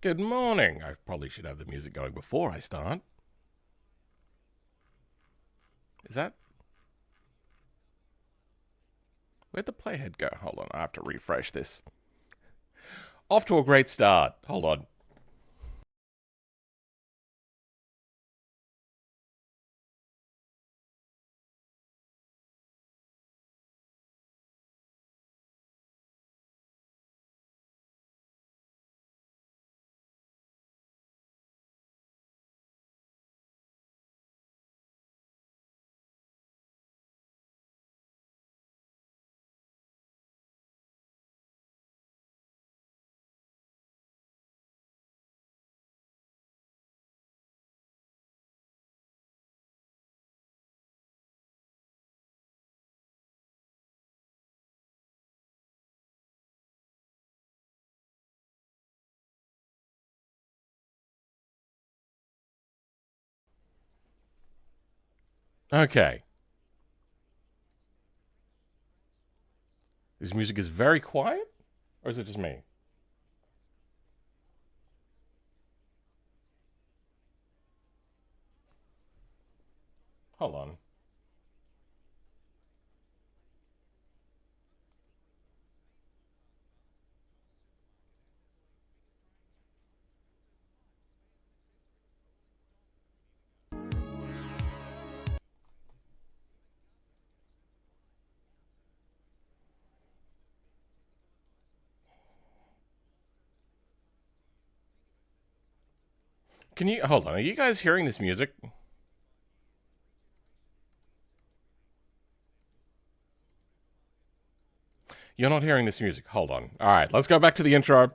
Good morning. I probably should have the music going before I start. Is that... Where'd the playhead go? Hold on, I have to refresh this. Off to a great start. Hold on. Okay. This music is very quiet? Or is it just me? Hold on. Can you... Hold on. Are you guys hearing this music? You're not hearing this music. Hold on. Alright, let's go back to the intro.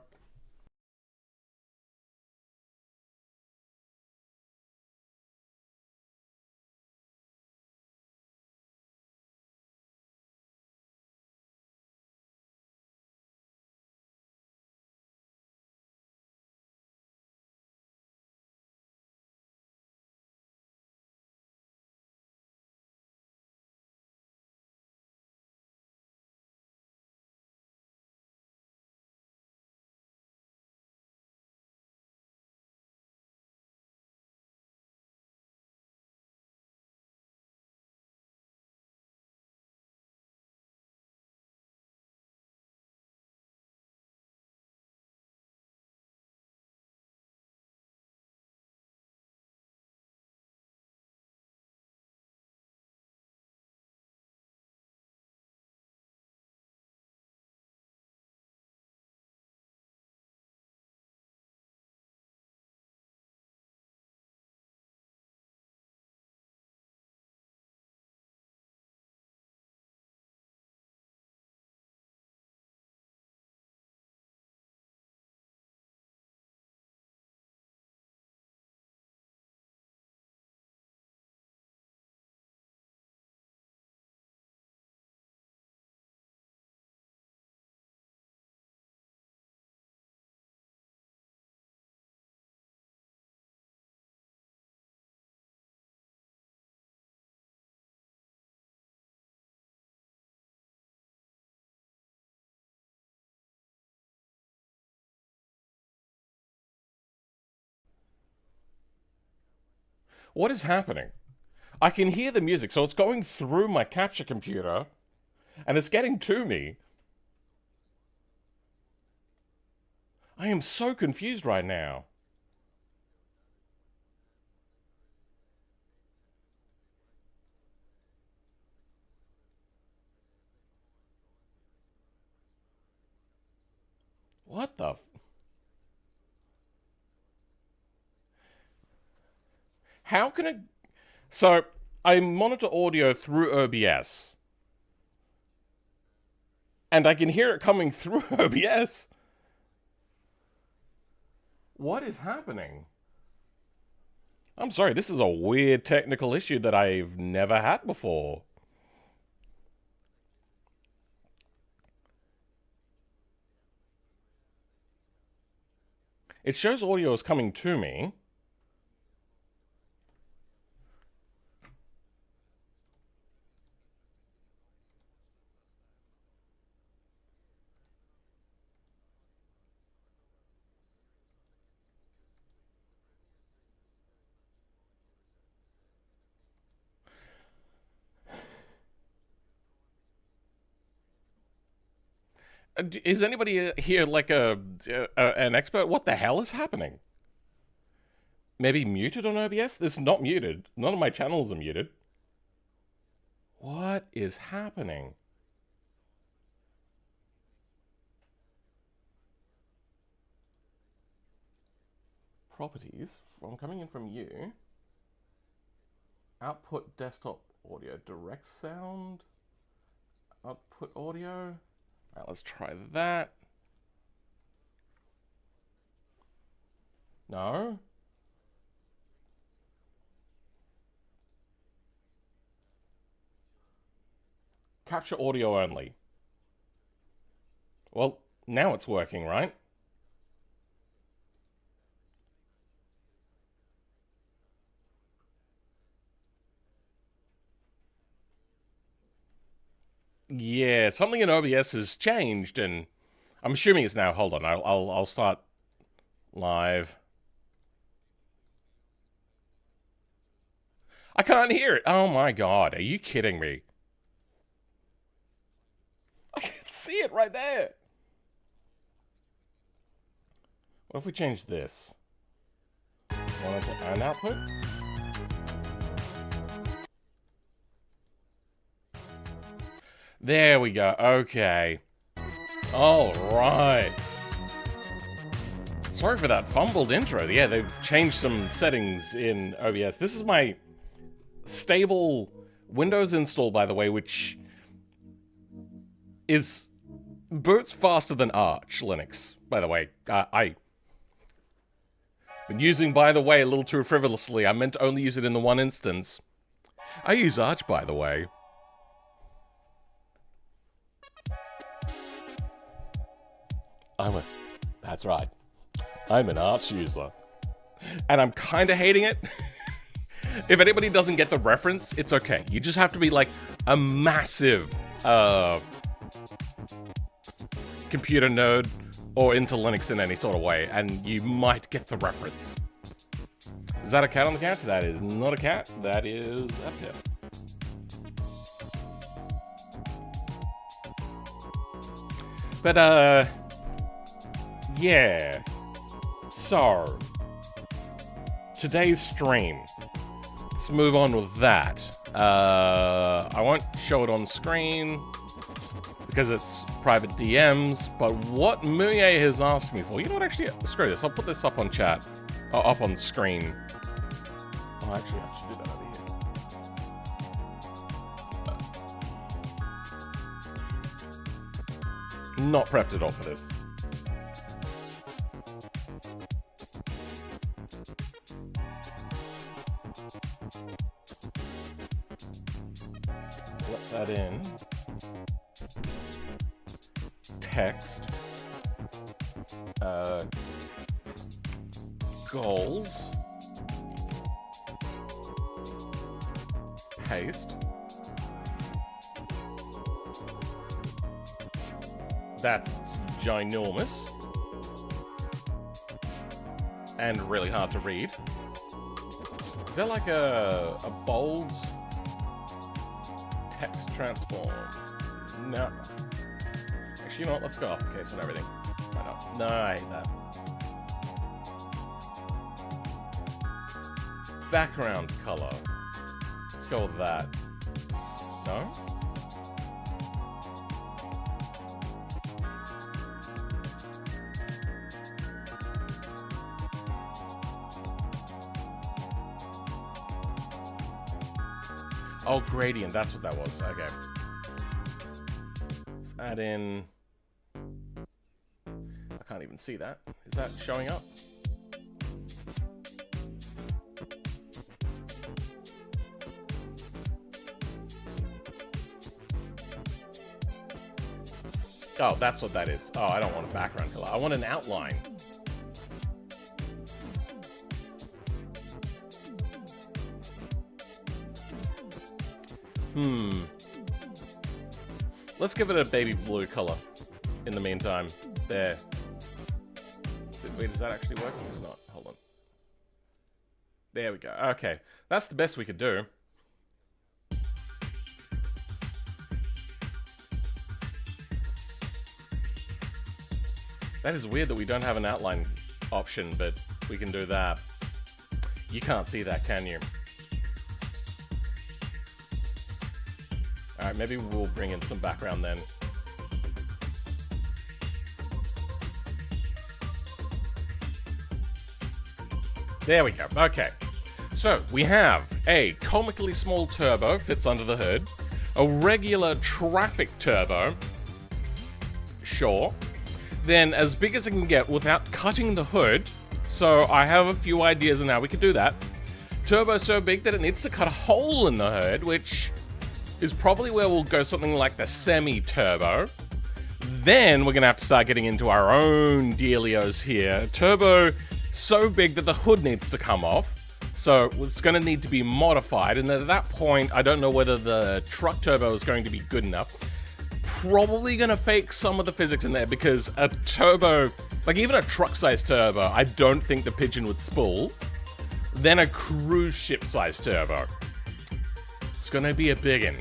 What is happening? I can hear the music, so it's going through my capture computer, and it's getting to me. I am so confused right now. What the... How can it... So, I monitor audio through OBS, and I can hear it coming through OBS. What is happening? I'm sorry, this is a weird technical issue that I've never had before. It shows audio is coming to me. Is anybody here like an expert? What the hell is happening? Maybe muted on OBS? This is not muted. None of my channels are muted. What is happening? Properties. I'm coming in from you. Output desktop audio. Direct sound. Output audio. Alright, let's try that. No. Capture audio only. Well, now it's working, right? Yeah, something in OBS has changed, and I'm assuming it's now. Hold on, I'll start live. I can't hear it. Oh my god, are you kidding me? I can see it right there. What if we change this? Monitor and output? There we go. Okay. All right. Sorry for that fumbled intro. Yeah, they've changed some settings in OBS. This is my stable Windows install, by the way, which is boots faster than Arch Linux, by the way. I've been using, by the way, a little too frivolously. I meant to only use it in the one instance. I use Arch, by the way. That's right. I'm an Arch user. And I'm kind of hating it. If anybody doesn't get the reference, it's okay. You just have to be like a massive computer nerd or into Linux in any sort of way, and you might get the reference. Is that a cat on the couch? That is not a cat. That is a pet. But, yeah. So, today's stream. Let's move on with that. I won't show it on screen because it's private DMs, but what Muye has asked me for, you know what, actually, screw this. I'll put this up on chat, up on screen. Oh, actually, I should do that over here. Not prepped at all for this. Let that in. Text. Goals. Paste. That's ginormous. And really hard to read. Is there like a bold text transform? No. Actually, you know what? Let's go uppercase and everything. Why not? No, I hate that. Background color. Let's go with that. No? Oh, gradient, that's what that was. Okay. Let's add in... I can't even see that. Is that showing up? Oh, that's what that is. Oh, I don't want a background color. I want an outline. Let's give it a baby blue color in the meantime. There. Wait, is that actually working? It's not. Hold on. There we go. Okay. That's the best we could do. That is weird that we don't have an outline option, but we can do that. You can't see that, can you? Alright, maybe we'll bring in some background then. There we go. Okay. So, we have a comically small turbo, fits under the hood. A regular traffic turbo. Sure. Then, as big as it can get without cutting the hood. So, I have a few ideas on how we could do that. Turbo so big that it needs to cut a hole in the hood, which is probably where we'll go something like the semi-turbo. Then, we're going to have to start getting into our own dealios here. Turbo so big that the hood needs to come off. So it's going to need to be modified. And at that point, I don't know whether the truck turbo is going to be good enough. Probably going to fake some of the physics in there because a turbo, like even a truck-sized turbo, I don't think the Pigeon would spool. Then a cruise ship-sized turbo. It's going to be a biggin.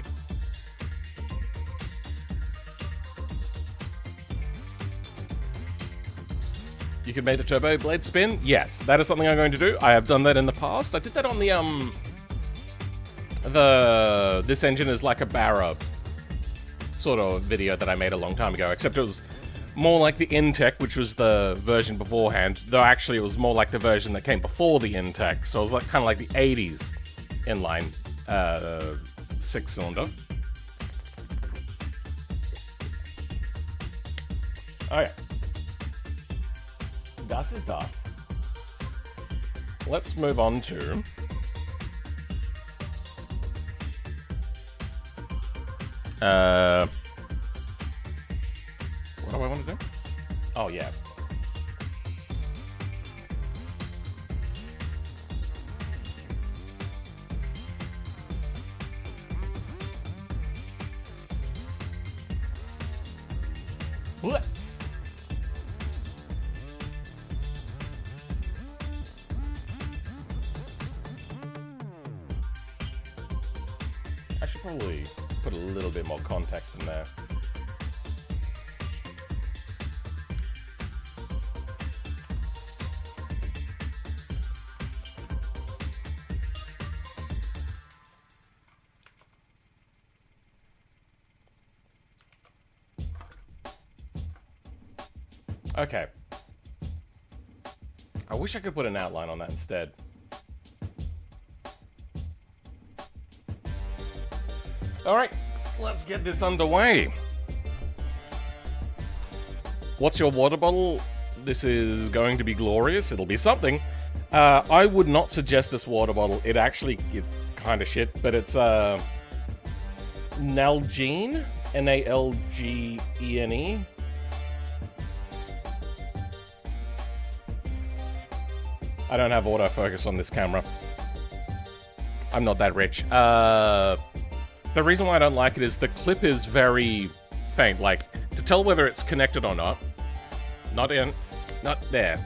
You can make the turbo blade spin? Yes, that is something I'm going to do. I have done that in the past. I did that on the this engine is like a barra sort of video that I made a long time ago, except it was more like the Intech, which was the version beforehand, though actually it was more like the version that came before the Intech, so it was like kind of like the 80s inline 6-cylinder. Oh yeah. Das is das. Let's move on to what do I want to do? Oh yeah. What? I should probably put a little bit more context in there. Okay. I wish I could put an outline on that instead. Alright, let's get this underway. What's your water bottle? This is going to be glorious. It'll be something. I would not suggest this water bottle. It actually is kind of shit, but it's Nalgene? Nalgene. I don't have autofocus on this camera. I'm not that rich. The reason why I don't like it is the clip is very faint. Like, to tell whether it's connected or not. Not in. Not there.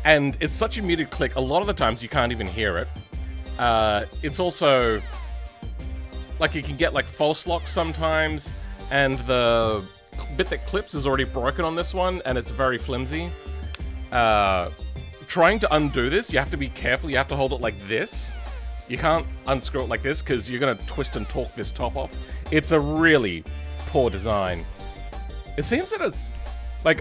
And it's such a muted click, a lot of the times you can't even hear it. It's also... like, you can get, like, false locks sometimes. And the bit that clips is already broken on this one, and it's very flimsy. Trying to undo this, you have to be careful. You have to hold it like this. You can't unscrew it like this because you're going to twist and torque this top off. It's a really poor design. It seems that it's... like,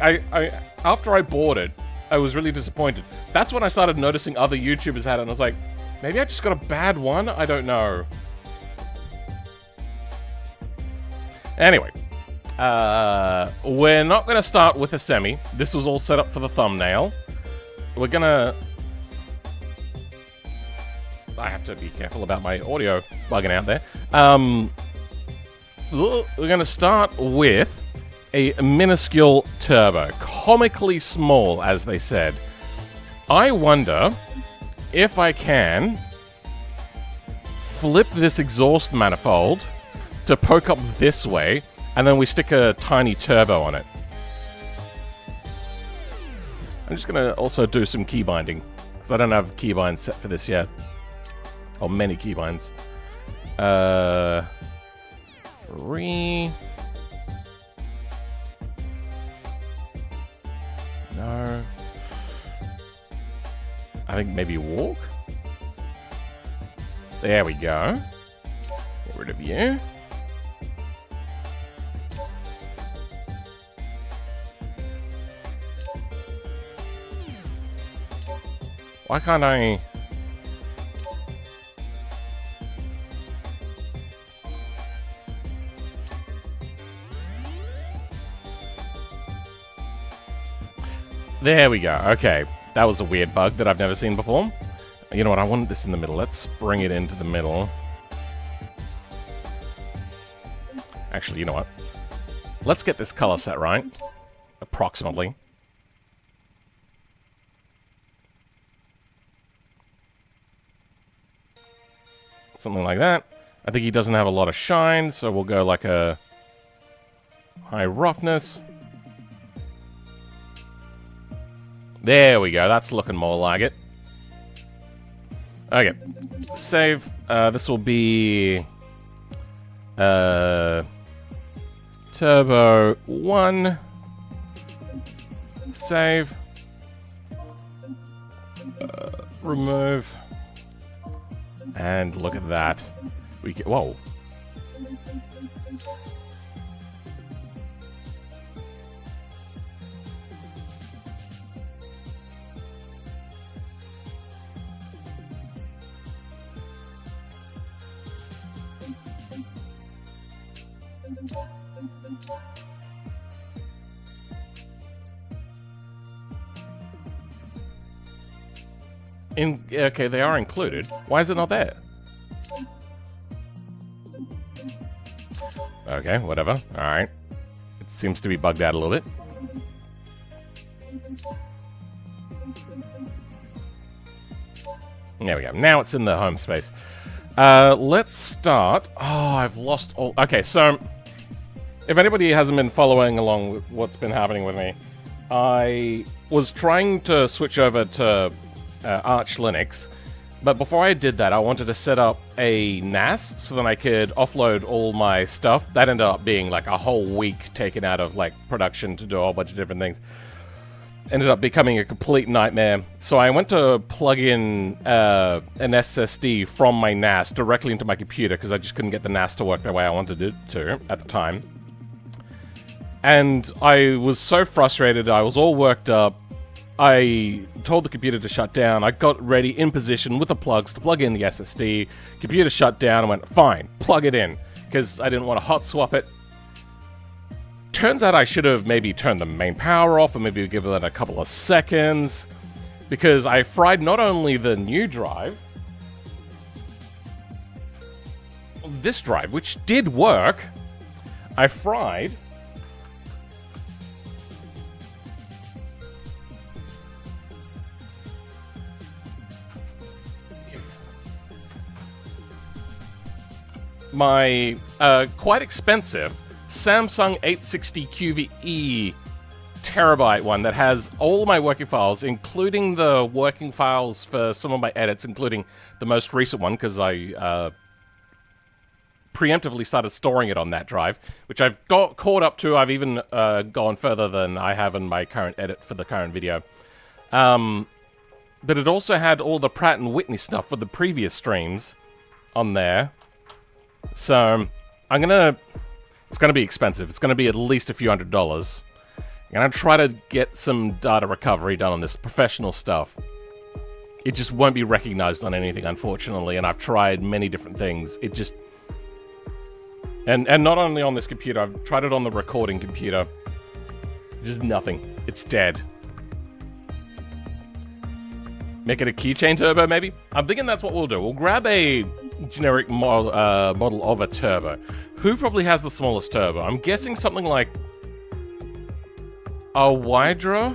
after I bought it, I was really disappointed. That's when I started noticing other YouTubers had it, and I was like, maybe I just got a bad one? I don't know. Anyway. We're not going to start with a semi. This was all set up for the thumbnail. We're gonna... I have to be careful about my audio bugging out there. We're gonna start with a minuscule turbo. Comically small, as they said. I wonder if I can flip this exhaust manifold to poke up this way, and then we stick a tiny turbo on it. I'm just going to also do some key binding, because I don't have keybinds set for this yet. Or many keybinds. 3. No. I think maybe walk? There we go. Get rid of you. Why can't I... There we go. Okay. That was a weird bug that I've never seen before. You know what? I wanted this in the middle. Let's bring it into the middle. Actually, you know what? Let's get this color set right. Approximately. Something like that. I think he doesn't have a lot of shine, so we'll go like a high roughness. There we go. That's looking more like it. Okay. Save. This will be... Turbo 1. Save. Remove. And look at that. We can... Whoa. Okay, they are included. Why is it not there? Okay, whatever. Alright. It seems to be bugged out a little bit. There we go. Now it's in the home space. Let's start... Oh, I've lost all... Okay, so... If anybody hasn't been following along with what's been happening with me, I was trying to switch over to Arch Linux, but before I did that, I wanted to set up a NAS so that I could offload all my stuff. That ended up being like a whole week taken out of like production to do a whole bunch of different things. Ended up becoming a complete nightmare. So I went to plug in an SSD from my NAS directly into my computer because I just couldn't get the NAS to work the way I wanted it to at the time. And I was so frustrated, I was all worked up. I told the computer to shut down. I got ready in position with the plugs to plug in the SSD. Computer shut down and went, fine, plug it in. Because I didn't want to hot swap it. Turns out I should have maybe turned the main power off or maybe give it a couple of seconds. Because I fried not only the new drive, this drive, which did work, I fried my quite expensive Samsung 860 QVE terabyte one that has all my working files, including the working files for some of my edits, including the most recent one, because I preemptively started storing it on that drive, which I've got caught up to. I've even gone further than I have in my current edit for the current video. But it also had all the Pratt & Whitney stuff for the previous streams on there. So, it's gonna be expensive. It's gonna be at least a few $100s. I'm gonna try to get some data recovery done on this professional stuff. It just won't be recognized on anything, unfortunately, and I've tried many different things. It just... And not only on this computer, I've tried it on the recording computer. Just nothing. It's dead. Make it a keychain turbo, maybe? I'm thinking that's what we'll do. We'll grab a generic model of a turbo. Who probably has the smallest turbo? I'm guessing something like a Wydra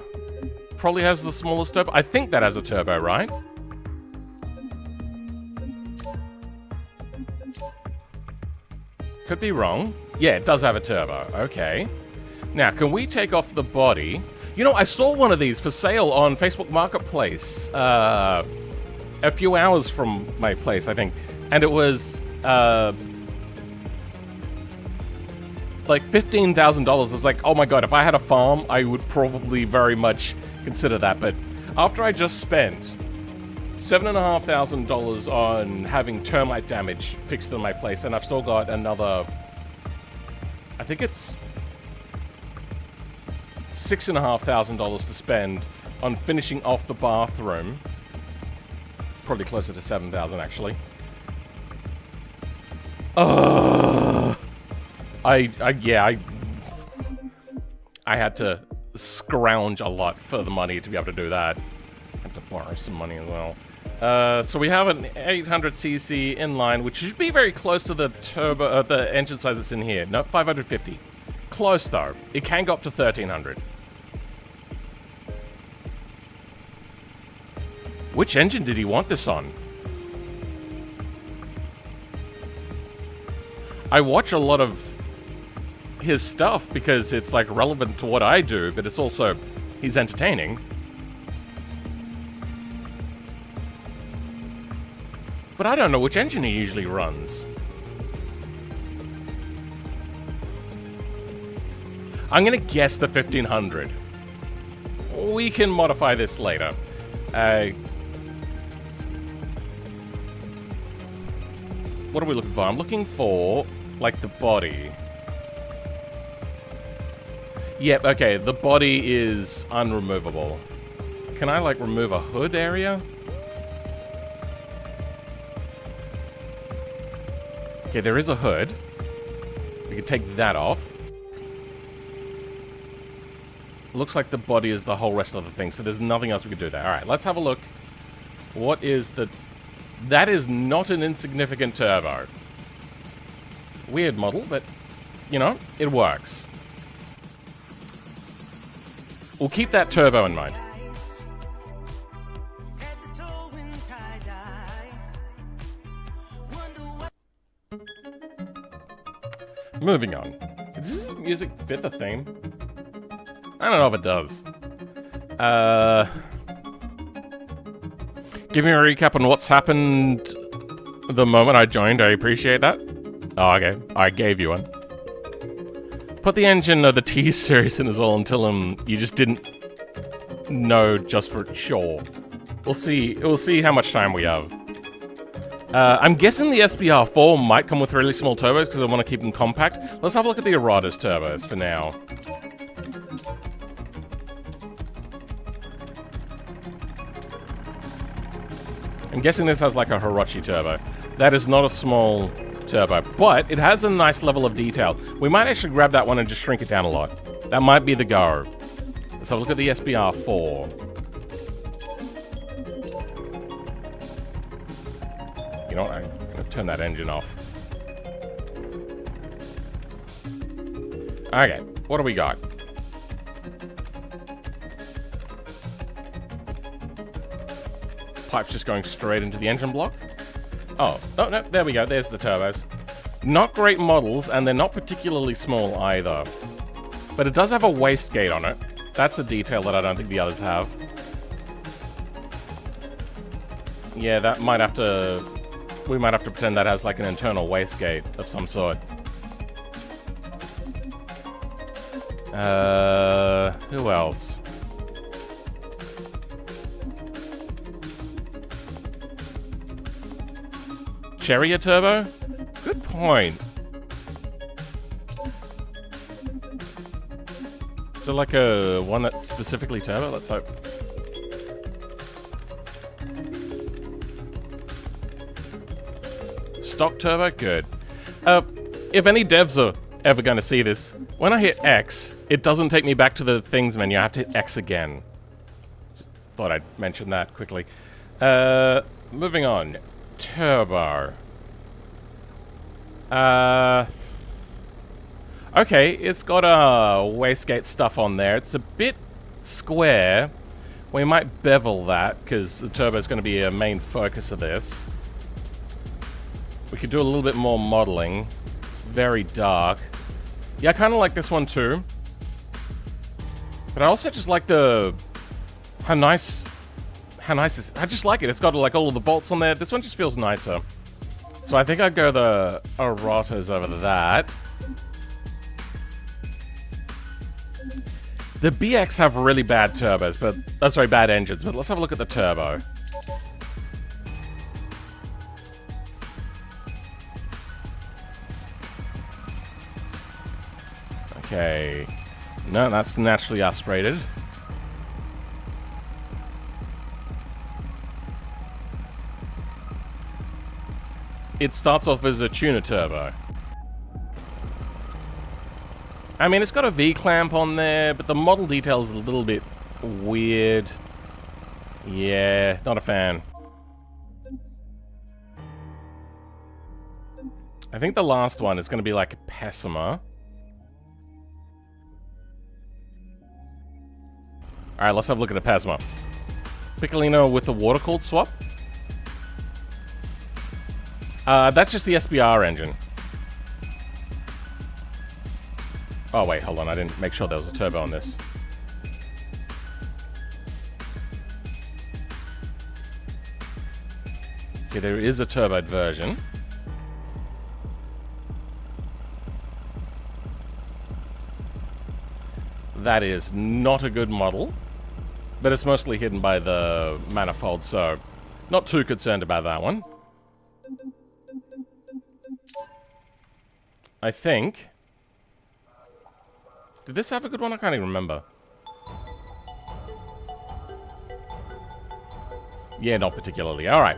probably has the smallest turbo. I think that has a turbo, right? Could be wrong. Yeah, it does have a turbo. Okay. Now, can we take off the body? You know, I saw one of these for sale on Facebook Marketplace a few hours from my place, I think. And it was like $15,000. I was like, oh my god, if I had a farm, I would probably very much consider that. But after I just spent $7,500 on having termite damage fixed in my place, and I've still got another, I think it's $6,500 to spend on finishing off the bathroom. Probably closer to 7,000 actually. I had to scrounge a lot for the money to be able to do that. I had to borrow some money as well. So we have an 800cc inline, which should be very close to the turbo, the engine size that's in here. No, 550. Close though. It can go up to 1,300. Which engine did he want this on? I watch a lot of his stuff because it's like relevant to what I do, but it's also, he's entertaining. But I don't know which engine he usually runs. I'm gonna guess the 1500. We can modify this later. What are we looking for? I'm looking for, like, the body. Yep, okay, the body is unremovable. Can I, like, remove a hood area? Okay, there is a hood. We can take that off. Looks like the body is the whole rest of the thing, so there's nothing else we can do there. Alright, let's have a look. What is the... That is not an insignificant turbo. Weird model, but, you know, it works. We'll keep that turbo in mind. Moving on. Does this music fit the theme? I don't know if it does. Give me a recap on what's happened the moment I joined. I appreciate that. Oh, okay. I gave you one. Put the engine of the T series in as well until you just didn't know just for sure. We'll see. We'll see how much time we have. I'm guessing the SBR4 might come with really small turbos because I want to keep them compact. Let's have a look at the Eratus turbos for now. I'm guessing this has like a Hirochi turbo. That is not a small turbo, but it has a nice level of detail. We might actually grab that one and just shrink it down a lot. That might be the go. Let's have a look at the SBR4. You know what? I'm going to turn that engine off. Okay, what do we got? Pipe's just going straight into the engine block. Oh, no, there we go. There's the turbos. Not great models, and they're not particularly small either. But it does have a wastegate on it. That's a detail that I don't think the others have. Yeah, that might have to... We might have to pretend that has like an internal wastegate of some sort. Who else? Chariot turbo? Good point. Is there like a one that's specifically turbo? Let's hope. Stock turbo? Good. If any devs are ever going to see this, when I hit X, it doesn't take me back to the things menu. I have to hit X again. Just thought I'd mention that quickly. Moving on. Turbo. Okay, it's got a wastegate stuff on there. It's a bit square. We might bevel that, because the turbo is going to be a main focus of this. We could do a little bit more modeling. It's very dark. Yeah, I kind of like this one too. But I also just like how nice is, I just like it. It's got like all of the bolts on there. This one just feels nicer. So I think I'd go the Eratus over that. The BX have really bad turbos, but... Oh, sorry, bad engines, but let's have a look at the turbo. Okay. No, that's naturally aspirated. It starts off as a tuner turbo. I mean, it's got a V-clamp on there, but the model detail is a little bit weird. Yeah, not a fan. I think the last one is going to be like a Pessima. Alright, let's have a look at a Pessima. Piccolino with a water-cooled swap. That's just the SBR engine. Oh, wait, hold on. I didn't make sure there was a turbo on this. Okay, there is a turboed version. That is not a good model, but it's mostly hidden by the manifold, so not too concerned about that one. I think... Did this have a good one? I can't even remember. Yeah, not particularly. Alright.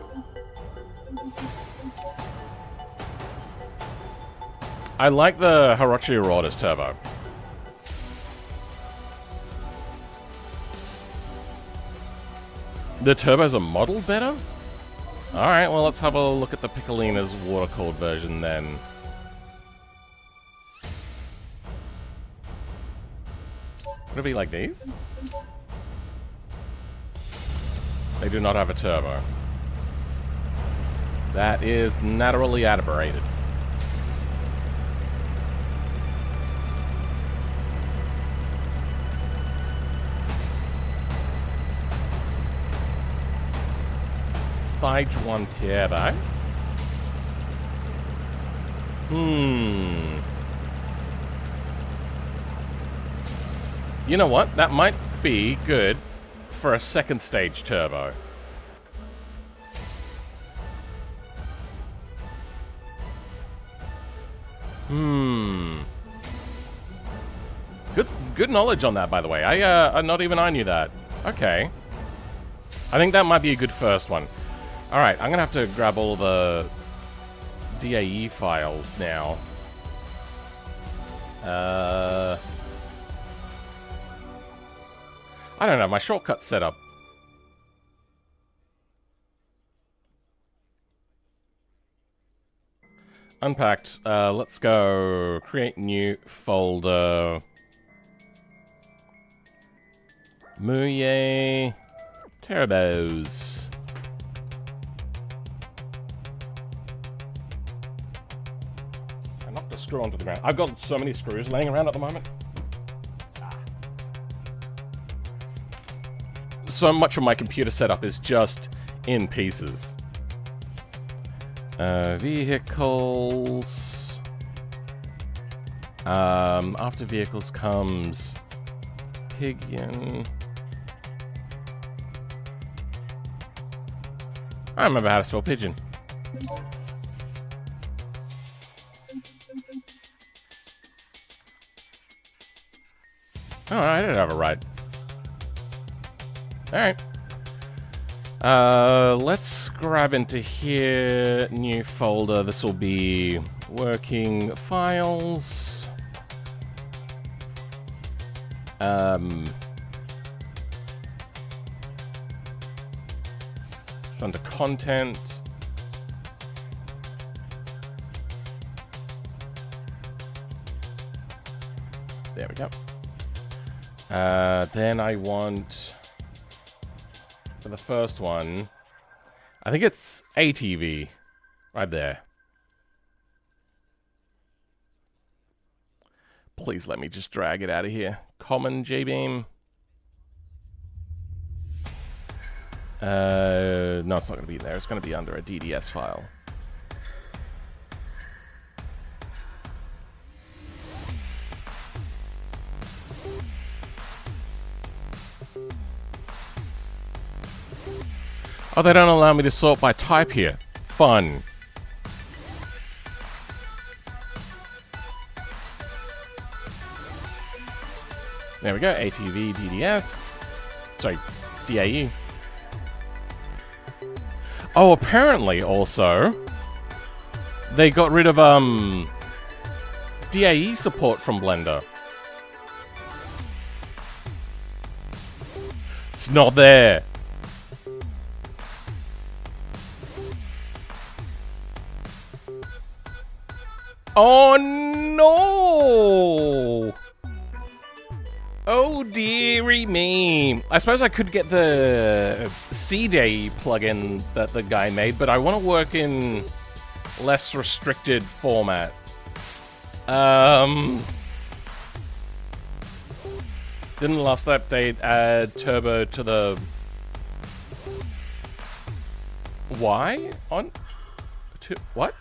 I like the Hirochi Rorder's turbo. The turbos are modeled better? Alright, well, let's have a look at the Piccolino's water-cooled version then. Would it be like these? They do not have a turbo. That is naturally aberrated. Stage 1 turbo. You know what? That might be good for a second stage turbo. Good knowledge on that, by the way. Not even I knew that. Okay. I think that might be a good first one. Alright, I'm gonna have to grab all the DAE files now. I don't know, my shortcut setup. Unpacked. Let's go create new folder. Muye Turbos. I knocked a screw onto the ground. I've got so many screws laying around at the moment. So much of my computer setup is just in pieces. Vehicles. After vehicles comes Pigeon. I remember how to spell pigeon. Oh, I did have it right. Alright. Let's grab into here. New folder. This will be working files. It's under content. There we go. Then I want, for the first one, I think it's ATV, right there. Please let me just drag it out of here. Common J-beam. No, it's not going to be there. It's going to be under a DDS file. Oh, they don't allow me to sort by type here. Fun. There we go. ATV, DDS. Sorry, DAE. Oh, apparently also they got rid of DAE support from Blender. It's not there. Oh no! Oh dearie me. I suppose I could get the CDAE plugin that the guy made, but I want to work in less restricted format. Didn't the last update add turbo to the Y on to what?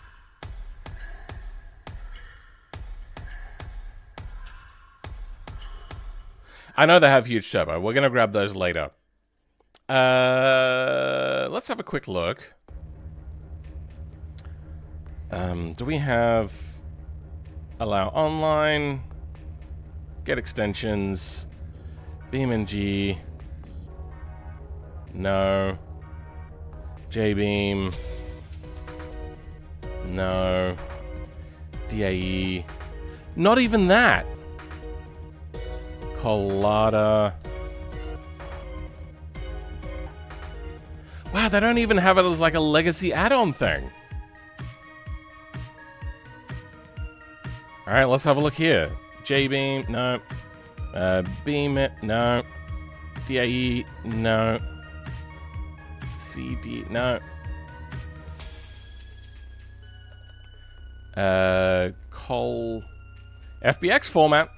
I know they have huge turbo. We're gonna grab those later. Let's have a quick look. Do we have allow online, get extensions, BeamNG, no, JBeam, no, DAE, not even that. Collada. Wow, they don't even have it as like a legacy add-on thing. Alright, let's have a look here. JBeam, no. Beam it, no. DAE, no. CD, no. Col FBX format.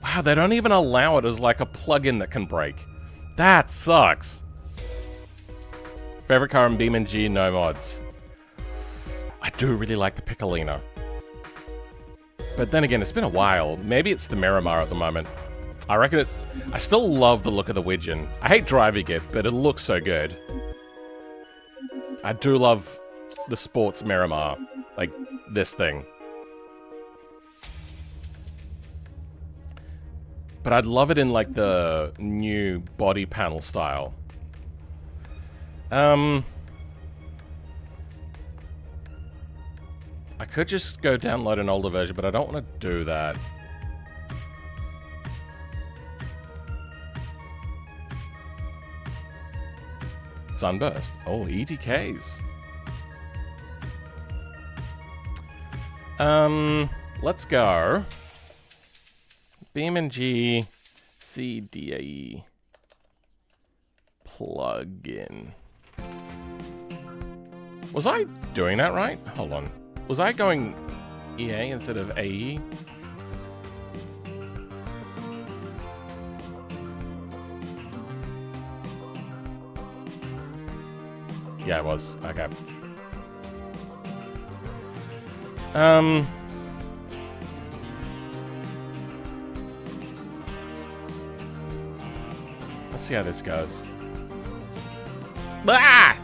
Wow, they don't even allow it as like a plugin that can break. That sucks. Favorite car in BeamNG, no mods. I do really like the Piccolino. But then again, it's been a while. Maybe it's the Miramar at the moment. I reckon it... I still love the look of the Widgeon. I hate driving it, but it looks so good. I do love the sports Miramar. Like, this thing. But I'd love it in, like, the new body panel style. I could just go download an older version, but I don't want to do that. Sunburst. Oh, ETKs. Let's go. BeamNG CDAE plugin. Was I doing that right? Hold on. Was I going EA instead of AE? Yeah, it was. Okay. Let's see how this goes. Ah!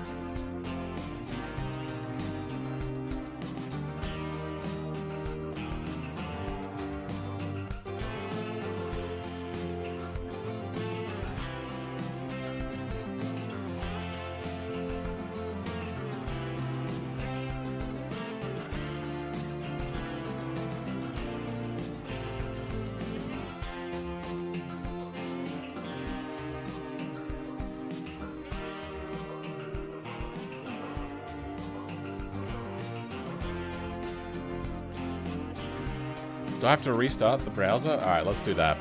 Do I have to restart the browser? Alright, let's do that.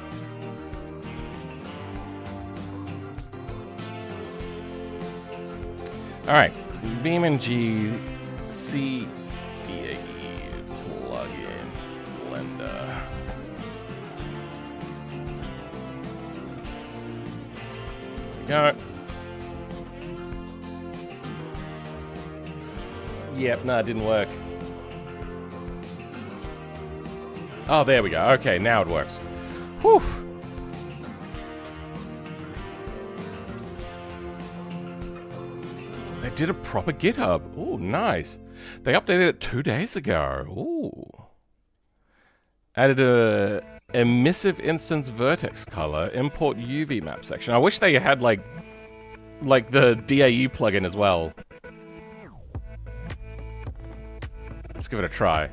Alright, BeamNG CDAE plugin Blender. There we go. Yep, no, it didn't work. Oh, there we go. Okay, now it works. Whew. did a proper GitHub. Ooh, nice. They updated it 2 days ago. Ooh. Added a emissive instance vertex color, import UV map section. I wish they had like the DAE plugin as well. Let's give it a try.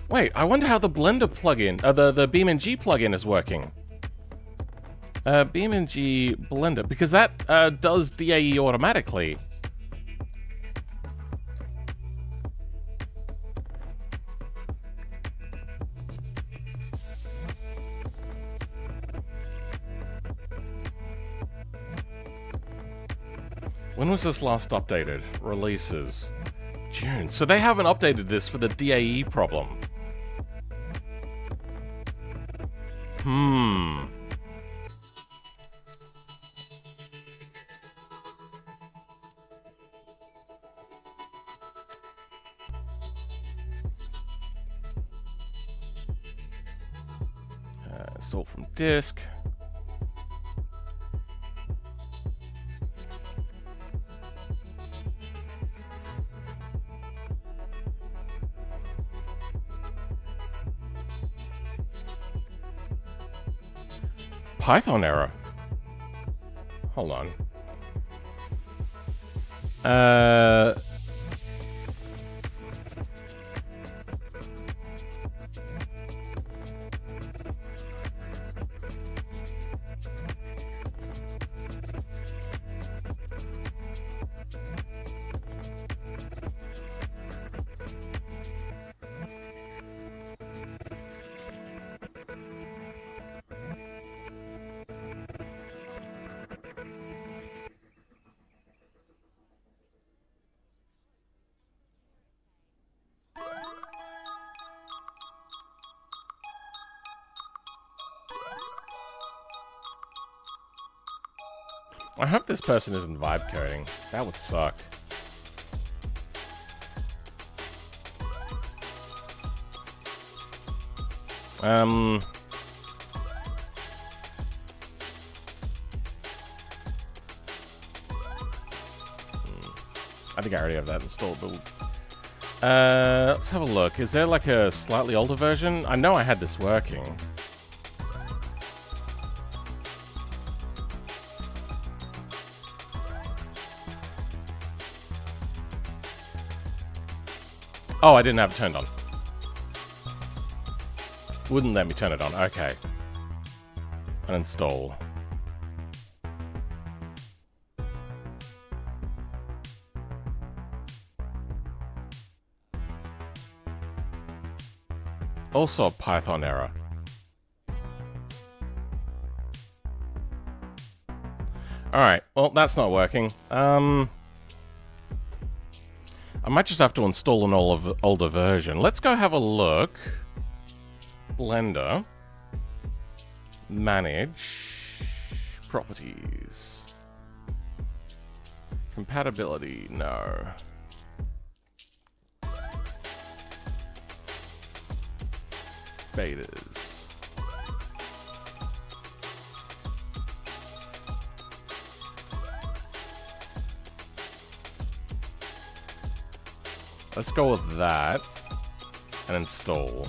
Wait, I wonder how the Blender plugin, the BeamNG plugin is working. BeamNG Blender, because that does DAE automatically. When was this last updated? Releases. June. So they haven't updated this for the DAE problem. Install from disk. Python error. Hold on. I hope this person isn't vibe coding. That would suck. I think I already have that installed, but let's have a look. Is there like a slightly older version? I know I had this working. Oh, I didn't have it turned on. Wouldn't let me turn it on. Okay. Uninstall. Also a Python error. Alright, well, that's not working. I might just have to install an older version. Let's go have a look. Blender. Manage. Properties. Compatibility, no. Betas. Let's go with that and install.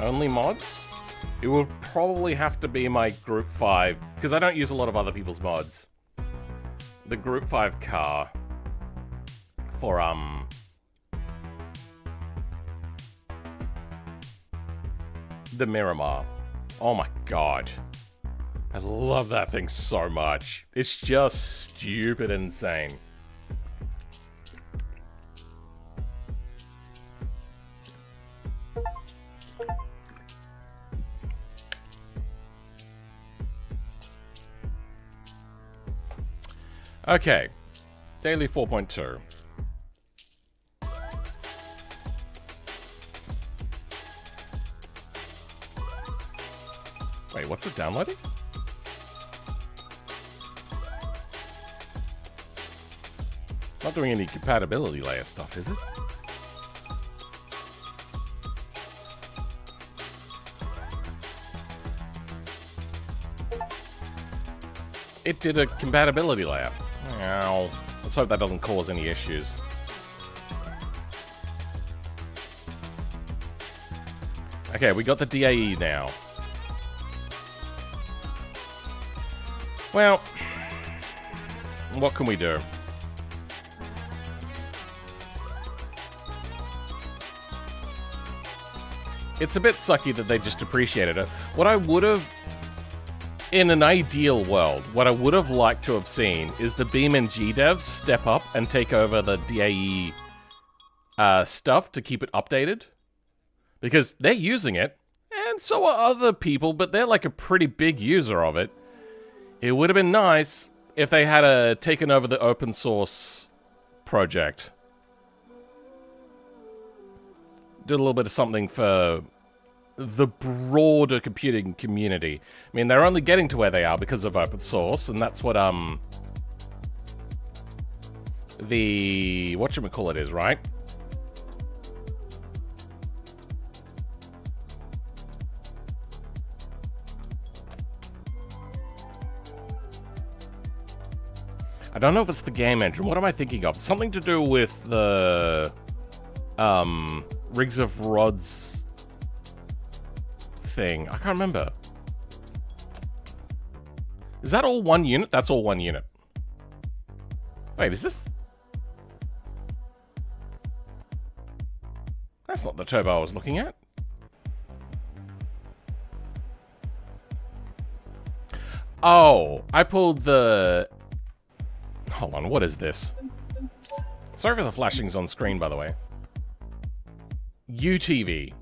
Only mods? It will probably have to be my Group 5, because I don't use a lot of other people's mods. The Group 5 car for, the Miramar. Oh my god. I love that thing so much. It's just stupid insane. Okay. Daily 4.2. Wait, what's it downloading? Not doing any compatibility layer stuff, is it? It did a compatibility layer. Ow. Let's hope that doesn't cause any issues. Okay, we got the DAE now. Well, what can we do? It's a bit sucky that they just depreciated it. What I would have, in an ideal world, what I would have liked to have seen is the Beam and G devs step up and take over the DAE stuff to keep it updated. Because they're using it, and so are other people, but they're like a pretty big user of it. It would have been nice if they had taken over the open source project. Did a little bit of something for the broader computing community. I mean, they're only getting to where they are because of open source, and that's what, the whatchamacallit is, right? I don't know if it's the game engine. What am I thinking of? Something to do with the Rigs of Rods thing. I can't remember. Is that all one unit? That's all one unit. Wait, is this? That's not the turbo I was looking at. Oh, I pulled the... Hold on, what is this? Sorry for the flashings on screen, by the way. UTV.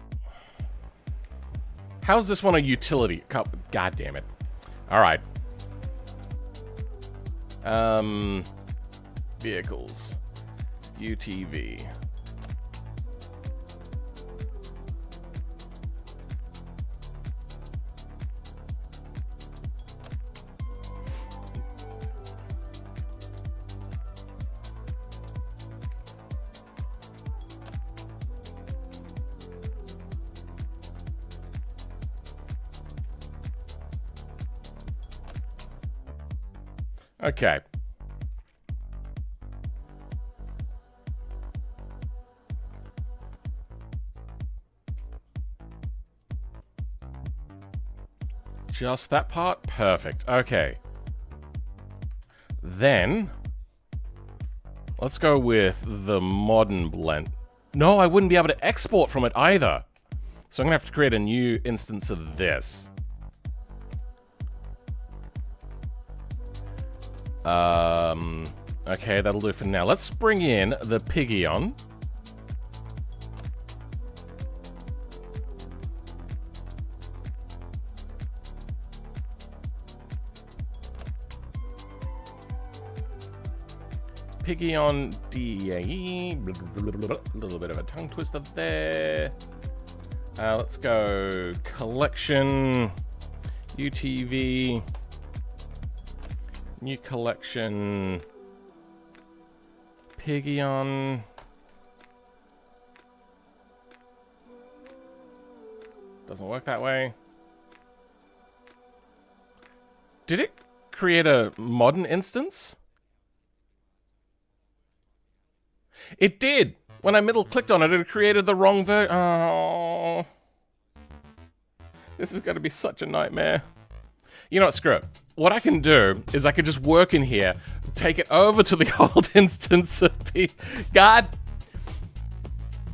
How's this one a utility? God damn it. Alright. Vehicles. UTV. Okay. Just that part? Perfect. Okay. Then, let's go with the modern blend. No, I wouldn't be able to export from it either. So I'm going to have to create a new instance of this. Okay, that'll do for now. Let's bring in the Piggion. Piggion DAE. A little bit of a tongue twister there. Let's go collection UTV. New collection Piggion. Doesn't work that way. Did it create a modern instance? It did! When I middle clicked on it, it created the wrong version. Oh. This is going to be such a nightmare. You know what, screw it. What I can do is I could just work in here, take it over to the old instance of God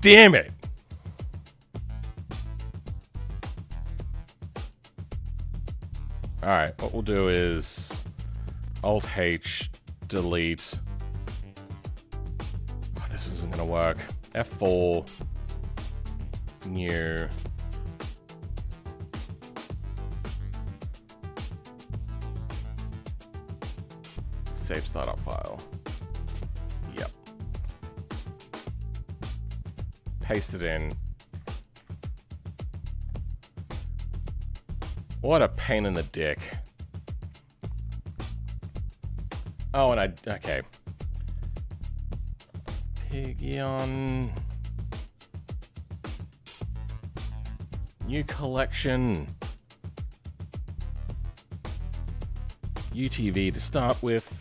damn it. Alright, what we'll do is Alt-H, delete. Oh, this isn't gonna work. F4, new. Save startup file. Yep. Paste it in. What a pain in the dick. Oh, and okay. Pigion. New collection. UTV to start with.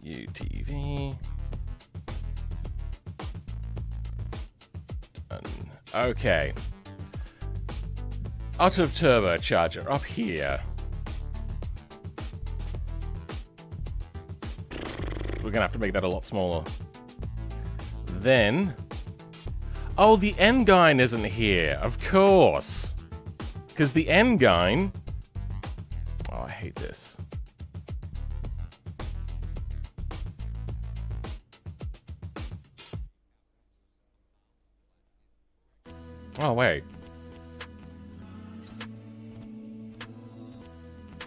UTV. Done. Okay. Out of turbocharger up here. We're gonna have to make that a lot smaller. Then, oh, the Engine isn't here, of course. Because the Engine, oh, I hate this. Oh, wait.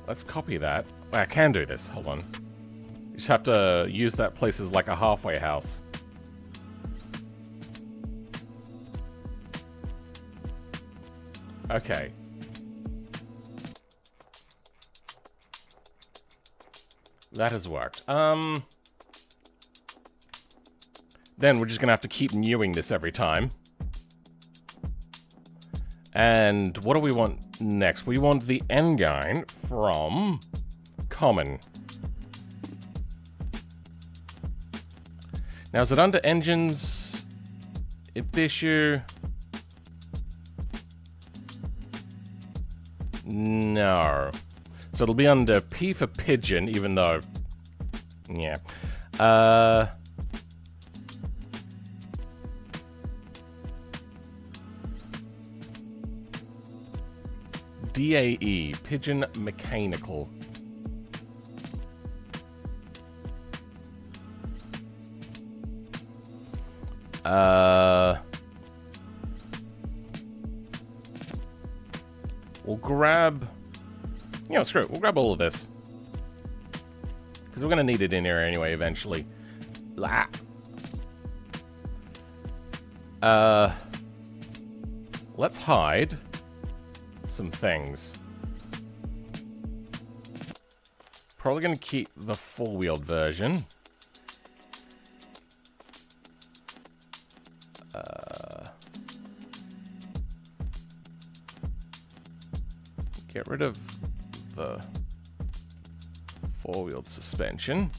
Let's copy that. Wait, I can do this, hold on. You just have to use that place as like a halfway house. Okay. That has worked. Then we're just gonna have to keep newing this every time. And what do we want next? We want the Engine from Common. Now, is it under Engines? Issue? No. So it'll be under P for Pigeon, even though... Yeah. DAE, Pigeon Mechanical. We'll grab... You know, screw it. We'll grab all of this. Because we're going to need it in here anyway, eventually. Let's hide some things. Probably going to keep the four-wheeled version. Get rid of the four-wheeled suspension.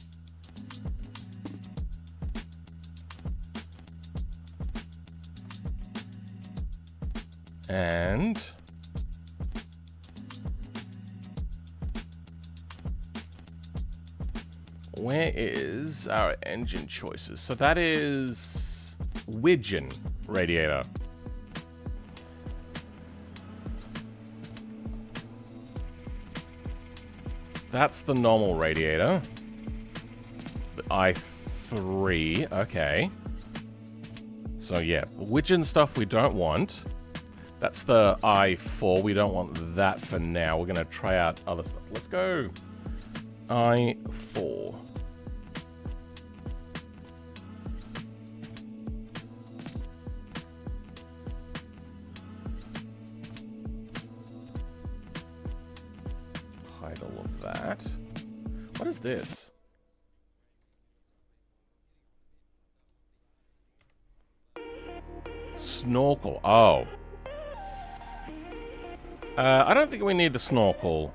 And where is our engine choices? So that is Widgeon radiator. That's the normal radiator. The i3, okay. So yeah, Widgeon stuff we don't want. That's the i4, we don't want that for now. We're gonna try out other stuff. Let's go i4. Hide all of that. What is this? Snorkel. Oh. I don't think we need the snorkel.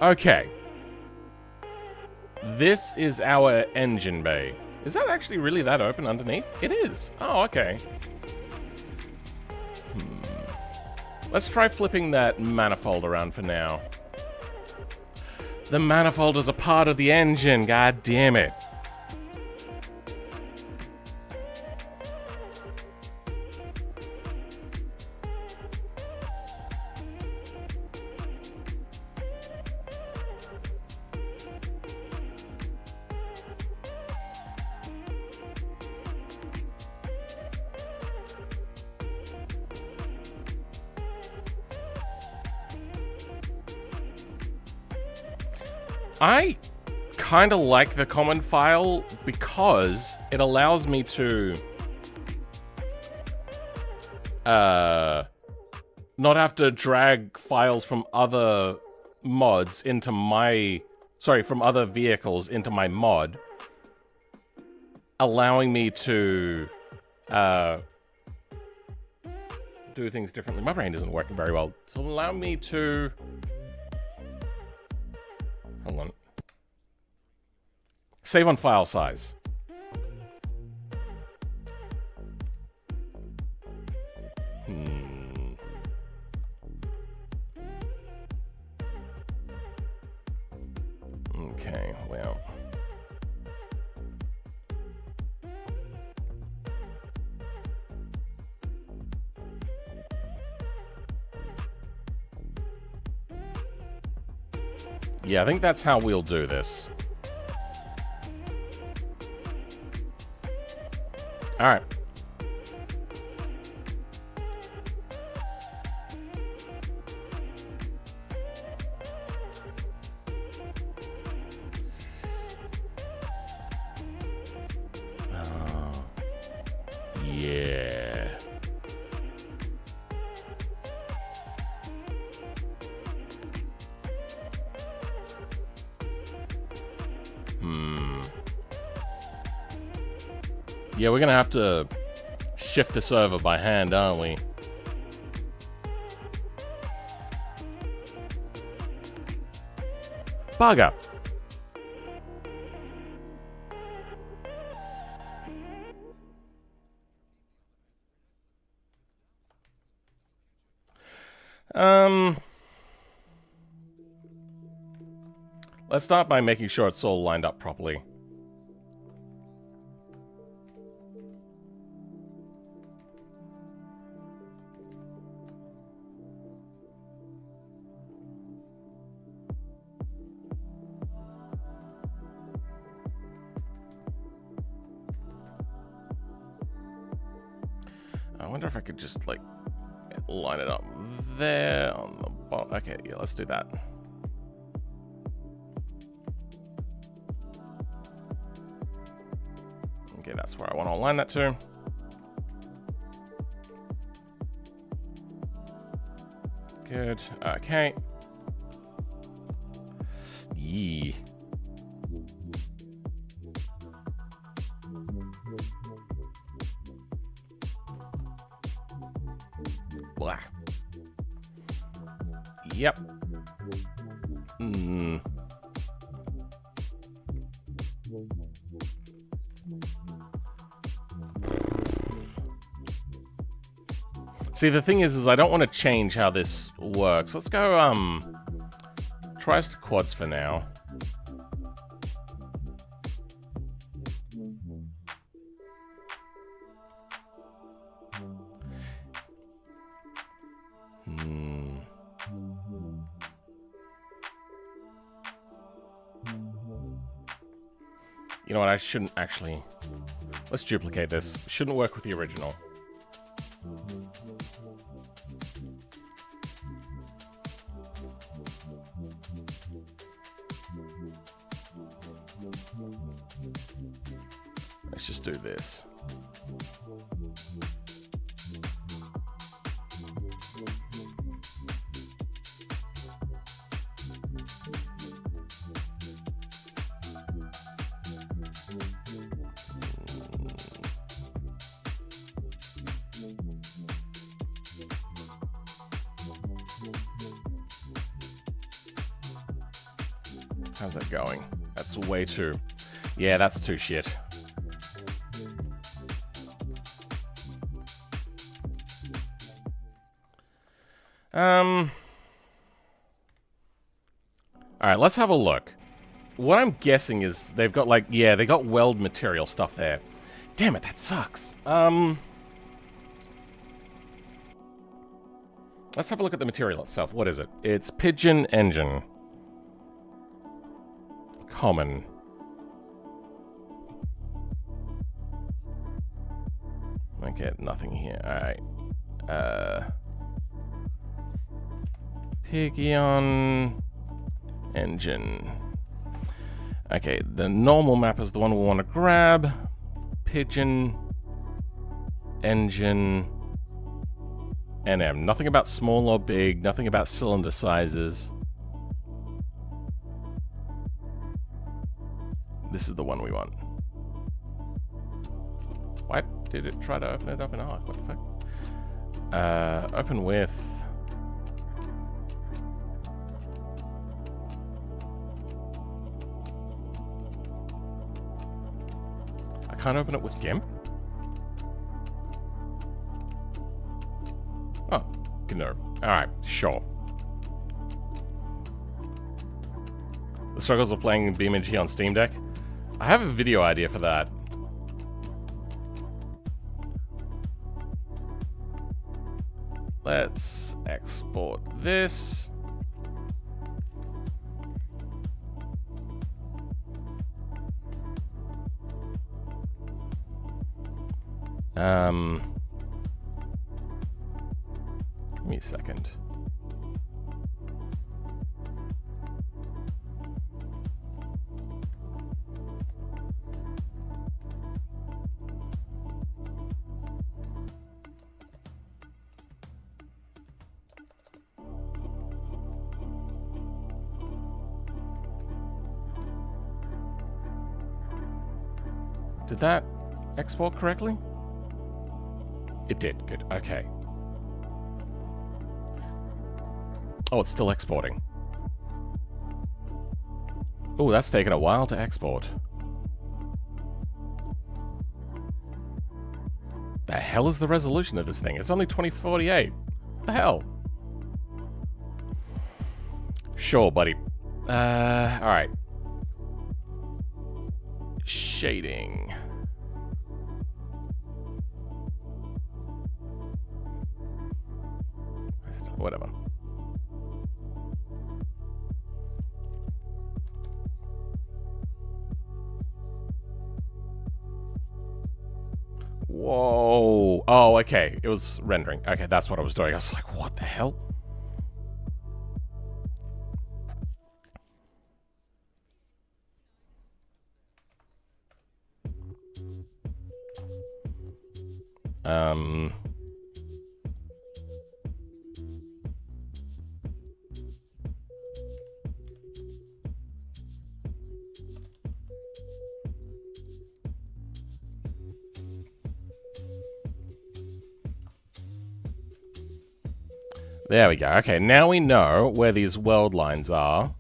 Okay. This is our engine bay. Is that actually really that open underneath? It is. Oh, okay. Let's try flipping that manifold around for now. The manifold is a part of the engine. God damn it. I kind of like the common file because it allows me to not have to drag files from other mods into my... Sorry, from other vehicles into my mod, allowing me to do things differently. My brain isn't working very well. So allow me to... Hold on. Save on file size. Okay, well. Yeah, I think that's how we'll do this. All right. Yeah. Yeah, we're gonna have to shift this over by hand, aren't we? Bugger. Let's start by making sure it's all lined up properly. I wonder if I could just, like, line it up there on the bottom. Okay, yeah, let's do that. Okay, that's where I want to align that to. Good. Okay. Yee. Blah. Yep. See, the thing is I don't want to change how this works. Let's go, tries to quads for now. You know what, I shouldn't actually... Let's duplicate this. Shouldn't work with the original. Let's just do this. How's that going? That's way too... Yeah, that's too shit. Alright, let's have a look. What I'm guessing is they've got, like, yeah, they got weld material stuff there. Damn it, that sucks. Let's have a look at the material itself. What is it? It's Pigeon Engine. Common. Okay, nothing here. Alright. Pigeon Engine. Okay, the normal map is the one we want to grab. Pigeon, engine, NM. Nothing about small or big, nothing about cylinder sizes. This is the one we want. What? Did it try to open it up in arc? What the fuck? Open with... I can't open it with GIMP? Oh, GNU. Alright, sure. The struggles of playing BeamNG on Steam Deck? I have a video idea for that. Let's export this. Give me a second. Did that export correctly? It did. Good. Okay. Oh, it's still exporting. Oh, that's taken a while to export. The hell is the resolution of this thing? It's only 2048. What the hell? Sure, buddy. Alright. Shading. Whatever. Whoa. Oh, okay. It was rendering. Okay, that's what I was doing. I was like, what the hell? There we go. Okay, now we know where these world lines are.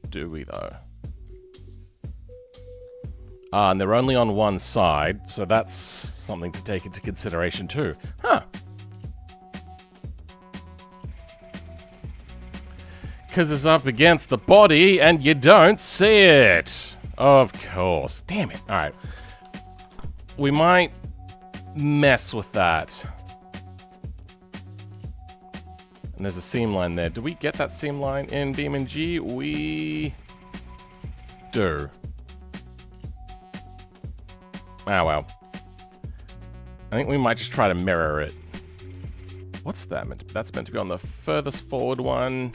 Do we, though? Ah, and they're only on one side, so that's something to take into consideration, too. Huh. Because it's up against the body, and you don't see it. Of course. Damn it. Alright. We might mess with that. And there's a seam line there. Do we get that seam line in BeamNG? We do. Ah, well. I think we might just try to mirror it. What's that meant to be? That's meant to be on the furthest forward one.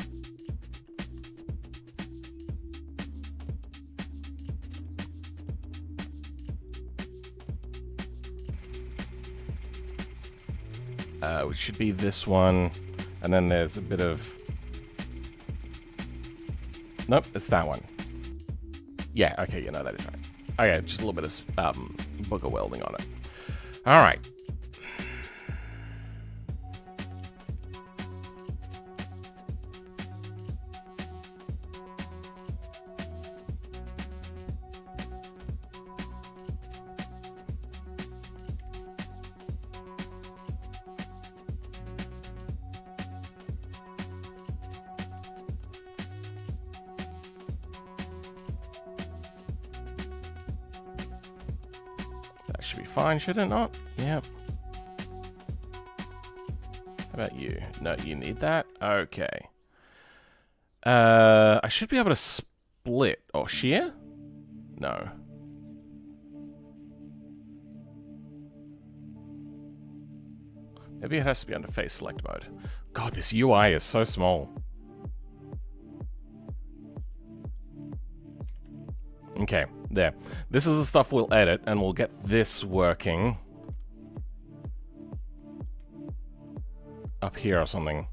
Which should be this one. And then there's a bit of... Nope, it's that one. Yeah, okay, you know that is right. Okay, just a little bit of booger welding on it. Alright. Should be fine, should it not? Yep. How about you? No, you need that? Okay. I should be able to split. Or shear? No. Maybe it has to be under face select mode. God, this UI is so small. Okay, there. This is the stuff we'll edit, and we'll get this working up here or something.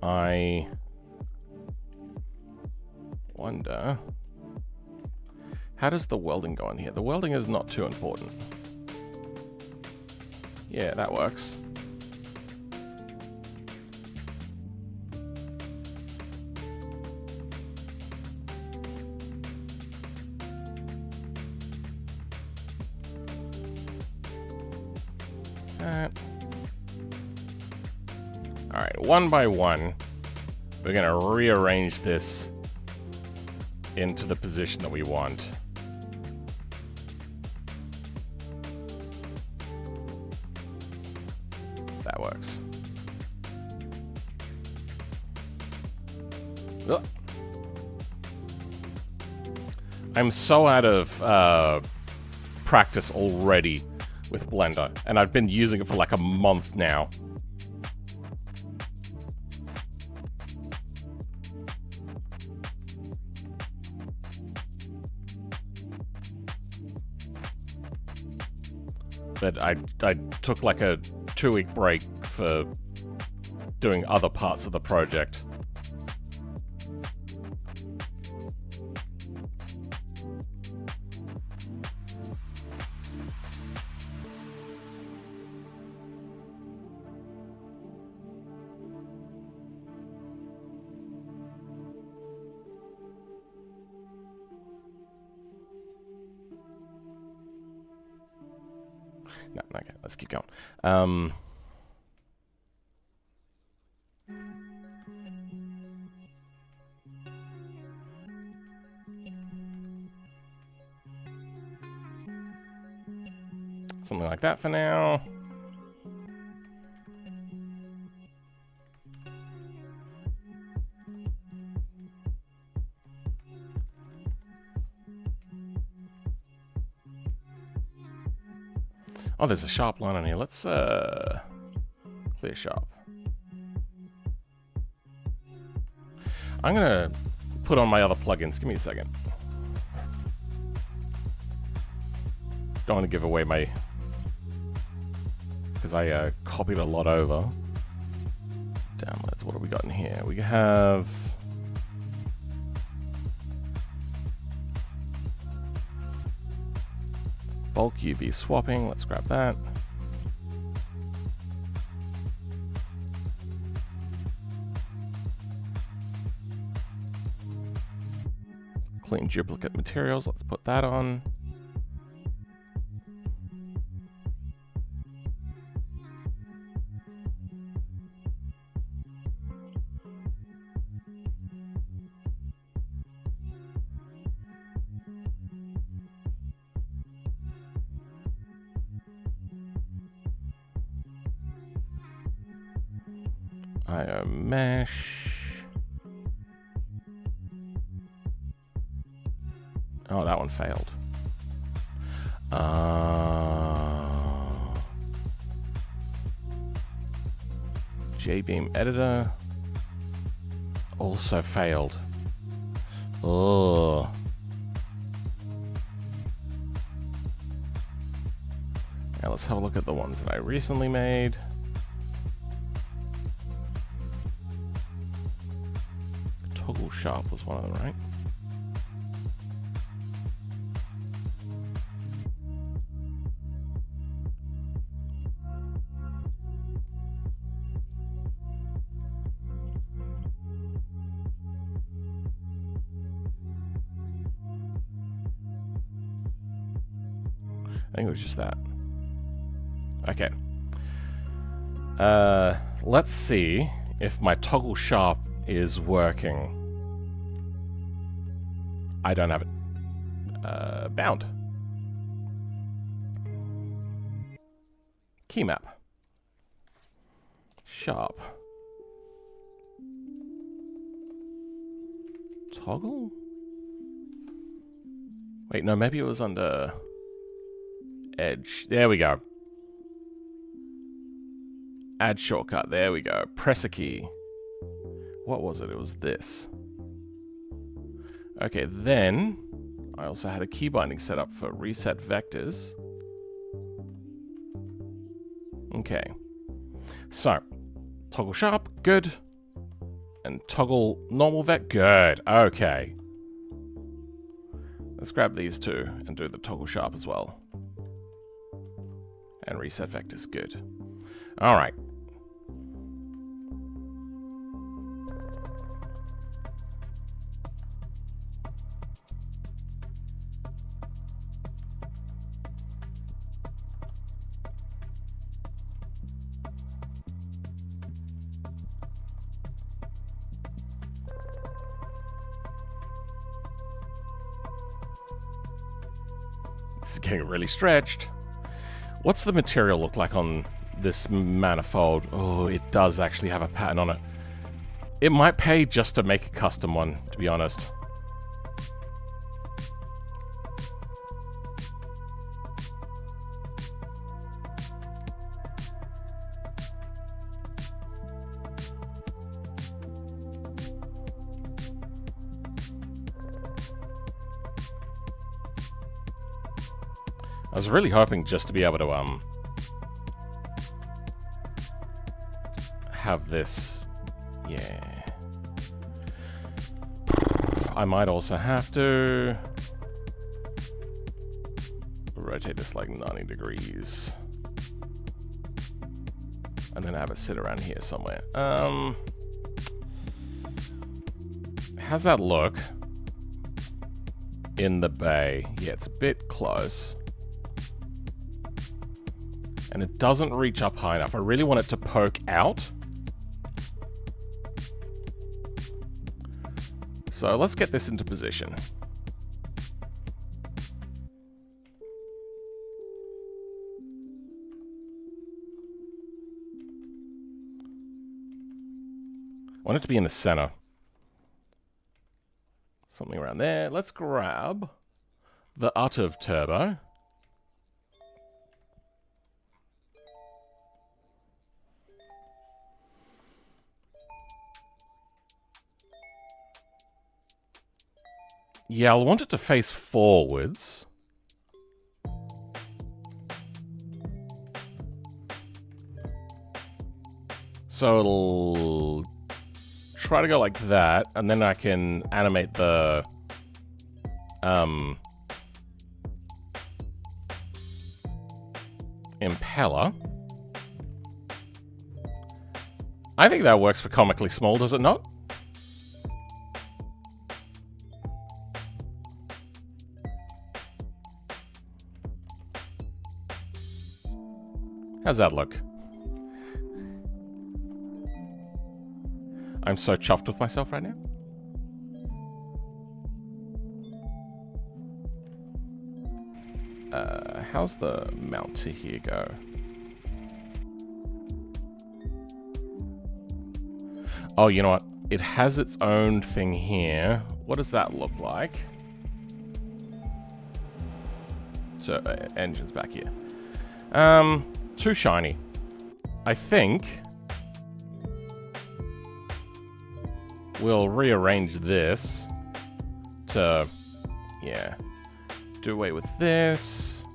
I wonder, how does the welding go in here? The welding is not too important. Yeah, that works. That. Alright, one by one, we're going to rearrange this into the position that we want. That works. Ugh. I'm so out of practice already with Blender, and I've been using it for like a month now. But I took like a 2-week break for doing other parts of the project. No, okay, let's keep going. Something like that for now. Oh, there's a sharp line on here. Let's clear sharp. I'm gonna put on my other plugins. Give me a second. Don't want to give away my, because I copied a lot over. Downloads. What have we got in here? We have bulk UV swapping, let's grab that. Clean duplicate materials, let's put that on. IO mesh. Oh, that one failed. JBeam editor also failed. Oh. Now let's have a look at the ones that I recently made. Toggle sharp was one of them, right? I think it was just that. Okay. Let's see if my toggle sharp is working. I don't have it. Bound. Key map. Sharp. Toggle? Wait, no, maybe it was under Edge. There we go. Add shortcut. There we go. Press a key. What was it? It was this. Okay, then I also had a key binding set up for reset vectors. Okay. So, toggle sharp, good. And toggle normal vec, good. Okay. Let's grab these two and do the toggle sharp as well. And reset vectors, good. All right. This is getting really stretched. What's the material look like on this manifold? Oh, it does actually have a pattern on it. It might pay just to make a custom one, to be honest. I was really hoping just to be able to have this. Yeah. I might also have to rotate this like 90 degrees. And then have it sit around here somewhere. How's that look in the bay? Yeah, it's a bit close. And it doesn't reach up high enough. I really want it to poke out. So let's get this into position. I want it to be in the center. Something around there. Let's grab the Utov turbo. Yeah, I'll want it to face forwards. So it'll try to go like that, and then I can animate the impeller. I think that works for comically small, does it not? How's that look? I'm so chuffed with myself right now. How's the mount to here go? Oh, you know what? It has its own thing here. What does that look like? So, engine's back here. Too shiny. I think we'll rearrange this to, yeah, do away with this.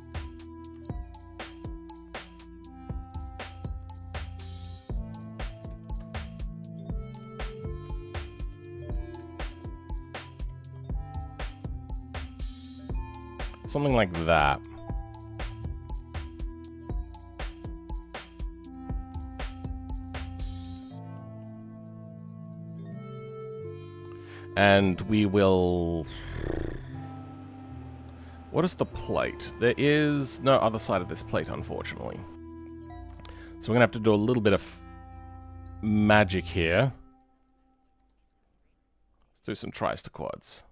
Something like that. And we will... What is the plate? There is no other side of this plate, unfortunately. So we're going to have to do a little bit of magic here. Let's do some tries to quads.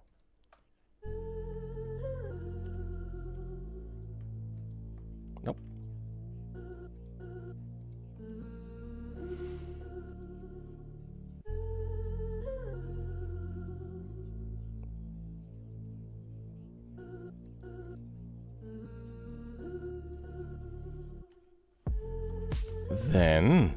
Nope. Then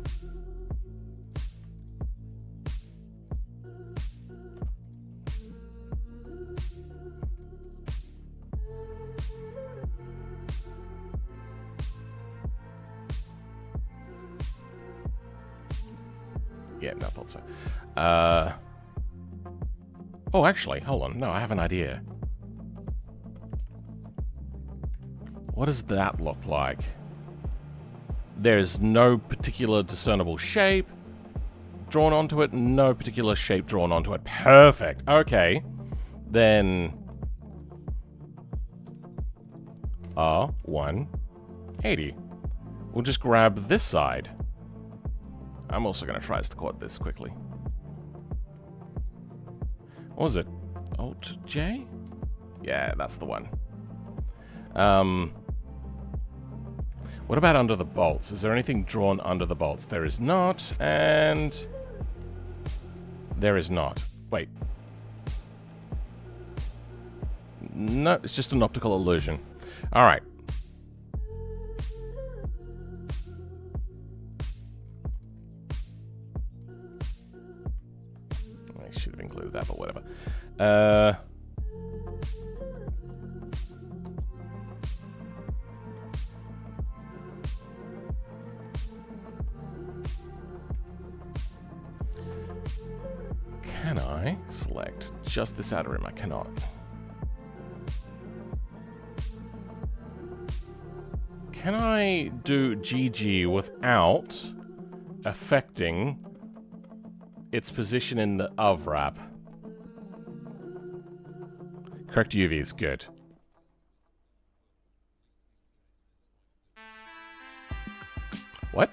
Yeah, no, I thought so. Oh, actually, hold on. No, I have an idea. What does that look like? There's no particular discernible shape drawn onto it. No particular shape drawn onto it. Perfect. Okay. Then... R180. We'll just grab this side. I'm also going to try to quad this quickly. What was it? Alt-J? Yeah, that's the one. What about under the bolts? Is there anything drawn under the bolts? There is not, and... there is not. Wait. No, it's just an optical illusion. Alright. I should have included that, but whatever. Can I select just this outer rim? I cannot. Can I do GG without affecting its position in the of wrap? Correct UV is good. What?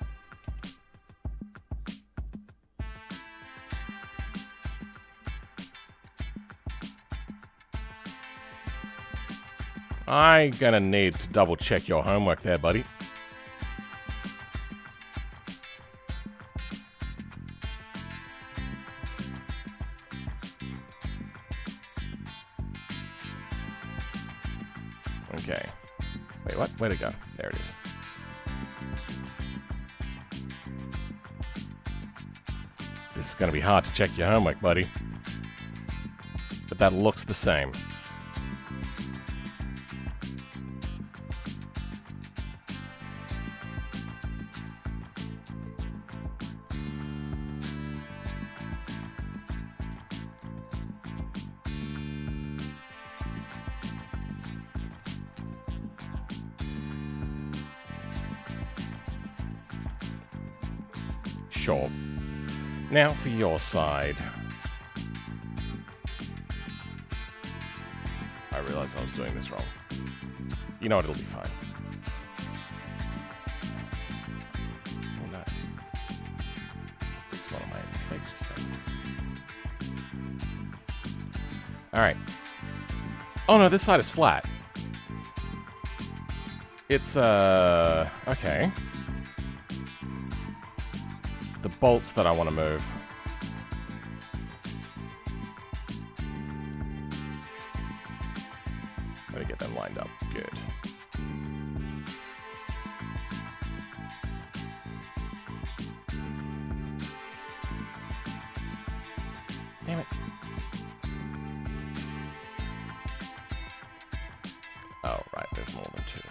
I'm gonna need to double check your homework there, buddy. Okay. Wait, what? Where'd it go? There it is. This is gonna be hard to check your homework, buddy. But that looks the same. Sure. Now for your side. I realized I was doing this wrong. You know what, it'll be fine. Oh, nice. Fix one of my mistakes just then. Alright. Oh no, this side is flat. It's, okay. The bolts that I want to move. Gotta get them lined up. Good. Damn it. Oh, right. There's more than two.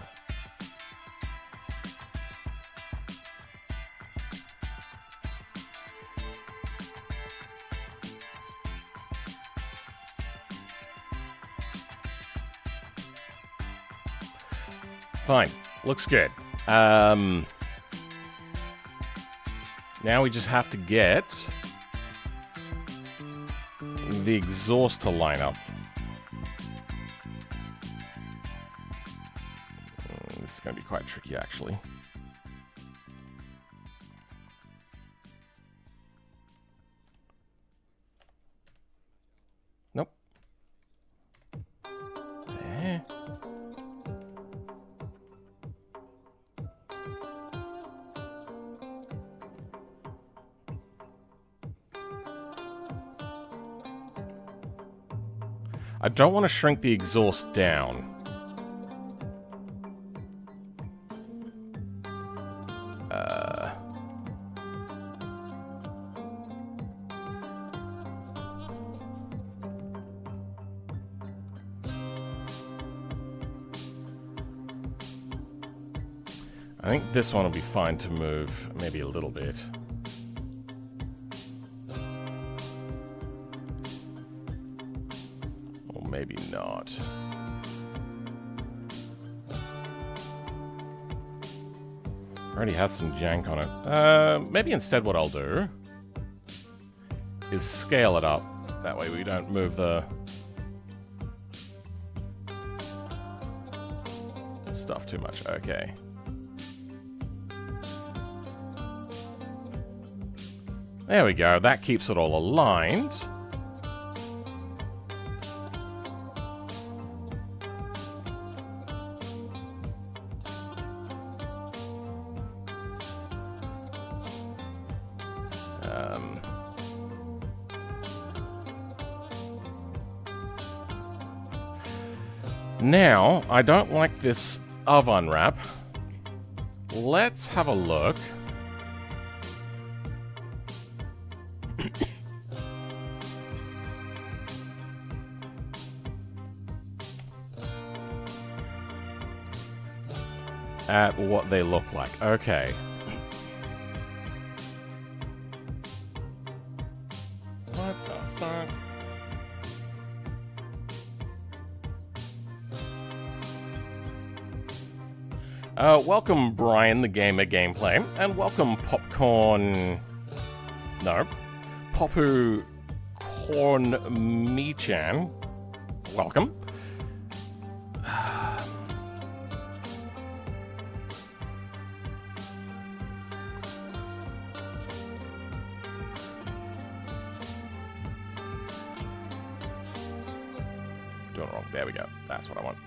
Fine. Looks good. Now we just have to get the exhaust to line up. This is going to be quite tricky, actually. Nope. There. I don't want to shrink the exhaust down. I think this one will be fine to move maybe a little bit. maybe not. Already has some jank on it. Maybe instead what I'll do is scale it up. That way we don't move the stuff too much. Okay. There we go. That keeps it all aligned. Now, I don't like this oven wrap. Let's have a look. At what they look like. Okay. What the fuck? Welcome, Brian the Gamer Gameplay, and welcome, Popcorn... No. Popu Corn Michan. Welcome. Doing it wrong. There we go. That's what I want.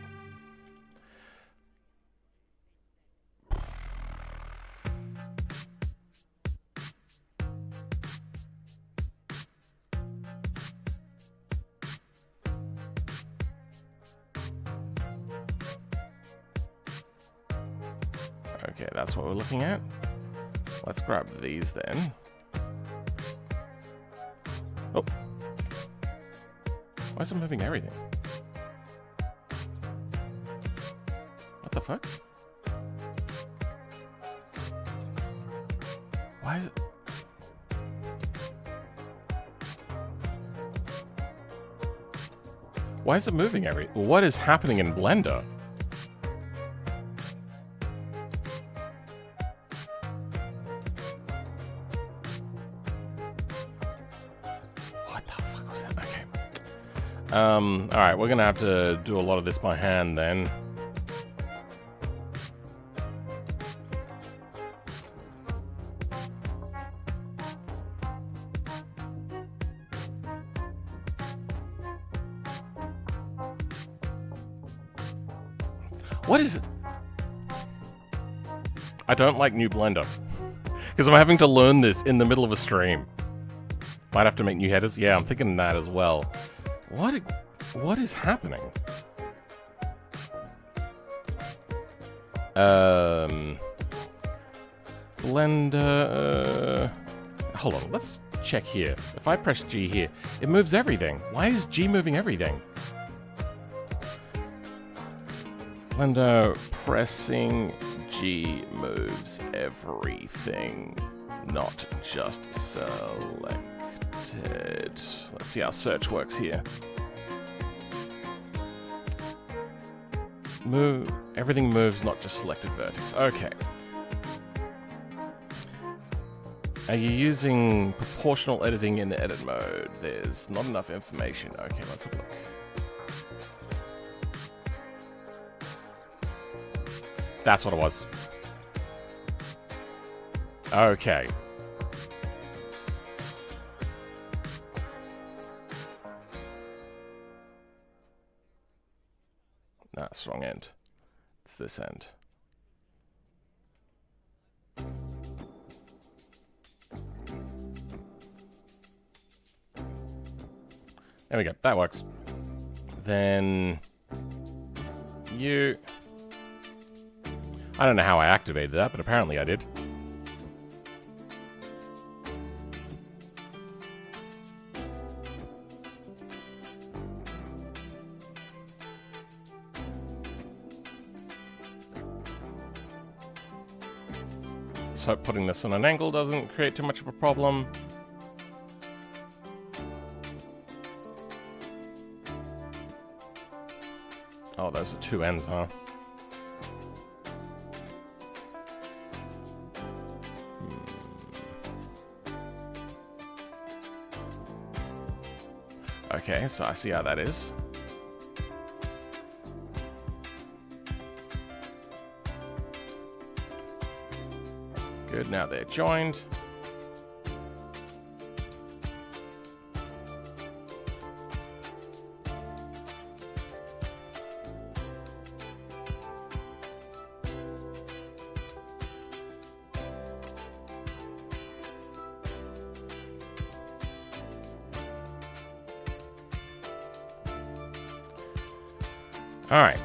Okay, that's what we're looking at. Let's grab these then. Oh. Why is it moving everything? What the fuck? Why is it... Why is it moving everything? What is happening in Blender? Alright, we're gonna have to do a lot of this by hand then. What is it? I don't like new Blender. Because I'm having to learn this in the middle of a stream. Might have to make new headers. Yeah, I'm thinking that as well. What is happening? Blender... hold on, let's check here. If I press G here, it moves everything. Why is G moving everything? Blender pressing G moves everything, not just selected. Let's see how search works here. Move. Everything moves, not just selected vertex. Okay. Are you using proportional editing in edit mode? There's not enough information. Okay, let's have a look. That's what it was. Okay. That's wrong end. It's this end. There we go. That works. Then you... I don't know how I activated that, but apparently I did. So putting this on an angle doesn't create too much of a problem. Oh, those are two ends, huh? Okay, so I see how that is. Good, now they're joined. Alright,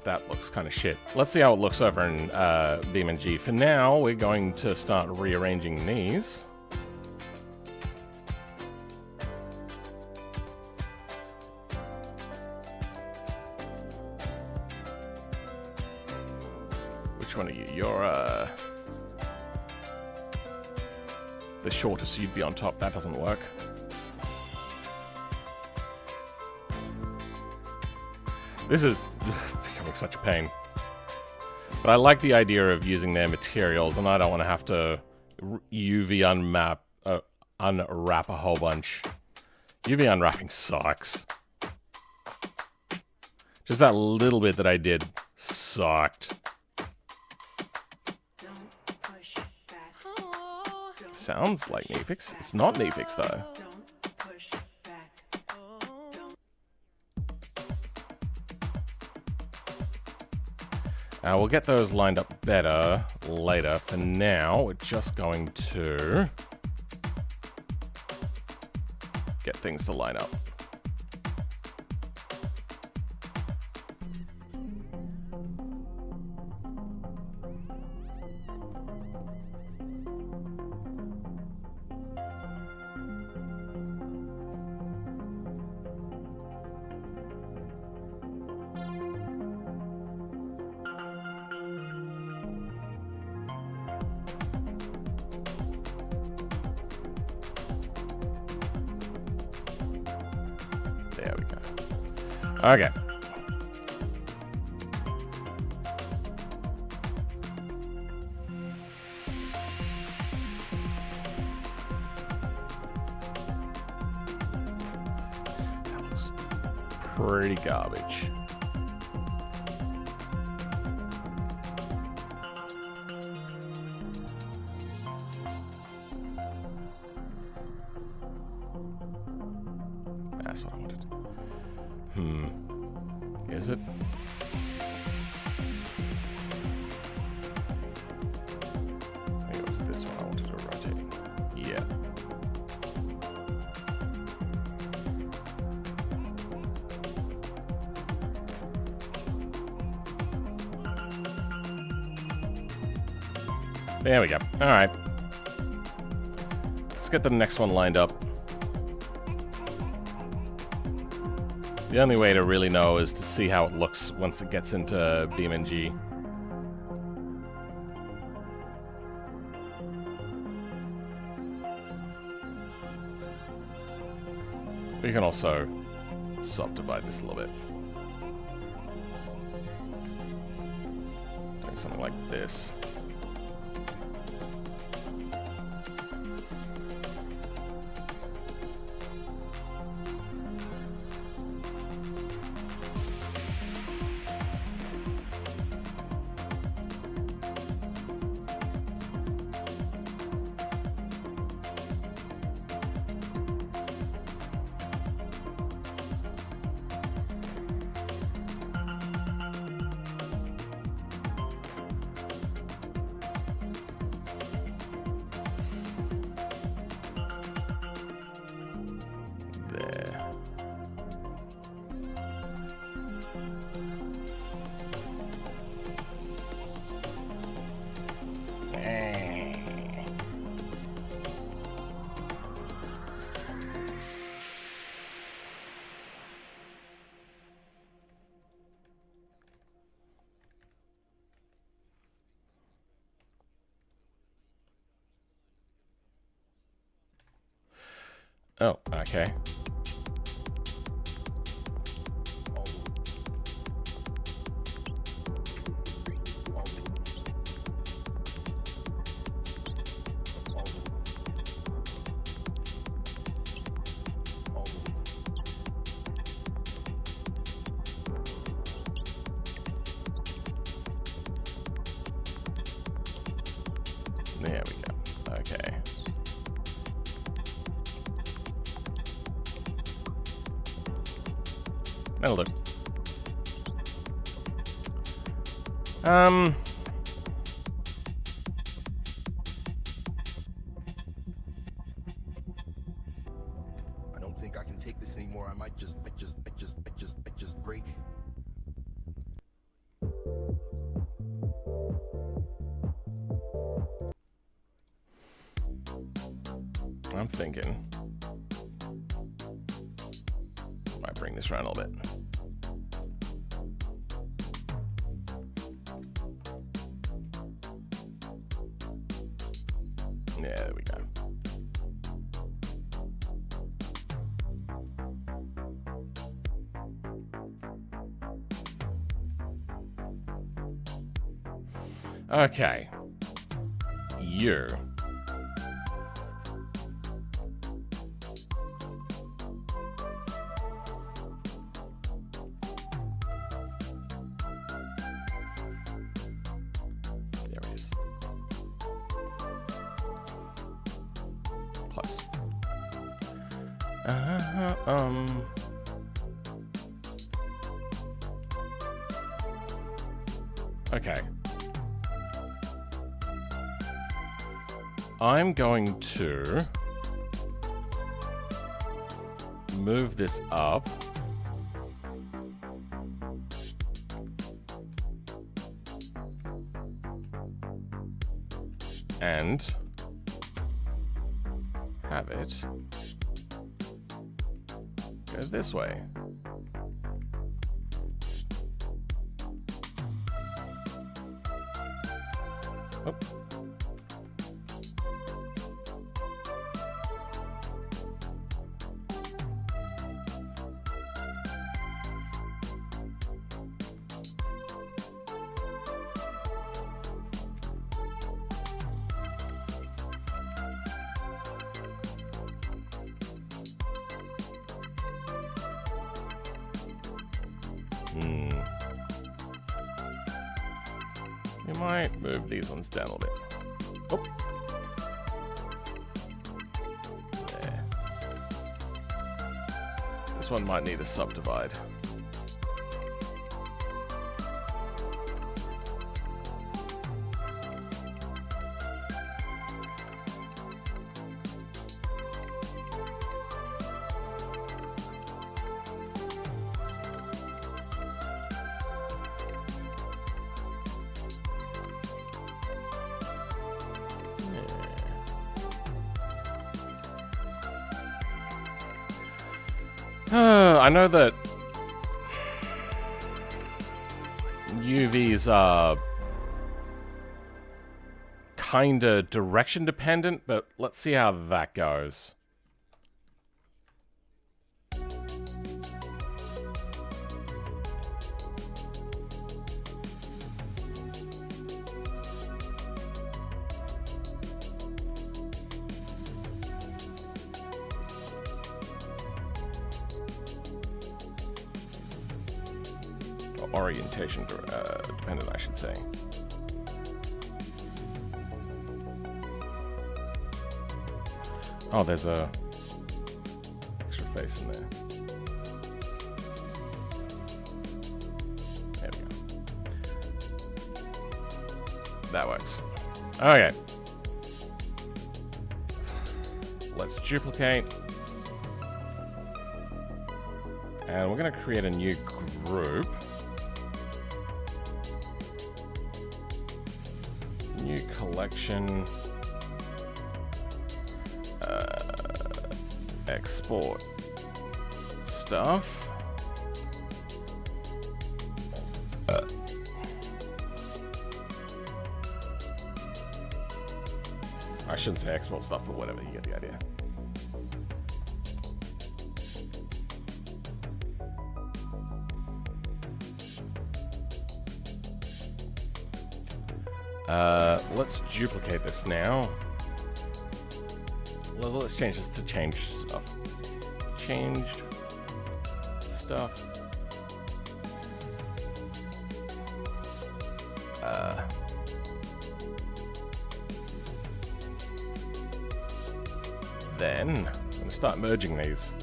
that looks kind of shit. Let's see how it looks over in BeamNG. For now, we're going to start rearranging these. Which one are you? You're the shortest, you'd be on top. That doesn't work. This is becoming such a pain. But I like the idea of using their materials, and I don't want to have to UV unwrap a whole bunch. UV unwrapping sucks. Just that little bit that I did sucked. Sounds like Nefix. It's not Nefix, though. We'll get those lined up better later. For now, we're just going to get things to line up. There we go. Okay. That was pretty garbage. That's what I wanted. Is it? I think it was this one I wanted to rotate. Yeah. There we go. All right. Let's get the next one lined up. The only way to really know is to see how it looks once it gets into BeamNG. We can also subdivide this a little bit. Do something like this. Oh, okay. There we go. Okay. That'll do. I don't think I can take this anymore. I might just break. I'm thinking might bring this around a little bit. Yeah, there we go. Okay. You. There it is. Close. Okay. I'm going to move this up. And have it go this way. Oh. We might move these ones down a little bit. Oh. There. This one might need a subdivide. I know that UVs are kinda direction dependent, but let's see how that goes. Orientation dependent, I should say. Oh, there's a extra face in there. There we go. That works. Okay. Let's duplicate. And we're going to create a new group. New collection, export stuff. I shouldn't say export stuff, but whatever, you get the idea. Let's duplicate this now. Let's change this to change stuff. Changed stuff. Then I'm going to start merging these.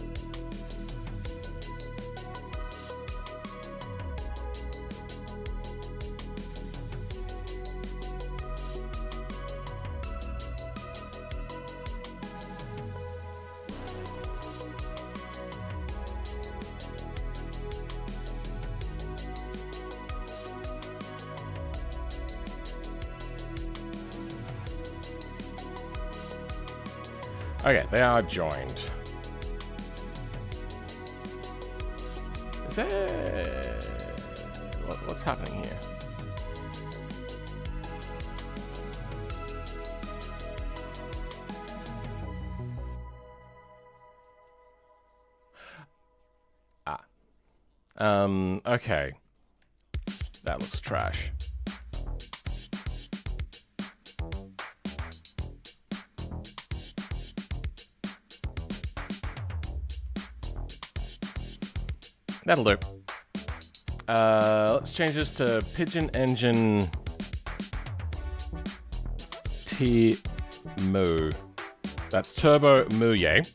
Okay, they are joined. Is there... What's happening here? Okay. That looks trash. That'll do. Let's change this to Pigeon Engine T-Mu. That's Turbo Muye.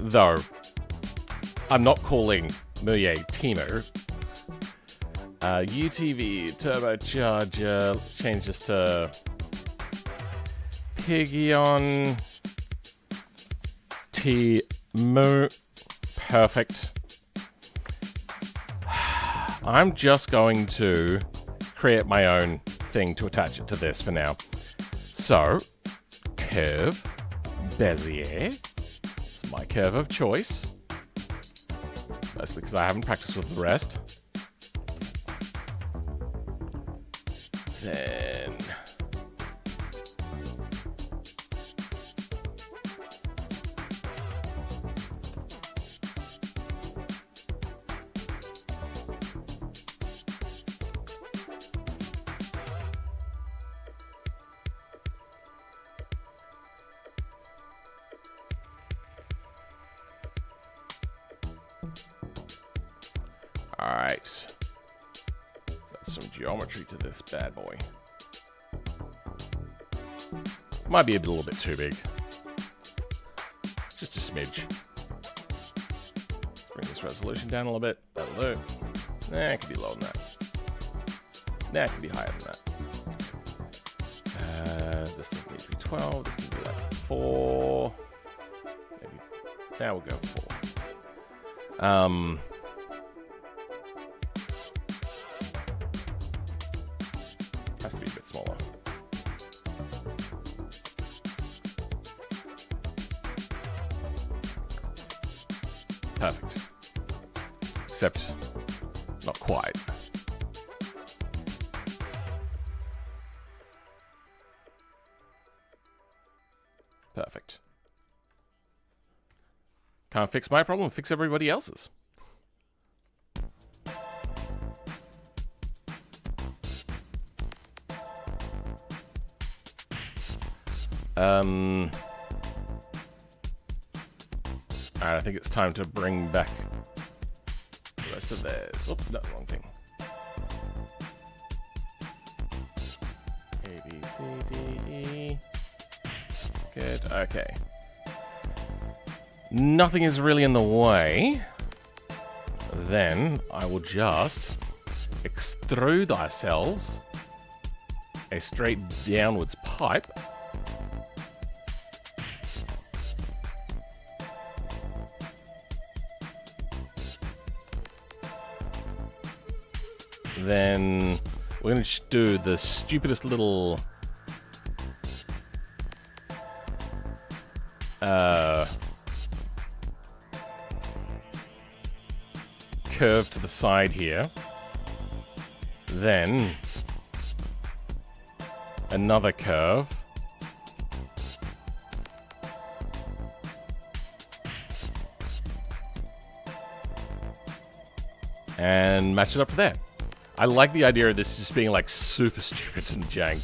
Though, I'm not calling Muye T-Mu. UTV Turbocharger. Let's change this to Pigeon T-Mu. Perfect. I'm just going to create my own thing to attach it to this for now. So, curve, Bezier. It's my curve of choice. Mostly because I haven't practiced with the rest. Then... Alright. That's some geometry to this bad boy. Might be a little bit too big. Just a smidge. Let's bring this resolution down a little bit. That'll do. Nah, it could be lower than that. Nah, it could be higher than that. This doesn't need to be 12. This can be like 4. Maybe. Now we'll go 4. Has to be a bit smaller. Perfect. Except, not quite. Perfect. Can't fix my problem, fix everybody else's. Alright, I think it's time to bring back the rest of theirs. Oops, no, wrong thing. A, B, C, D, E. Good, okay. Nothing is really in the way. Then I will just extrude ourselves a straight downwards pipe. Then we're going to do the stupidest little curve to the side here. Then another curve. And match it up to there. I like the idea of this just being like super stupid and jank.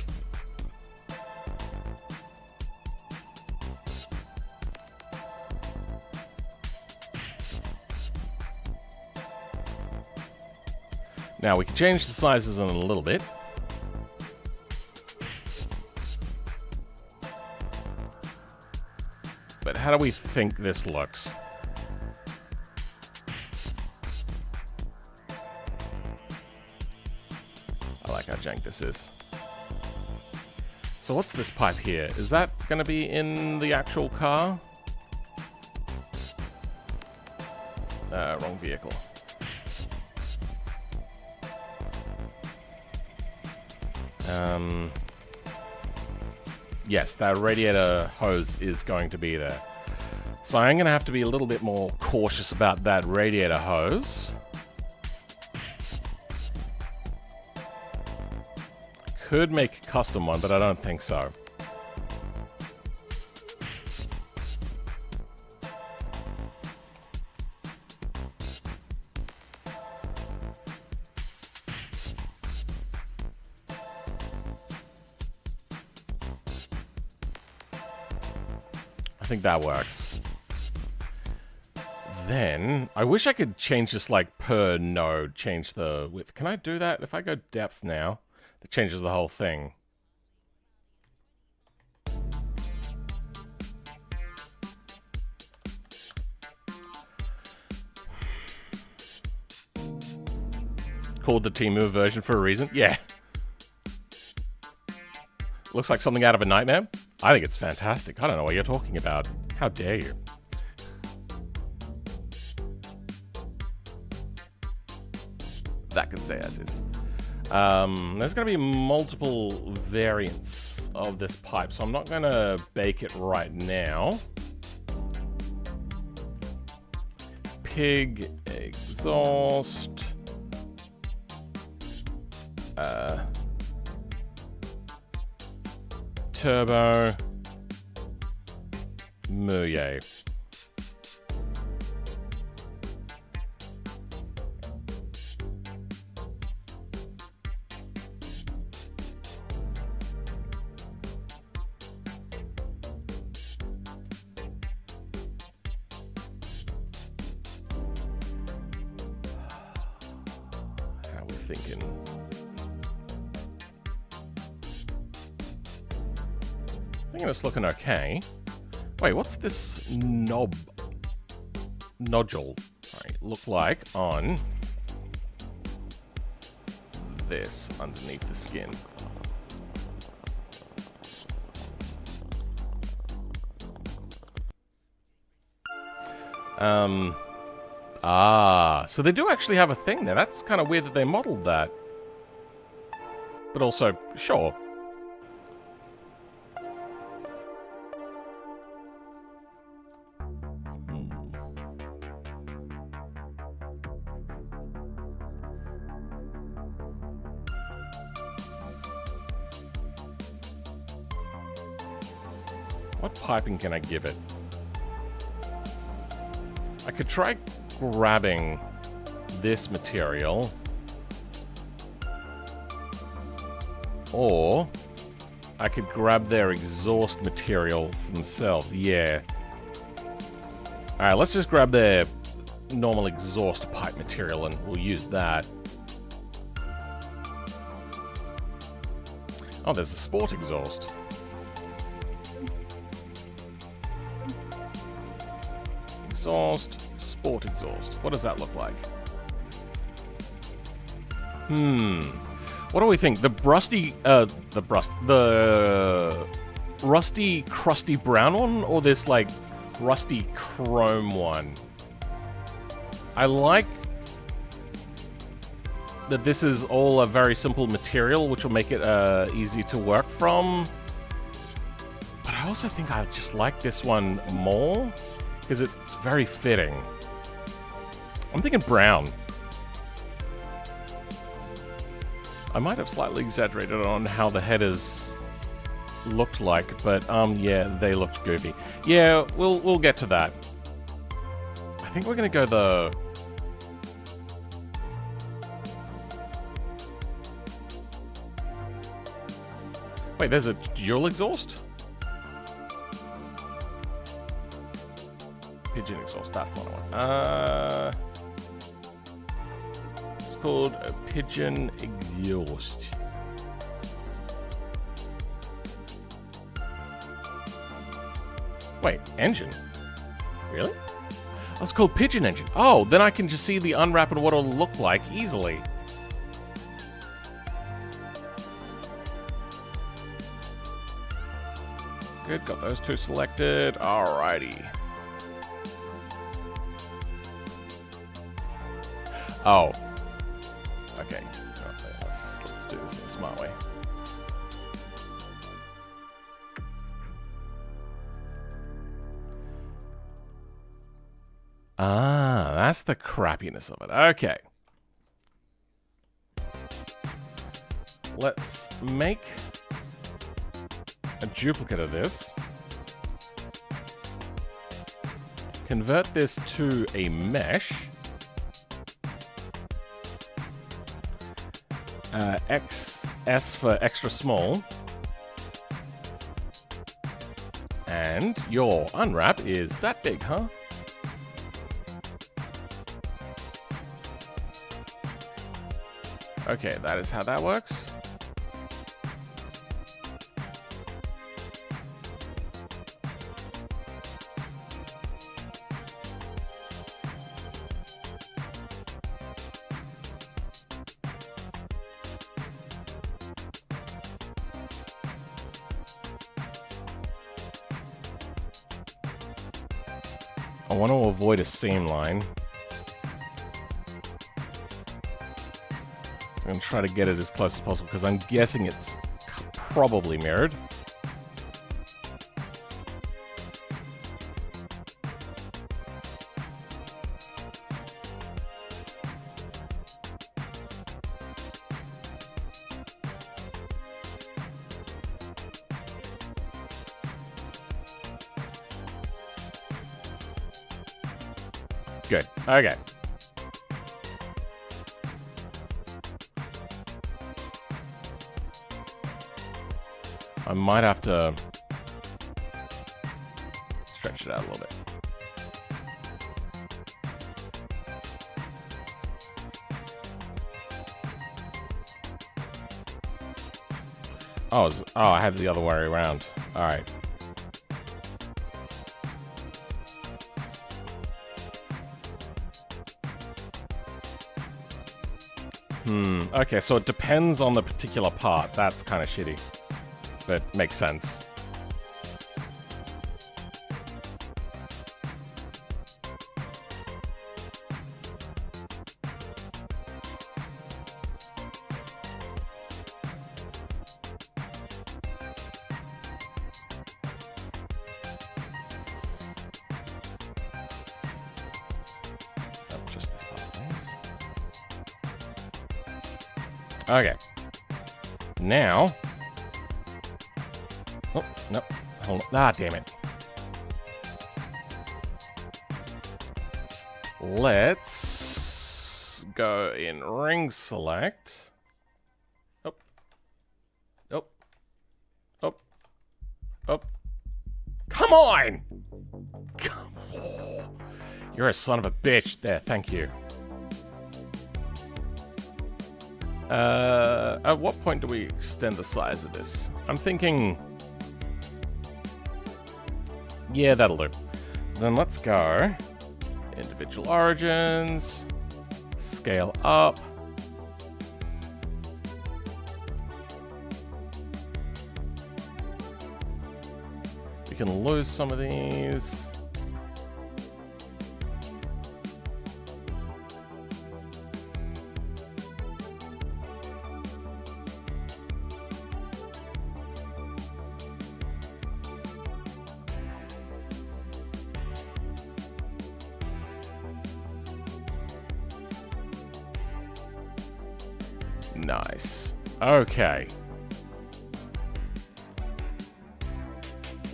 Now we can change the sizes in a little bit. But How do we think this looks? I like how jank this is. So what's this pipe here? Is that going to be in the actual car? Wrong vehicle. Yes, that radiator hose is going to be there. So I'm going to have to be a little bit more cautious about that radiator hose. Could make a custom one, but I don't think so. I think that works. Then, I wish I could change this like per node, change the width. Can I do that? If I go depth now, that changes the whole thing. Called the Temu version for a reason? Yeah. Looks like something out of a nightmare. I think it's fantastic. I don't know what you're talking about. How dare you? That could stay as is. There's going to be multiple variants of this pipe, so I'm not going to bake it right now. Pig exhaust. Turbo. Mouye. How are we thinking? I think it's looking okay. Wait, what's this nodule, sorry, look like on this underneath the skin? So they do actually have a thing there. That's kind of weird that they modeled that. But also, sure. What piping can I give it? I could try grabbing this material. Or I could grab their exhaust material for themselves. Yeah. Alright, let's just grab their normal exhaust pipe material and we'll use that. Oh, there's a sport exhaust. Exhaust, sport exhaust. What does that look like? What do we think? The rusty, crusty brown one, or this like rusty chrome one? I like that this is all a very simple material, which will make it easy to work from. But I also think I just like this one more, because it's very fitting. I'm thinking brown. I might have slightly exaggerated on how the headers looked like, but yeah, they looked goofy. Yeah, we'll get to that. I think we're gonna go the... Wait, there's a dual exhaust? Pigeon exhaust, that's the one I want. It's called a pigeon exhaust. Wait, engine? Really? Oh, it's called Pigeon Engine. Oh, then I can just see the unwrap and what it'll look like easily. Good, got those two selected. Alrighty. Oh. Okay. Let's do this in a smart way. Ah, that's the crappiness of it. Okay. Let's make a duplicate of this. Convert this to a mesh. XS for extra small. And your unwrap is that big, huh? Okay, that is how that works. I want to avoid a seam line. I'm going to try to get it as close as possible because I'm guessing it's probably mirrored. Good. Okay. I might have to stretch it out a little bit. Oh, I had it the other way around. All right. Okay, so it depends on the particular part. That's kind of shitty. But makes sense. Okay. Now. Oh, no. Hold on. Ah, damn it. Let's go in ring select. Oh. Oh. Oh. Oh. Come on! Come on. You're a son of a bitch. There, thank you. At what point do we extend the size of this? I'm thinking... Yeah, that'll do. Then let's go. Individual origins. Scale up. We can lose some of these. Nice. Okay.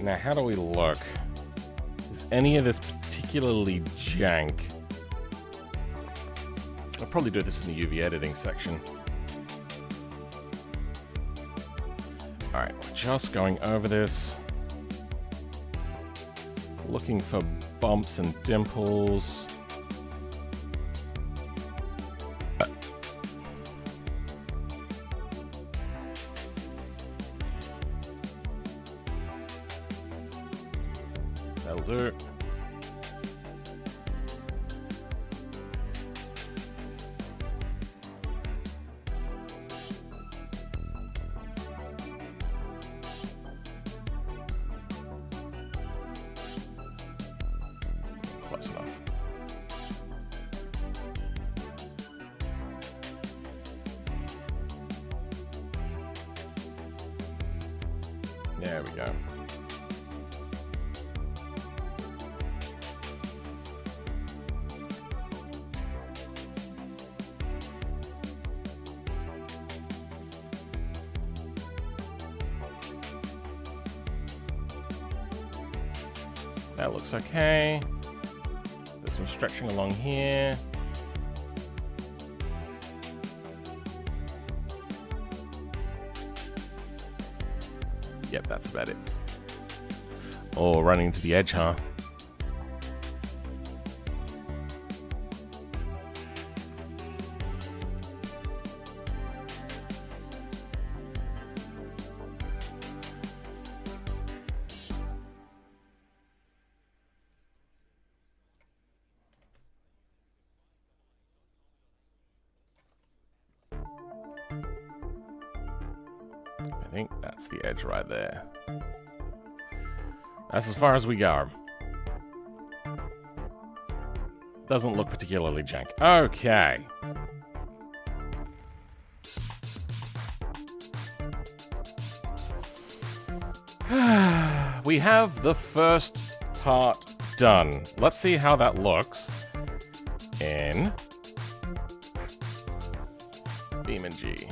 Now, how do we look? Is any of this particularly jank? I'll probably do this in the UV editing section. Alright, we're just going over this. Looking for bumps and dimples. That'll do. There we go. That looks okay. There's some stretching along here. Yep, that's about it. Oh, running into the edge, huh? I think that's the edge right there. That's as far as we go. Doesn't look particularly jank. Okay. We have the first part done. Let's see how that looks in BeamNG.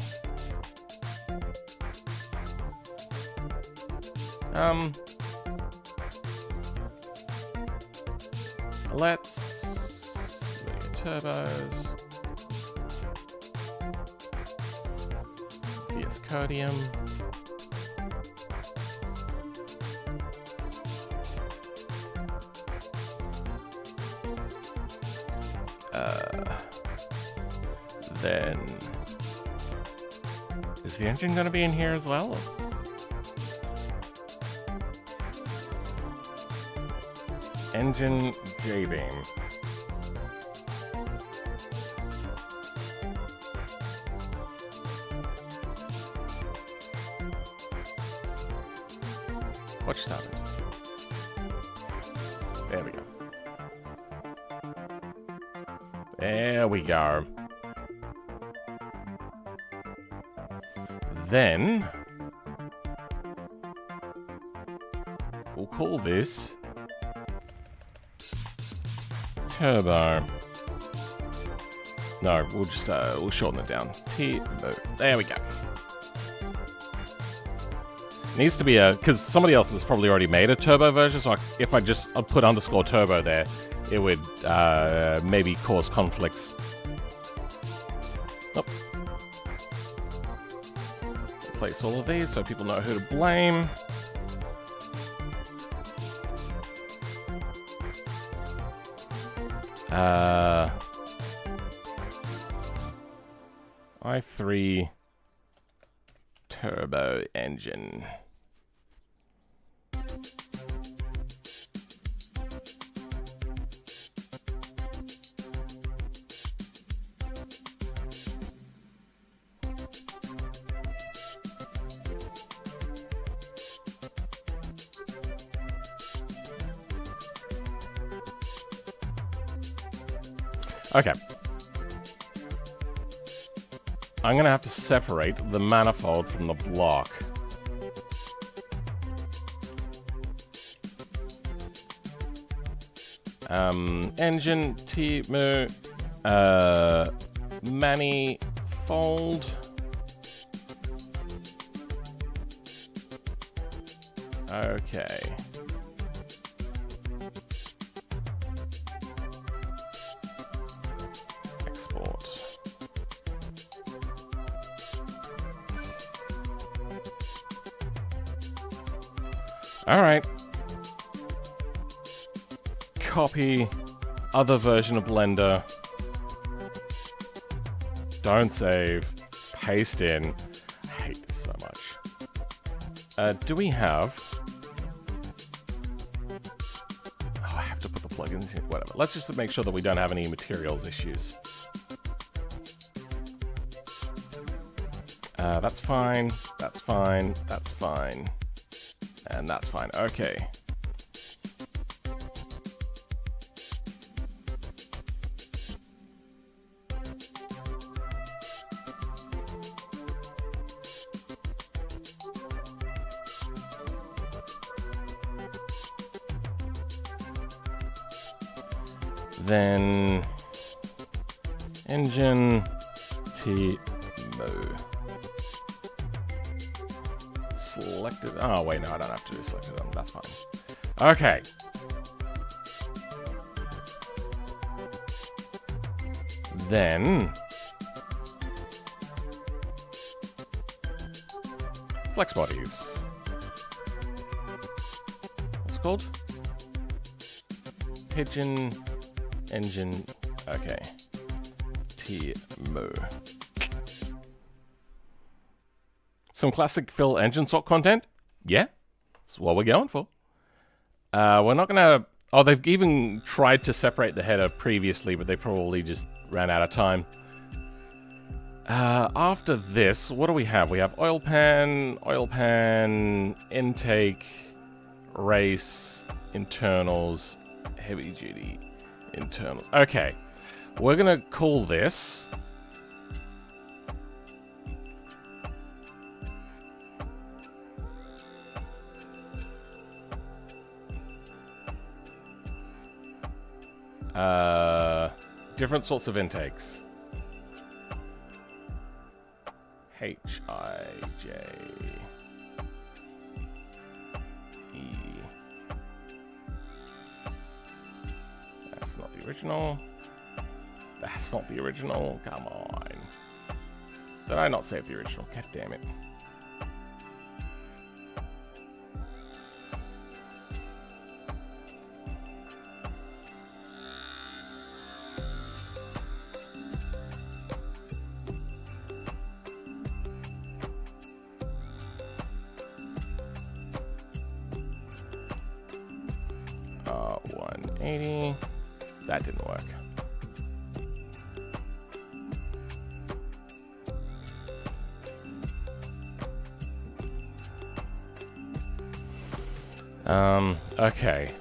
Let's turbos. VS Codium. Then is the engine going to be in here as well? Engine J-beam. Watch that. There we go. There we go. Then we'll call this turbo. No, we'll just we'll shorten it down. There we go. Needs to be a, because somebody else has probably already made a turbo version. So if I just put underscore turbo there, it would maybe cause conflicts. Nope. Replace all of these so people know who to blame. i3 turbo engine. Okay. I'm going to have to separate the manifold from the block. Engine T-mu manifold. Okay. All right. Copy other version of Blender. Don't save. Paste in. I hate this so much. Do we have... Oh, I have to put the plugins in. Whatever. Let's just make sure that we don't have any materials issues. That's fine. That's fine. That's fine. And that's fine. Okay. Then engine T mode. Selected. Oh wait, no, I don't have to do selected. That's fine. Okay. Then flex bodies. What's it called? Pigeon engine. Okay. T-mo. Some classic fill engine swap content? Yeah. That's what we're going for. We're not gonna... Oh, they've even tried to separate the header previously, but they probably just ran out of time. After this, what do we have? We have oil pan, intake, race, internals, heavy duty, internals. Okay, we're gonna call this different sorts of intakes. H-I-J-E. That's not the original. That's not the original. Come on. Did I not save the original? God damn it. That didn't work. Okay.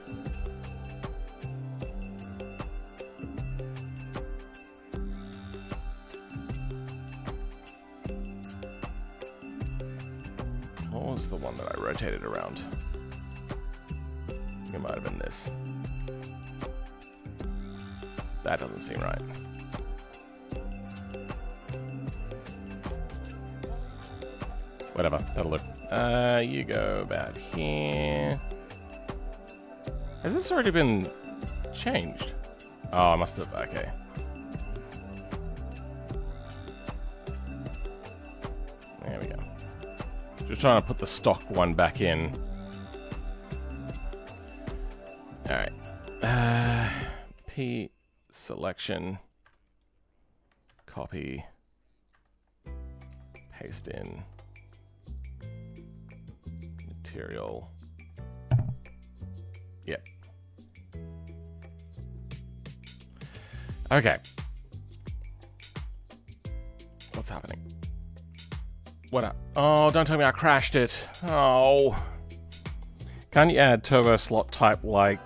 What was the one that I rotated around? It might have been this. That doesn't seem right. Whatever, that'll look. You go about here. Has this already been changed? Oh, I must have, okay. There we go. Just trying to put the stock one back in. Alright. P selection. Copy. Paste in. Material. Yep. Okay. What's happening? What up? Oh, don't tell me I crashed it. Oh. Can't you add turbo slot type like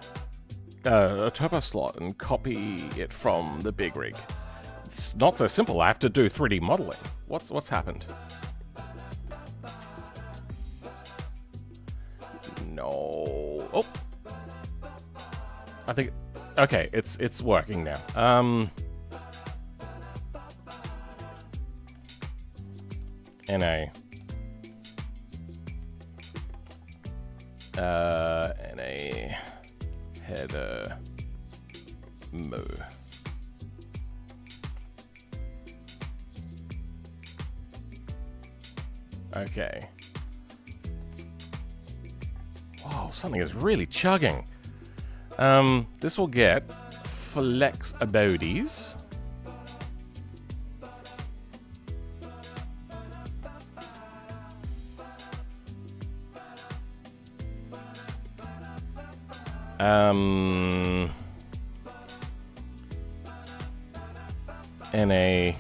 a turbo slot and copy it from the big rig? It's not so simple. I have to do 3D modeling. What's happened? No. Oh. I think. Okay, it's working now. NA. NA header mo. Okay. Whoa, something is really chugging. This will get flex abilities. NA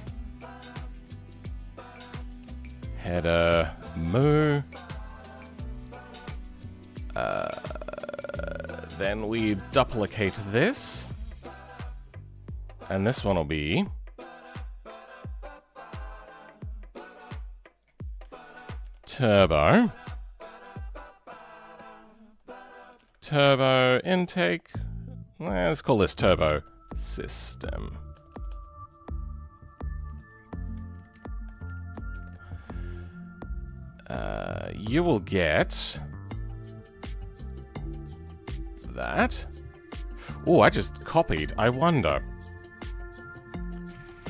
header mo. Then we duplicate this, and this one will be turbo. Turbo intake. Let's call this turbo. System. You will get that. Oh, I just copied. I wonder.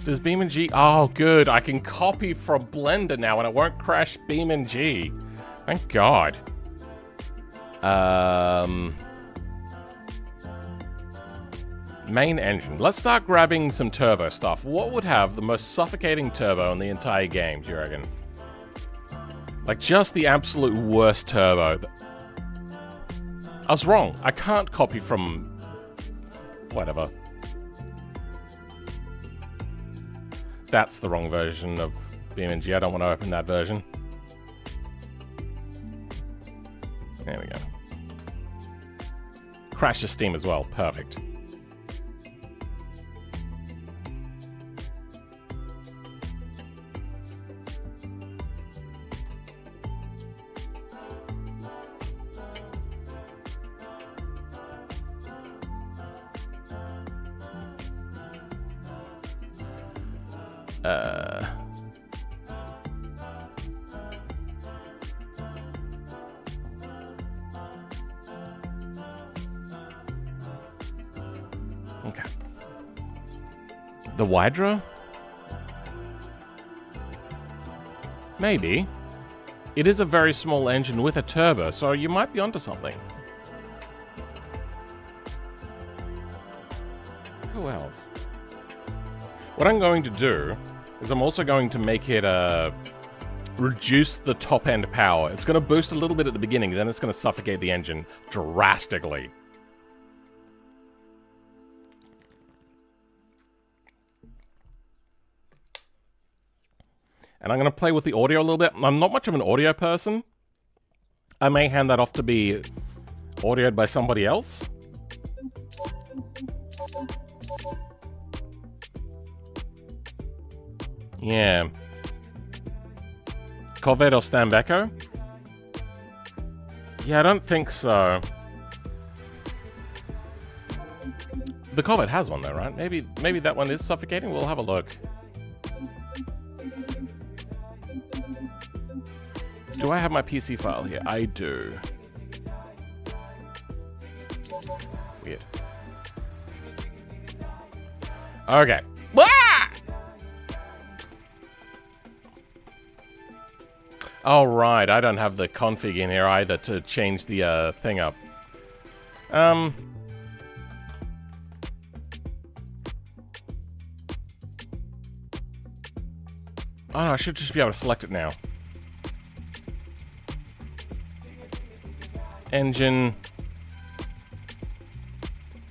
Does BeamNG... Oh, good. I can copy from Blender now and it won't crash BeamNG. Thank God. Main engine. Let's start grabbing some turbo stuff. What would have the most suffocating turbo in the entire game, do you reckon? Like, just the absolute worst turbo. I was wrong. I can't copy from... whatever. That's the wrong version of BeamNG. I don't want to open that version. There we go. Crash the Steam as well. Perfect. Okay. The Wydra? Maybe. It is a very small engine with a turbo, so you might be onto something. Who else? What I'm going to do is I'm also going to make it reduce the top end power. It's going to boost a little bit at the beginning, then it's going to suffocate the engine drastically. And I'm going to play with the audio a little bit. I'm not much of an audio person. I may hand that off to be audioed by somebody else. Yeah. Corvette or Stambeco? Yeah, I don't think so. The Corvette has one though, right? Maybe that one is suffocating. We'll have a look. Do I have my PC file here? I do. Weird. Okay. Oh, right. I don't have the config in here either to change the thing up. Oh, no, I should just be able to select it now. Engine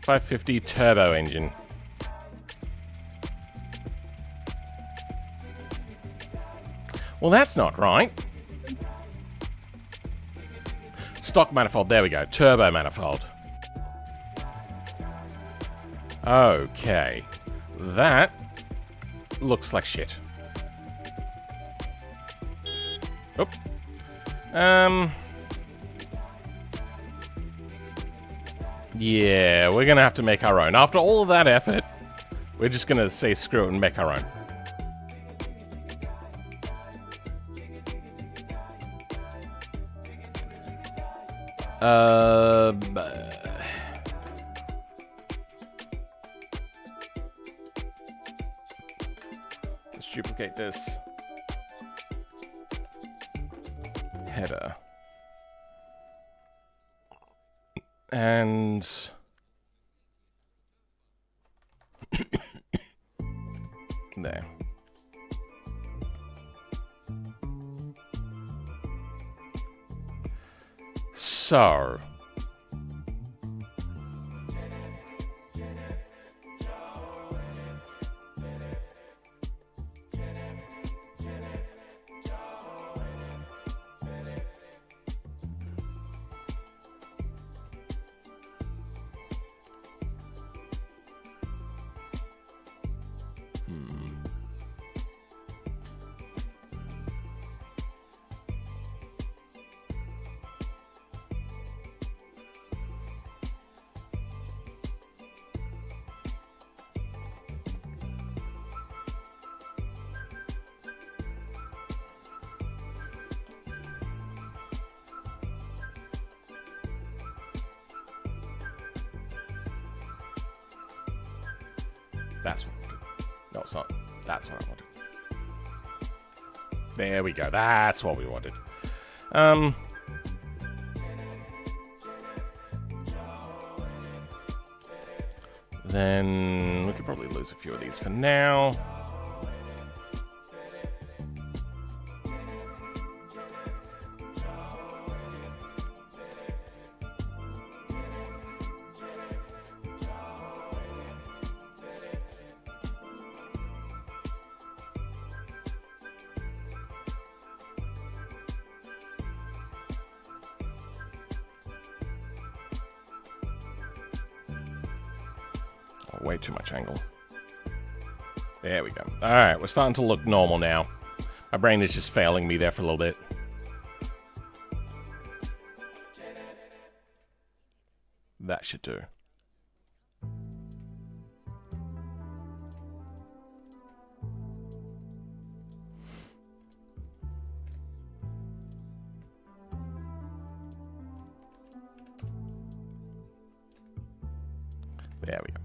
550 turbo engine. Well, that's not right. Stock manifold, there we go. Turbo manifold. Okay. That looks like shit. Oop. Yeah, we're gonna have to make our own. After all of that effort, we're just gonna say screw it and make our own. Let's duplicate this. Header. And there. So That's what I wanted. No, it's not. That's what I wanted. There we go. That's what we wanted. Then we could probably lose a few of these for now. Way too much angle. There we go. Alright, we're starting to look normal now. My brain is just failing me there for a little bit. That should do. There we go.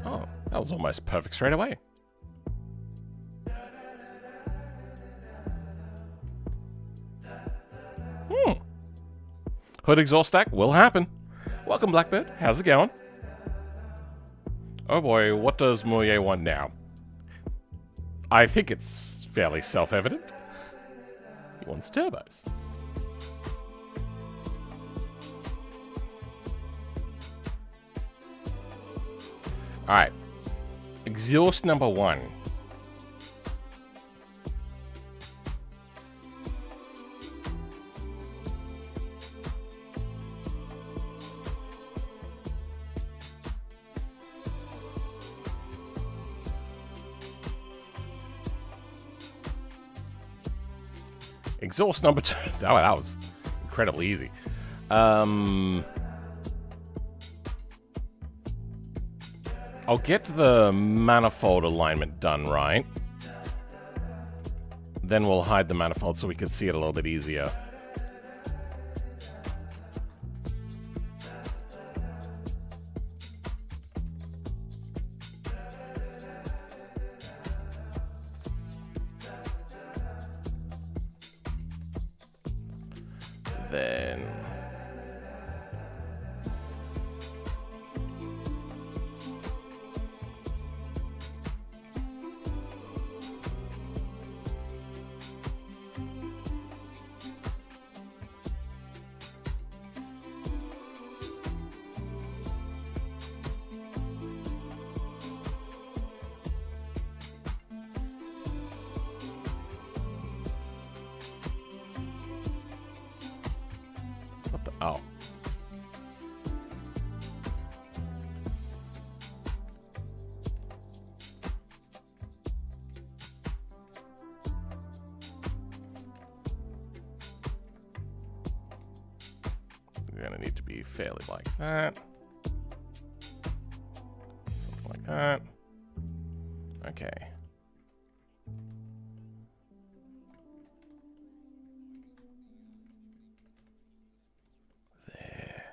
Oh, that was almost perfect straight away. Hood exhaust stack will happen. Welcome, Blackbird. How's it going? Oh boy, what does Mourier want now? I think it's fairly self-evident. He wants turbos. Alright. Exhaust number 1. Exhaust number 2. Oh, that was incredibly easy. I'll get the manifold alignment done right. Then we'll hide the manifold so we can see it a little bit easier. Then... what the... Oh. We're gonna need to be fairly like that. Something like that. Okay. There.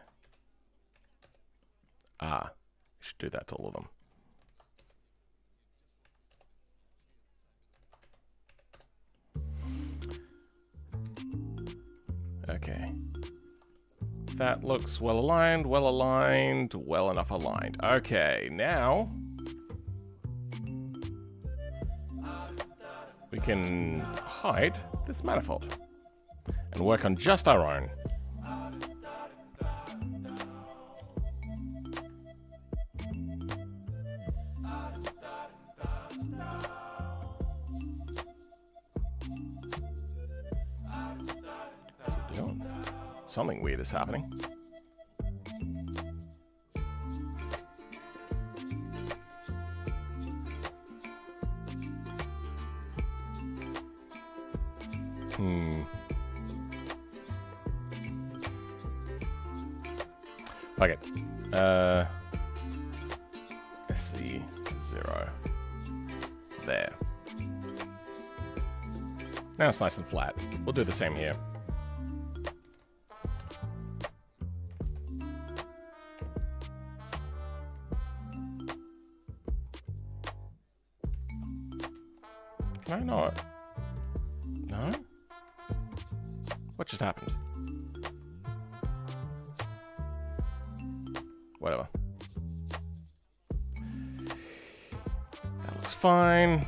Ah, we should do that to all of them. Okay. That looks well aligned, well enough aligned. Okay, now we can hide this manifold and work on just our own. Something weird is happening. Fuck it. SC 0. There. Now it's nice and flat. We'll do the same here. Can I not? No? What just happened? Whatever. That looks fine.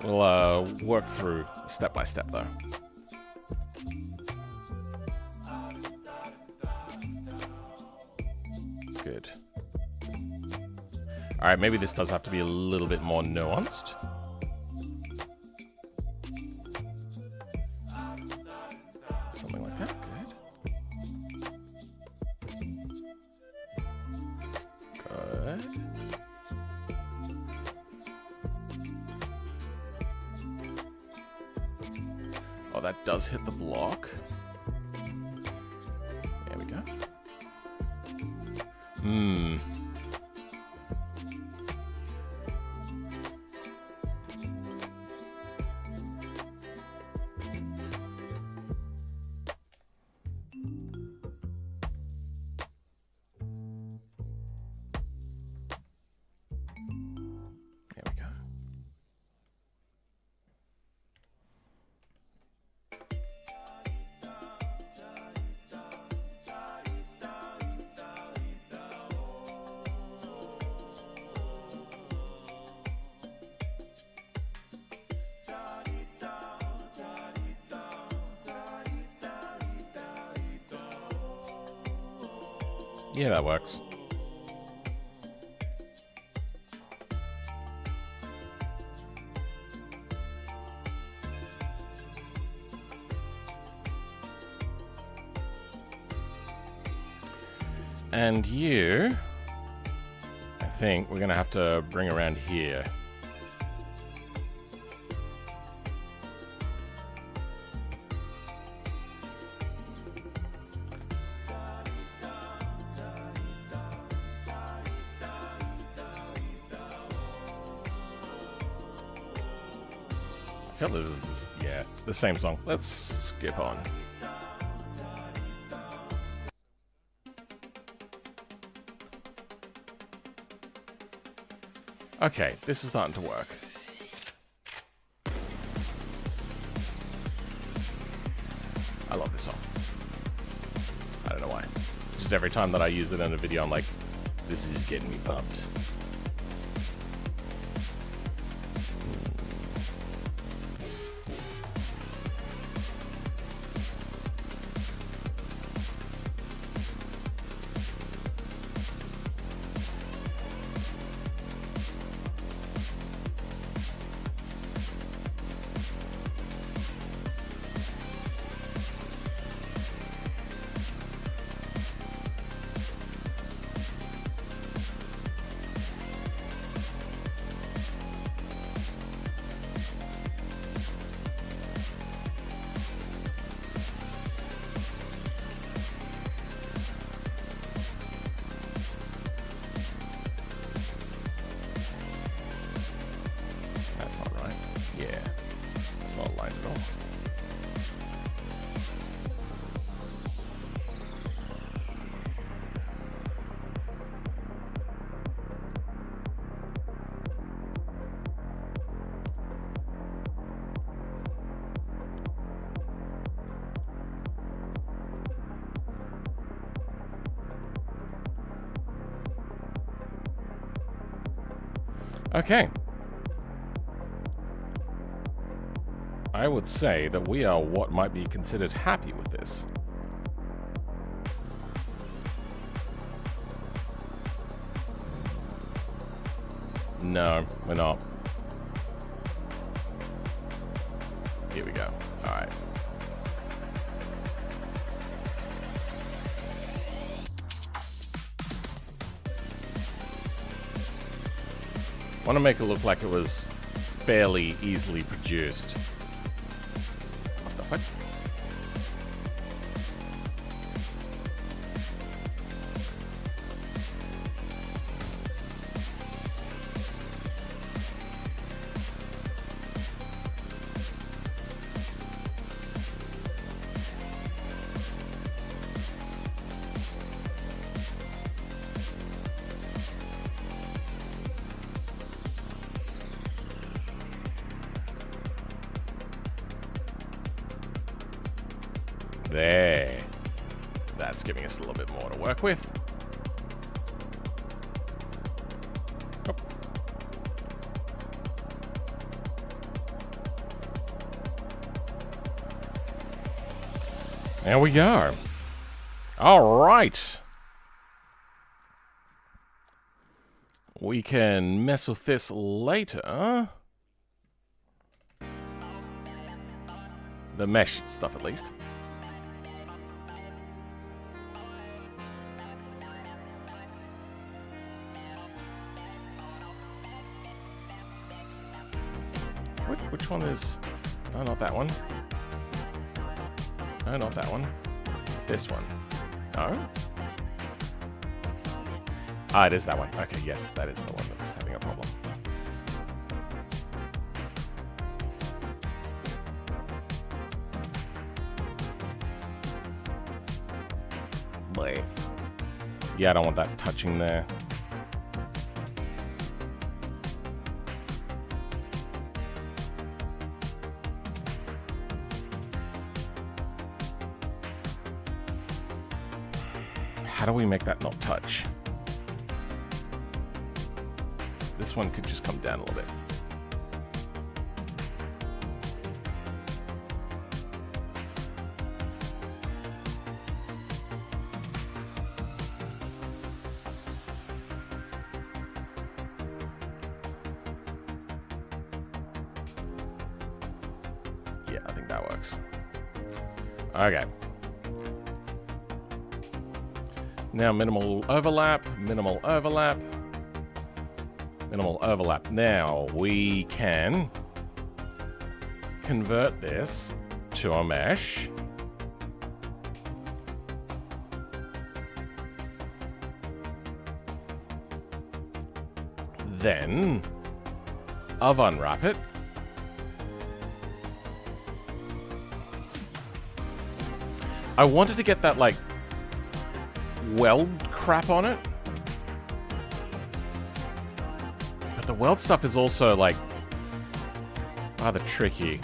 We'll work through step by step though. Good. Alright, maybe this does have to be a little bit more nuanced. Something like that, good. Good. Oh, that does hit the block. There we go. Hmm. There we go. Yeah, that works. And you, I think we're gonna have to bring around here. I feel this is, yeah, the same song. Let's skip on. Okay, this is starting to work. I love this song. I don't know why. Just every time that I use it in a video, I'm like, this is getting me pumped. Okay. I would say that we are what might be considered happy with this. No, we're not. Here we go. All right. Want to make it look like it was fairly easily produced. What the fuck? There. That's giving us a little bit more to work with. Oh. There we go. All right. We can mess with this later. The mesh stuff, at least. Which one is... Oh, not that one. No, not that one. This one. No? Ah, it is that one. Okay, yes, that is the one that's having a problem. Bleh. Yeah, I don't want that touching there. How do we make that not touch? This one could just come down a little bit. Yeah, I think that works. Okay. Now minimal overlap, minimal overlap, minimal overlap. Now we can convert this to a mesh. Then unwrap it. I wanted to get that like weld crap on it, but the weld stuff is also like rather tricky.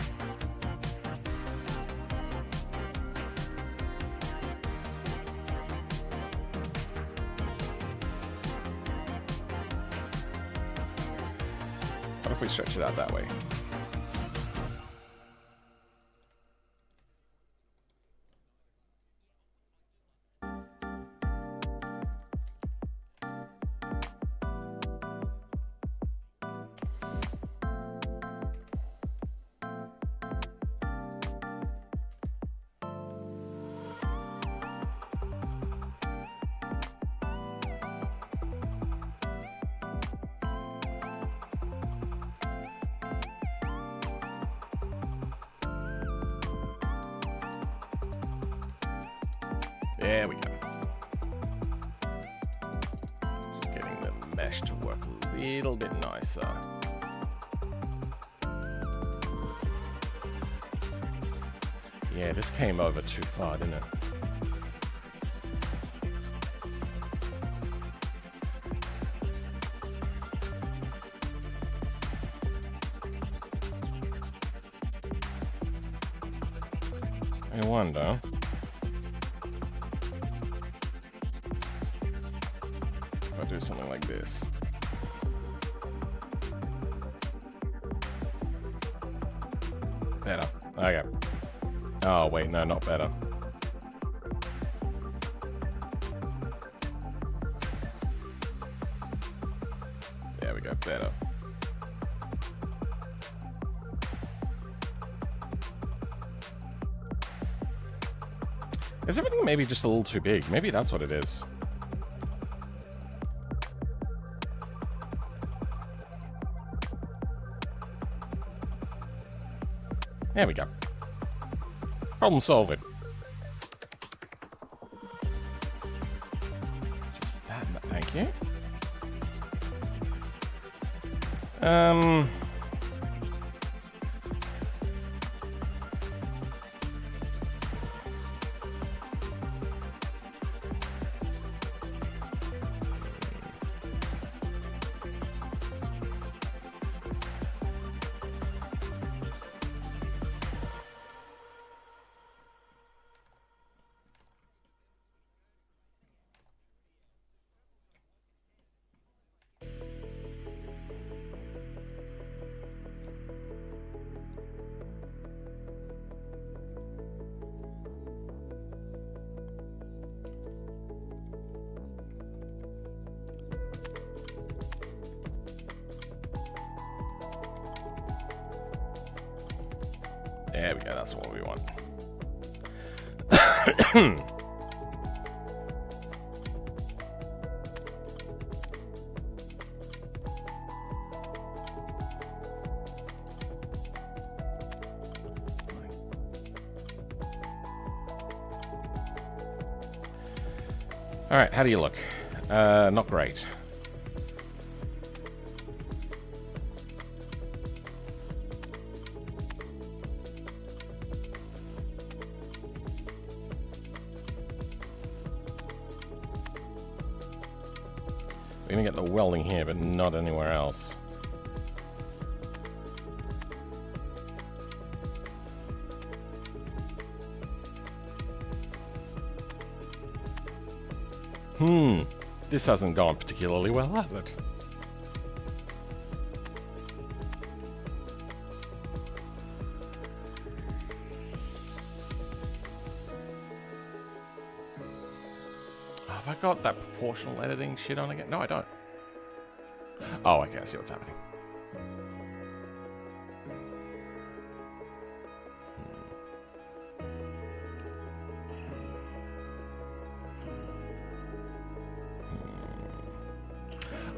What if we stretch it out that way? There we go. Just getting the mesh to work a little bit nicer. Yeah, this came over too far, didn't it? I wonder. If I do something like this. Better. Okay. Oh, wait, no, not better. There we go, better. Is everything maybe just a little too big? Maybe that's what it is. There we go. Problem solved. Just that, thank you. There we go, that's what we want. Alright, how do you look? Not great. We're gonna get the welding here, but not anywhere else. This hasn't gone particularly well, has it? Have I got that proportional editing shit on again? No, I don't. Oh, okay, I see what's happening.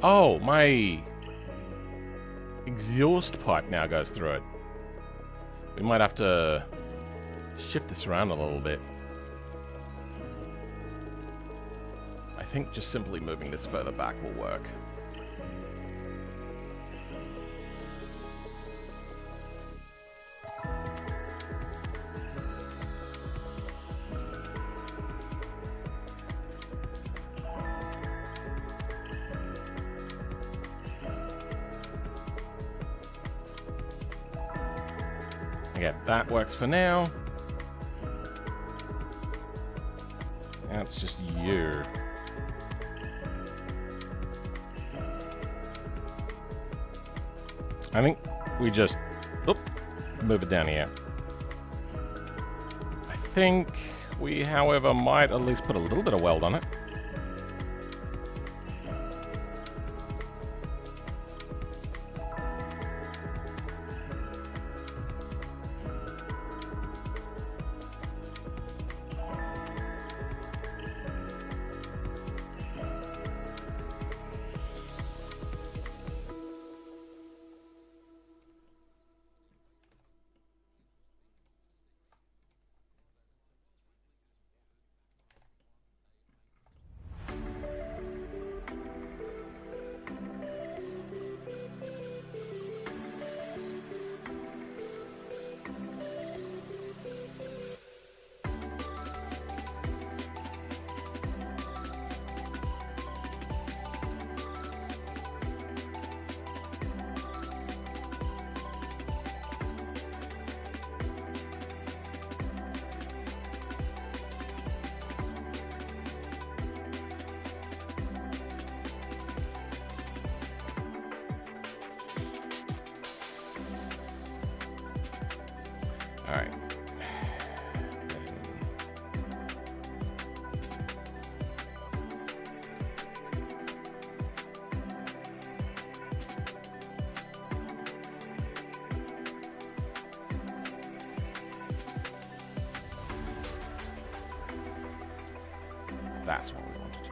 Oh, my exhaust pipe now goes through it. We might have to shift this around a little bit. I think just simply moving this further back will work. Yeah, that works for now. That's just you. I think we just move it down here. I think we, however, might at least put a little bit of weld on it. All right. That's what we wanted.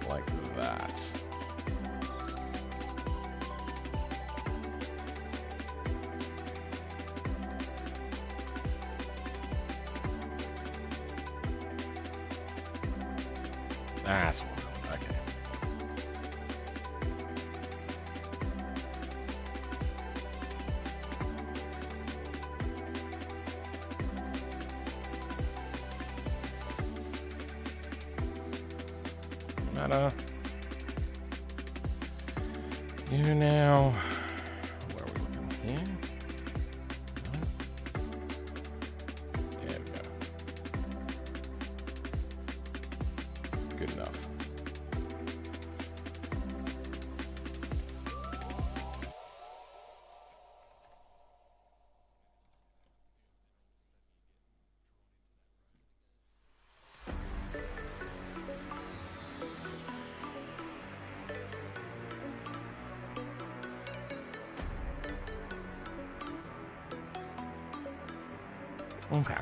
Like that. That's one. Okay. Matter. You now. Where are we looking here? There we go. Good enough. Okay.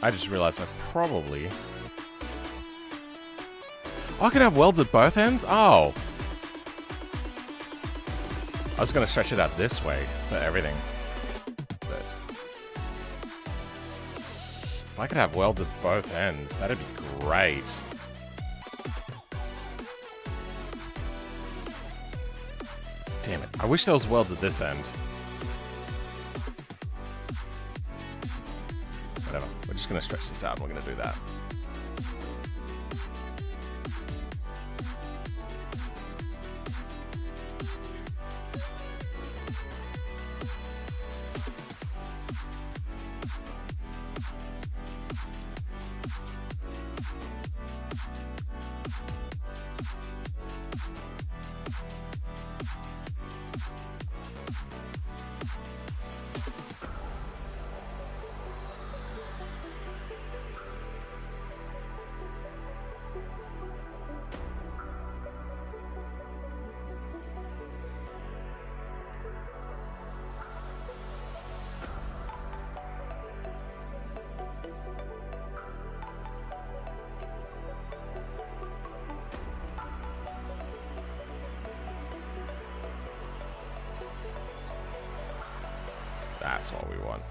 I just realized I probably... Oh, I could have welds at both ends? Oh. I was going to stretch it out this way for everything. But if I could have welds at both ends, that'd be great. Damn it. I wish there was welds at this end. Whatever. We're just going to stretch this out and we're going to do that. That's what we want.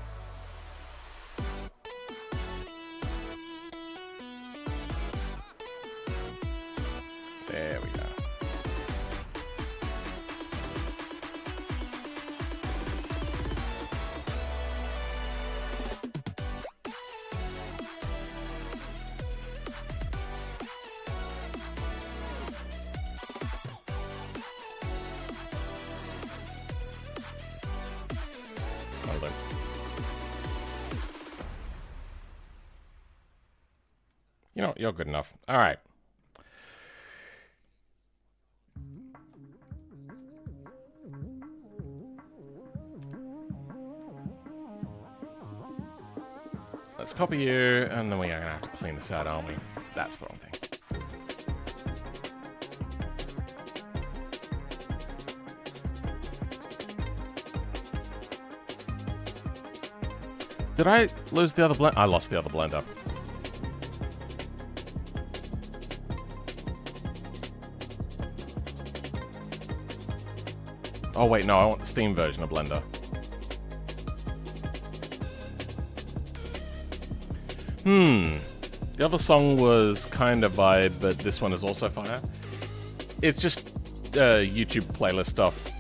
There we go. Hold on. You know, you're good enough. All right. Let's copy you, and then we are going to have to clean this out, aren't we? That's the wrong thing. Did I lose the other blend? I lost the other blender. Oh wait, no, I want the Steam version of Blender. The other song was kind of vibe, but this one is also fire. It's just YouTube playlist stuff.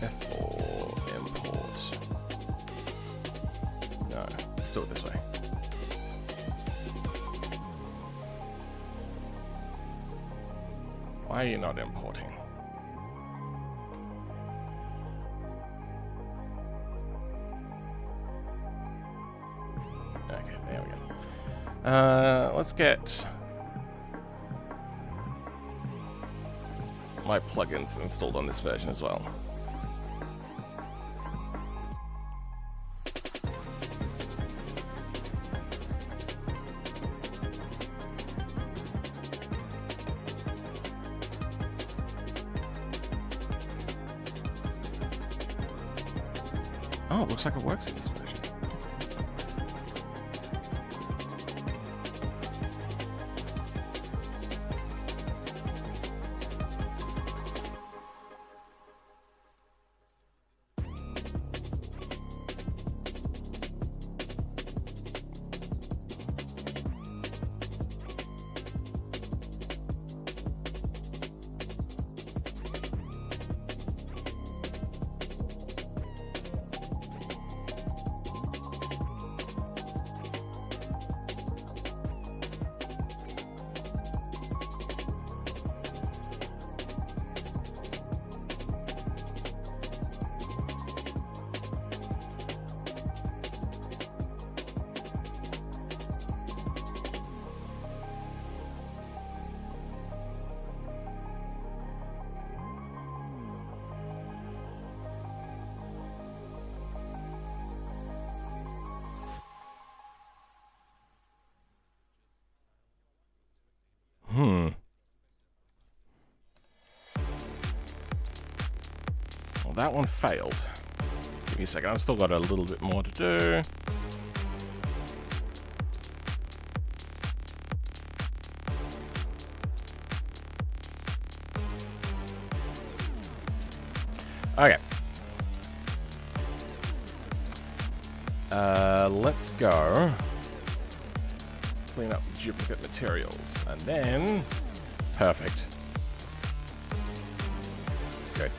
F4 import. No, let's do it this way. Why are you not importing? Okay, there we go. Let's get my plugins installed on this version as well. Oh, it looks like it works in this version. Well, that one failed. Give me a second. I've still got a little bit more to do. Okay. Let's go clean up duplicate materials, and then perfect. Good.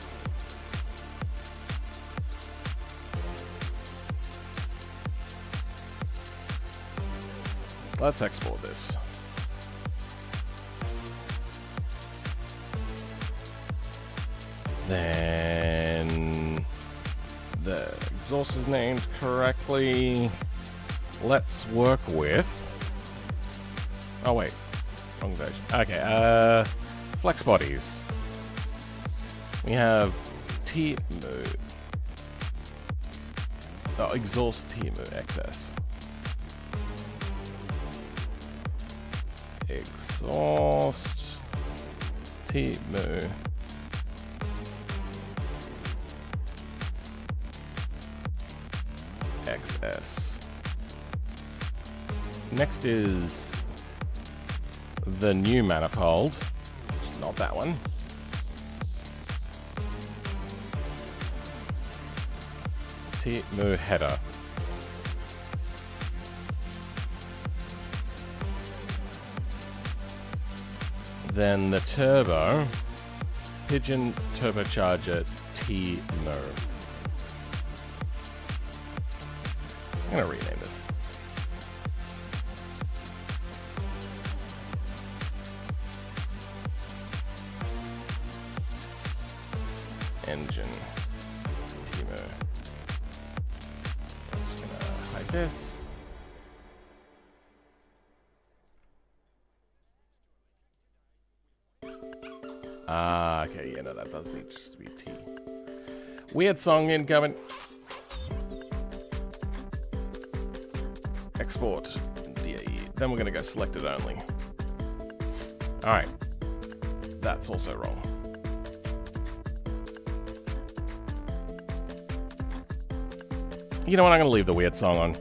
Let's export this. Then the exhaust is named correctly. Let's work with... Oh wait, wrong version. Okay, flex bodies. We have T-Mo. Oh, exhaust T-Mo excess. Exhaust T-Mo. XS. Next is the new manifold, not that one. T-Mo header. Then the turbo, Pigeon turbocharger T-Mo. I'm gonna rename this. Engine T-Mo. Just gonna hide this. Okay, yeah, no, that does need to be T. Weird song incoming. Export DAE. Then we're gonna go selected only. Alright. That's also wrong. You know what? I'm gonna leave the weird song on.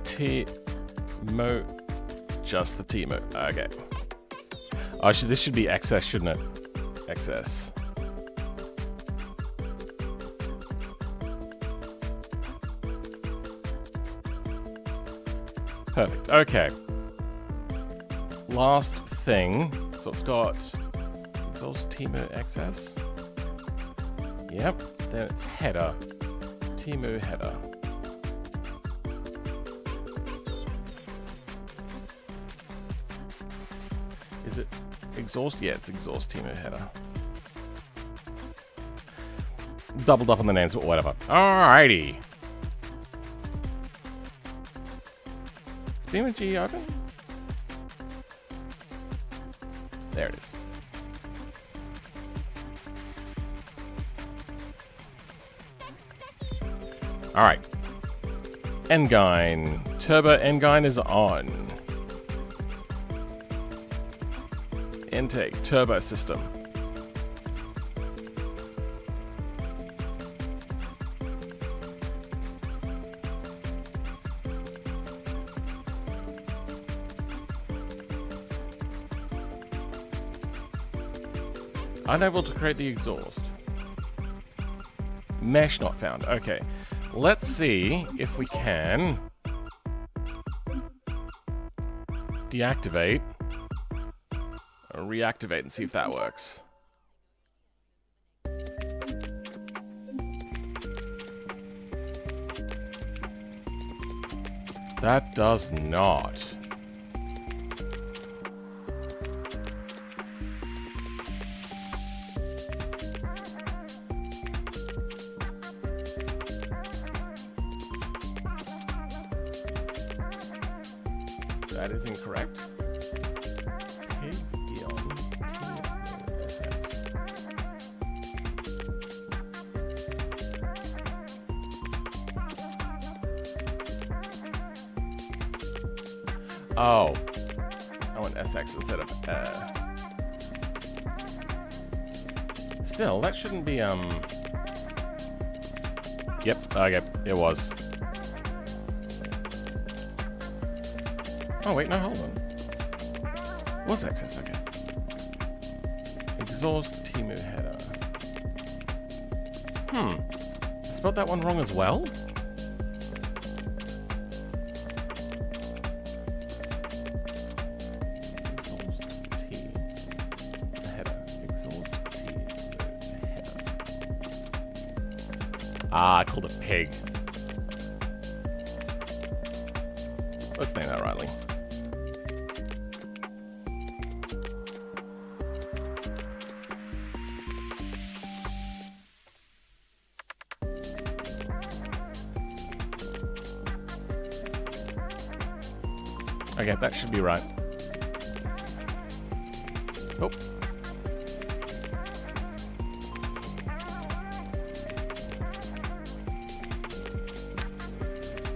T-Mo. Just the T-Mo. Okay. Oh, this should be XS, shouldn't it? XS. Perfect. Okay. Last thing. So it's got exhaust T-Mo XS. Yep. Then it's header. T-Mo header. Is it exhaust? Yeah, it's exhaust T-Mo header. Doubled up on the names, but whatever. Alrighty. Is BeamerG open? There it is. Alright. Engine. Turbo Engine is on. Intake, turbo system. Unable to create the exhaust. Mesh not found. Okay. Let's see if we can deactivate or reactivate and see if that works. That does not. That is incorrect. Oh, I want SX instead of still, that shouldn't be, Yep, okay, it was. Oh, wait, no, hold on. It was excess, okay. Exhaust Timu header. I spelled that one wrong as well? Ah, I called it pig. Let's name that rightly. Okay, that should be right. Oh.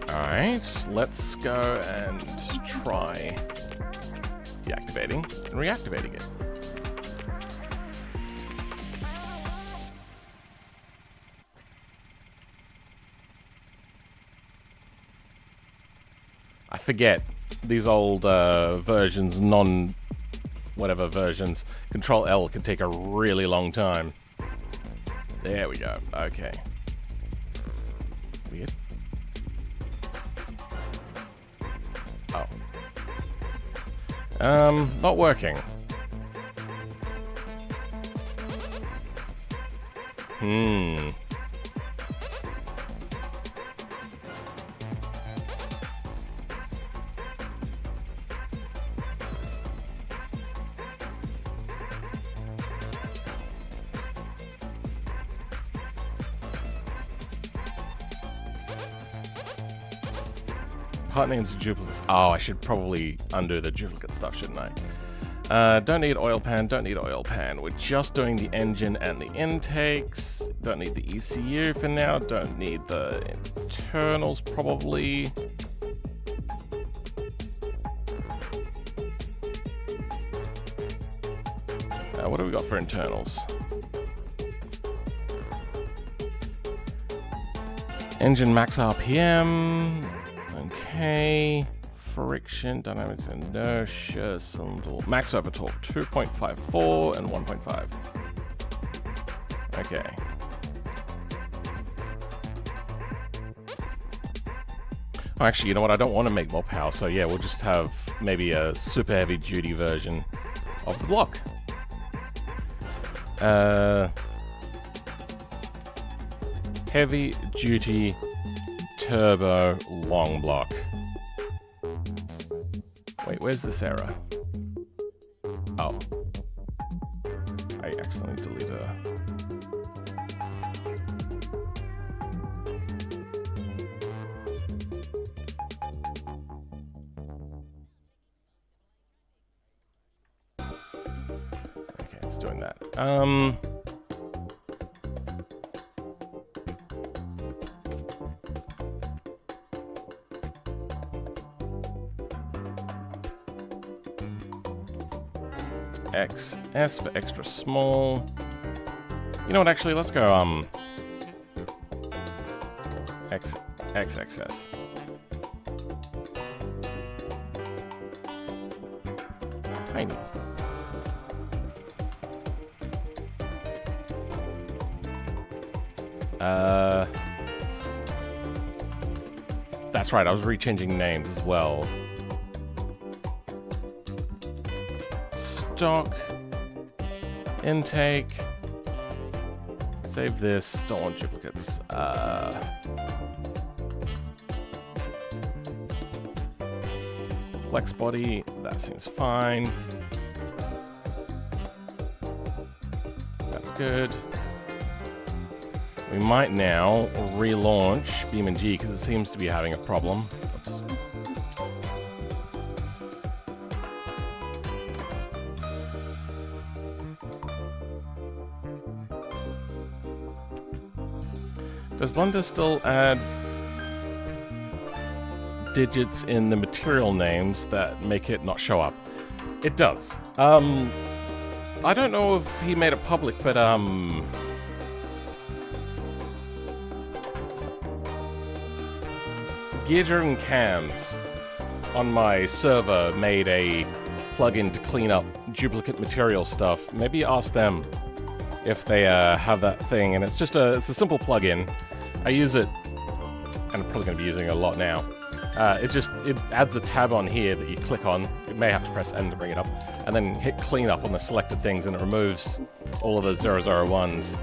Alright, let's go and try deactivating and reactivating it. I forget these old versions, whatever versions. Control L can take a really long time. There we go. Okay. Weird. Oh. Not working. Part names are duplicates. Oh, I should probably undo the duplicate stuff, shouldn't I? Don't need oil pan, don't need oil pan. We're just doing the engine and the intakes. Don't need the ECU for now. Don't need the internals, probably. What do we got for internals? Engine max RPM. Okay. Friction, dynamics, inertia, cylinder, max over torque, 2.54 and 1.5. Okay. Oh, actually, you know what? I don't want to make more power, so yeah, we'll just have maybe a super heavy duty version of the block. Heavy duty turbo long block. Wait, where's this error? Oh. I accidentally deleted her. Okay, it's doing that. XS for extra small. You know what, actually, let's go, XXS. Tiny. That's right, I was rechanging names as well. Stock, intake, save this, don't want duplicates. Flex body, that seems fine. That's good. We might now relaunch Beam and G because it seems to be having a problem. Oops. Does Blender still add digits in the material names that make it not show up? It does. I don't know if he made it public, but Gear-Driven Cams on my server made a plugin to clean up duplicate material stuff. Maybe ask them if they have that thing, and it's a simple plugin. I use it, and I'm probably going to be using it a lot now. It adds a tab on here that you click on. You may have to press N to bring it up, and then hit clean up on the selected things, and it removes all of the 001s.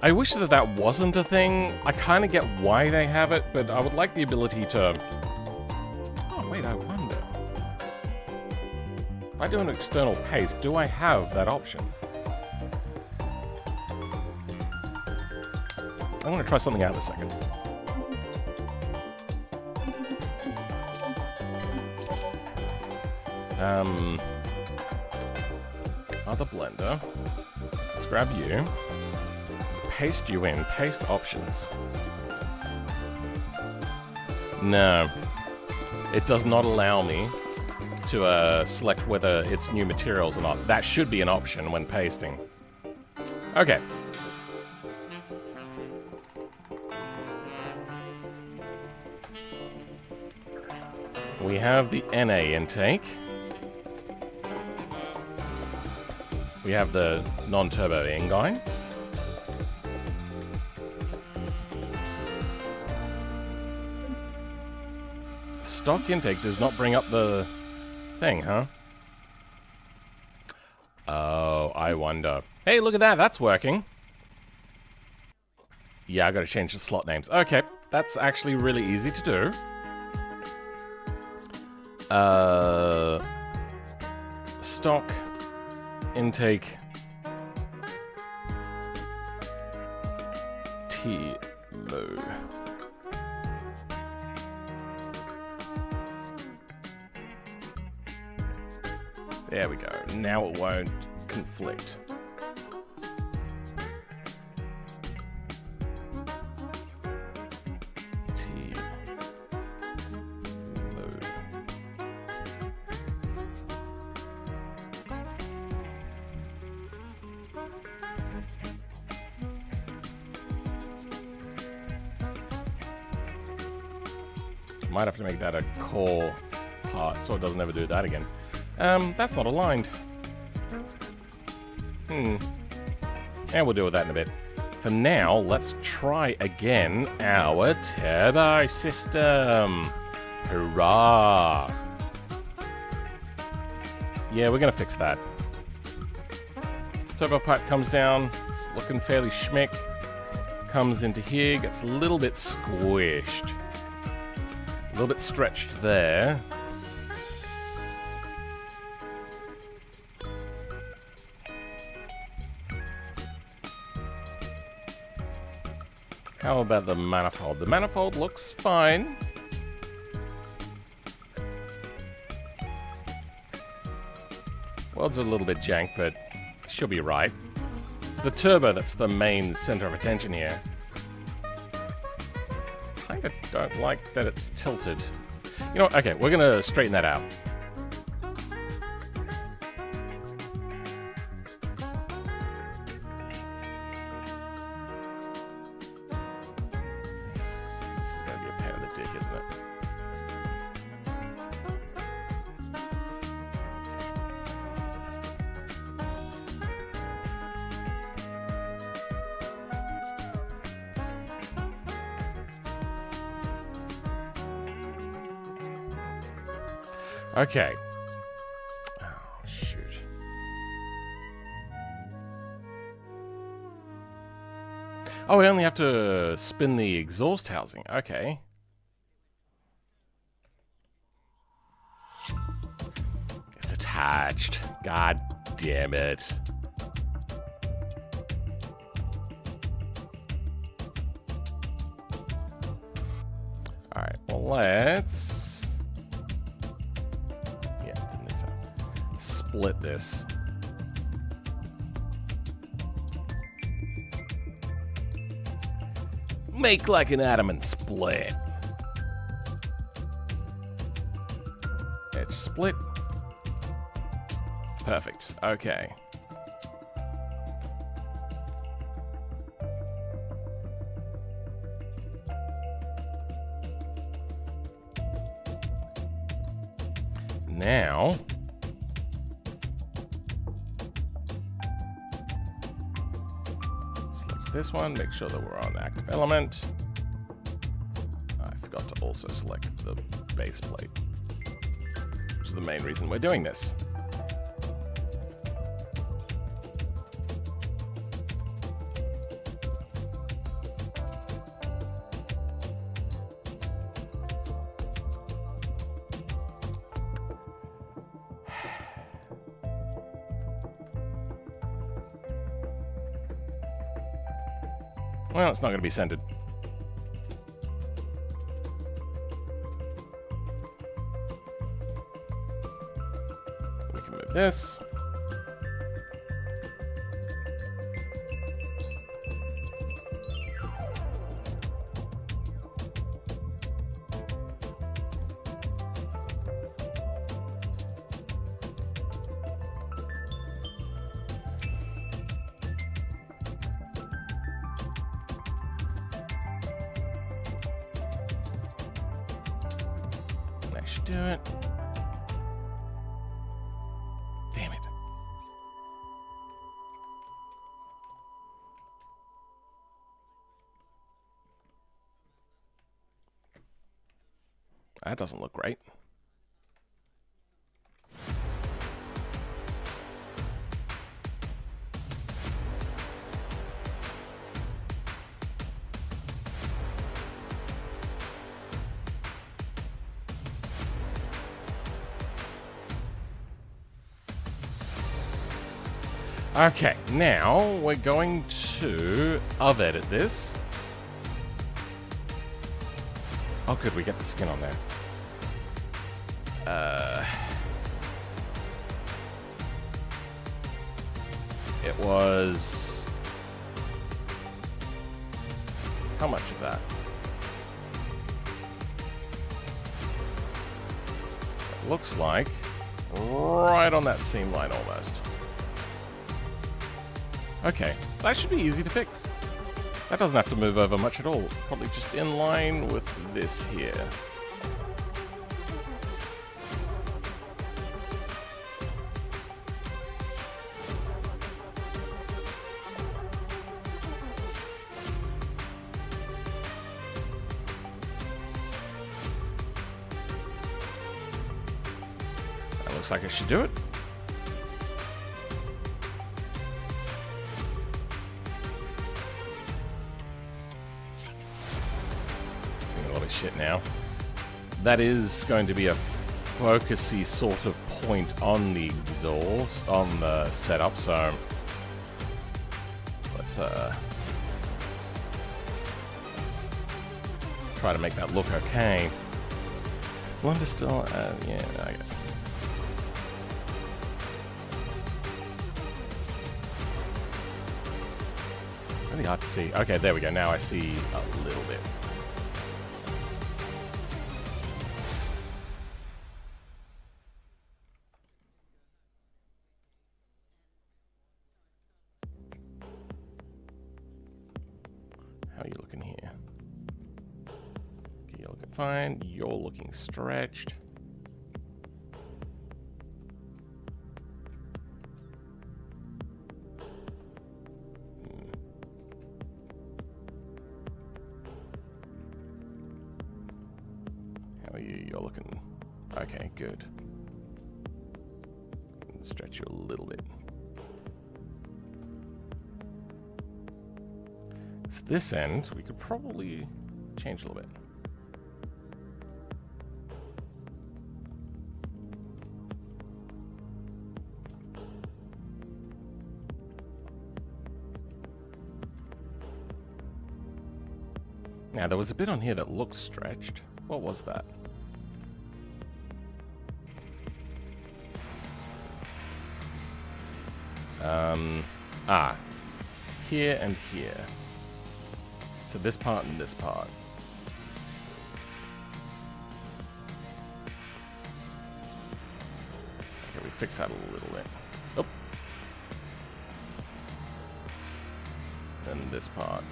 I wish that wasn't a thing. I kind of get why they have it, but I would like the ability to... Oh, wait, I wonder. If I do an external paste, do I have that option? I'm going to try something out in a second. Other blender. Let's grab you. Let's paste you in. Paste options. No. It does not allow me to select whether it's new materials or not. That should be an option when pasting. Okay. We have the NA intake. We have the non-turbo inline. Stock intake does not bring up the thing, huh? Oh, I wonder. Hey, look at that. That's working. Yeah, I gotta change the slot names. Okay, that's actually really easy to do. Stock intake T-Mo. There we go. Now it won't conflict. Might have to make that a core part so it doesn't ever do that again. That's not aligned. And we'll deal with that in a bit. For now, let's try again our turbo system. Hurrah! Yeah, we're gonna fix that. Turbo pipe comes down, it's looking fairly schmick. Comes into here, gets a little bit squished. A little bit stretched there. How about the manifold? The manifold looks fine. Well, it's a little bit jank, but she'll be right. It's the turbo that's the main center of attention here. I don't like that it's tilted. You know what? Okay, we're gonna straighten that out. This is gonna be a pain in the dick, isn't it? Okay. Oh, shoot. Oh, we only have to spin the exhaust housing. Okay. It's attached. God damn it. Alright, well, let's... split this. Make like an atom and split. Edge split. Perfect. Okay. Now, select this one, make sure that we're on active element. I forgot to also select the base plate, which is the main reason we're doing this. Well, it's not going to be centered. We can move this. That should do it. Damn it. That doesn't look great. Okay, now we're going to edit this. Oh, good, we get the skin on there. It was... How much of that? It looks like right on that seam line almost. Okay, that should be easy to fix. That doesn't have to move over much at all. Probably just in line with this here. That looks like I should do it. Shit now. That is going to be a focusy sort of point on the exhaust, on the setup, so let's try to make that look okay. Blender still, yeah, I get it. Really hard to see. Okay, there we go. Now I see a little bit. How are you looking here? Okay, you're looking fine. You're looking stretched. How are you? You're looking... Okay, good. Stretch you a little bit. This end, we could probably change a little bit. Now, there was a bit on here that looked stretched. What was that? Here and here. So this part and this part. Okay, we fix that a little bit. Oh. Then this part.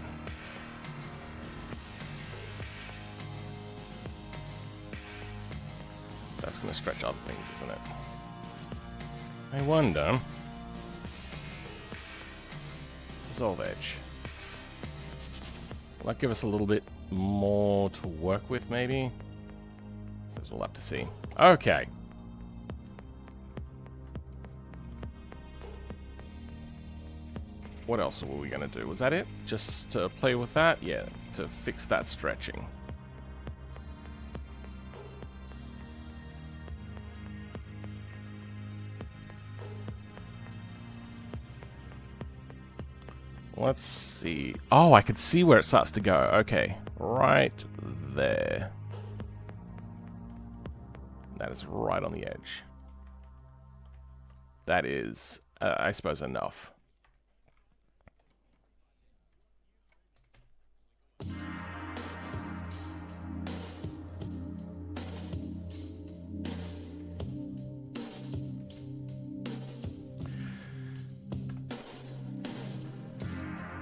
That That's going to stretch other things, isn't it? I wonder. Dissolve edge. Will that give us a little bit more to work with, maybe? So we'll have to see. Okay. What else were we going to do? Was that it? Just to play with that? Yeah, to fix that stretching. Let's see. Oh, I could see where it starts to go. Okay, right there. That is right on the edge. That is, I suppose, enough.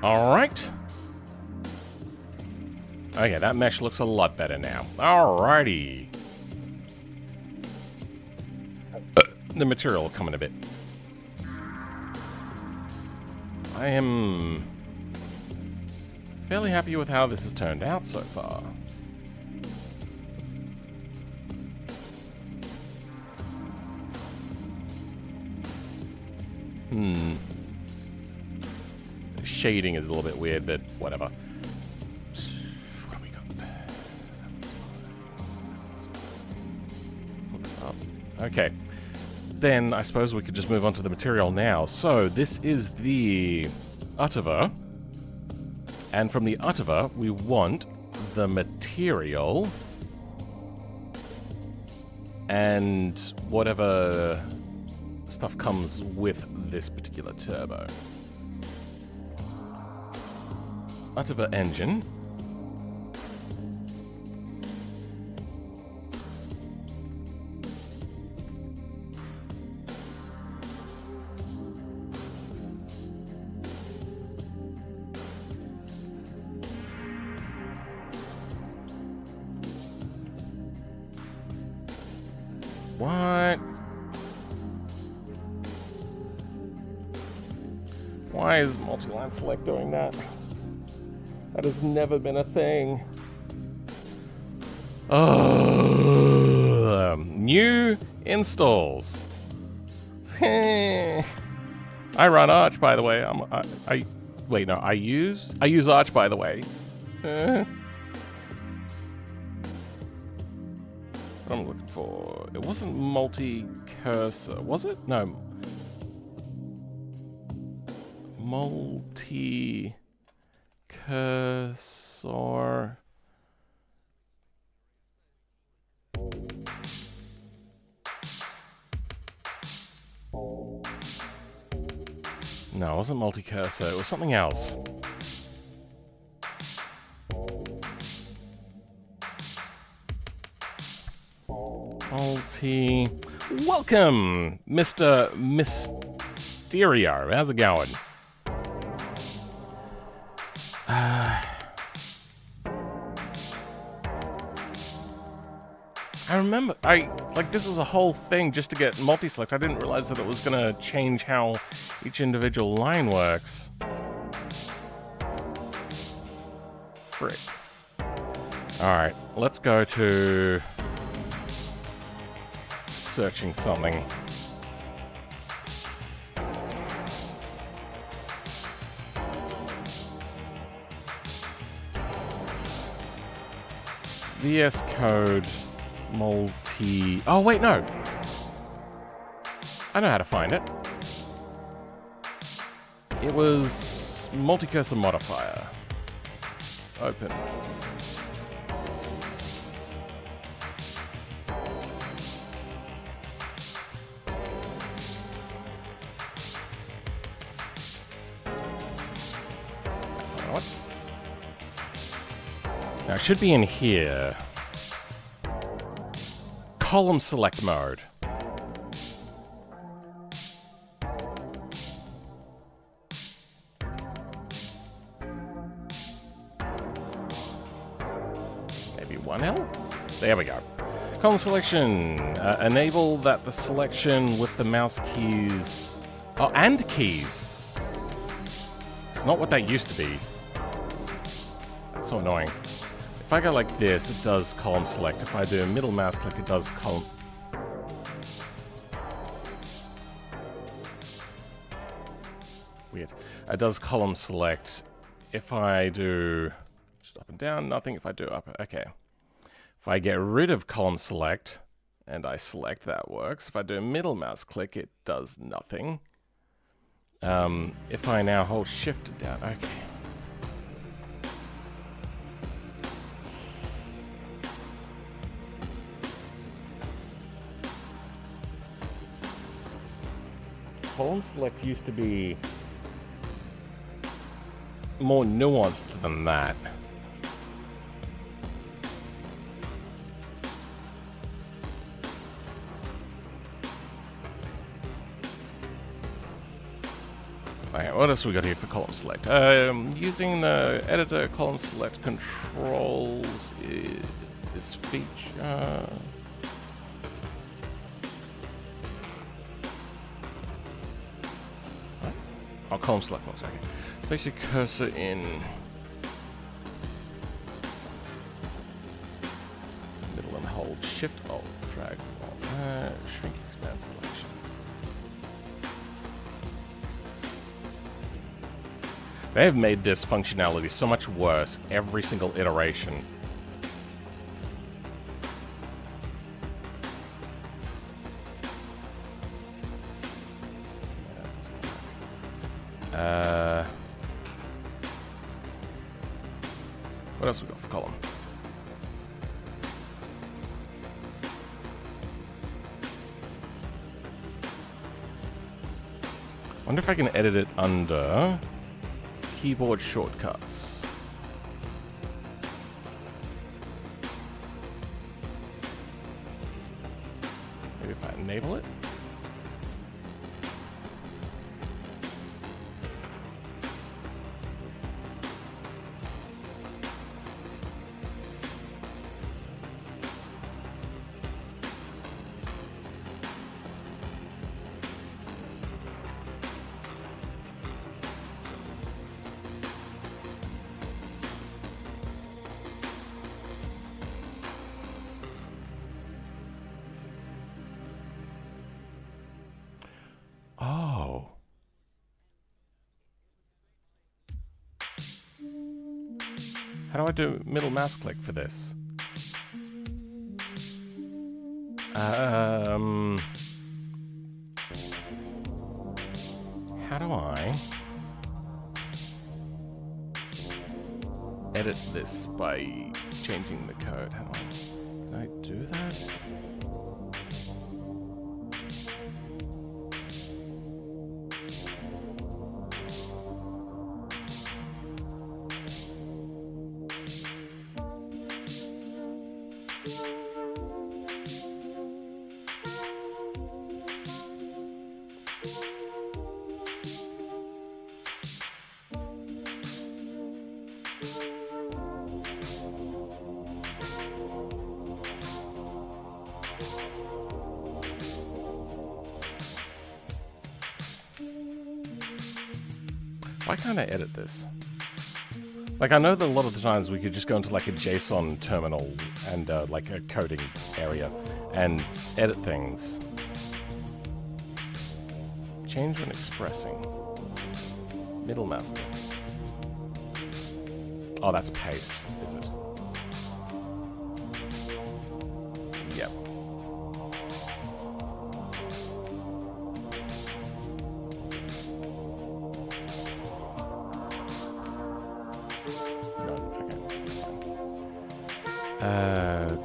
Alright. Okay, that mesh looks a lot better now. Alrighty. The material will come in a bit. I am fairly happy with how this has turned out so far. Shading is a little bit weird, but whatever. What have we got? Looks up. Okay. Then I suppose we could just move on to the material now. So this is the Uttiver. And from the Uttiver, we want the material and whatever stuff comes with this particular turbo. Uttiver engine. What? Why is multi-line select doing that? That has never been a thing. Oh, new installs. I run Arch, by the way. Wait, no, I use Arch, by the way. What I'm looking for. It wasn't multi-cursor, was it? No. Multi-cursor. No, it wasn't multi-cursor. It was something else. Welcome, Mr. Mysterio. How's it going? I remember, this was a whole thing just to get multi-select. I didn't realize that it was going to change how each individual line works. Frick. Alright, let's go to searching something. VS Code multi... Oh, wait, no. I know how to find it. It was multi-cursor modifier. Open. Now, it should be in here. Column select mode. Maybe 1L? There we go. Column selection. Enable that the selection with the mouse keys... Oh, and keys. It's not what that used to be. That's so annoying. If I go like this, it does column select. If I do a middle mouse click, it does column... Weird. It does column select. If I do just up and down, nothing. If I do up, okay. If I get rid of column select and I select, that works. If I do a middle mouse click, it does nothing. If I now hold shift down, okay. Column select used to be more nuanced than that. Okay, what else we got here for column select? Using the editor column select controls this feature. Oh, column select one second. Place your cursor in middle and hold shift alt drag on shrink expand selection. They have made this functionality so much worse every single iteration. What else we got for column? Wonder if I can edit it under keyboard shortcuts. Maybe if I enable it. Oh. How do I do middle mouse click for this? How do I edit this by changing the code? How do can I do that? Why can't I edit this? Like, I know that a lot of the times we could just go into like a JSON terminal and like a coding area and edit things. Change when expressing. Middle mouse click. Oh, that's paste, is it? Yep.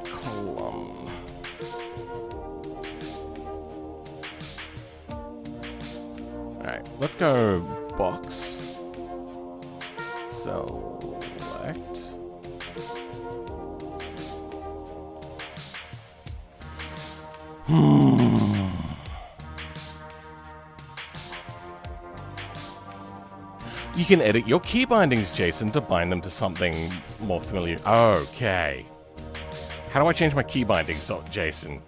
Column. Alright, let's go box. Select. You can edit your key bindings, Jason, to bind them to something more familiar. Okay. How do I change my key bindings, Jason?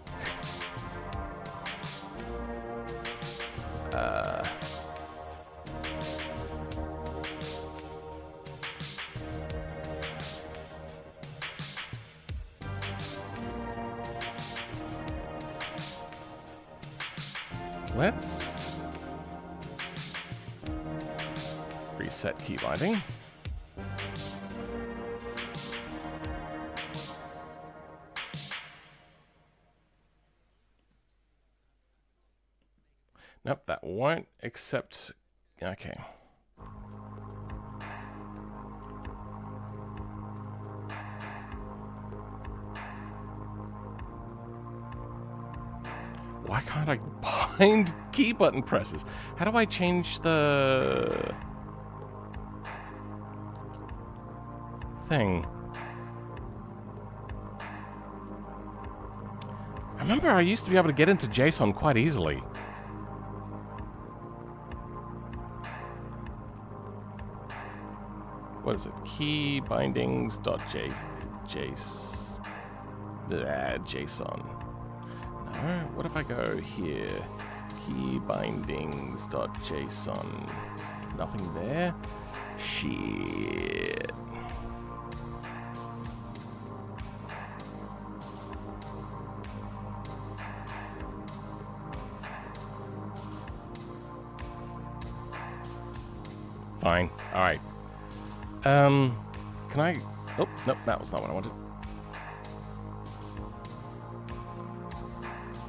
Let's reset key binding. Nope, that won't accept. Okay. Why can't I bind key button presses? How do I change the thing? I remember I used to be able to get into JSON quite easily. What is it? Key bindings dot JSON. No, what if I go here? Key bindings dot JSON. Nothing there. Shit. Fine. All right. Can I? Oh, nope, that was not what I wanted.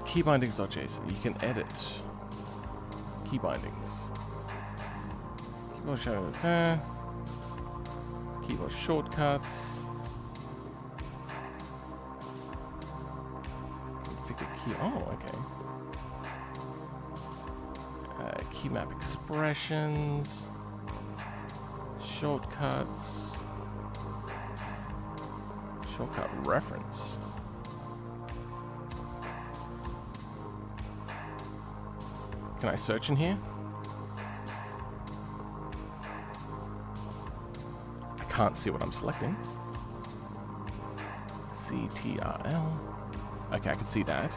Key bindings.json. You can edit key bindings. Keyboard shows. Keyboard shortcuts. Configure key. Oh, okay. Key map expressions. Shortcuts. Shortcut reference. Can I search in here? I can't see what I'm selecting. CTRL. Okay, I can see that.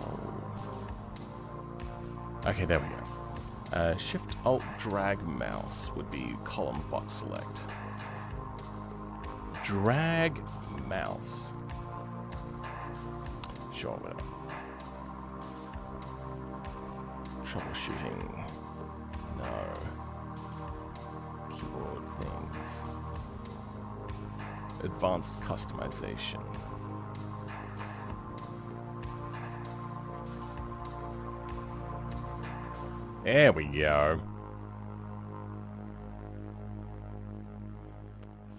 Oh. Okay, there we go. Shift Alt drag mouse would be column box select. Drag mouse. Sure, whatever. Troubleshooting. No. Keyboard things. Advanced customization. There we go.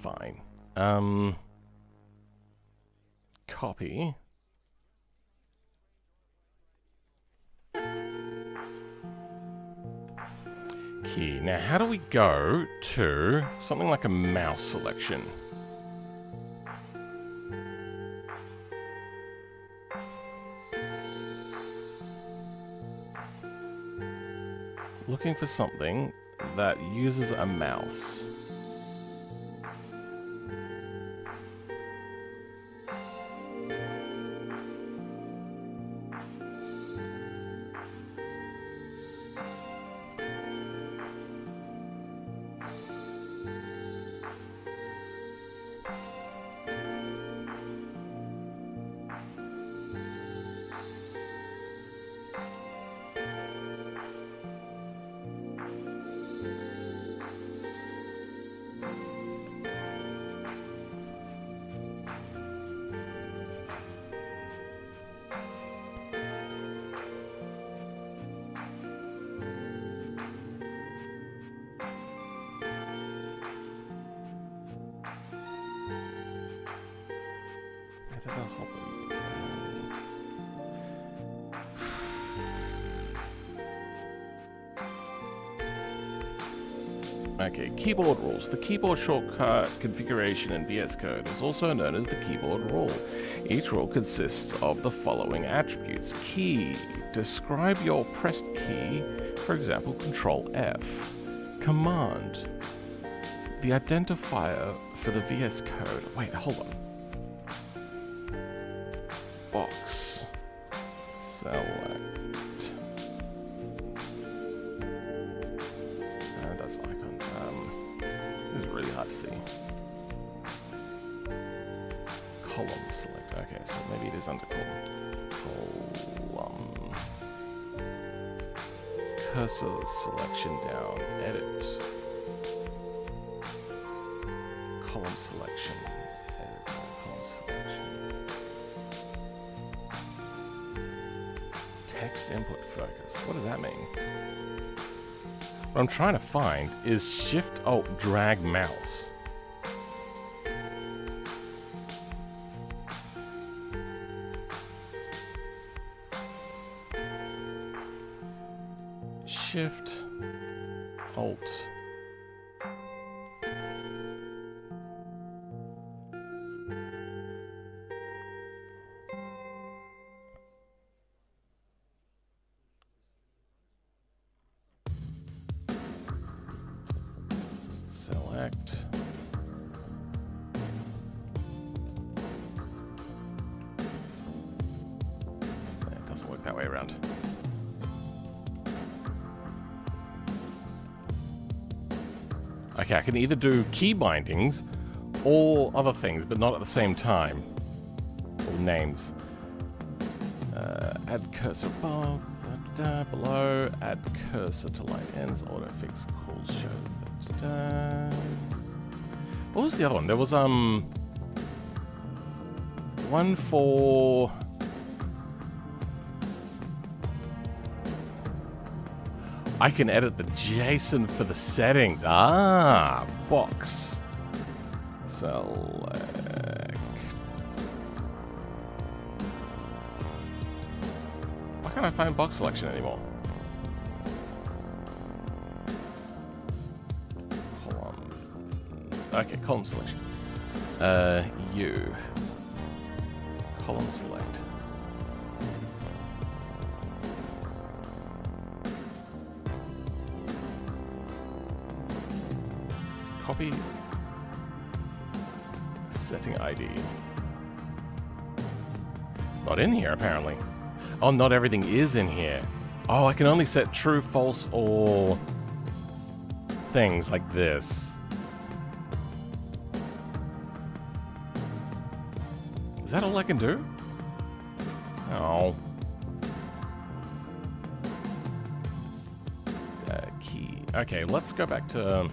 Fine. Copy. Key. Now, how do we go to something like a mouse selection? Looking for something that uses a mouse. Okay, keyboard rules. The keyboard shortcut configuration in VS Code is also known as the keyboard rule. Each rule consists of the following attributes. Key. Describe your pressed key, for example, Control F. Command. The identifier for the VS Code. Wait, hold on. box. Select. That's icon. This is really hard to see. Column select. Okay, so maybe it is under column. Column. Cursor selection down. Edit. Column selection. Edit. Column selection. Text input focus. What does that mean? What I'm trying to find is Shift-Alt-Drag mouse. Shift-Alt. Select. It doesn't work that way around. Okay, I can either do key bindings or other things, but not at the same time. Or names. Add cursor above, below, add cursor to line ends, autofix call shows. What was the other one? There was one for I can edit the JSON for the settings. Ah, box. Select. Why can't I find box selection anymore? Column. Okay, column selection. U. Column select. Copy. Setting ID. It's not in here, apparently. Oh, not everything is in here. Oh, I can only set true, false, or things like this. Is that all I can do? Oh. Key. Okay, let's go back to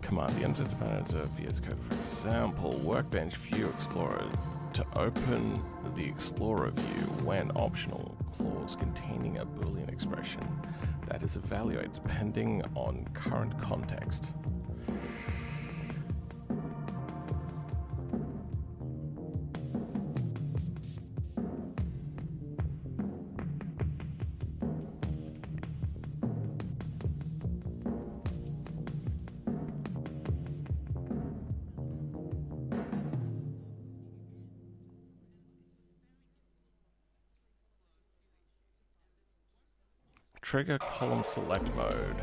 command. The undefined VS Code, for example, Workbench View Explorer to open the Explorer view when optional. Clause containing a Boolean expression that is evaluated depending on current context. Trigger column select mode.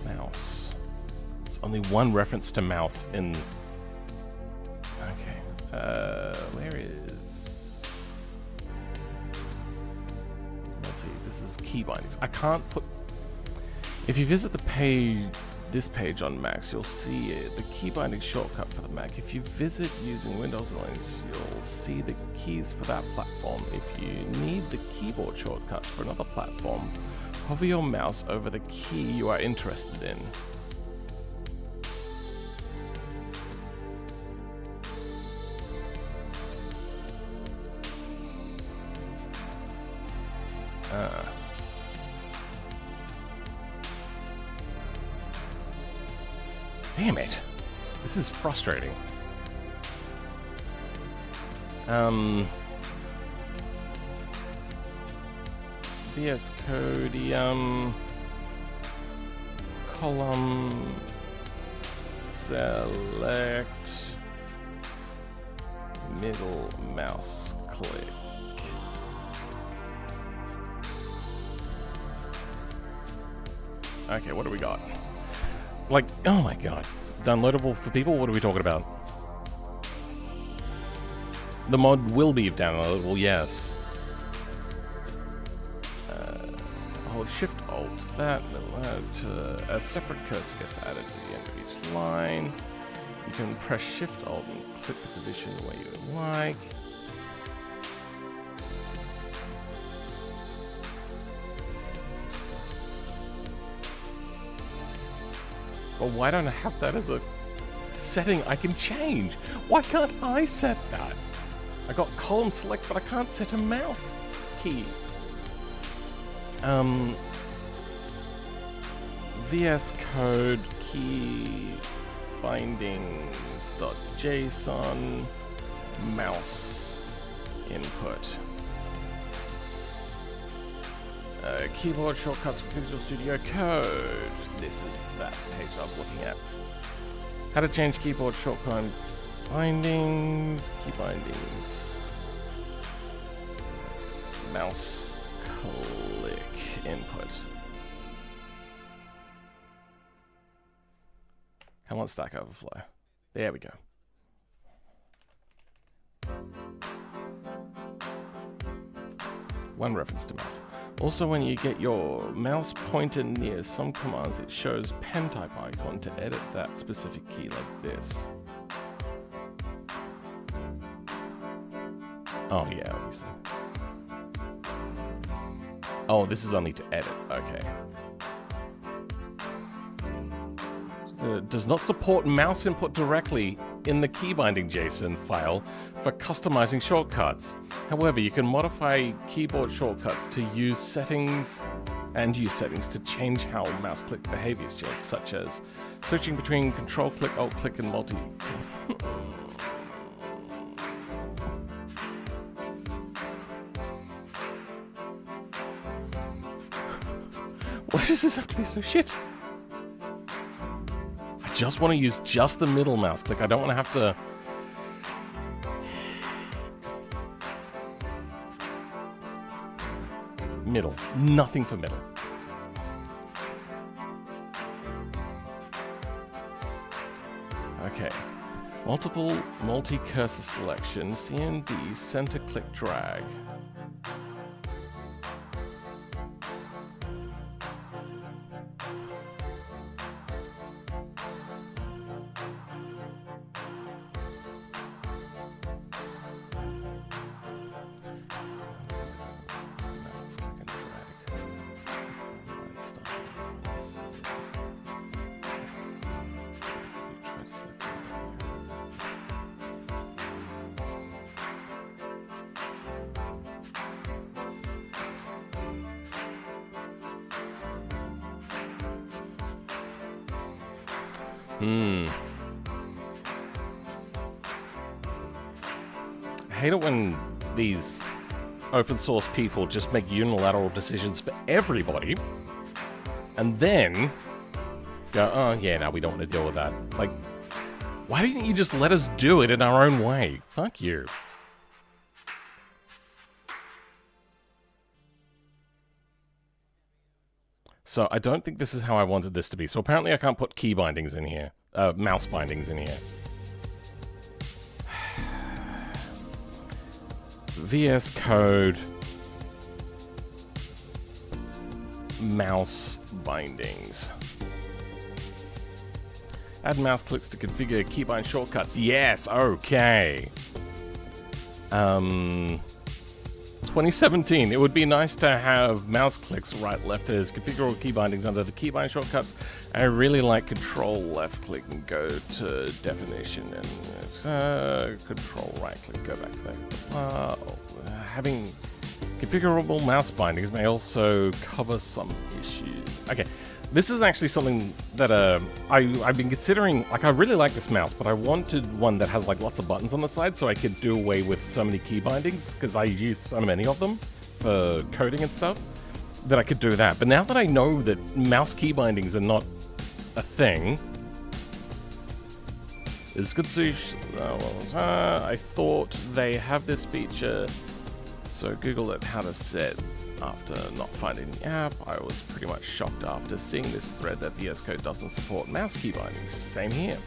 Mouse. There's only one reference to mouse in... Okay. Where is... This is key bindings. I can't put... If you visit the page... This page on Macs, you'll see the key binding shortcut for the Mac. If you visit using Windows or Linux, you'll see the keys for that platform. If you need the keyboard shortcuts for another platform, hover your mouse over the key you are interested in. Damn it. This is frustrating. VS Code, column, select, middle mouse click. Okay, what do we got? Like, oh my god. Downloadable for people? What are we talking about? The mod will be downloadable, yes. Hold Shift Alt. That a separate cursor gets added to the end of each line. You can press Shift Alt and click the position where you would like. Well, why don't I have that as a setting I can change? Why can't I set that? I got column select, but I can't set a mouse key. VS Code key bindings.json mouse input. Keyboard shortcuts for Visual Studio Code. This is that page I was looking at. How to change keyboard shortcut bindings, key bindings, mouse click input. Come on, Stack Overflow. There we go. One reference to mouse. Also, when you get your mouse pointer near some commands, it shows pen type icon to edit that specific key like this. Oh yeah, obviously. Oh, this is only to edit, okay. Does not support mouse input directly in the key binding JSON file for customizing shortcuts. However, you can modify keyboard shortcuts to use settings to change how mouse click behavior is changed, such as switching between control click, alt click, and multi. Why does this have to be so shit? I just want to use just the middle mouse click. I don't want to have to... Middle. Nothing for middle. Okay. Multiple multi-cursor selection, CMD, center click drag. I hate it when these open source people just make unilateral decisions for everybody and then go, oh yeah, no, we don't want to deal with that. Like, why didn't you just let us do it in our own way? Fuck you. So I don't think this is how I wanted this to be. So apparently I can't put key bindings in here. Mouse bindings in here. VS Code mouse bindings. Add mouse clicks to configure keybind shortcuts. Yes, okay. 2017. It would be nice to have mouse clicks right, left as configurable key bindings under the keybind shortcuts. I really like control left click and go to definition and control right click, go back to that. Having configurable mouse bindings may also cover some issues. Okay, this is actually something that I've been considering. Like, I really like this mouse, but I wanted one that has like lots of buttons on the side so I could do away with so many key bindings, because I use so many of them for coding and stuff, that I could do that. But now that I know that mouse key bindings are not a thing, it's good to see. I thought they have this feature, so Google it how to set after not finding the app. I was pretty much shocked after seeing this thread that VS Code doesn't support mouse key bindings. Same here.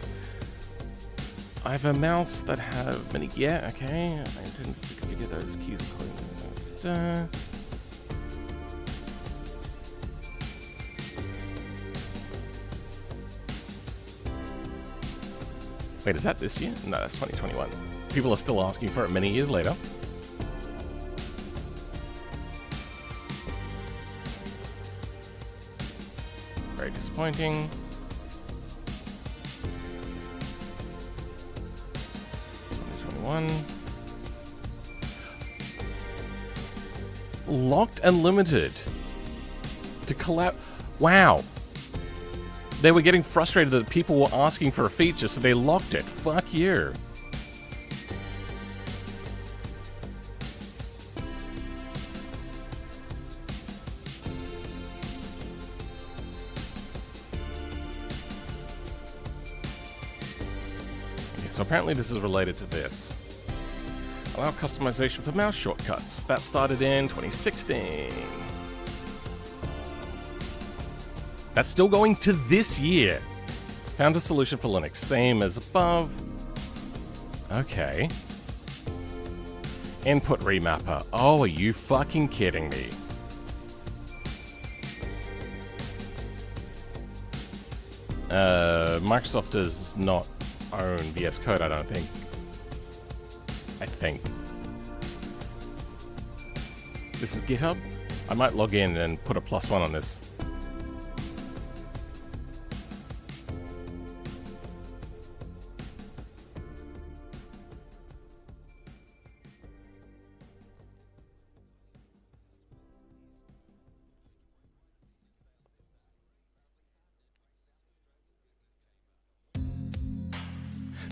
I have a mouse that have many... Yeah, okay. I intend to configure those keys according to... Wait, is that this year? No, that's 2021. People are still asking for it many years later. Very disappointing. Locked and limited to collab. Wow. They were getting frustrated that people were asking for a feature, so they locked it. Fuck you. Okay, so apparently this is related to this. Allow customization for mouse shortcuts. That started in 2016. That's still going to this year. Found a solution for Linux. Same as above. Okay. Input remapper. Oh, are you fucking kidding me? Microsoft does not own VS Code, I don't think. I think. This is GitHub. I might log in and put a +1 on this.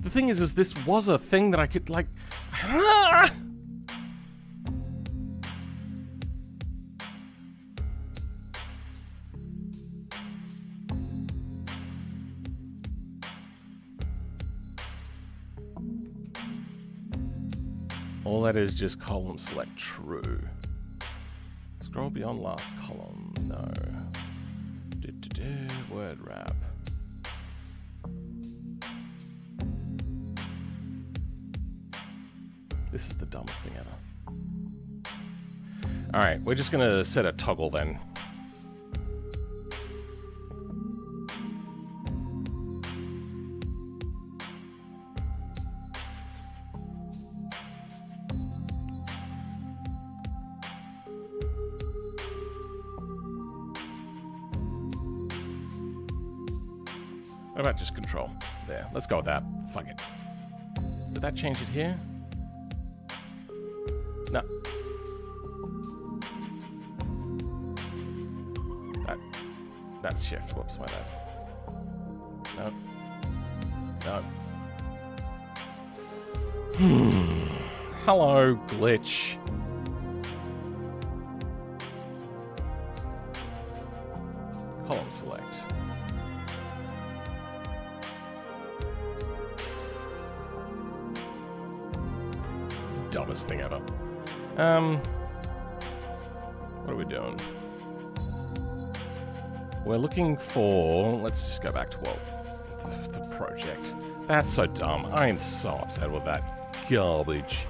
The thing is this was a thing that I could, like... All that is just column select true. Scroll beyond last column. No. Word wrap. This is the dumbest thing ever. Alright, we're just gonna set a toggle then. What about just control? There, let's go with that. Fuck it. Did that change it here? No. That's shift. Whoops, my bad. No. Hello, glitch. Column select. It's the dumbest thing ever. What are we doing? We're looking for... Let's just go back to, well, the project. That's so dumb. I am so upset with that garbage.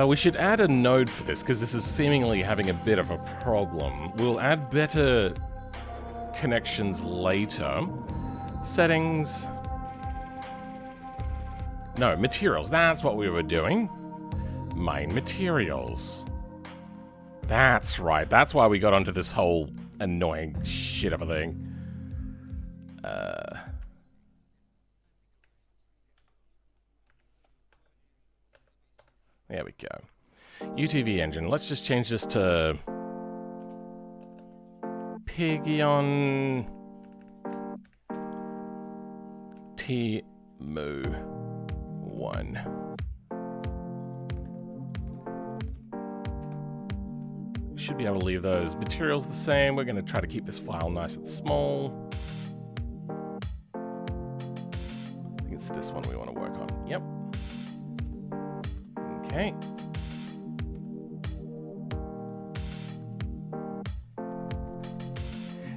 We should add a node for this, because this is seemingly having a bit of a problem. We'll add better connections later. Settings. No, materials. That's what we were doing. Main materials. That's right. That's why we got onto this whole annoying shit of a thing. There we go. UTV engine. Let's just change this to Pigeon T-Mu1. Should be able to leave those materials the same. We're going to try to keep this file nice and small. I think it's this one we want to work on. Yep. Okay.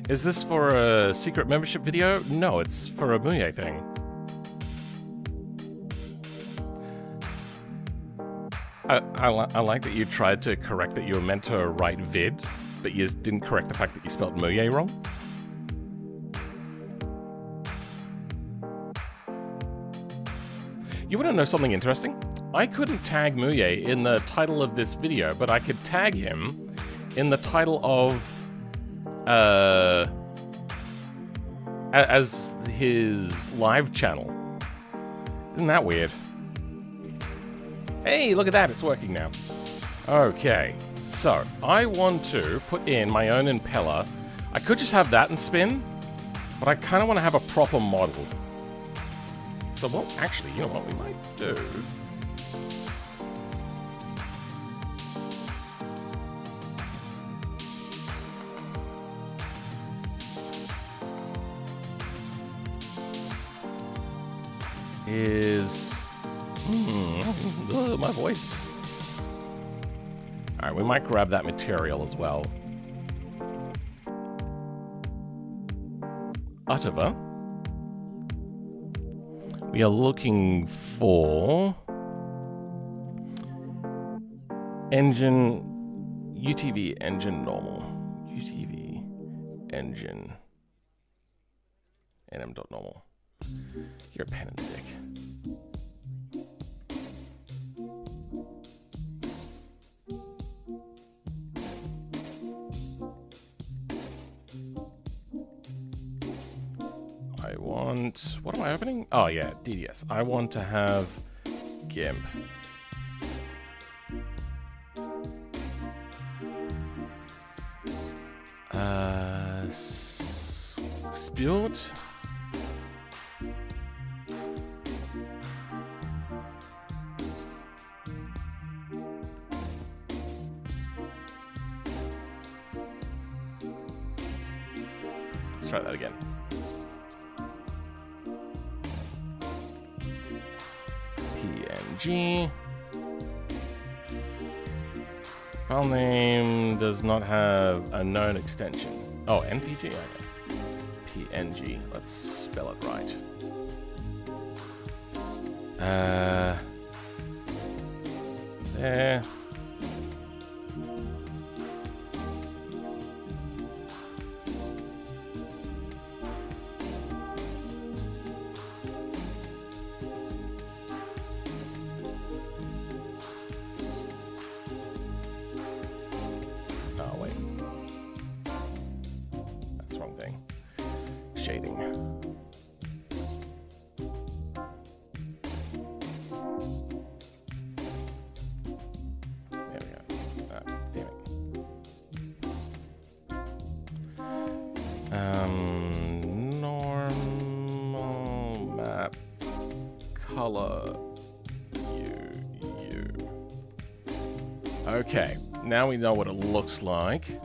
Is this for a secret membership video? No, it's for a Muye thing. I like that you tried to correct that you were meant to write vid, but you didn't correct the fact that you spelled Muye wrong. You want to know something interesting? I couldn't tag Muye in the title of this video, but I could tag him in the title of as his live channel. Isn't that weird? Hey, look at that, it's working now. Okay, so I want to put in my own impeller. I could just have that and spin, but I kind of want to have a proper model. So, well, actually, you know what we might do? My voice. Alright, we might grab that material as well. Utova. We are looking for engine, UTV engine normal. UTV engine nm.normal. You're a pen and dick. What am I opening? Oh yeah, DDS. I want to have GIMP. Spurt. Let's try that again. PNG. File name does not have a known extension. Oh, NPG? Okay. PNG. Let's spell it right. There. Oh, wait. That's the wrong thing. Shading. There we go. Ah, damn it. Normal map color. U. Okay, now we know what it looks like.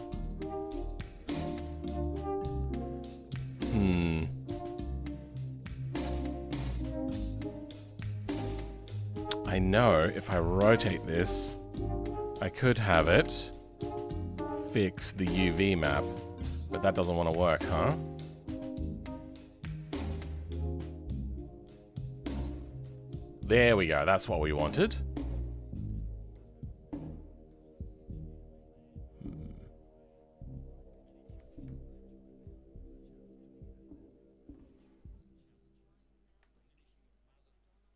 I know if I rotate this, I could have it fix the UV map, but that doesn't want to work, huh? There we go, that's what we wanted.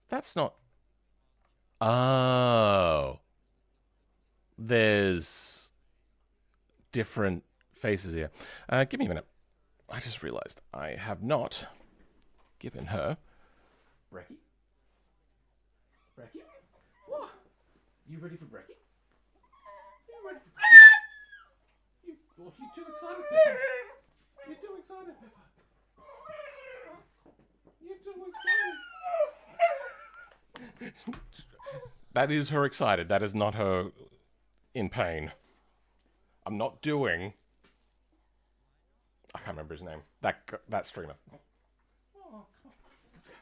That's not... Oh. There's different faces here. Give me a minute. I just realized I have not given her... Brekkie? Brekkie? What? You ready for Brekkie? You ready for Brekkie? You're too excited, Pepper. You're too excited, Pepper. You're too excited. That is her excited. That is not her in pain. I'm not doing... I can't remember his name. That streamer. Oh, come on. Let's go.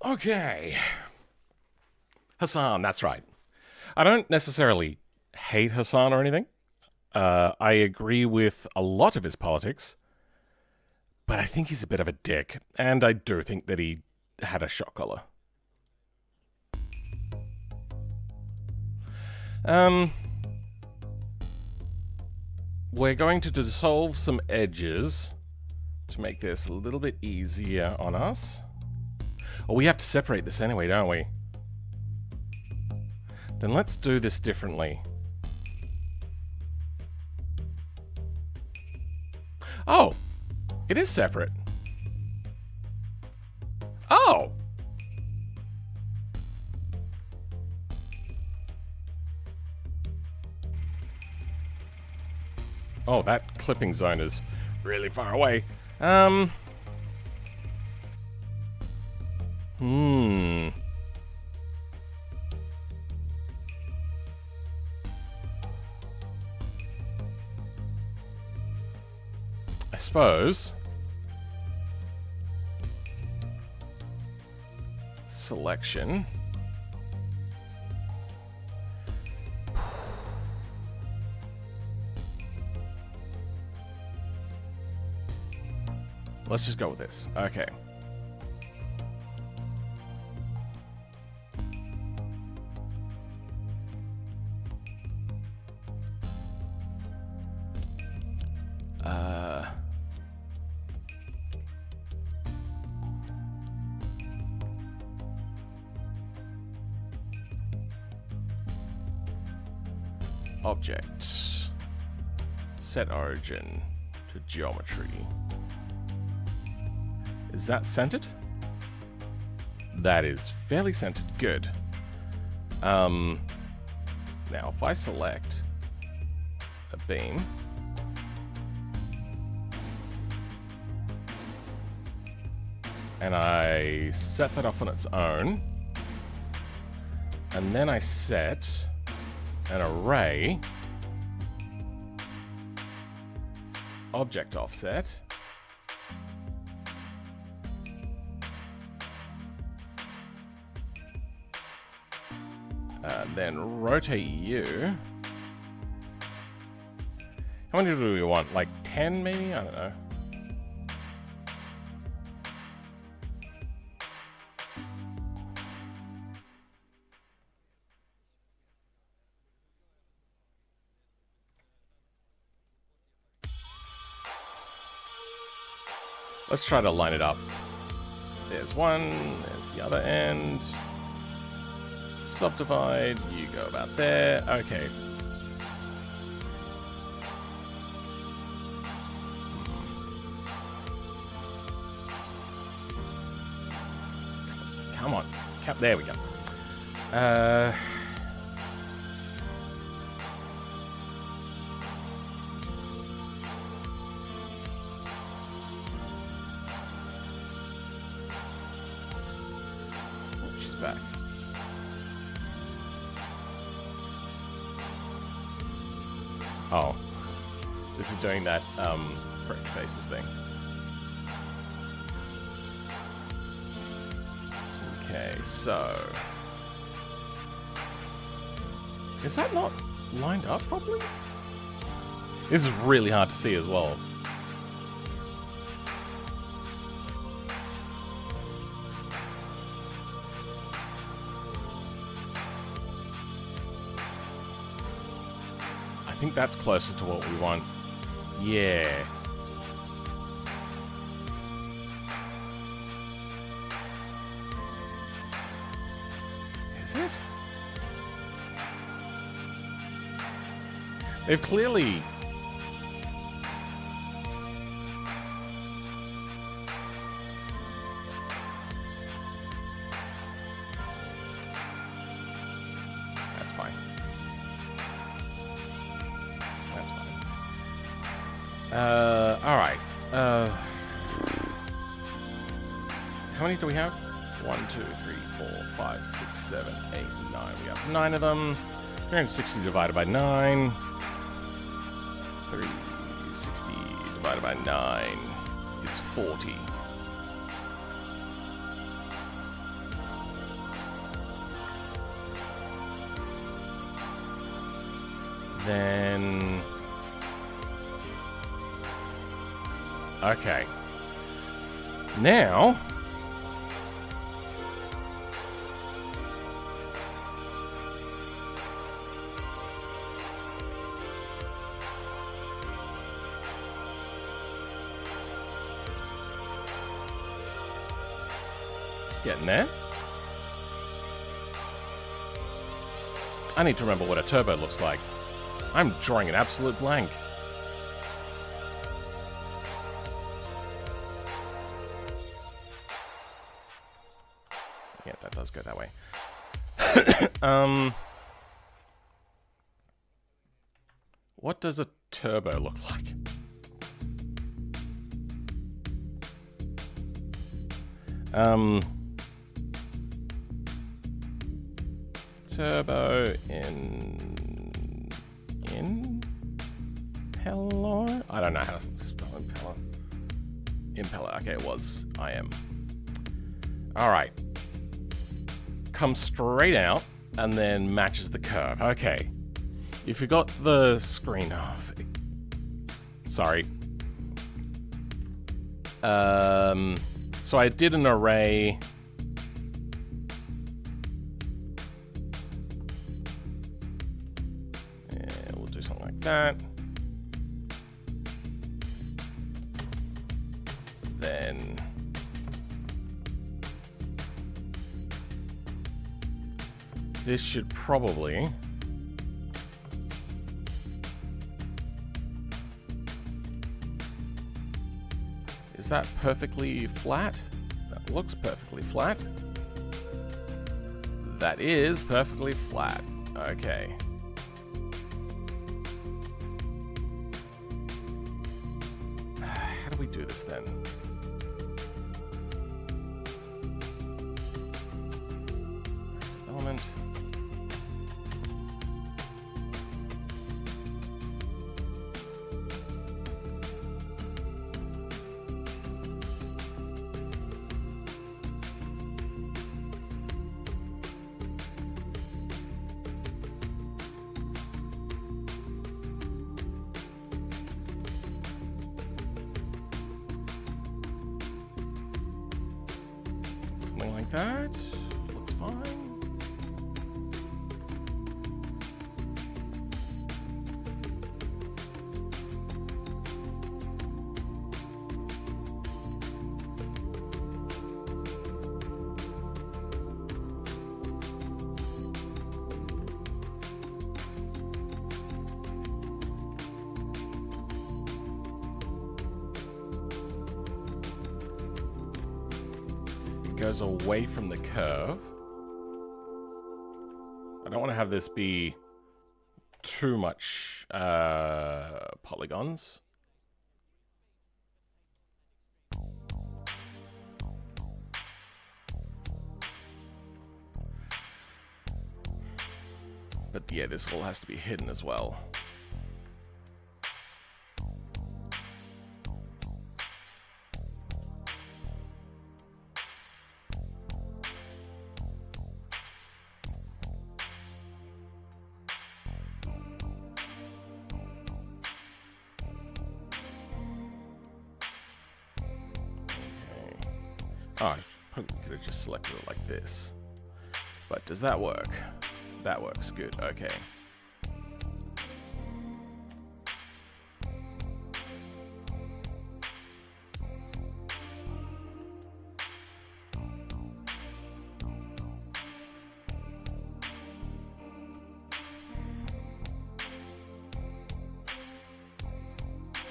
Okay. Hassan, that's right. I don't necessarily hate Hassan or anything. I agree with a lot of his politics, but I think he's a bit of a dick, and I do think that he had a shot collar. We're going to dissolve some edges to make this a little bit easier on us. Oh, we have to separate this anyway, don't we? Then let's do this differently. Oh, it is separate. Oh! Oh, that clipping zone is really far away. I suppose. Selection. Let's just go with this. Okay. Object. Set origin to geometry. Is that centered? That is fairly centered. Good. Now, if I select a beam, and I set that off on its own, and then I set an array, object offset, then rotate you. How many do we want? Like 10 maybe? I don't know. Let's try to line it up. There's one, there's the other end. Subdivide, you go about there. Okay. Come on. There we go. She's back. Oh, this is doing that correct faces thing. Okay, so is that not lined up properly? This is really hard to see as well. I think that's closer to what we want. Yeah. Is it? They've clearly... That's fine. That's fine. Alright. How many do we have? 1, 2, 3, 4, 5, 6, 7, 8, 9. We have 9 of them. 360 divided by 9. 360 divided by 9 is 40. then... Okay. Now... Getting there. I need to remember what a turbo looks like. I'm drawing an absolute blank. Yeah, that does go that way. What does a turbo look like? Turbo impeller? I don't know how to spell impeller. Impeller. Okay, it was. I am. Alright. Comes straight out and then matches the curve. Okay. You forgot the screen. Oh, sorry. So I did an array. We'll do something like that. Then this should probably is that perfectly flat? That looks perfectly flat. That is perfectly flat. Okay. How do we do this then? Development. Something like that. Looks fine. Goes away from the curve. I don't want to have this be too much polygons. But yeah, this all has to be hidden as well. Oh, I probably could have just selected it like this. But does that work? That works good. Okay.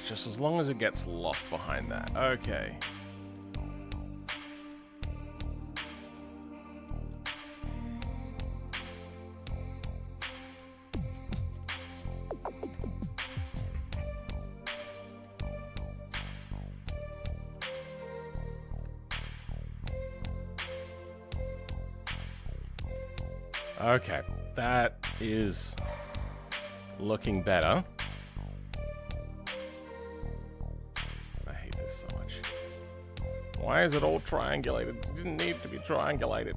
Just as long as it gets lost behind that. Okay. Okay, that is looking better. I hate this so much. Why is it all triangulated? It didn't need to be triangulated.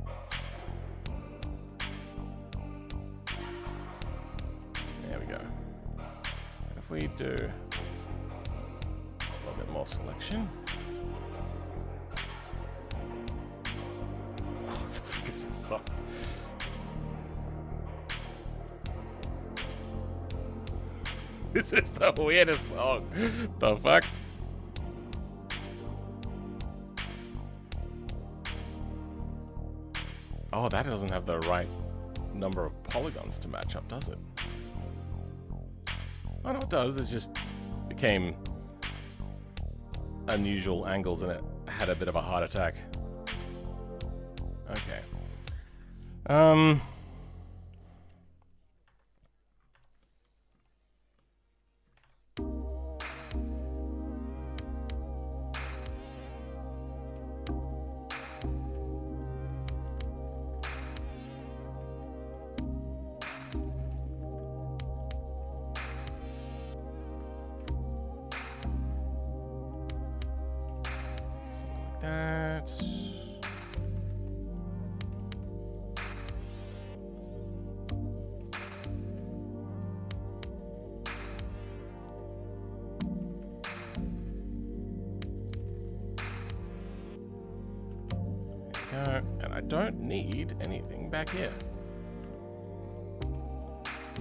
There we go. if we do a little bit more selection? What the fuck is this song? This is the weirdest song. The fuck? Oh, that doesn't have the right number of polygons to match up, does it? Oh, no, it does. It just became unusual angles and it had a bit of a heart attack. Okay. That. There we go. And I don't need anything back here.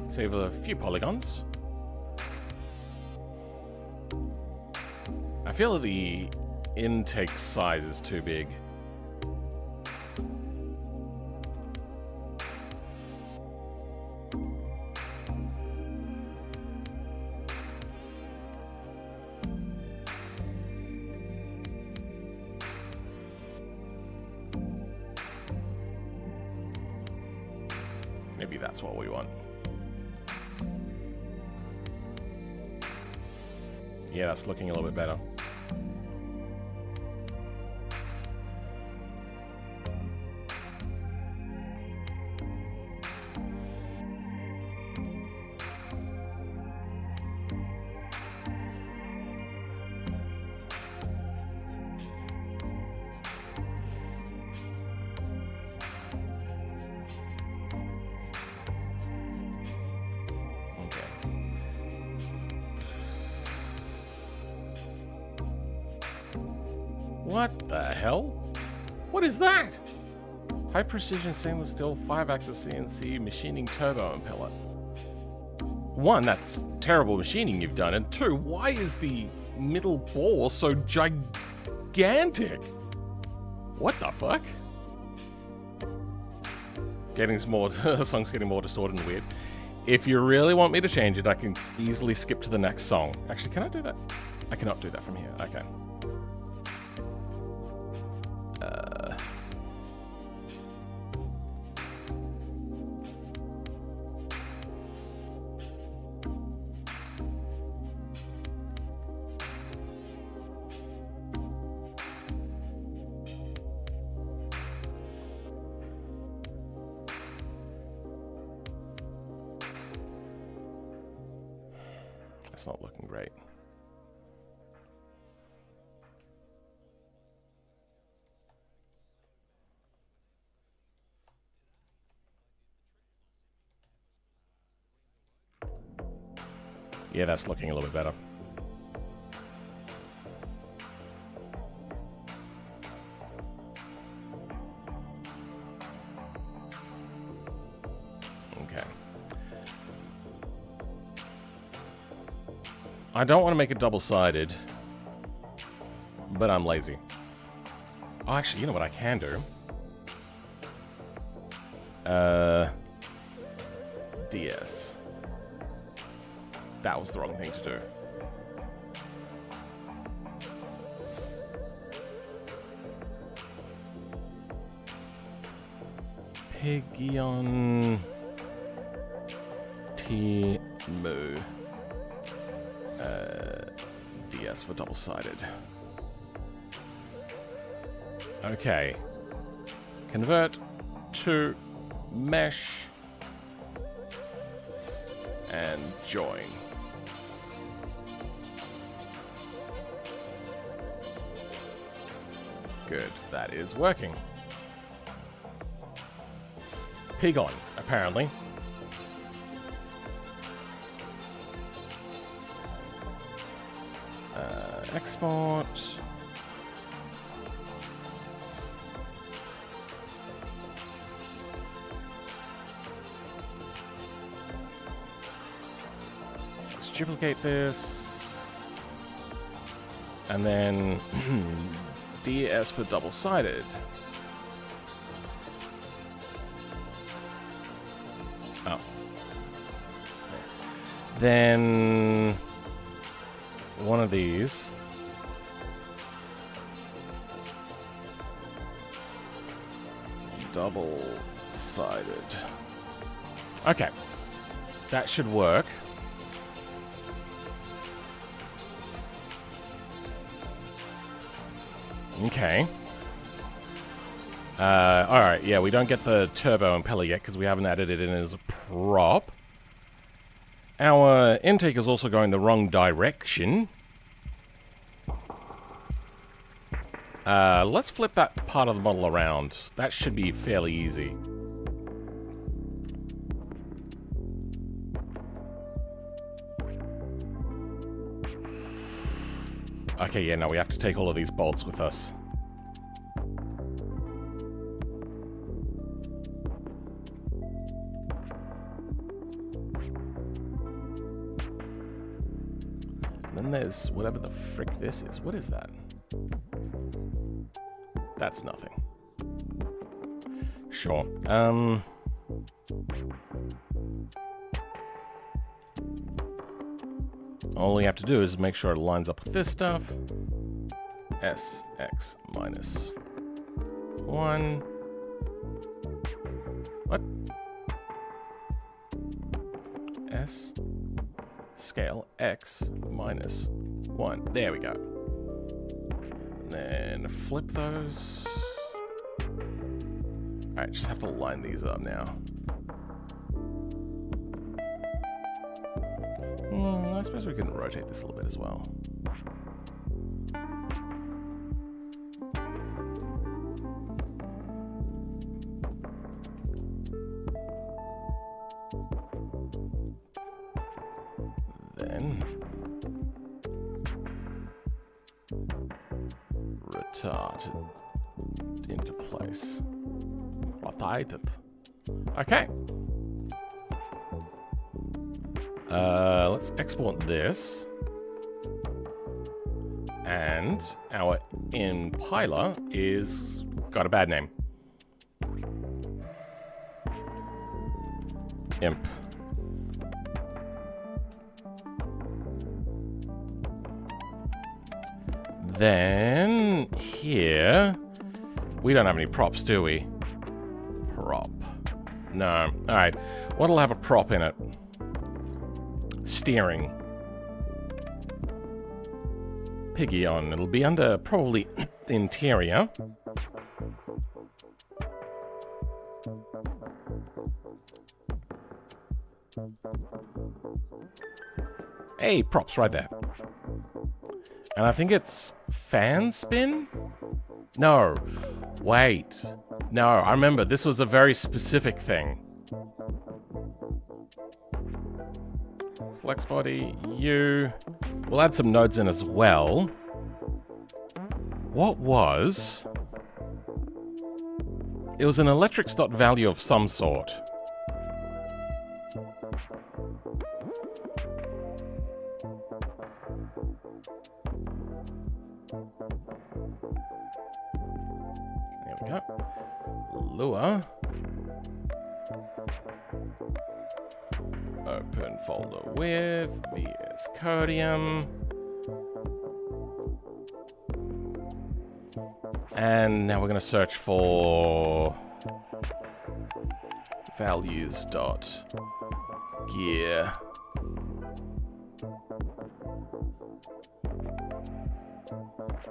Save a few polygons. I feel the intake size is too big. Maybe that's what we want. Yeah, that's looking a little bit better. What the hell? What is that? High precision stainless steel 5-axis CNC machining turbo impeller. One, that's terrible machining you've done, and two, why is the middle bore so gigantic? What the fuck? The song's getting more distorted and weird. If you really want me to change it, I can easily skip to the next song. Actually, can I do that? I cannot do that from here. Okay. It's not looking great. Yeah, that's looking a little bit better. Okay. I don't want to make it double-sided, but I'm lazy. Oh, actually, you know what I can do? DS. That was the wrong thing to do. Pigion T-Moo. DS for double-sided. Okay. Convert to mesh and join. Good, that is working. Pig on, apparently. Export. Let's duplicate this. And then DS for double-sided. Oh. Then one of these. Double-sided. Okay. That should work. Okay. Alright, yeah, we don't get the turbo impeller yet because we haven't added it in as a prop. Our intake is also going the wrong direction. Let's flip that part of the model around. That should be fairly easy. Okay, yeah, no, we have to take all of these bolts with us. Then there's whatever the frick this is. What is that? That's nothing. Sure. All we have to do is make sure it lines up with this stuff. SX minus 1. What? S scale X minus 1. There we go. And then flip those. Alright, just have to line these up now. I suppose we can rotate this a little bit as well. Then retard into place. Rotated. Okay. Let's export this. And our impeller is got a bad name. Imp. Then here we don't have any props, do we? Prop. No. Alright. What'll have a prop in it? Steering. Piggy on. It'll be under probably interior. Hey, props right there. And I think it's fan spin? No. Wait. No, I remember this was a very specific thing. Flex body, U. We'll add some nodes in as well. What was? It was an electric dot value of some sort. There we go. Lure. Open folder with VS Codium. And now we're going to search for values.gear.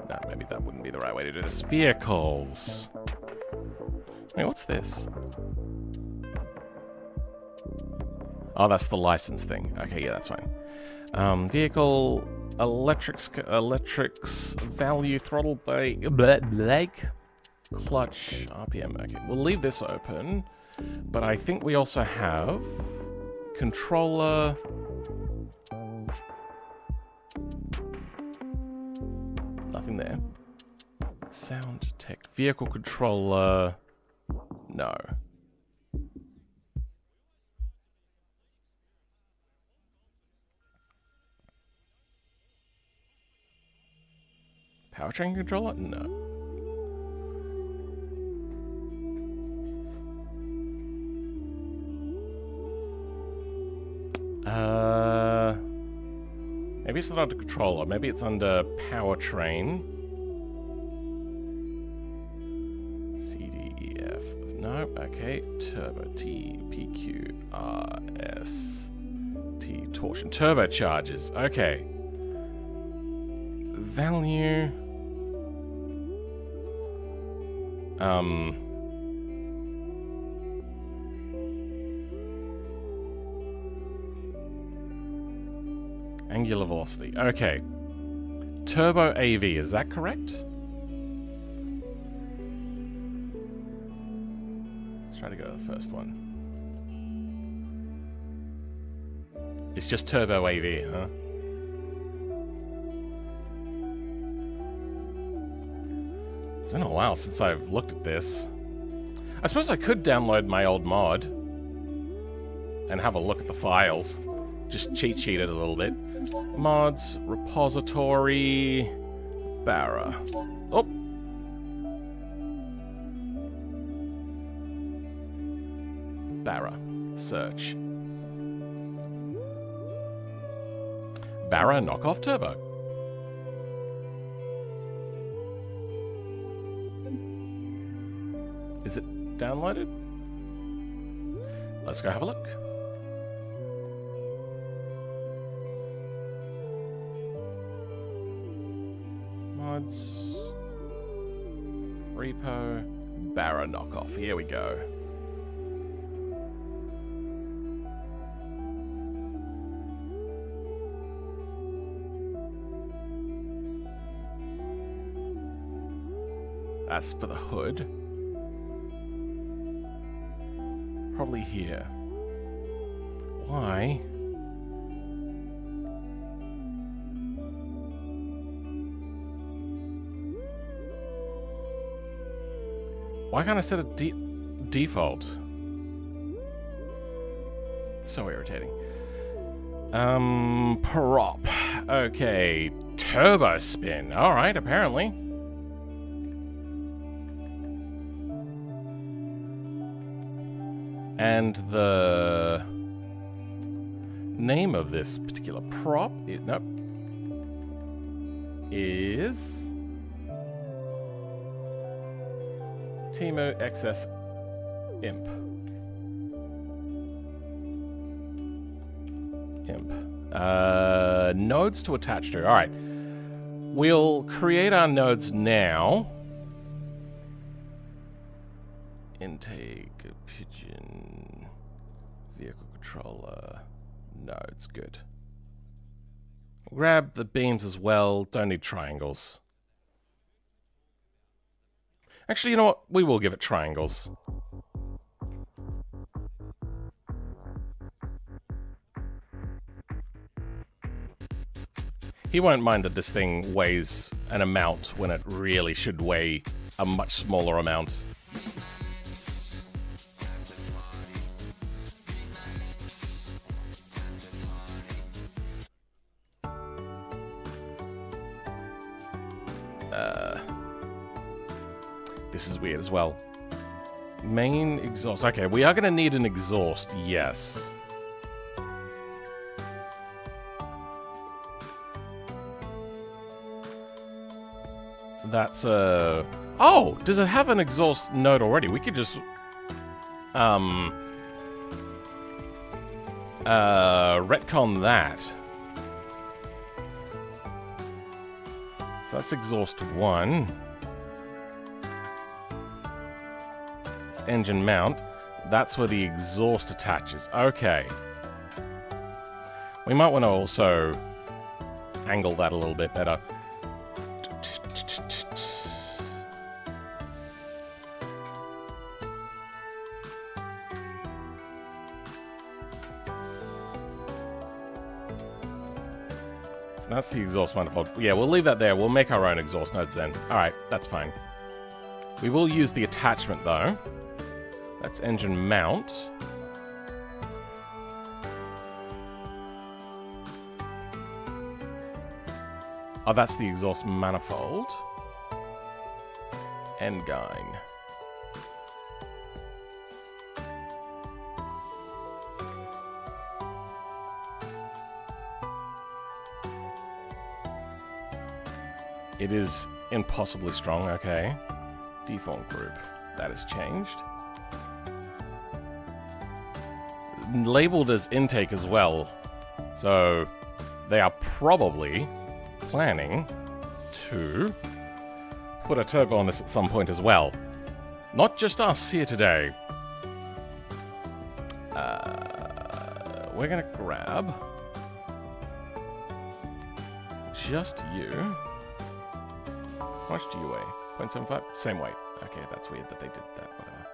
No, maybe that wouldn't be the right way to do this. Vehicles. Wait, what's this? Oh, that's the license thing. Okay, yeah, that's fine. Vehicle, electrics, value, throttle brake, clutch, RPM. Okay, we'll leave this open, but I think we also have controller. nothing there. Sound detect. Vehicle controller. No. Powertrain controller? No. Maybe it's not under controller. Maybe it's under powertrain. C, D, E, F. No, okay. Turbo, T, P, Q, R, S, T, torsion. Turbochargers. Okay. Value. Angular velocity. Okay. Turbo AV, is that correct? Let's try to go to the first one. It's just Turbo AV, huh? It's been a while since I've looked at this. I suppose I could download my old mod and have a look at the files. Just cheat sheet it a little bit. Mods, repository, Barra. Oh! Barra. Search. Barra knockoff turbo. Is it downloaded? Let's go have a look. Mods, repo, Barra knockoff. Here we go. That's for the hood. Probably here. Why? Why can't I set a default? So irritating. Prop. Okay. Turbo spin. Alright, apparently. And the name of this particular prop is, nope, is Timo XS Imp. Nodes to attach to. All right. We'll create our nodes now. Intake, pigeon, vehicle controller, nodes, good. We'll grab the beams as well, don't need triangles. Actually, you know what? We will give it triangles. He won't mind that this thing weighs an amount when it really should weigh a much smaller amount. This is weird as well. Main exhaust. Okay, we are going to need an exhaust, yes. That's a... Oh! Does it have an exhaust node already? We could just... retcon that. So that's exhaust 1. It's engine mount. That's where the exhaust attaches. Okay. We might want to also angle that a little bit better. So that's the exhaust manifold. Yeah, we'll leave that there. We'll make our own exhaust nodes then. Alright, that's fine. We will use the attachment, though. That's engine mount. Oh, that's the exhaust manifold. Endgine. It is impossibly strong, okay. Default group. That has changed. Labeled as intake as well. So they are probably planning to put a turbo on this at some point as well. Not just us here today. We're gonna grab just you. How much do you weigh? 0.75? Same weight. Okay, that's weird that they did that. Whatever.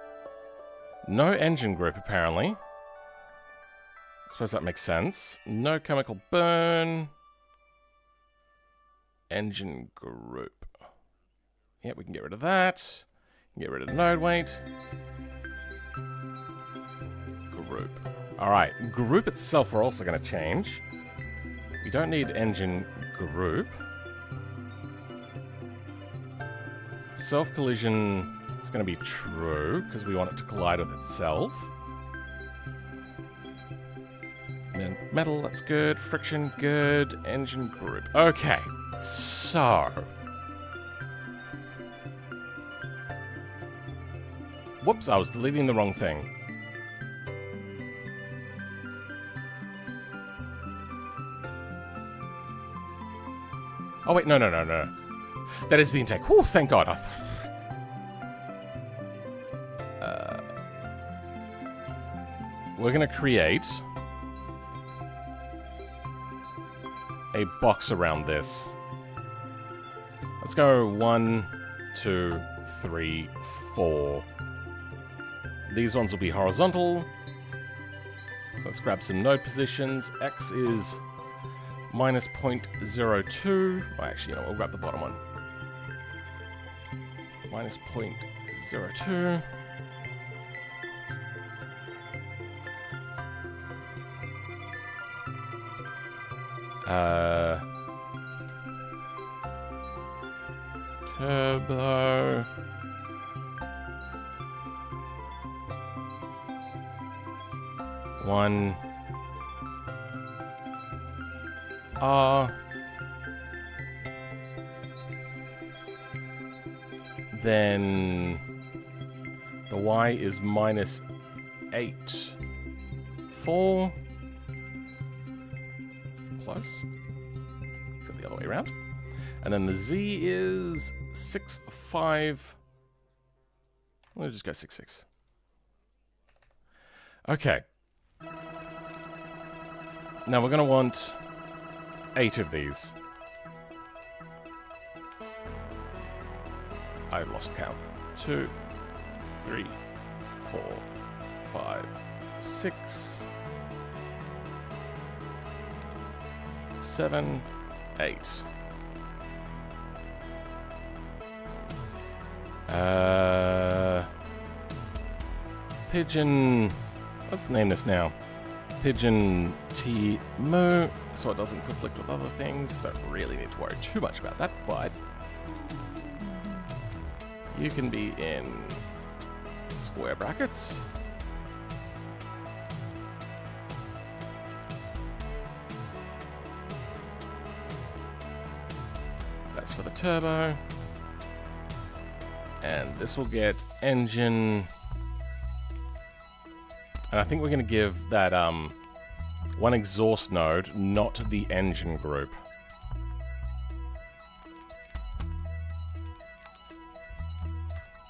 No engine group, apparently. I suppose that makes sense. No chemical burn. Engine group. Yeah, we can get rid of that. Get rid of the node weight. Group. Alright, group itself we're also going to change. We don't need engine group. Self-collision is going to be true, because we want it to collide with itself. Metal, that's good. Friction, good. Engine group. Okay, so... Whoops, I was deleting the wrong thing. Oh, wait, no. That is the intake. Whew, thank God. We're going to create a box around this. Let's go 1, 2, 3, 4. These ones will be horizontal. So let's grab some node positions. X is minus 0.02. Well, actually, we'll grab the bottom one. Minus 0.02. Turbo. One. R. Then the Y is minus 8. 4. Close. Except the other way around. And then the Z is 6, 5. We'll just go 6, 6. Okay. Now we're going to want 8 of these. I lost count. 2, 3, 4, 5, 6, 7, 8. Pigeon. Let's name this now. Pigeon T Mo, so it doesn't conflict with other things. Don't really need to worry too much about that, but you can be in square brackets. That's for the turbo. And this will get engine. And I think we're going to give that one exhaust node, not the engine group.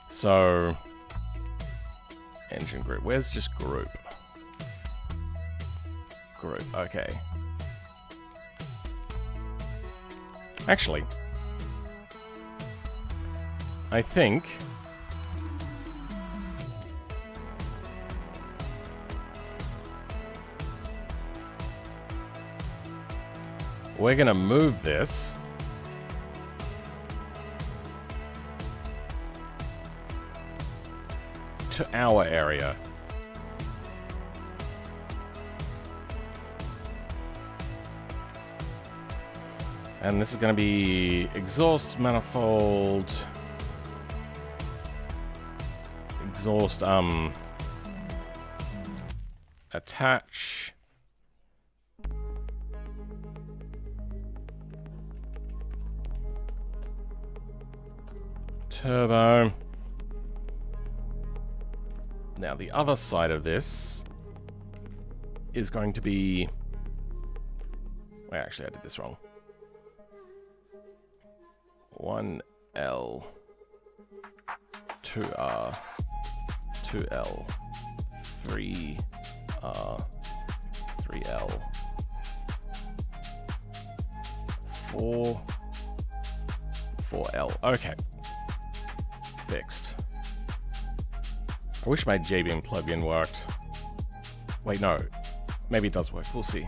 So, engine group. Where's just group? Group, okay. Actually, I think we're going to move this to our area. And this is going to be exhaust manifold, exhaust, attach, turbo. Now the other side of this is going to be, wait, actually I did this wrong. 1L, 2R, 2L, 3R, 3L, 4L. Okay. Fixed. I wish my JBM plugin worked. Wait, no. Maybe it does work. We'll see.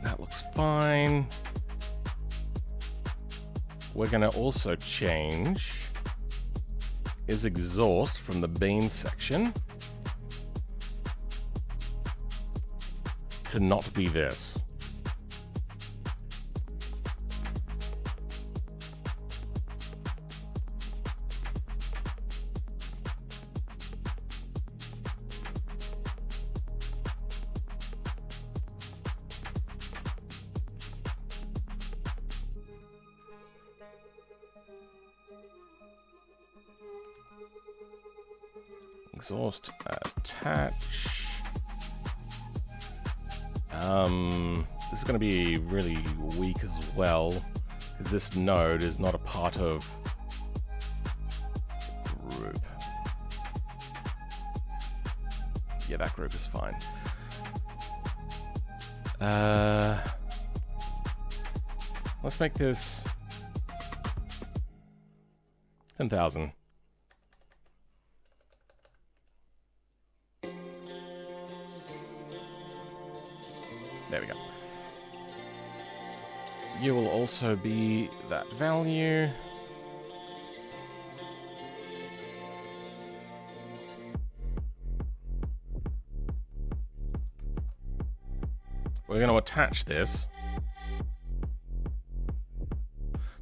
That looks fine. We're going to also change is exhaust from the beam section to not be this. Exhaust attach. This is going to be really weak as well, because this node is not a part of group. Yeah, that group is fine. Let's make this 10,000. There we go. You will also be that value. We're going to attach this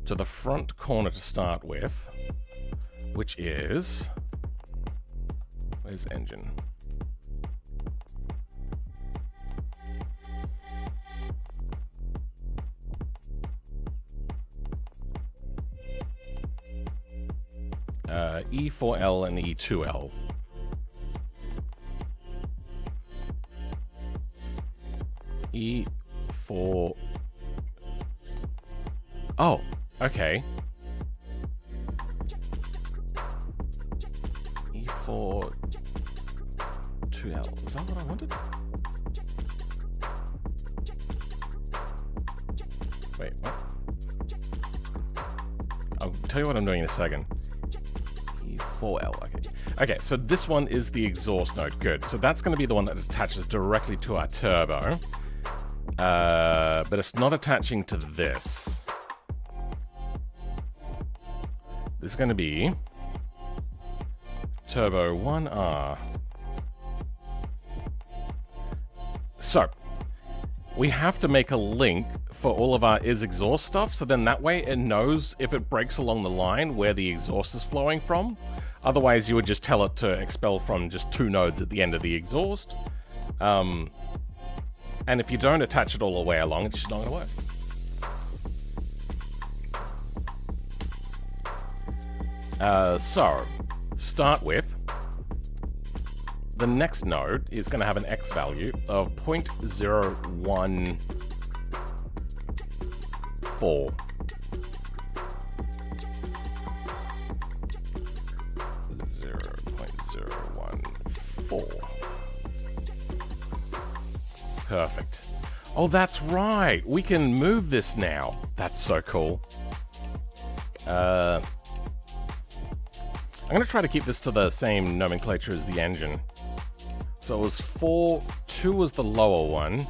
to the front corner to start with, which is, where's engine? E4L and E2L. E4. Oh, okay. E4 2L. Is that what I wanted? Wait, what? I'll tell you what I'm doing in a second. E4L, okay. Okay, so this one is the exhaust node. Good. So that's going to be the one that attaches directly to our turbo. But it's not attaching to this. This is going to be turbo 1R. So, we have to make a link for all of our is exhaust stuff, so then that way it knows if it breaks along the line where the exhaust is flowing from. Otherwise, you would just tell it to expel from just 2 nodes at the end of the exhaust. And if you don't attach it all the way along, it's just not going to work. So, start with, the next node is going to have an X value of 0.014. 0.014. Perfect. Oh, that's right. We can move this now. That's so cool. I'm going to try to keep this to the same nomenclature as the engine. So it was 2 was the lower one.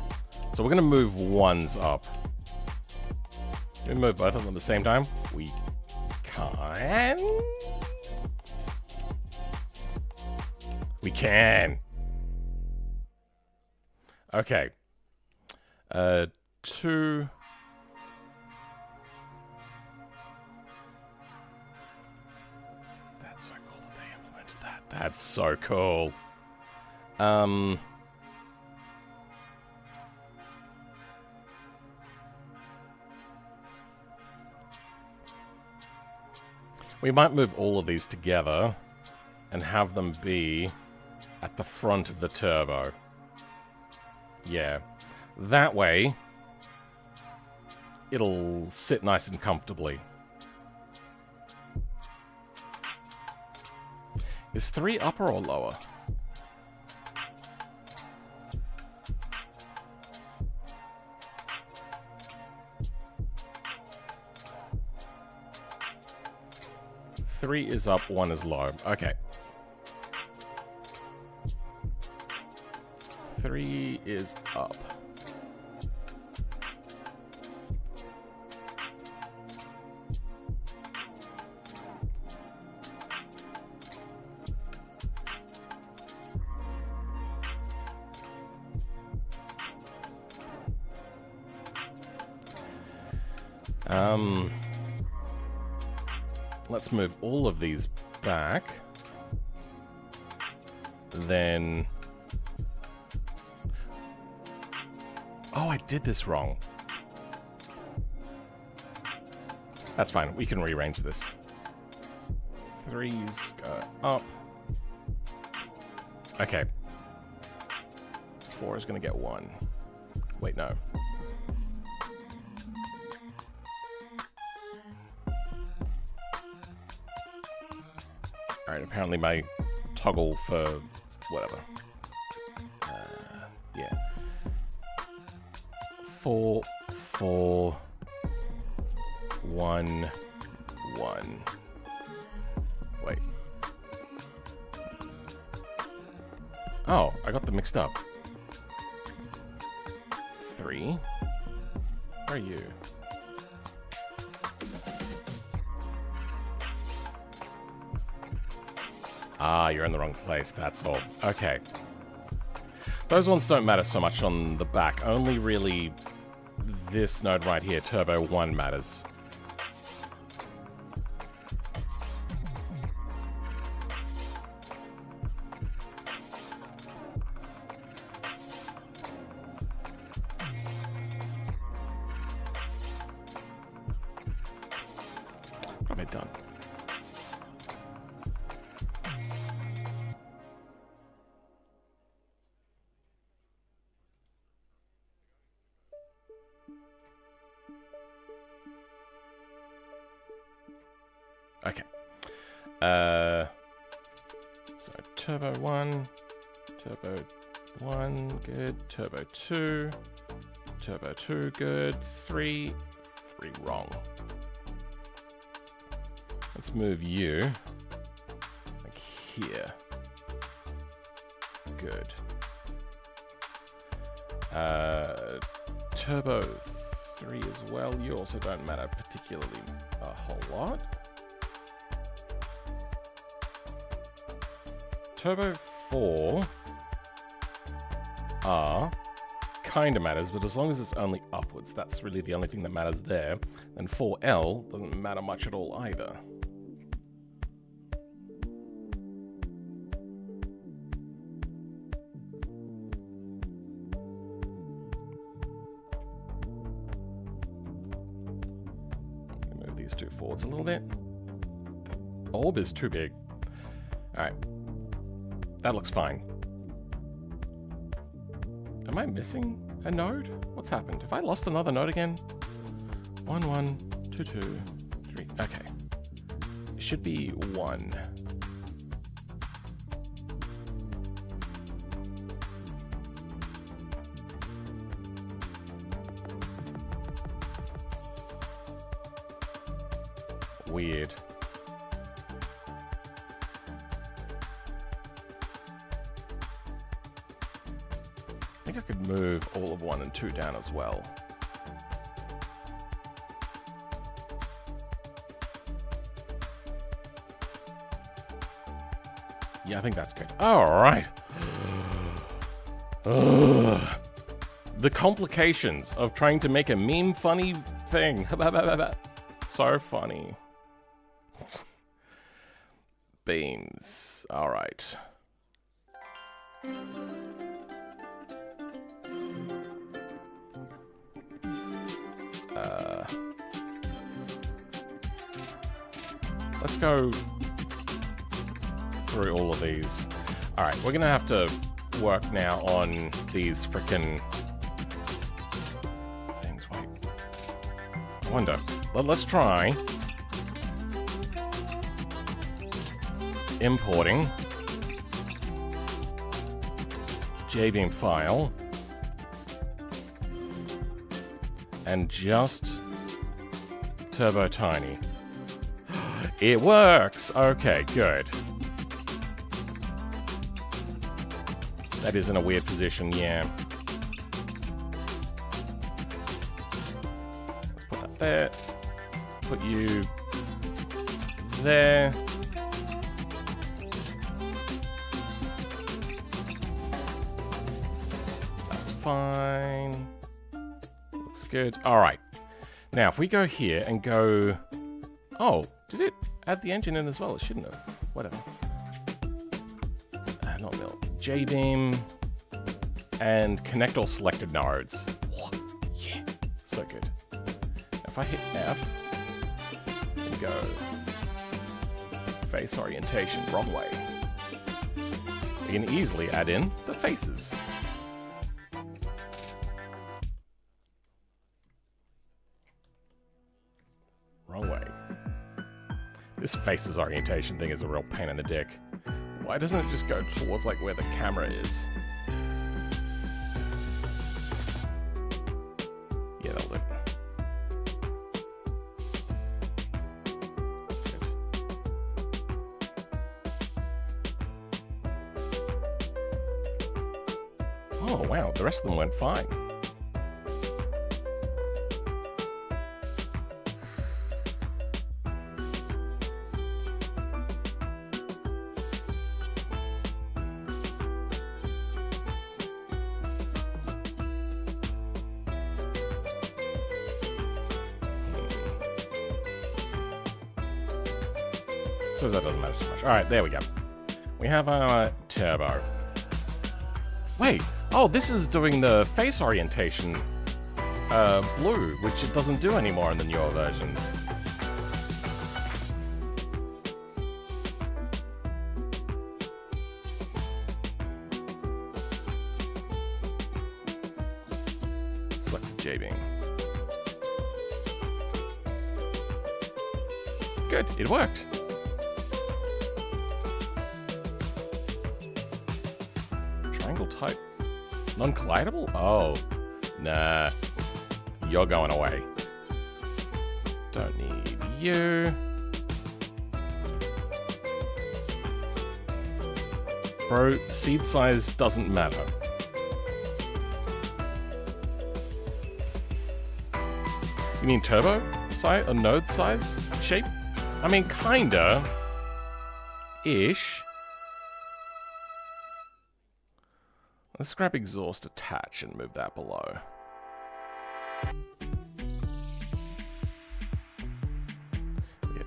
So we're going to move ones up. Can we move both of them at the same time? We can. We can. Okay. 2. That's so cool that they implemented that. That's so cool. We might move all of these together and have them be at the front of the turbo. Yeah. That way, it'll sit nice and comfortably. Is 3 upper or lower? Three is up, 1 is low. Okay. 3 is up. Let's move all of these back. Then... Oh, I did this wrong. That's fine. We can rearrange this. 3's go up. Okay. 4 is going to get 1. Wait, no. Alright, apparently my toggle for whatever. Yeah. 4, 4, 1, 1. Wait. Oh, I got them mixed up. 3. Where are you? Ah, you're in the wrong place, that's all. Okay. Those ones don't matter so much on the back. Only really this node right here, Turbo 1, matters. What have I done? Okay. So Turbo 1, Turbo 1, good. Turbo 2, Turbo 2, good. 3 wrong. Let's move you like here. Good. Turbo 3 as well. You also don't matter particularly a whole lot. Turbo 4 R kind of matters, but as long as it's only upwards, that's really the only thing that matters there. And 4L doesn't matter much at all either. Move these two forwards a little bit. The orb is too big. Alright. That looks fine. Am I missing a node? What's happened? Have I lost another node again? 1, 1, 2, 2, 3. Okay. It should be 1. Weird. I think I could move all of 1 and 2 down as well. Yeah, I think that's good. All right. The complications of trying to make a meme funny thing. So funny. Beams. All right. Let's go through all of these. All right, we're gonna have to work now on these frickin' things. Wait, I wonder. Let's try importing JBeam file and just Turbo Tiny. It works! Okay, good. That is in a weird position, yeah. Let's put that there. Put you there. That's fine. Looks good. All right. Now, if we go here and go... Oh, did it add the engine in as well? It shouldn't have. Whatever. Not mill. JBeam and connect all selected nodes. Yeah, so good. If I hit F and go face orientation wrong way, we can easily add in the faces. Wrong way. This faces orientation thing is a real pain in the dick. Why doesn't it just go towards like where the camera is? Yeah, that'll do. Oh wow, the rest of them went fine. So that doesn't matter so much. All right, there we go. We have our turbo. Wait, oh, this is doing the face orientation blue, which it doesn't do anymore in the newer versions. Select JBeam. Good, it worked. Type non-collidable? Oh, nah. You're going away. Don't need you. Bro, seed size doesn't matter. You mean turbo size? A node size shape? I mean, kinda. Ish. Let's grab exhaust attach and move that below. Yeah.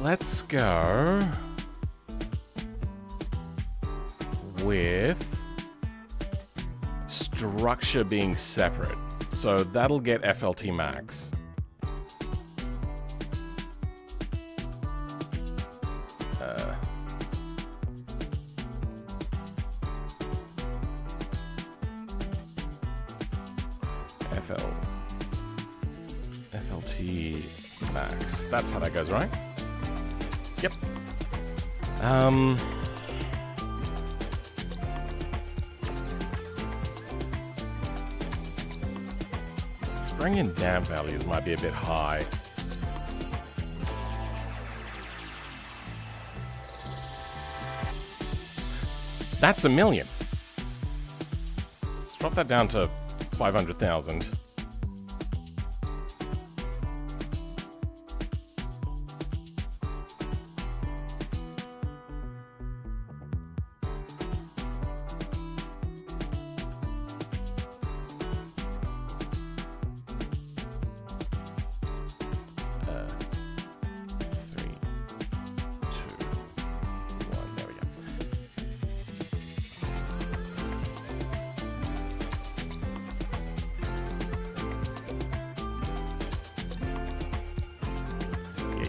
Let's go with structure being separate. So that'll get FLT max. FLT max. That's how that goes, right? Yep. Bring in damp values might be a bit high. That's 1 million. Let's drop that down to 500,000.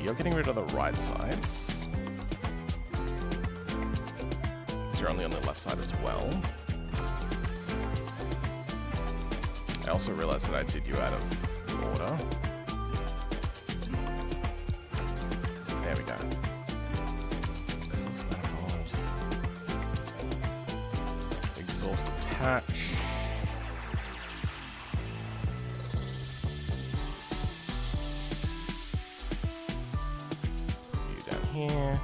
You're getting rid of the right sides. You're only on the left side as well. I also realized that I did you out of order. There we go. Exhaust manifold. Exhaust attach. Here.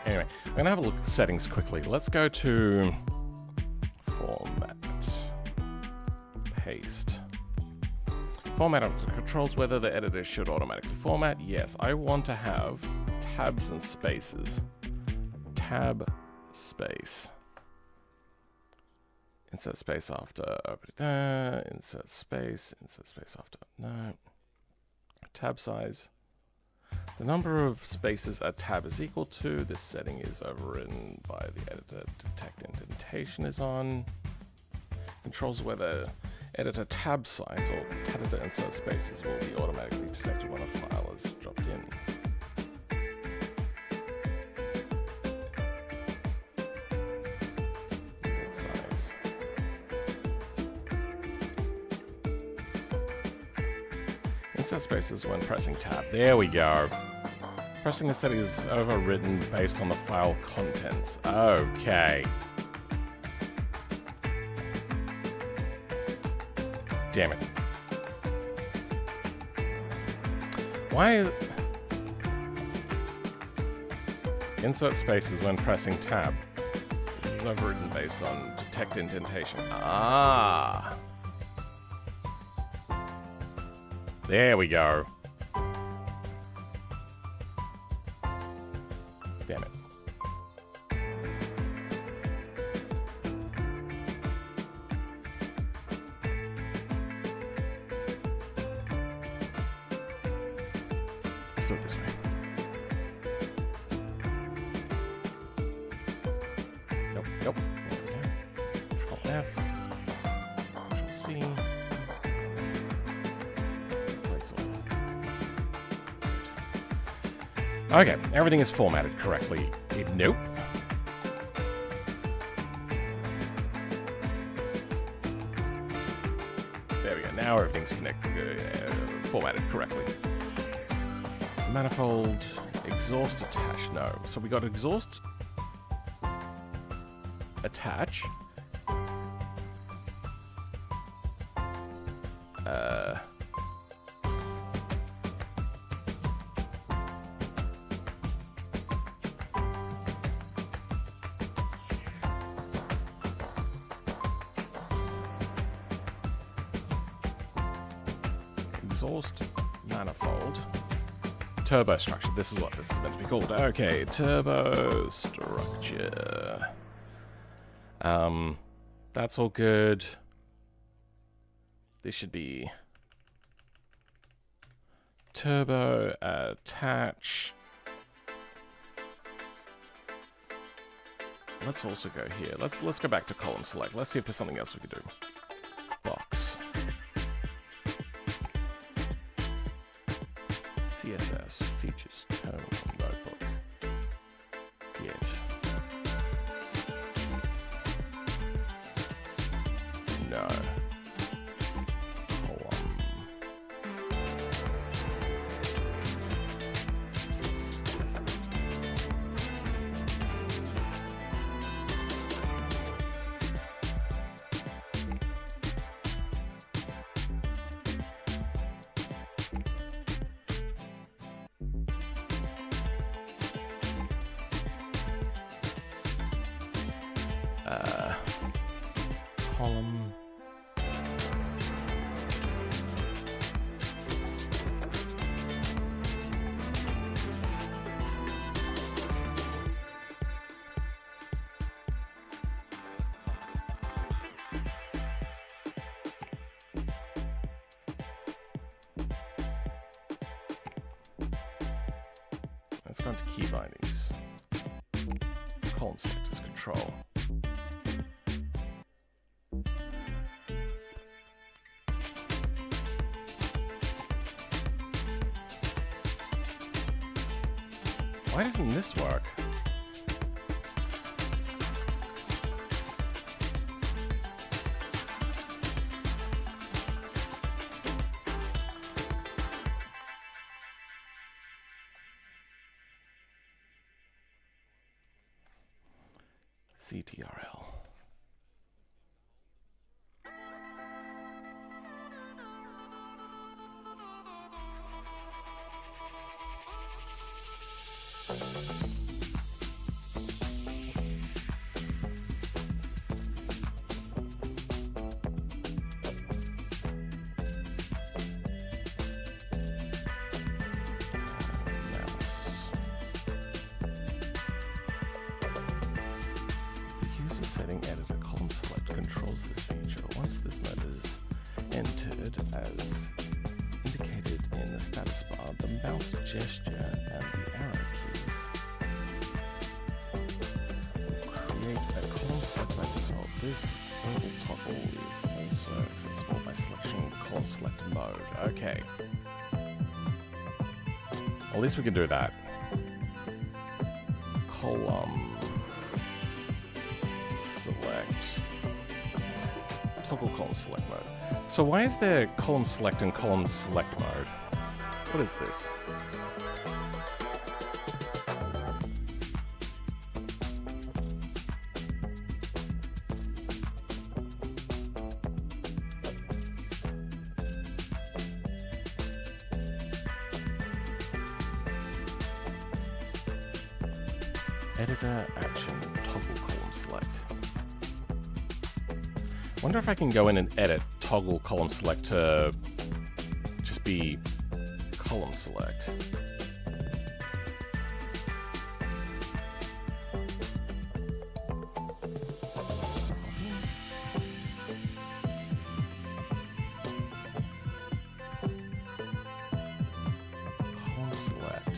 Anyway, I'm going to have a look at settings quickly. Let's go to Format. Paste. Format controls whether the editor should automatically format. Yes, I want to have tabs and spaces. Tab, space. Insert space after, insert space after, no. Tab size. The number of spaces a tab is equal to. This setting is overridden by the editor. Detect indentation is on. Controls whether editor tab size or editor insert spaces will be automatically detected when a file is dropped in. Insert spaces when pressing tab. There we go. Pressing the setting is overridden based on the file contents. Okay. Damn it. Why is... Insert spaces when pressing tab. This is overridden based on detect indentation. Ah. There we go. Damn it. Let's do it this way. Nope, nope. There we go. Control F. Control C. Okay, everything is formatted correctly. Nope. There we go. Now everything's connected, formatted correctly. Manifold, exhaust attach. No. So we got exhaust attach. Exhaust manifold. Turbo structure. This is what this is meant to be called. Okay, turbo structure. That's all good. This should be turbo attach. Let's also go here. Let's go back to column select. Let's see if there's something else we could do. Box. CSS features tone notebook. Get. No. Column. Let's go into key bindings. Column selectors, control. Why doesn't this work? CTRL. Setting editor column select controls this feature. Once this mode is entered as indicated in the status bar, the mouse gesture and the arrow keys create a column select by default. This toggle is also accessible by selecting column select mode. Okay. At least we can do that. Column select. Toggle column select mode. So why is there column select and column select mode? What is this? Editor action toggle column select. Wonder if I can go in and edit toggle column select to just be column select. Column select.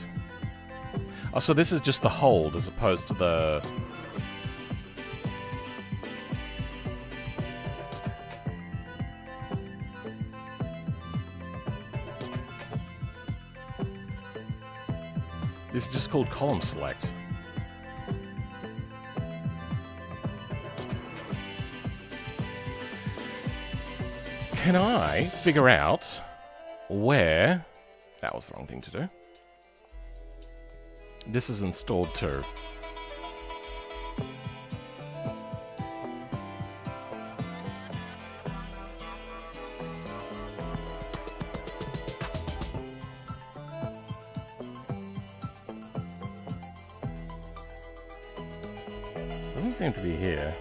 Oh, so this is just the hold as opposed to the... This is just called column select. Can I figure out where... That was the wrong thing to do. This is installed too. Doesn't seem to be here.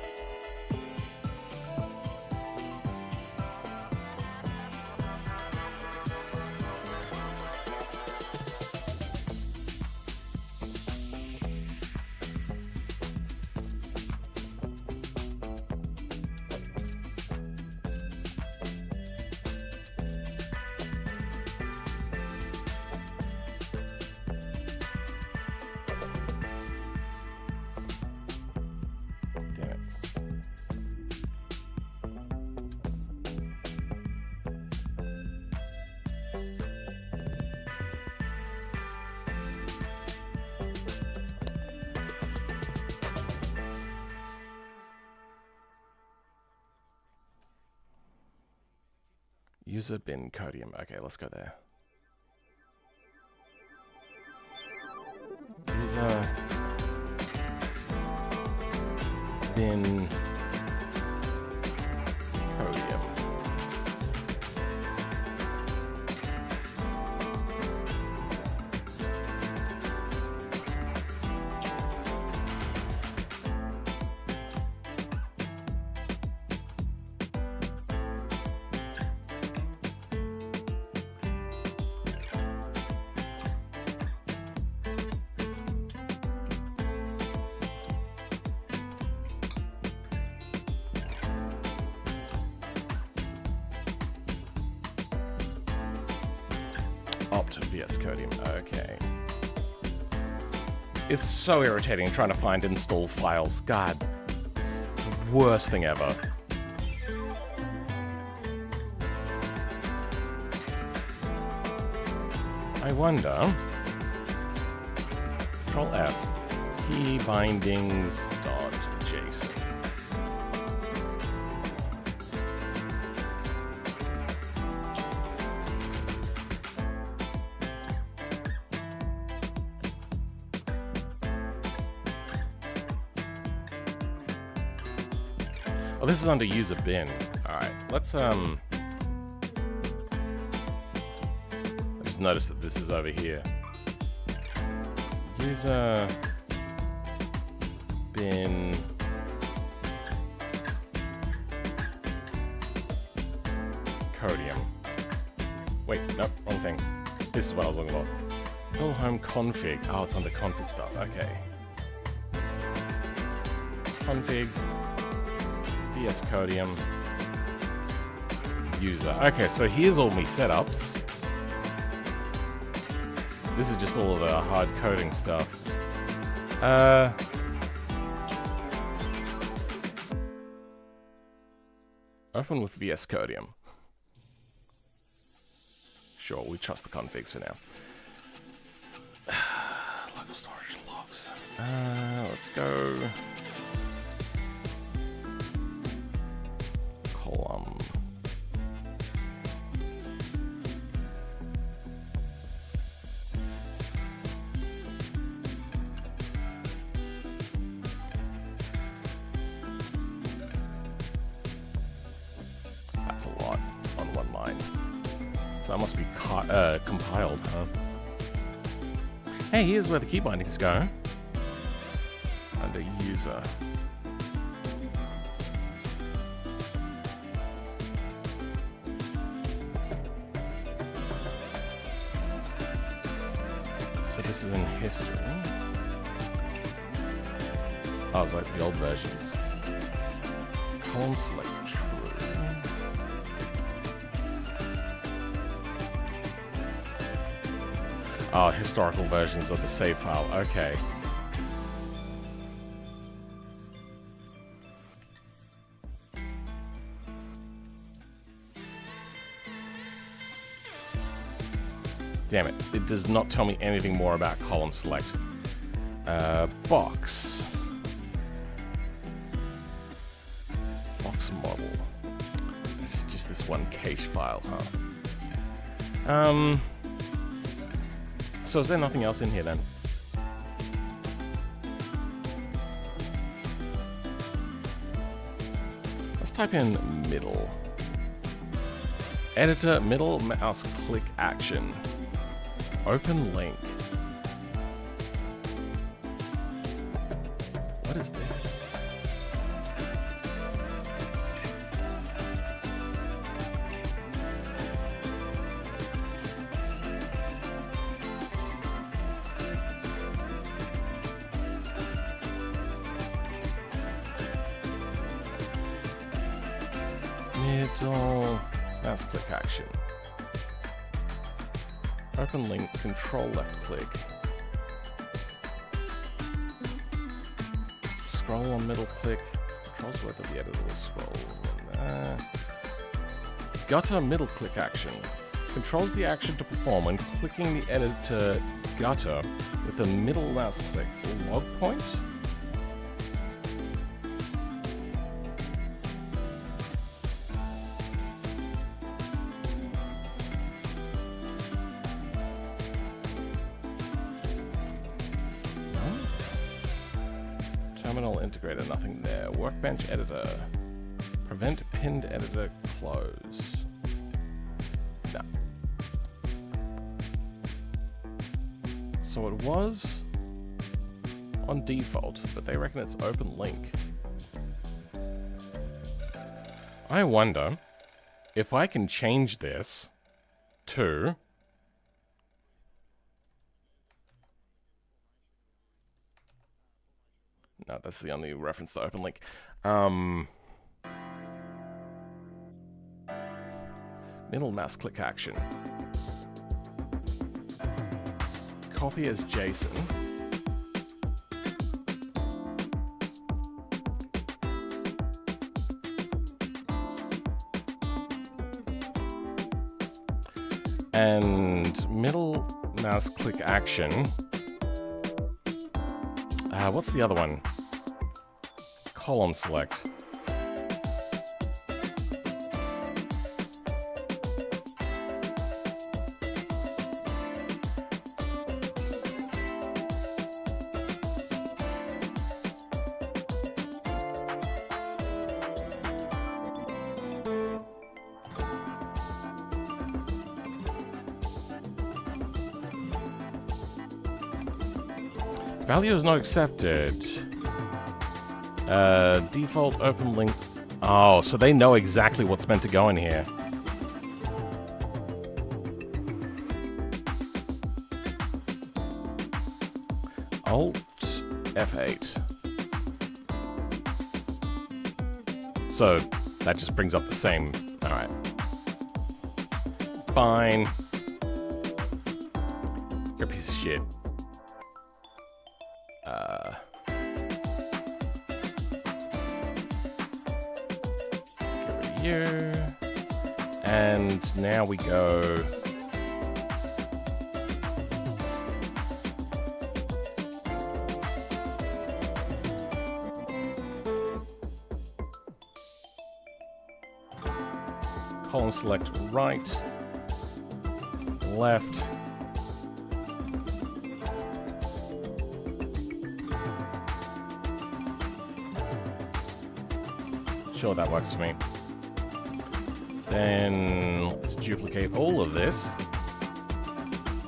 User bin codium. Okay, let's go there. User bin codium. Opt VS Codium. Okay. It's so irritating trying to find install files. God, it's the worst thing ever. I wonder. Control F. Key bindings.json. Oh, this is under user bin. All right, let's I just noticed that this is over here. User bin Codium. Wait, no, wrong thing. This is what I was looking for. Full home config. Oh, it's under config stuff. Okay. Config. VS Codium. User. Okay, so here's all my setups. This is just all of the hard coding stuff. Open with VS Codium. Sure, we trust the configs for now. Local storage logs. Let's go. Column. That's a lot on one line. So that must be compiled, huh? Hey, here's where the key bindings go. Under user. So this is in history. Oh, it's like the old versions. Column select true. Oh, historical versions of the save file. Okay. Damn it. It does not tell me anything more about column select. Box. Box model. This is just this one cache file, huh? So is there nothing else in here then? Let's type in middle. Editor, middle mouse click action. Open link. What is this? Middle mouse click action. Open link, control left click. Scroll on middle click. Controls whether the editor will scroll. Gutter middle click action. Controls the action to perform when clicking the editor gutter with a middle mouse click. Log point? Terminal integrator, nothing there. Workbench editor. Prevent pinned editor close. No. So it was on default, but they reckon it's open link. I wonder if I can change this to no, that's the only reference to open link. Middle mouse click action. copy as JSON. And middle mouse click action. What's the other one? Column select. Value is not accepted. Default open link. Oh, so they know exactly what's meant to go in here. Alt F8. So that just brings up the same. All right. Fine. You're a piece of shit. Get rid of you. And now we go. Column select right, left. Sure, that works for me. Then let's duplicate all of this.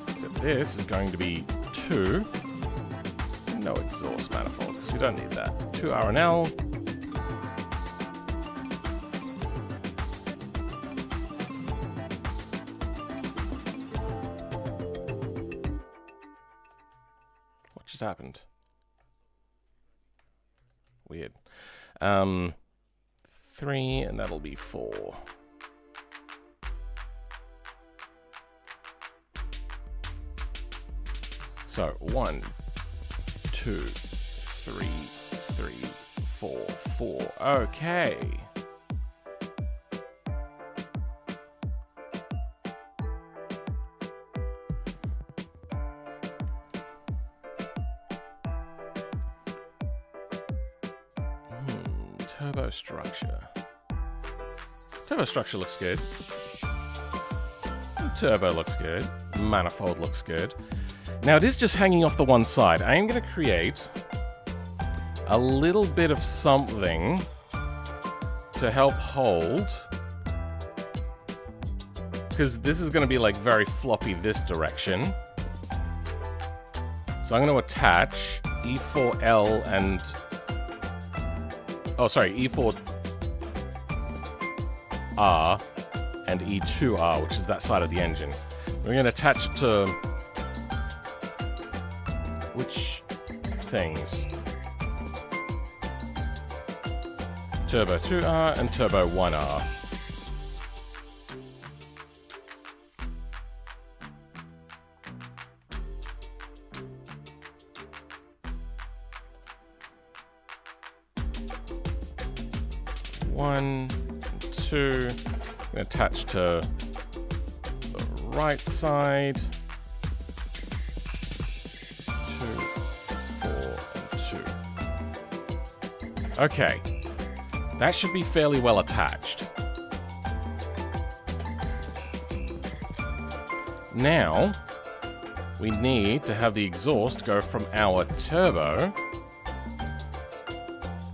Except this is going to be 2. No exhaust manifold, because we don't need that. 2 RNL. What just happened? Weird. 3, and that'll be 4. So 1, 2, 3, 3, 4, 4. Okay. Turbo structure. Turbo structure looks good. Turbo looks good. Manifold looks good. Now it is just hanging off the one side. I am going to create a little bit of something to help hold, because this is going to be like very floppy this direction. So I'm going to attach E4L and E4R and E2R, which is that side of the engine. We're going to attach it to which things? Turbo 2R and Turbo 1R. One, 2, attach to the right side. 2, 4, and 2. Okay, that should be fairly well attached. Now, we need to have the exhaust go from our turbo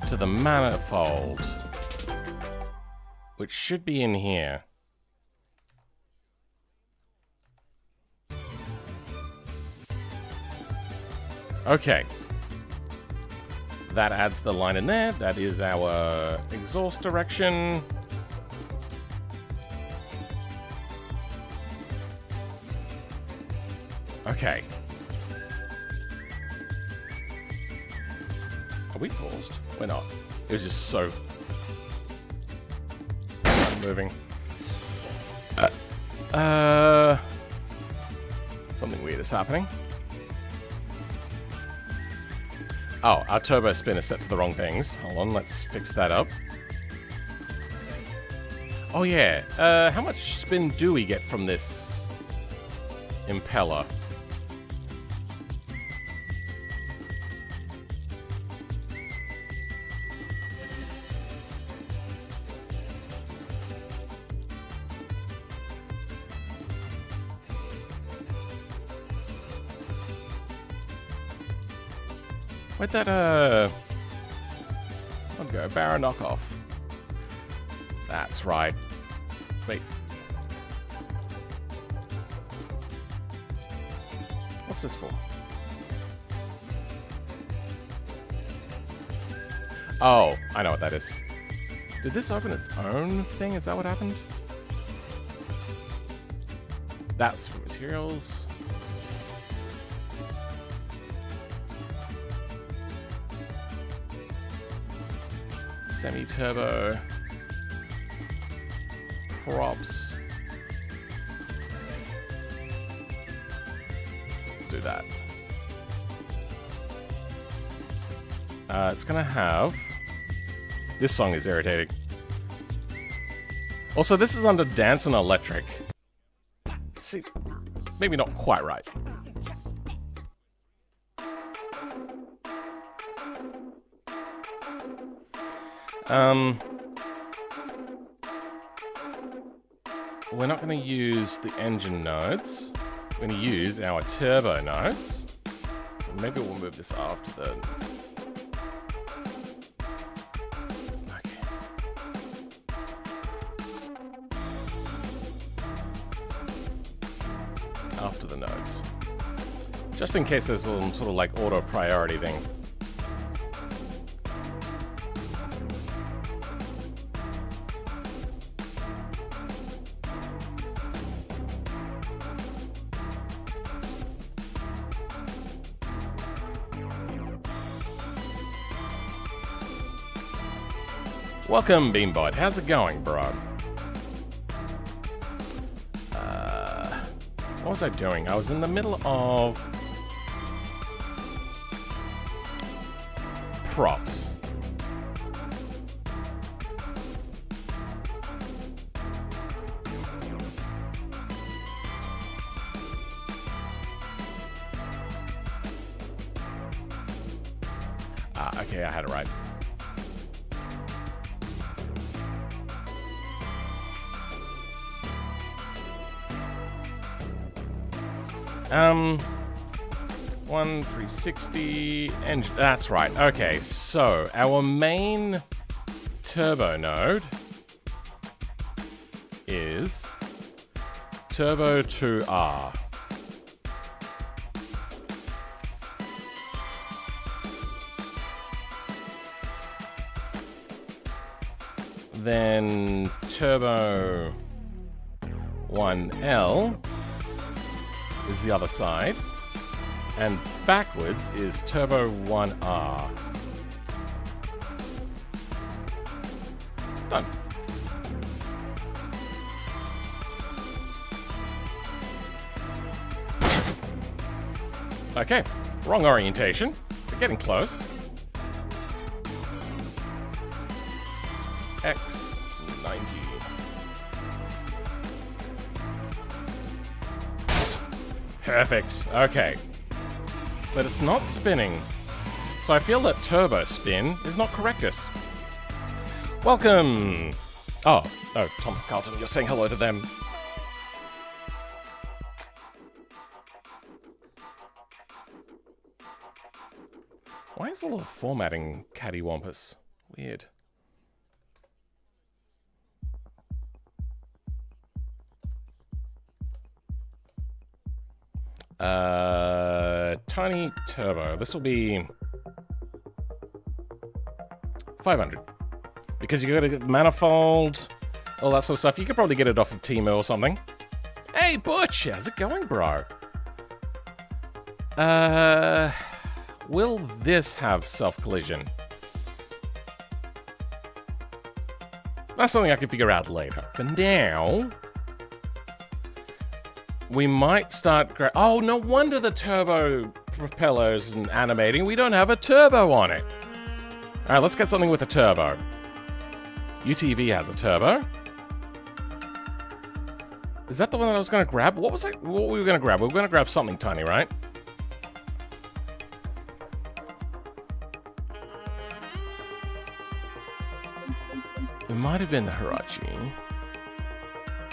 to the manifold, which should be in here. Okay. That adds the line in there. That is our exhaust direction. Okay. Are we paused? We're not. It was just so moving. Something weird is happening. Oh, our turbo spin is set to the wrong things. Hold on, let's fix that up. Oh yeah, how much spin do we get from this impeller? Where'd that, I'll go, Barra knockoff. That's right. Wait. What's this for? Oh, I know what that is. Did this open its own thing? Is that what happened? That's for materials. Semi-turbo. Props. Let's do that. It's gonna have... This song is irritating. Also, this is under Dance and Electric. See, maybe not quite right. We're not going to use the engine nodes. We're going to use our turbo nodes. Maybe we'll move this after the... Okay. After the nodes. Just in case there's a little sort of like auto priority thing. Welcome, Beambot. How's it going, bro? What was I doing? I was in the middle of... props. Okay, I had it right. One 360 engine. That's right. Okay, so our main turbo node is turbo 2R. Then turbo 1L is the other side, and backwards is turbo 1R. Done. Okay, wrong orientation, but getting close. X90. Perfect. Okay. But it's not spinning. So I feel that turbo spin is not correctus. Welcome! Oh, Thomas Carlton, you're saying hello to them. Why is all the formatting cattywampus? Weird. Tiny turbo. This will be 500. Because you gotta get manifold, all that sort of stuff. You could probably get it off of Temu or something. Hey, Butch! How's it going, bro? Will this have self-collision? That's something I can figure out later. For now... we might start... oh, no wonder the turbo propellers and animating. We don't have a turbo on it. Alright, let's get something with a turbo. UTV has a turbo. Is that the one that I was going to grab? What was it? What were we going to grab? We were going to grab something tiny, right? It might have been the Hirachi.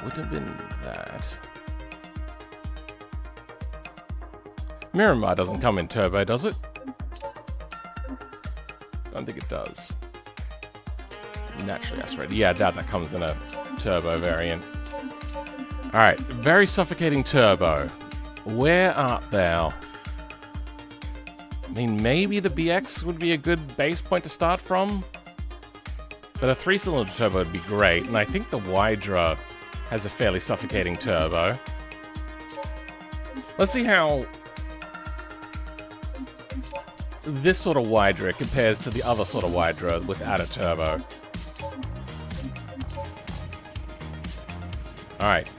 Would have been that. Miramar doesn't come in turbo, does it? Don't think it does. Naturally aspirated. Yeah, I doubt that comes in a turbo variant. Alright, very suffocating turbo. Where art thou? I mean, maybe the BX would be a good base point to start from. But a 3-cylinder turbo would be great, and I think the Hydra has a fairly suffocating turbo. Let's see how this sort of Hydra compares to the other sort of Hydra without a turbo. Alright.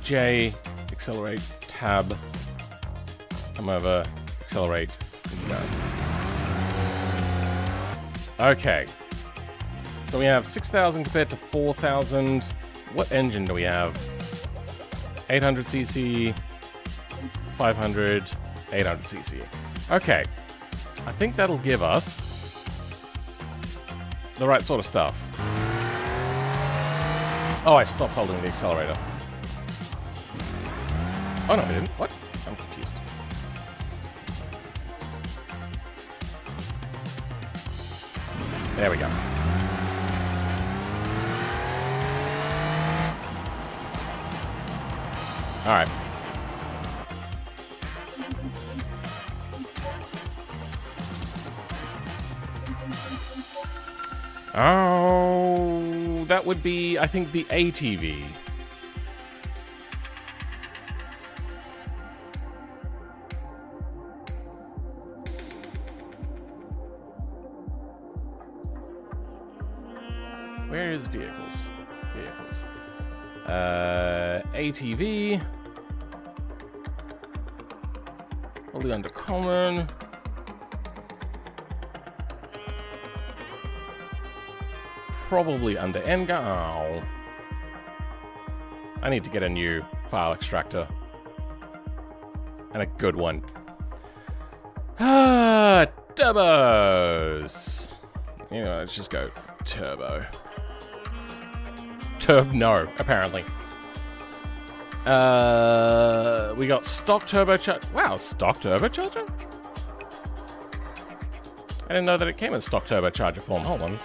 J, accelerate, tab, come over, accelerate, and go. Okay. So we have 6,000 compared to 4,000. What engine do we have? 800cc, 500, 800cc. Okay. I think that'll give us the right sort of stuff. Oh, I stopped holding the accelerator. Oh, no, I didn't. What? I'm confused. There we go. All right. Oh, that would be, I think, the ATV. Where is vehicles? Vehicles. ATV. Probably under common. Probably under Enga. Oh. I need to get a new file extractor. And a good one. Ah, turbos. You know, let's just go turbo. No, apparently. We got stock turbocharger. Wow, stock turbocharger? I didn't know that it came in stock turbocharger form. Hold on.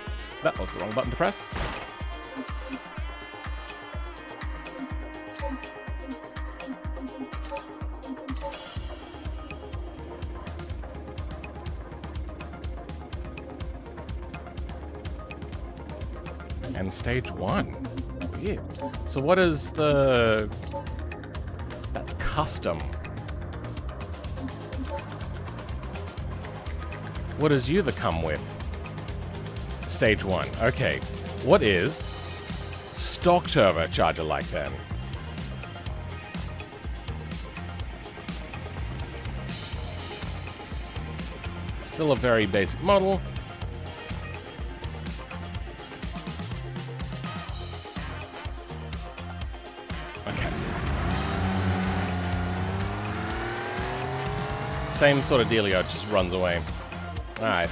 That was the wrong button to press. And stage 1. Weird. So what is the... That's custom. What does you the come with? Stage 1. Okay. What is stock turbocharger like then? Still a very basic model. Okay. Same sort of dealio, it just runs away. Alright.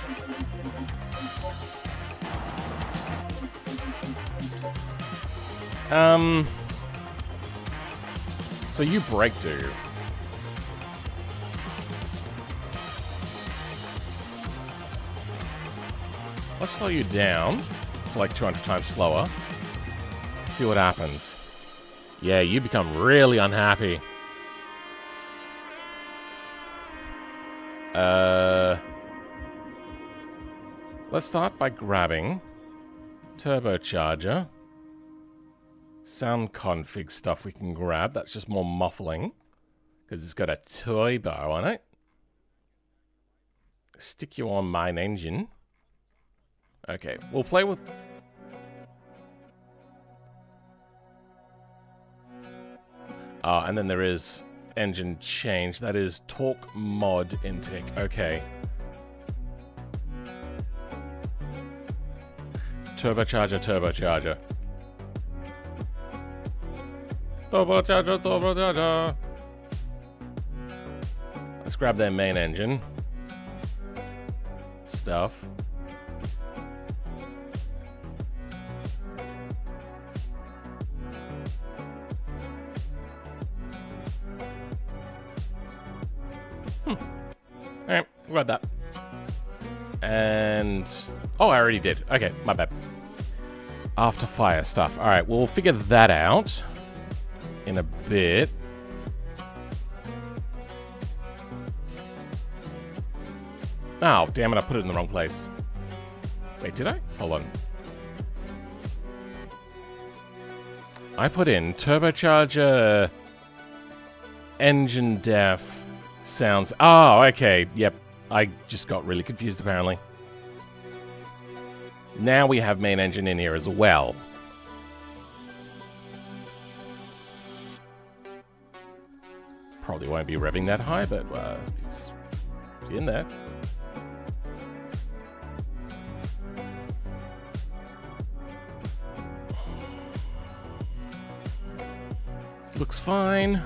So you brake, do you? Let's slow you down to like 200 times slower. See what happens. Yeah, you become really unhappy. Let's start by grabbing turbocharger. Sound config stuff we can grab. That's just more muffling because it's got a turbo on it. Stick you on main engine. Okay, we'll play with... and then there is engine change. That is torque mod intake. Okay. Turbocharger, turbocharger. Turbocharger, turbocharger. Let's grab their main engine stuff. Alright, grab that. And... oh, I already did. Okay, my bad. After fire stuff. Alright, we'll figure that out in a bit. Oh, damn it, I put it in the wrong place. Wait, did I? Hold on. I put in turbocharger engine def sounds. Oh, okay. Yep. I just got really confused apparently. Now we have main engine in here as well. Probably won't be revving that high, but it's in there. Looks fine.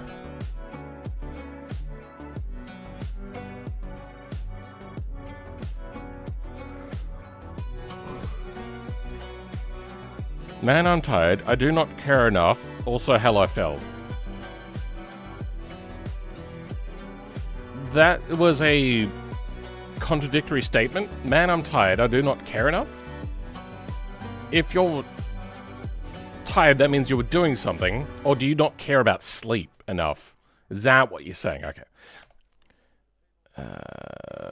Man, I'm tired. I do not care enough. Also, hell, I fell. That was a contradictory statement. Man, I'm tired. I do not care enough. If you're tired, that means you were doing something. Or do you not care about sleep enough? Is that what you're saying? Okay.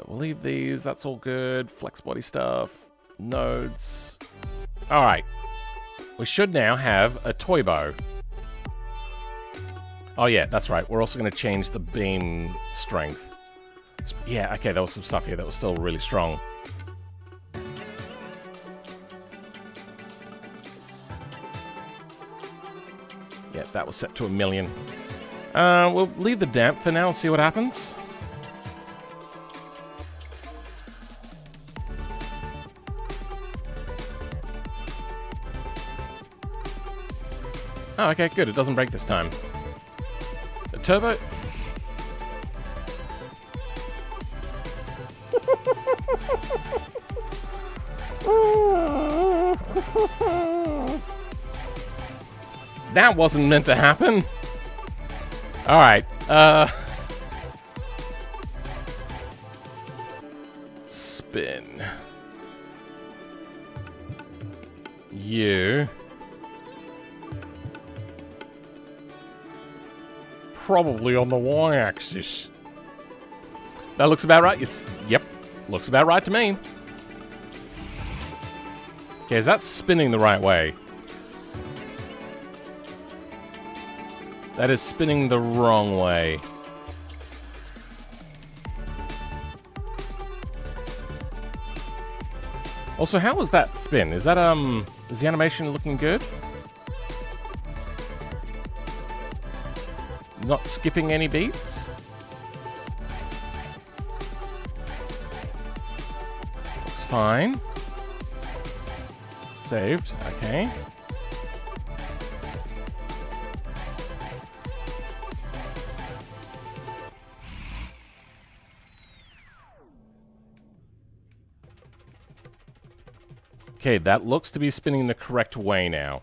We'll leave these. That's all good. Flex body stuff. Nodes. Alright. We should now have a toy bow. Oh yeah, that's right. We're also going to change the beam strength. Yeah, okay, there was some stuff here that was still really strong. Yeah, that was set to 1,000,000. We'll leave the damp for now and see what happens. Oh, okay, good. It doesn't break this time. The turbo... That wasn't meant to happen. Alright, spin. You... probably on the y-axis. That looks about right. Yes. Yep. Looks about right to me. Okay, is that spinning the right way? That is spinning the wrong way. Also, how was that spin? Is that, is the animation looking good? Not skipping any beats? Looks fine. Saved. Okay. Okay, that looks to be spinning the correct way now.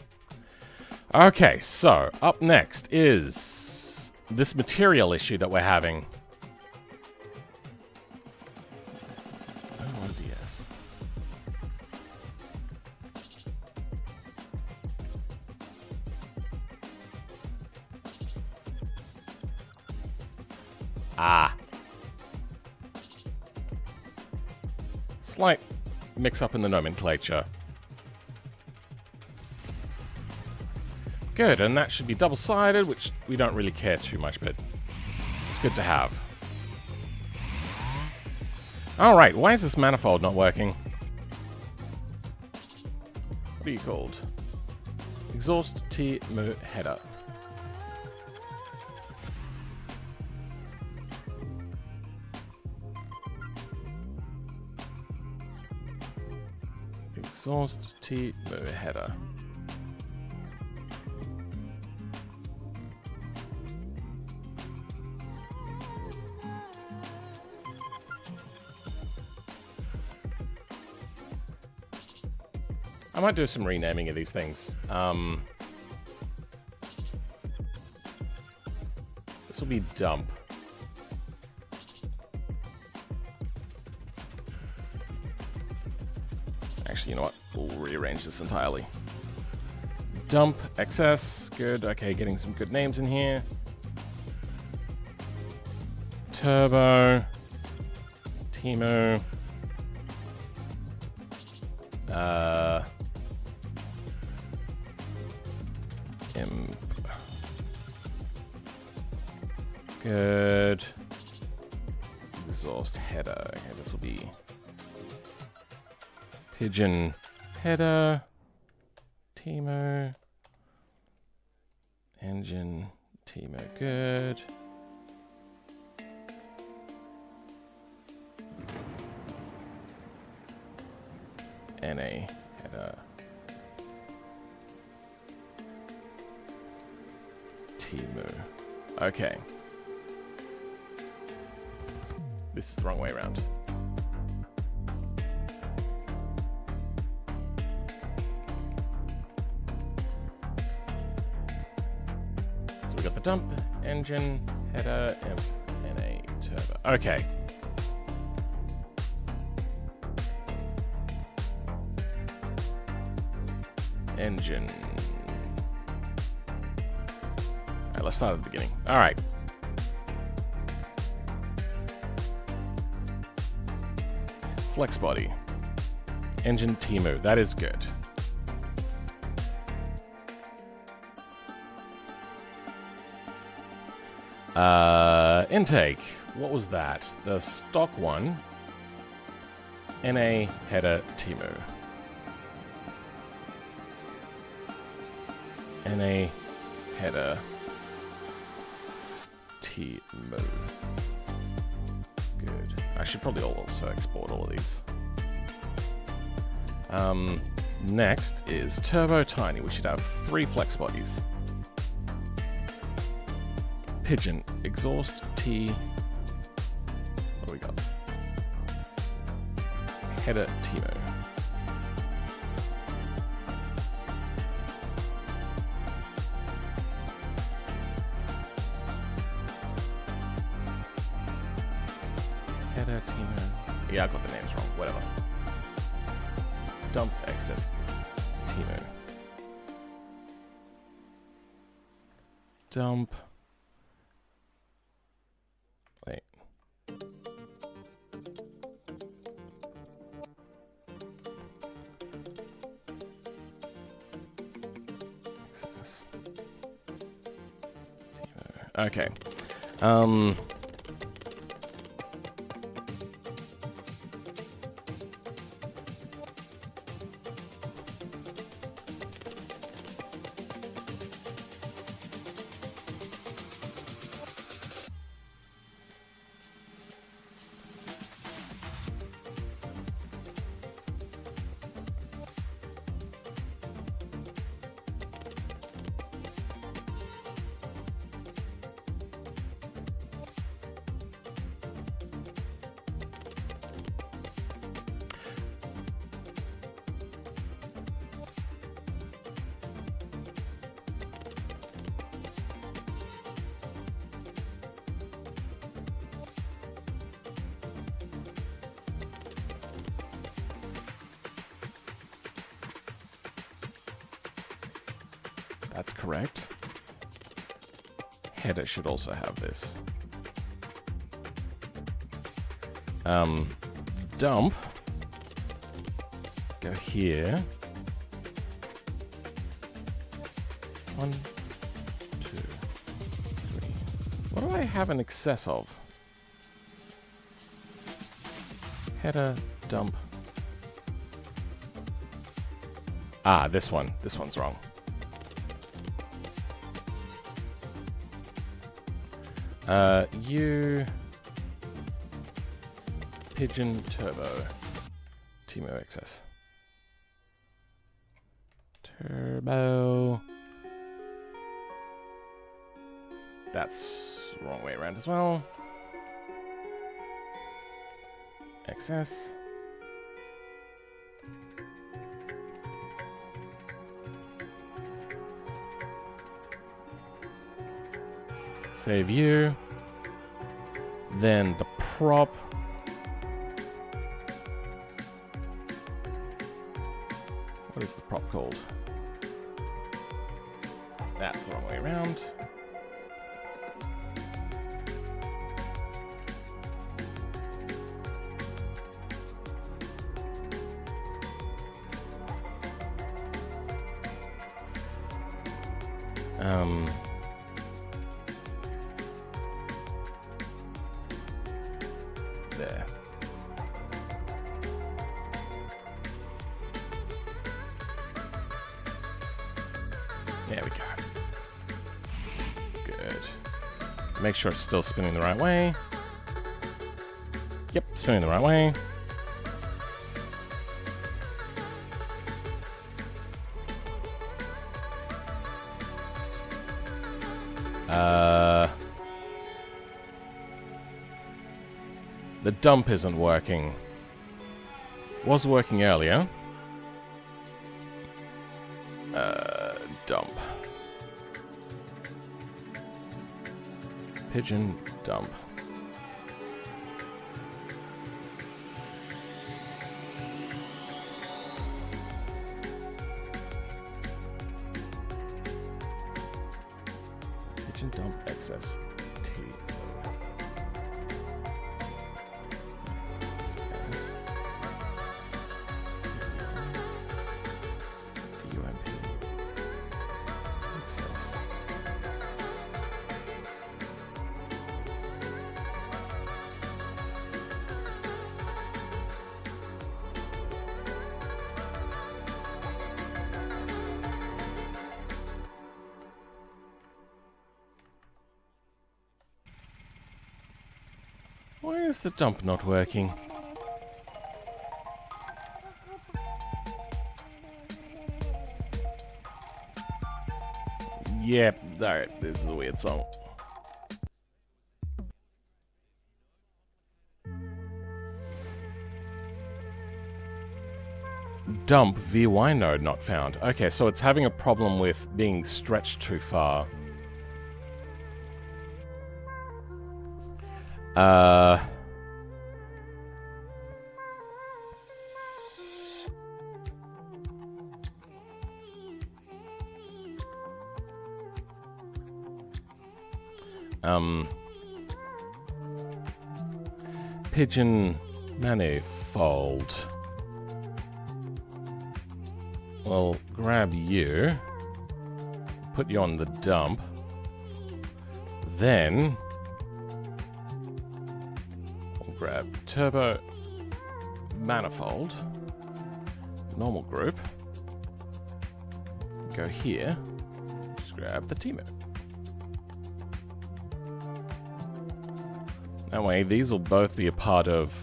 Okay, so up next is this material issue that we're having. Oh, DS. Ah. Slight mix-up in the nomenclature. Good, and that should be double-sided, which we don't really care too much, but it's good to have. Alright, why is this manifold not working? What are you called? Exhaust T-Mo header. exhaust T-mo header. I might do some renaming of these things. This will be dump. Actually, you know what? We'll rearrange this entirely. Dump, excess, good. Okay, getting some good names in here. Turbo, Timo, imp. Good. Exhaust header. Okay, this will be pigeon header. Timo. Engine. Timo. Good. NA header. Timo. Okay. This is the wrong way around. So we got the dump, engine, header, imp, NA, turbo. Okay. Engine. Alright, let's start at the beginning. Alright. Flex body. Engine Timo. That is good. Intake. What was that? The stock one. NA header Timo. NA header Timo. Good. I should probably also export all of these. Next is Turbo Tiny. We should have 3 flex bodies. Pigeon, exhaust T. What do we got? Header Timo. Header Timo. Yeah, I got the names wrong. Whatever. Dump excess Timo. Dump. Wait. Excess. Timo. Okay. That's correct. Header should also have this. Dump. Go here. 1, 2, 3. What do I have in excess of? Header, dump. Ah, this one. This one's wrong. U Pigeon Turbo Timo excess. Turbo. That's the wrong way around as well. XS. Save you. Then the prop. What is the prop called? That's the wrong way around. There. There we go. Good. Make sure it's still spinning the right way. Yep, spinning the right way. The dump isn't working. Was working earlier. Dump. Pigeon dump. Pigeon dump excess. T. Why is the dump not working? Yep, alright, this is a weird song. Dump VY node not found. Okay, so it's having a problem with being stretched too far. Pigeon manifold. Well, grab you. Put you on the dump. Then we'll grab turbo manifold. Normal group. Go here. Just grab the T-mode. That way, these will both be a part of...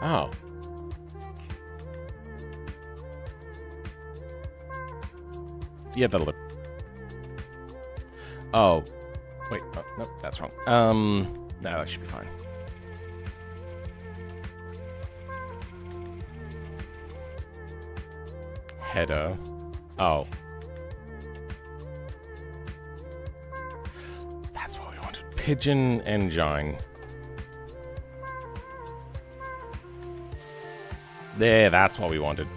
Oh. Yeah, that'll do. Oh. Wait, oh, no, that's wrong. No, that should be fine. Header. Oh. That's what we wanted. Pigeon engine. There, that's what we wanted.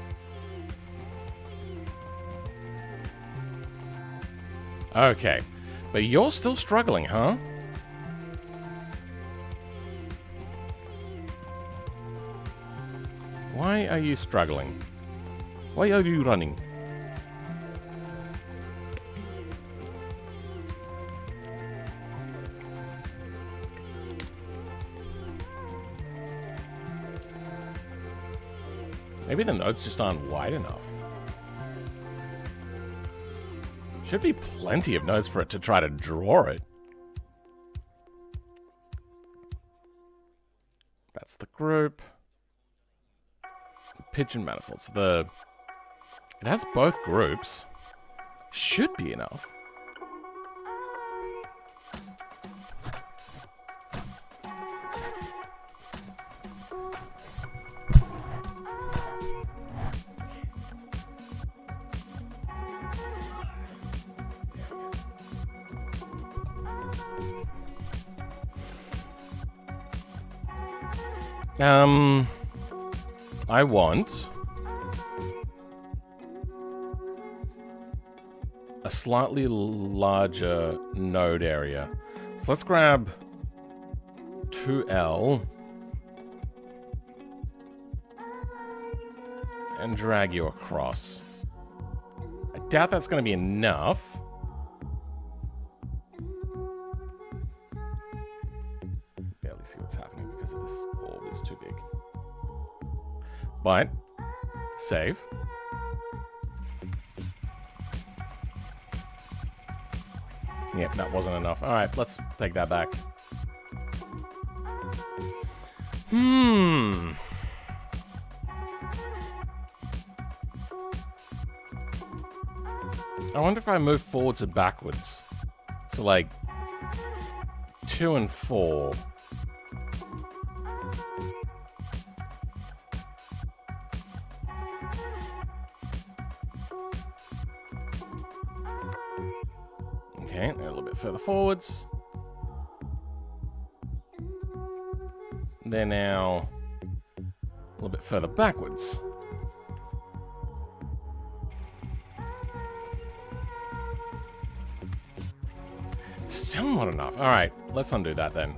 Okay. But you're still struggling, huh? Why are you struggling? Why are you running? Maybe the nodes just aren't wide enough. Should be plenty of nodes for it to try to draw it. That's the group. Pigeon manifolds. It has both groups. Should be enough. I want a slightly larger node area. So let's grab 2L and drag you across. I doubt that's going to be enough. Barely see what's happening because of this orb is too big. But, save. Yep, that wasn't enough. Alright, let's take that back. I wonder if I move forwards and backwards. So, like, 2 and 4. Okay, they're a little bit further forwards. They're now a little bit further backwards. Still not enough. Alright, let's undo that then.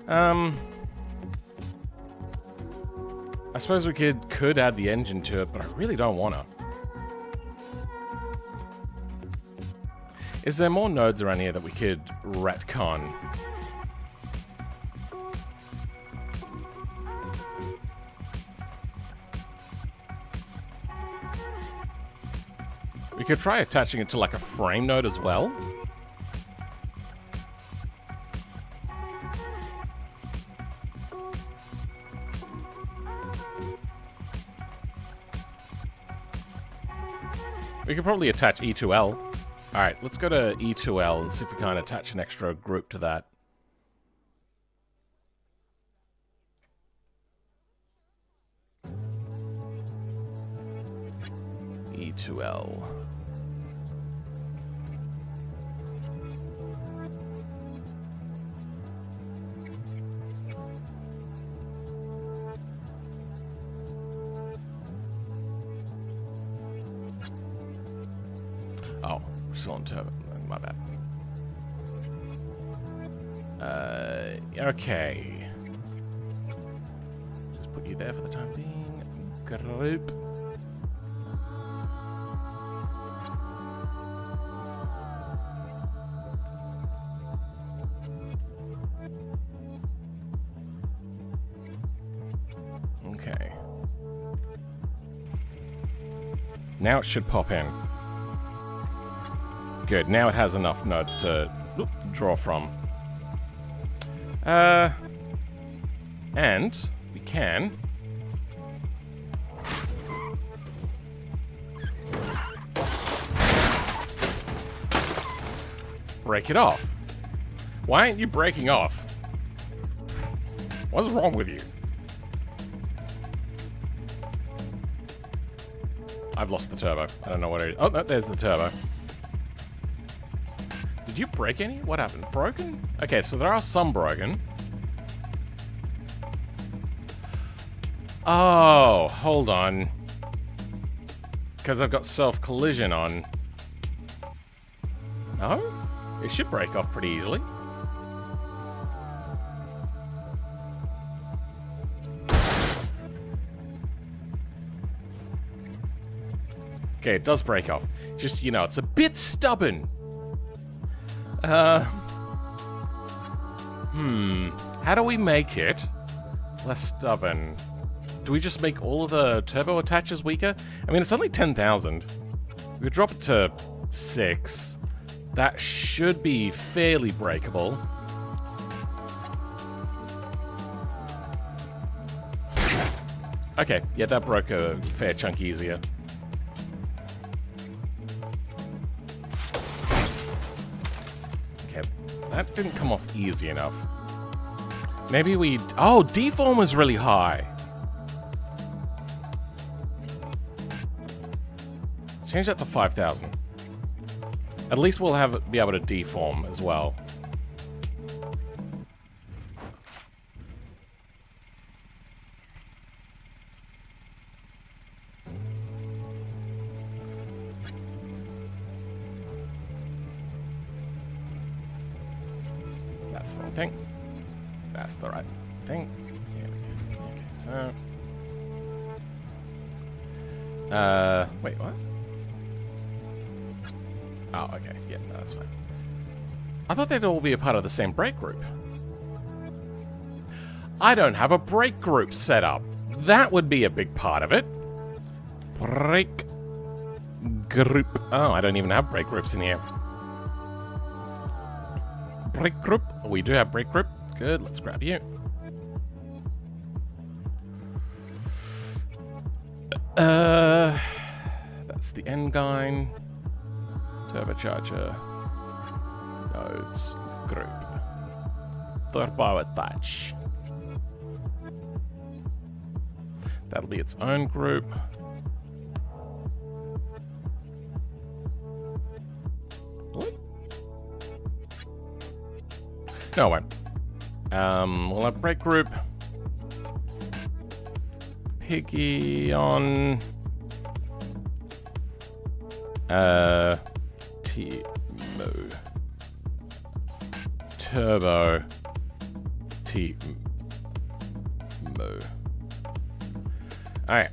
I suppose we could add the engine to it, but I really don't want to. Is there more nodes around here that we could retcon? We could try attaching it to like a frame node as well. We could probably attach E2L. Alright, let's go to E2L and see if we can attach an extra group to that. E2L. Oh, we're still on turbo. My bad. Okay. Just put you there for the time being. Group. Okay. Now it should pop in. Good, now it has enough nodes to draw from. And we can break it off. Why aren't you breaking off? What's wrong with you? I've lost the turbo. I don't know what it is. Oh, no, there's the turbo. Did you break any? What happened? Broken? Okay, so there are some broken. Oh, hold on. Because I've got self-collision on. No? It should break off pretty easily. Okay, it does break off. Just, you know, it's a bit stubborn. How do we make it Less stubborn. Do we just make all of the turbo attachers weaker? I mean, it's only 10,000. We could drop it to 6. That should be fairly breakable. Okay, yeah, that broke a fair chunk easier. Okay, that didn't come off easy enough. Maybe we... Oh, deform was really high. Let's change that to 5,000. At least we'll be able to deform as well. That's the wrong thing. That's the right thing. Here we go. Okay, so... wait, what? Oh, okay. Yeah, no, that's fine. I thought they'd all be a part of the same break group. I don't have a break group set up. That would be a big part of it. Break group. Oh, I don't even have break groups in here. Break group. We do have break group. Good, let's grab you. That's the Engine. Turbocharger. Nodes. Group. Turbo attach. That'll be its own group. What? No, it won't. We'll have break group. Piggy on... T-Mo. Turbo. T-Mo. Alright.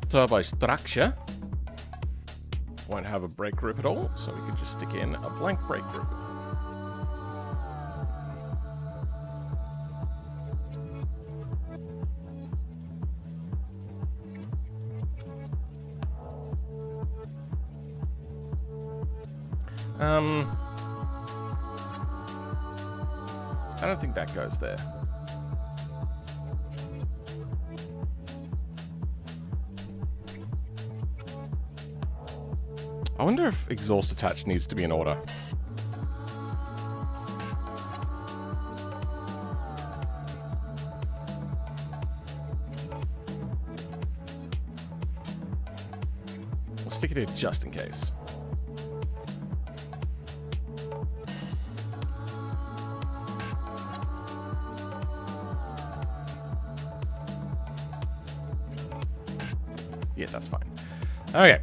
Turbo structure. Won't have a break group at all, so we could just stick in a blank break group. I don't think that goes there. I wonder if exhaust attach needs to be in order. We'll stick it here just in case. Yeah, that's fine. Okay.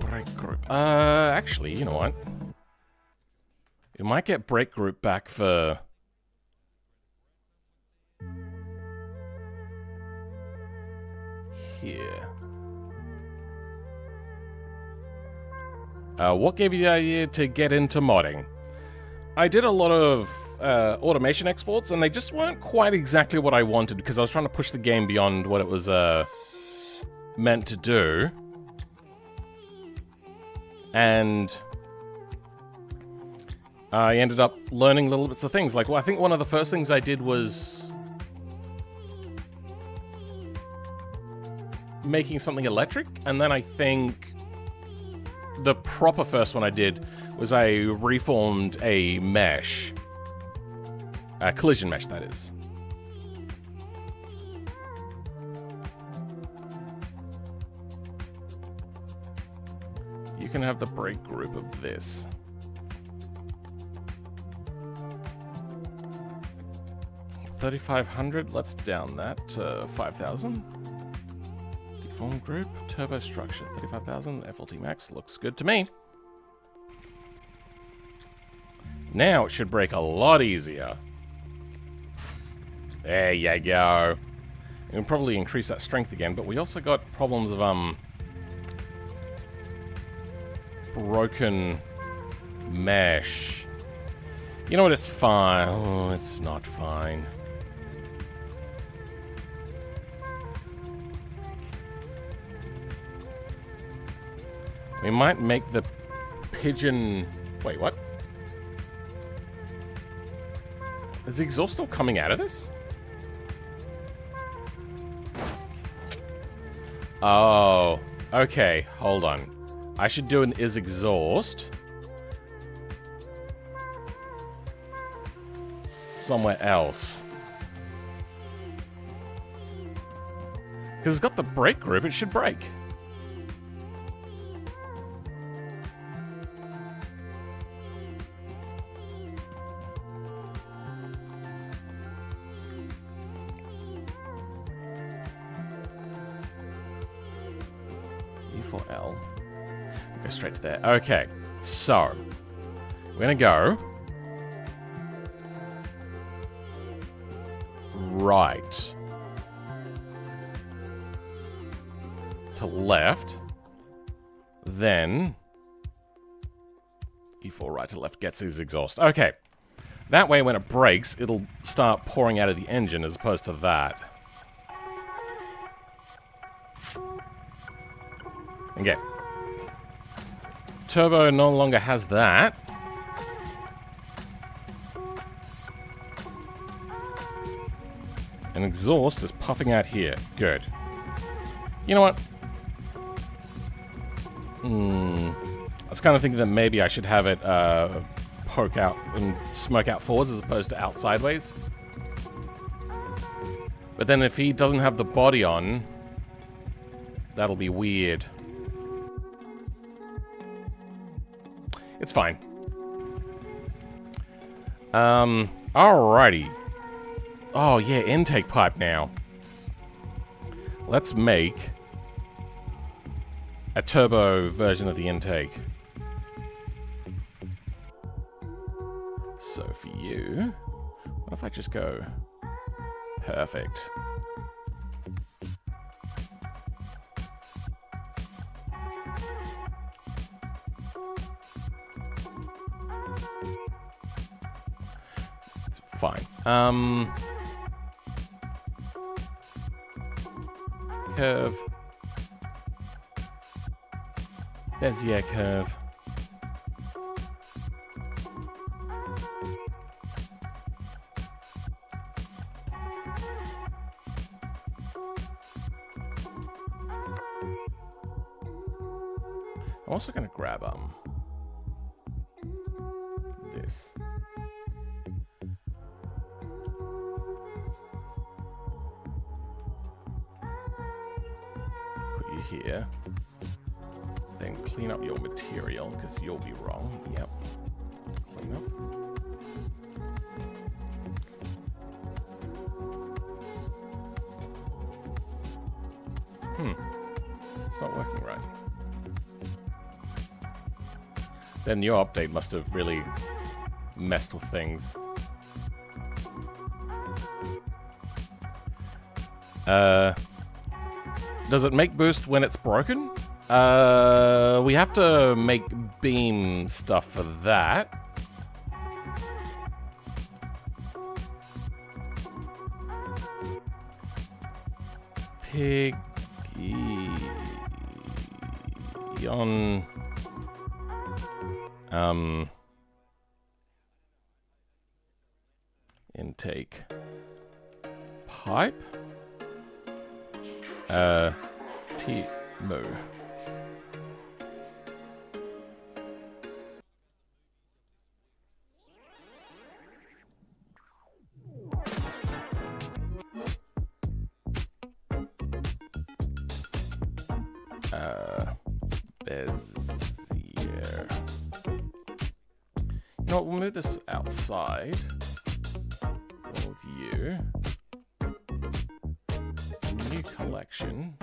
Break group. Actually, you know what? You might get break group back for... here. What gave you the idea to get into modding? I did a lot of automation exports, and they just weren't quite exactly what I wanted, because I was trying to push the game beyond what it was meant to do. And I ended up learning little bits of things. Like, well, I think one of the first things I did was making something electric, and then I think the proper first one I did was I reformed a mesh. A collision mesh, that is. You can have the break group of this. $3,500, let's down that to 5,000. Deform group, turbo structure, 35,000, FLT max, looks good to me. Now it should break a lot easier. There you go. It will probably increase that strength again, but we also got problems of broken mesh. You know what? It's fine. Oh, it's not fine. We might make the pigeon... Wait, what? Is the exhaust still coming out of this? Oh, okay. Hold on. I should do an is exhaust somewhere else. Because it's got the brake grip, it should brake. E4L. Go straight to there. Okay, so we're gonna go right to left, then E4 right to left gets his exhaust. Okay, that way when it brakes, it'll start pouring out of the engine as opposed to that. Okay. Turbo no longer has that. And exhaust is puffing out here. Good. You know what? I was kind of thinking that maybe I should have it poke out and smoke out forwards as opposed to out sideways. But then if he doesn't have the body on, that'll be weird. It's fine. Alrighty. Oh, yeah, intake pipe now. Let's make a turbo version of the intake. So for you, what if I just go perfect? It's fine. Curve. Bezier curve. I'm also going to grab this. Put you here. Then clean up your material, because you'll be wrong. Yep. Clean up. It's not working right. Then your update must have really messed with things. Does it make boost when it's broken? We have to make beam stuff for that. Pig on intake pipe T-mo. Bezier. You know what, we'll move this outside. With you. New collection.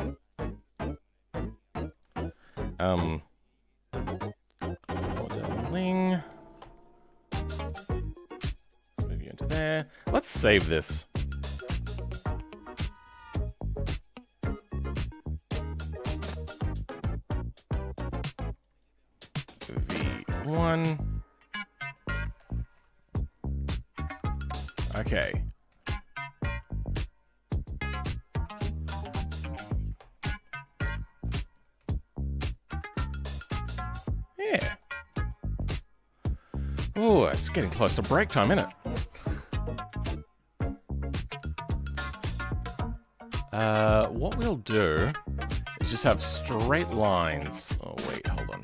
Modeling. Move you into there. Let's save this. V1. Okay. Yeah. Oh, it's getting close to break time, isn't it? What we'll do is just have straight lines. Oh, wait, hold on.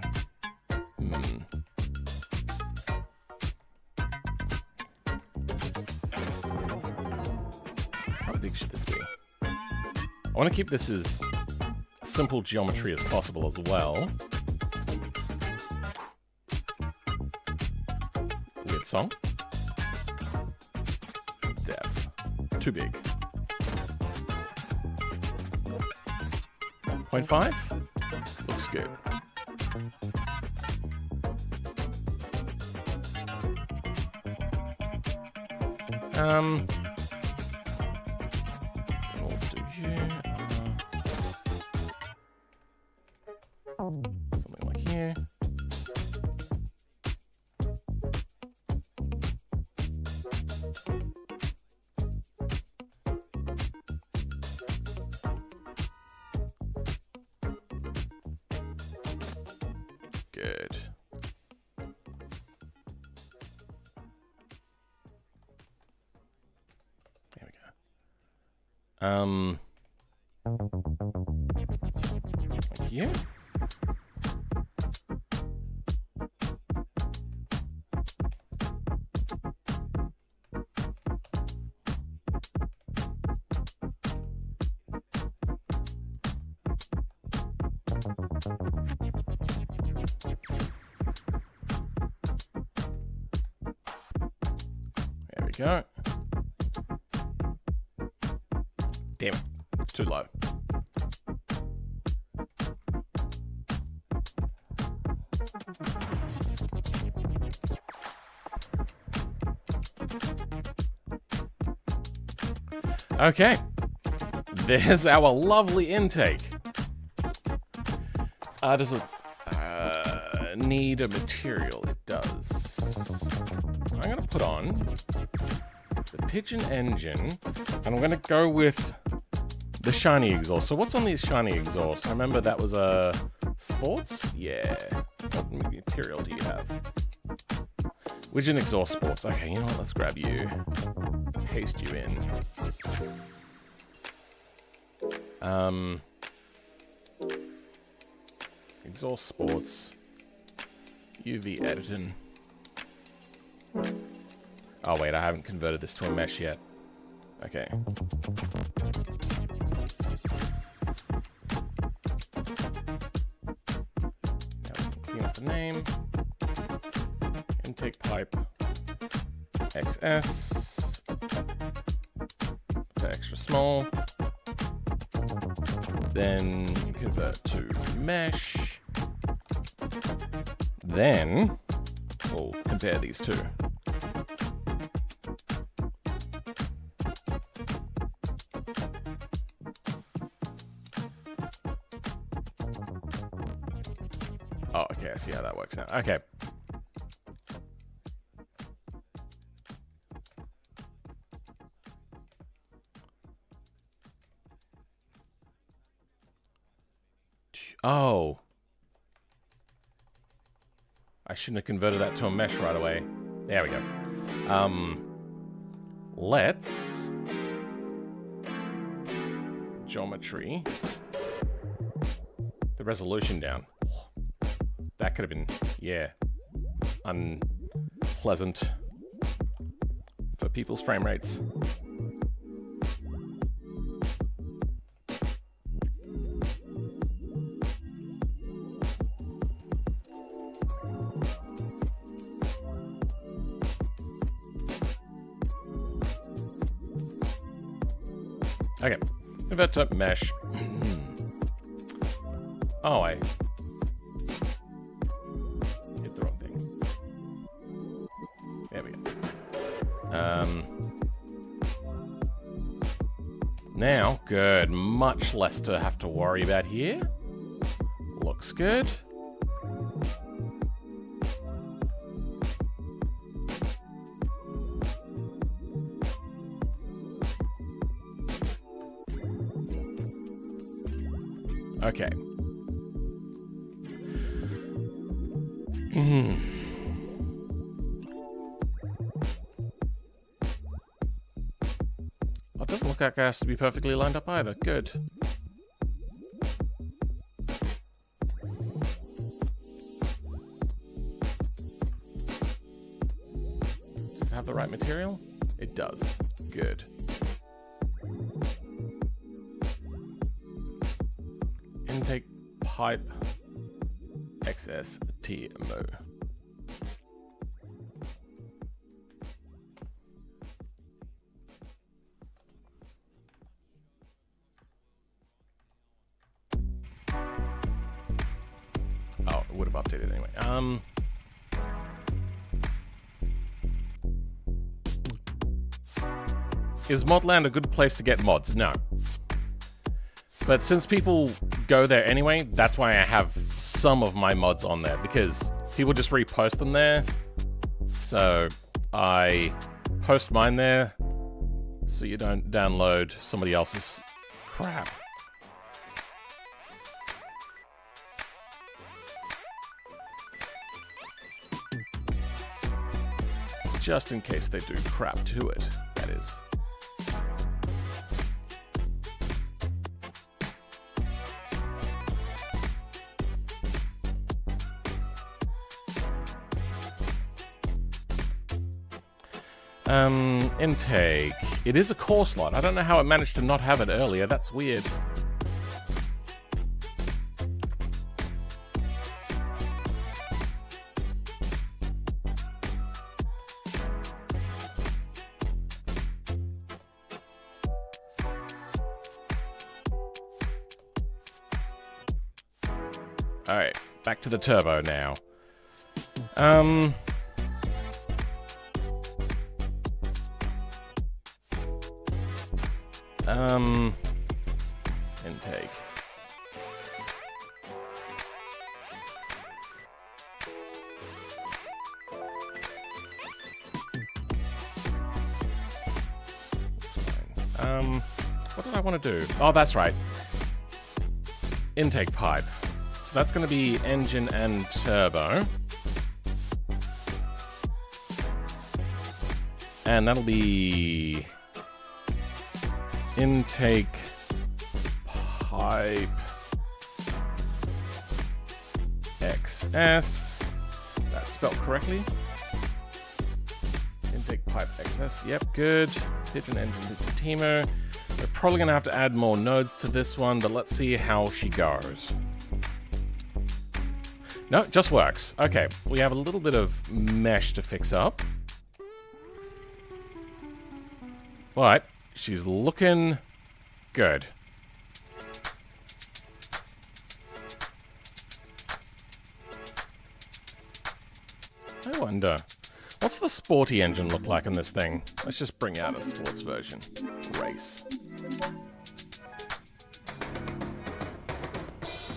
How big should this be? I want to keep this as simple geometry as possible as well. Weird song. Depth. Too big. 0.5? Looks good. We'll do here. Something like here. Good. There we go. Like here. There we go. Damn it. Too low. Okay. There's our lovely intake. Does it need a material? It does. I'm going to put on the Pigeon engine, and I'm going to go with the shiny exhaust. So what's on these shiny exhausts? I remember that was a sports? Yeah. What material do you have? Pigeon exhaust sports. Okay, you know what? Let's grab you. Paste you in. Exhaust sports. UV editing. Oh wait, I haven't converted this to a mesh yet. Okay. Now we can clean up the name. Intake pipe. XS. For extra small. Then convert to mesh. Then we'll compare these two. Oh, okay, I see how that works now. Okay. Oh. I shouldn't have converted that to a mesh right away. There we go. Let's... Geometry. The resolution down. That could have been, yeah, unpleasant for people's frame rates. Okay, convert to mesh. Oh, I hit the wrong thing. There we go. Now, good. Much less to have to worry about here. Looks good. Okay. Well, it doesn't look like it has to be perfectly lined up either. Good. Does it have the right material? It does. Good. Intake pipe XS TMO. Oh, it would have updated anyway. Is Modland a good place to get mods? No. But since people go there anyway, that's why I have some of my mods on there, because people just repost them there. So I post mine there so you don't download somebody else's crap. Just in case they do crap to it, that is. Intake. It is a core slot. I don't know how it managed to not have it earlier. That's weird. Alright, back to the turbo now. Intake. What did I want to do? Oh, that's right. Intake pipe. So that's going to be engine and turbo. And that'll be intake pipe XS. That's spelled correctly. Intake pipe XS. Yep, good. Pigeon engine Timo. We're probably going to have to add more nodes to this one, but let's see how she goes. No, it just works. Okay, we have a little bit of mesh to fix up. But she's looking good. I wonder, what's the sporty engine look like in this thing? Let's just bring out a sports version. Race.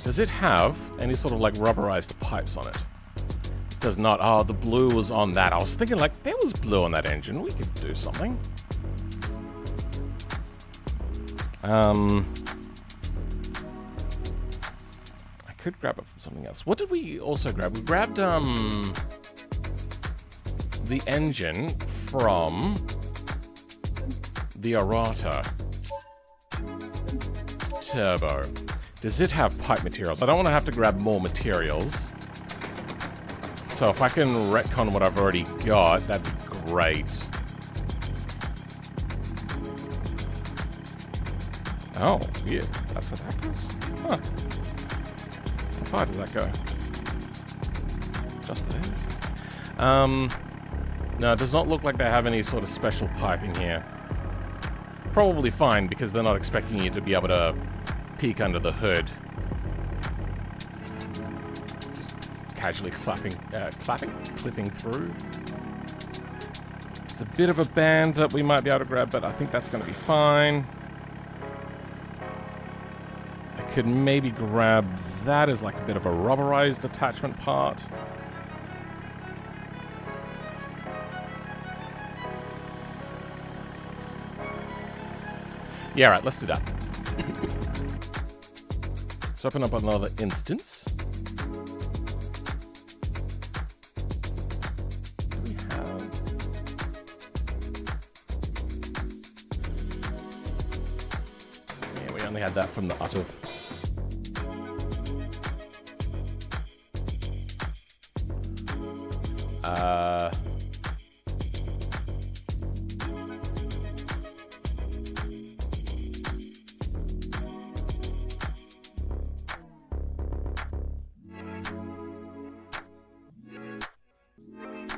Does it have any sort of like rubberized pipes on it? It does not. Oh, the blue was on that. I was thinking like there was blue on that engine. We could do something. I could grab it from something else. What did we also grab? We grabbed the engine from the Arata Turbo. Does it have pipe materials? I don't want to have to grab more materials. So if I can retcon what I've already got, that'd be great. Oh, yeah, that's what that goes. Huh. How far does that go? Just there. No, it does not look like they have any sort of special piping here. Probably fine, because they're not expecting you to be able to peek under the hood. Just casually clipping through. It's a bit of a band that we might be able to grab, but I think that's going to be fine. I could maybe grab that as like a bit of a rubberized attachment part. Yeah, right, let's do that. Let's open up another instance. Do we have... Yeah, we only had that from the UTF.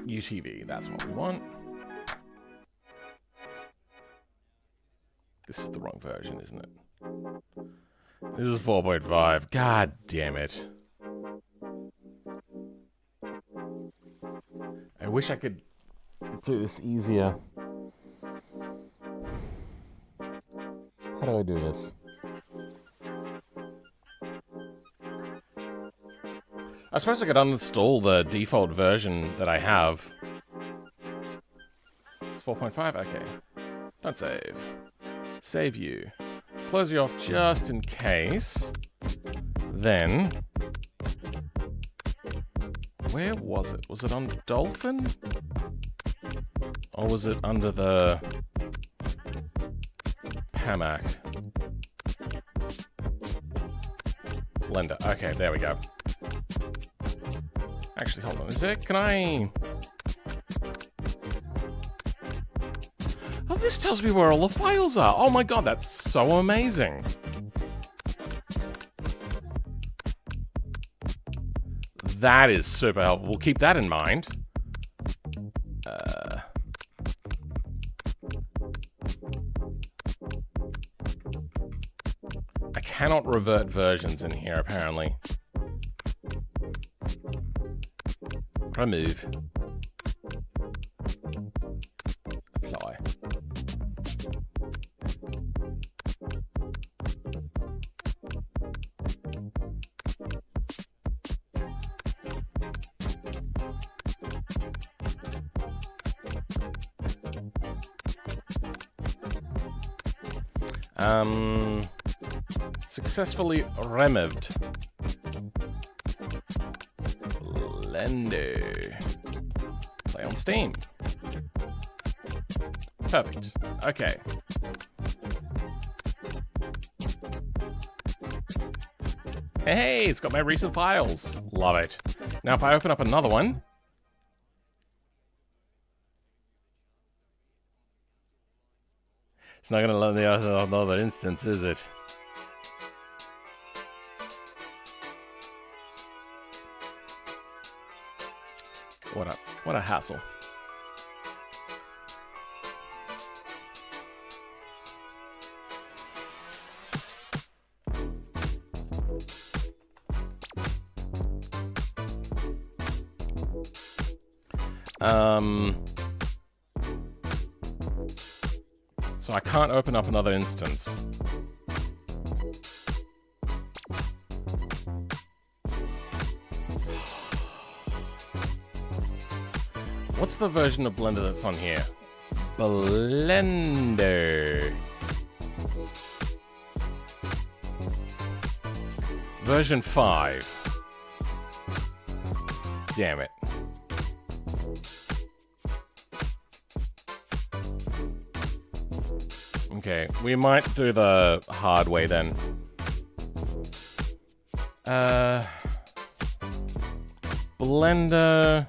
UTV, that's what we want. This is the wrong version, isn't it? This is 4.5. God damn it. I wish I could do this easier. How do I do this? I suppose I could uninstall the default version that I have. It's 4.5? Okay. Don't save. Save you. Let's close you off just in case. Then... Where was it? Was it on Dolphin? Or was it under the... Pamac? Blender. Okay, there we go. Actually, hold on a sec. Can I... Oh, this tells me where all the files are. Oh my god, that's so amazing. That is super helpful. We'll keep that in mind. I cannot revert versions in here, apparently. Remove. Apply. Successfully removed. Blender. Play on Steam. Perfect. Okay. Hey, it's got my recent files. Love it. Now if I open up another one. It's not going to load the other instance, is it? What a hassle. So I can't open up another instance. What's the version of Blender that's on here? Blender. Version 5. Damn it. Okay, we might do the hard way then. Blender.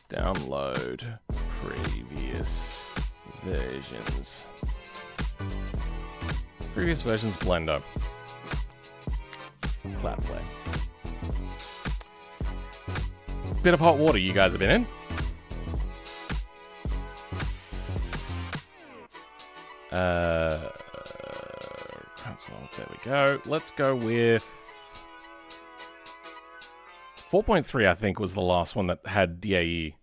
Download previous versions. Previous versions Blender. Cloud Flare. Bit of hot water you guys have been in. There we go. Let's go with 4.3, I think, was the last one that had DAE.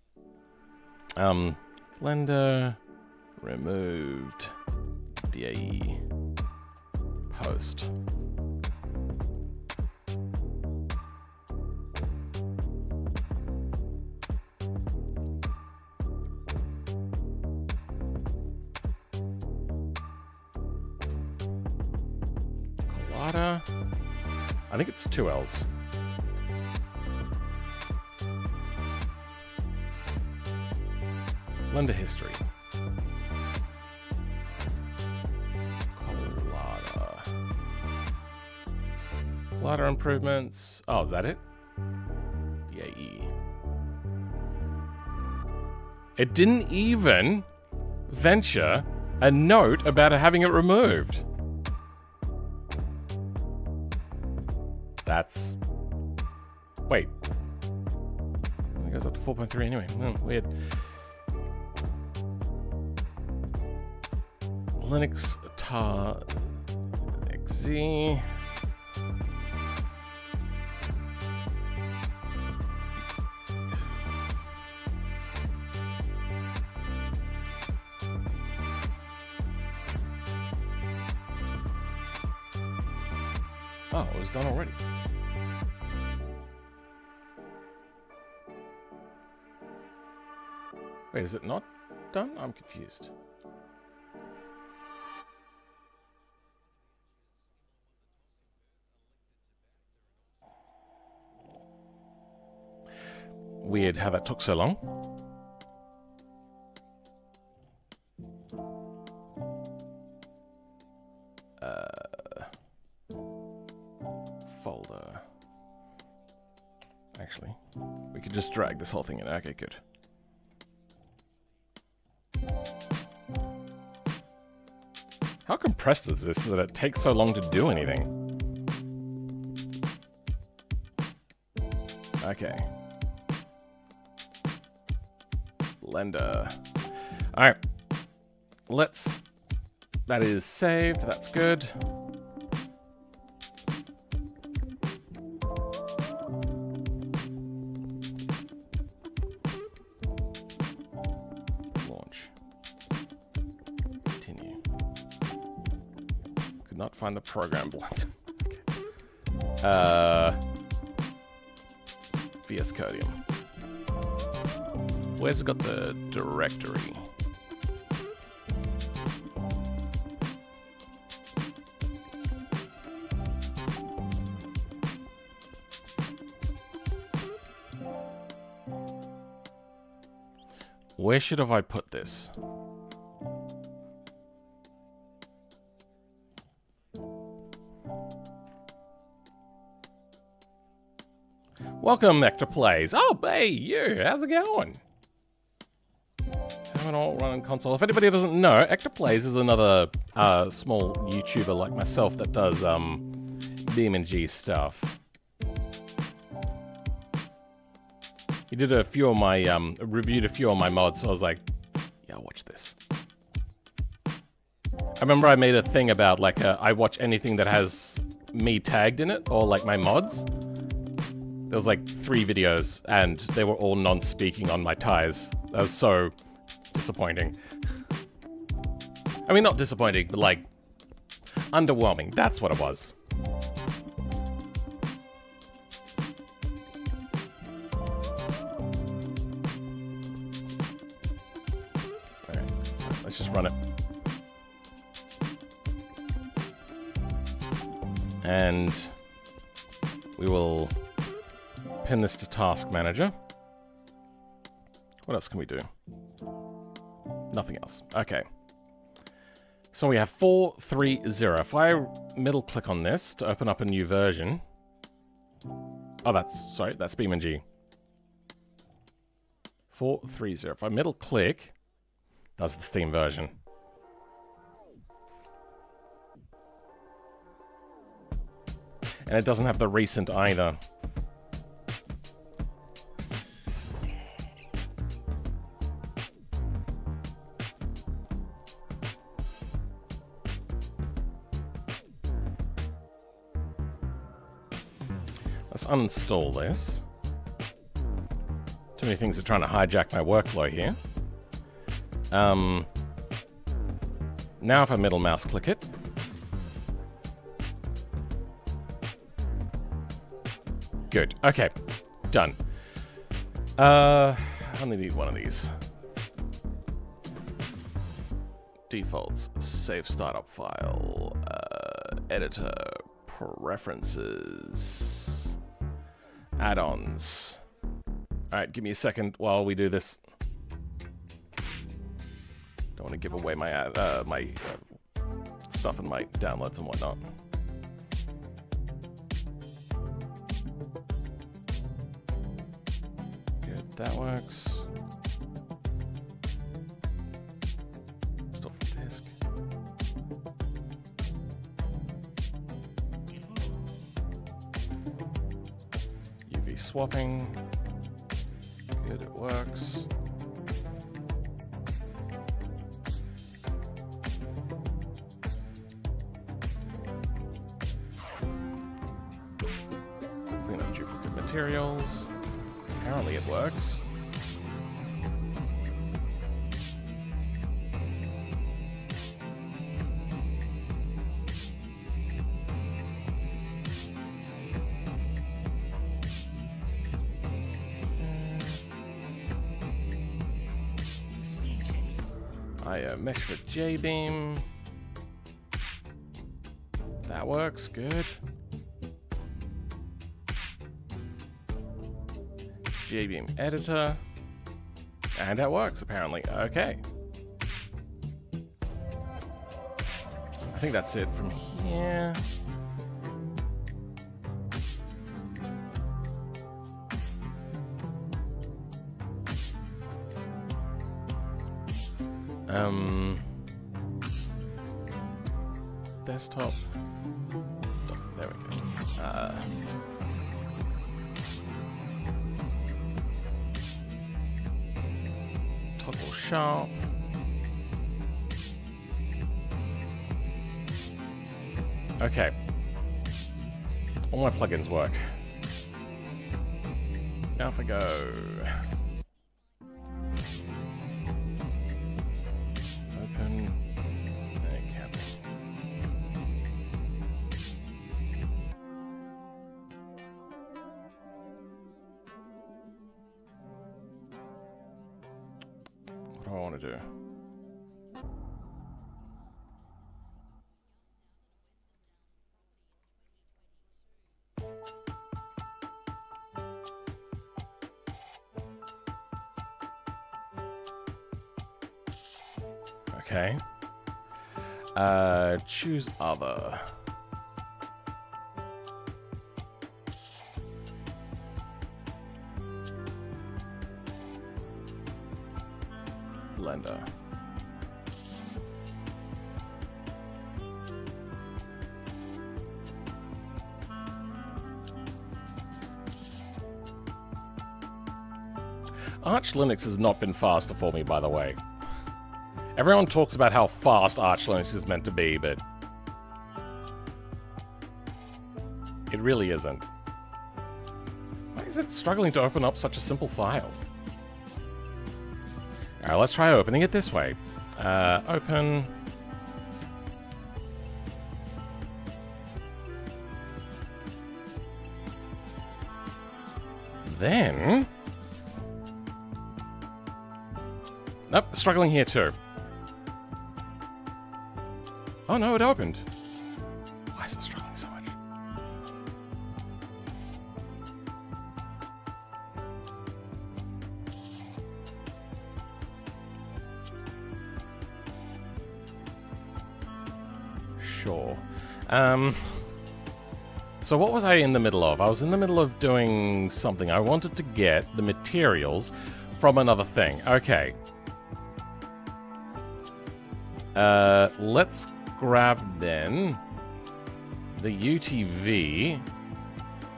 Blender removed DAE post. Collada. I think it's 2 L's. Blender history. Collider improvements. Oh, is that it? Yay. It didn't even venture a note about having it removed. That's... Wait. It goes up to 4.3 anyway. Weird. Linux tar XZ. Oh, it was done already. Wait, is it not done? I'm confused. Weird how that took so long. Folder. Actually, we could just drag this whole thing in. Okay, good. How compressed is this that it takes so long to do anything? Okay. Blender. Alright. Let's... That is saved. That's good. Launch. Continue. Could not find the program blocked. Okay. VS Codium. Where's it got the directory? Where should have I put this? Welcome, Ector Plays. Oh, hey, you. How's it going? Have an all-running console. If anybody doesn't know, Ector Plays is another small YouTuber like myself that does BeamNG stuff. He did a few of my reviewed a few of my mods, so I was like, yeah, I'll watch this. I remember I made a thing about like I watch anything that has me tagged in it or like my mods. There was like 3 videos and they were all non-speaking on my ties. That was so disappointing. I mean, not disappointing, but like underwhelming. That's what it was. Alright, let's just run it. And we will pin this to Task Manager. What else can we do? Nothing else. Okay. So we have 430. If I middle click on this to open up a new version. Oh, that's BeamNG. 430. If I middle click, does the Steam version. And it doesn't have the recent either. Let's uninstall this. Too many things are trying to hijack my workflow here. Now if I middle mouse click it. Good. Okay. Done. I only need one of these. Defaults. Save startup file. Editor. Preferences. Add-ons. Alright, give me a second while we do this. Don't want to give away my stuff and my downloads and whatnot. Good, that works. Still from disk. UV swapping. Good, it works. Clean up duplicate materials. Apparently it works. I mesh with J-beam. That works, good. J-beam editor. And that works, apparently. Okay. I think that's it from here. Desktop. There we go. Toggle sharp. Okay. All my plugins work. Now if I go... Open... and cancel. What do I want to do? Okay. Choose other. Blender. Arch Linux has not been faster for me, by the way. Everyone talks about how fast Arch Linux is meant to be, but it really isn't. Why is it struggling to open up such a simple file? Alright, let's try opening it this way. Open. Then... Nope, struggling here too. Oh no, it opened. Why is it struggling so much? Sure. So what was I in the middle of? I was in the middle of doing something. I wanted to get the materials from another thing. Okay. Let's grab then the UTV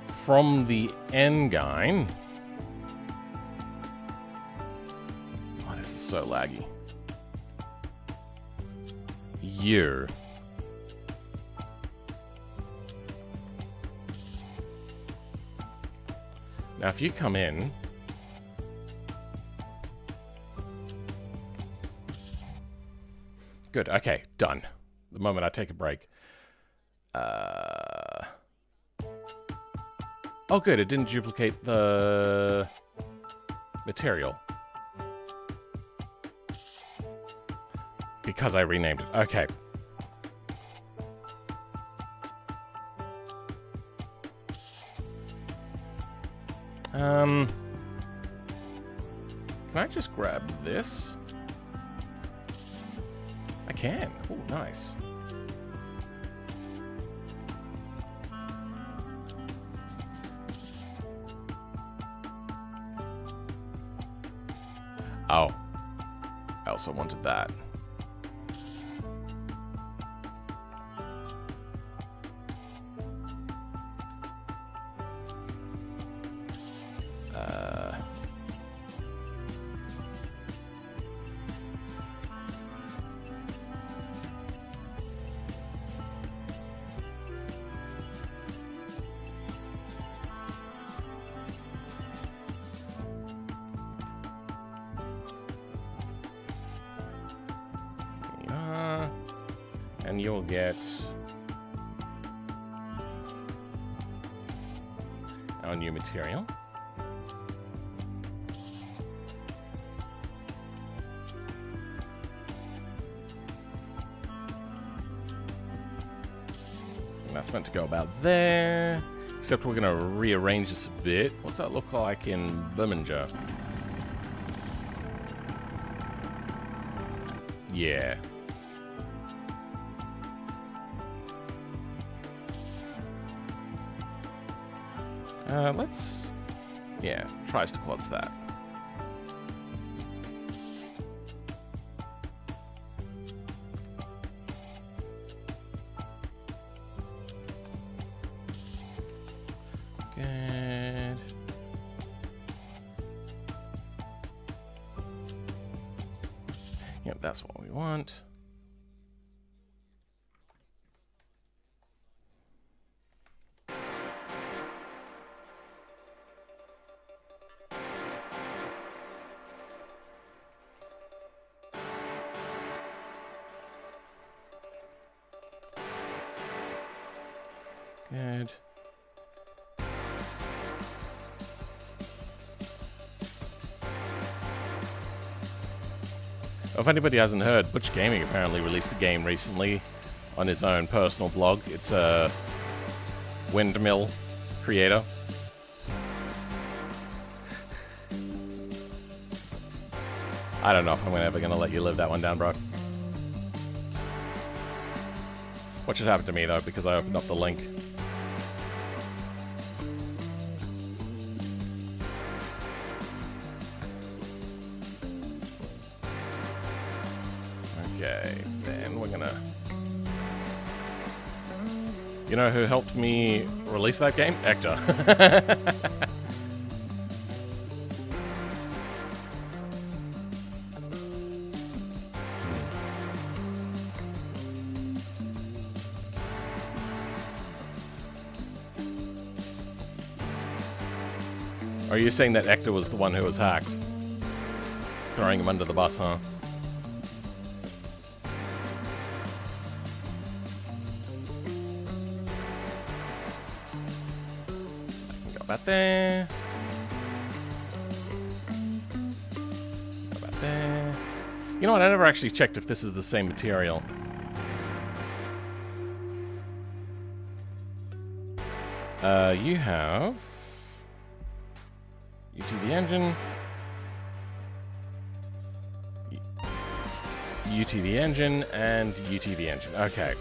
from the N-Gine. Oh, this is so laggy. U. Now, if you come in, good, okay, done. The moment I take a break. Oh, good, it didn't duplicate the material. Because I renamed it. Okay. Can I just grab this? I can. Oh, nice. Oh. I also wanted that. And you'll get our new material. And that's meant to go about there. Except we're going to rearrange this a bit. What's that look like in Birmingham? Yeah. Let's... Yeah, tries to quads that. Good. Yep, that's what we want. Good. If anybody hasn't heard, Butch Gaming apparently released a game recently on his own personal blog. It's a windmill creator. I don't know if I'm ever going to let you live that one down, bro. What should happen to me, though, because I opened up the link. Okay, then we're gonna... You know who helped me release that game? Hector. Are you saying that Hector was the one who was hacked? Throwing him under the bus, huh? About there. About there. You know what? I never actually checked if this is the same material. You have UTV engine, UTV engine, and UTV engine. Okay.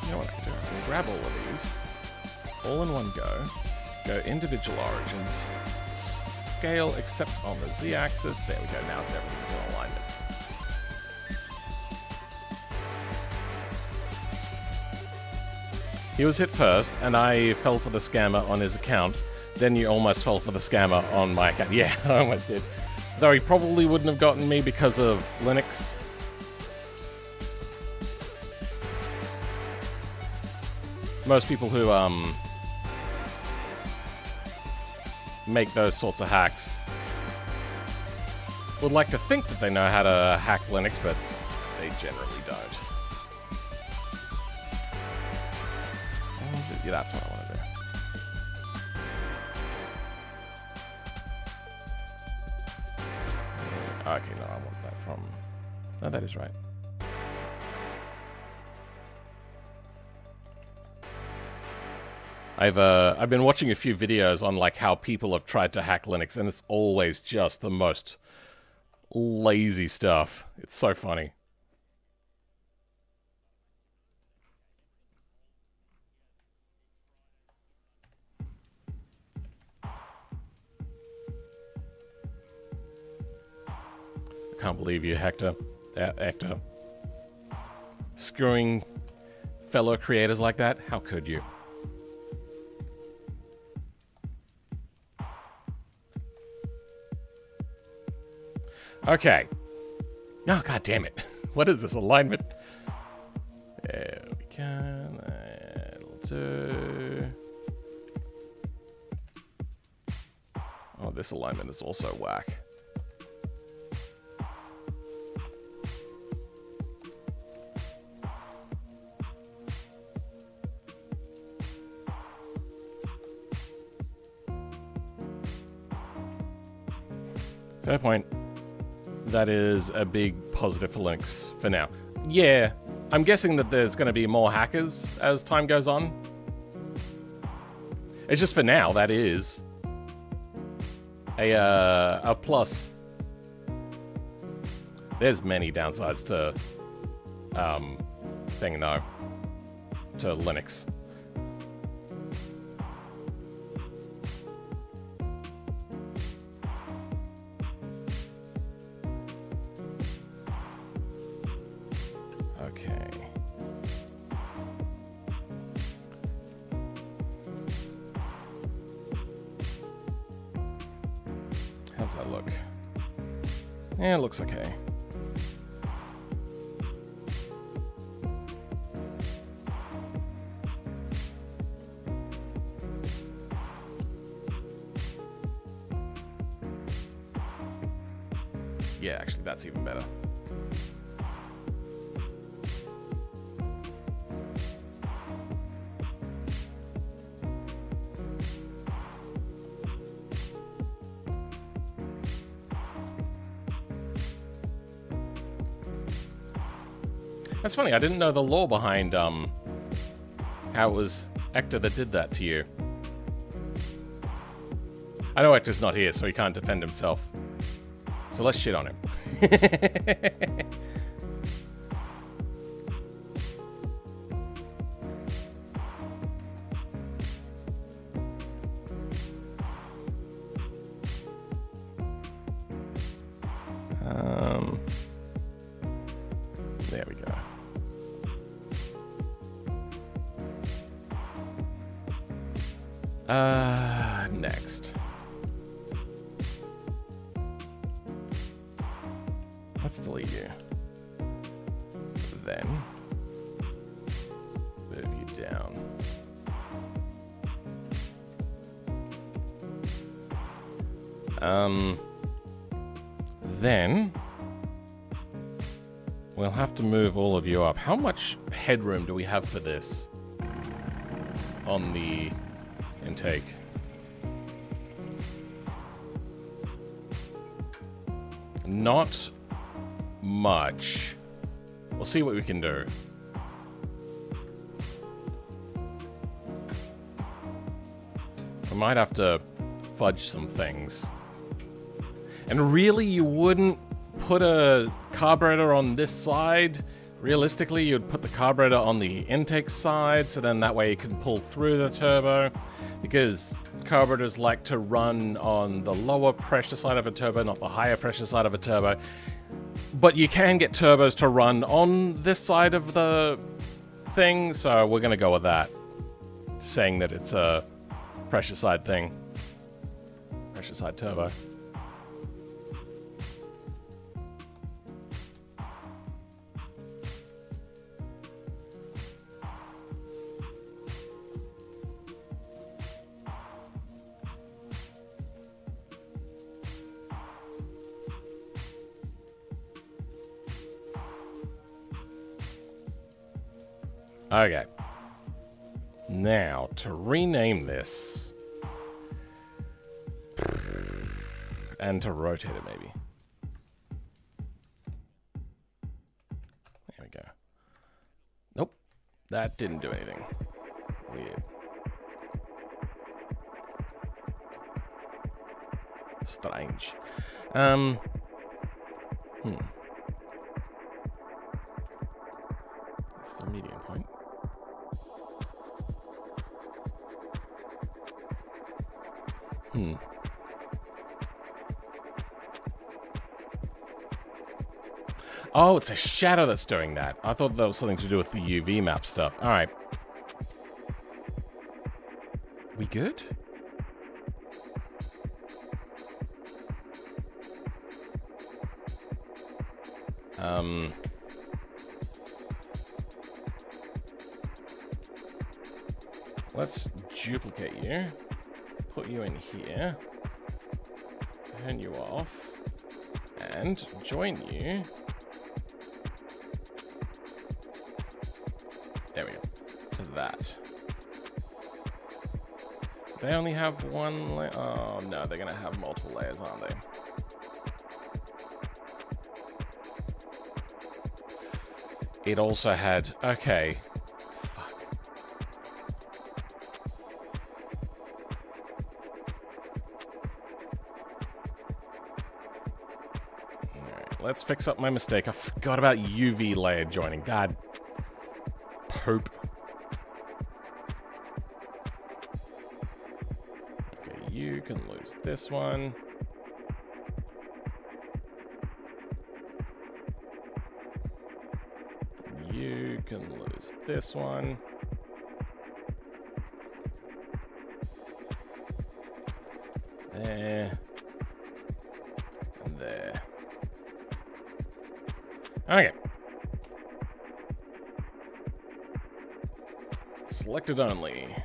You know what I can do? I can grab all of these, all in one go, go individual origins, scale except on the z-axis. There we go, now everything's in alignment. He was hit first, and I fell for the scammer on his account. Then you almost fell for the scammer on my account. Yeah, I almost did. Though he probably wouldn't have gotten me because of Linux. Most people who, make those sorts of hacks would like to think that they know how to hack Linux, but they generally don't. Yeah, that's what I want to do. Okay, no, I want that from... Oh, that is right. I've been watching a few videos on like how people have tried to hack Linux, and it's always just the most lazy stuff. It's so funny. I can't believe you, Hector. Hector. Screwing fellow creators like that? How could you? Okay. Oh, god damn it. What is this alignment? There we can. That'll do. Oh, this alignment is also whack. Fair point. That is a big positive for Linux for now. Yeah, I'm guessing that there's going to be more hackers as time goes on. It's just for now, that is a plus. There's many downsides to to Linux. How's that look? Yeah, it looks okay. Yeah, actually, that's even better. That's funny, I didn't know the lore behind how it was Hector that did that to you. I know Hector's not here, so he can't defend himself. So let's shit on him. There we go. Next. Let's delete you. Then move you down. Then we'll have to move all of you up. How much headroom do we have for this on the intake? Not much. We'll see what we can do. We might have to fudge some things. And really, you wouldn't put a carburetor on this side. Realistically, you'd put the carburetor on the intake side, so then that way you can pull through the turbo, because carburetors like to run on the lower pressure side of a turbo, not the higher pressure side of a turbo. But you can get turbos to run on this side of the thing, so we're going to go with that, saying that it's a pressure side thing. Pressure side turbo. Okay. Now, to rename this, and to rotate it maybe. That didn't do anything. Weird. Strange. This is a medium point. Oh, it's a shadow that's doing that. I thought that was something to do with the UV map stuff. All right. We good? Let's duplicate you. Put you in here. Turn you off. And join you. There we go. To that. They only have one layer. Oh no, they're gonna have multiple layers, aren't they? It also had. Okay. Fuck. Alright, let's fix up my mistake. I forgot about UV layer joining. God. Poop. Okay, you can lose this one. You can lose this one. There. And there. Okay. Selected only.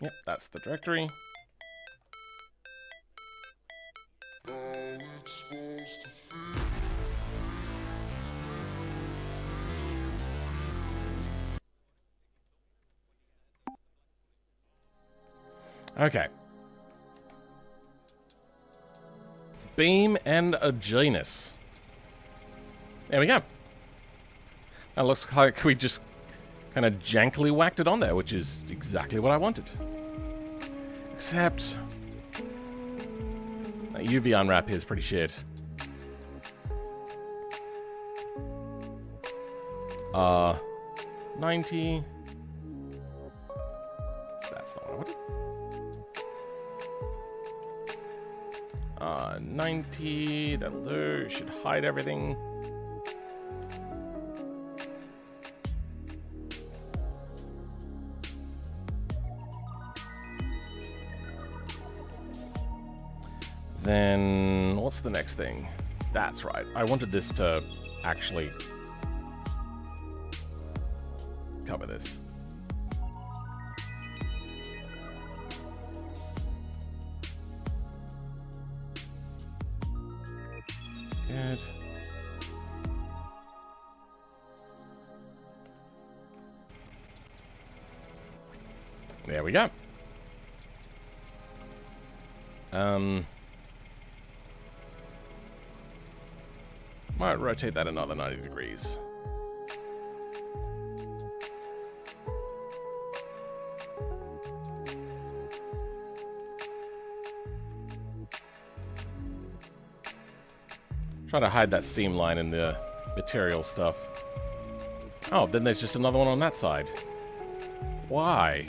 Yep, that's the directory. Okay. Beam and a genus. There we go. That looks like we just kind of jankily whacked it on there, which is exactly what I wanted. Except that UV unwrap here is pretty shit. 90. That's not what I wanted. 90. That'll do. Should hide everything. Then, what's the next thing? That's right. I wanted this to actually cover this. Good. There we go. Might rotate that another 90 degrees. Try to hide that seam line in the material stuff. Oh, then there's just another one on that side. Why?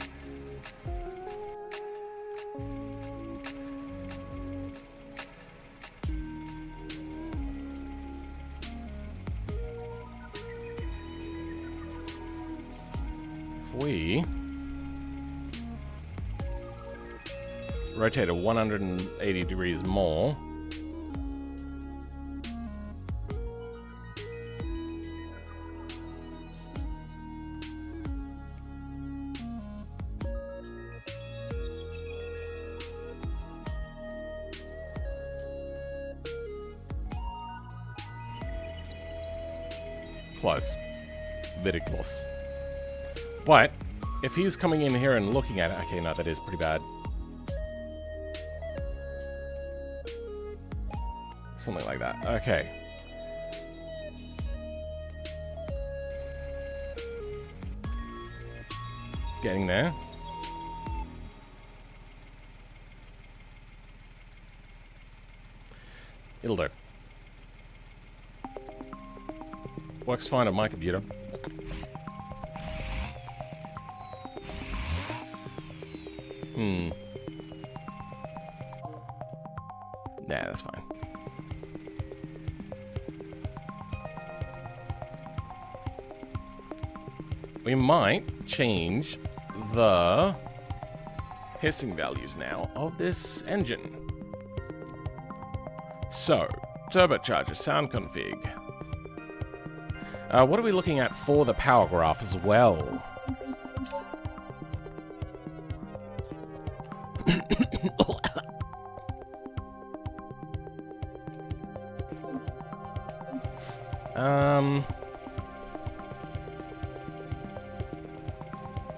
We rotate it 180 degrees more. Close. Very close. But if he's coming in here and looking at it... Okay, no, that is pretty bad. Something like that. Okay. Getting there. It'll do. Works fine on my computer. Nah, that's fine. We might change the hissing values now of this engine. So, turbocharger sound config. What are we looking at for the power graph as well?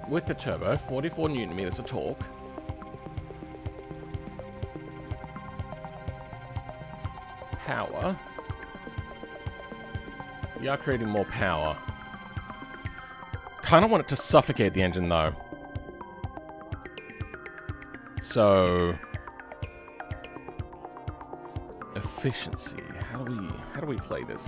With the turbo, 44 Newton meters of torque. Power. We are creating more power. Kind of want it to suffocate the engine though. So efficiency. How do we play this?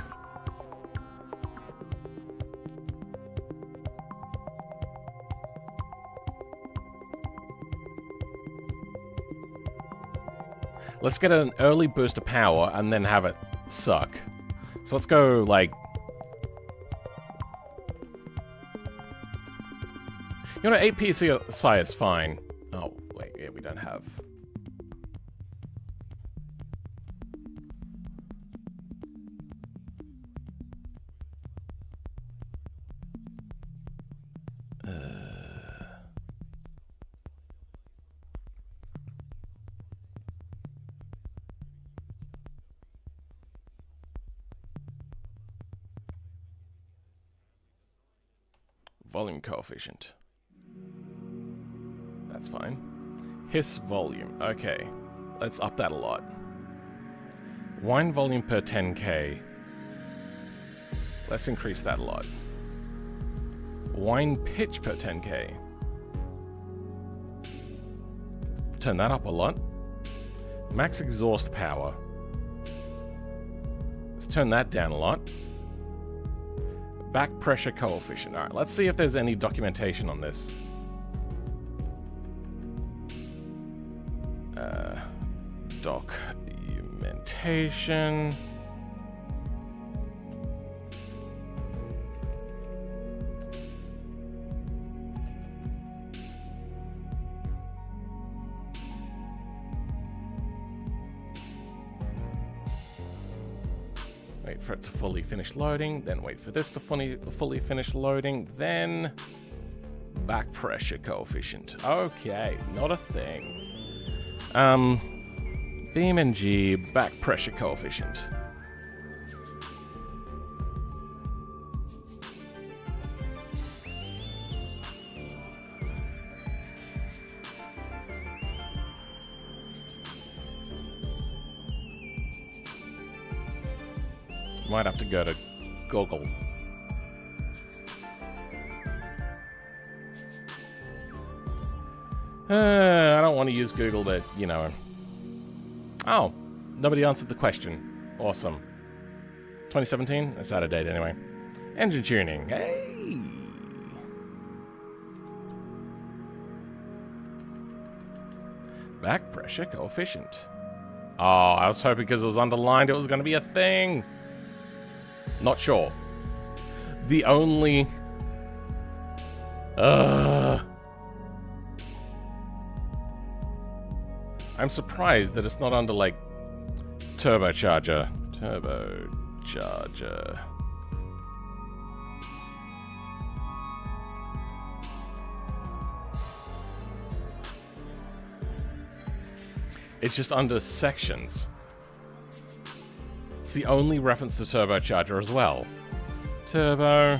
Let's get an early boost of power and then have it suck. So let's go, like... You know, 8 PSI is fine. Oh, wait, yeah, we don't have... Volume coefficient. That's fine. Hiss volume. Okay. Let's up that a lot. Whine volume per 10k. Let's increase that a lot. Whine pitch per 10k. Turn that up a lot. Max exhaust power. Let's turn that down a lot. Back pressure coefficient. Alright, let's see if there's any documentation on this. Documentation. Wait for it to fully finish loading, then wait for this to fully finish loading, then back pressure coefficient. Okay, not a thing. BeamNG back pressure coefficient. Might have to go to Google. I don't want to use Google, but, you know. Oh, nobody answered the question. Awesome. 2017? That's out of date anyway. Engine tuning. Hey! Back pressure coefficient. Oh, I was hoping because it was underlined it was going to be a thing. Not sure. The only... I'm surprised that it's not under, like, turbocharger. Turbocharger. It's just under sections. It's the only reference to turbocharger as well. Turbo.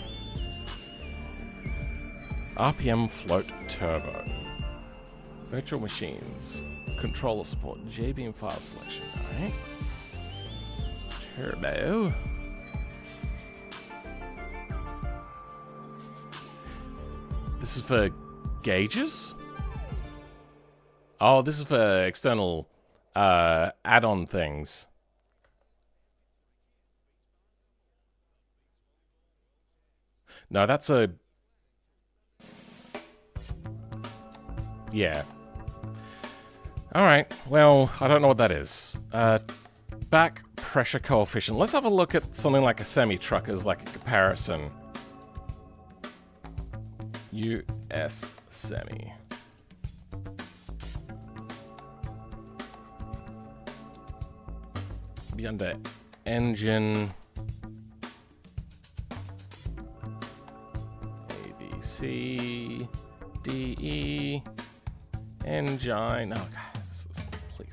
RPM float turbo. Virtual machines. Controller support. JBeam file selection. Alright. Turbo. This is for gauges? Oh, this is for external add-on things. No, that's a... Yeah. Alright, well, I don't know what that is. Back pressure coefficient. Let's have a look at something like a semi-truck as like a comparison. US semi. Be under engine. A, B, C, D, E. Engine. Oh, God. Please.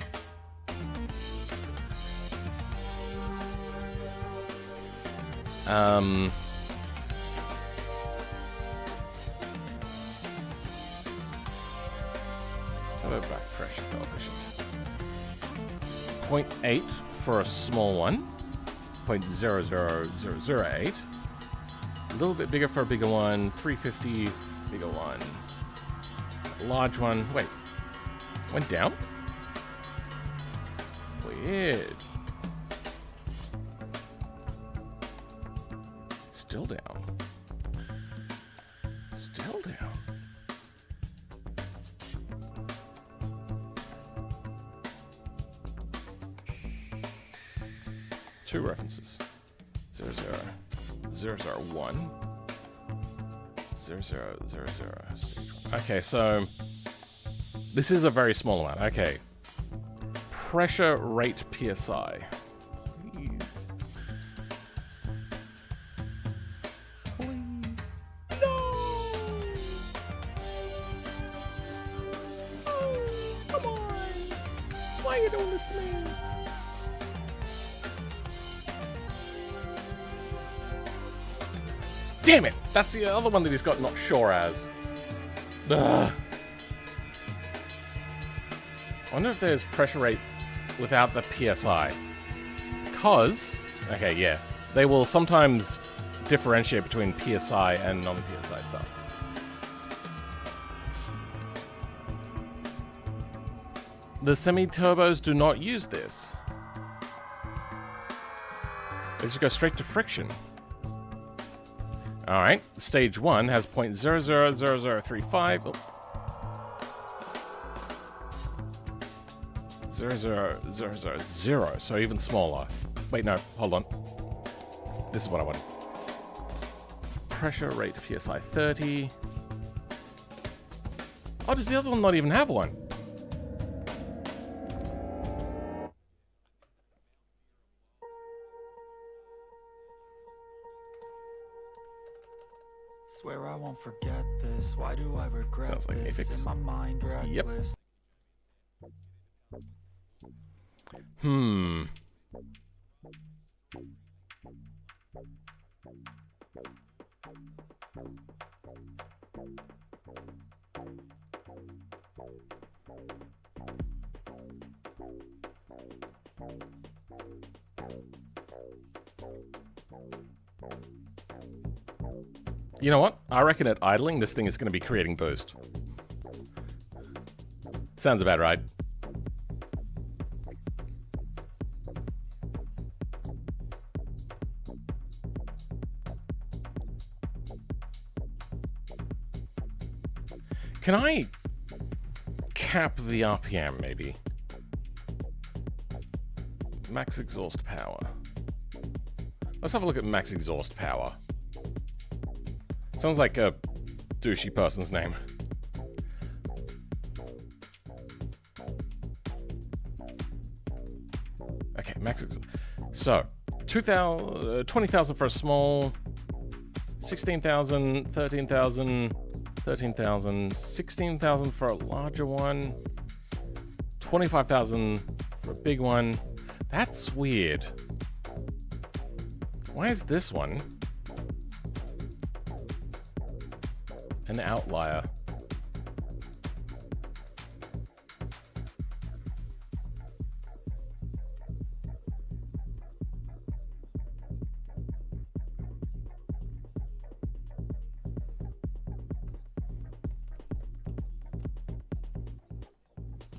Turbo back pressure coefficient. 0.8 for a small one. 0.00008. A little bit bigger for a bigger one. 350, bigger one. A large one. Wait. Went down? Weird. Still down. Still down. Two references. 00001. 0000. Okay, so this is a very small amount. Okay. Pressure rate PSI. Please. Please. No! Oh, come on. Why are you doing this to me? Damn it! That's the other one that he's got not sure as. Ugh. I wonder if there's pressure rate without the PSI. Because, okay, yeah, they will sometimes differentiate between PSI and non-PSI stuff. The semi-turbos do not use this. They just go straight to friction. Alright, stage 1 has 0.000035. Oh. 0.000, so even smaller. Wait, no, hold on. This is what I want. Pressure rate PSI 30. Oh, does the other one not even have one? Swear I won't forget this. Why do I regret Sounds like this? Aphex. In my mind, reckless. Hmm. You know what? I reckon at idling, this thing is going to be creating boost. Sounds about right. Can I cap the RPM, maybe? Max exhaust power. Let's have a look at max exhaust power. Sounds like a douchey person's name. Okay, max exhaust. So, 20,000 for a small, 16,000, 13,000, 13,000, 16,000 for a larger one, 25,000 for a big one. That's weird. Why is this one an outlier.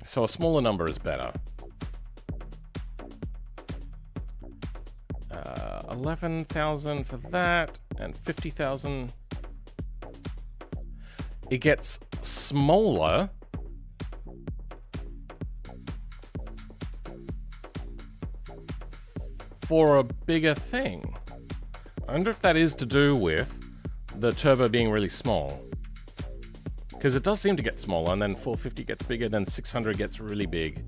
So a smaller number is better. 11,000 for that, and 50,000. It gets smaller for a bigger thing. I wonder if that is to do with the turbo being really small. Because it does seem to get smaller, and then 450 gets bigger, then 600 gets really big.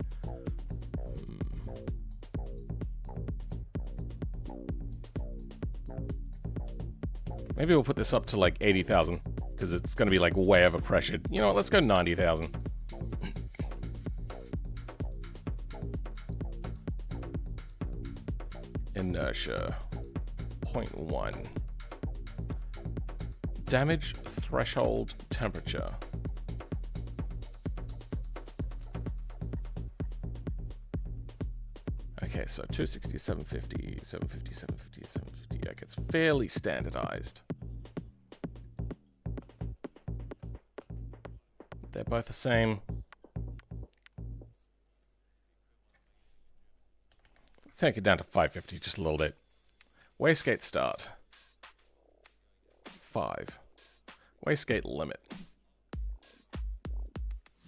Maybe we'll put this up to like 80,000, because it's going to be like way overpressured. You know what, let's go 90,000. Inertia, 0.1. Damage threshold temperature. Okay, so 260, 750, 750, 750, 750. Okay, it's fairly standardized. They're both the same. Let's take it down to 550 just a little bit. Wastegate start. 5. Wastegate limit.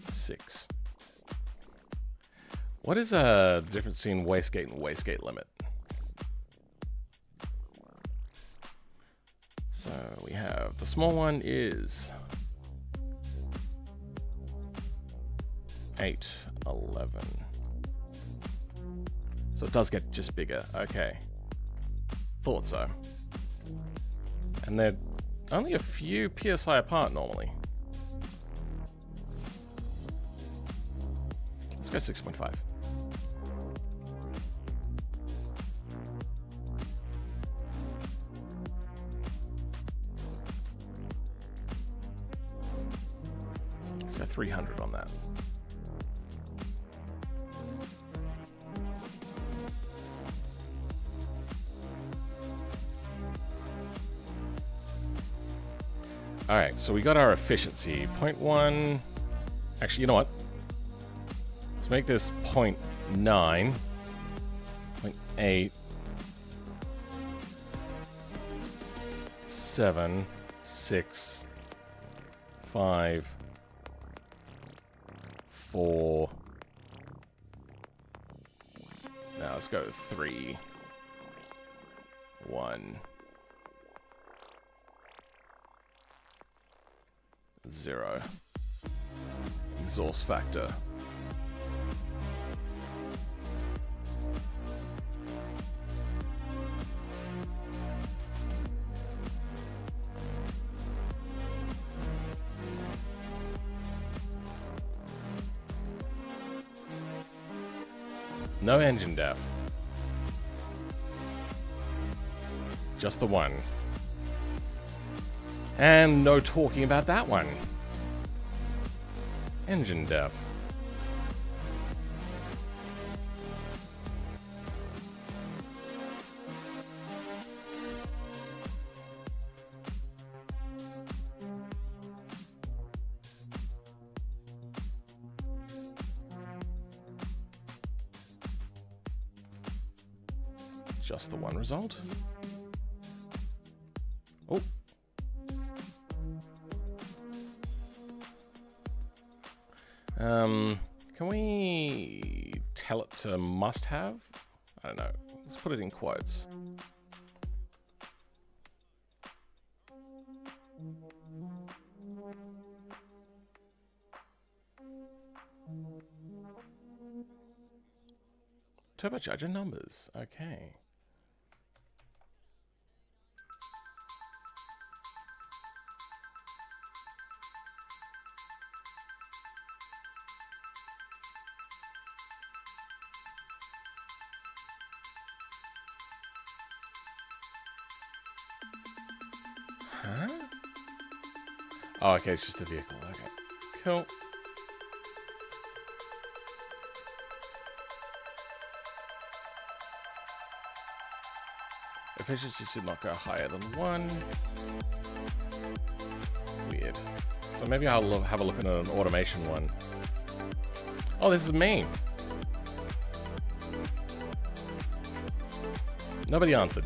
6. What is the difference between wastegate and wastegate limit? So we have the small one is 8, 11. So it does get just bigger. Okay. Thought so. And they're only a few PSI apart normally. Let's go 6.5. Let's go 300 on that. All right, so we got our efficiency, 0.1. Actually, you know what? Let's make this 0.9, 0.8, 7, 6, 5, 4. Now let's go 3, 1. 0. Exhaust factor. No engine def. Just the one. And no talking about that one. Engine def. Just the one result. Oh. Can we tell it to must have? I don't know. Let's put it in quotes. Turbocharger numbers. Okay. Oh, okay, it's just a vehicle. Okay, cool. Efficiency should not go higher than 1. Weird. So maybe I'll have a look at an automation one. Oh, this is me. Nobody answered.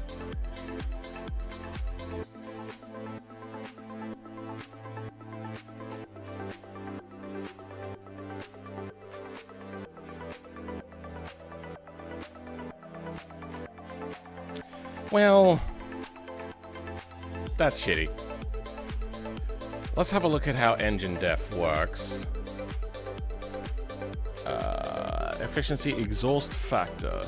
Well, that's shitty. Let's have a look at how engine def works. Efficiency exhaust factor.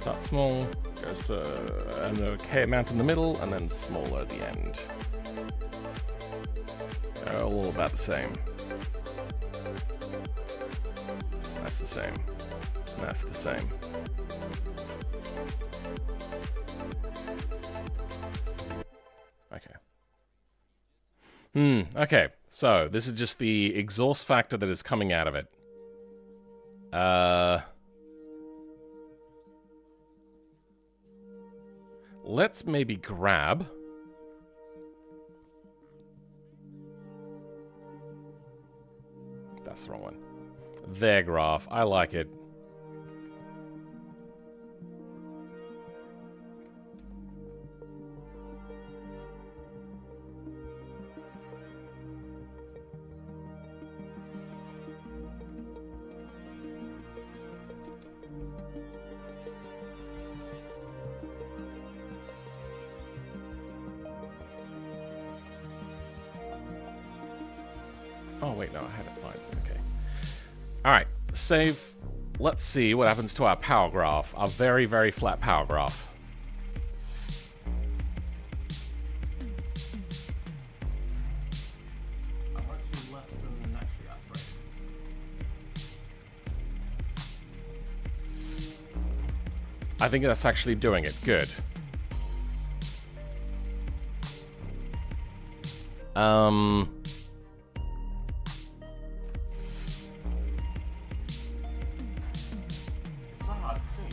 Start small, goes to an okay amount in the middle, and then smaller at the end. They're all about the same. That's the same. And that's the same. Okay. Okay. So, this is just the exhaust factor that is coming out of it. Let's maybe grab... That's the wrong one. Their graph. I like it. Oh, wait, no, I had it fine. Okay. Alright, save. Let's see what happens to our power graph. Our very, very flat power graph. I want to be less than naturally aspirated. I think that's actually doing it. Good. It's so hard to see.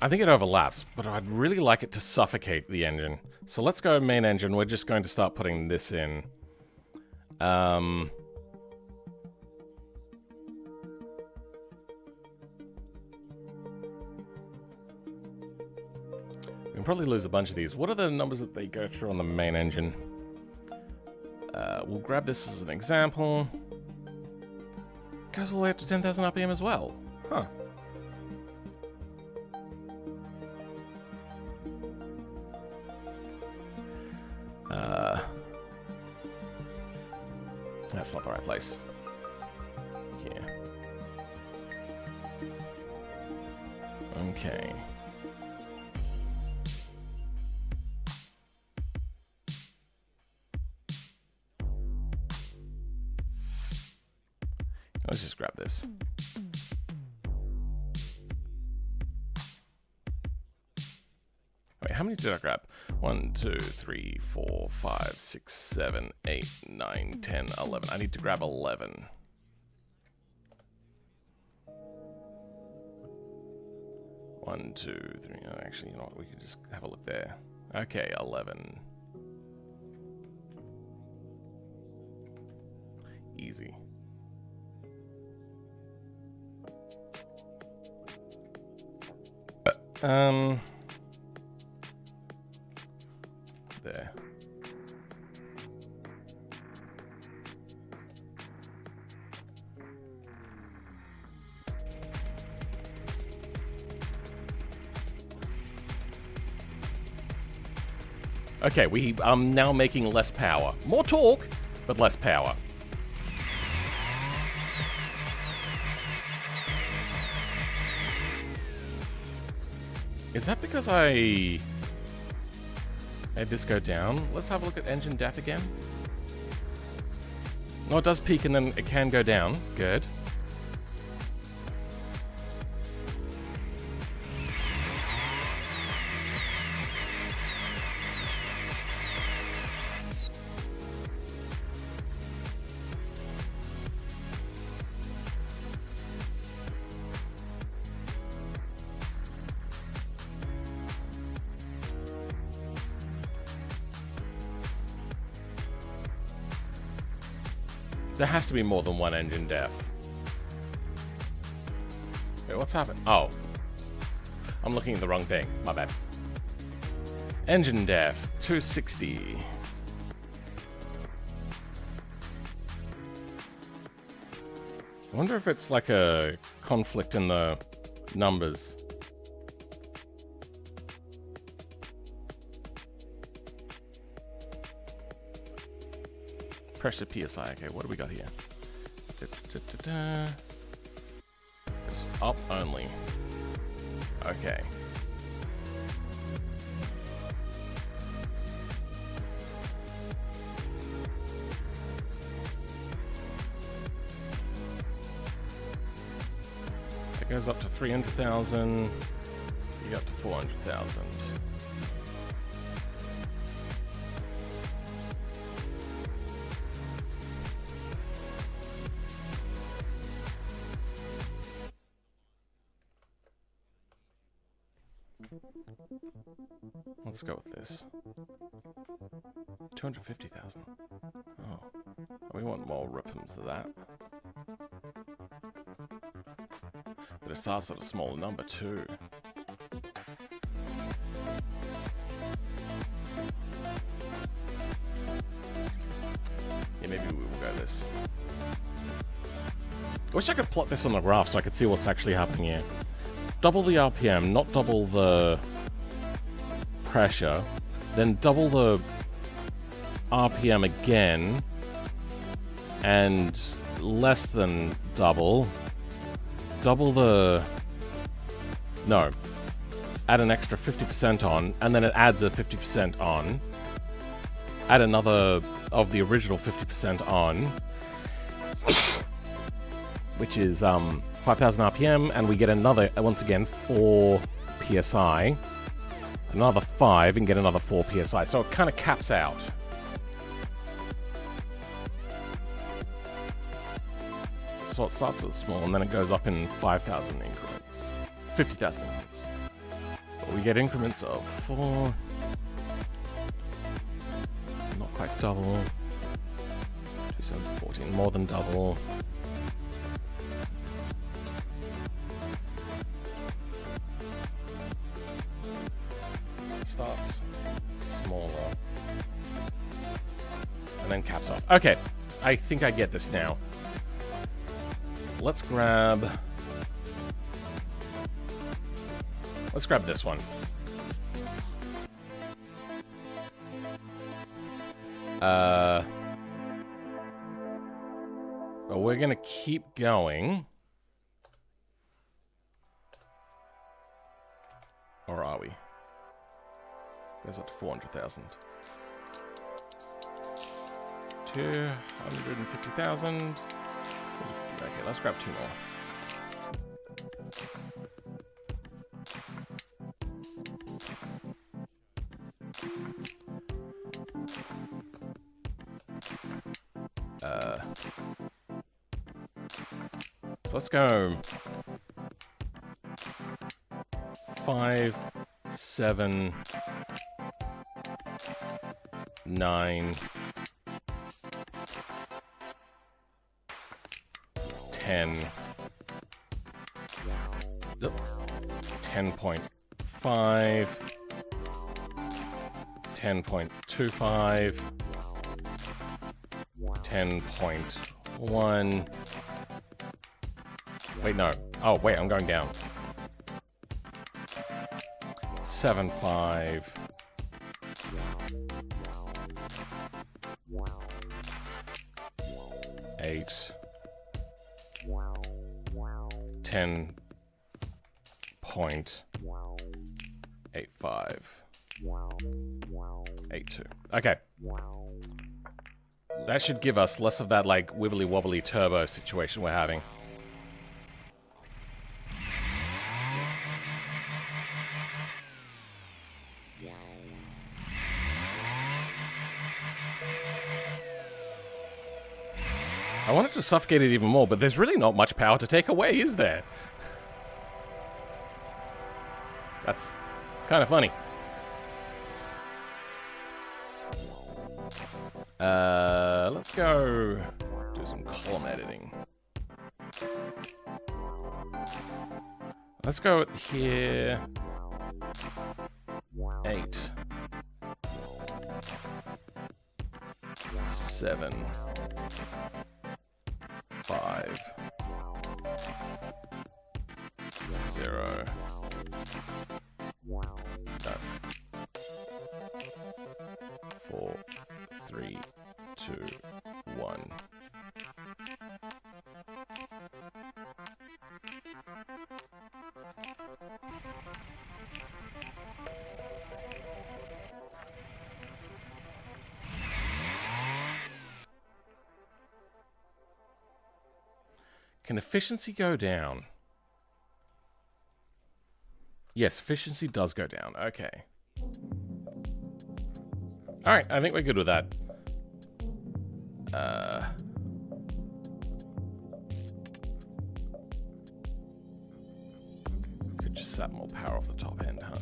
I think it overlaps, but I'd really like it to suffocate the engine. So let's go main engine. We're just going to start putting this in. We can probably lose a bunch of these. What are the numbers that they go through on the main engine? We'll grab this as an example. Goes all the way up to 10,000 RPM as well. Huh. That's not the right place. Yeah. Okay. Let's just grab this. Wait, how many did I grab? 1, 2, 3, 4, 5, 6, 7, 8, 9, 10, 11. I need to grab 11. One, two, three. Oh, actually, you know what? We could just have a look there. Okay, 11. Easy. There. Okay, we are now making less power. More torque, but less power. Is that because I made this go down? Let's have a look at engine def again. Oh, it does peak and then it can go down. Good. There has to be more than one engine def. Wait, what's happened? Oh. I'm looking at the wrong thing. My bad. Engine def, 260. I wonder if it's like a conflict in the numbers. Pressure PSI. Okay, what do we got here? It's up only. Okay. It goes up to 300,000. You get up to 400,000. Let's go with this. 250,000. Oh. We want more rippums of that. But it starts at a smaller number too. Yeah, maybe we will go this. I wish I could plot this on the graph so I could see what's actually happening here. Double the RPM, not double the pressure, then double the RPM again, and less than double the, no, add an extra 50% on, and then it adds a 50% on, add another of the original 50% on, which is 5,000 RPM, and we get another, once again, 4 PSI, another 5, and get another 4 PSI. So it kind of caps out. So it starts at small, and then it goes up in 5,000 increments. 50,000 increments. But we get increments of 4. Not quite double. 2 cents 14. More than double. Starts smaller. And then caps off. Okay. I think I get this now. Let's grab this one. But we're gonna keep going. Or are we? Goes up to 400,000. 250,000. Okay, let's grab 2 more. So let's go 5, 7, 9, 10, 10.5, 10.25, 10.1. Wait, no. Oh, wait, I'm going down. 7.5. 8. 10.85. 82. Okay. That should give us less of that, like, wibbly-wobbly turbo situation we're having. I wanted to suffocate it even more, but there's really not much power to take away, is there? That's kind of funny. Let's go do some column editing. Let's go here. 8. 7. 5. 0. No. 4, 3, 2, 1. Can efficiency go down? Yes, efficiency does go down. Okay. Alright, I think we're good with that. Could just sap more power off the top end, huh?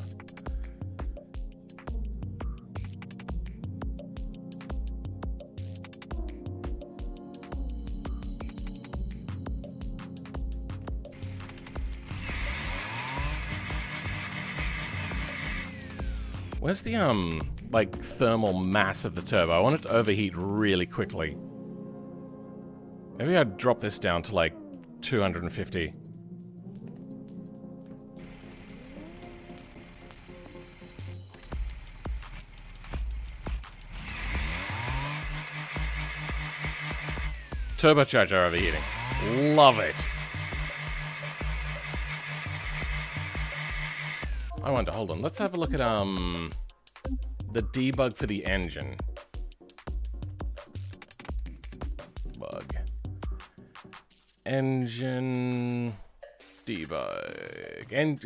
Where's the, like, thermal mass of the turbo? I want it to overheat really quickly. Maybe I'd drop this down to, like, 250. Turbocharger overheating. Love it. I wonder, hold on. Let's have a look at the debug for the engine. Bug. Engine debug. And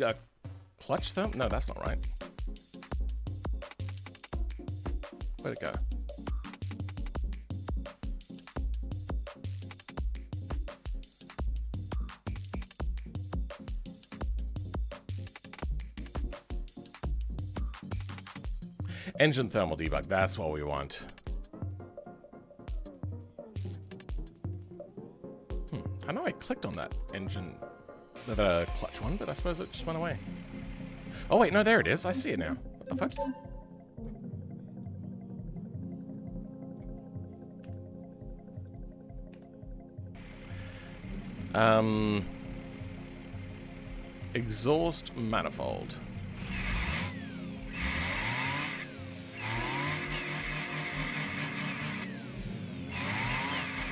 clutch thumb? No, that's not right. Where'd it go? Engine thermal debug, that's what we want. I know I clicked on that engine, the clutch one, but I suppose it just went away. Oh wait, no, there it is. I see it now. What the fuck? Exhaust manifold.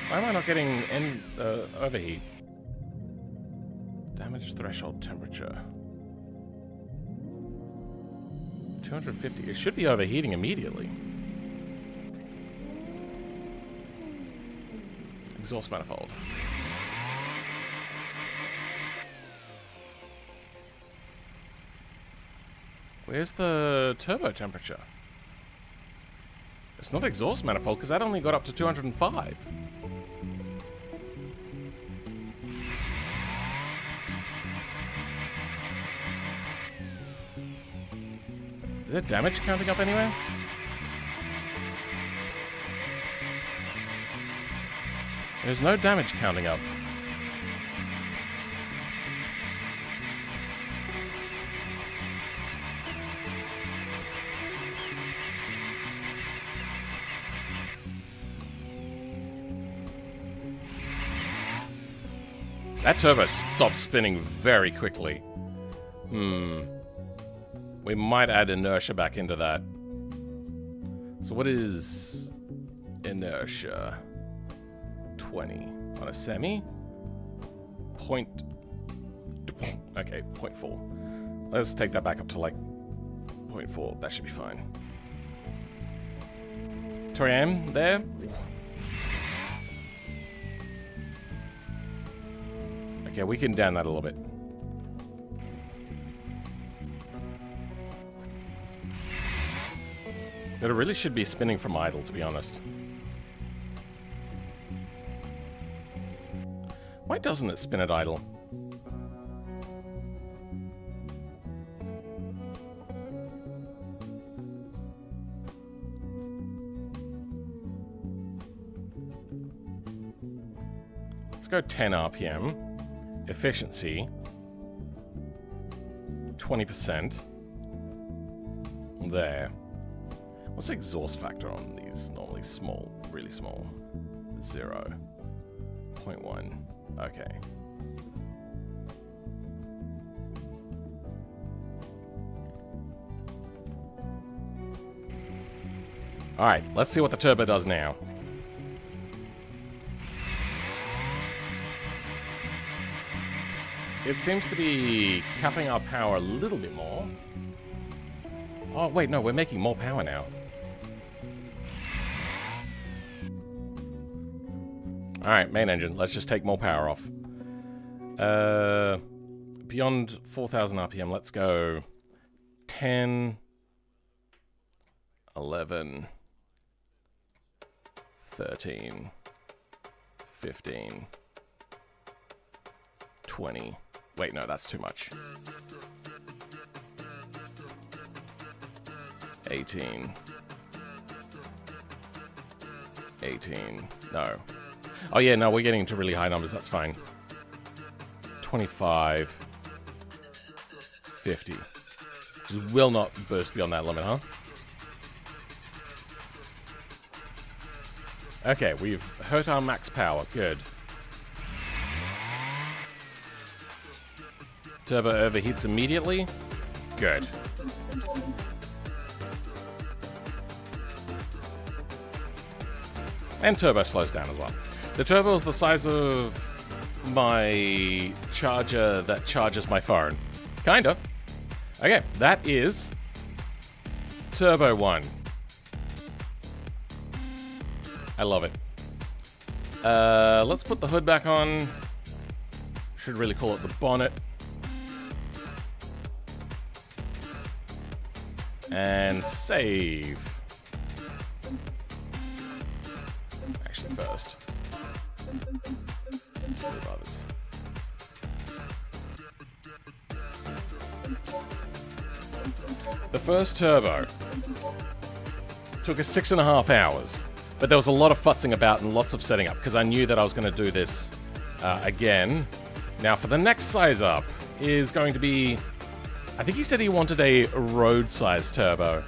Why am I not getting overheat? Damage threshold temperature. 250. It should be overheating immediately. Exhaust manifold. Where's the turbo temperature? It's not exhaust manifold because that only got up to 205. Is there damage counting up anywhere? There's no damage counting up. That turbo stopped spinning very quickly. We might add inertia back into that. So what is inertia? 20 on a semi? Okay, 0.4. Let's take that back up to like 0.4. That should be fine. 2 AM there. Okay, we can down that a little bit. But it really should be spinning from idle, to be honest. Why doesn't it spin at idle? Let's go 10 RPM. Efficiency. 20%. There. What's the exhaust factor on these? Normally small, really small. 0.1. Okay. Alright, let's see what the turbo does now. It seems to be capping our power a little bit more. Oh, wait, no, we're making more power now. Alright, main engine. Let's just take more power off. Beyond 4,000 RPM, let's go 10, 11, 13, 15, 20. Wait, no, that's too much. 18. 18. No. Oh yeah, no, we're getting into really high numbers, that's fine. 25. 50. Just will not burst beyond that limit, huh? Okay, we've hurt our max power. Good. Turbo overheats immediately. Good. And turbo slows down as well. The turbo is the size of my charger that charges my phone. Kinda. Okay, that is Turbo 1. I love it. Let's put the hood back on. Should really call it the bonnet. And save. Actually, first. The first turbo took us 6.5 hours, but there was a lot of futzing about and lots of setting up because I knew that I was going to do this again. Now, for the next size up is going to be, I think he said he wanted a road-size turbo.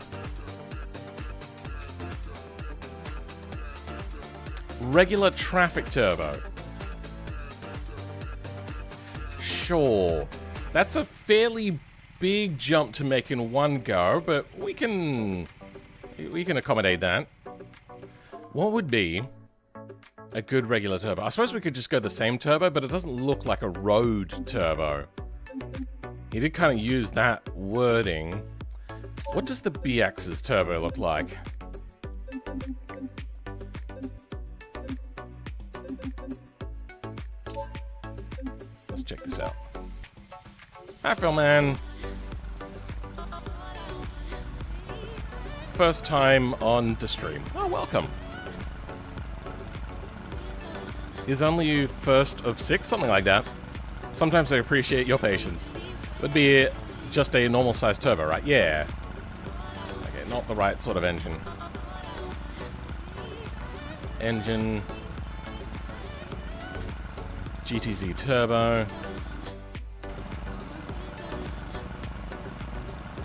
Regular traffic turbo. Sure. That's a fairly big jump to make in one go, but we can accommodate that. What would be a good regular turbo? I suppose we could just go the same turbo, but it doesn't look like a road turbo. He did kind of use that wording. What does the BX's turbo look like? Let's check this out. Hi, Phil Man. First time on the stream. Oh, welcome. Is only first of 6, something like that. Sometimes I appreciate your patience. Would be just a normal size turbo, right? Yeah. Okay, not the right sort of engine. Engine. GTZ turbo.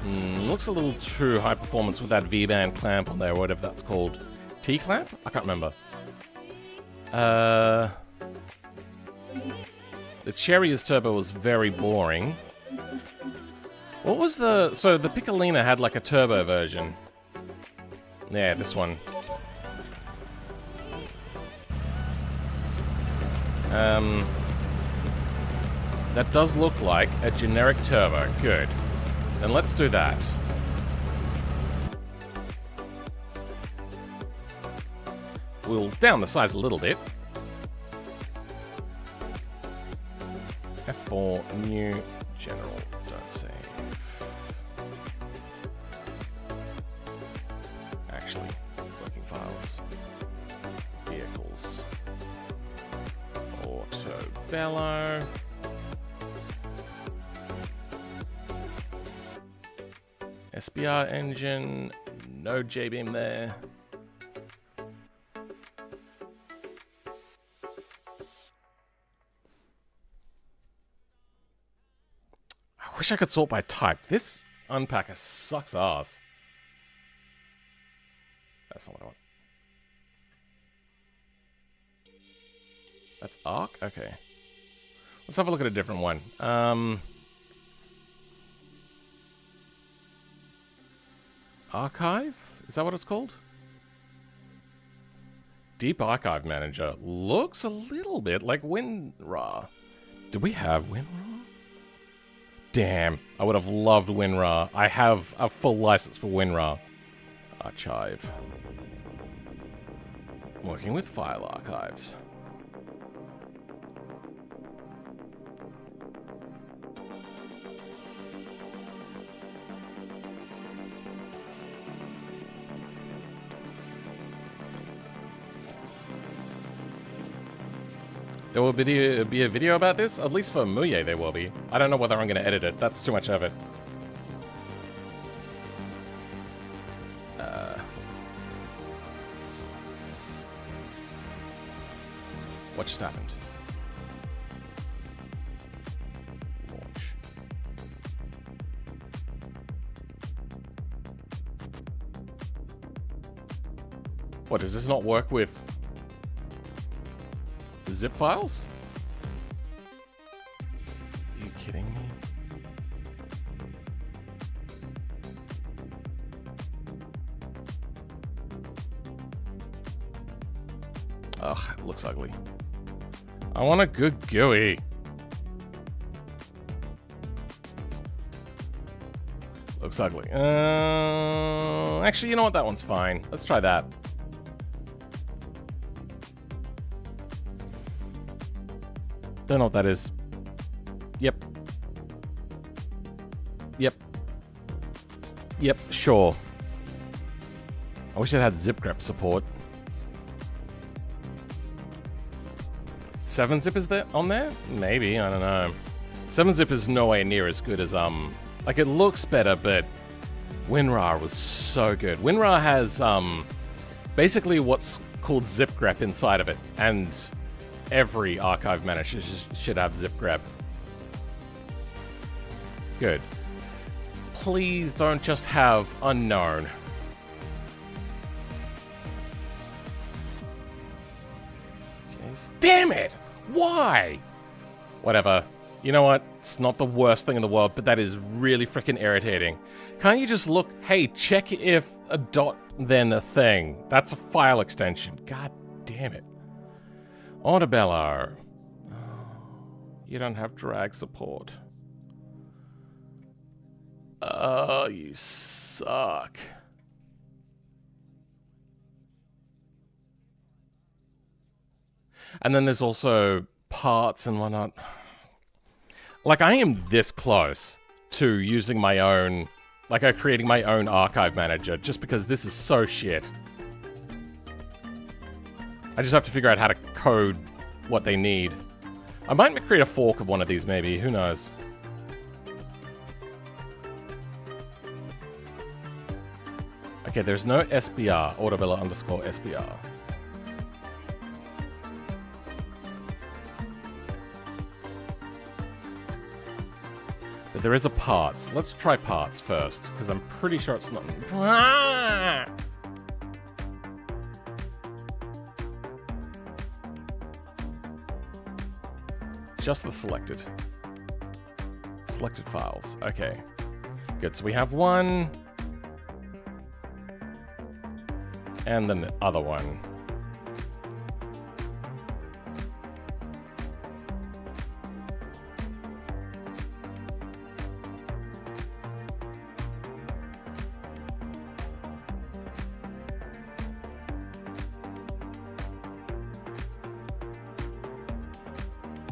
Looks a little too high performance with that V-band clamp on there, or whatever that's called. T-clamp? I can't remember. The Cherry's turbo was very boring. What was the... So the Piccolina had like a turbo version. Yeah, this one. That does look like a generic turbo. Good. Then let's do that. We'll down the size a little bit. for new general. Don't save. Actually, working files. Vehicles. Auto bellow. SBR engine. No J-beam there. I wish I could sort by type. This unpacker sucks ass. That's not what I want. That's arc? Okay. Let's have a look at a different one. Archive? Is that what it's called? Deep Archive Manager. Looks a little bit like WinRAR. Do we have WinRAR? Damn, I would have loved WinRAR. I have a full license for WinRAR. Archive. Working with file archives. There will be a video about this? At least for Muye there will be. I don't know whether I'm going to edit it. That's too much effort. What just happened? Launch. What, does this not work with zip files? Are you kidding me? Ugh, it looks ugly. I want a good GUI. Looks ugly. Actually, you know what? That one's fine. Let's try that. Don't know what that is. Yep. Yep. Yep, sure. I wish it had zip grep support. 7-zip is there on there? Maybe, I don't know. 7-zip is nowhere near as good as like it looks better, but WinRAR was so good. WinRAR has basically what's called zip grep inside of it, and every archive manager should have zip grep. Good. Please don't just have unknown. Jeez. Damn it! Why? Whatever. You know what? It's not the worst thing in the world, but that is really freaking irritating. Can't you just look, hey, check if a dot then a thing. That's a file extension. God damn it. Autobello. Oh, you don't have drag support. Oh, you suck. And then there's also parts and whatnot. Like, I am this close to using my own, like, creating my own archive manager just because this is so shit. I just have to figure out how to code what they need. I might create a fork of one of these, maybe. Who knows? Okay, there's no SBR, Autobello _ SBR. But there is a parts. Let's try parts first, because I'm pretty sure it's not... Ah! Just the selected. Selected files. Okay. Good, so we have one. And then the other one.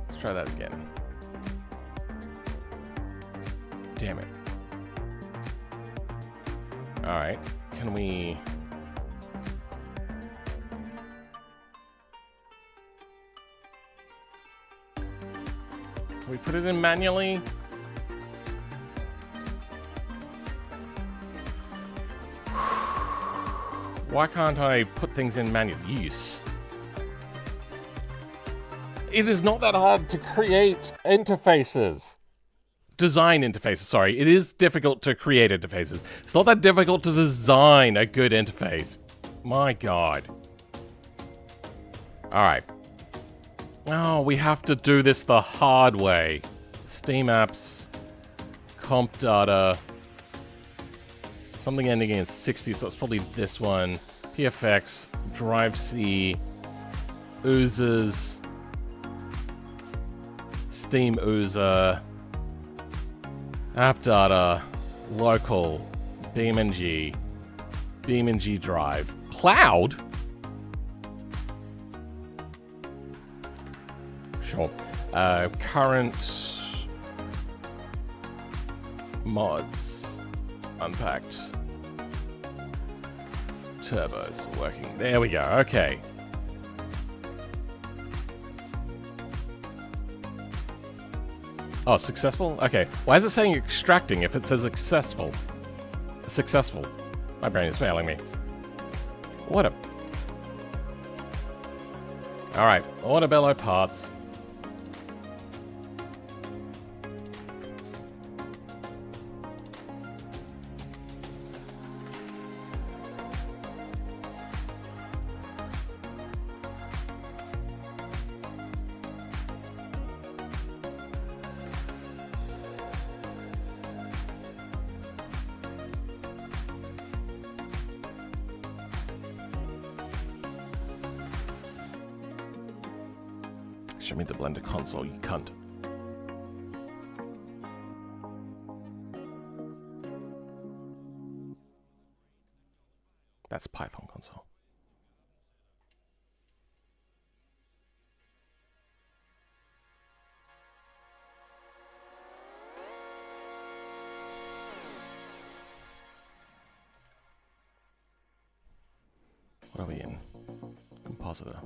Let's try that again. Damn it. Alright, can we... Can we put it in manually? Why can't I put things in manually? It is not that hard to create interfaces. Design interfaces, sorry. It is difficult to create interfaces. It's not that difficult to design a good interface. My god. Alright. Oh, we have to do this the hard way. Steam apps. Comp data. Something ending in 60, so it's probably this one. PFX. Drive C. Oozers. Steam Oozer. App data, local, BeamNG drive, cloud? Sure. Current mods, unpacked, turbos working. There we go, okay. Oh, successful? Okay. Why is it saying extracting if it says successful? Successful. My brain is failing me. What a... Alright. Autobello parts. Show me the Blender console, you cunt. That's Python console. What are we in? Compositor.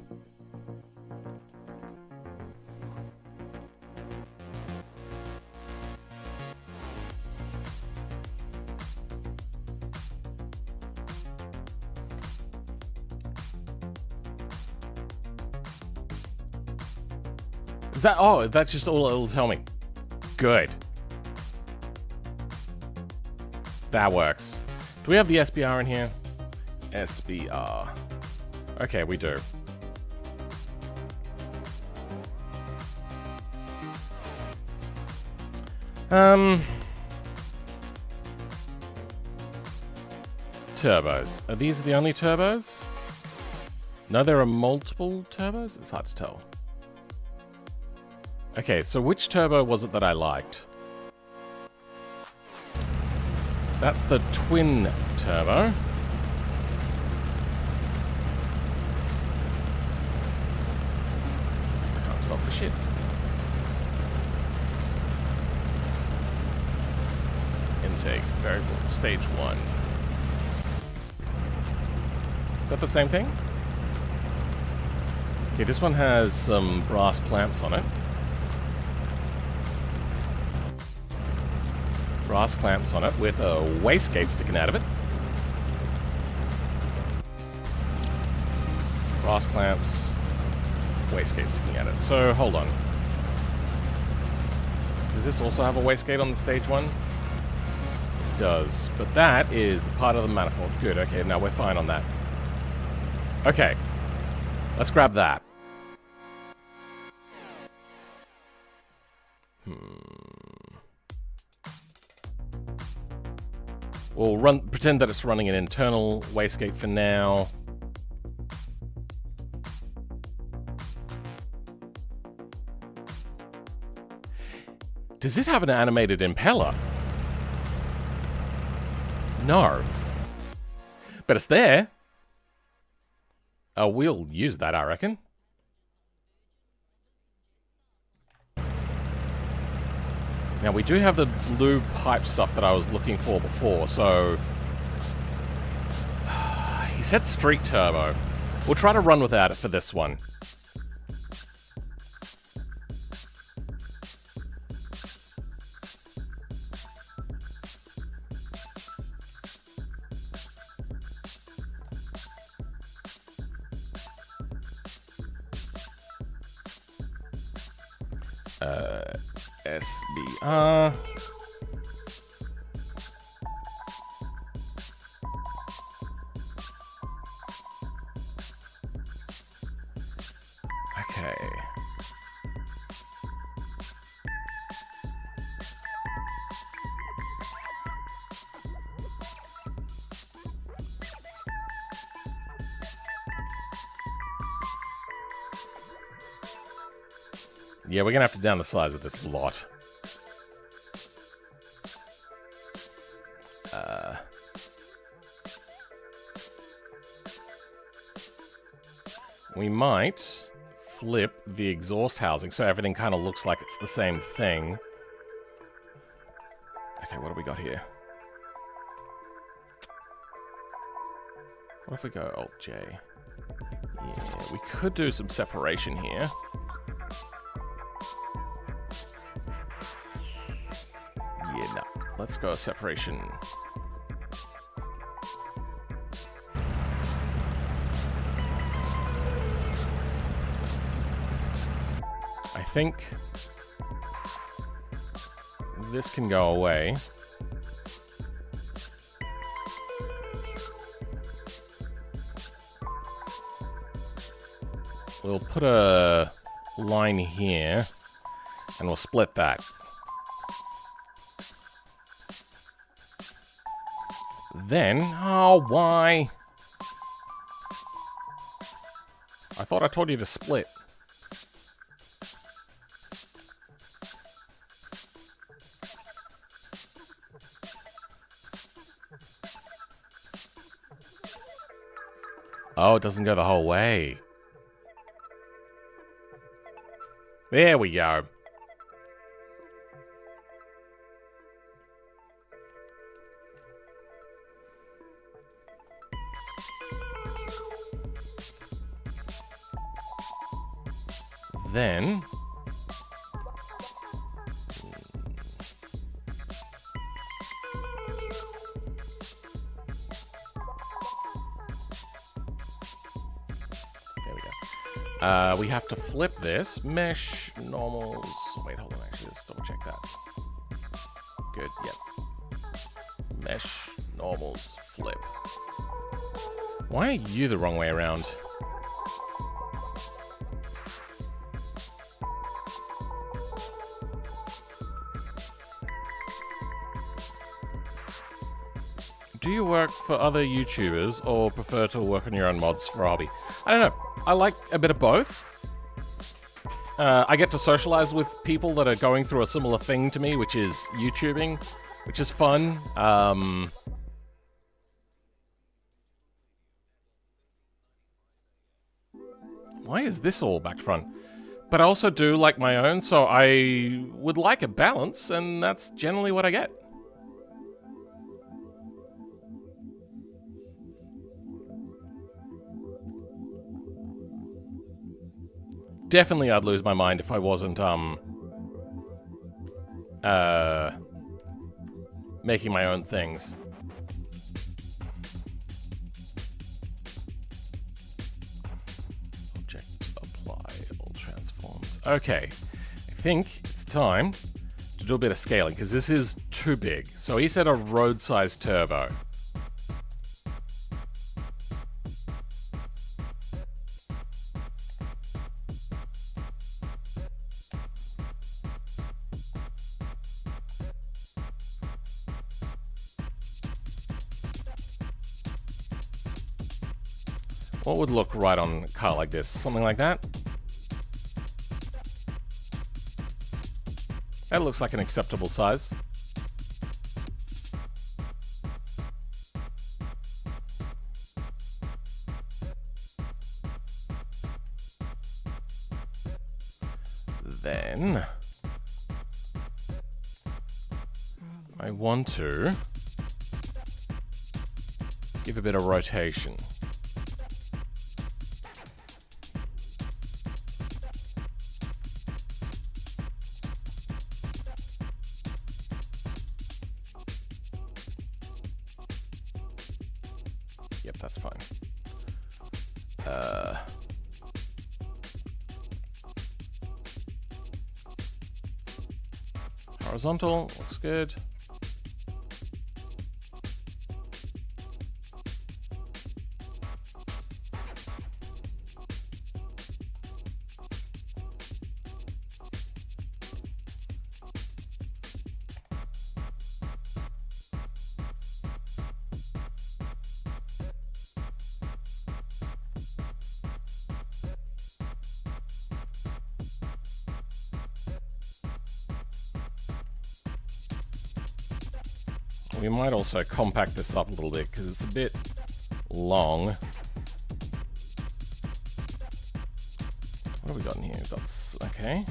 Is that, oh, that's just all it'll tell me. Good. That works. Do we have the SBR in here? SBR. Okay, we do. Turbos. Are these the only turbos? No, there are multiple turbos? It's hard to tell. Okay, so which turbo was it that I liked? That's the twin turbo. I can't spell for shit. Intake, variable, stage 1. Is that the same thing? Okay, this one has some brass clamps on it. Brass clamps on it with a wastegate sticking out of it. Brass clamps, wastegate sticking out of it. So, hold on. Does this also have a wastegate on the stage 1? It does, but that is part of the manifold. Good, okay, now we're fine on that. Okay, let's grab that. We'll pretend that it's running an internal wastegate for now. Does it have an animated impeller? No. But it's there. We'll use that, I reckon. Now, we do have the lube pipe stuff that I was looking for before, so... He said street turbo. We'll try to run without it for this one. SBR. Okay. Yeah, we're gonna have to down the size of this lot. We might flip the exhaust housing so everything kind of looks like it's the same thing. Okay, what do we got here? What if we go Alt-J? Yeah, we could do some separation here. Yeah, no. Let's go separation. I think this can go away. We'll put a line here, and we'll split that. Then, oh, why? I thought I told you to split. Oh, it doesn't go the whole way. There we go. Then... there we go. We have to flip this. Mesh, normals... Wait, hold on, actually, let's double check that. Good, yep. Mesh, normals, flip. Why are you the wrong way around? Do you work for other YouTubers or prefer to work on your own mods for a hobby? I don't know. I like a bit of both. I get to socialize with people that are going through a similar thing to me, which is YouTubing, which is fun. Why is this all back front? But I also do like my own, so I would like a balance, and that's generally what I get. Definitely I'd lose my mind if I wasn't, making my own things. Object apply all transforms. Okay, I think it's time to do a bit of scaling, because this is too big. So he said a road-sized turbo. What would look right on a car like this? Something like that? That looks like an acceptable size. Then... I want to give a bit of rotation. Yep, that's fine. Horizontal, looks good. We might also compact this up a little bit because it's a bit long. What have we got in here? That's okay.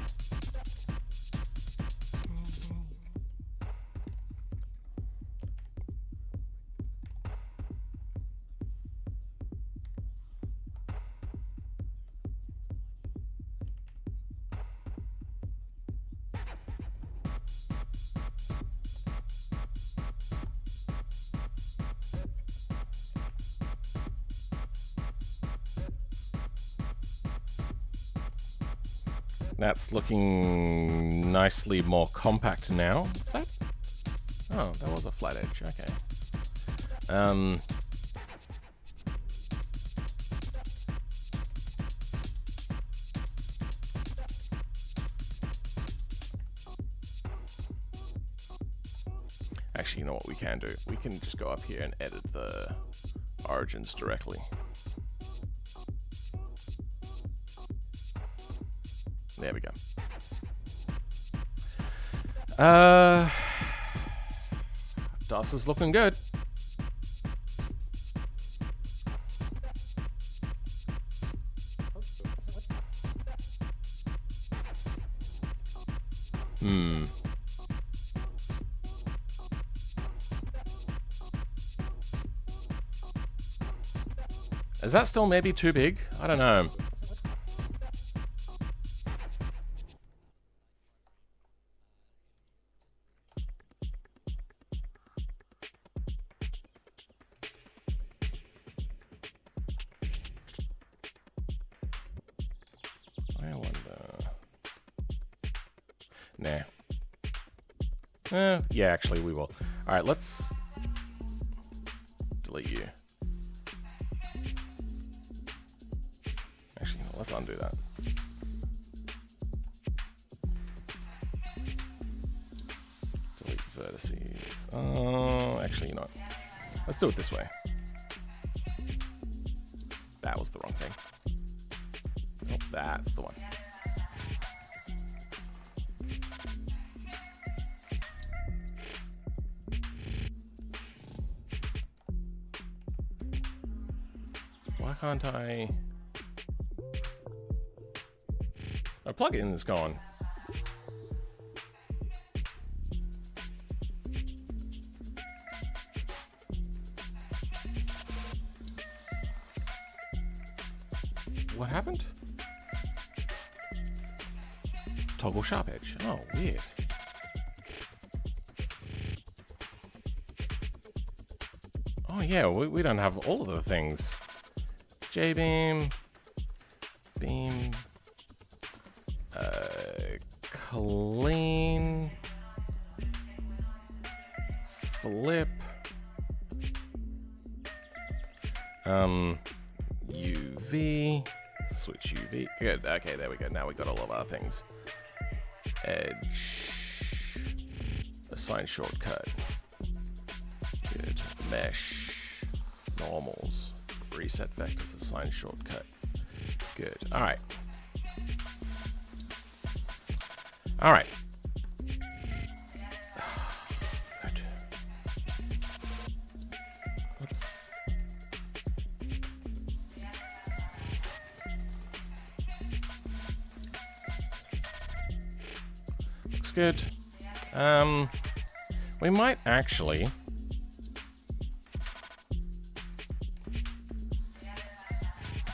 That's looking nicely more compact now. Is that? Oh, that was a flat edge. Okay. Actually, you know what we can do? We can just go up here and edit the origins directly. There we go. DOS is looking good. Is that still maybe too big? I don't know. I wonder. Nah. Yeah, actually, we will. All right, let's delete you. Actually, no, let's undo that. Delete vertices. Oh, actually, you know what? Let's do it this way. That was the wrong thing. Oh, that's the one. Why can't I? My plugin is gone. What happened? Toggle sharp edge. Oh, weird. Oh yeah, we don't have all of the things. J-beam, beam, clean, flip, UV, switch UV. Good. Okay, there we go. Now we got all of our things. Edge, assign shortcut. Good. Mesh, normals, reset vectors, assign shortcut. Good. All right. All right. Good. Oops. Looks good. We might actually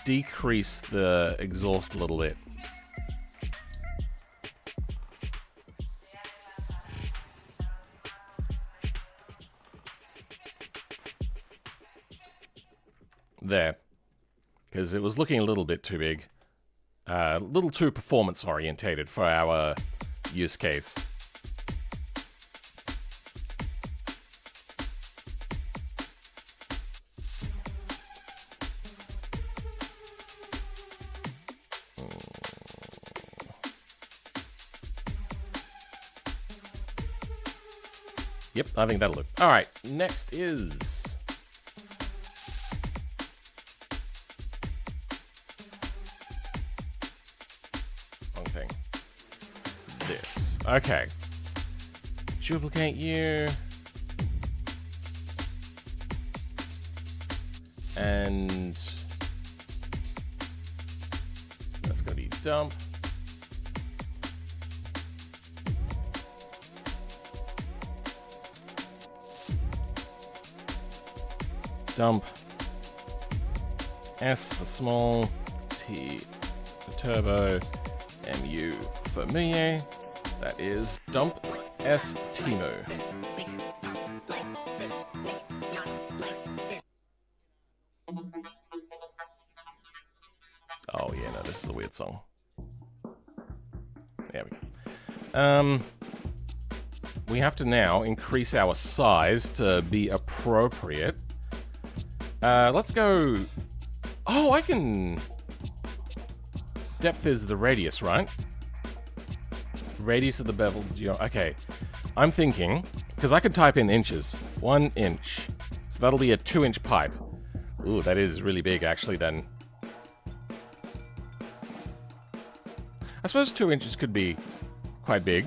decrease the exhaust a little bit. There. Because it was looking a little bit too big. A little too performance orientated for our use case. Yep, I think that'll look. All right, next is wrong thing. This. Okay. Duplicate you. And that's gonna be dump. Dump. S for small, T for turbo, MU for Miye. That is dump S Timu. Oh yeah, no, this is a weird song. There we go. We have to now increase our size to be appropriate. Let's go... Oh, I can... Depth is the radius, right? Radius of the bevel... Okay. I'm thinking... Because I could type in inches. 1 inch. So that'll be a 2-inch pipe. Ooh, that is really big, actually, then. I suppose 2 inches could be quite big.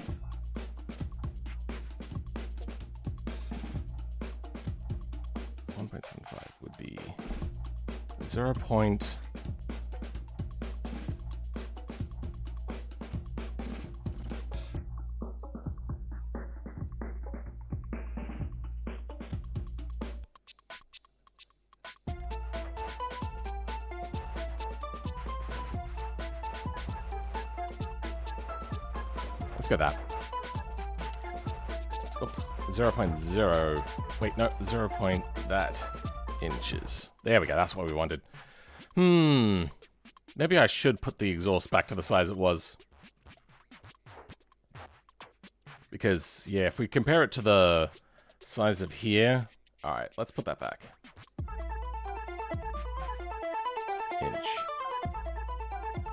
Would be 0. Let's go that. Oops, 0.0. Wait, no, 0. That inches. There we go, that's what we wanted. Maybe I should put the exhaust back to the size it was. Because, yeah, if we compare it to the size of here... Alright, let's put that back. Inch.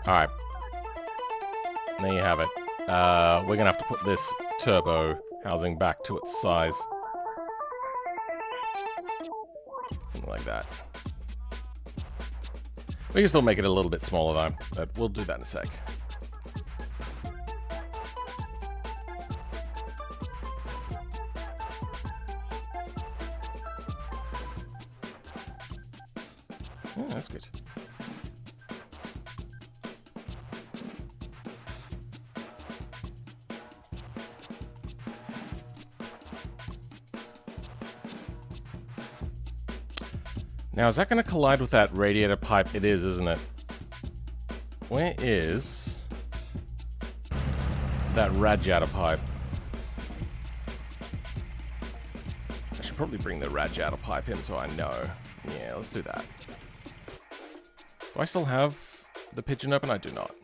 Alright. There you have it. We're gonna have to put this turbo housing back to its size. Something like that. We can still make it a little bit smaller though, but we'll do that in a sec. Oh, that's good. Now, is that going to collide with that radiator pipe? It is, isn't it? Where is that radiator pipe? I should probably bring the radiator pipe in so I know. Yeah, let's do that. Do I still have the pigeon open? I do not.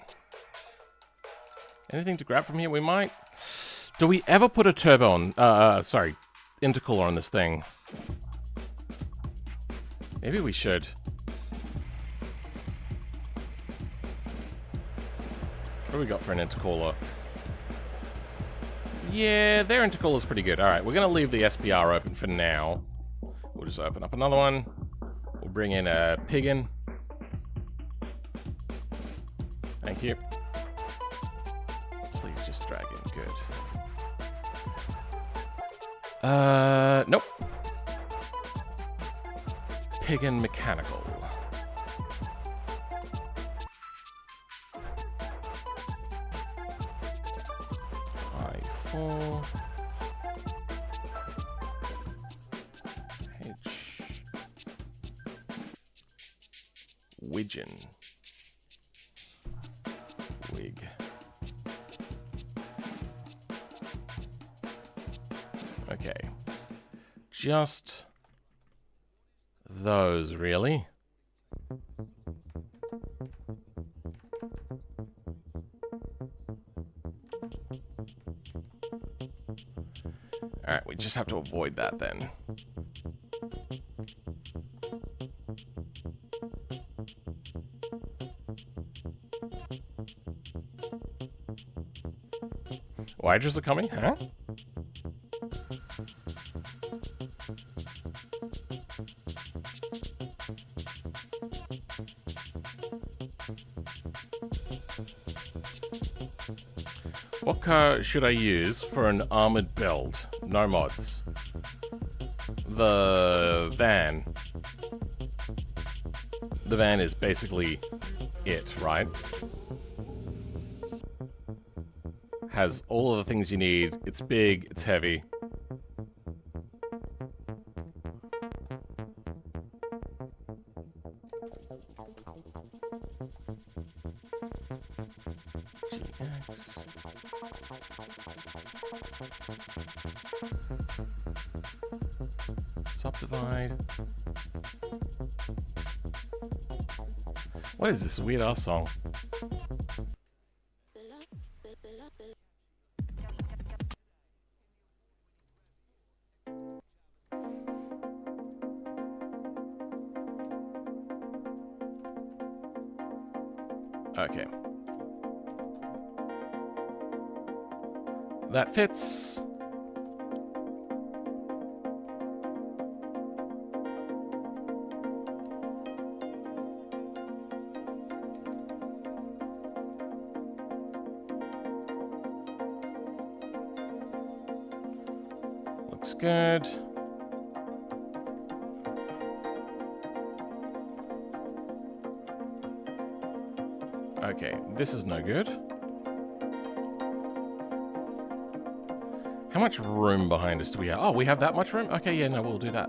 Anything to grab from here? We might. Do we ever put a turbo on? Sorry, intercooler on this thing? Maybe we should. What do we got for an intercooler? Yeah, their intercooler's pretty good. Alright, we're going to leave the SBR open for now. We'll just open up another one. We'll bring in a pig in. Thank you. Please just drag in. Good. Nope. Pig and mechanical. I4. Widgeon. Wig. Okay. Just those, really. Alright, we just have to avoid that then. Hydras are coming, huh? What car should I use for an armored build? No mods. The van. The van is basically it, right? Has all of the things you need. It's big, it's heavy. Subdivide. What is this weird ass song? Okay. That fits. Looks good. Okay, this is no good. How much room behind us do we have? Oh, we have that much room? Okay, yeah, no, we'll do that.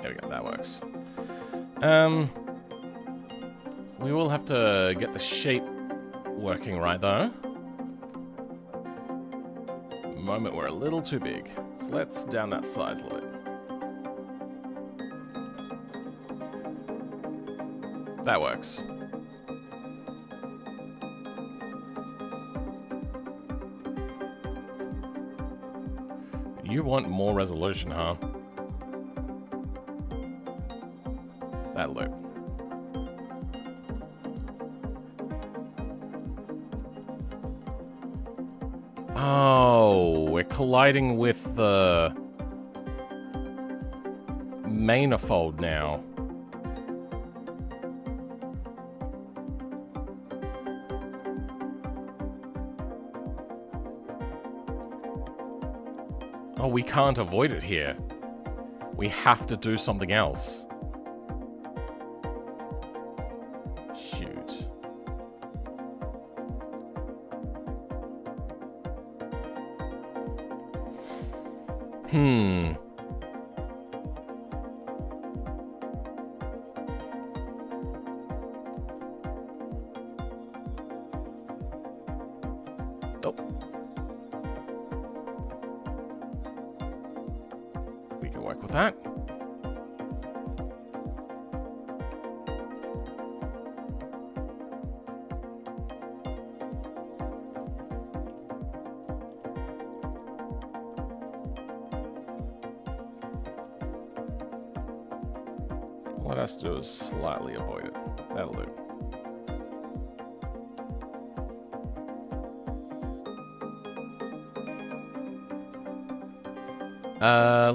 There we go, that works. We will have to get the shape working right, though. At the moment, we're a little too big. So let's down that size a little bit. That works. You want more resolution, huh? That'll do. Oh, we're colliding with the manifold now. Oh, we can't avoid it here. We have to do something else. Shoot. Oh. We can work with that. What has to do is slightly avoid it. That'll do.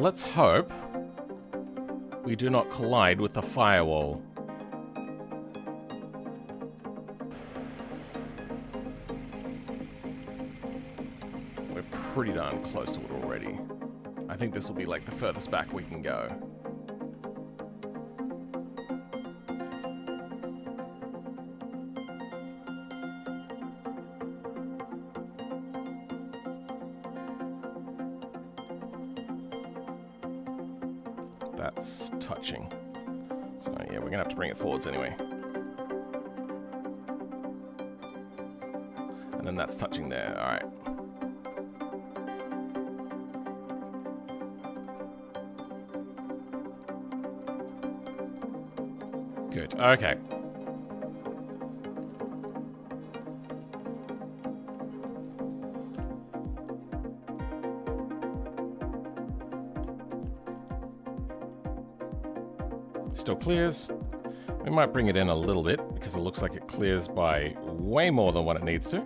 Let's hope we do not collide with the firewall. We're pretty darn close to it already. I think this will be like the furthest back we can go. That's touching. So yeah, we're gonna have to bring it forwards anyway. And then that's touching there, alright. Good, okay. Still clears. We might bring it in a little bit because it looks like it clears by way more than what it needs to.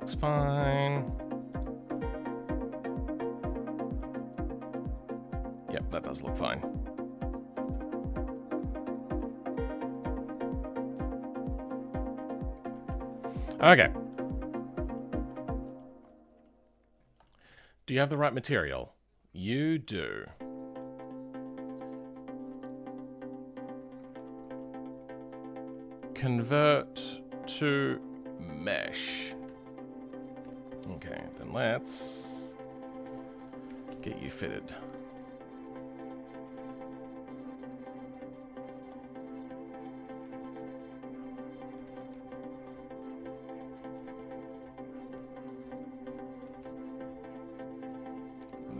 Looks fine. Yep, that does look fine. Okay. Do you have the right material? You do. Convert to mesh. Okay, then let's get you fitted.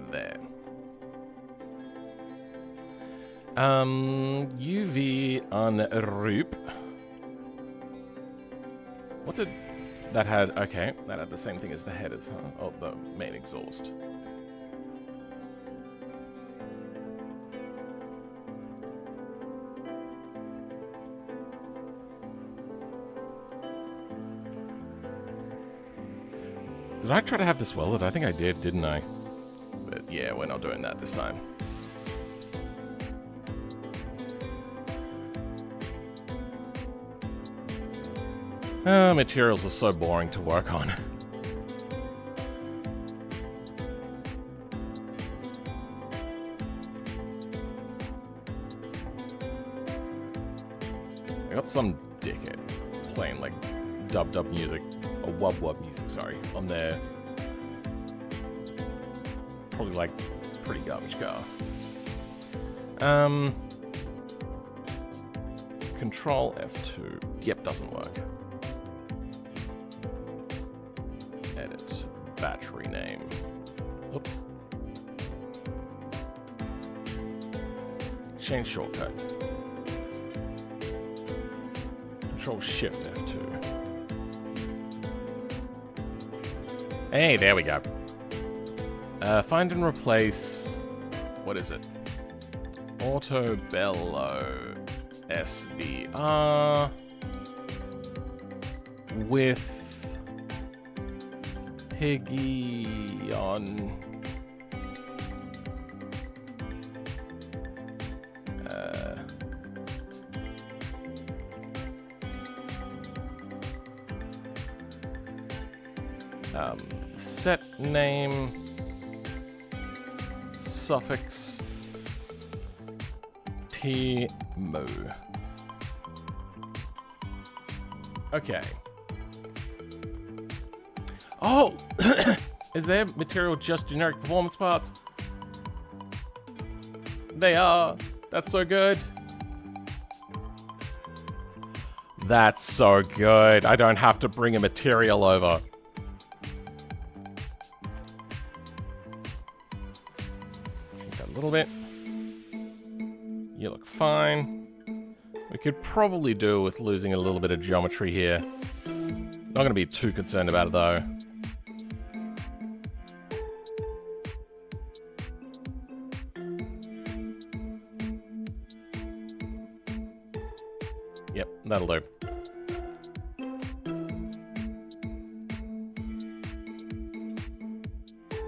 There. UV unroop. What did that had? Okay, that had the same thing as the headers, huh? Oh, the main exhaust. Did I try to have this welded? I think I did, didn't I? But yeah, we're not doing that this time. Materials are so boring to work on. I got some dickhead playing like dub music, or wub music, sorry, on their probably like pretty garbage car. Control F2. Yep, doesn't work. Edit battery name. Oops. Change shortcut. Control Shift F2. Hey, there we go. Find and replace. What is it? Auto Bellow SBR with Piggy on set name suffix T-mo. Okay. Oh! Is their material just generic performance parts? They are. That's so good. That's so good. I don't have to bring a material over. A little bit. You look fine. We could probably do with losing a little bit of geometry here. Not going to be too concerned about it though. that'll do.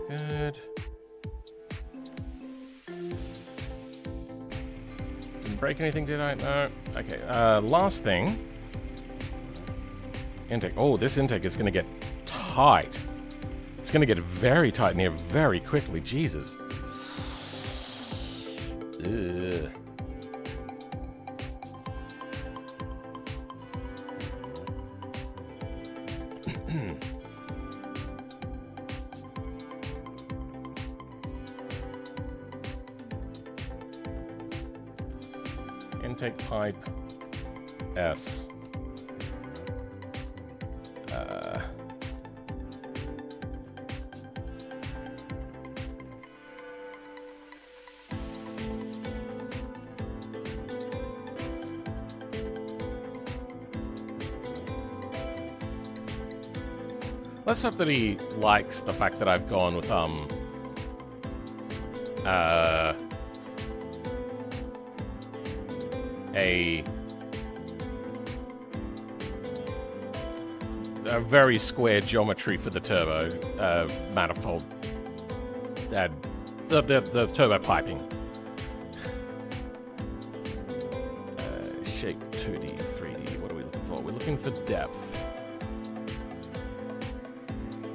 Good. Didn't break anything, did I? No. Okay, last thing. Intake. Oh, this intake is going to get tight. It's going to get very tight in here very quickly. Jesus. Ugh. Intake pipe S. Let's hope that he likes the fact that I've gone with a very square geometry for the turbo manifold, the turbo piping. Shape 2D, 3D. What are we looking for? We're looking for depth.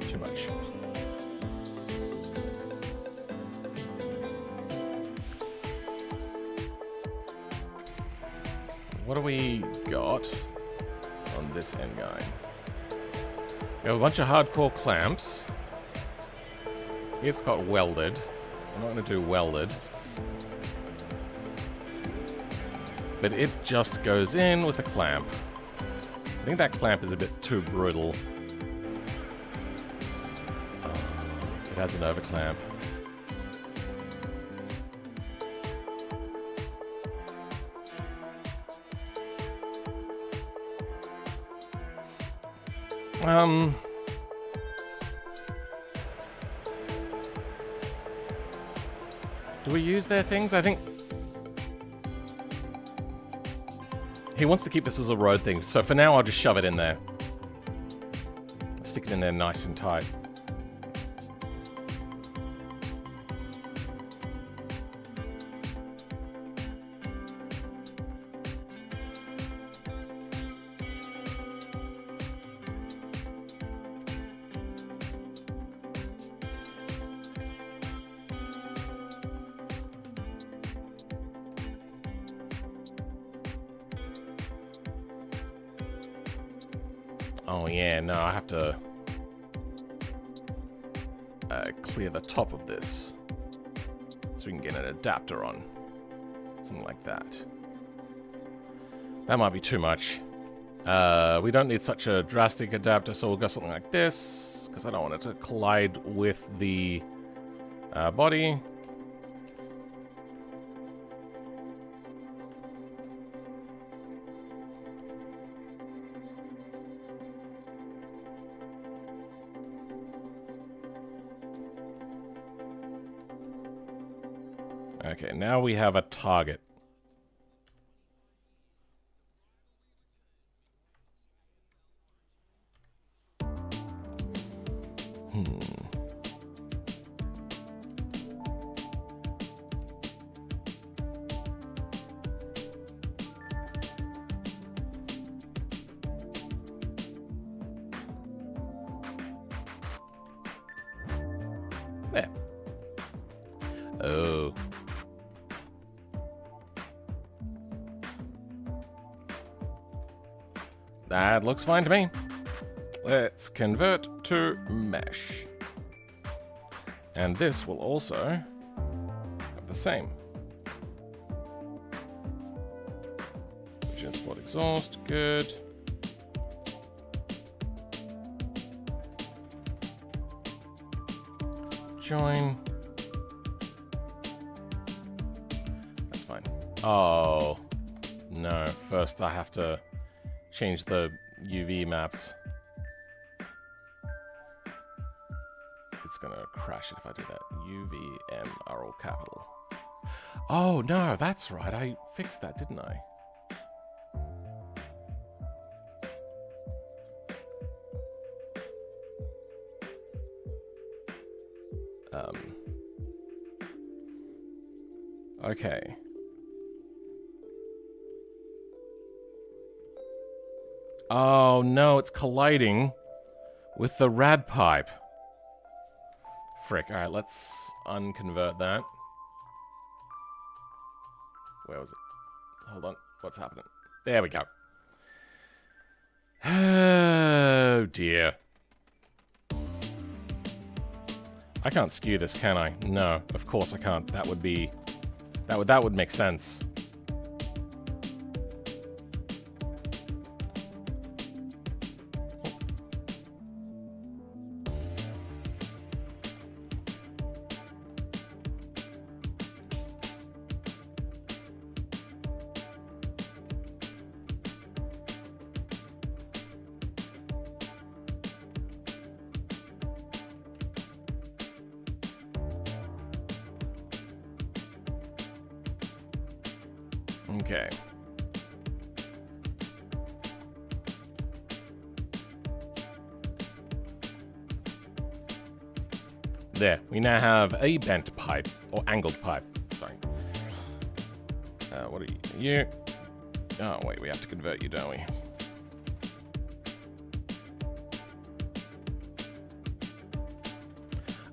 Too much. What do we got on this end guy? We have a bunch of hardcore clamps. It's got welded. I'm not going to do welded. But it just goes in with a clamp. I think that clamp is a bit too brutal. It has an over clamp. Do we use their things? I think he wants to keep this as a road thing, so for now I'll just shove it in there. Stick it in there nice and tight. Oh yeah, no, I have to clear the top of this so we can get an adapter on. Something like that. That might be too much. We don't need such a drastic adapter, so we'll go something like this, because I don't want it to collide with the body. Okay, now we have a target. There. Oh. That looks fine to me. Let's convert to mesh. And this will also have the same. Sport exhaust, good. Join. That's fine. Oh, no. First I have to change the UV maps. It's gonna crash it if I do that. UVM are all capital. Oh no, that's right. I fixed that, didn't I? Okay. Oh no, it's colliding with the rad pipe. Frick. Alright, let's unconvert that. Where was it? Hold on. What's happening? There we go. Oh dear. I can't skew this, can I? No, of course I can't. That would be... That would make sense. Okay. There, we now have a bent pipe, or angled pipe, sorry. What are you? Oh, wait, we have to convert you, don't we?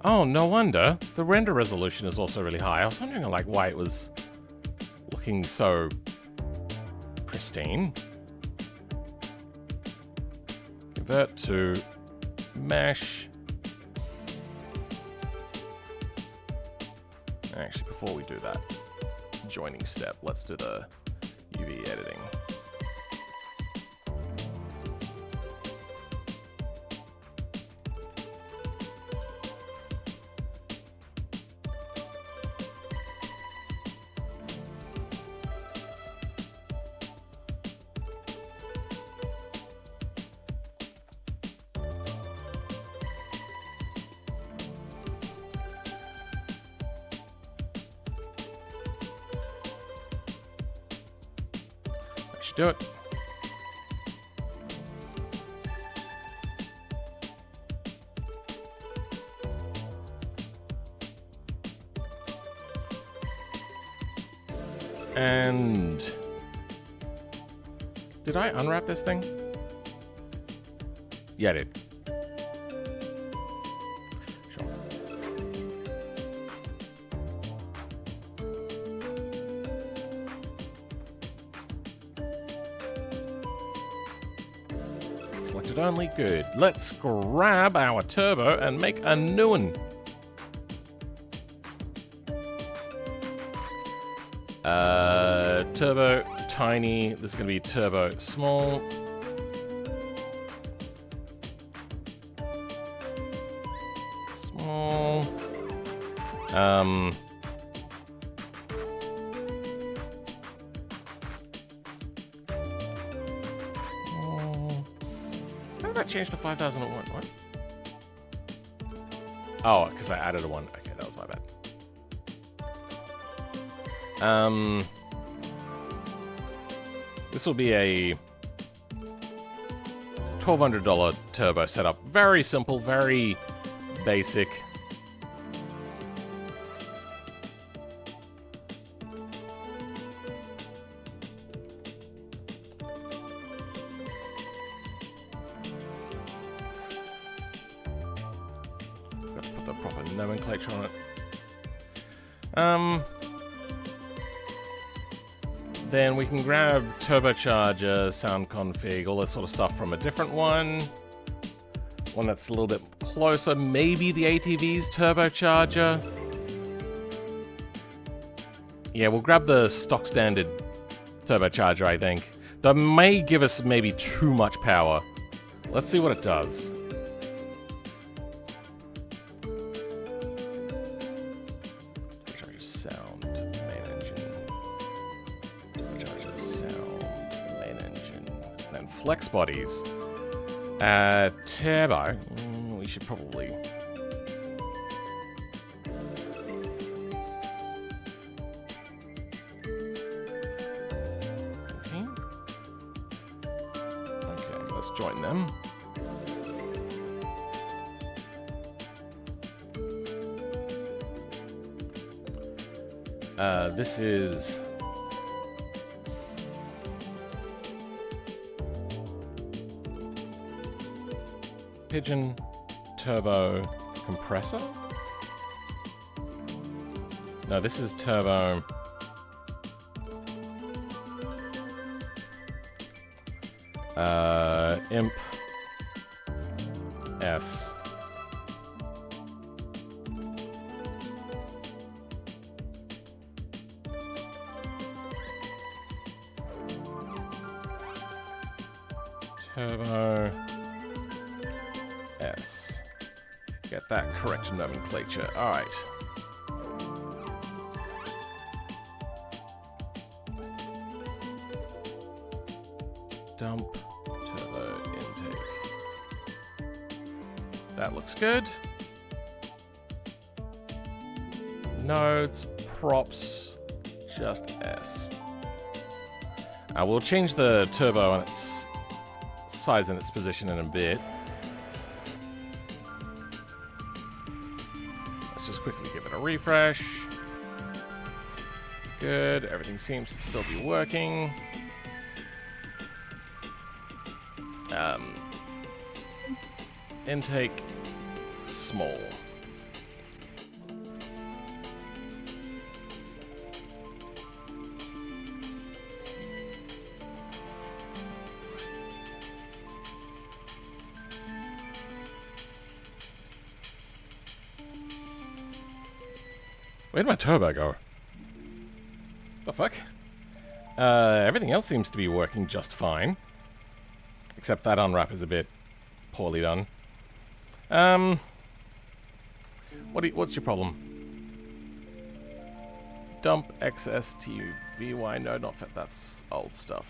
Oh, no wonder. The render resolution is also really high. I was wondering, like, why it was looking so pristine. Convert to mesh. Actually, before we do that joining step, let's do the UV editing. Do it. And did I unwrap this thing? Yeah, I did. Selected only, good. Let's grab our turbo and make a new one. Turbo tiny. This is going to be turbo small. Small. How did that change to 5001? What? Oh, because I added a 1. Okay, that was my bad. This will be a $1,200 turbo setup. Very simple, very basic. Got to put the proper nomenclature on it. Then we can grab turbocharger, sound config, all this sort of stuff from a different one. One that's a little bit closer, maybe the ATV's turbocharger. Yeah, we'll grab the stock standard turbocharger, I think. That may give us maybe too much power. Let's see what it does. Flex bodies. Turbo. We should probably... Okay, let's join them. This is... Pigeon turbo compressor? No, this is turbo... Imp S. Turbo S. Get that correct nomenclature. Alright. Dump turbo intake. That looks good. Nodes, props, just S. We'll change the turbo and its size and its position in a bit. Let's just quickly give it a refresh. Good, everything seems to still be working. Intake, small. Where'd my turbo go? The fuck? Everything else seems to be working just fine. Except that unwrap is a bit poorly done. What's your problem? Dump XSTVY. No, not fit. That's old stuff.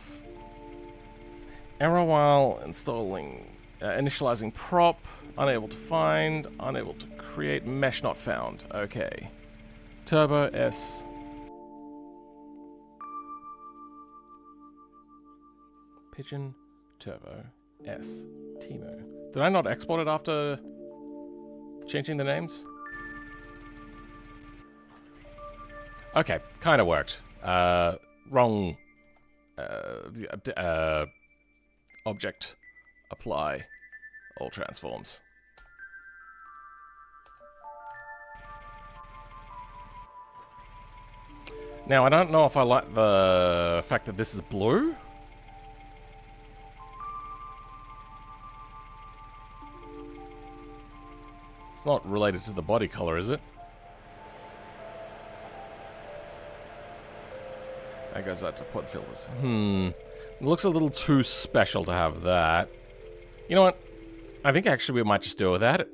Error while installing, initializing prop. Unable to find. Unable to create. Mesh not found. Okay. Turbo S. Pigeon Turbo S. Timo. Did I not export it after changing the names? Okay, kind of worked. Wrong object. Apply all transforms. Now, I don't know if I like the fact that this is blue. It's not related to the body color, is it? That goes out to pod filters. It looks a little too special to have that. You know what? I think actually we might just do without it.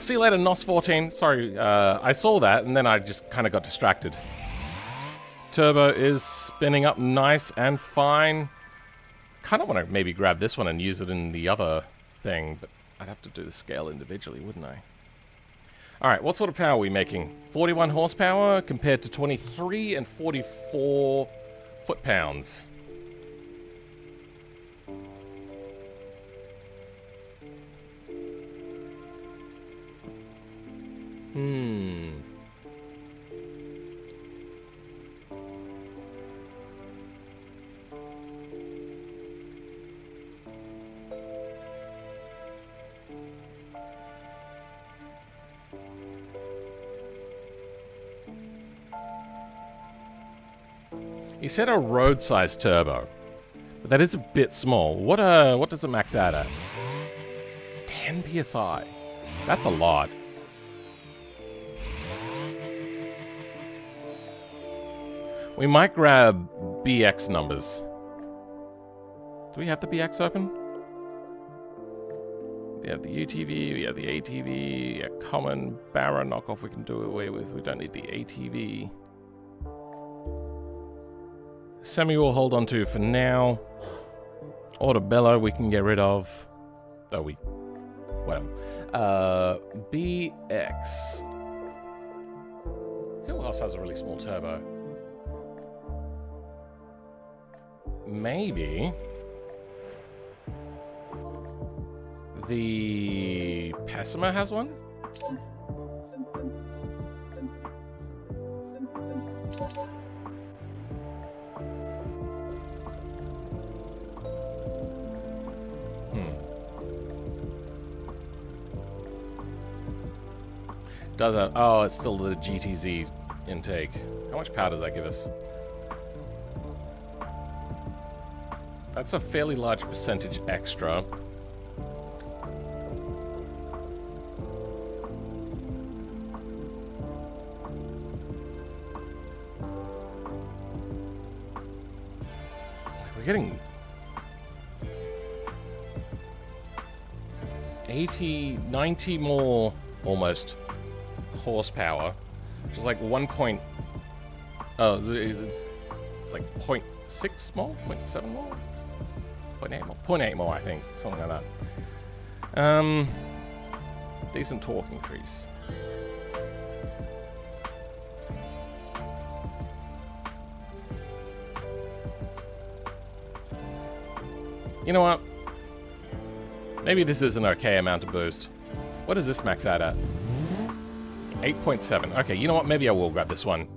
See you later, NOS14. Sorry, I saw that and then I just kind of got distracted. Turbo is spinning up nice and fine. Kind of want to maybe grab this one and use it in the other thing, but I'd have to do the scale individually, wouldn't I? Alright, what sort of power are we making? 41 horsepower compared to 23 and 44 foot-pounds. He said a road-sized turbo, but that is a bit small. What does it max out at? 10 psi. That's a lot. We might grab BX numbers. Do we have the BX open? We have the UTV, we have the ATV, a common barra knockoff we can do away with. We don't need the ATV. Semi we'll hold on to for now. Autobello we can get rid of. Oh, whatever. BX. Who else has a really small turbo? Maybe The Pessima has one? Does it? Oh, it's still the GTZ intake. How much power does that give us? That's a fairly large percentage extra. We're getting 80, 90 more almost horsepower, which is like 1 point. Oh, it's like 0.6 more, 0.7 more, 0.8 more, 0.8 more, I think, something like that. Decent torque increase. You know what? Maybe this is an okay amount to boost. What does this max out at? 8.7. Okay, you know what? Maybe I will grab this one.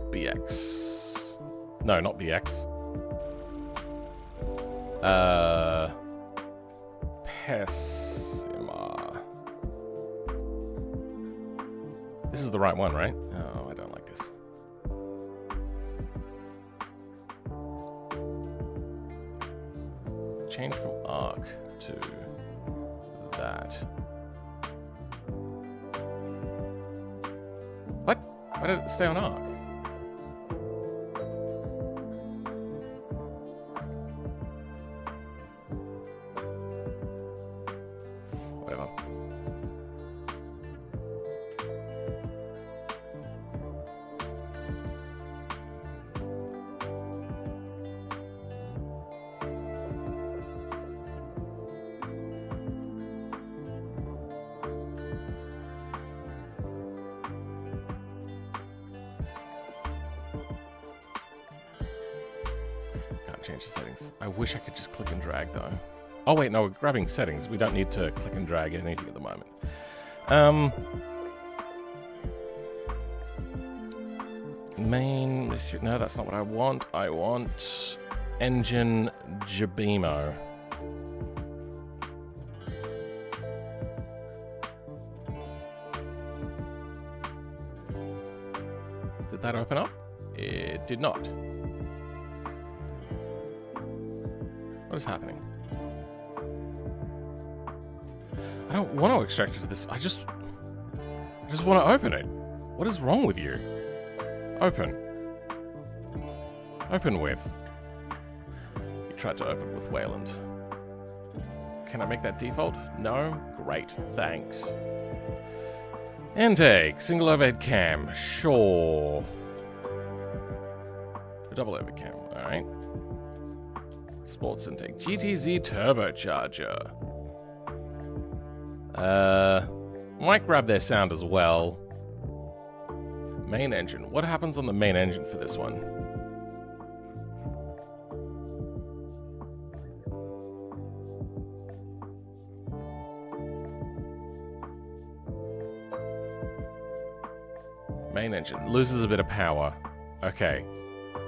BX. No, not BX. Pessima. This is the right one, right? Oh, I don't like this. Change from arc to that. What? Why did it stay on arc? Whatever. Change the settings. I wish I could just click and drag though. Oh wait, no, we're grabbing settings. We don't need to click and drag anything at the moment. Main, no, that's not what I want. I want engine Jabimo. Did that open up? It did not. What is happening? I don't want to extract it to this. I just want to open it. What is wrong with you? Open. Open with. You tried to open with Wayland. Can I make that default? No? Great, thanks. Intake. Single overhead cam. Sure. A double overhead cam. Alright. Sports intake. GTZ turbocharger. Might grab their sound as well. Main engine. What happens on the main engine for this one? Main engine. Loses a bit of power. Okay.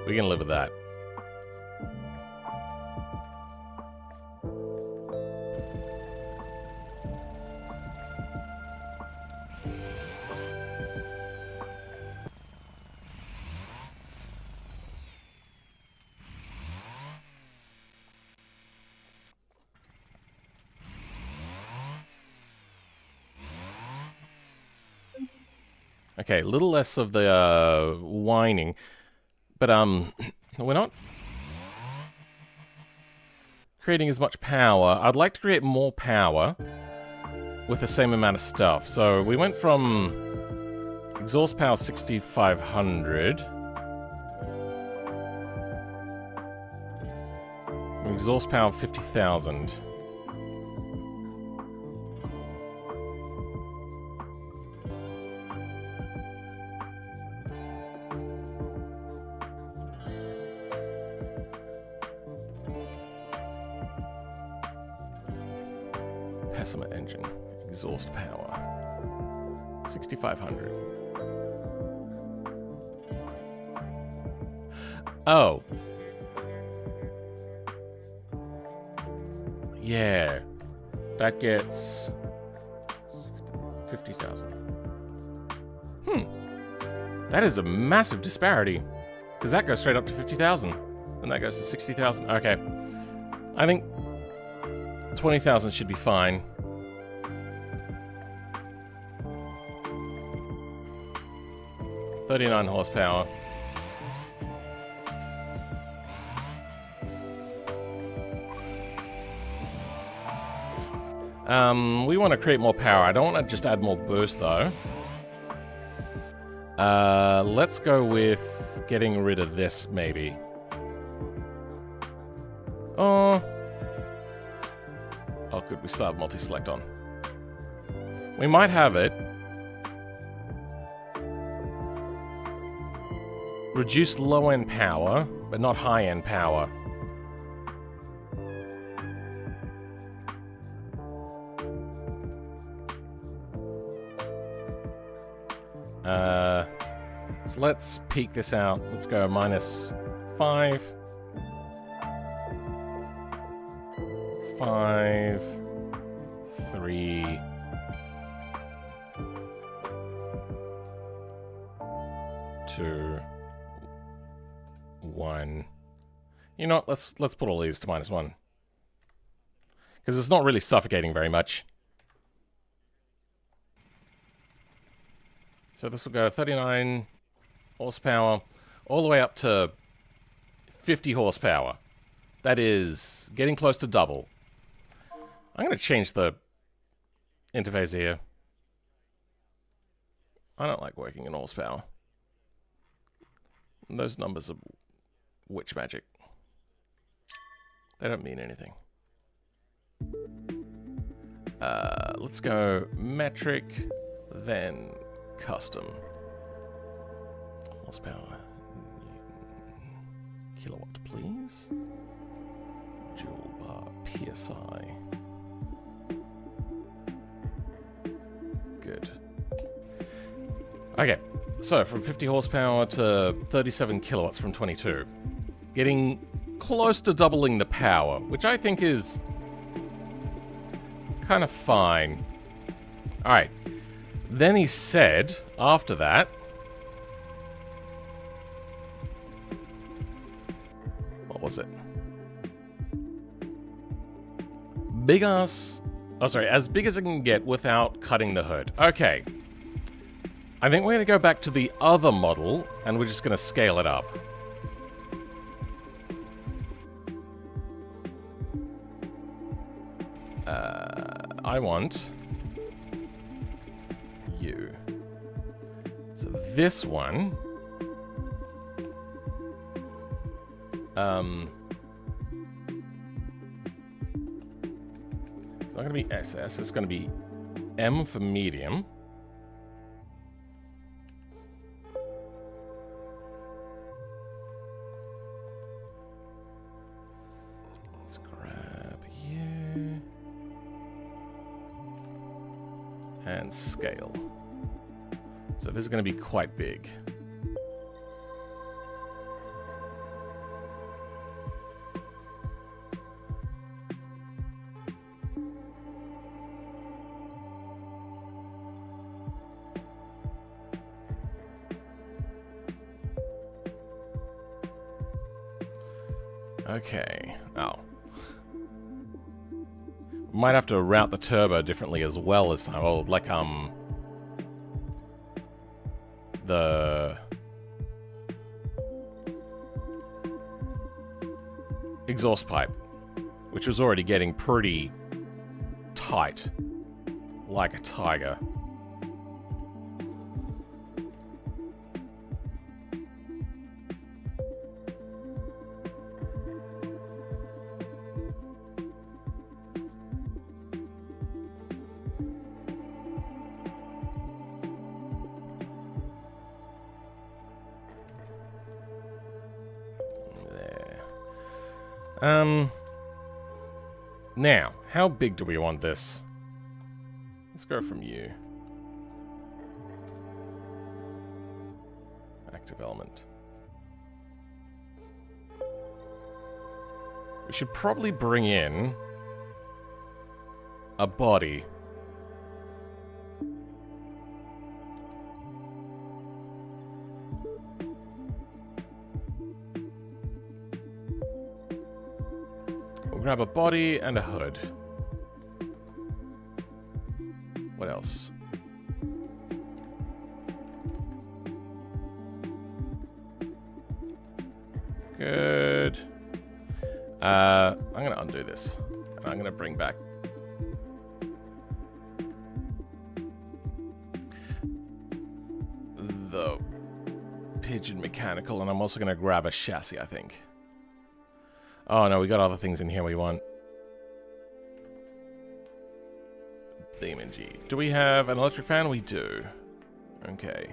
We can live with that. Okay, a little less of the whining, but we're not creating as much power. I'd like to create more power with the same amount of stuff. So we went from exhaust power 6,500, exhaust power 50,000. Bessemer engine. Exhaust power. 6,500. Oh. Yeah. That gets 50,000. That is a massive disparity. Because that goes straight up to 50,000. And that goes to 60,000. Okay. I think 20,000 should be fine. $39 horsepower. We want to create more power. I don't want to just add more boost, though. Let's go with getting rid of this, maybe. Oh, good. We still have multi-select on. We might have it. Reduce low-end power, but not high-end power. So let's peek this out. Let's go -5. 5, 3, 2, 1. You know what? Let's put all these to -1. Because it's not really suffocating very much. So this will go 39 horsepower all the way up to 50 horsepower. That is getting close to double. I'm going to change the interface here. I don't like working in horsepower. Those numbers are witch magic. They don't mean anything. Let's go metric, then custom. Horsepower. Kilowatt, please. Joule bar PSI. Good. Okay, so from 50 horsepower to 37 kilowatts from 22. Getting close to doubling the power, which I think is kind of fine. Alright. Then he said, after that, what was it? Big ass... Oh, sorry, as big as it can get without cutting the hood. Okay. I think we're going to go back to the other model, and we're just going to scale it up. I want... you. So this one... It's not going to be SS, it's going to be M for medium. Let's grab you. And scale. So this is going to be quite big. Okay. Oh. Might have to route the turbo differently as well this time. Oh, like, the exhaust pipe, which was already getting pretty tight, like a tiger. Now, how big do we want this? Let's go from you. Active element. We should probably bring in a body. We'll grab a body and a hood. What else? Good. I'm going to undo this. And I'm going to bring back the pigeon mechanical, and I'm also going to grab a chassis, I think. Oh no, we got other things in here we want. Beam and G. Do we have an electric fan? We do. Okay.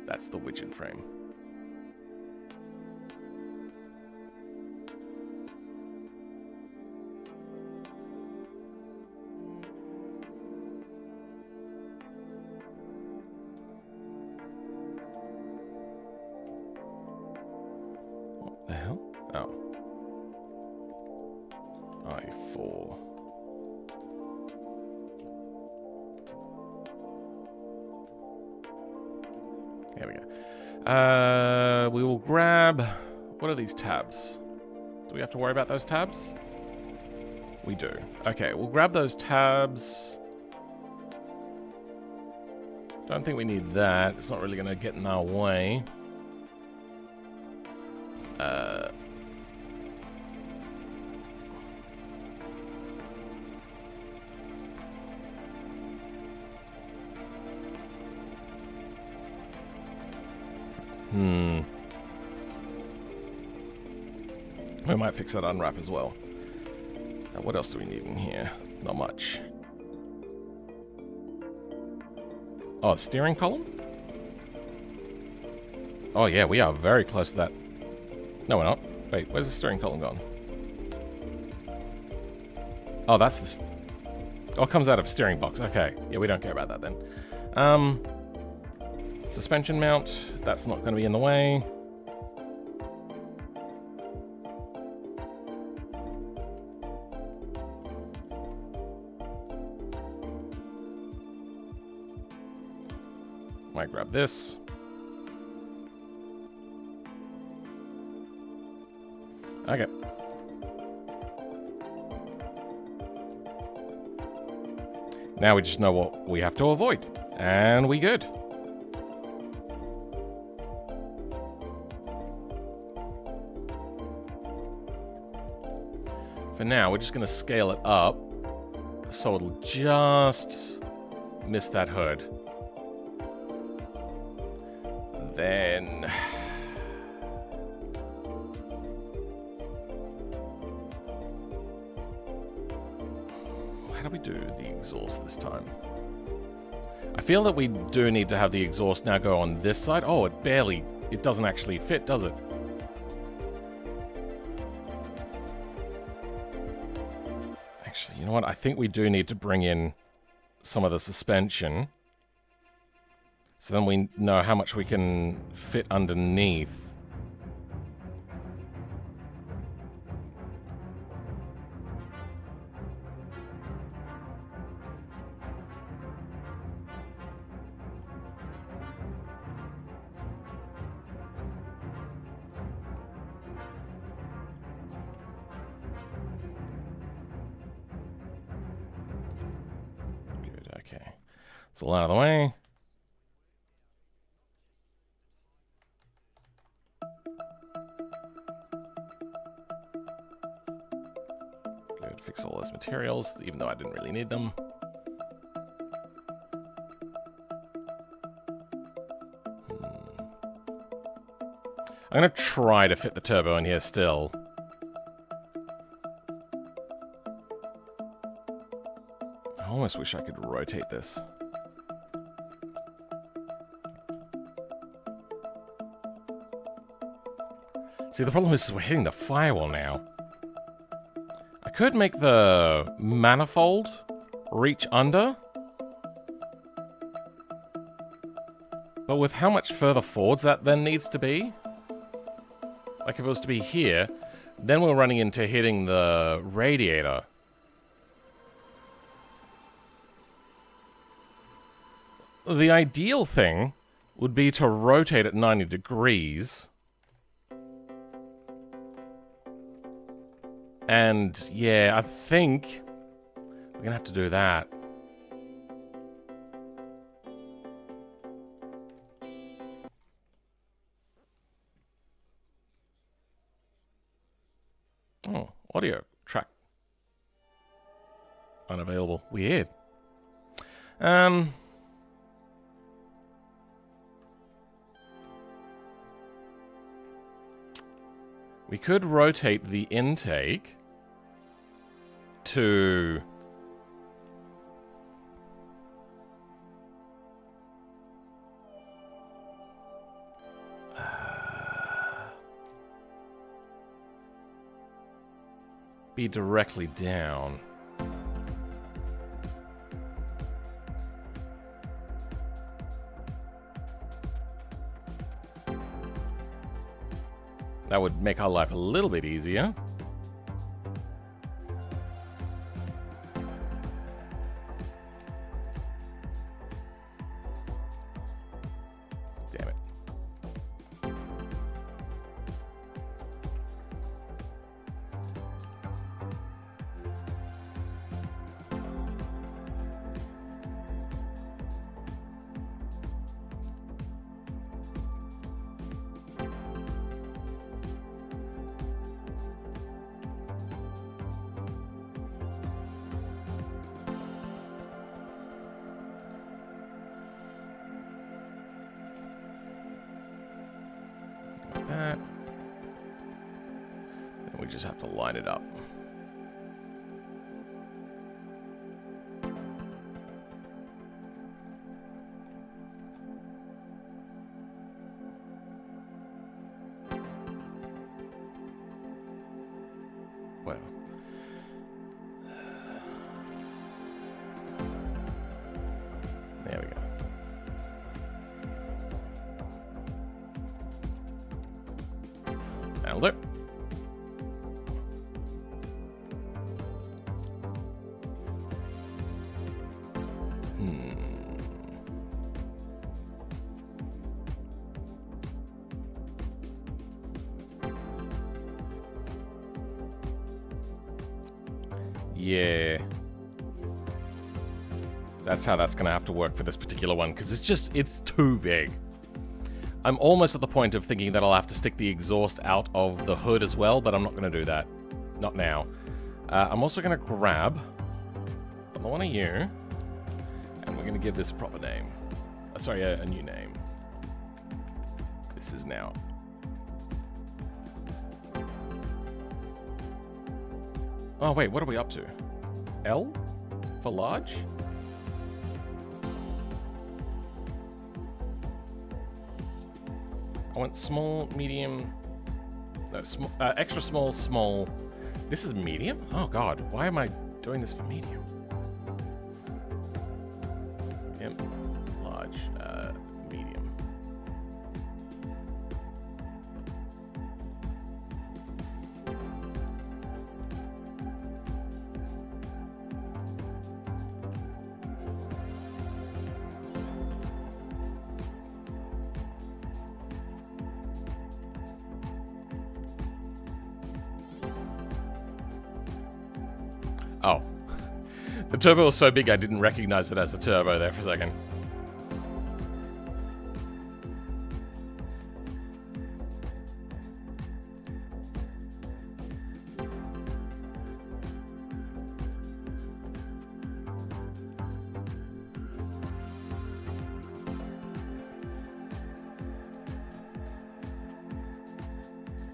That's the widget frame. What the hell? Oh. I4. There we go. We will grab... What are these tabs? Do we have to worry about those tabs? We do. Okay, we'll grab those tabs. Don't think we need that. It's not really going to get in our way. We might fix that unwrap as well. What else do we need in here? Not much. Oh, steering column? Oh yeah, we are very close to that. No, we're not. Wait, where's the steering column gone? Oh, that's the... Oh, it comes out of steering box. Okay. Yeah, we don't care about that then. Suspension mount. That's not going to be in the way. Might grab this. Okay. Now we just know what we have to avoid. And we good. For now, we're just going to scale it up so it'll just miss that hood. Then... How do we do the exhaust this time? I feel that we do need to have the exhaust now go on this side. Oh, it doesn't actually fit, does it? Actually, you know what? I think we do need to bring in some of the suspension. So then we know how much we can fit underneath. Good, okay. It's all out of the way. Fix all those materials, even though I didn't really need them. I'm going to try to fit the turbo in here still. I almost wish I could rotate this. See, the problem is we're hitting the firewall now. could make the manifold reach under. But with how much further forwards that then needs to be? Like if it was to be here, then we're running into hitting the radiator. The ideal thing would be to rotate at 90 degrees. And yeah, I think we're gonna have to do that. Oh, audio track unavailable. Weird. We could rotate the intake to be directly down. That would make our life a little bit easier. Damn it. That. Then we just have to line it up. Well. There we go. Nailed it. Yeah. That's how that's going to have to work for this particular one, because it's too big. I'm almost at the point of thinking that I'll have to stick the exhaust out of the hood as well, but I'm not going to do that. Not now. I'm also going to grab another one of you, and we're going to give this a proper name. Sorry, a new name. This is now. Oh, wait, what are we up to? L? For large? I want small, medium... No, extra small, small. This is medium? Oh, God. Why am I doing this for medium? Medium, large, medium. Oh. The turbo was so big I didn't recognize it as a turbo there for a second.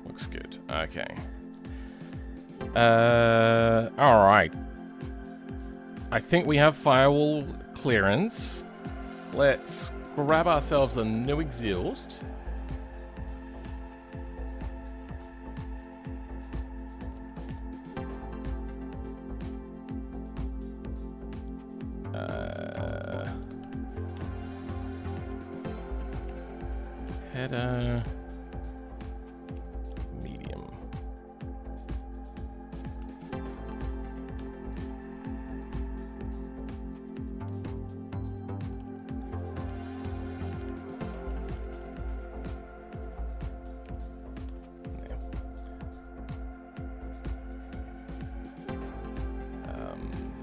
Looks good. Okay. Alright. I think we have firewall clearance. Let's grab ourselves a new exhaust. Header. Medium.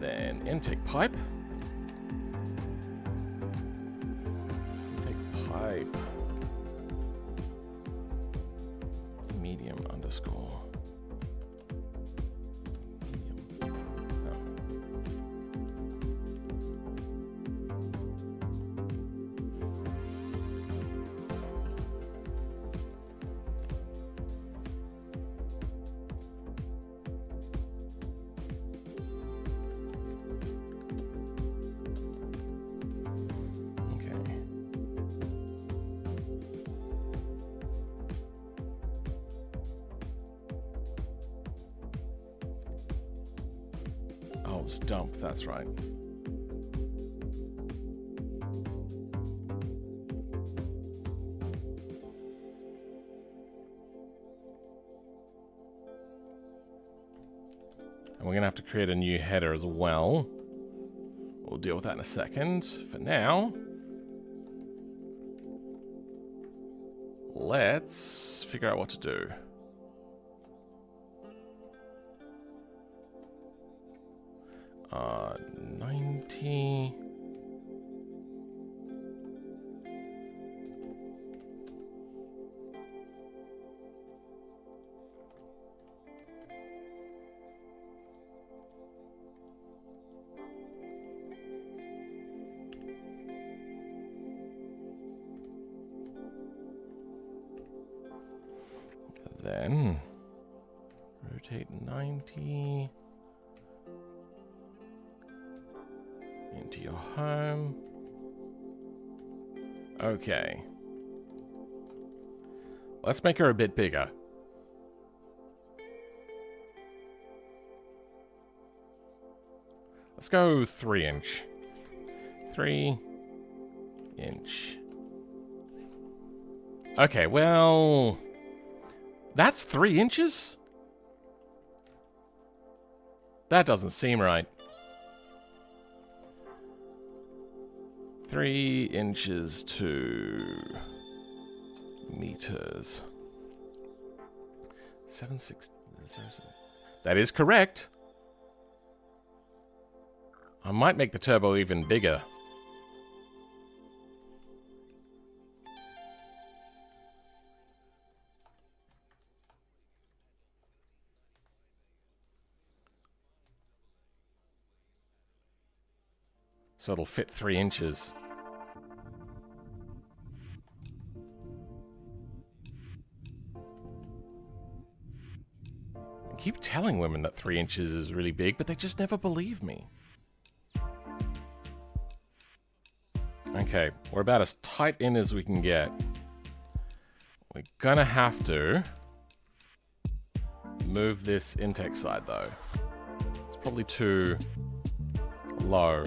Then intake pipe. Intake pipe. Medium underscore. Medium. No. Oh, it's dump, that's right. And we're going to have to create a new header as well. We'll deal with that in a second. For now, let's figure out what to do. Uh, 90. Then rotate 90 into your home. Okay. Let's make her a bit bigger. Let's go 3 inch. 3 inch. Okay, well, that's 3 inches? That doesn't seem right. 3 inches to meters. 760. That is correct. I might make the turbo even bigger. So it'll fit 3 inches. I keep telling women that 3 inches is really big, but they just never believe me. Okay, we're about as tight in as we can get. We're gonna have to move this intake side though. It's probably too low.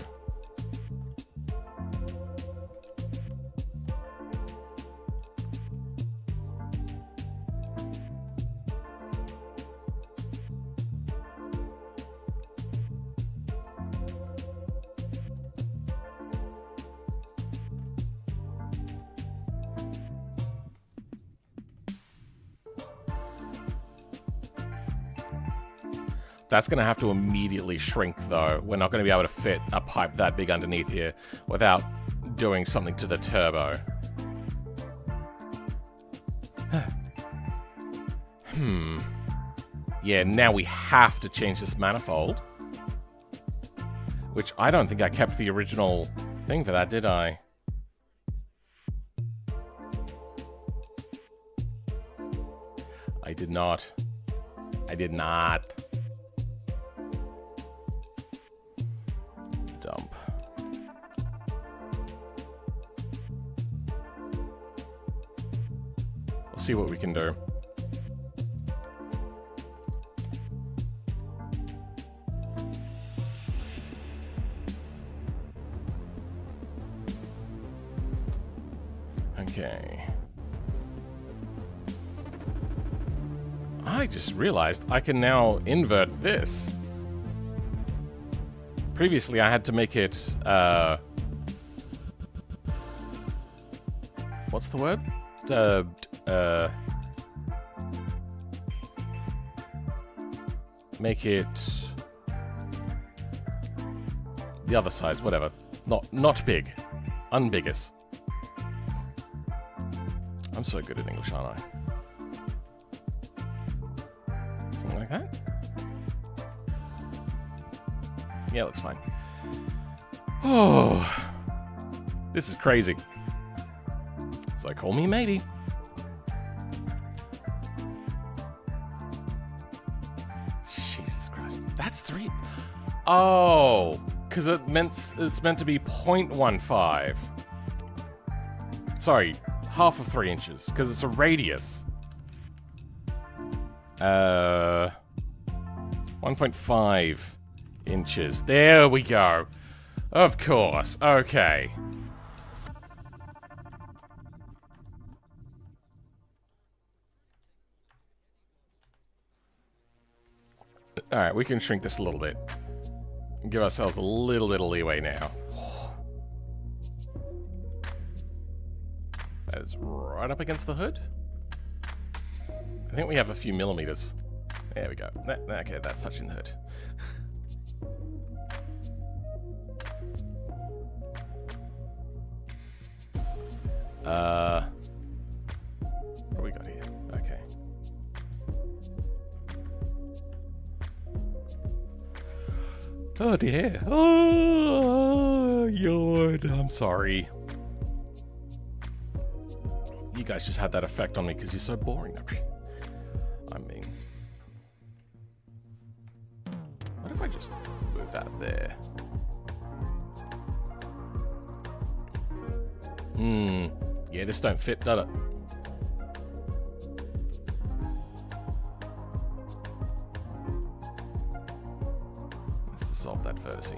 That's going to have to immediately shrink, though. We're not going to be able to fit a pipe that big underneath here without doing something to the turbo. Yeah, now we have to change this manifold. Which I don't think I kept the original thing for that, did I? I did not. I did not. Dump. We'll see what we can do. Okay. I just realized I can now invert this. Previously, I had to make it, what's the word? Make it the other size, whatever. Not big. Unbiggest. I'm so good at English, aren't I? Something like that? Yeah, looks fine. Oh, this is crazy. So call me maybe. Jesus Christ. That's 3. Oh, because it's meant to be 0.15. Sorry, half of 3 inches, because it's a radius. 1.5 inches. There we go. Of course. Okay. Alright, we can shrink this a little bit. Give ourselves a little bit of leeway now. That is right up against the hood. I think we have a few millimeters. There we go. Okay, that's touching the hood. What do we got here? Okay. Oh dear. Oh, Lord. I'm sorry. You guys just had that effect on me because you're so boring. I mean, what if I just move that there? Yeah, this don't fit, does it? Let's dissolve that vertice.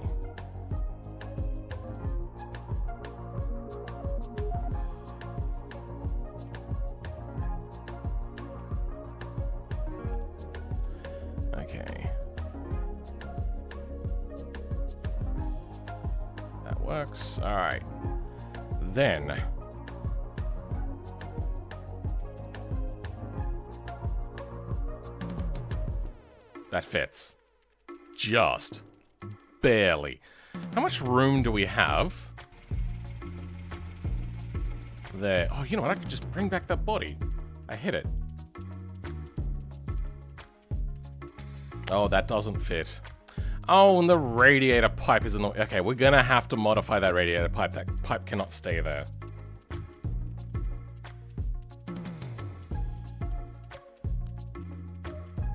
Okay. That works. All right. Then that fits. Just barely. How much room do we have? There. Oh, you know what? I could just bring back that body. I hit it. Oh, that doesn't fit. Oh, and the radiator pipe is annoying. Okay, we're gonna have to modify that radiator pipe. That pipe cannot stay there.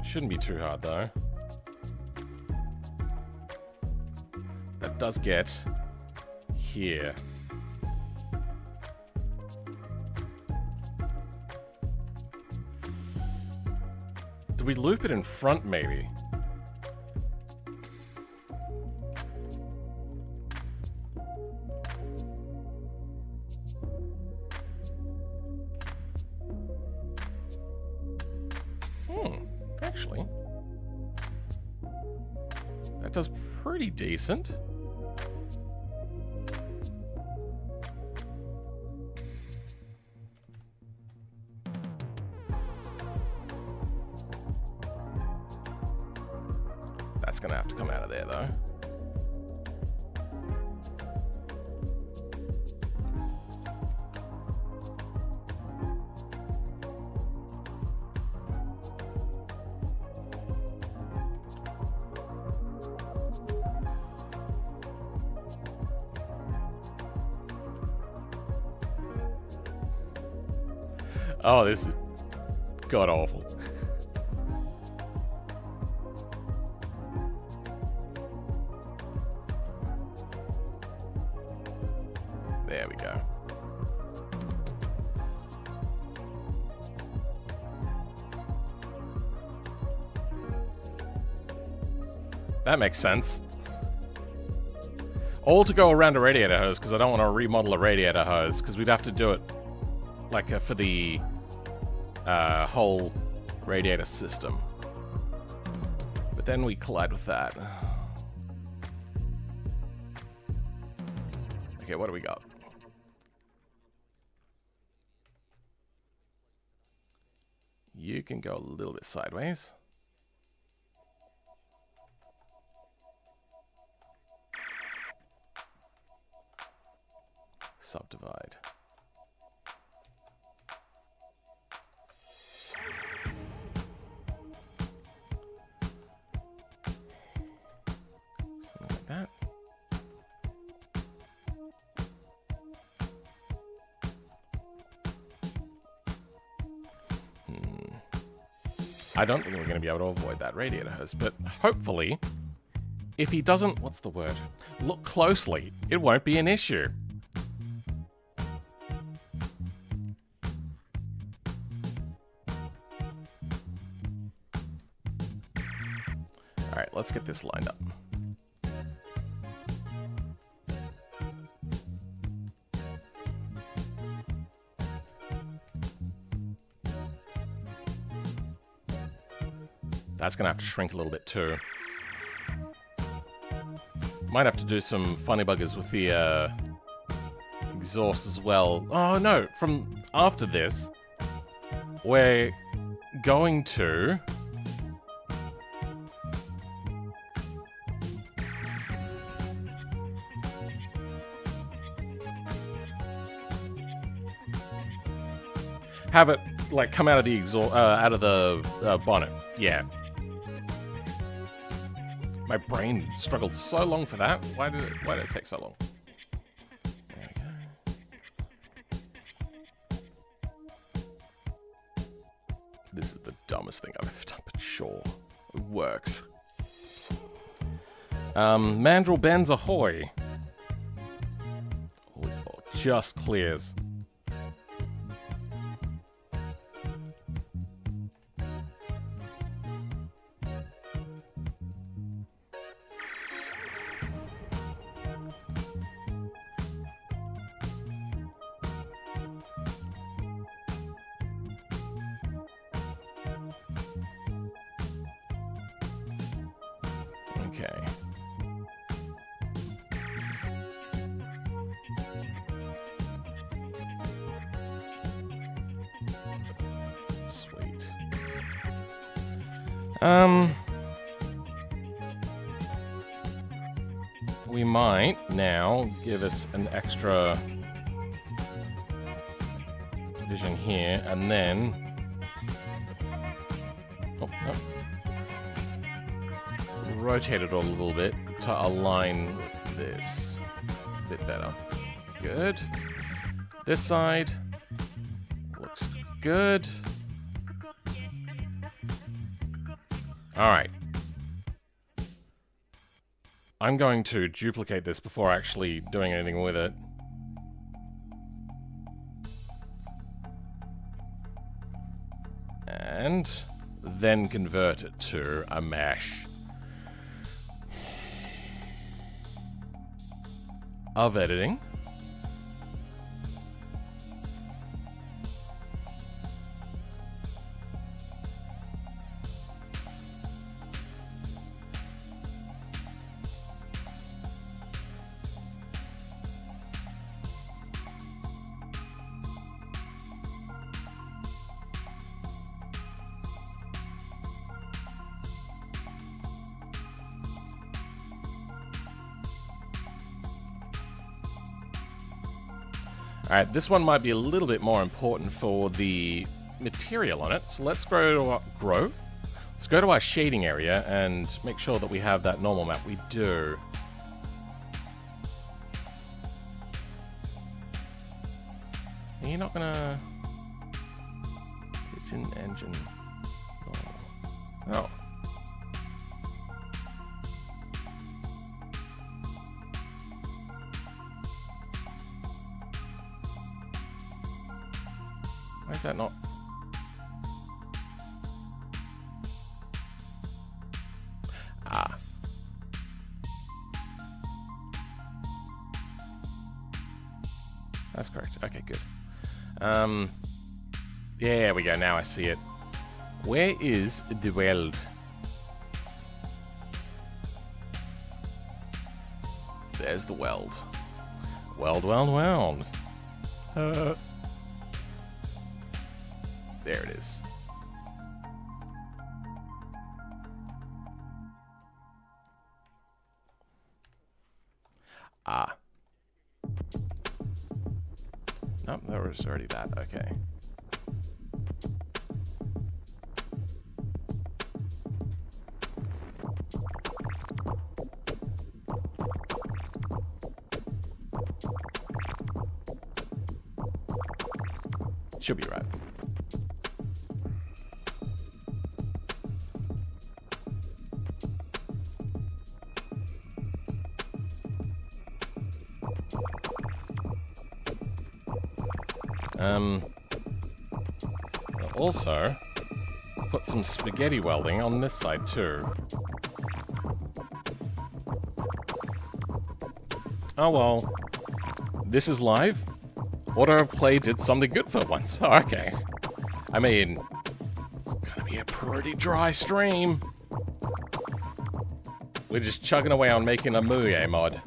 Shouldn't be too hard, though. That does get here. Do we loop it in front, maybe? Actually, that does pretty decent. That's gonna have to come out of there, though. Oh, this is god-awful. There we go. That makes sense. All to go around a radiator hose, because I don't want to remodel a radiator hose, because we'd have to do it like for the whole radiator system. But then we collide with that. Okay, what do we got? You can go a little bit sideways. Subdivide. Something like that. I don't think we're going to be able to avoid that radiator hose, but hopefully, if he doesn't, what's the word? Look closely, it won't be an issue. Alright, let's get this lined up. That's going to have to shrink a little bit too. Might have to do some funny buggers with the exhaust as well. Oh no, from after this, we're going to... have it like come out of the exhaust, out of the bonnet. Yeah. My brain struggled so long for that. Why did it take so long? There we go. This is the dumbest thing I've ever done, but sure, it works. Mandrel bends ahoy. Oh, just clears. Okay. Sweet. We might now give us an extra division here, and then... Oh, no. Rotate it all a little bit to align with this a bit better. Good. This side looks good. All right. I'm going to duplicate this before actually doing anything with it. And then convert it to a mesh of editing. Alright, this one might be a little bit more important for the material on it, so let's go to our shading area and make sure that we have that normal map. We do. You're not gonna... Pigeon engine... Oh. Why is that not? Ah. That's correct. Okay, good. Yeah, there we go. Now I see it. Where is the weld? There's the weld. Weld, weld, weld. There it is. Ah. Nope, there was already that. Okay. Should be right. We'll also put some spaghetti welding on this side too. Oh well. This is live? Autoplay did something good for once. Oh, okay. I mean, it's gonna be a pretty dry stream. We're just chugging away on making a Muye mod.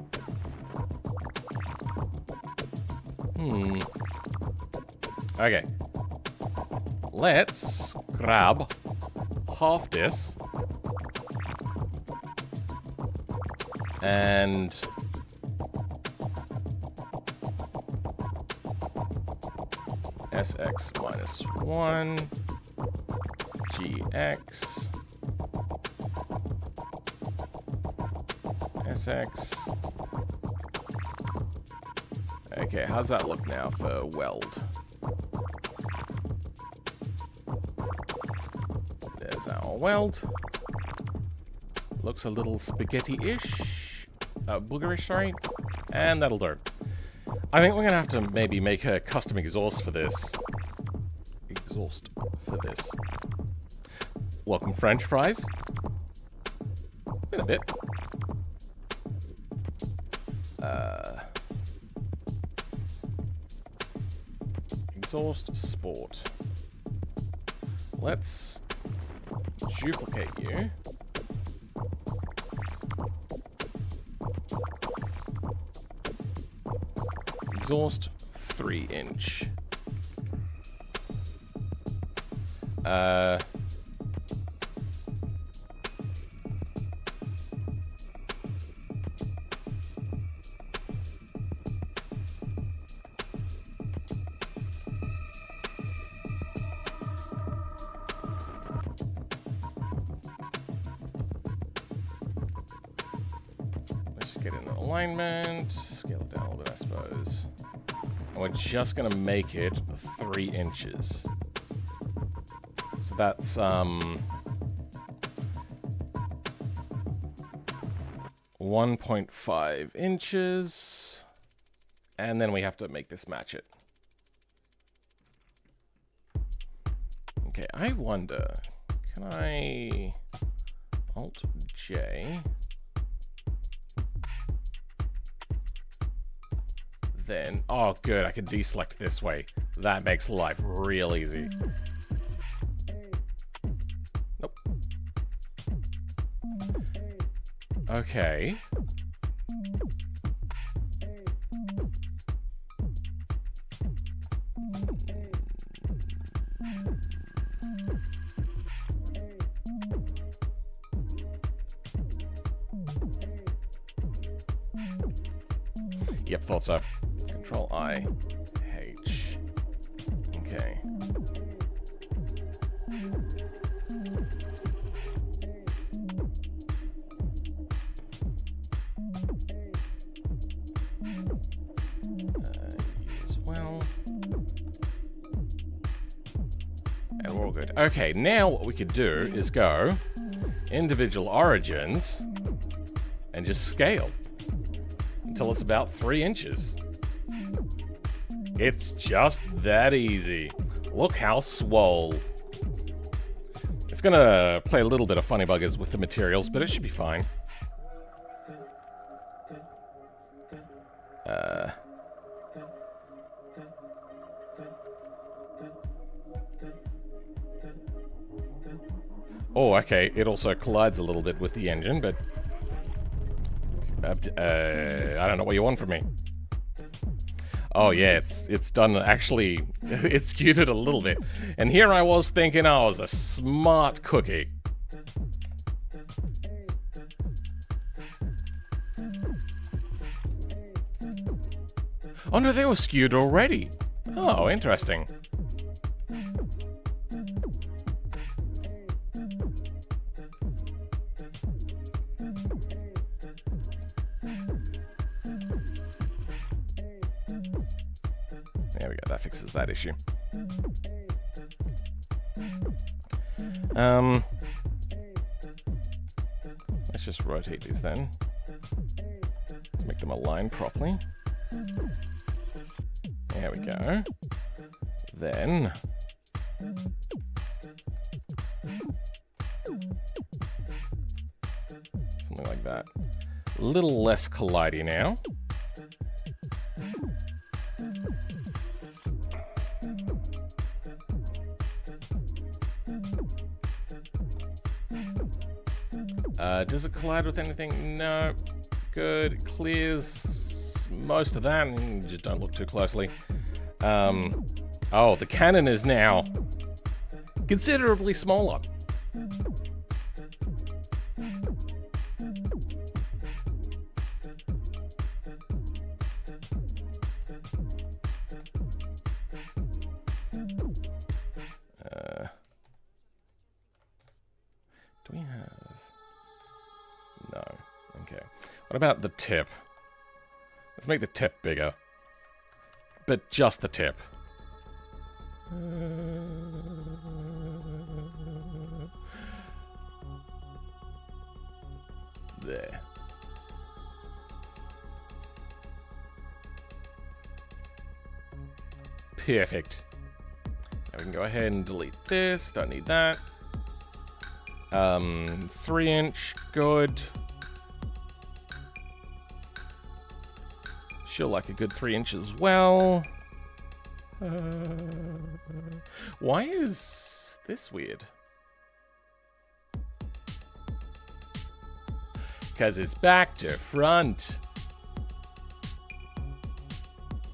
Okay. Let's grab half this. And SX minus 1, GX, SX. Okay, how's that look now for weld? There's our weld. Looks a little spaghetti-ish. Boogerish, sorry. And that'll do. I think we're gonna have to maybe make a custom exhaust for this. Welcome, French fries. Been a bit. Exhaust sport. Let's duplicate you. Exhaust 3-inch. Let's get in alignment, scale it down a little bit, I suppose. And we're just gonna make it 3 inches. So that's 1.5 inches, and then we have to make this match it. Okay, I wonder, can I Alt J? Then, oh good, I can deselect this way. That makes life real easy. Nope. Okay. Yep, thought so. Control I, H. Okay. As well. And we're all good. Okay, now what we could do is go individual origins and just scale until it's about 3 inches. It's just that easy. Look how swole. It's gonna play a little bit of funny buggers with the materials, but it should be fine. Oh, okay. It also collides a little bit with the engine, but I don't know what you want from me. Oh yeah, it's done actually. It skewed it a little bit, and here I was thinking I was a smart cookie. Oh no, they were skewed already. Oh, interesting. There we go, that fixes that issue. Let's just rotate these then, to make them align properly. There we go. Then something like that. A little less collidey now. Does it collide with anything? No. Good. It clears most of that. Just don't look too closely. Oh, the cannon is now considerably smaller. Do we have... No. Okay. What about the tip? Let's make the tip bigger. But just the tip. There. Perfect. Now we can go ahead and delete this. Don't need that. 3-inch, good. She'll like a good 3-inch as well. Why is this weird? Because it's back to front.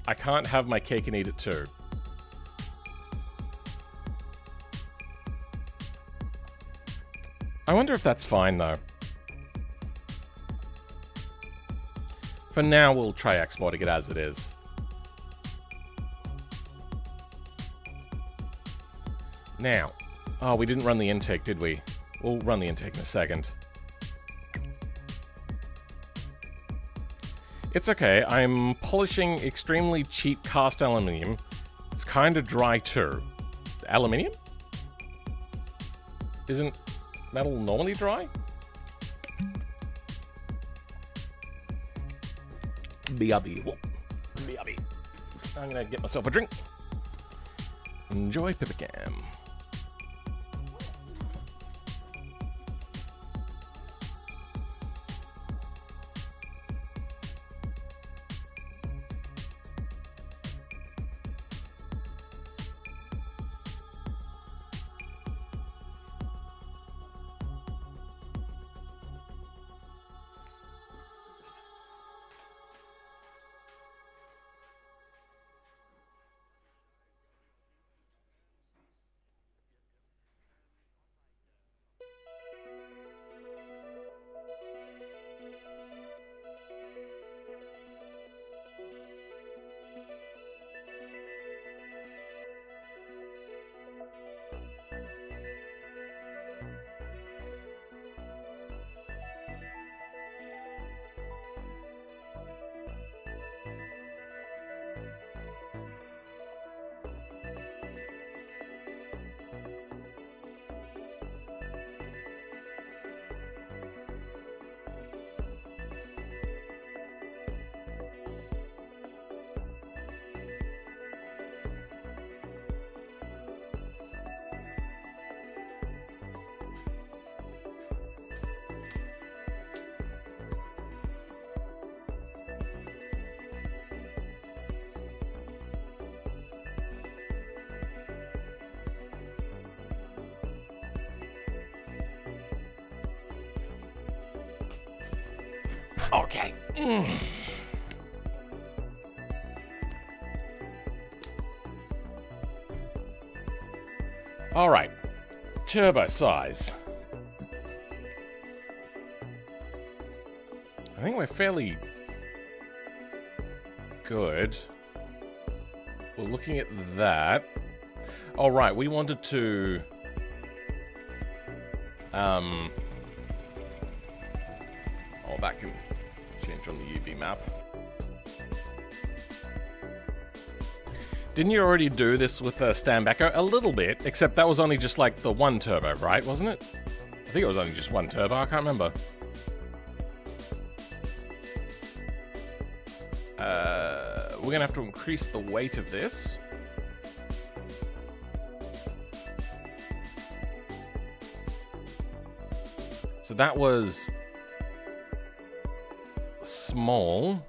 I can't have my cake and eat it too. I wonder if that's fine though. For now, we'll try exporting it as it is. Now, oh, we didn't run the intake, did we? We'll run the intake in a second. It's okay, I'm polishing extremely cheap cast aluminium. It's kind of dry too. Aluminium? Isn't metal normally dry? BRB. BRB. I'm gonna get myself a drink. Enjoy Pipicam. Okay. All right. Turbo size. I think we're fairly good. We're looking at that. All right, we wanted to... Oh, that can change on the UV map. Didn't you already do this with Stand Back? A little bit, except that was only just like the one turbo, right? Wasn't it? I think it was only just one turbo. I can't remember. We're gonna have to increase the weight of this. So that was small.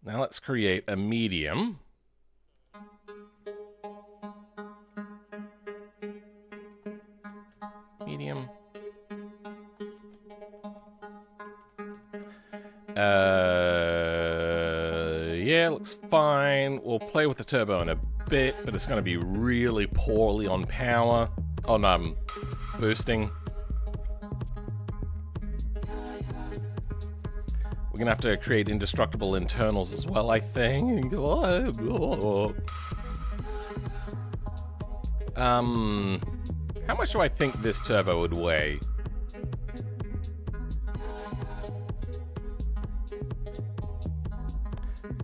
Now let's create a medium. Medium. Yeah, looks fine. We'll play with the turbo in a bit, but it's going to be really poorly on power, on boosting. We're going to have to create indestructible internals as well, I think. How much do I think this turbo would weigh?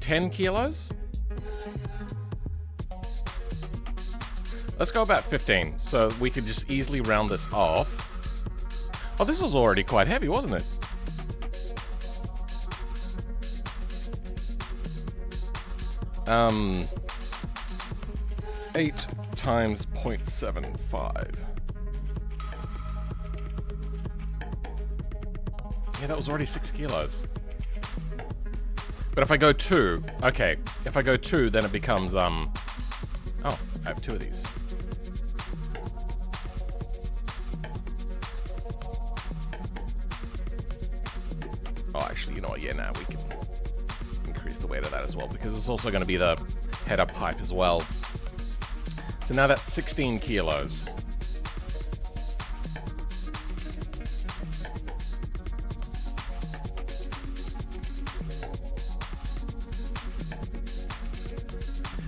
$10 kilos? Let's go about 15, so we could just easily round this off. Oh, this was already quite heavy, wasn't it? Um, 8 times 0.75. Yeah, that was already 6 kilos. But if I go 2, okay, if I go 2, then it becomes, oh, I have 2 of these. Oh, actually, you know what, yeah, now we can increase the weight of that as well, because it's also going to be the header pipe as well. So now that's 16 kilos.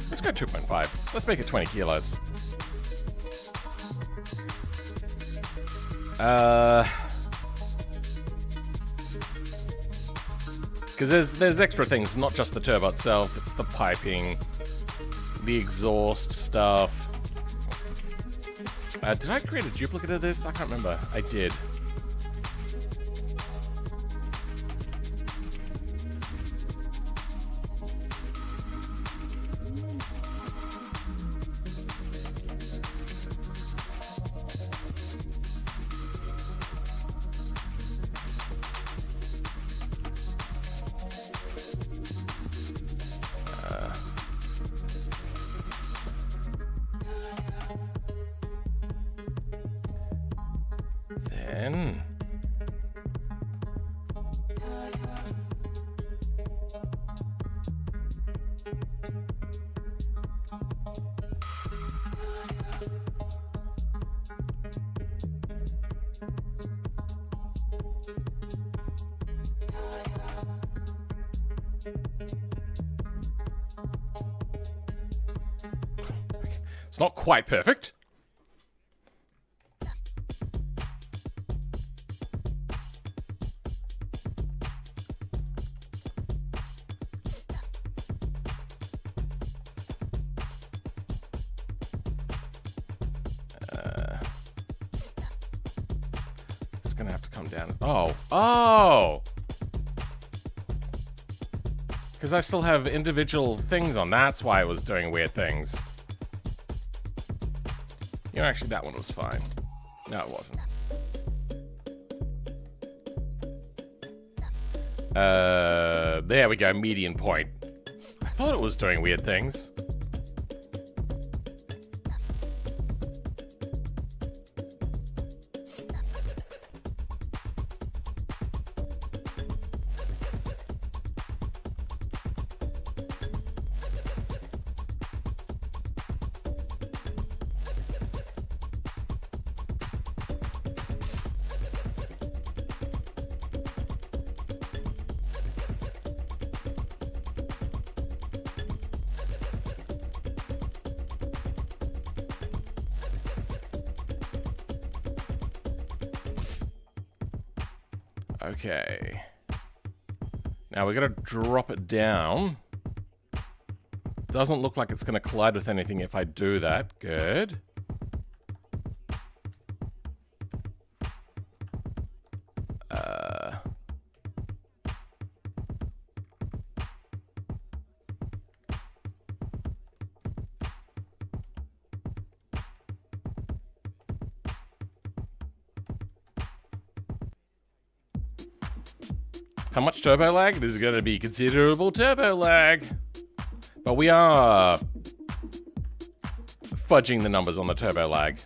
Let's go 2.5. Let's make it 20 kilos. Because there's extra things, not just the turbo itself, it's the piping, the exhaust stuff. Did I create a duplicate of this? I can't remember. I did. Then... It's not quite perfect. It's gonna have to come down. Oh! Because I still have individual things on. That's why I was doing weird things. You know, actually, that one was fine. No, it wasn't. There we go, median point. I thought it was doing weird things. Okay. Now we got to drop it down. Doesn't look like it's going to collide with anything if I do that. Good. How much turbo lag? This is going to be considerable turbo lag. But we are fudging the numbers on the turbo lag.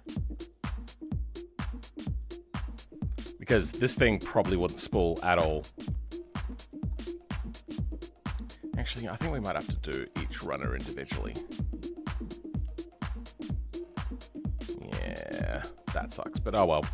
Because this thing probably wouldn't spool at all. Actually, I think we might have to do each runner individually. Yeah, that sucks, but oh well.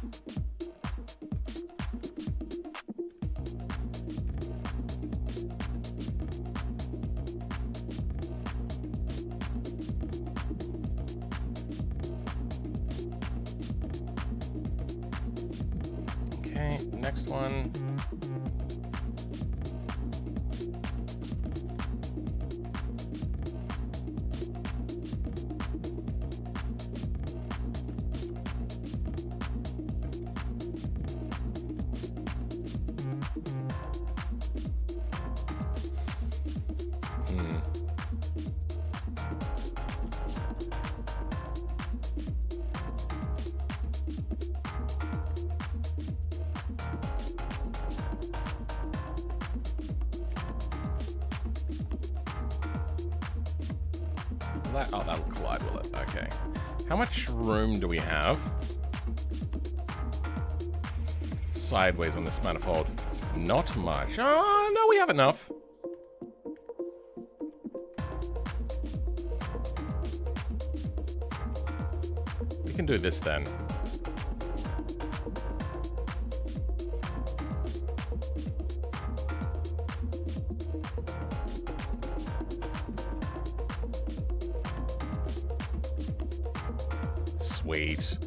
Okay, next one. Oh, that'll collide with it. Okay. How much room do we have? Sideways on this manifold. Not much. Oh, no, we have enough. We can do this then. Sweet.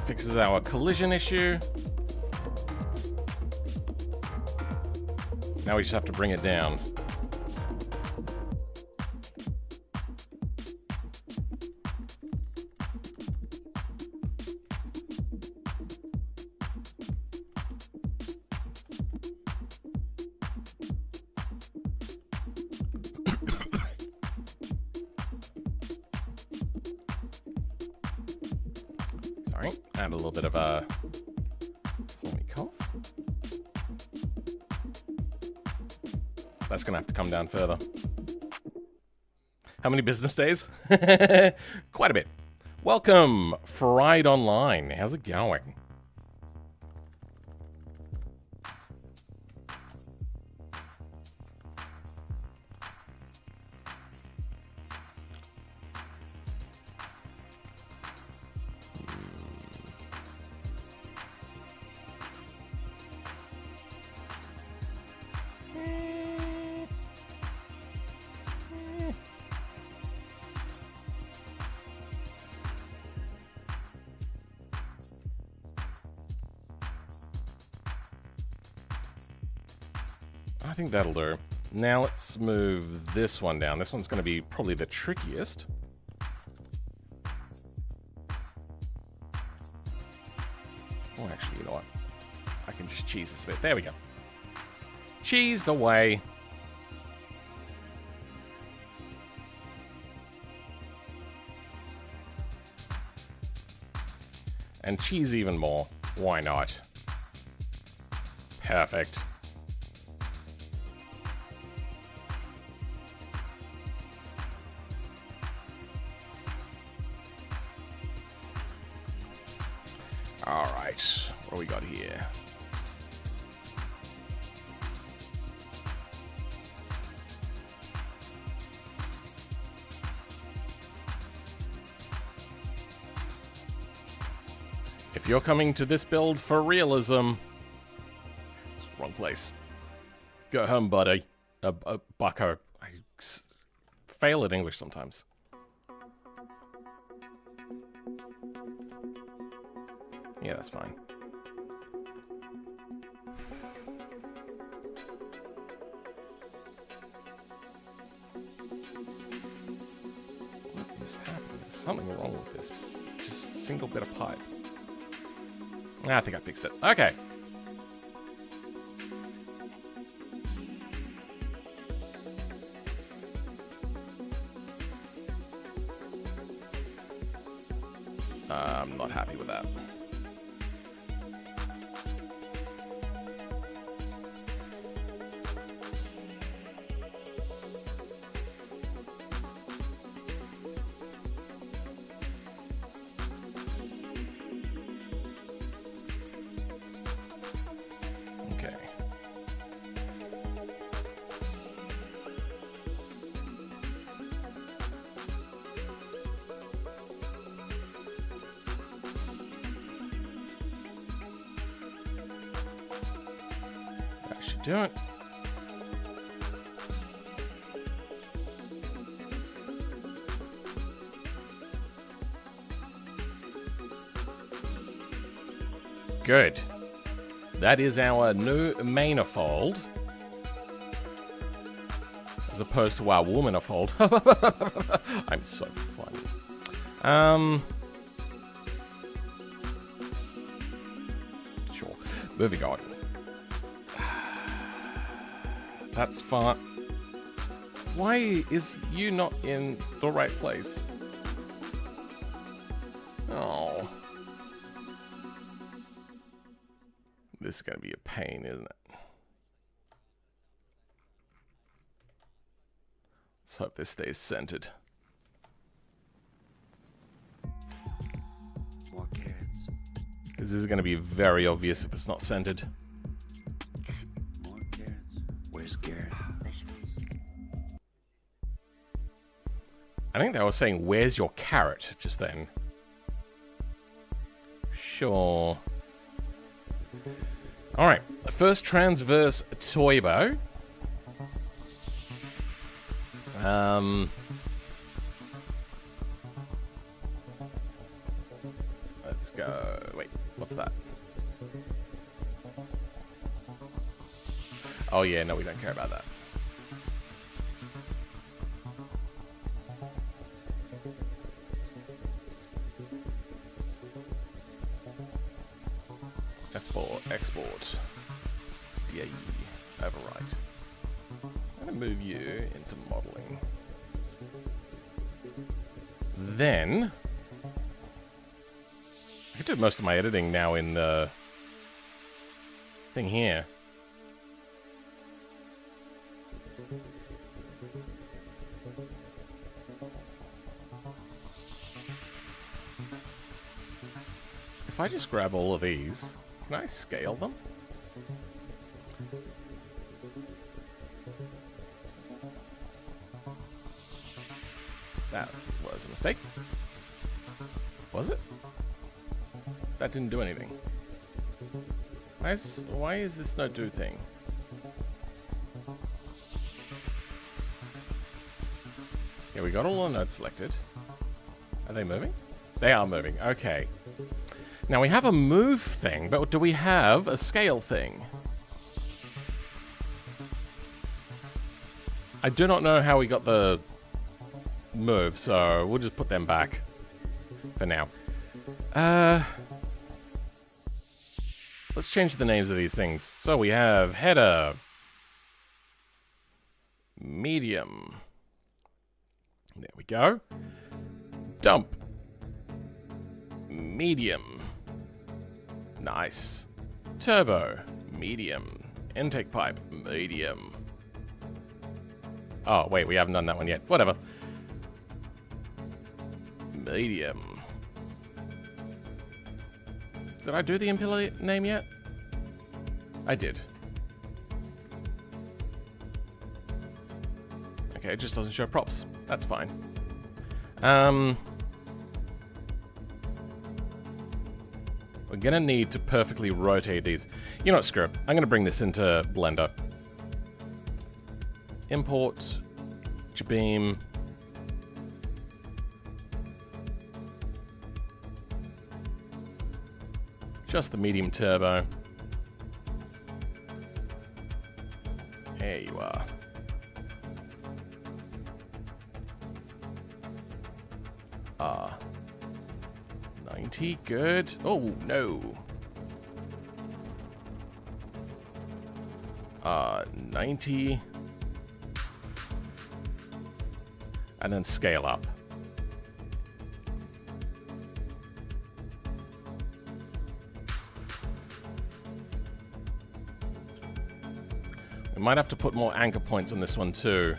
Fixes our collision issue. Now we just have to bring it down. Sorry, add a little bit of a phlegmy cough. That's gonna have to come down further. How many business days? Quite a bit. Welcome, Fried Online. How's it going? I think that'll do. Now let's move this one down. This one's going to be probably the trickiest. Oh, actually, you know what? I can just cheese this bit. There we go. Cheesed away. And cheese even more. Why not? Perfect. All right, what do we got here? If you're coming to this build for realism, wrong place. Go home, buddy. Bucko. I fail at English sometimes. Yeah, that's fine. something wrong with this. Just a single bit of pipe. I think I fixed it. Okay. I'm not happy with that. Okay. That should do it. Good. That is our new manifold. As opposed to our womanifold. I'm so funny. Sure. Moving on. That's fine. Why is you not in the right place? Oh. This is going to be a pain, isn't it? Let's hope this stays centered. More carrots. This is going to be very obvious if it's not centered. More carrots. Where's Garrett? I think they were saying, where's your carrot, just then. Sure. Alright, first transverse toy bow. Let's go. Wait, what's that? Oh yeah, no, we don't care about that. F4, export. Yeah, overwrite. I'm gonna move you into modeling. Then I can do most of my editing now in the thing here. If I just grab all of these, can I scale them? That was a mistake. Was it? That didn't do anything. Why is this no do thing? Yeah, we got all the nodes selected. Are they moving? They are moving. Okay. Now we have a move thing, but do we have a scale thing? I do not know how we got the move, so we'll just put them back for now. Let's change the names of these things. So we have header, medium. There we go. Dump. Medium. Nice. Turbo. Medium. Intake pipe. Medium. Oh, wait, we haven't done that one yet. Whatever. Medium. Did I do the impeller name yet? I did. Okay, it just doesn't show props. That's fine. We're gonna need to perfectly rotate these. You know what, screw it. I'm gonna bring this into Blender. Import, Jbeam. Just the medium turbo. There you are. 90, good. Oh, no. 90. And then scale up. We might have to put more anchor points on this one too.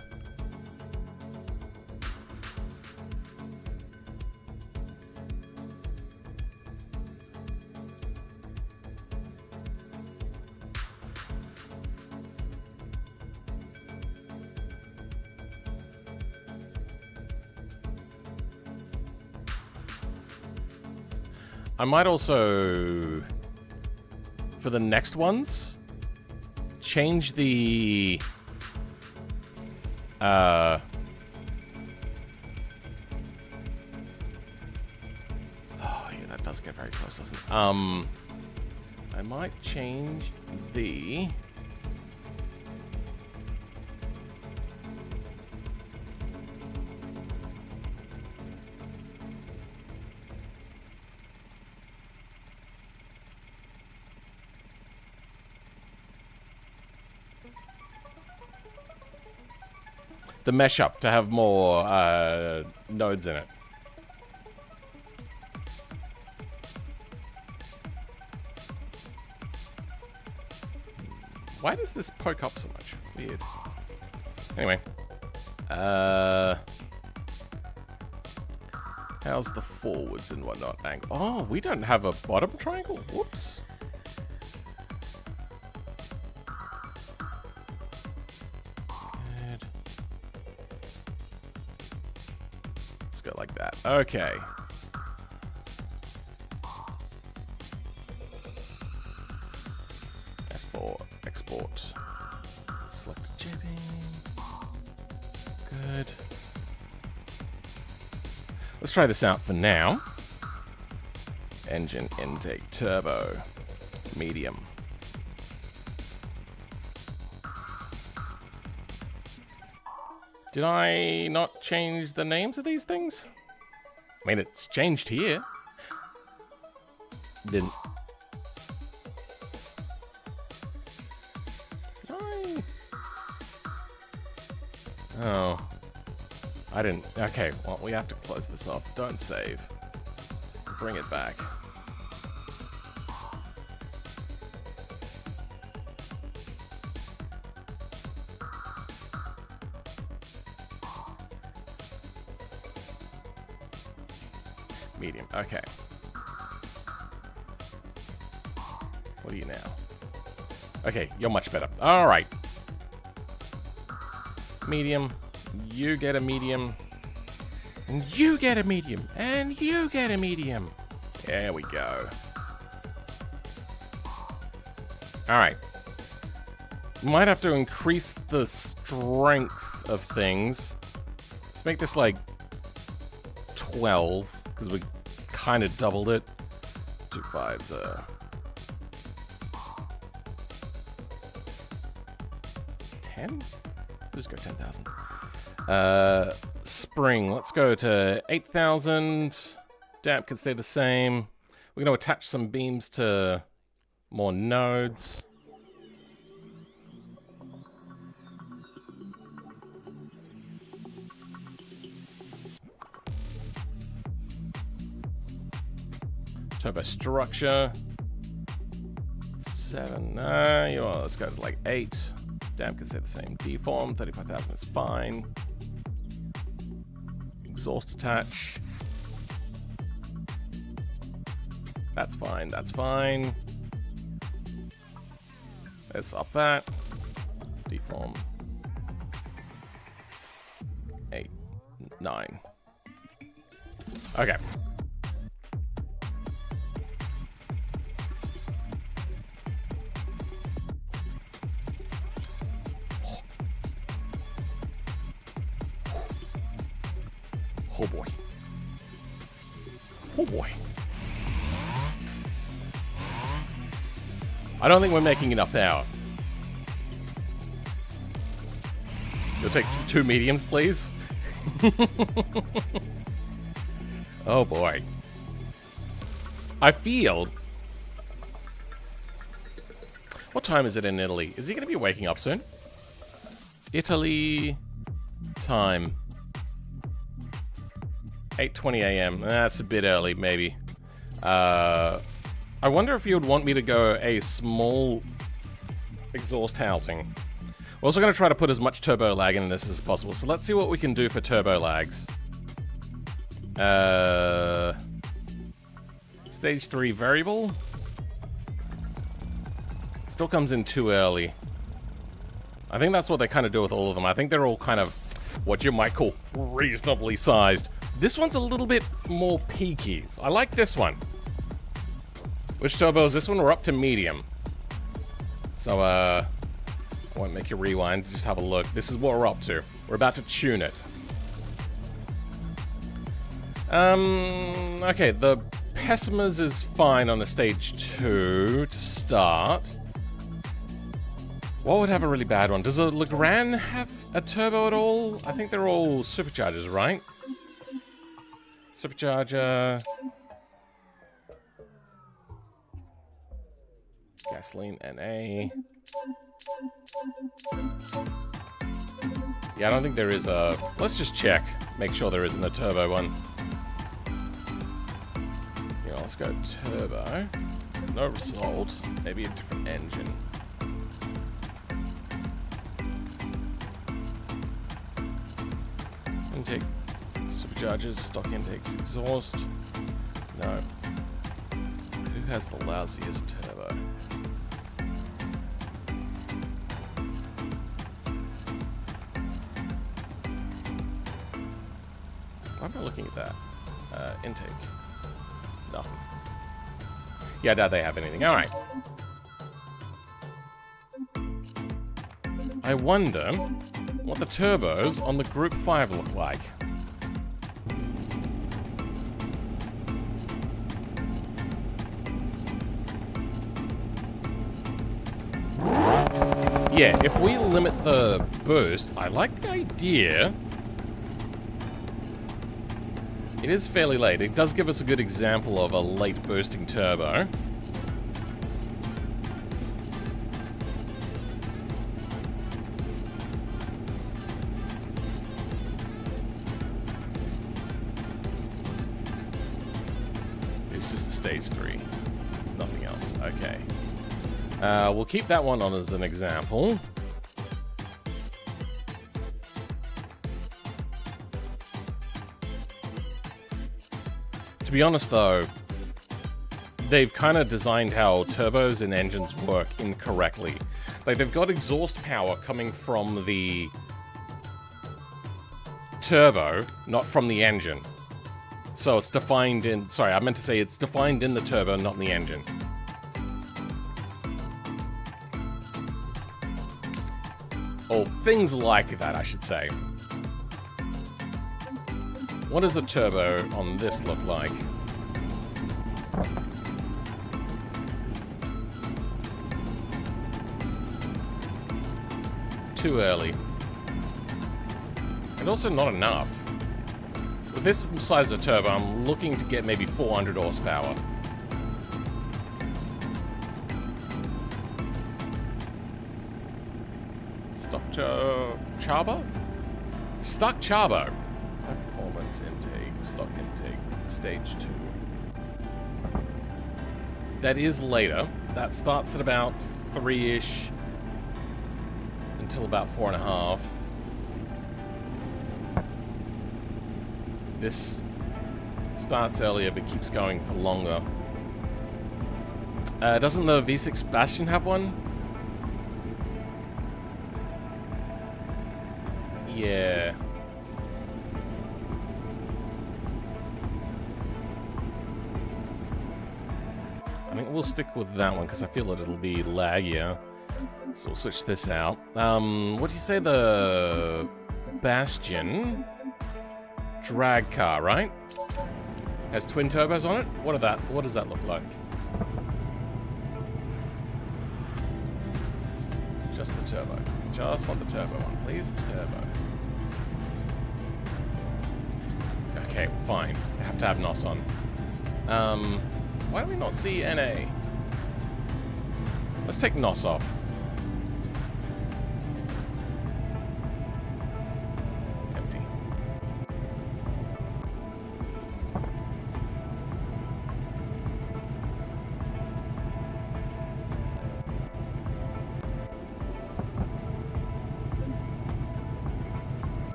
I might also, for the next ones, change the oh yeah, that does get very close, doesn't it? I might change the mesh up to have more nodes in it. Why does this poke up so much? Weird. Anyway. How's the forwards and whatnot angle? Oh, we don't have a bottom triangle? Whoops. Like that. Okay. F4, export. Select jibbing. Good. Let's try this out for now. Engine intake turbo. Medium. Did I not change the names of these things? I mean, it's changed here. Didn't. Oh. I didn't. Okay, well, we have to close this off. Don't save. Bring it back. Medium, okay. What are you now? Okay, you're much better. Alright. Medium. You get a medium. And you get a medium. And you get a medium. There we go. Alright. Might have to increase the strength of things. Let's make this like 12. Because we kind of doubled it. 2 5s, 10? Let's go 10,000. Spring, let's go to 8,000. Damp can stay the same. We're going to attach some beams to more nodes. Turbo structure. 7. Well, let's go to like 8. Damp can stay the same. Deform. 35,000 is fine. Exhaust attach. That's fine. That's fine. Let's up that. Deform. 8, 9. Okay. Oh boy. Oh boy. I don't think we're making enough power. You'll take 2 mediums, please? Oh boy. I feel... What time is it in Italy? Is he going to be waking up soon? Italy... time. 8:20 a.m. That's a bit early, maybe. I wonder if you would want me to go a small exhaust housing. We're also going to try to put as much turbo lag in this as possible. So let's see what we can do for turbo lags. Stage 3 variable. Still comes in too early. I think that's what they kind of do with all of them. I think they're all kind of what you might call reasonably sized. This one's a little bit more peaky. I like this one. Which turbo is this one? We're up to medium. So, I won't make you rewind. Just have a look. This is what we're up to. We're about to tune it. Okay, the Pessimas is fine on a stage 2 to start. What would have a really bad one? Does a Legrand have a turbo at all? I think they're all superchargers, right? Supercharger. Gasoline NA. Yeah, I don't think there is a... Let's just check. Make sure there isn't a turbo one. Yeah, let's go turbo. No result. Maybe a different engine. Intake. Superchargers. Stock intakes. Exhaust. No. Who has the lousiest turbo? Why am I looking at that? Intake. Nothing. Yeah, I doubt they have anything. Alright. I wonder what the turbos on the Group 5 look like. Yeah, if we limit the boost, I like the idea. It is fairly late. It does give us a good example of a late boosting turbo. It's just a stage 3. There's nothing else. Okay. We'll keep that one on as an example. To be honest, though, they've kind of designed how turbos and engines work incorrectly. Like, they've got exhaust power coming from the turbo, not from the engine. So it's defined in... Sorry, I meant to say it's defined in the turbo, not in the engine. Or things like that, I should say. What does a turbo on this look like? Too early. And also not enough. With this size of turbo, I'm looking to get maybe 400 horsepower. Stock Charbo? Stock Charbo. Performance intake, stock intake, stage 2. That is later. That starts at about 3-ish until about 4.5. This starts earlier but keeps going for longer. Doesn't the V6 Bastion have one? Yeah. I think we'll stick with that one because I feel that it'll be laggier. So we'll switch this out. What do you say, the Bastion drag car, right? Has twin turbos on it? What does that look like? Just the turbo. Just want the turbo one, please. Turbo. Okay, fine. I have to have NOS on. Why do we not see NA? Let's take NOS off. Empty.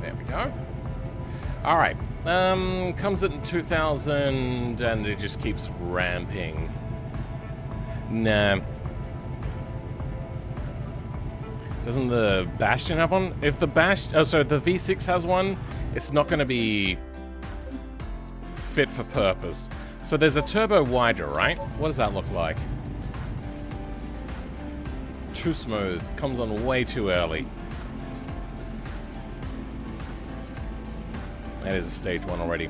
There we go. All right. Comes in 2000, and it just keeps ramping. Nah. Doesn't the Bastion have one? If the Bastion... Oh, so the V6 has one, it's not going to be fit for purpose. So there's a turbo wider, right? What does that look like? Too smooth. Comes on way too early. That is a stage 1 already.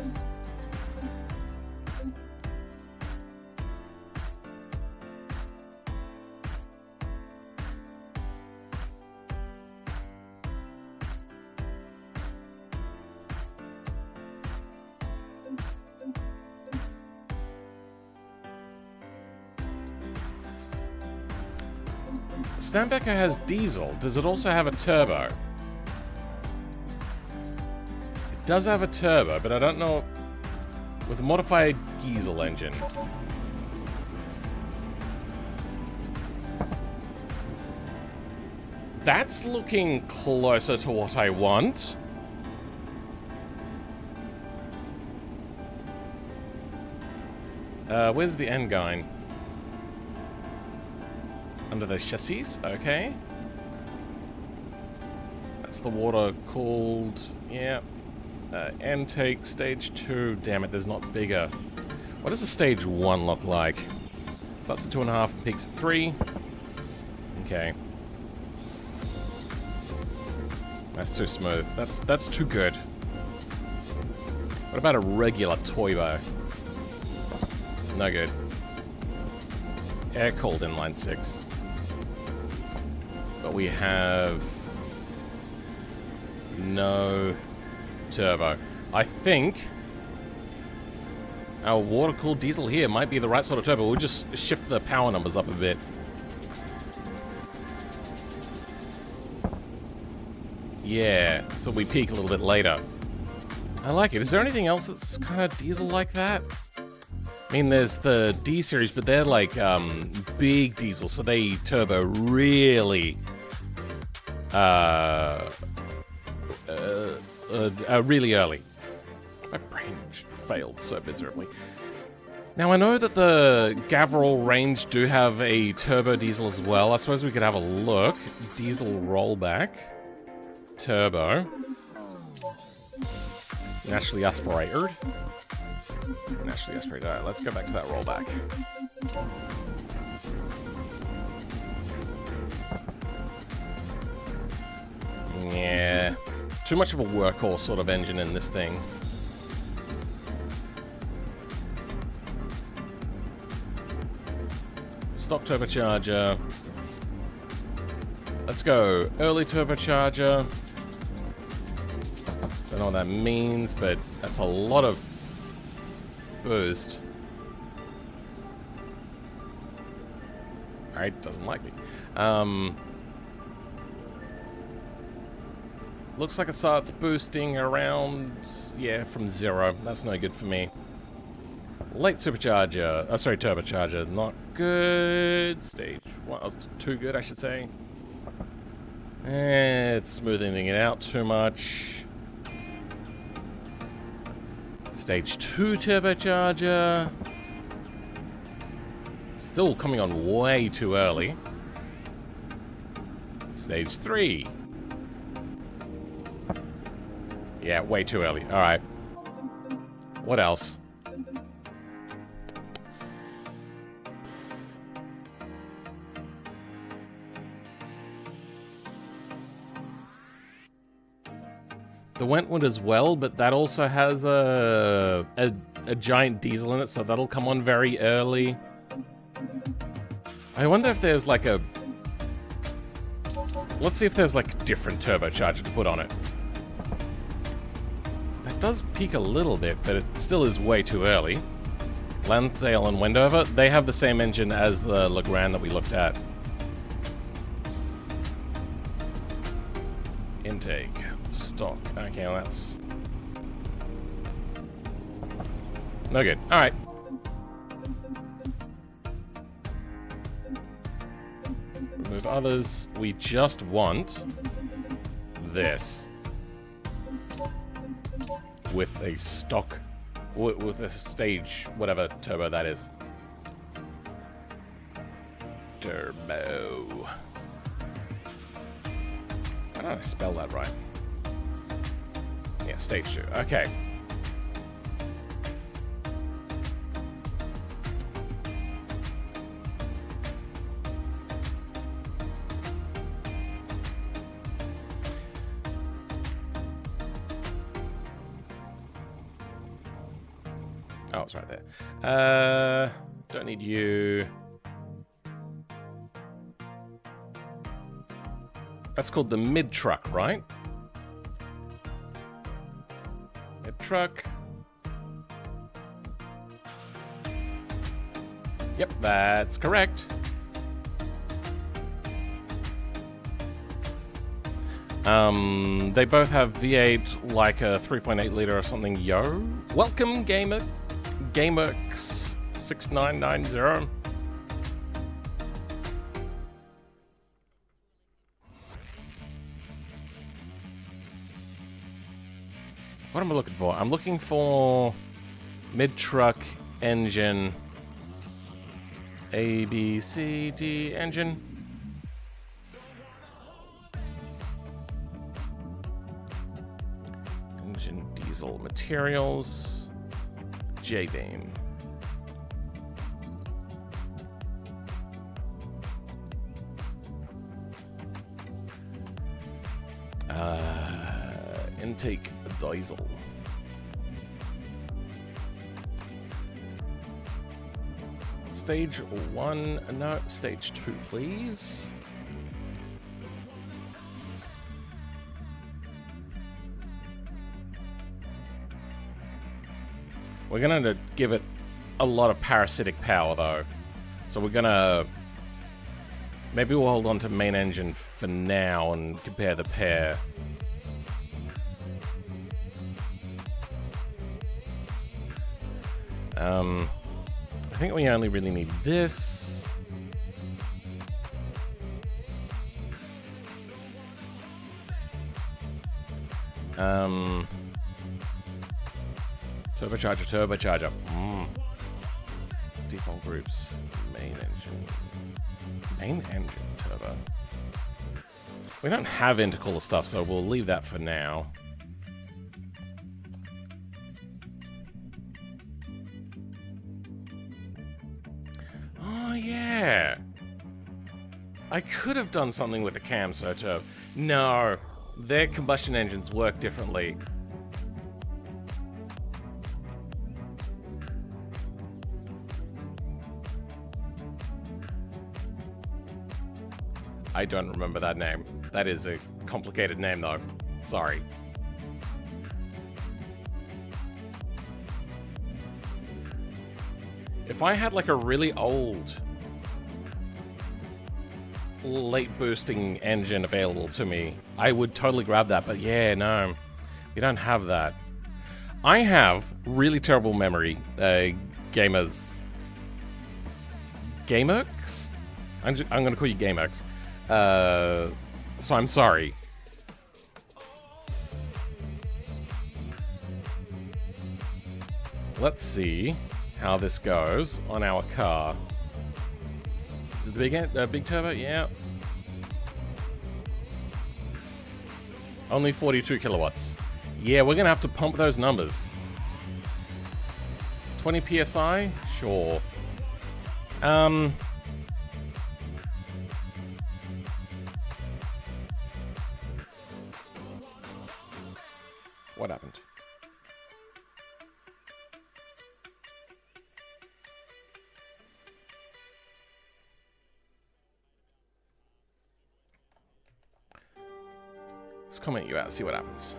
Stambecker has diesel. Does it also have a turbo? Does have a turbo, but I don't know, with a modified diesel engine. That's looking closer to what I want. Where's the end guy? Under the chassis, okay. That's the water-cooled, yeah. Intake, stage 2. Damn it, there's not bigger. What does a stage 1 look like? Starts at 2.5 and peaks at 3. Okay. That's too smooth. That's too good. What about a regular turbo? No good. Air-cooled inline 6. But we have... no... turbo. I think our water-cooled diesel here might be the right sort of turbo. We'll just shift the power numbers up a bit. Yeah, so we peak a little bit later. I like it. Is there anything else that's kind of diesel like that? I mean, there's the D series, but they're like big diesel, so they turbo really really early. My brain failed so miserably. Now, I know that the Gavril range do have a turbo diesel as well. I suppose we could have a look. Diesel rollback. Turbo. Naturally aspirated. Naturally aspirated. Alright, let's go back to that rollback. Yeah. Too much of a workhorse sort of engine in this thing. Stock turbocharger. Let's go early turbocharger. Don't know what that means, but that's a lot of boost. Alright, doesn't like me. Looks like it starts boosting around, yeah, from 0. That's no good for me. Late supercharger, oh, sorry, turbocharger, not good. Stage 1, 2 good, I should say. It's smoothing it out too much. Stage 2 turbocharger. Still coming on way too early. Stage 3. Yeah, way too early. Alright. What else? The Wentwood as well, but that also has a giant diesel in it, so that'll come on very early. I wonder if there's like a Let's see if there's like a different turbocharger to put on it. That does peak a little bit, but it still is way too early. Lansdale and Wendover, they have the same engine as the Legrand that we looked at. Intake. Stock. Okay, well that's... no good. Alright. Remove others. We just want this. With a stock... with a stage, whatever turbo that is. Turbo. How do I spell that right? Yeah, stage 2. Okay. Oh, it's right there. Don't need you. That's called the mid truck, right? Mid truck. Yep, that's correct. They both have V8 like a 3.8 liter or something. Yo, welcome, Gamerx6990. What am I looking for? I'm looking for mid-truck engine. A, B, C, D engine. Engine diesel materials. J-beam. Intake diesel. Stage 1, no, stage 2, please. We're gonna give it a lot of parasitic power, though. So we're gonna... maybe we'll hold on to main engine for now and compare the pair. I think we only really need this. Turbocharger. Default groups. Main engine turbo. We don't have intercooler stuff, so we'll leave that for now. Yeah, I could have done something with a cam turbo. No, their combustion engines work differently. I don't remember that name. That is a complicated name, though. Sorry. If I had like a really old late boosting engine available to me, I would totally grab that, but yeah, no, you don't have that. I have really terrible memory, Gamerx? I'm gonna call you Gamerx. So I'm sorry. Let's see how this goes on our car. Is it the big turbo? Yeah. Only 42 kilowatts. Yeah, we're gonna have to pump those numbers. 20 PSI? Sure. What happened? Let's comment you out, see what happens.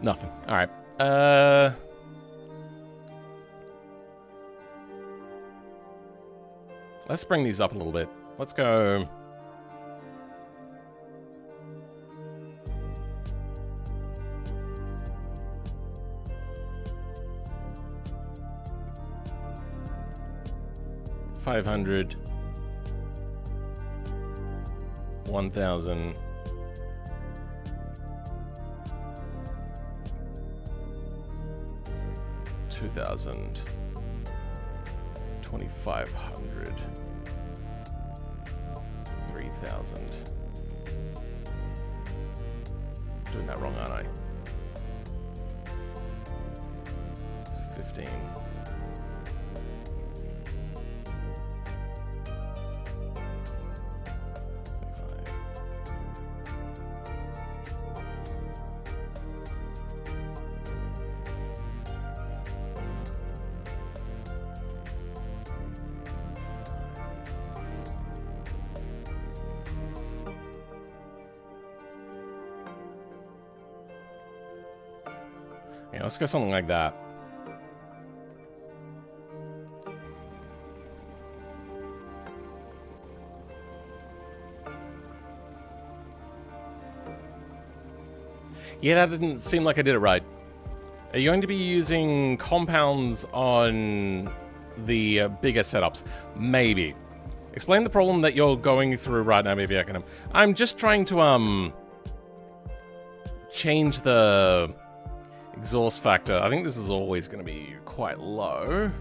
Nothing. Alright. Let's bring these up a little bit. Let's go... $500, 1,000, 2,000, 2,500, 3,000. Doing that wrong, aren't I? 15. 25. Yeah, let's go something like that. Yeah, that didn't seem like I did it right. Are you going to be using compounds on the bigger setups? Maybe. Explain the problem that you're going through right now. Maybe I can... I'm just trying to, change the exhaust factor. I think this is always going to be quite low.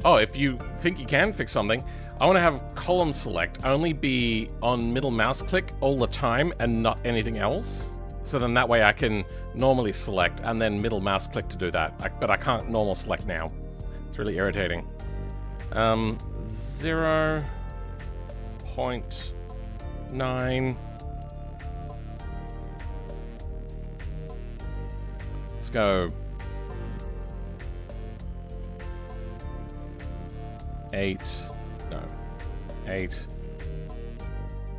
Oh, if you think you can fix something, I want to have column select only be on middle mouse click all the time and not anything else. So then that way I can normally select and then middle mouse click to do that. But I can't normal select now. It's really irritating. 0.9. Let's go 8. No. 8.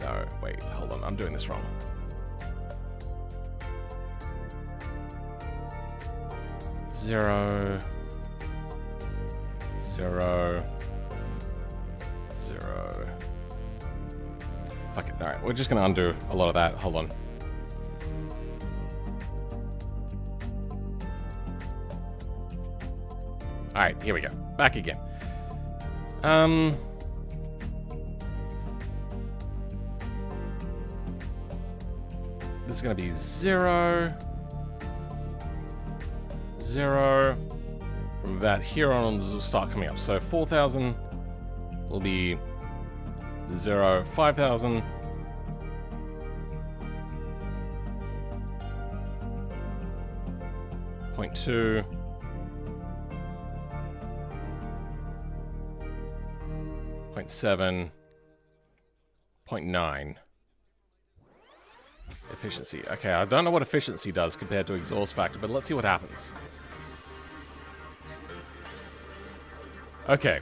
No, wait, hold on. I'm doing this wrong. Zero. Fuck it. Alright, we're just gonna undo a lot of that. Hold on. Alright, here we go. Back again. This is gonna be 0. 0. From about here on, this will start coming up. So 4,000 will be 0. 5,000. 0.2. 0.7. 0.9. Efficiency. Okay, I don't know what efficiency does compared to exhaust factor, but let's see what happens. Okay.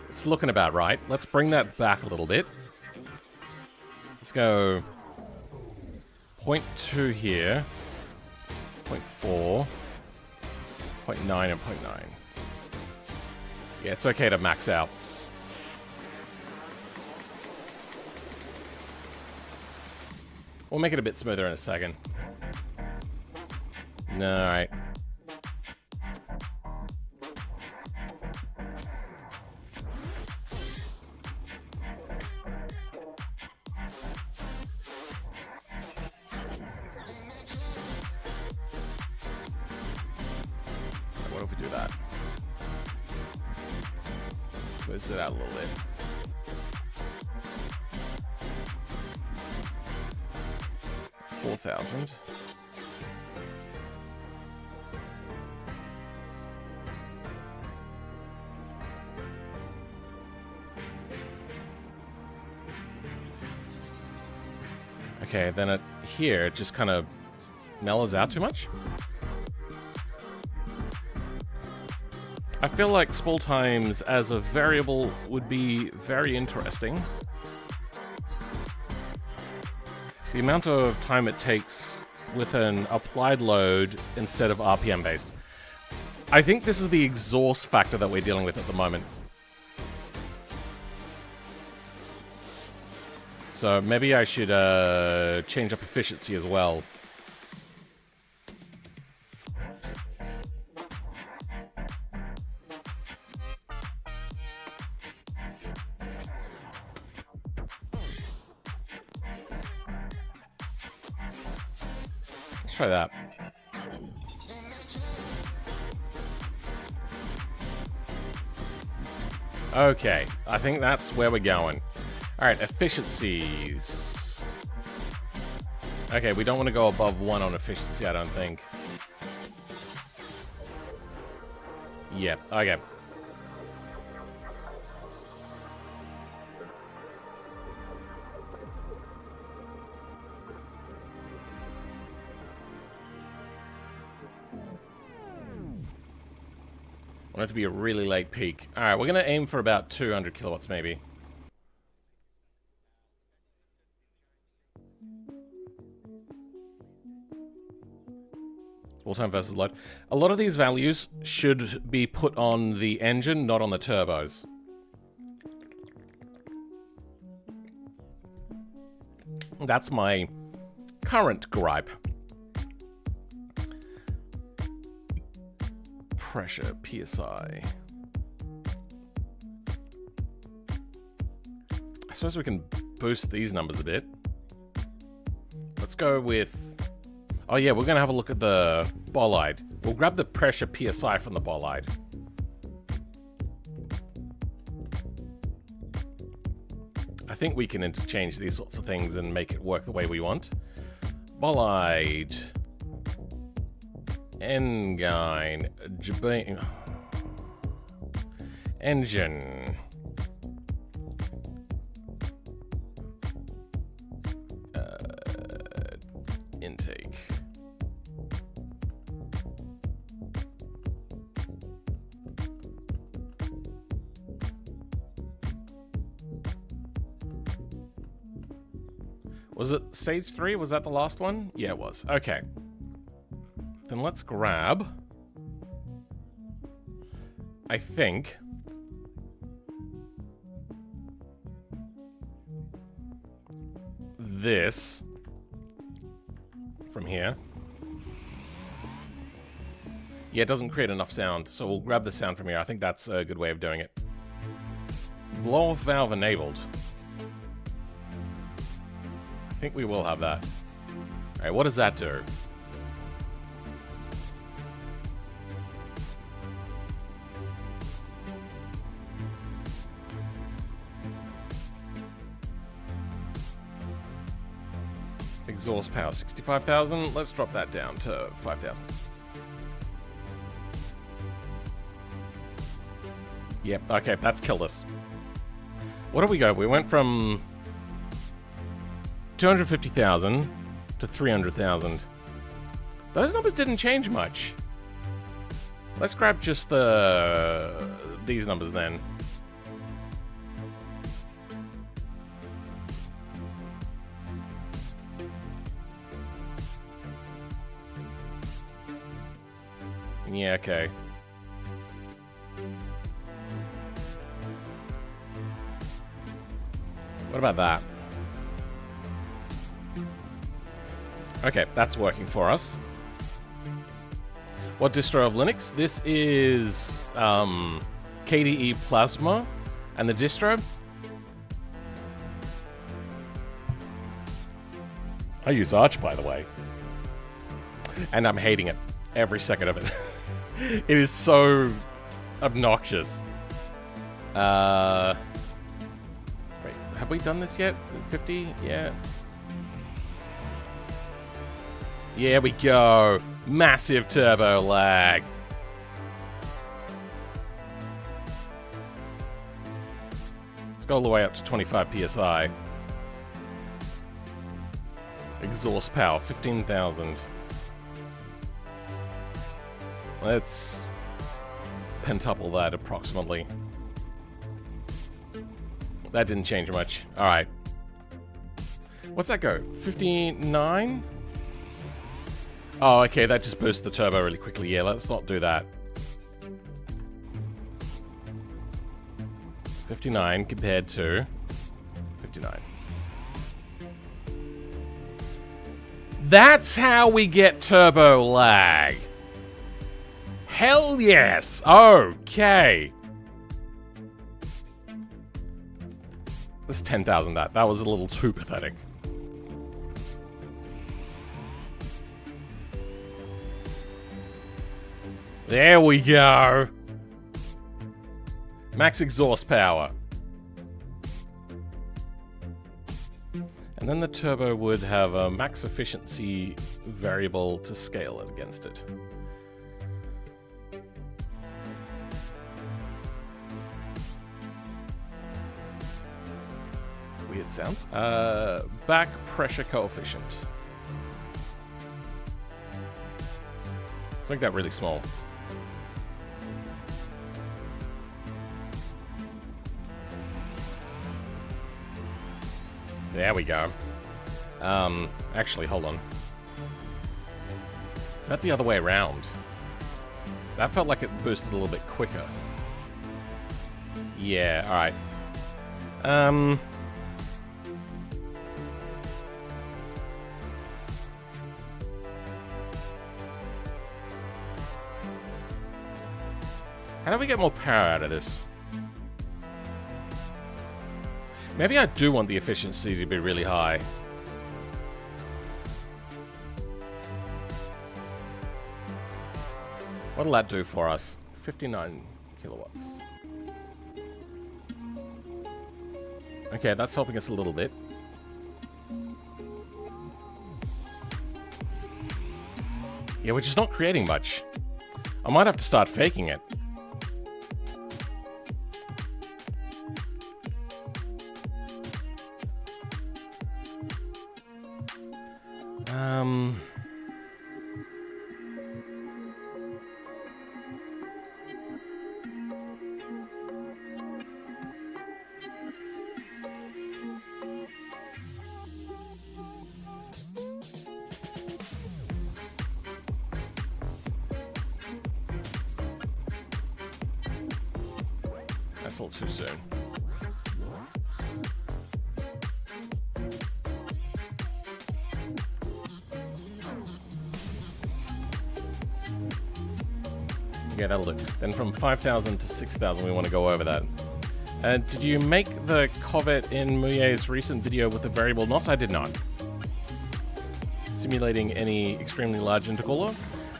It's looking about right. Let's bring that back a little bit. Let's go 0.2 here. 0.4. 0.9 and 0.9. Yeah, it's okay to max out. We'll make it a bit smoother in a second. No, alright. What if we do that? Smooths it out a little bit. $4,000. Okay, then it here it just kind of mellows out too much. I feel like spool times as a variable would be very interesting. The amount of time it takes with an applied load instead of RPM based. I think this is the exhaust factor that we're dealing with at the moment. So maybe I should change up efficiency as well. Let's try that. Okay, I think that's where we're going. Alright, efficiencies. Okay, we don't want to go above 1 on efficiency, I don't think. Yep, okay. Want it to be a really late peak. Alright, we're going to aim for about 200 kilowatts maybe. Spool time versus load. A lot of these values should be put on the engine, not on the turbos. That's my current gripe. Pressure, PSI. I suppose we can boost these numbers a bit. Let's go with... Oh yeah, we're going to have a look at the bolide. We'll grab the pressure PSI from the bolide. I think we can interchange these sorts of things and make it work the way we want. Bolide. Engine. Engine. Intake. Was it stage 3? Was that the last one? Yeah, it was. Okay. Then let's grab... I think... this... from here. Yeah, it doesn't create enough sound, so we'll grab the sound from here. I think that's a good way of doing it. Blow-off valve enabled. I think we will have that. Alright, what does that do? Exhaust power 65,000. Let's drop that down to 5,000. Yep, okay, that's killed us. What did we go? We went from 250,000 to 300,000. Those numbers didn't change much. Let's grab just these numbers then. Yeah, okay. What about that? Okay, that's working for us. What distro of Linux? This is KDE Plasma. And the distro? I use Arch, by the way. And I'm hating it. Every second of it. It is so obnoxious. Wait, have we done this yet? 50? Yeah. Here we go. Massive turbo lag. Let's go all the way up to 25 PSI. Exhaust power, 15,000. Let's pentuple that approximately. That didn't change much. Alright. What's that go? 59? Oh, okay, that just boosts the turbo really quickly. Yeah, let's not do that. 59 compared to 59. That's how we get turbo lag. Hell yes. Okay. That's 10,000 that. That was a little too pathetic. There we go. Max exhaust power. And then the turbo would have a max efficiency variable to scale it against it. Weird sounds. Back pressure coefficient. Let's make that really small. There we go. Actually, hold on. Is that the other way around? That felt like it boosted a little bit quicker. Yeah, alright. How do we get more power out of this? Maybe I do want the efficiency to be really high. What'll that do for us? 59 kilowatts. Okay, that's helping us a little bit. Yeah, which is not creating much. I might have to start faking it. That's a little too soon. Yeah, that'll do. Then from 5,000 to 6,000, we want to go over that. Did you make the covet in Muyer's recent video with the variable NOS? I did not. Simulating any extremely large intercooler?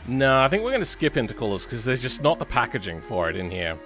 No, I think we're going to skip intercoolers because there's just not the packaging for it in here.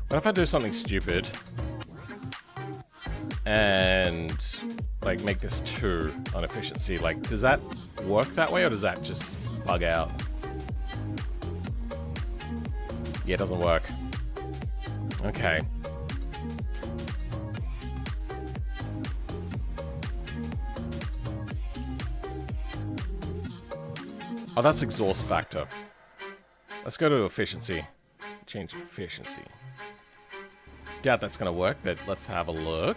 What if I do something stupid and like make this 2 on efficiency? Like, does that work that way or does that just bug out? Yeah, it doesn't work. Okay. Oh, that's exhaust factor. Let's go to efficiency. Change efficiency. Doubt that's going to work, but let's have a look.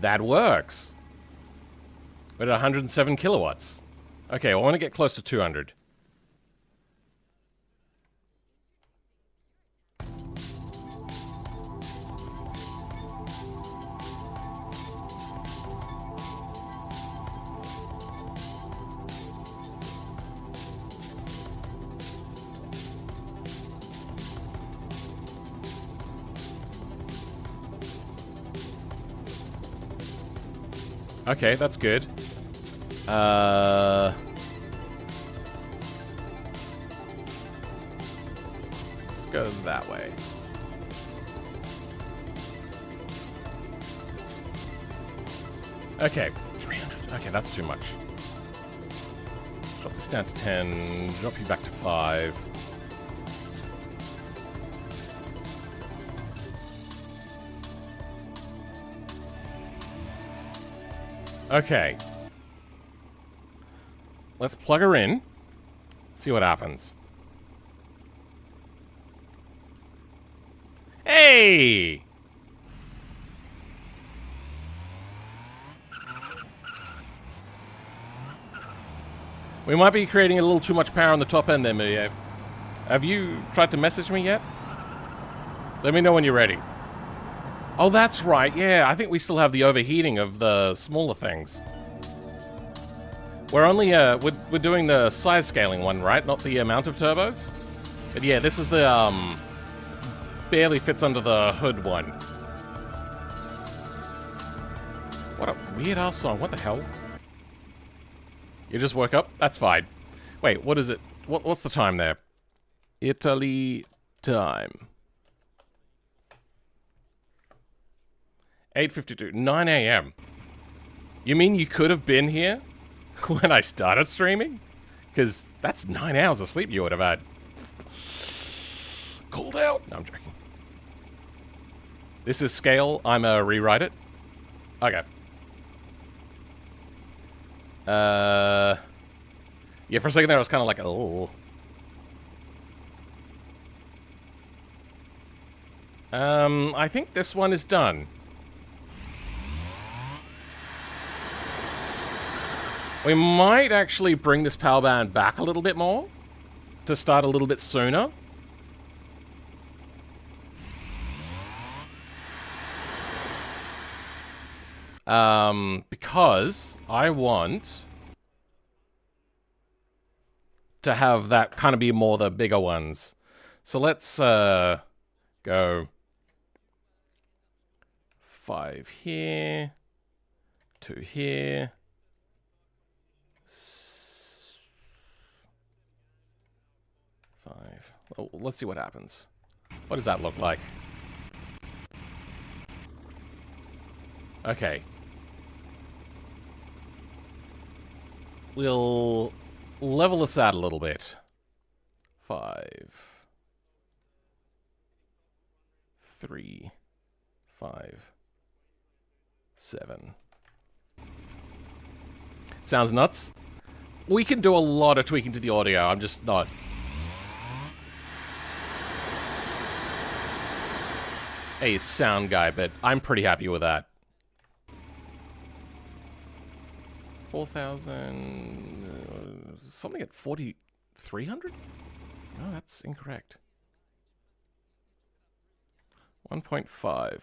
That works. We're at 107 kilowatts. Okay, well, I want to get close to 200. Okay, that's good. Let's go that way. Okay, 300. Okay, that's too much. Drop this down to 10. Drop you back to 5. Okay. Let's plug her in. See what happens. Hey! We might be creating a little too much power on the top end there, Mirio. Have you tried to message me yet? Let me know when you're ready. Oh, that's right. Yeah, I think we still have the overheating of the smaller things. We're only, we're doing the size scaling one, right? Not the amount of turbos? But yeah, this is the, barely fits under the hood one. What a weird-ass song. What the hell? You just woke up? That's fine. Wait, what is it? What's the time there? Italy time. 8:52. 9 a.m. You mean you could have been here when I started streaming? Because that's 9 hours of sleep you would have had. Called out. No, I'm joking. This is scale. I'm a rewrite it. Okay. Yeah, for a second there I was kind of like, oh. I think this one is done. We might actually bring this power band back a little bit more to start a little bit sooner. Because I want to have that kind of be more the bigger ones. So let's go 5 here, 2 here, 5. Well, let's see what happens. What does that look like? Okay. We'll level this out a little bit. 5, 3, 5, 7. Sounds nuts. We can do a lot of tweaking to the audio. I'm just not a sound guy, but I'm pretty happy with that. 4,000... something at 4,300? No, that's incorrect. 1.5.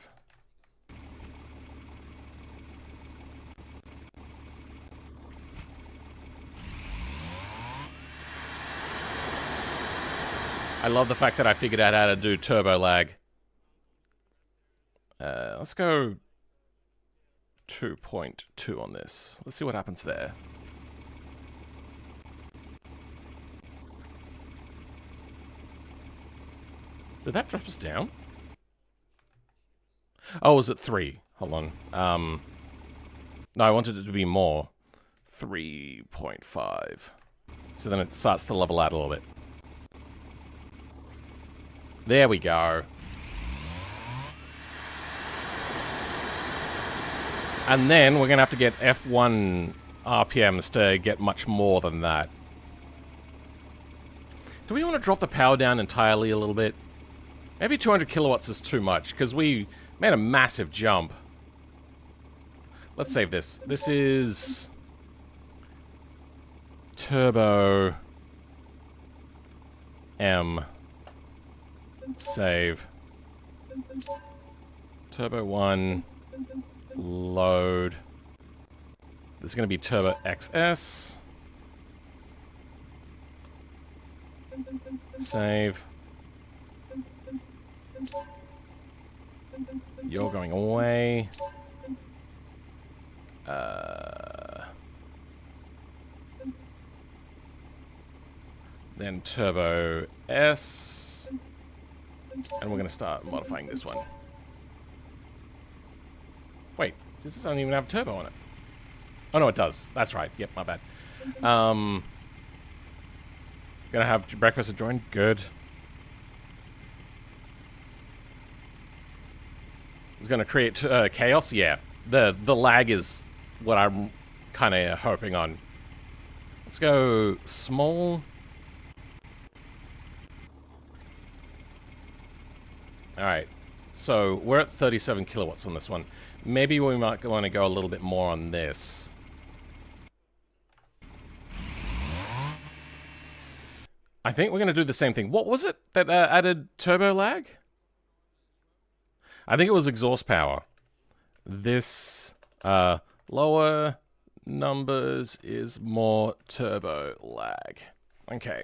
I love the fact that I figured out how to do turbo lag. Let's go 2.2 on this. Let's see what happens there. Did that drop us down? Oh, was it 3? Hold on. No, I wanted it to be more. 3.5. So then it starts to level out a little bit. There we go. And then we're going to have to get F1 RPMs to get much more than that. Do we want to drop the power down entirely a little bit? Maybe 200 kilowatts is too much, because we made a massive jump. Let's save this. This is Turbo M. Save. Turbo 1. Load. This is going to be Turbo XS. Save. You're going away. then Turbo S, and we're going to start modifying this one. Wait, this doesn't even have turbo on it. Oh no, it does. That's right. Yep, my bad. Gonna have breakfast at join. Good. It's gonna create chaos. Yeah, the lag is what I'm kind of hoping on. Let's go small. All right, so we're at 37 kilowatts on this one. Maybe we might want to go a little bit more on this. I think we're going to do the same thing. What was it that added turbo lag? I think it was exhaust power. This lower numbers is more turbo lag. Okay.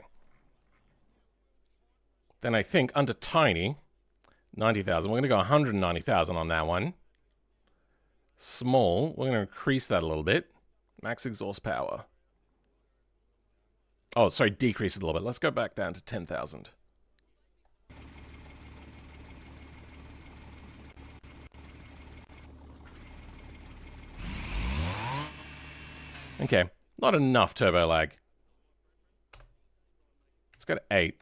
Then I think under tiny, 90,000. We're going to go 190,000 on that one. Small, we're going to increase that a little bit. Max exhaust power. Oh, sorry, decrease it a little bit. Let's go back down to 10,000. Okay, not enough turbo lag. Let's go to 8.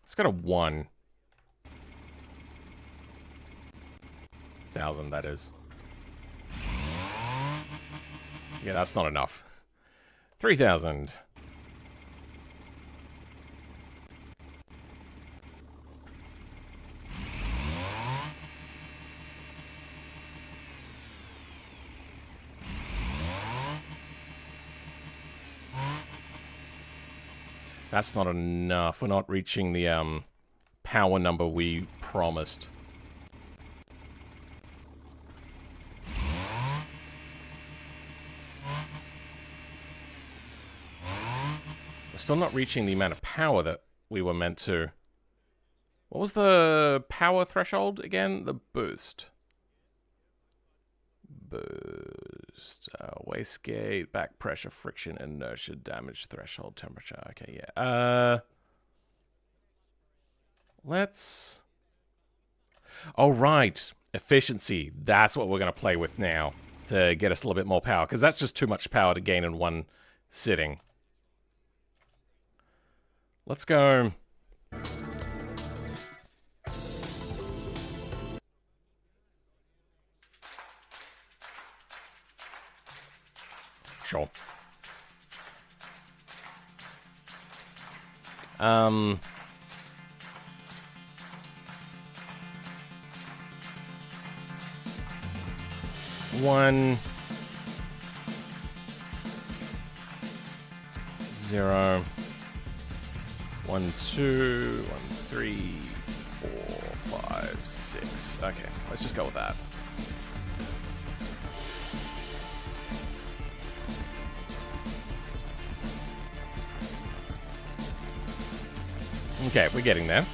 Let's go to 1,000, that is. Yeah, that's not enough. 3,000. That's not enough. We're not reaching the power number we promised. We're still not reaching the amount of power that we were meant to. What was the power threshold again? The boost. Boost. Wastegate, back pressure, friction, inertia, damage threshold, temperature. Okay, yeah. Let's... Oh, right. Efficiency. That's what we're going to play with now to get us a little bit more power, because that's just too much power to gain in one sitting. Let's go... Sure. One, 0, 1, 2, 1, 3, 4, 5, 6. Okay, let's just go with that. Okay, we're getting there.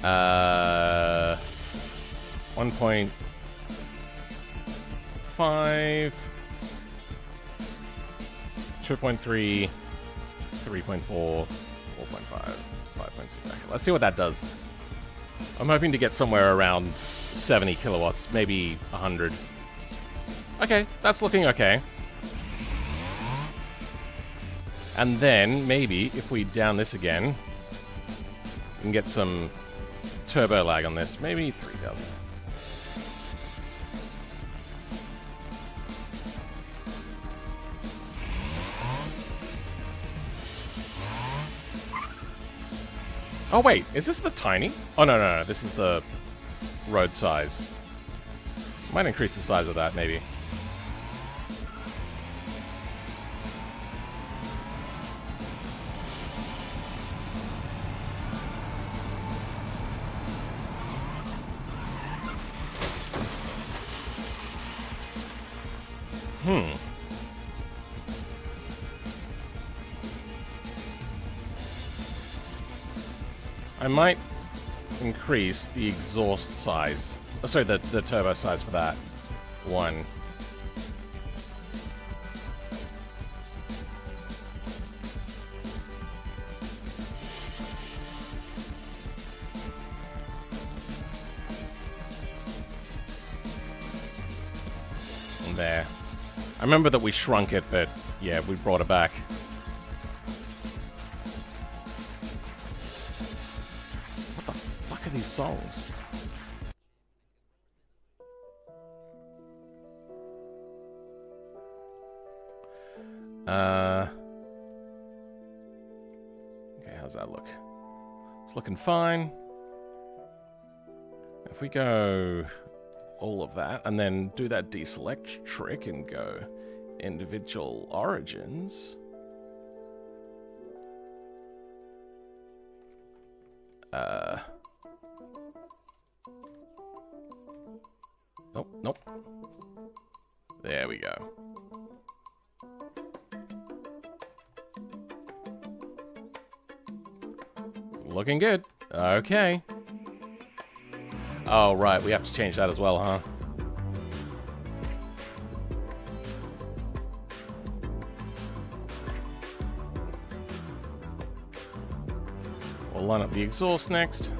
Uh, 1.5, 2.3, 3.4, 4.5, 5.6. Okay, let's see what that does. I'm hoping to get somewhere around 70 kilowatts, maybe 100. Okay, that's looking okay. And then, maybe, if we down this again, we can get some turbo lag on this. Maybe 3,000. Oh, wait. Is this the tiny? Oh, no, no, no. This is the road size. Might increase the size of that, maybe. I might increase the exhaust size. Oh, sorry, the turbo size for that one. And there. I remember that we shrunk it, but yeah, we brought it back. What the fuck are these songs? Okay, how's that look? It's looking fine. If we go all of that, and then do that deselect trick and go individual origins. Nope, nope. There we go. Looking good. Okay. Oh, right. We have to change that as well, huh? We'll line up the exhaust next.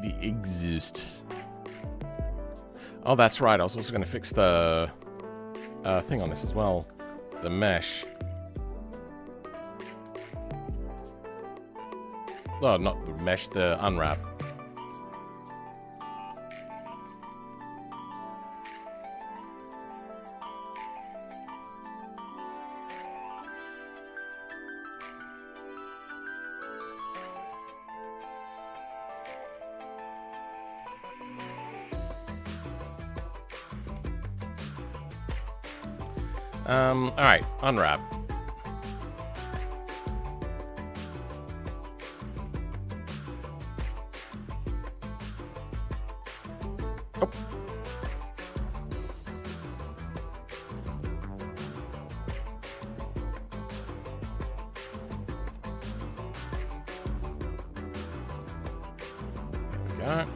The exhaust. Oh, that's right. I was also going to fix the thing on this as well. The mesh. Oh, not the mesh, the unwrap. Alright, unwrap. Oh. There we go.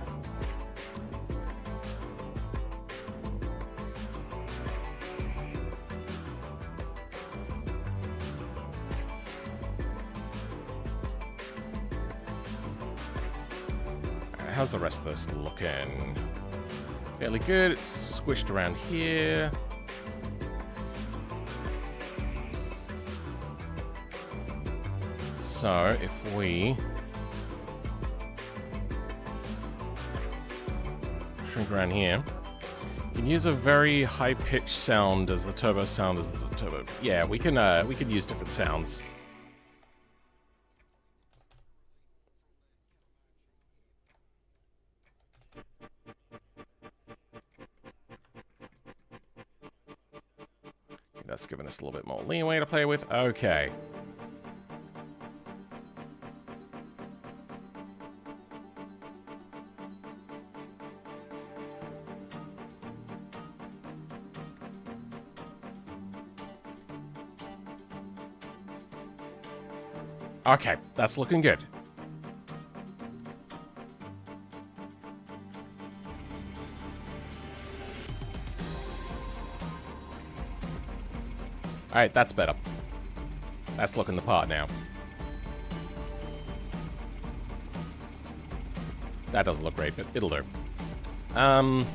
How's the rest of this looking? Fairly good. It's squished around here. So if we shrink around here, you can use a very high-pitched sound as the turbo sound as the turbo. Yeah, we can use different sounds. That's giving us a little bit more leeway to play with. Okay. Okay, that's looking good. Alright, that's better. That's looking the part now. That doesn't look great, but it'll do. Not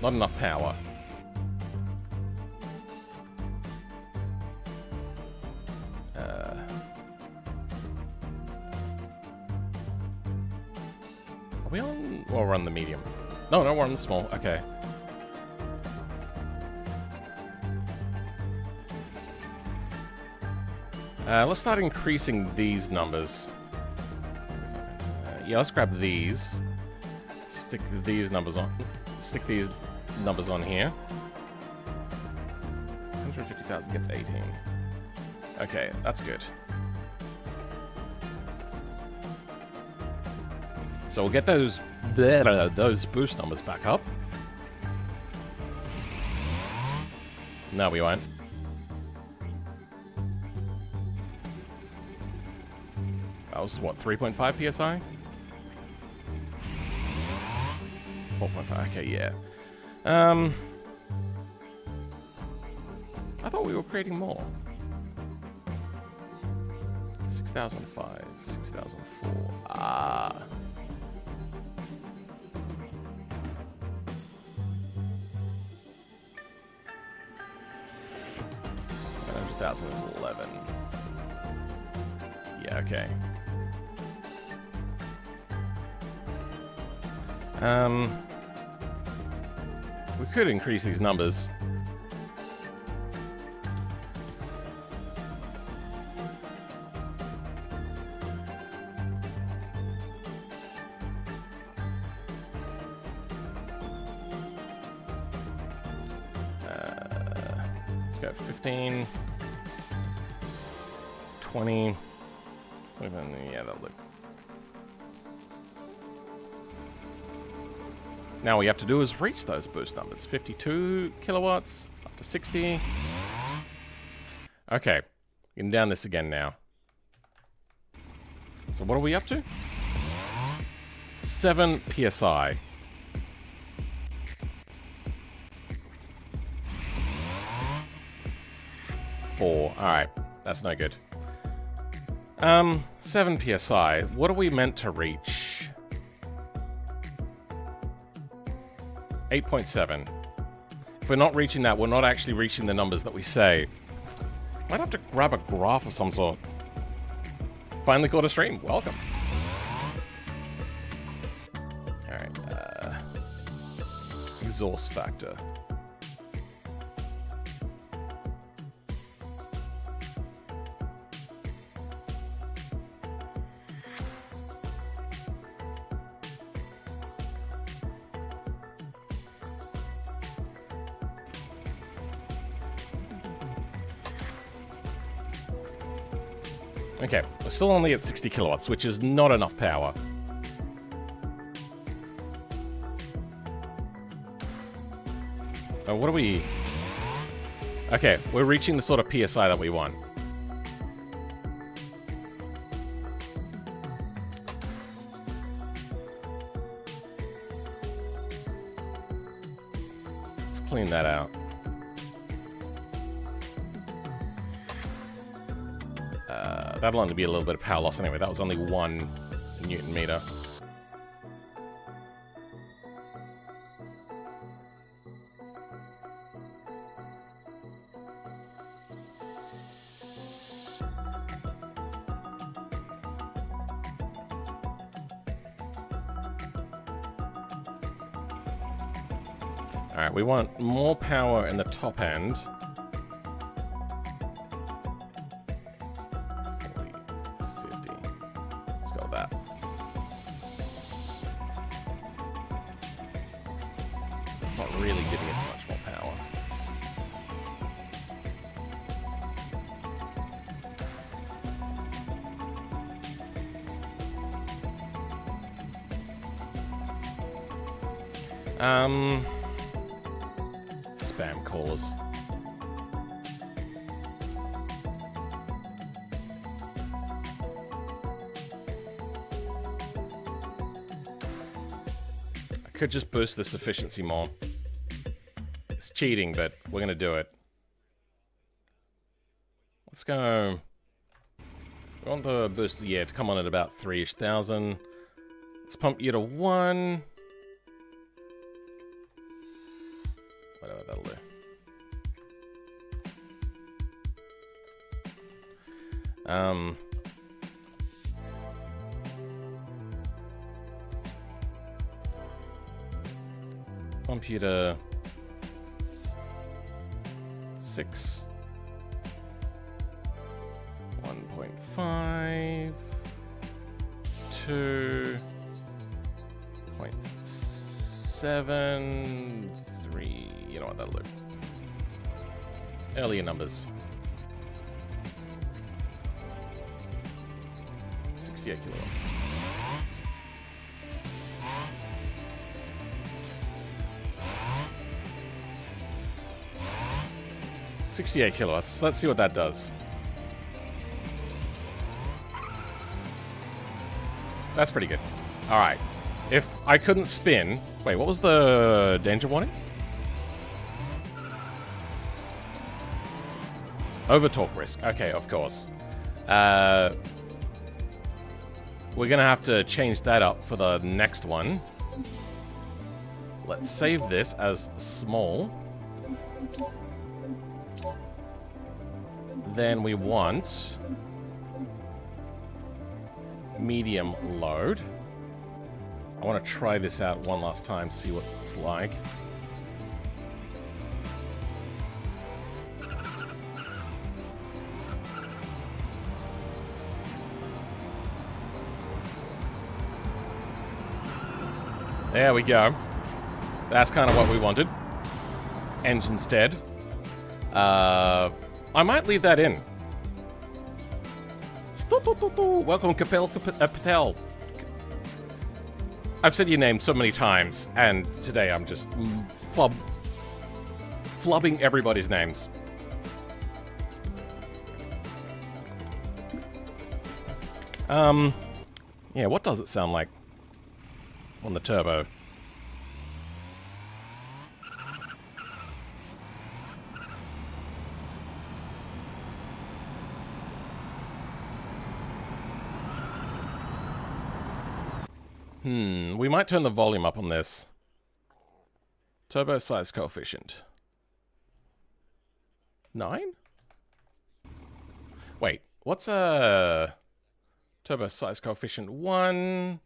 enough power. Are we on... Well, we're on the medium. No, we're on the small. Okay. Let's start increasing these numbers. Yeah, let's grab these. stick these numbers on. Stick these numbers on here. 150,000 gets 18. Okay, that's good. So we'll get those boost numbers back up. No, we won't. That was what, 3.5 psi? 4.5. Okay, yeah. I thought we were creating more. 6,005, 6,004. Ah. 100,000 is 11. Yeah, okay. We could increase these numbers. Let's go 15, 20. Yeah, that'll look. Now all you have to do is reach those boost numbers. 52 kilowatts, up to 60. Okay, getting down this again now. So what are we up to? 7 PSI. All right, that's no good. 7 PSI. What are we meant to reach? 8.7. If we're not reaching that, we're not actually reaching the numbers that we say. Might have to grab a graph of some sort. Finally caught a stream. Welcome. Alright, exhaust factor. Okay, we're still only at 60 kilowatts, which is not enough power. What are we... Okay, we're reaching the sort of PSI that we want. Let's clean that out. That'll only be a little bit of power loss anyway. That was only 1 Newton meter. Alright, we want more power in the top end. 40, 50. Let's go with that. It's not really giving us much more power. Spam callers. I could just boost this efficiency more. It's cheating, but we're gonna do it. Let's go. We want the boost, yeah, to come on at about 3-ish thousand. Let's pump you to 1. Whatever that'll do. Computer 6, 1.5, 2.6. 7, 3. You know what, that'll do. Earlier numbers. 68 kilowatts. $68 kilowatts. Let's see what that does. That's pretty good. All right. If I couldn't spin... Wait, what was the danger warning? Over torque risk. Okay, of course. We're going to have to change that up for the next one. Let's save this as small. Then we want medium load. I want to try this out one last time, see what it's like. There we go. That's kind of what we wanted. Engine's dead. I might leave that in. Welcome, Patel. I've said your name so many times, and today I'm just flubbing everybody's names. Yeah, what does it sound like on the turbo? We might turn the volume up on this. Turbo size coefficient. 9? Wait, what's a turbo size coefficient 1?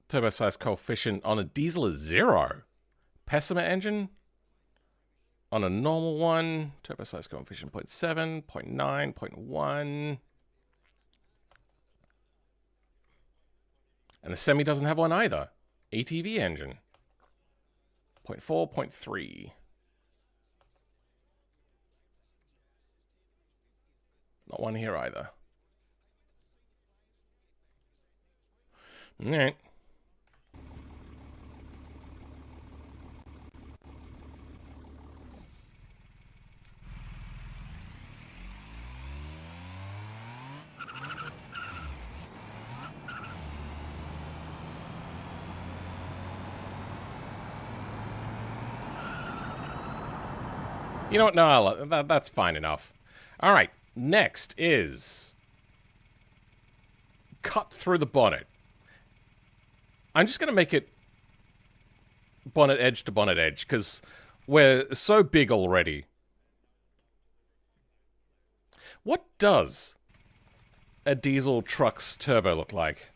Turbo size coefficient on a diesel is 0. Pessima engine? On a normal one, turbo size coefficient 0.7, 0.9, 0.1. And the Semi doesn't have one either. ATV engine. 0.4, 0.3. Not one here either. Alright. You know what? No, that's fine enough. All right. Next is cut through the bonnet. I'm just going to make it bonnet edge to bonnet edge because we're so big already. What does a diesel truck's turbo look like?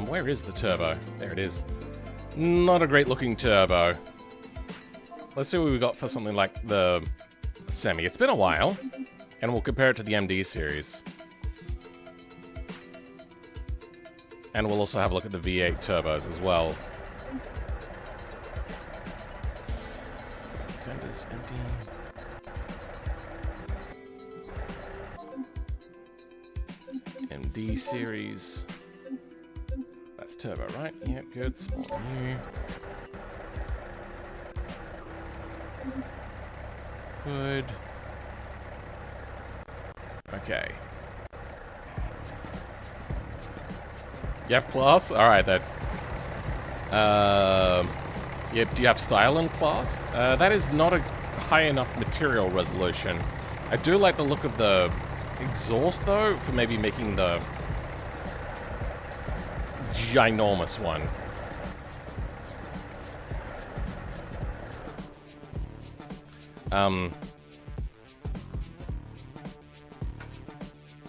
Where is the turbo? There it is. Not a great looking turbo. Let's see what we got for something like the Semi. It's been a while, and we'll compare it to the MD series. And we'll also have a look at the V8 turbos as well. Fenders empty. MD series. That's turbo, right? Yep, good. Small new. Good. Okay. You have class? Alright then. Yep, do you have style and class? That is not a high enough material resolution. I do like the look of the exhaust though, for maybe making the ginormous one.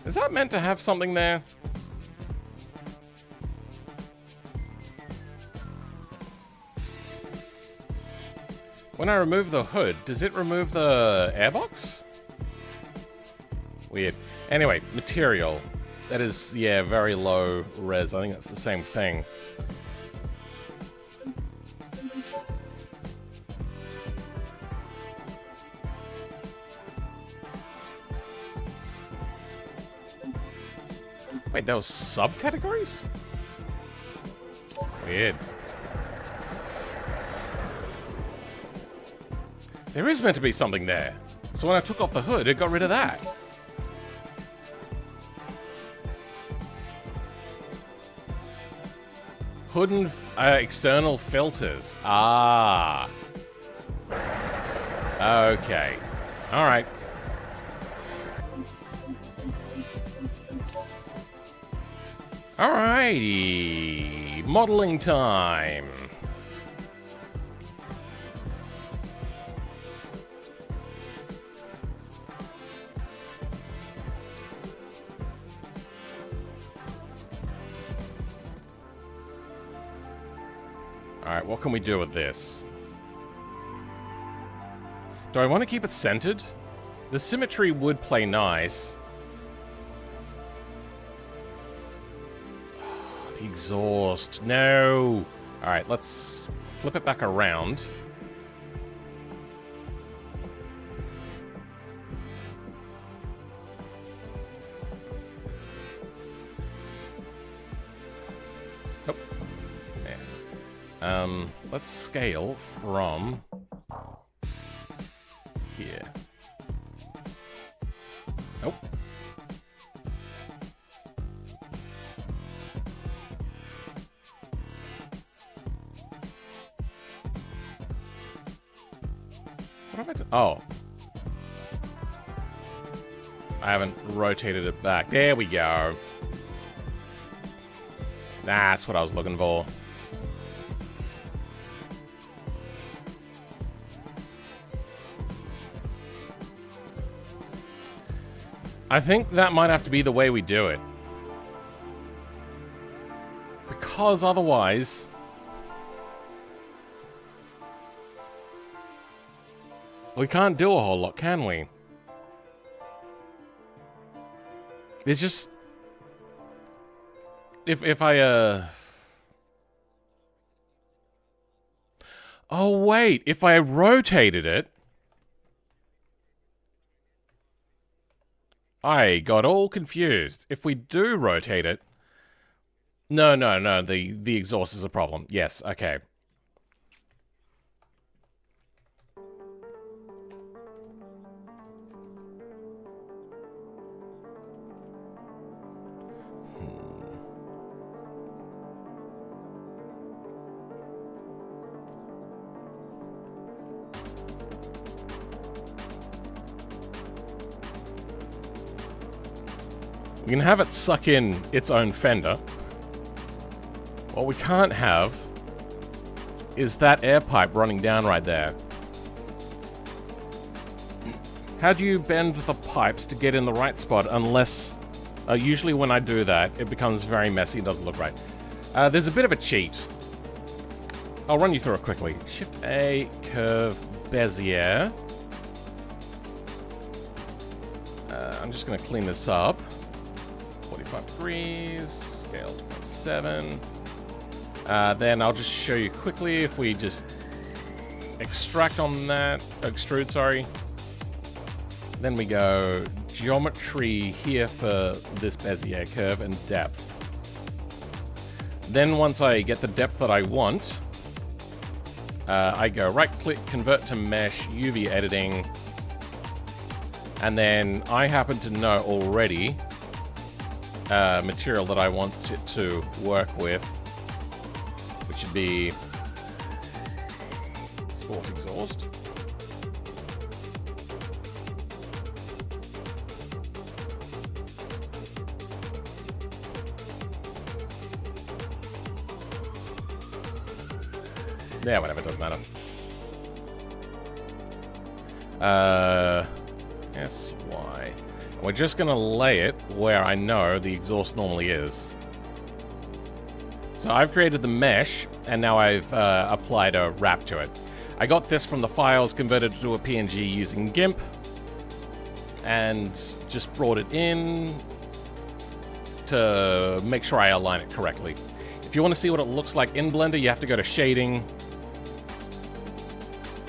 Is that meant to have something there? When I remove the hood, does it remove the airbox? Weird. Anyway, material. That is, yeah, very low res. I think that's the same thing. Wait, there was subcategories? Weird. There is meant to be something there. So when I took off the hood, it got rid of that. Hood and external filters. Ah. Okay. All right. Alrighty. Modeling time. Alright, what can we do with this? Do I want to keep it centered? The symmetry would play nice. Oh, the exhaust. No! Alright, let's flip it back around. Let's scale from here. Nope. What have I done? Oh. I haven't rotated it back. There we go. That's what I was looking for. I think that might have to be the way we do it. Because otherwise... we can't do a whole lot, can we? It's just... If I, oh, wait. If I rotated it... I got all confused. If we do rotate it... No. The exhaust is a problem. Yes, okay. We can have it suck in its own fender. What we can't have is that air pipe running down right there. How do you bend the pipes to get in the right spot unless... usually when I do that, it becomes very messy and doesn't look right. There's a bit of a cheat. I'll run you through it quickly. Shift A, curve, Bezier. I'm just going to clean this up. 45 degrees, scale 0.7. Then I'll just show you quickly if we just extract on that, extrude, sorry. Then we go geometry here for this Bezier curve and depth. Then once I get the depth that I want, I go right-click, convert to mesh, UV editing, and then I happen to know already material that I want it to work with, which would be sport exhaust. Yeah, whatever, doesn't matter. SY. We're just gonna lay it where I know the exhaust normally is. So I've created the mesh, and now I've applied a wrap to it. I got this from the files, converted it to a PNG using GIMP, and just brought it in to make sure I align it correctly. If you want to see what it looks like in Blender, you have to go to Shading,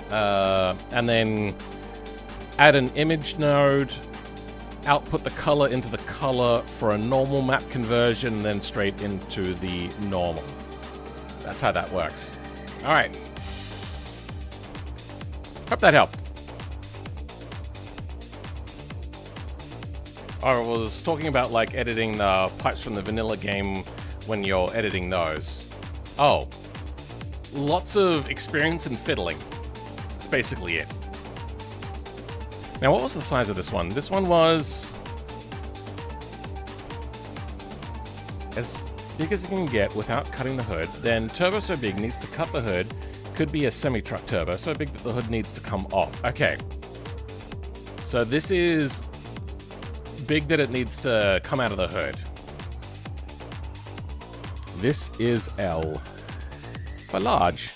and then add an image node, output the color into the color for a normal map conversion, and then straight into the normal. That's how that works. All right. Hope that helped. I was talking about like editing the pipes from the vanilla game when you're editing those. Oh, lots of experience in fiddling. That's basically it. Now, what was the size of this one? This one was as big as you can get without cutting the hood. Then turbo so big needs to cut the hood. Could be a semi-truck turbo, so big that the hood needs to come off. Okay. So this is big that it needs to come out of the hood. This is L for large.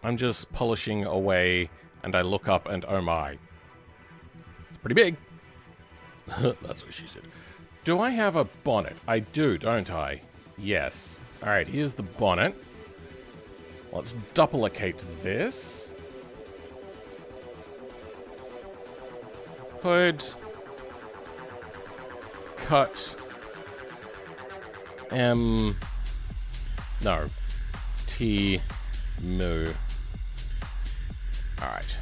I'm just polishing away, and I look up, and oh my. It's pretty big. That's what she said. Do I have a bonnet? I do, don't I? Yes. Alright, here's the bonnet. Let's duplicate this. Hood. Cut. M. No. T. Mu. Alright.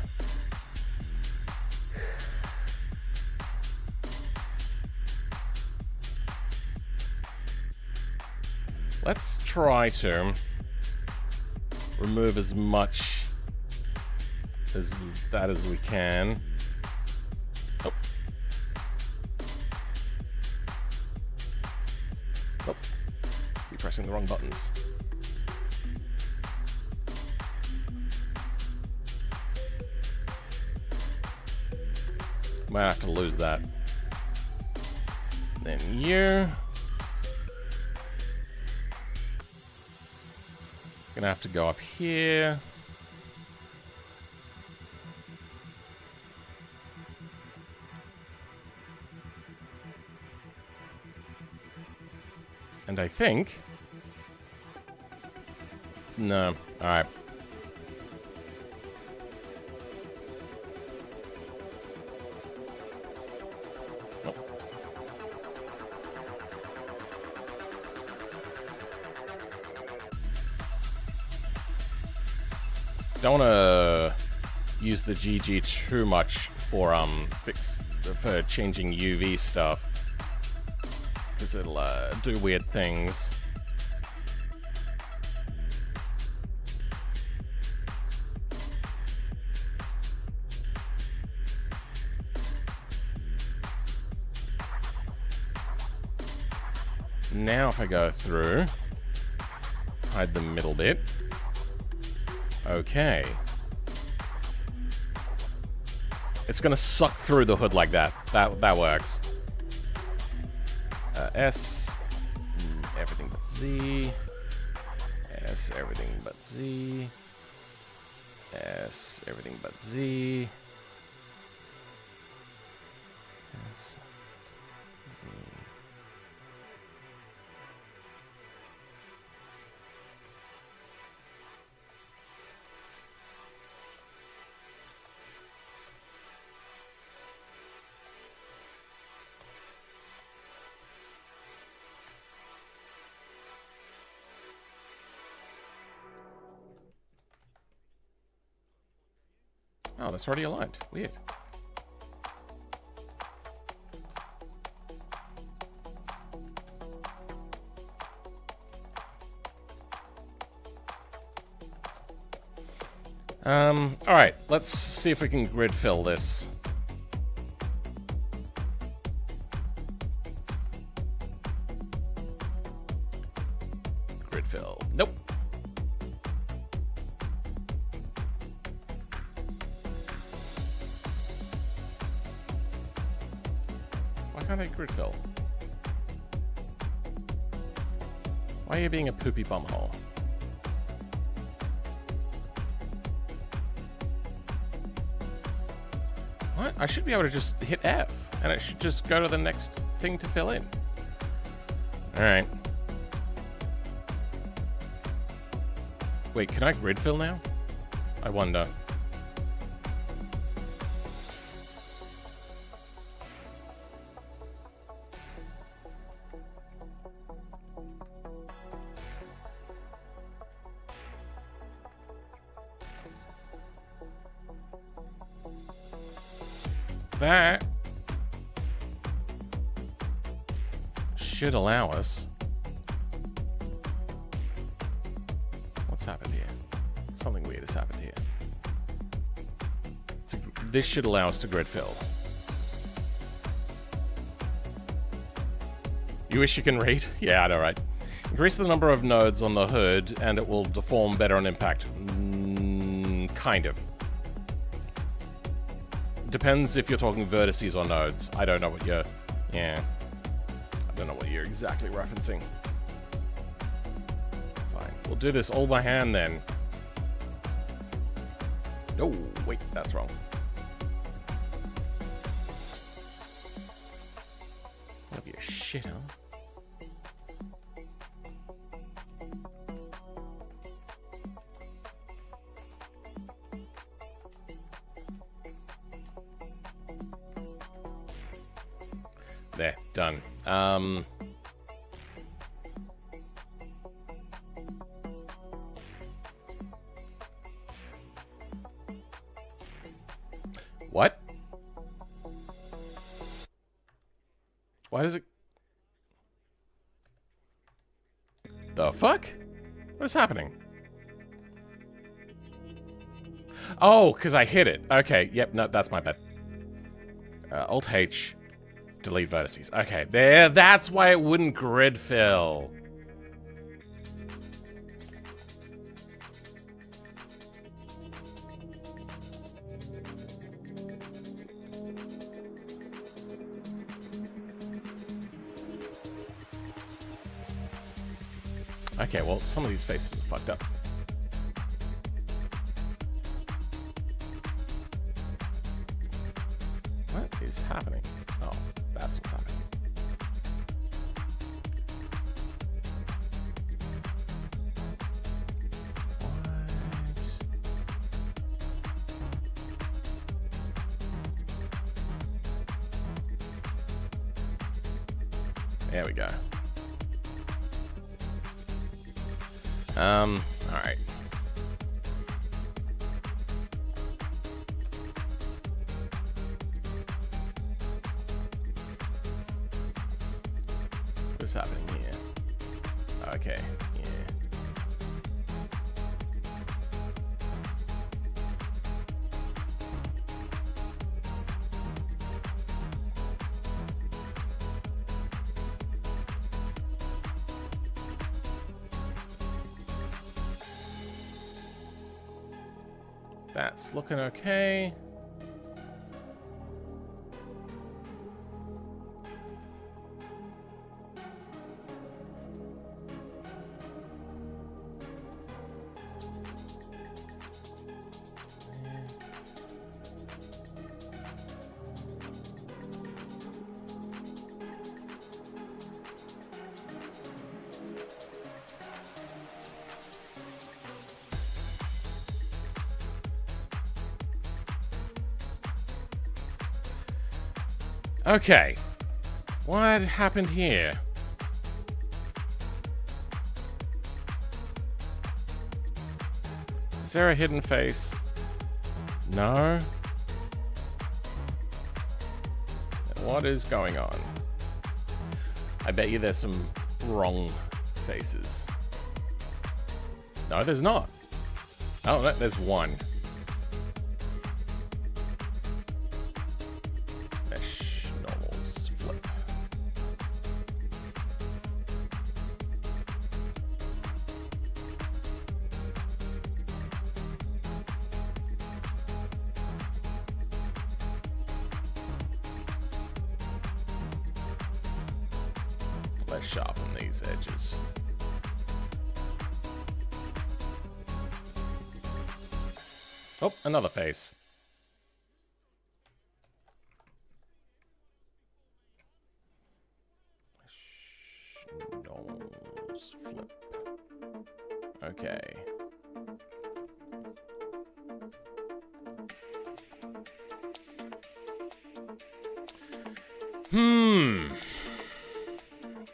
Let's try to remove as much as that as we can. Oh. Oh. Keep pressing the wrong buttons. Might have to lose that. Then you. Gonna have to go up here. And I think... No. Alright. Don't want to use the GG too much for for changing UV stuff, because it'll do weird things. Now if I go through, hide the middle bit. Okay. It's gonna suck through the hood like that. That works. S, everything but Z. S, everything but Z. S, everything but Z. S, Z. Oh, that's already aligned. Weird. Alright, let's see if we can grid fill this. Grid fill. Nope. Why can't I grid fill? Why are you being a poopy bumhole? What? I should be able to just hit F, and it should just go to the next thing to fill in. Alright. Wait, can I grid fill now? I wonder. That should allow us. What's happened here? Something weird has happened here. This should allow us to grid fill. You wish you can read? Yeah, I know, right? Increase the number of nodes on the hood and it will deform better on impact. Kind of. Depends if you're talking vertices or nodes. I don't know what you're... Yeah. I don't know what you're exactly referencing. Fine. We'll do this all by hand then. Oh, wait. That's wrong. That'll be a shit, huh? There, done. What? Why does it... The fuck? What is happening? Oh, because I hit it. Okay, yep, no, that's my bad. Alt-H. Delete vertices. Okay, there. That's why it wouldn't grid fill. Okay, well, some of these faces are fucked up. What is happening? Oh. That's what's happening. What? There we go. All right. What's happening here? Okay, yeah. That's looking okay. Okay. What happened here? Is there a hidden face? No? What is going on? I bet you there's some wrong faces. No, there's not. Oh, no, there's one. Let's sharpen these edges. Oh, another face. Nose flip. Okay.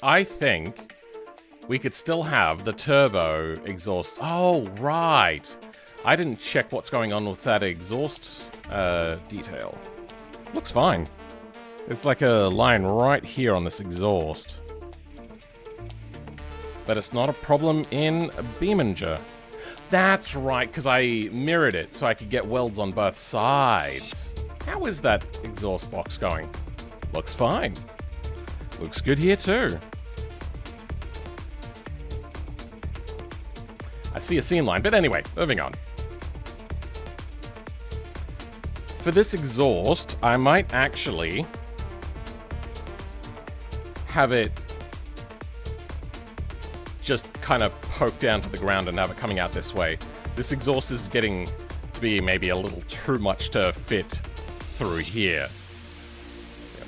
I think we could still have the turbo exhaust. Oh, right. I didn't check what's going on with that exhaust detail. Looks fine. It's like a line right here on this exhaust. But it's not a problem in Beamenger. That's right, because I mirrored it so I could get welds on both sides. How is that exhaust box going? Looks fine. Looks good here too. I see a seam line, but anyway, moving on. For this exhaust, I might actually have it just kind of poke down to the ground and have it coming out this way. This exhaust is getting to be maybe a little too much to fit through here.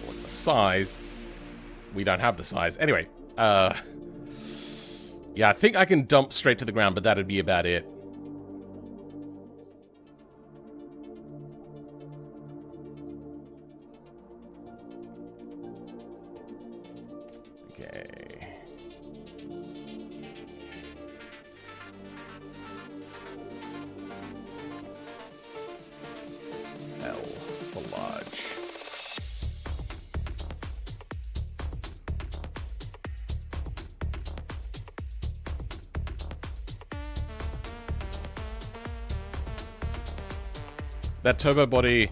Look at the size. We don't have the size. Anyway, yeah, I think I can dump straight to the ground, but that'd be about it. Okay. L for large. That turbo body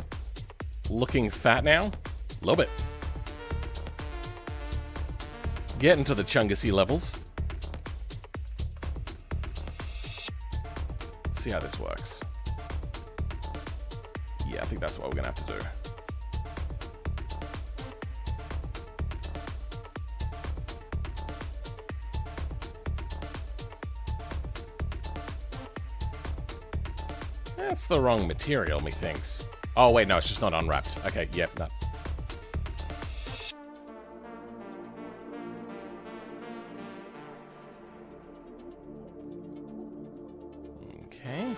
looking fat now? A little bit. Getting to the Chungussy levels. Let's see how this works. Yeah, I think that's what we're gonna have to do. That's the wrong material, methinks. Oh, wait, no, it's just not unwrapped. Okay, yep, no. Okay.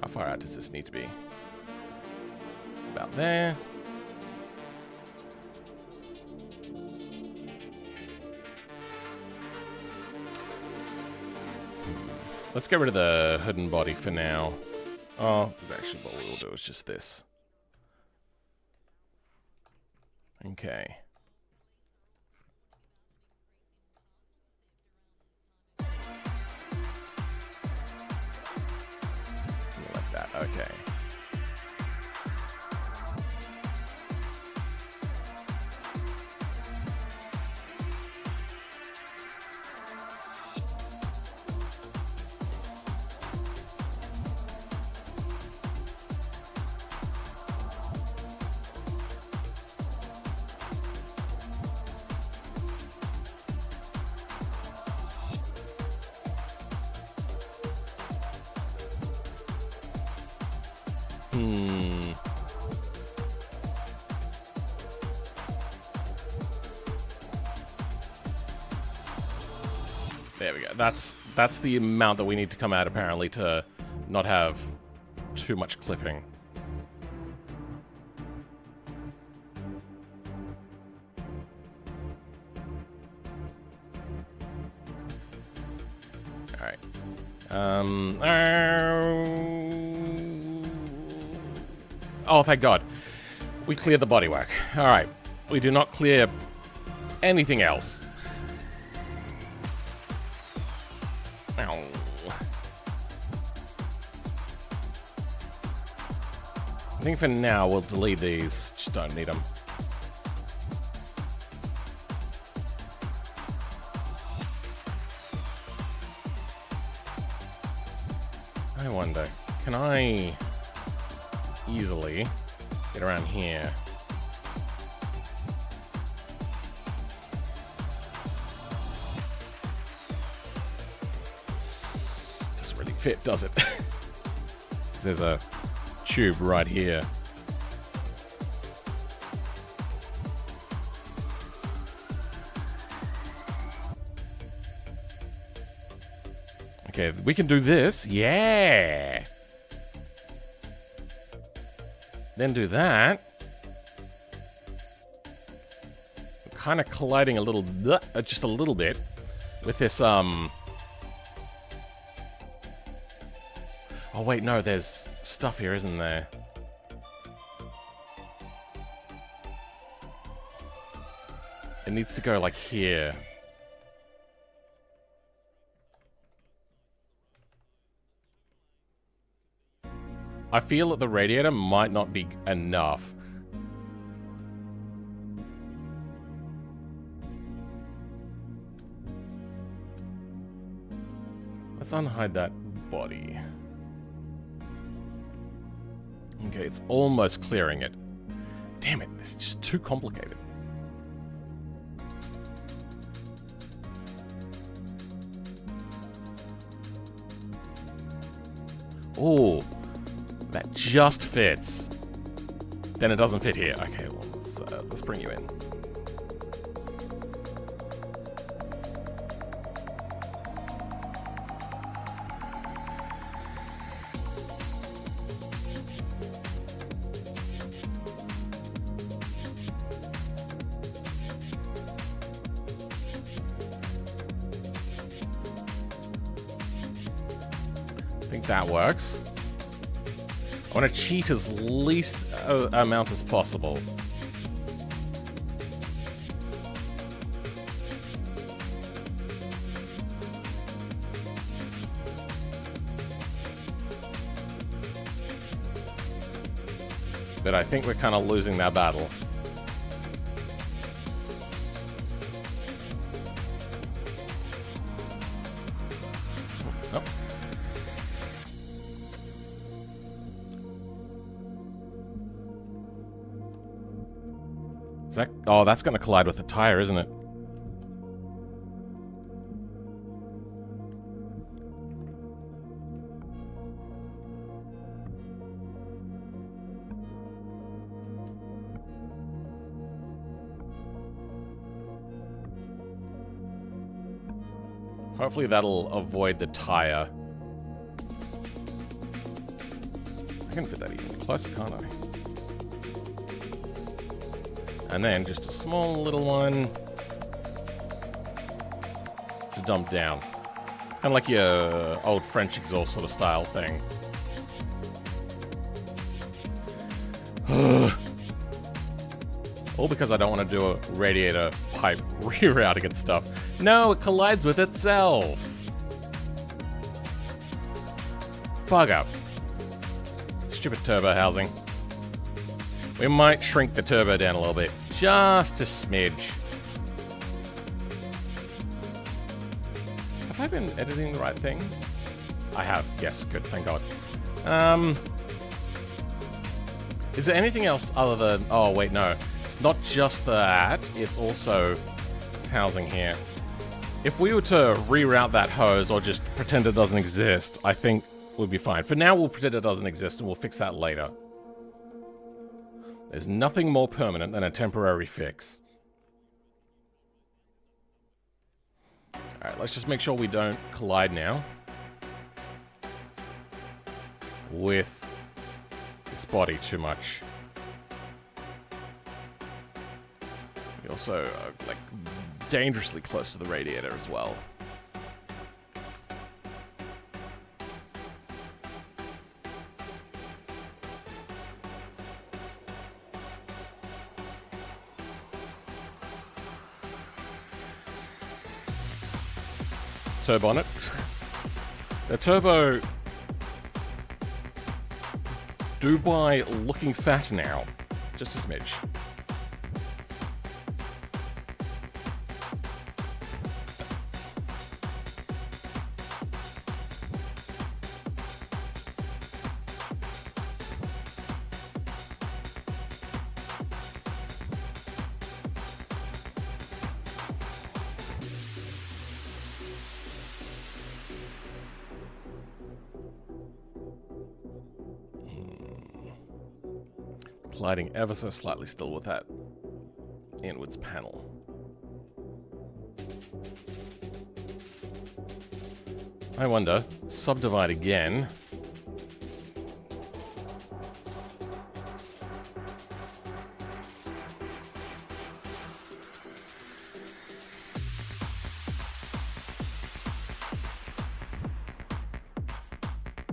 How far out does this need to be? About there. Let's get rid of the hood and body for now. Oh, actually what we'll do is just this. Okay. Something like that, okay. There we go. That's the amount that we need to come out, apparently, to not have too much clipping. Alright. Oh, thank God. We cleared the bodywork. Alright. We do not clear anything else. Ow. I think for now we'll delete these. Just don't need them. I wonder, can I easily get around here? Doesn't really fit, does it? There's a tube right here. Okay, we can do this. Yeah! Then do that. We're kind of colliding a little, just a little bit with this, Oh, wait, no, there's stuff here, isn't there? It needs to go, like, here. I feel that the radiator might not be enough. Let's unhide that body. Okay, it's almost clearing it. Damn it, this is just too complicated. Oh, that just fits. Then it doesn't fit here. Okay, well, let's bring you in. I think that works. I want to cheat as least amount as possible. But I think we're kind of losing that battle. Oh. Is that, oh, that's going to collide with the tire, isn't it? Hopefully that'll avoid the tire. I can fit that even closer, can't I? And then just a small little one to dump down. Kind of like your old French exhaust sort of style thing. All because I don't want to do a radiator pipe rerouting and stuff. No, it collides with itself. Bugger. Stupid turbo housing. We might shrink the turbo down a little bit. Just a smidge. Have I been editing the right thing? I have. Yes, good. Thank God. Is there anything else other than... Oh, wait, no. It's not just that. It's also this housing here. If we were to reroute that hose or just pretend it doesn't exist, I think we'll be fine. For now, we'll pretend it doesn't exist and we'll fix that later. There's nothing more permanent than a temporary fix. Alright, let's just make sure we don't collide now with this body too much. We also are, like, dangerously close to the radiator as well. Turbo on it. The turbo Dubai looking fat now. Just a smidge. Gliding ever so slightly still with that inwards panel. I wonder. Subdivide again.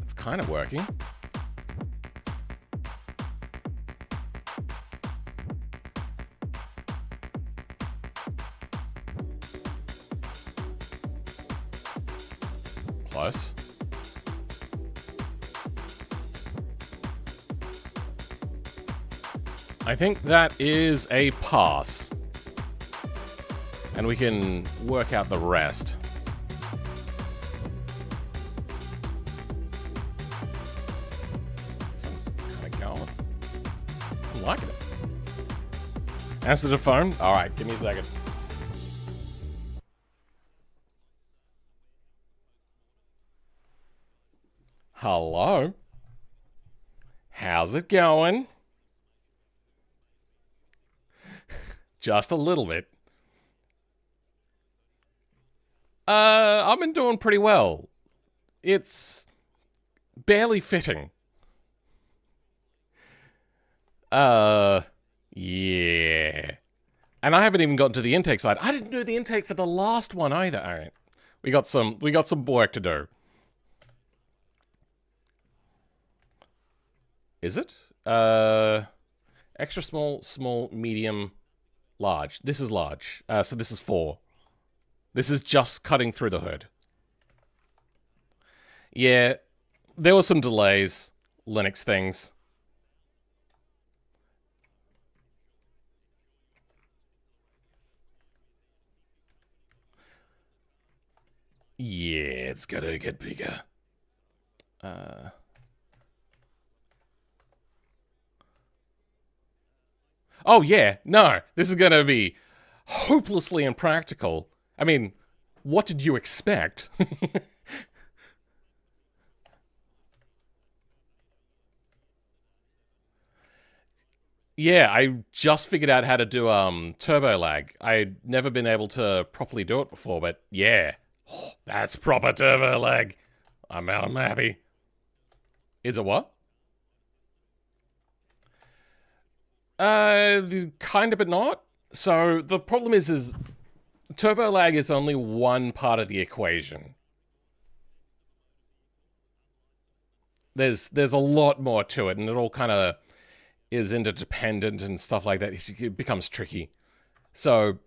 It's kind of working. Close. I think that is a pass. And we can work out the rest. Kind of going. I'm liking it. Answer the phone? Alright, give me a second. Hello? How's it going? Just a little bit. I've been doing pretty well. It's barely fitting. Yeah. And I haven't even gotten to the intake side. I didn't do the intake for the last one either. All right. We got some work to do. Is it? Extra small, small, medium, large. This is large. So this is 4. This is just cutting through the hood. Yeah, there were some delays. Linux things. Yeah, it's gotta get bigger. Oh yeah, no, this is gonna be hopelessly impractical. I mean, what did you expect? Yeah, I just figured out how to do turbo lag. I'd never been able to properly do it before, but yeah. Oh, that's proper turbo lag. I'm happy. Is it what? Kind of, but not. So the problem is turbo lag is only one part of the equation. There's a lot more to it, and it all kind of is interdependent and stuff like that. It becomes tricky. So,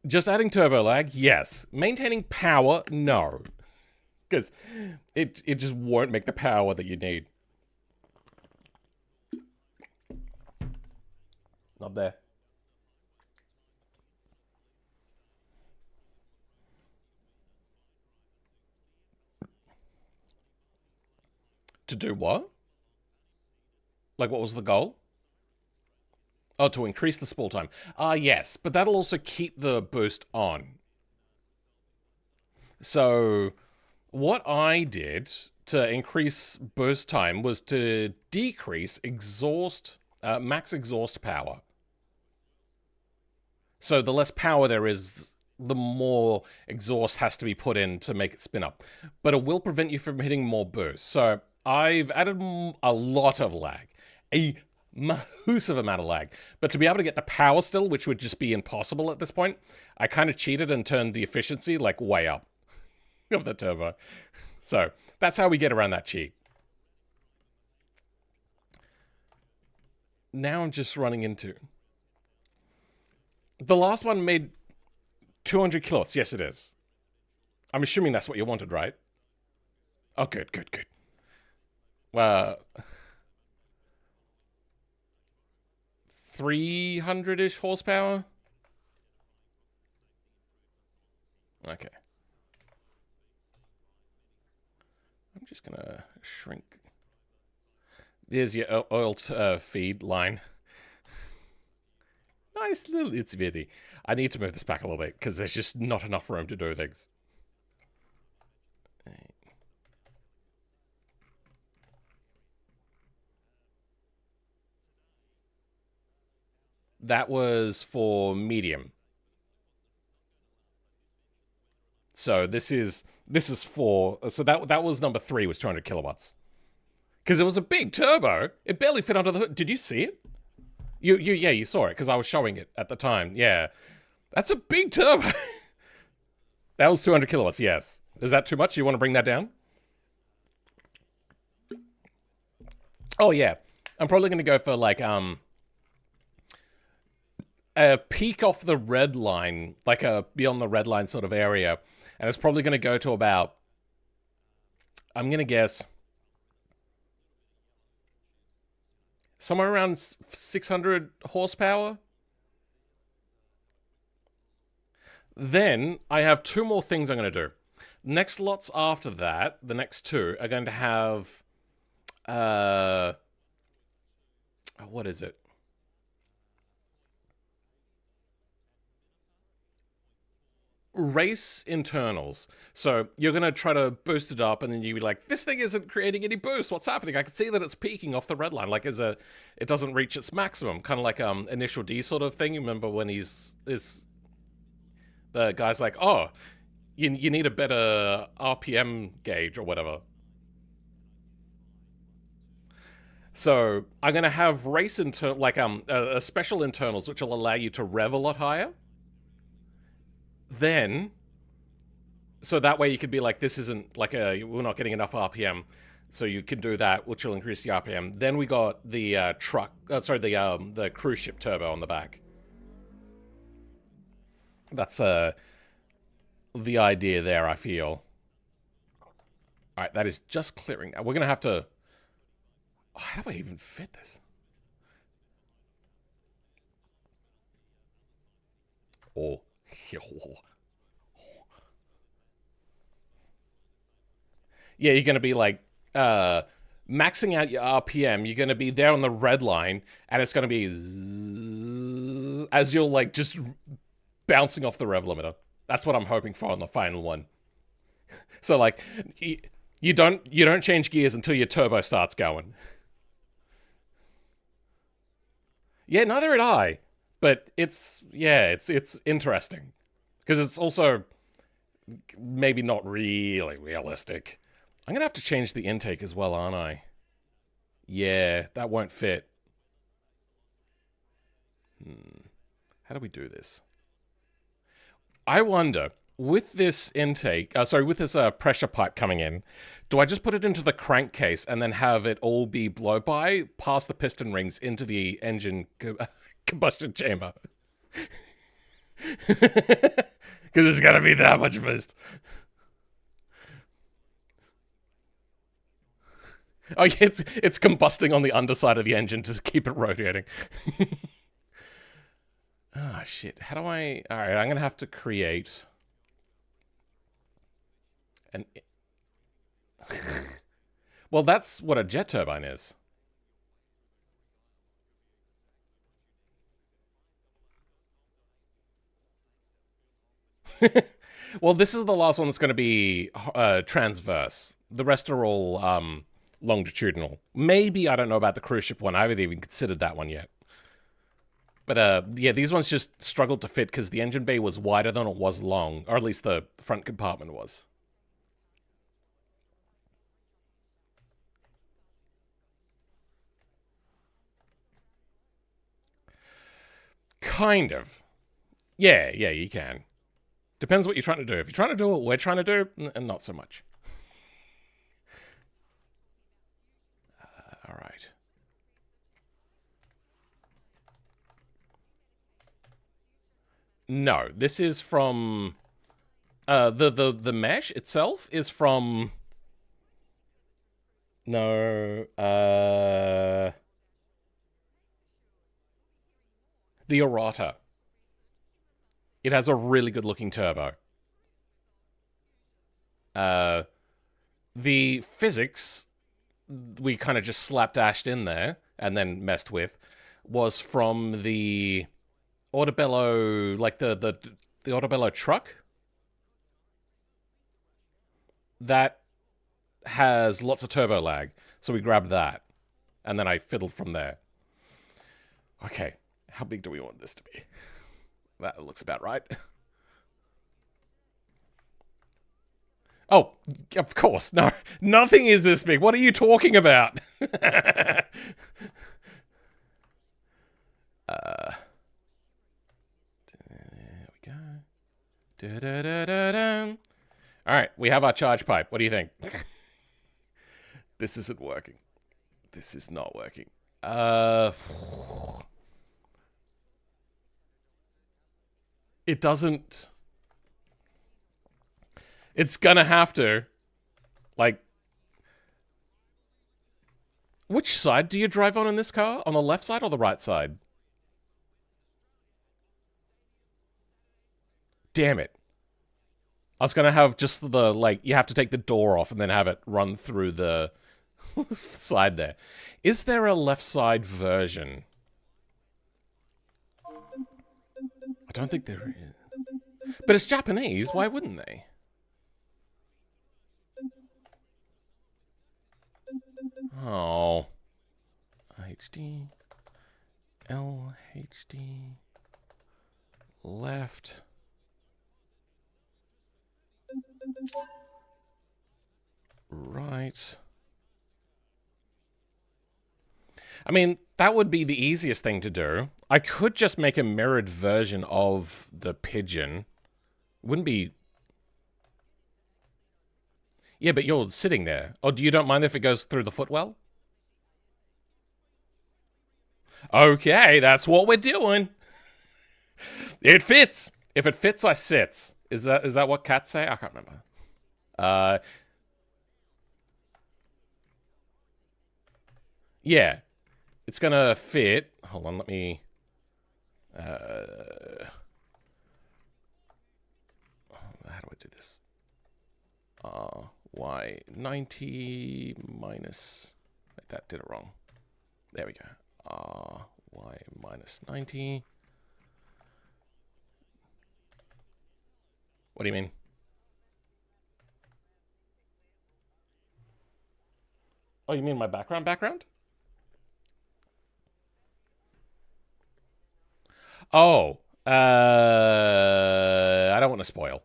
just adding turbo lag, yes. Maintaining power, no. Because it just won't make the power that you need. Not there. To do what? Like, what was the goal? Oh, to increase the spool time. Yes, but that'll also keep the boost on. So, what I did to increase boost time was to decrease max exhaust power. So the less power there is, the more exhaust has to be put in to make it spin up. But it will prevent you from hitting more boost. So I've added a lot of lag. A massive amount of lag. But to be able to get the power still, which would just be impossible at this point, I kind of cheated and turned the efficiency like way up of the turbo. So that's how we get around that cheat. Now I'm just running into... The last one made 200 kilowatts. Yes, it is. I'm assuming that's what you wanted, right? Oh, good, good, good. 300-ish horsepower? Okay. I'm just gonna shrink. There's your oil feed line. Nice little itsy bitty. I need to move this back a little bit because there's just not enough room to do things. That was for medium. So this is 4. So that was number 3, was 200 kilowatts. Because it was a big turbo. It barely fit under the hood. Did you see it? Yeah, you saw it because I was showing it at the time. Yeah. That's a big turbo. That was 200 kilowatts, yes. Is that too much? You want to bring that down? Oh, yeah. I'm probably going to go for, like, a peak off the red line, like a beyond the red line sort of area. And it's probably going to go to about, I'm going to guess, somewhere around 600 horsepower. Then I have 2 more things I'm going to do. Next lots after that, the next 2, are going to have, what is it? Race internals. So you're going to try to boost it up, and then you'll be like, this thing isn't creating any boost. What's happening? I can see that it's peaking off the red line. Like, it doesn't reach its maximum. Kind of like initial D sort of thing. You remember when the guy's like, oh, you need a better RPM gauge or whatever. So I'm going to have race a special internals, which will allow you to rev a lot higher. Then, so that way you could be like, this isn't like we're not getting enough RPM. So you can do that, which will increase the RPM. Then we got the the cruise ship turbo on the back. That's the idea there, I feel. All right, that is just clearing. We're going to have to... Oh, how do I even fit this? Oh. Yeah, you're going to be like maxing out your RPM. You're going to be there on the red line, and it's going to be as you're like just bouncing off the rev limiter. That's what I'm hoping for on the final one. So like you don't change gears until your turbo starts going. Yeah, neither did I. But it's interesting. Because it's also maybe not really realistic. I'm going to have to change the intake as well, aren't I? Yeah, that won't fit. How do we do this? I wonder, with this intake, with this pressure pipe coming in, do I just put it into the crankcase and then have it all be blow-by past the piston rings into the engine combustion chamber? Because it's gonna be that much boost. Oh yeah, it's combusting on the underside of the engine to keep it rotating. Ah, shit. How do I... Alright, I'm gonna have to create... an... Well, that's what a jet turbine is. Well, this is the last one that's going to be transverse. The rest are all longitudinal. Maybe, I don't know about the cruise ship one. I haven't even considered that one yet. But yeah, these ones just struggled to fit because the engine bay was wider than it was long. Or at least the front compartment was. Kind of. Yeah, you can. Depends what you're trying to do. If you're trying to do what we're trying to do, and not so much. All right. No, this is from the mesh itself is from the errata. It has a really good looking turbo. The physics we kind of just slapdashed in there and then messed with was from the Autobello, like the Autobello truck that has lots of turbo lag. So we grabbed that, and then I fiddled from there. Okay, how big do we want this to be? That looks about right. Oh, of course. No, nothing is this big. What are you talking about? There we go. Da-da-da-da-dum. All right, we have our charge pipe. What do you think? This isn't working. This is not working. It doesn't... It's gonna have to. Like... Which side do you drive on in this car? On the left side or the right side? Damn it. I was gonna have just the, like, you have to take the door off and then have it run through the side there. Is there a left side version? I don't think there is. But it's Japanese, why wouldn't they? Oh. HD. LHD. Left. Right. I mean, that would be the easiest thing to do. I could just make a mirrored version of the pigeon. Wouldn't be... Yeah, but you're sitting there. Or do you don't mind if it goes through the footwell? Okay, that's what we're doing. It fits. If it fits, I sits. Is that what cats say? I can't remember. Yeah. It's gonna fit. Hold on, let me... how do I do this? Y 90 minus... Wait, that did it wrong. There we go. Y minus 90. What do you mean? Oh, you mean my background? Oh, I don't want to spoil.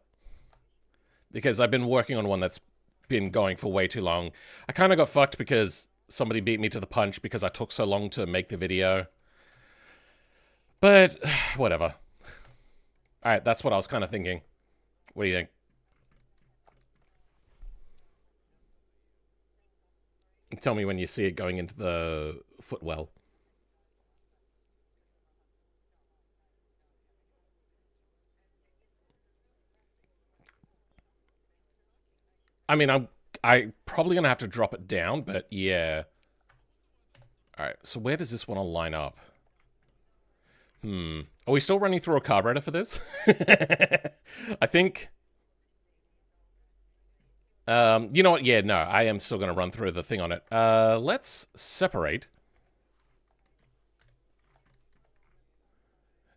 Because I've been working on one that's been going for way too long. I kind of got fucked because somebody beat me to the punch because I took so long to make the video. But, whatever. Alright, that's what I was kind of thinking. What do you think? Tell me when you see it going into the footwell. I mean, I'm probably gonna have to drop it down, but yeah. Alright, so where does this want to line up? Are we still running through a carburetor for this? I think... you know what? Yeah, no, I am still going to run through the thing on it. Let's separate.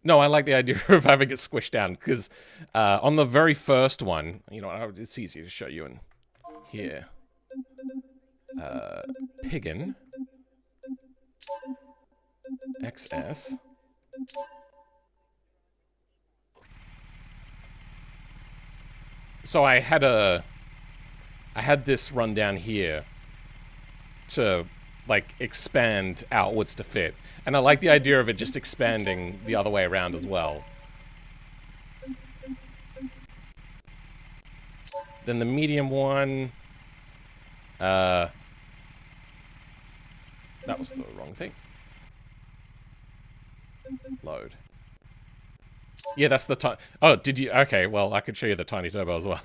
No, I like the idea of having it squished down, because on the very first one, you know, it's easier to show you in here. Piggin. XS. So I had this run down here to, like, expand outwards to fit. And I like the idea of it just expanding the other way around as well. Then the medium one... that was the wrong thing. Load. Yeah, that's the tiny... Oh, did you... Okay, well, I could show you the tiny turbo as well.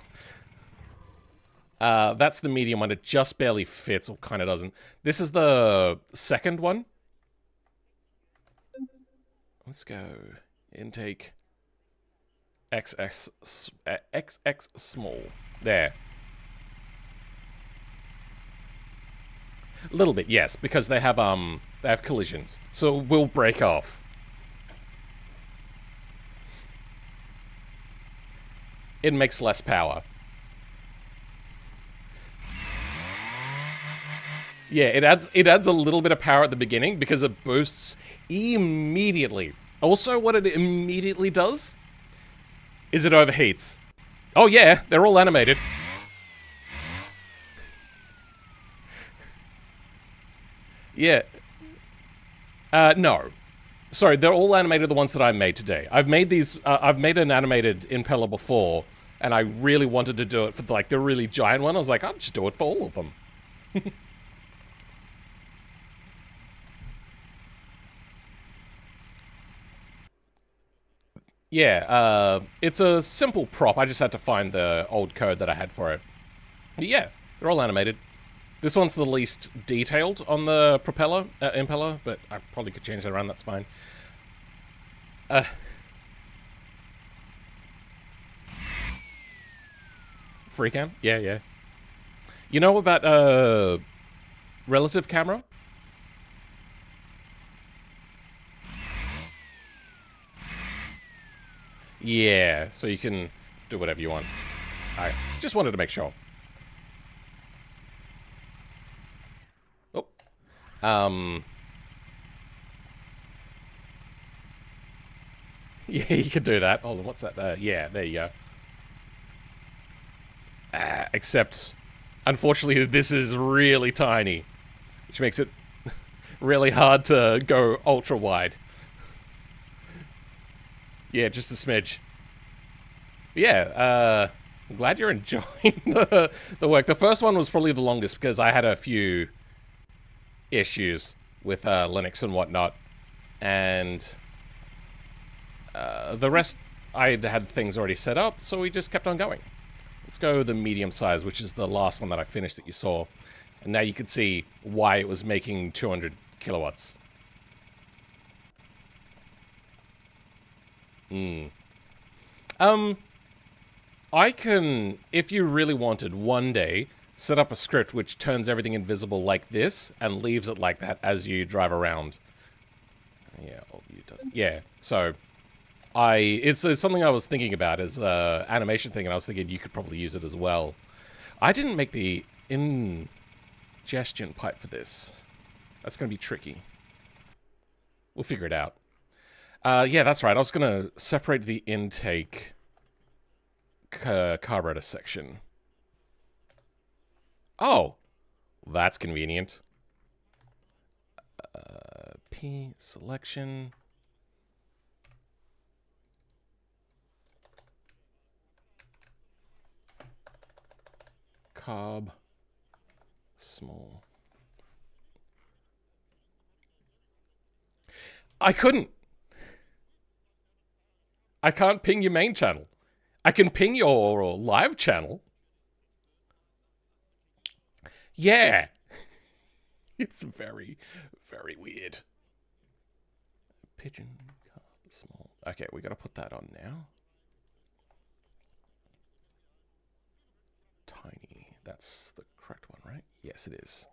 That's the medium one. It just barely fits, or kind of doesn't. This is the second one. Let's go. Intake. XX small. There. A little bit, yes, because they have collisions. So it will break off. It makes less power. Yeah, it adds a little bit of power at the beginning because it boosts immediately. Also, what it immediately does is it overheats. Oh yeah, they're all animated. Yeah. No. Sorry, they're all animated, the ones that I made today. I've made these, I've made an animated impeller before, and I really wanted to do it for, like, the really giant one. I was like, I'll just do it for all of them. Yeah, it's a simple prop. I just had to find the old code that I had for it. But yeah, they're all animated. This one's the least detailed on the impeller, but I probably could change that around, that's fine. Free cam? Yeah, yeah. You know about, relative camera? Yeah, so you can do whatever you want. I just wanted to make sure. Oh. Yeah, you can do that. Hold on, what's that? Yeah, there you go. Except, unfortunately, this is really tiny, which makes it really hard to go ultra wide. Yeah, just a smidge. Yeah, I'm glad you're enjoying the work. The first one was probably the longest because I had a few issues with Linux and whatnot, and the rest I had things already set up, so we just kept on going. Let's go the medium size, which is the last one that I finished that you saw, and now you can see why it was making 200 kilowatts. I can, if you really wanted, one day set up a script which turns everything invisible like this and leaves it like that as you drive around. Yeah, yeah. So it's something I was thinking about as an animation thing, and I was thinking you could probably use it as well. I didn't make the ingestion pipe for this. That's going to be tricky. We'll figure it out. Yeah, that's right. I was going to separate the intake carburetor section. Oh, that's convenient. P selection. Carb. Small. I couldn't. I can't ping your main channel. I can ping your live channel. Yeah. It's very, very weird. Pigeon, carb, small. Okay, we gotta put that on now. Tiny. That's the correct one, right? Yes, it is.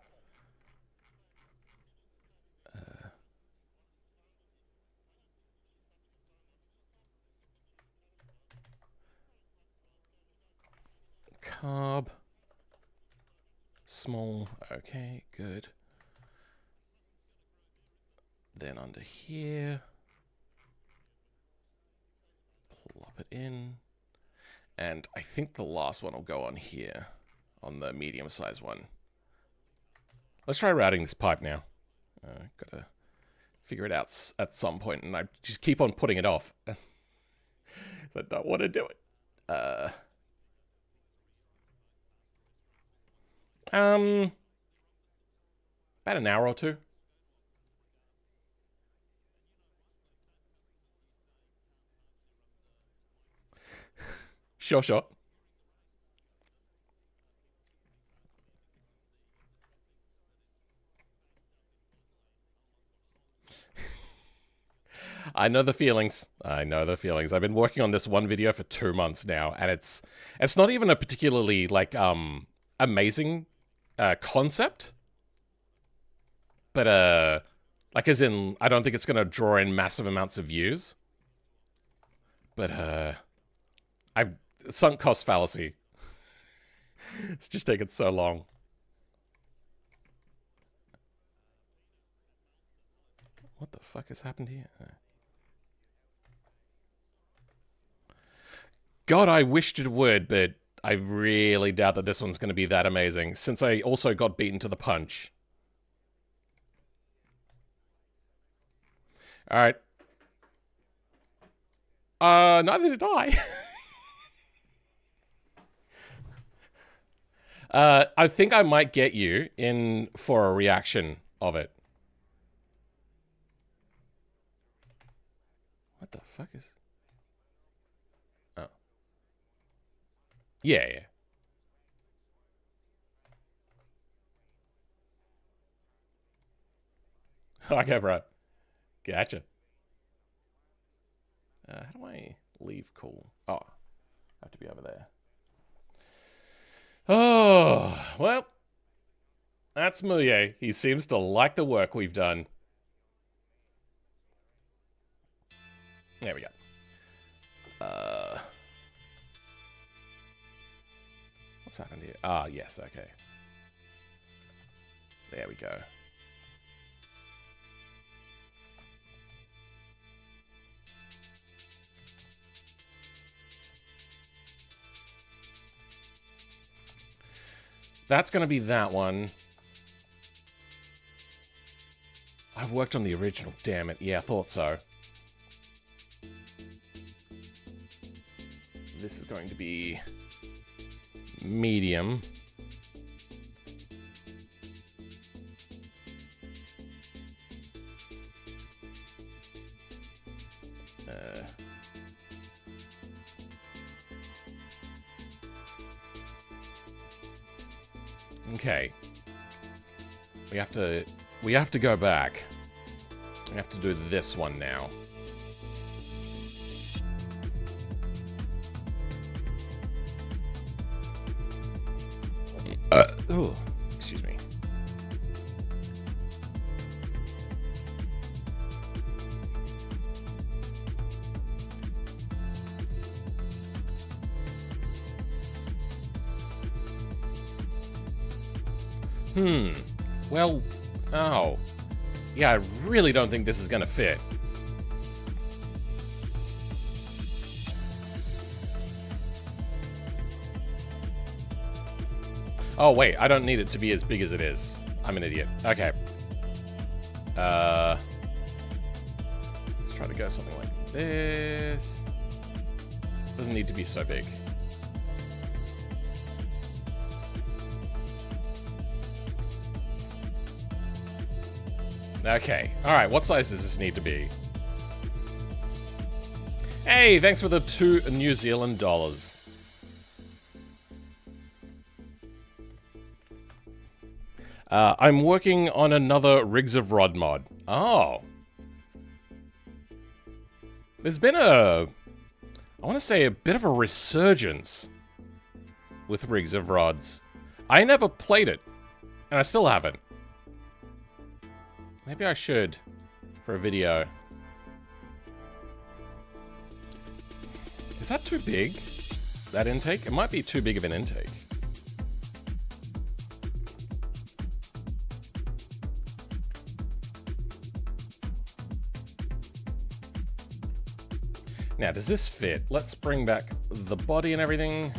Carb. Small. Okay, good. Then under here. Plop it in. And I think the last one will go on here. On the medium size one. Let's try routing this pipe now. Gotta figure it out at some point, and I just keep on putting it off. I don't want to do it. About an hour or two. Sure, sure. I know the feelings. I know the feelings. I've been working on this one video for 2 months now, and it's not even a particularly, like, amazing concept. But, like, as in, I don't think it's gonna draw in massive amounts of views. But, I've sunk cost fallacy. It's just taken so long. What the fuck has happened here? God, I wished it would, but I really doubt that this one's going to be that amazing, since I also got beaten to the punch. All right. Neither did I. I think I might get you in for a reaction of it. What the fuck is... Oh. Yeah, yeah. Okay, bro. Gotcha. How do I leave cool? Oh, I have to be over there. Oh, well. That's Muye. He seems to like the work we've done. There we go. What's happened here? Ah, yes, okay. There we go. That's going to be that one. I've worked on the original, damn it. Yeah, I thought so. This is going to be medium. Okay. We have to go back. We have to do this one now. Oh, excuse me. Well, oh. Yeah, I really don't think this is gonna fit. Oh, wait, I don't need it to be as big as it is. I'm an idiot. Okay. Let's try to go something like this. Doesn't need to be so big. Okay. Alright, what size does this need to be? Hey, thanks for the 2 New Zealand dollars. I'm working on another Rigs of Rod mod. Oh. There's been I want to say a bit of a resurgence with Rigs of Rods. I never played it, and I still haven't. Maybe I should for a video. Is that too big? That intake? It might be too big of an intake. Now, does this fit? Let's bring back the body and everything.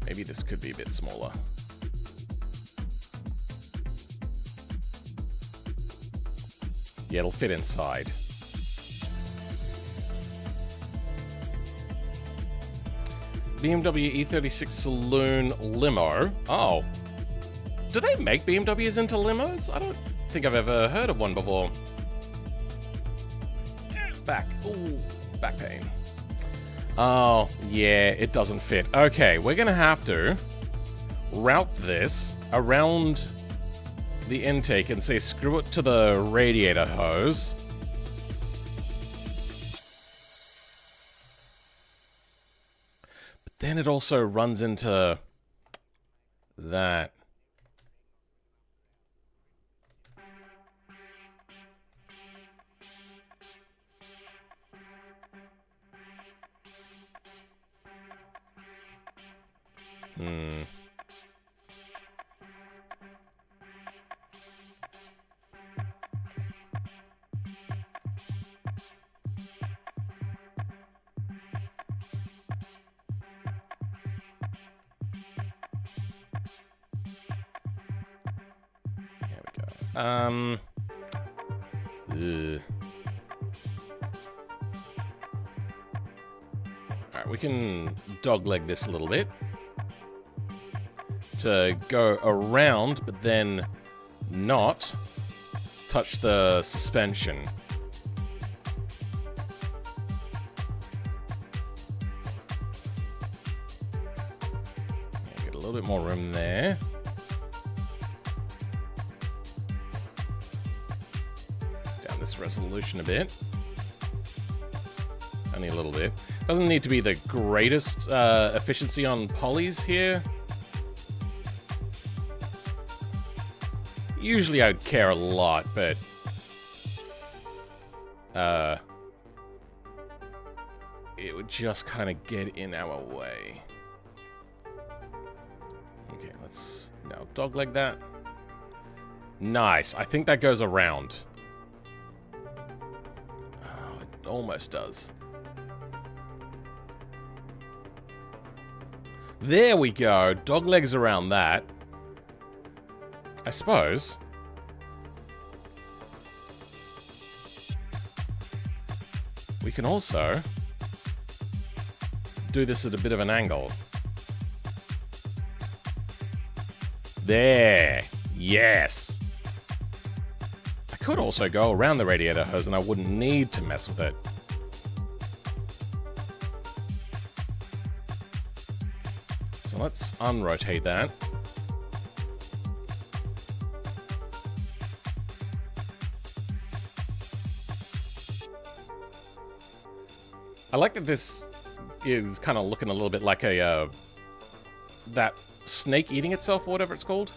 Maybe this could be a bit smaller. Yeah, it'll fit inside. BMW E36 Saloon Limo. Oh. Do they make BMWs into limos? I don't think I've ever heard of one before. Back. Ooh, back pain. Oh, yeah, it doesn't fit. Okay, we're gonna have to route this around the intake and say screw it to the radiator hose. But then it also runs into that. Ugh. Alright, we can dogleg this a little bit to go around, but then not touch the suspension. Get a little bit more room there. Down this resolution a bit. Only a little bit. Doesn't need to be the greatest efficiency on polys here. Usually I'd care a lot, but it would just kind of get in our way. Okay, let's now dogleg that. Nice. I think that goes around. Oh, it almost does. There we go. Doglegs around that. I suppose. We can also do this at a bit of an angle. There. Yes. I could also go around the radiator hose and I wouldn't need to mess with it. So let's unrotate that. I like that this is kind of looking a little bit like a, that snake eating itself or whatever it's called.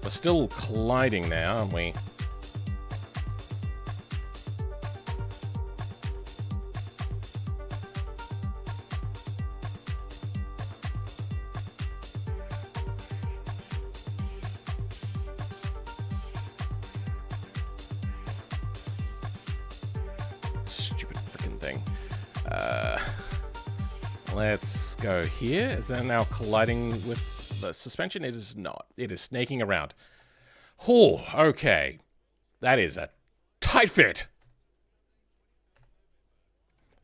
We're still colliding now, aren't we? Stupid freaking thing. Let's go here. Is that now colliding with the suspension? It is not. It is snaking around. Oh, okay. That is a tight fit.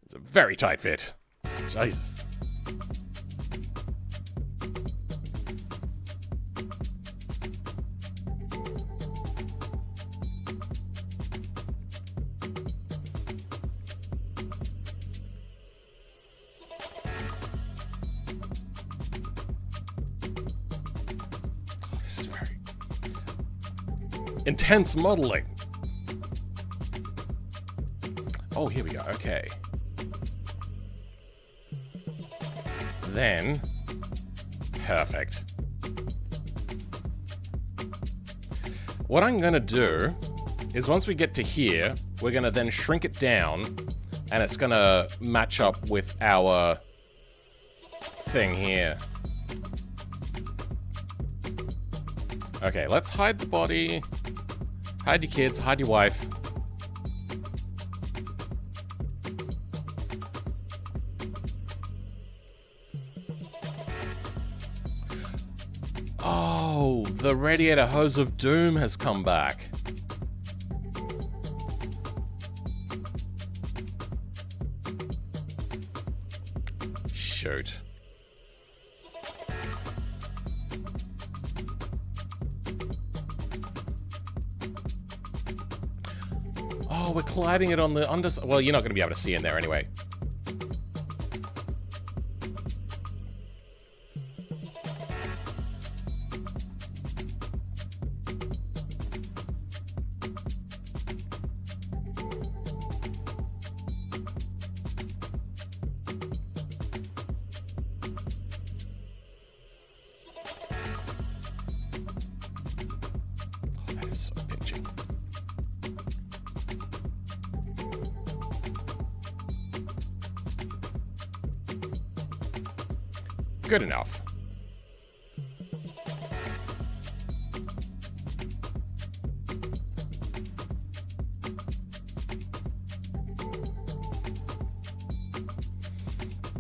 It's a very tight fit. Jesus. Intense modeling. Oh, here we go. Okay. Then, perfect. What I'm going to do is once we get to here, we're going to then shrink it down, and it's going to match up with our thing here. Okay, let's hide the body. Hide your kids, hide your wife. Oh, the radiator hose of doom has come back. Shoot. Oh, we're colliding it on the under... Well, you're not going to be able to see in there anyway. Oh, that is so pinching. Good enough.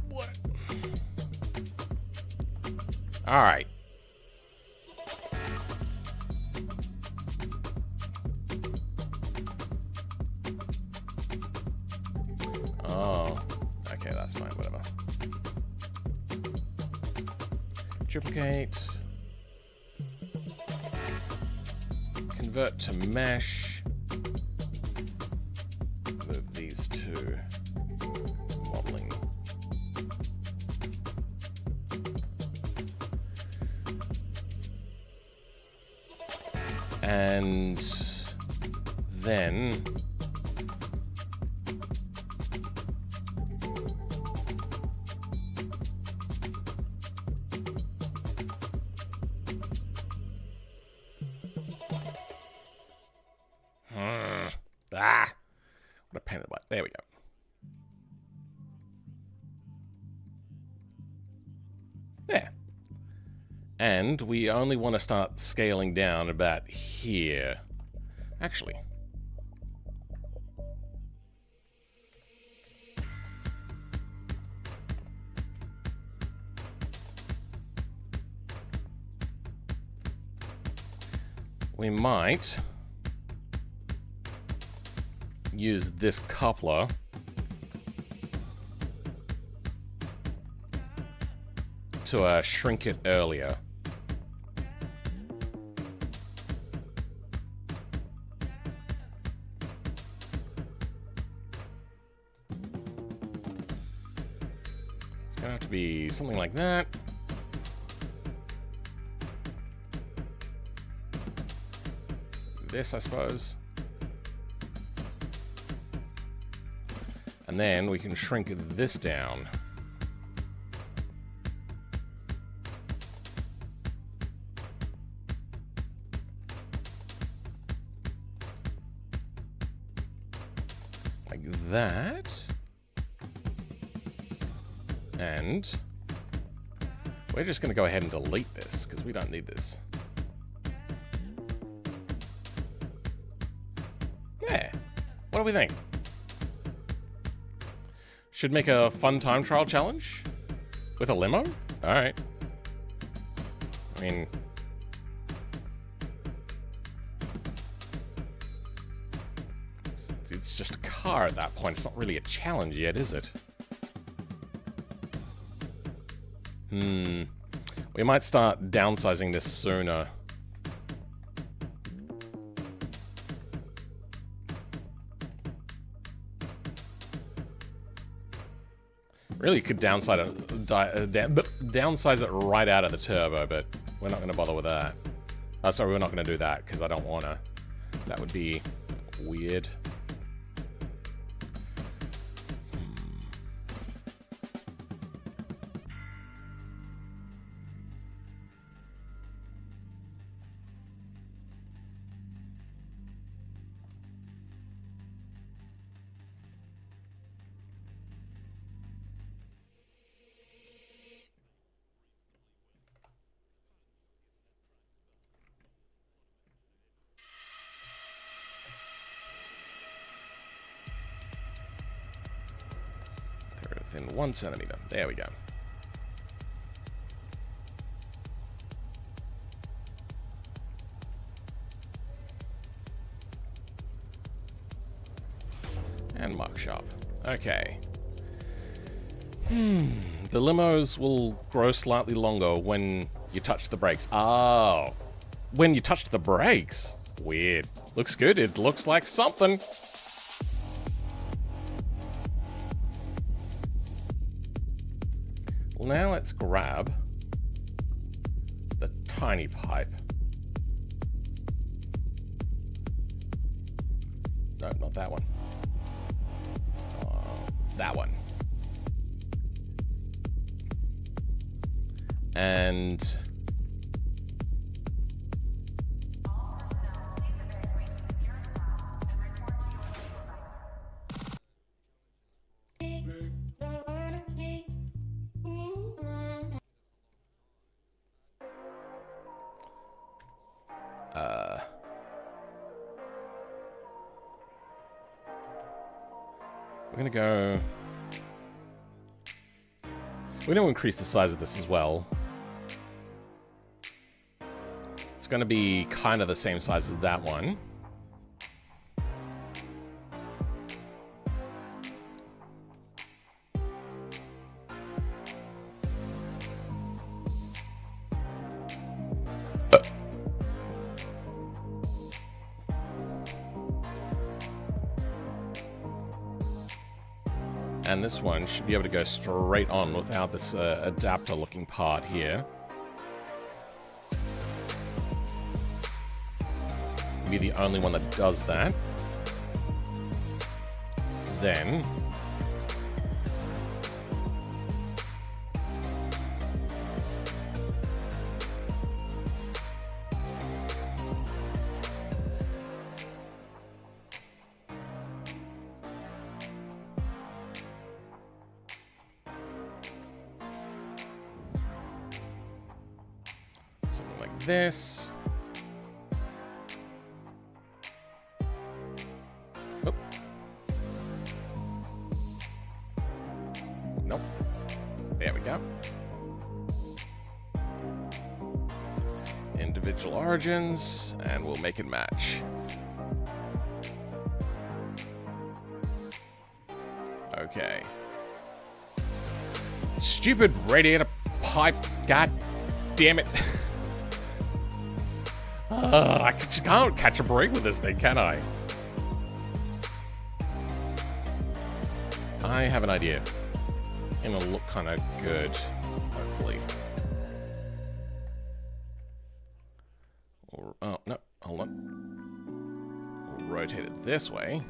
What? All right. Oh, okay, that's fine, whatever. Duplicate. Convert to mesh. Move these two. Modeling. And then what a pain in the butt. There we go. There. And we only want to start scaling down about here. Actually. We might use this coupler to shrink it earlier. It's gonna have to be something like that. This, I suppose. And then we can shrink this down. Like that. And we're just going to go ahead and delete this because we don't need this. Yeah. What do we think? Should make a fun time trial challenge with a limo? All right. I mean, it's just a car at that point. It's not really a challenge yet, is it? We might start downsizing this sooner. Really, you could downsize it right out of the turbo, but we're not going to bother with that. Sorry, we're not going to do that because I don't want to. That would be weird. Within 1 centimeter. There we go. And mark sharp. Okay. The limos will grow slightly longer when you touch the brakes. Oh. When you touch the brakes. Weird. Looks good. It looks like something. Well, now let's grab the tiny pipe. No, not that one. That one. And going to go... We're going to increase the size of this as well. It's going to be kind of the same size as that one. And this one should be able to go straight on without this adapter looking part here. Be the only one that does that. Then something like this. Oh. Nope. There we go. Individual origins, and we'll make it match. Okay. Stupid radiator pipe, god damn it. I can't catch a break with this thing, can I? I have an idea. It'll look kind of good, hopefully. Or, oh, no, hold on. We'll rotate it this way.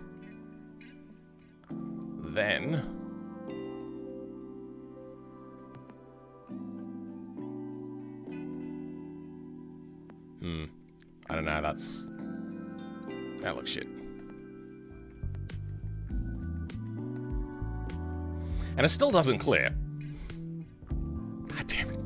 Then... I don't know, that looks shit. And it still doesn't clear. God damn it.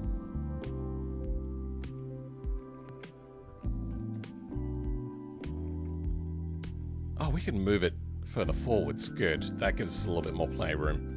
Oh, we can move it further forwards. Good. That gives us a little bit more playroom.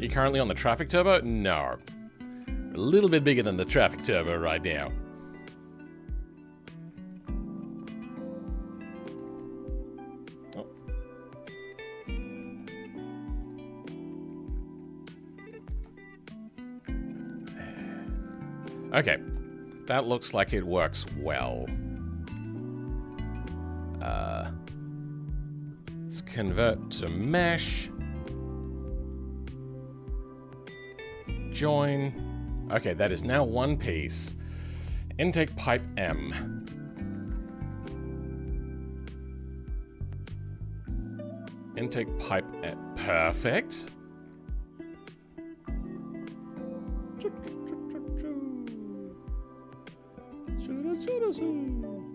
You currently on the traffic turbo? No. A little bit bigger than the traffic turbo right now. Oh. Okay. That looks like it works well. Let's convert to mesh. Join. Okay, that is now one piece. Intake pipe M. Intake pipe M. Perfect.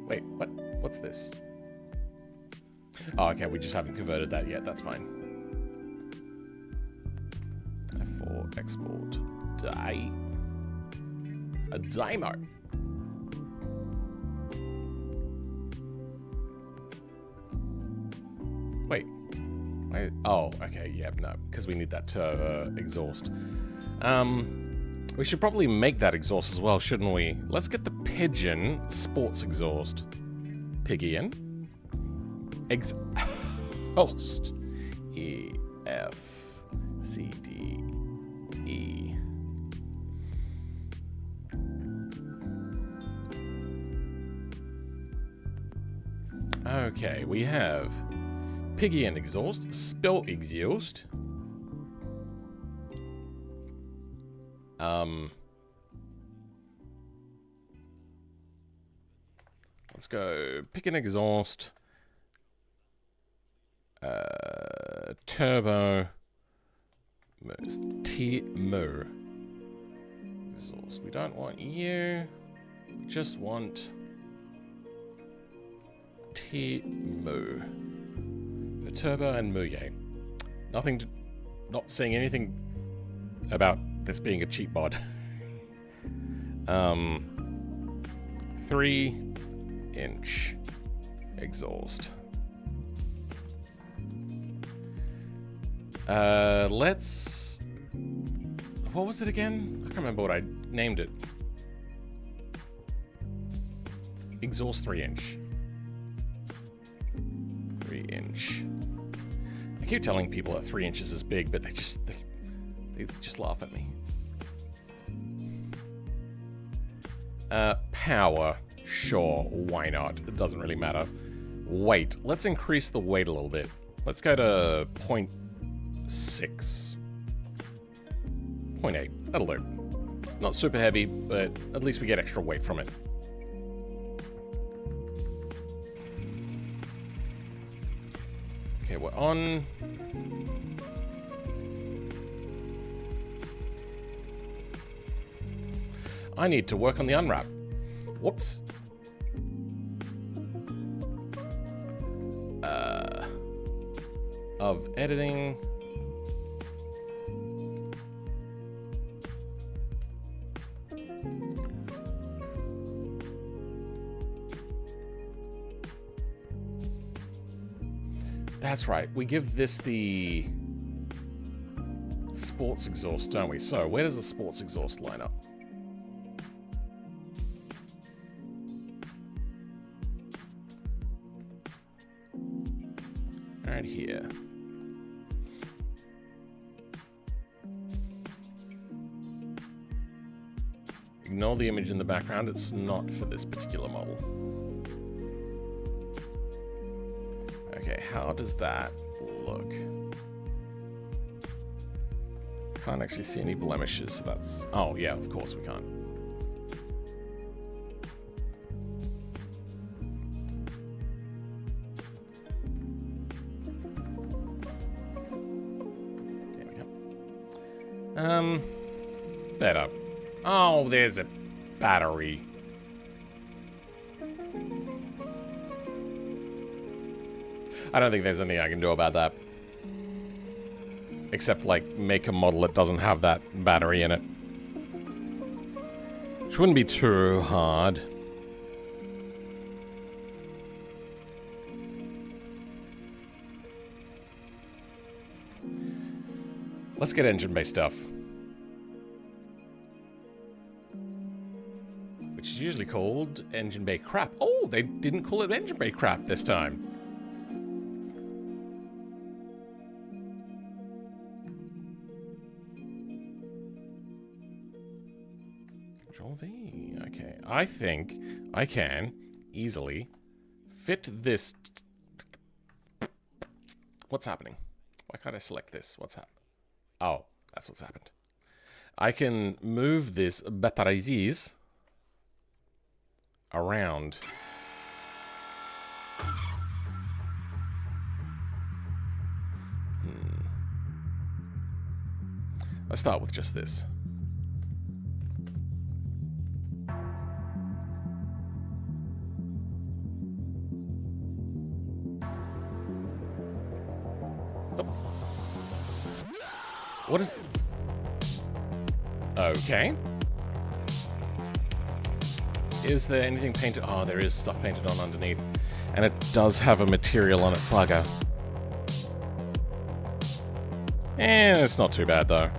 Wait, what? What's this? Oh, okay, we just haven't converted that yet. That's fine. F4 export. Die. A Dymo. Wait. Oh, okay, yeah, no, because we need that turbo exhaust. We should probably make that exhaust as well, shouldn't we? Let's get the Pigeon sports exhaust. Pigeon. Exhaust. E, F, C, D, E. Okay, we have Pigeon exhaust, spill exhaust. Let's go pick an exhaust. Turbo. T-mo. Exhaust. We don't want you. We just want T-mo. The turbo and Muye. Nothing to, not saying anything about this being a cheap mod. 3-inch exhaust. Let's... What was it again? I can't remember what I named it. Exhaust 3-inch. 3-inch. I keep telling people that 3 inches is big, but they just laugh at me. Power. Sure, why not? It doesn't really matter. Weight. Let's increase the weight a little bit. Let's go to 0.6. 0.8. That'll do. Not super heavy, but at least we get extra weight from it. Okay, we're on. I need to work on the unwrap. Whoops. Of editing. That's right. We give this the sports exhaust, don't we? So, where does the sports exhaust line up? Right here. Ignore the image in the background. It's not for this particular model. Okay, how does that look? Can't actually see any blemishes, so that's... Oh, yeah, of course we can't. There we go. Better. Oh, there's a battery. I don't think there's anything I can do about that. Except, like, make a model that doesn't have that battery in it. Which wouldn't be too hard. Let's get engine bay stuff. Which is usually called engine bay crap. Oh, they didn't call it engine bay crap this time. Control V. Okay, I think I can easily fit this. What's happening? Why can't I select this? What's happening? Oh, that's what's happened. I can move this batteries around. Let's start with just this. What is... Okay. Is there anything painted? Oh, there is stuff painted on underneath. And it does have a material on it, bugger. It's not too bad, though.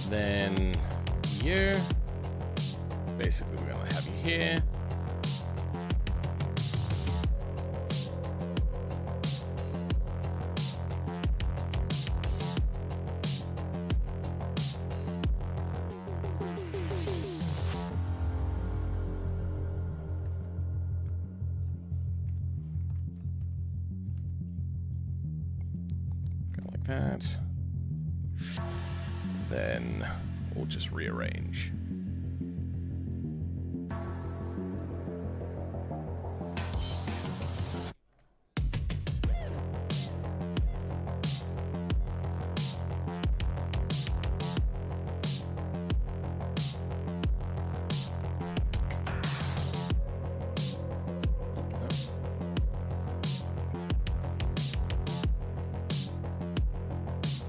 Then you. Basically, we're going to have you here. Go like that. Then we'll just rearrange.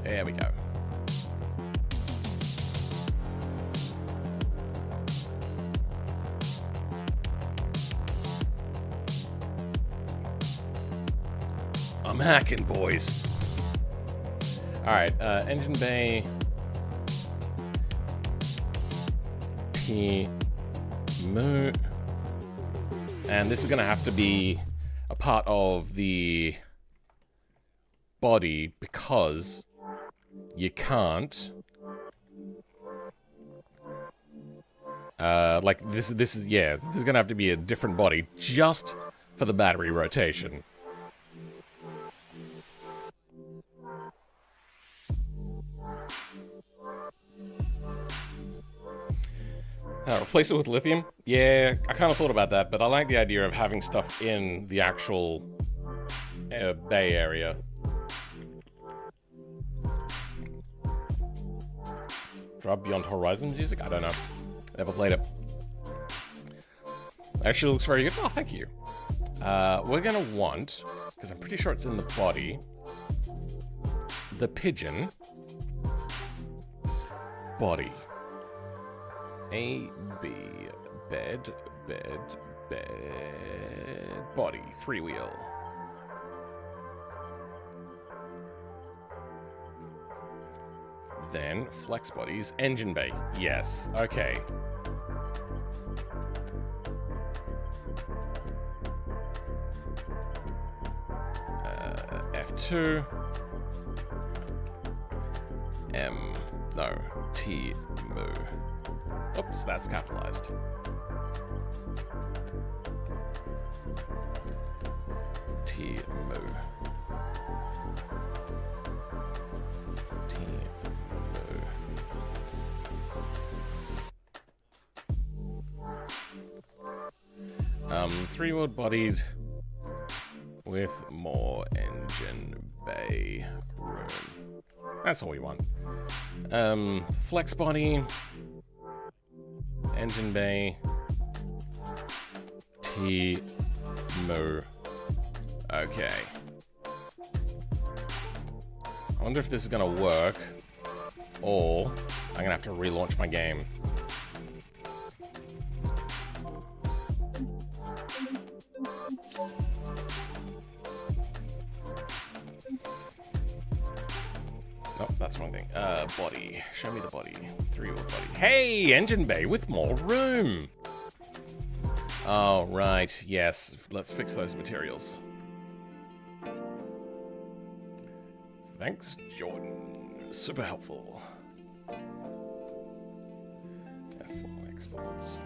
There we go. I'm hacking, boys. All right, engine bay. Moo. And this is going to have to be a part of the body because you can't. Like this is yeah. There's gonna have to be a different body just for the battery rotation. Replace it with lithium? Yeah, I kind of thought about that, but I like the idea of having stuff in the actual bay area. Drop Beyond Horizon music? I don't know. Never played it. Actually looks very good. Oh, thank you. We're gonna want, because I'm pretty sure it's in the body, the pigeon body. A, B, bed, body, 3-wheel. Then, flex bodies, engine bay. Yes, okay. F2. M, no, T, moo. Oops, that's capitalized. T, moo. T, moo. 3-wheeled bodied with more engine bay room. That's all we want. Flex body. Engine bay. T, moo. Okay. I wonder if this is gonna work, or I'm gonna have to relaunch my game. Oh, that's one thing. Body. Show me the body. 3-wheel body. Hey, engine bay with more room. Oh, right. Yes. Let's fix those materials. Thanks, Jordan. Super helpful. F4 exports.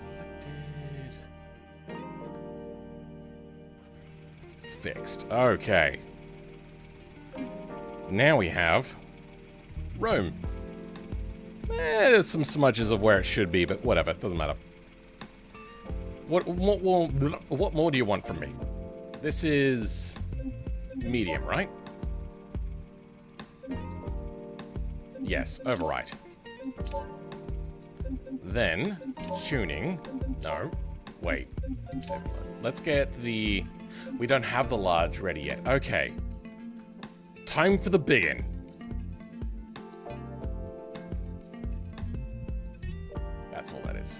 Fixed. Okay. Now we have room. There's some smudges of where it should be, but whatever. Doesn't matter. What more do you want from me? This is medium, right? Yes, overwrite. Then, tuning. No, wait. Let's get the... We don't have the large ready yet. Okay. Time for the biggin. That's all that is.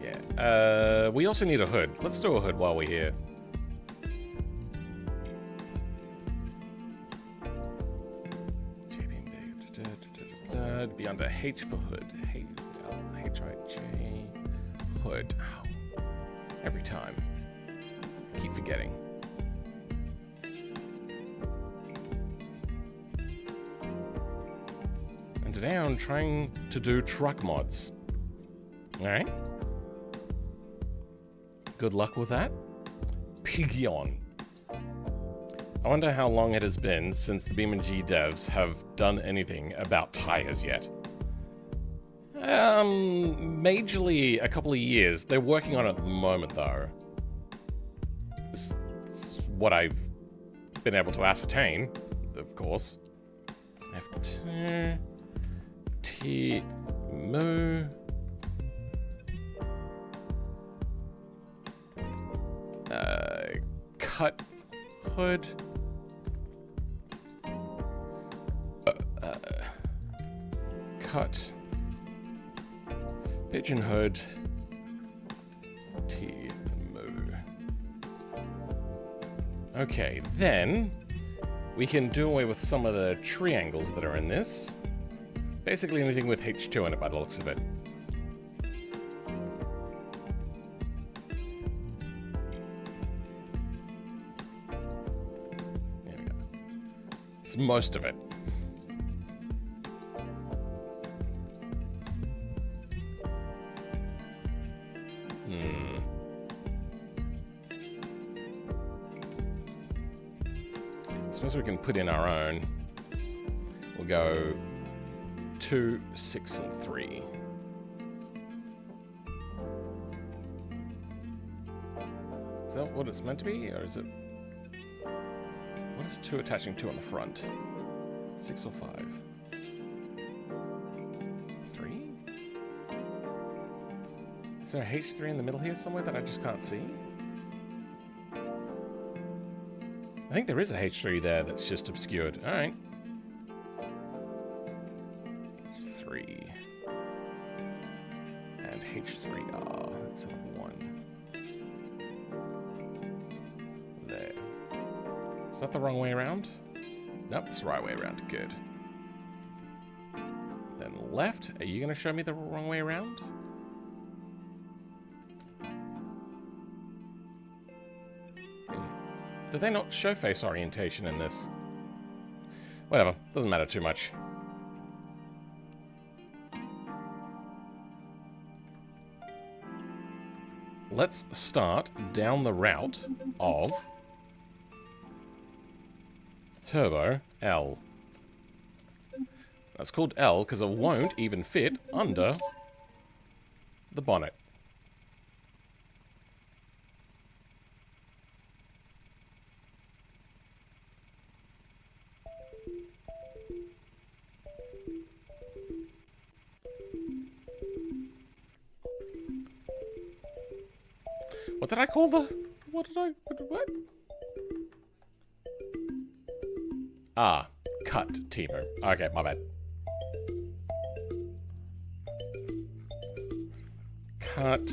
Yeah. We also need a hood. Let's do a hood while we're here. Be under H for hood. H-I-J. Hood. Oh. Every time. Keep forgetting. And today I'm trying to do truck mods. Alright? Good luck with that. Pigeon. I wonder how long it has been since the BeamNG devs have done anything about tires yet. Majorly a couple of years. They're working on it at the moment, though. It's what I've been able to ascertain, of course. F2... T... Moo... Cut... Hood... Cut... Pigeon hood... T... Moo... Okay, then... we can do away with some of the triangles that are in this. Basically anything with H2 in it by the looks of it. There we go. It's most of it. Suppose we can put in our own. We'll go 2, 6, and 3. Is that what it's meant to be, or is it? What is 2 attaching to on the front? 6 or 5? 3? Is there a H3 in the middle here somewhere that I just can't see? I think there is a H3 there that's just obscured. Alright. 3. And H3R instead of 1. There. Is that the wrong way around? Nope, it's the right way around. Good. Then left. Are you going to show me the wrong way around? Did they not show face orientation in this? Whatever, doesn't matter too much. Let's start down the route of Turbo L. That's called L because it won't even fit under the bonnet. What did I call the... What? Ah, cut, Timo. Okay, my bad. Cut...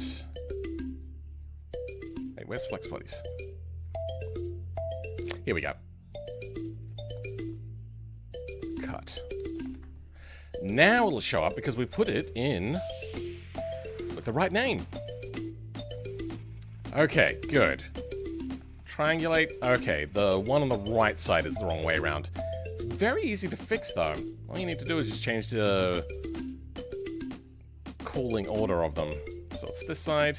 Hey, where's flex bodies? Here we go. Cut. Now it'll show up because we put it in with the right name. Okay, good. Triangulate. Okay, the one on the right side is the wrong way around. It's very easy to fix, though. All you need to do is just change the calling order of them. So it's this side.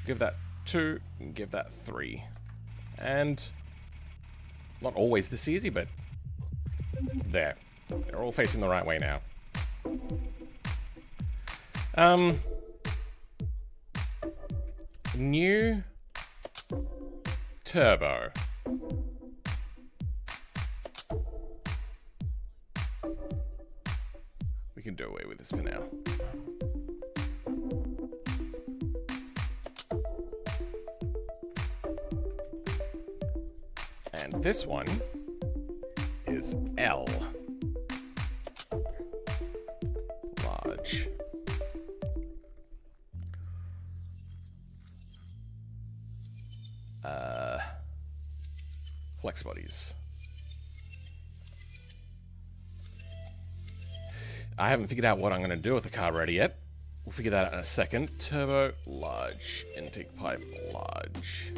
Give that 2, and give that 3. And not always this easy, but there. They're all facing the right way now. New turbo. We can do away with this for now. And this one is L. Large. Flex bodies. I haven't figured out what I'm going to do with the carburetor yet. We'll figure that out in a second. Turbo, large. Intake pipe, large.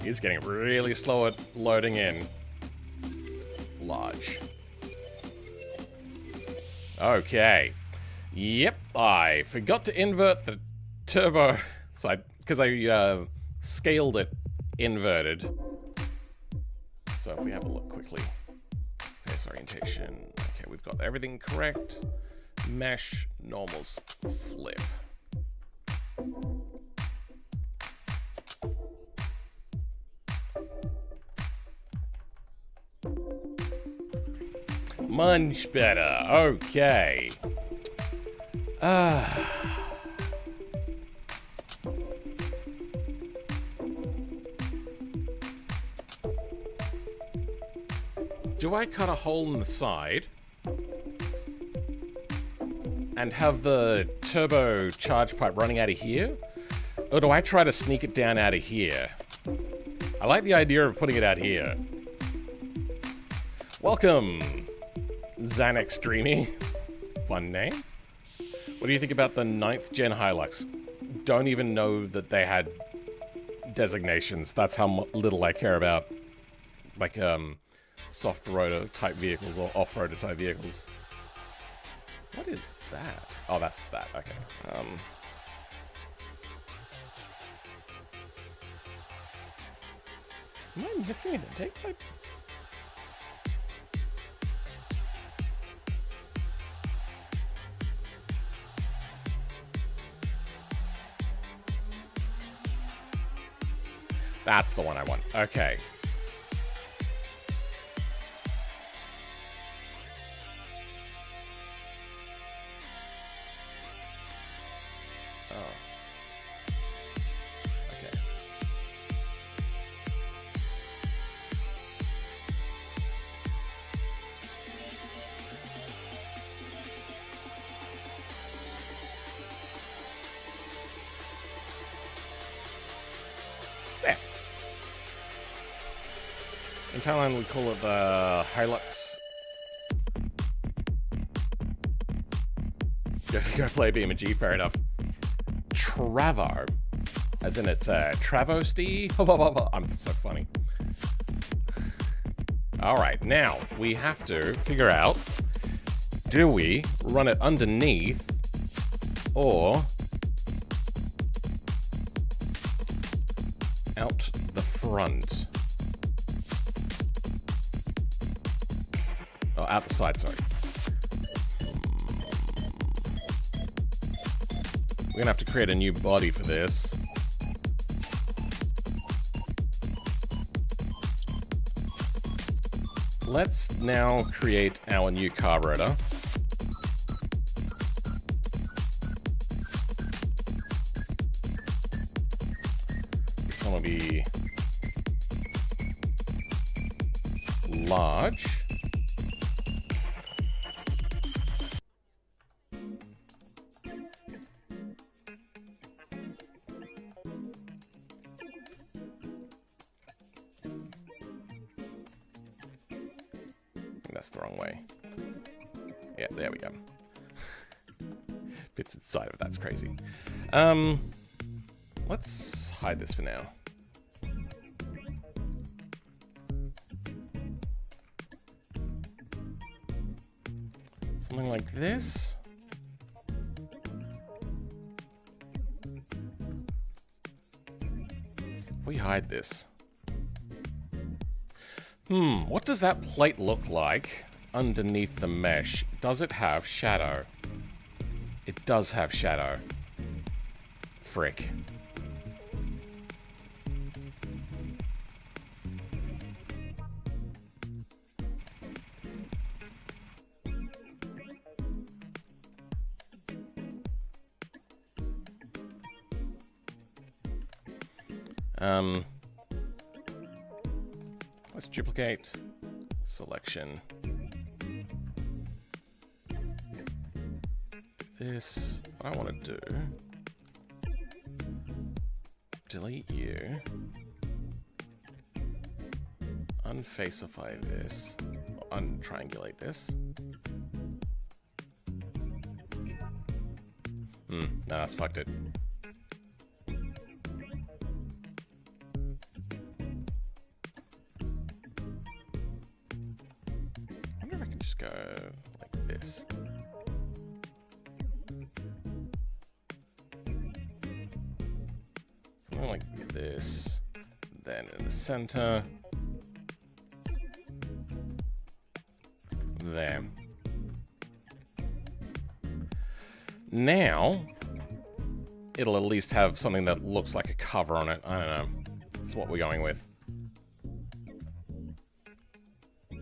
It's getting really slow at loading in. Large. Okay. Yep, I forgot to invert the turbo side because I scaled it inverted. So if we have a look quickly, face orientation. Okay, we've got everything correct. Mesh, normals, flip. Much better. Okay. Do I cut a hole in the side and have the turbo charge pipe running out of here? Or do I try to sneak it down out of here? I like the idea of putting it out here. Welcome, Xanax Dreamy. Fun name. What do you think about the 9th gen Hilux? Don't even know that they had designations. That's how little I care about, like, soft roader type vehicles or off-roader type vehicles. What is that? Oh, that's that. Okay. Am I missing an intake pipe? That's the one I want. Okay. In Thailand, we call it the Hilux. Go play BMG, fair enough. Travo, as in it's travesty. I'm so funny. All right, now we have to figure out: do we run it underneath or out the front? Oh, out the side, sorry. We're gonna have to create a new body for this. Let's now create our new carburetor. This one will be large. That's the wrong way. Yeah, there we go. Fits inside of it, that's crazy. Let's hide this for now. Something like this. If we hide this. What does that plate look like underneath the mesh? Does it have shadow? It does have shadow. Frick. Let's duplicate selection. This, what I want to do, delete you, unfaceify this, or untriangulate this. No, that's fucked it. Go like this. something like this. Then in the center. There. Now, it'll at least have something that looks like a cover on it. I don't know. That's what we're going with. And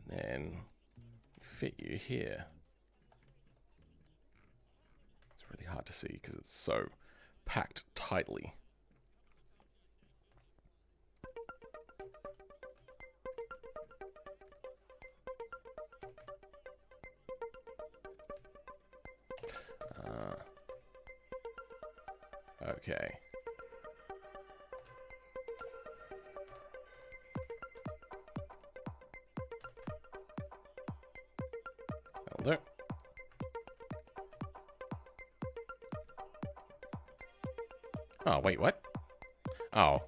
then fit you here. It's really hard to see because it's so packed tightly. Okay. That'll do. Oh, wait, what? Oh.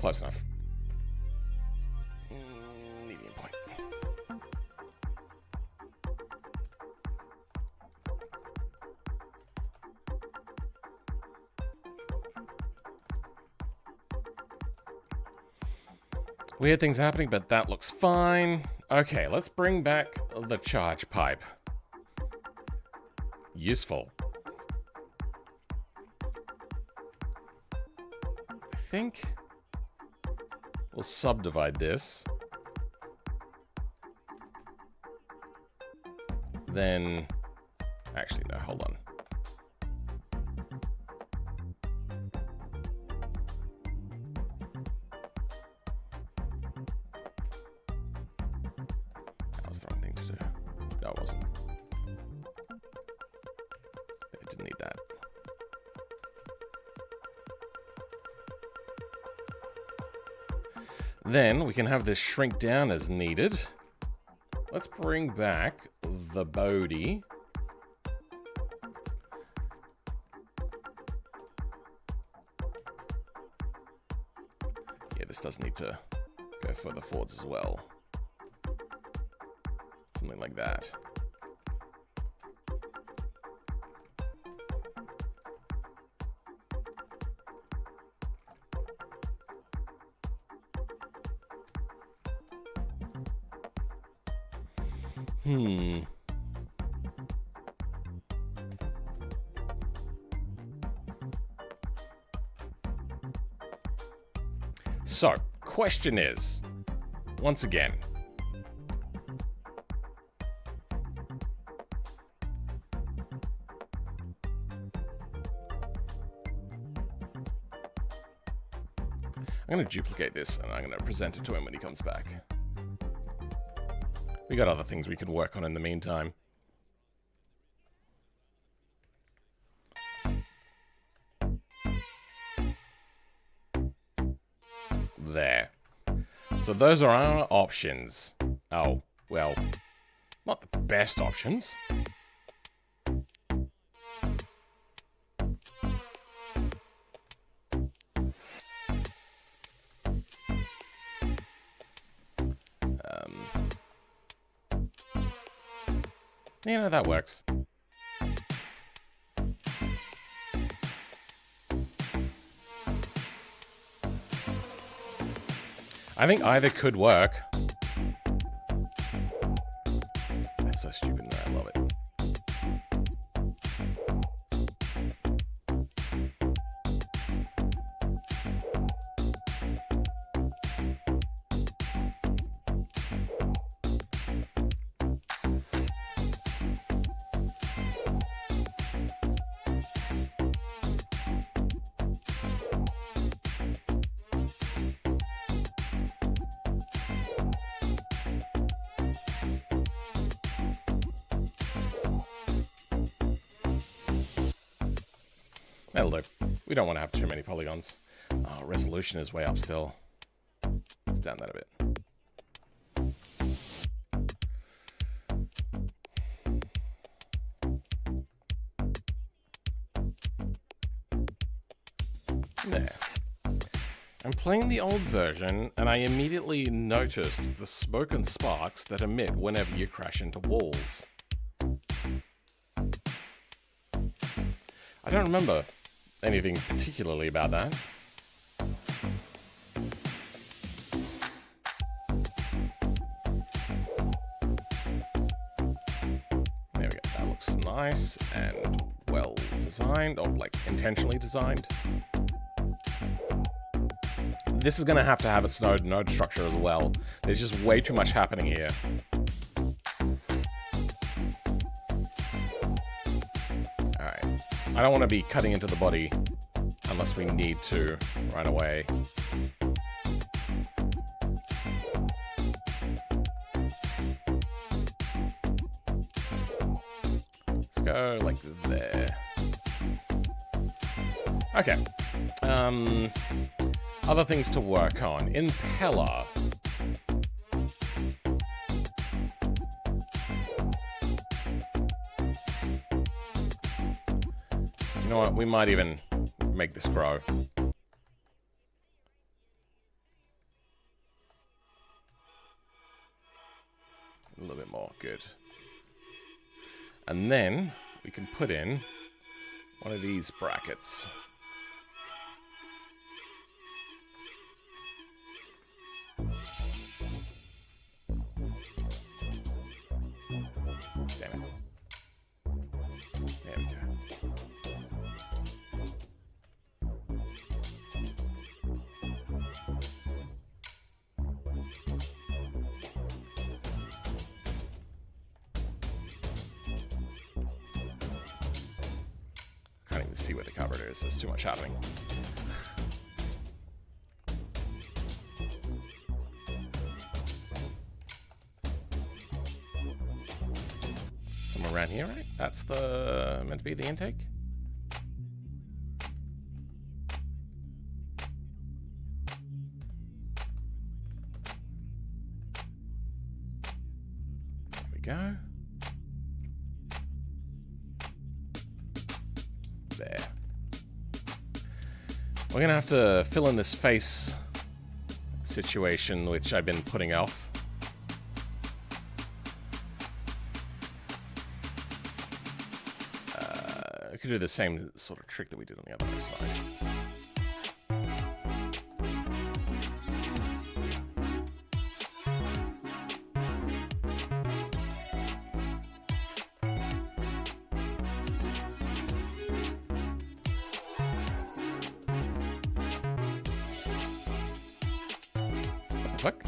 Close enough. Medium point. Weird things happening, but that looks fine. Okay, let's bring back the charge pipe. Useful. I think we'll subdivide this. Then, actually, no, hold on. That was the wrong thing to do. No, it wasn't. I didn't need that. Then we can have this shrink down as needed. Let's bring back the Bodhi. Yeah, this does need to go further forwards as well. Something like that. So, question is, once again, I'm going to duplicate this and I'm going to present it to him when he comes back. We got other things we can work on in the meantime. There. So those are our options. Oh, well, not the best options. You know, that works. I think either could work. That's so stupid, but I love it. That'll do. We don't want to have too many polygons. Oh, resolution is way up still. Let's down that a bit. There. I'm playing the old version, and I immediately noticed the smoke and sparks that emit whenever you crash into walls. I don't remember anything particularly about that. There we go. That looks nice and well designed, or like intentionally designed. This is going to have its node structure as well. There's just way too much happening here. Alright. I don't want to be cutting into the body unless we need to right away. Let's go like there. Okay. Other things to work on. Impeller. You know what? We might even make this grow. A little bit more. Good. And then we can put in one of these brackets. Damn it. There we go. Can't even see where the cupboard is. There's too much happening. Around here, right? That's the meant to be the intake. There we go. There. We're gonna have to fill in this face situation, which I've been putting off. We could do the same sort of trick that we did on the other side. What the fuck?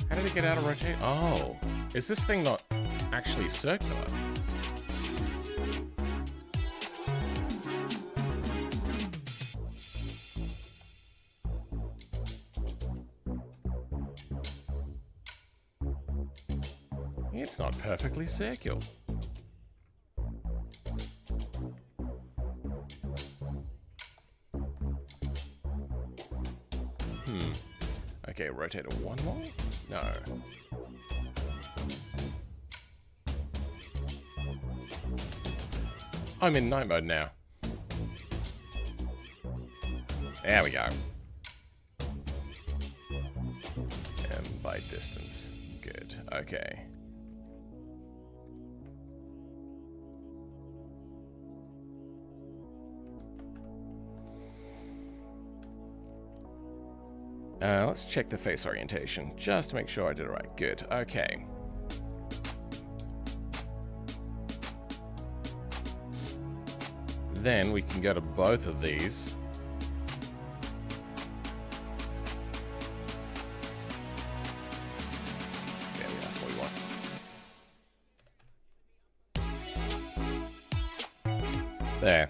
How did it get out of rotate? Oh. Is this thing not actually circular? It's not perfectly circular. Okay, rotate it one more? No. I'm in night mode now. There we go. And by distance. Good. Okay. Let's check the face orientation, just to make sure I did it right. Good. Okay. Then we can go to both of these. Yeah, that's what we want. There.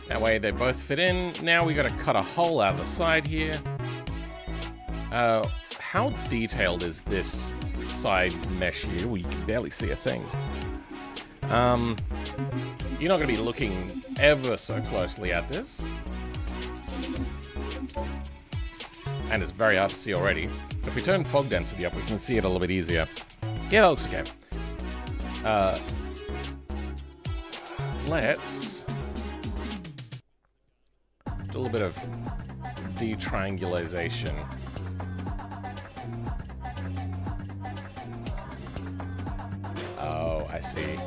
That way they both fit in. Now we got to cut a hole out of the side here. How detailed is this side mesh here? We can barely see a thing. You're not going to be looking ever so closely at this. And it's very hard to see already. If we turn fog density up, we can see it a little bit easier. Yeah, that looks okay. let's do a little bit of detriangulation. Oh, I see.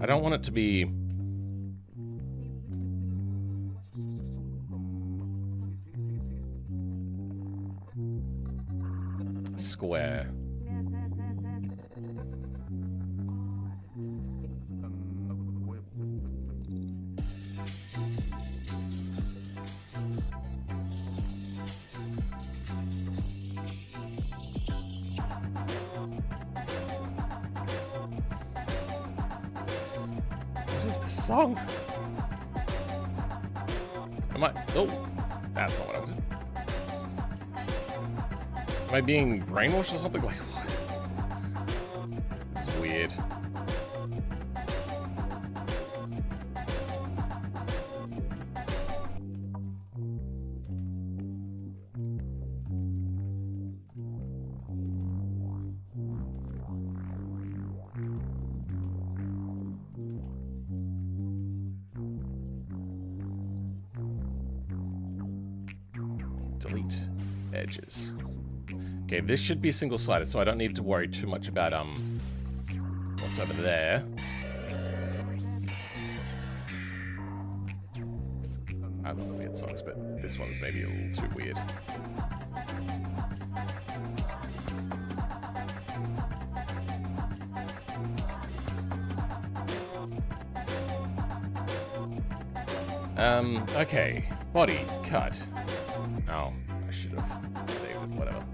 I don't want it to be square. Song. Am I? Oh, that's not what I wanted. Am I being brainwashed or something? Like what? It's weird. Delete edges. Okay, this should be single-sided, so I don't need to worry too much about what's over there. I love weird songs, but this one's maybe a little too weird. Okay, body cut. Oh, I should have saved it, whatever.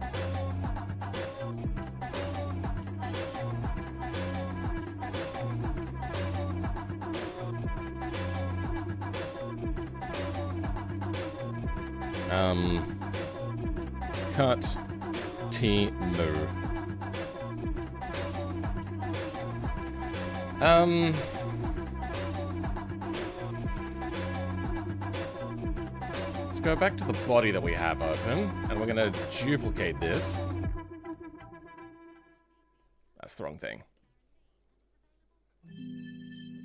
Cut T move. Let's go back to the body that we have open, and we're gonna duplicate this. That's the wrong thing.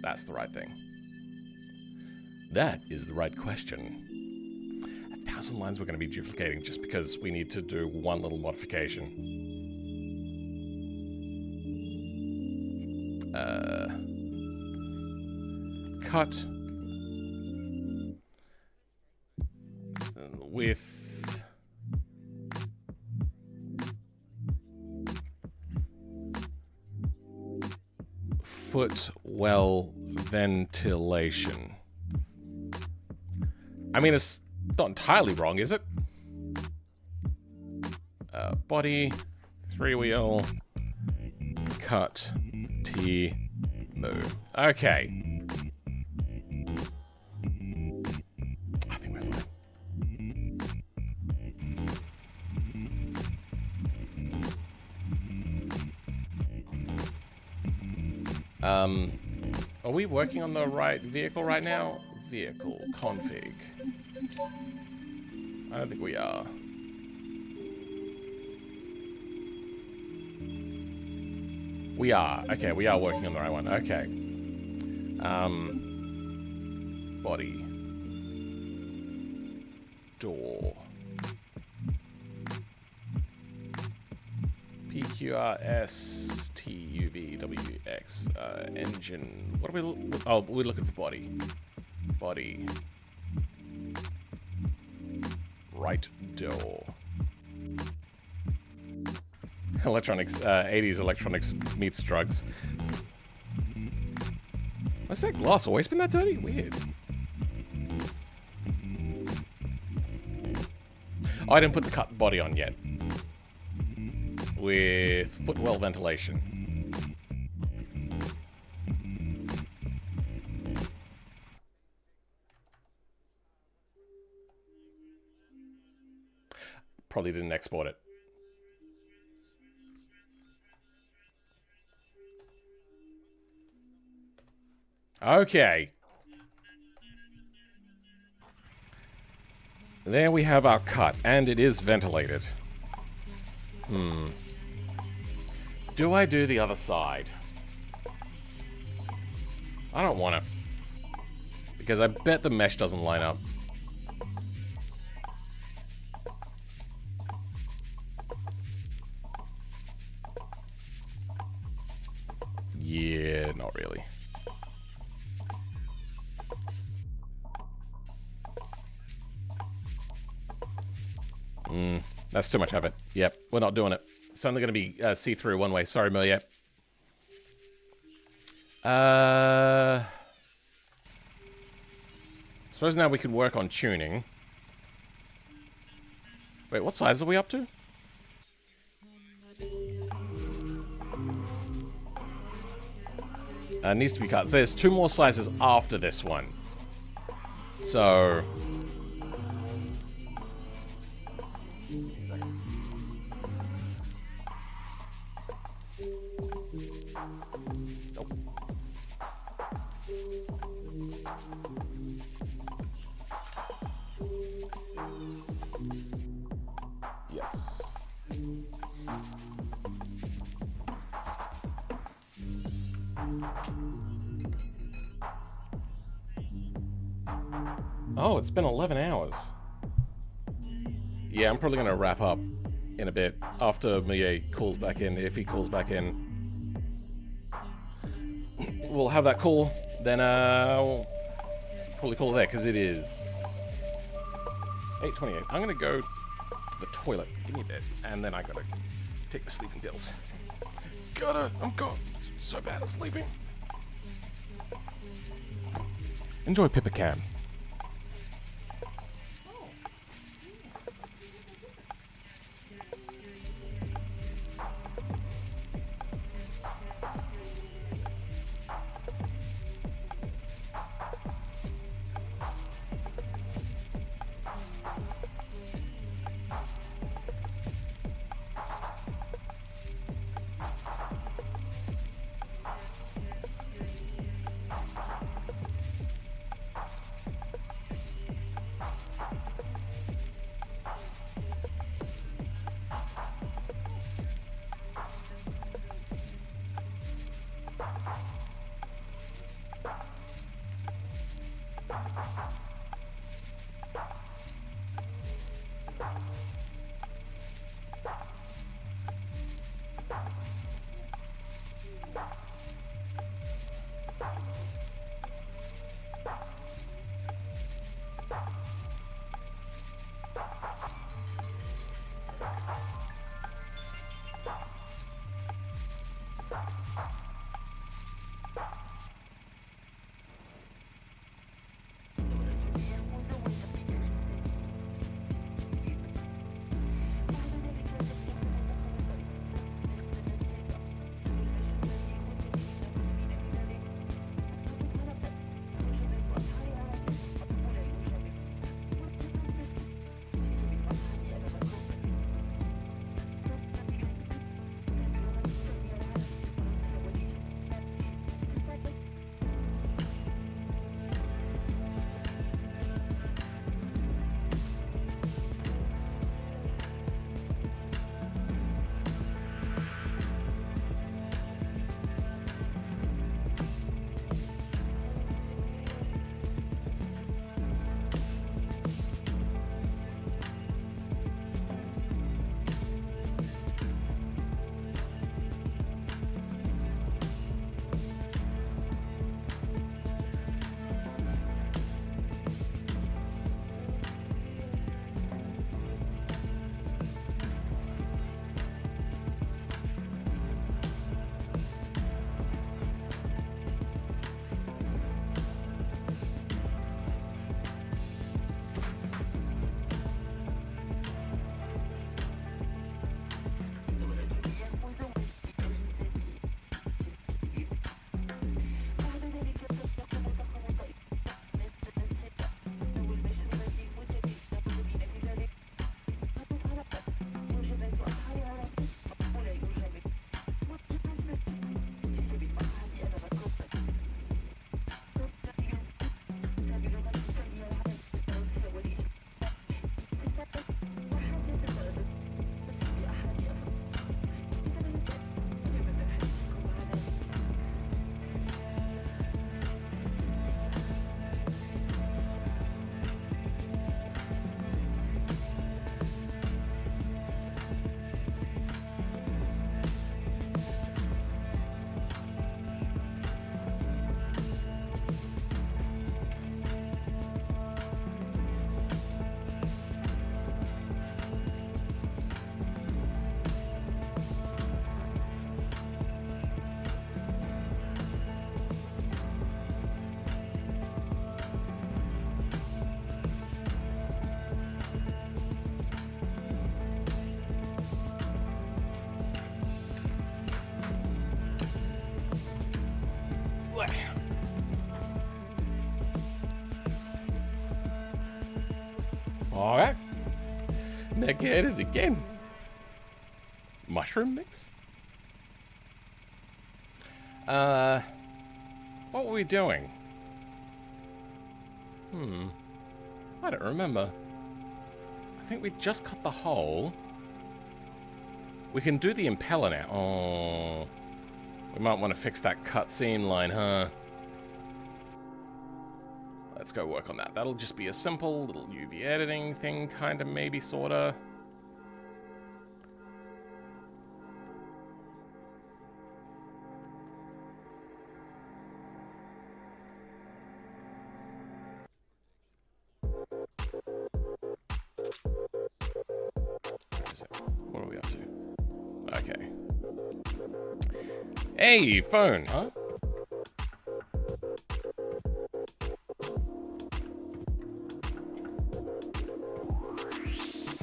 That's the right thing. That is the right question. 1,000 lines we're going to be duplicating just because we need to do one little modification. Cut with footwell ventilation. I mean, it's not entirely wrong, is it? Body, 3-wheel, cut, T, move. Okay. I think we're fine. Are we working on the right vehicle right now? Vehicle config. I don't think we are. We are. Okay, we are working on the right one. Okay. Body. Door. PQRSTUVWX. Engine. What are we... Oh, we're looking for body. Body. Right door. Electronics, 80s electronics meets drugs. Why's that glass always been that dirty? Weird. Oh, I didn't put the cut body on yet. with footwell ventilation. Probably didn't export it. Okay. There we have our cut, and it is ventilated. Do I do the other side? I don't want to. Because I bet the mesh doesn't line up. Yeah, not really. That's too much of it. Yep, we're not doing it. It's only going to be see-through one way. Sorry, Mil, yep. Suppose now we can work on tuning. Wait, what size are we up to? Needs to be cut. There's 2 more sizes after this one. So... Nope. Yes. Oh, it's been 11 hours. Yeah, I'm probably going to wrap up in a bit after Millet calls back in, if he calls back in. We'll have that call, then we'll probably call it there, because it is 8:28. I'm going to go to the toilet. Give me a bit, and then I got to take the sleeping pills. I'm so bad at sleeping. Enjoy Pipicam. Alright. Negated again. Mushroom mix? What were we doing? I don't remember. I think we just cut the hole. We can do the impeller now. Oh. We might want to fix that cutscene line, huh? Let's go work on that. That'll just be a simple little UV editing thing, kinda, maybe, sorta. Where is it? What are we up to? Okay. Hey, phone, huh?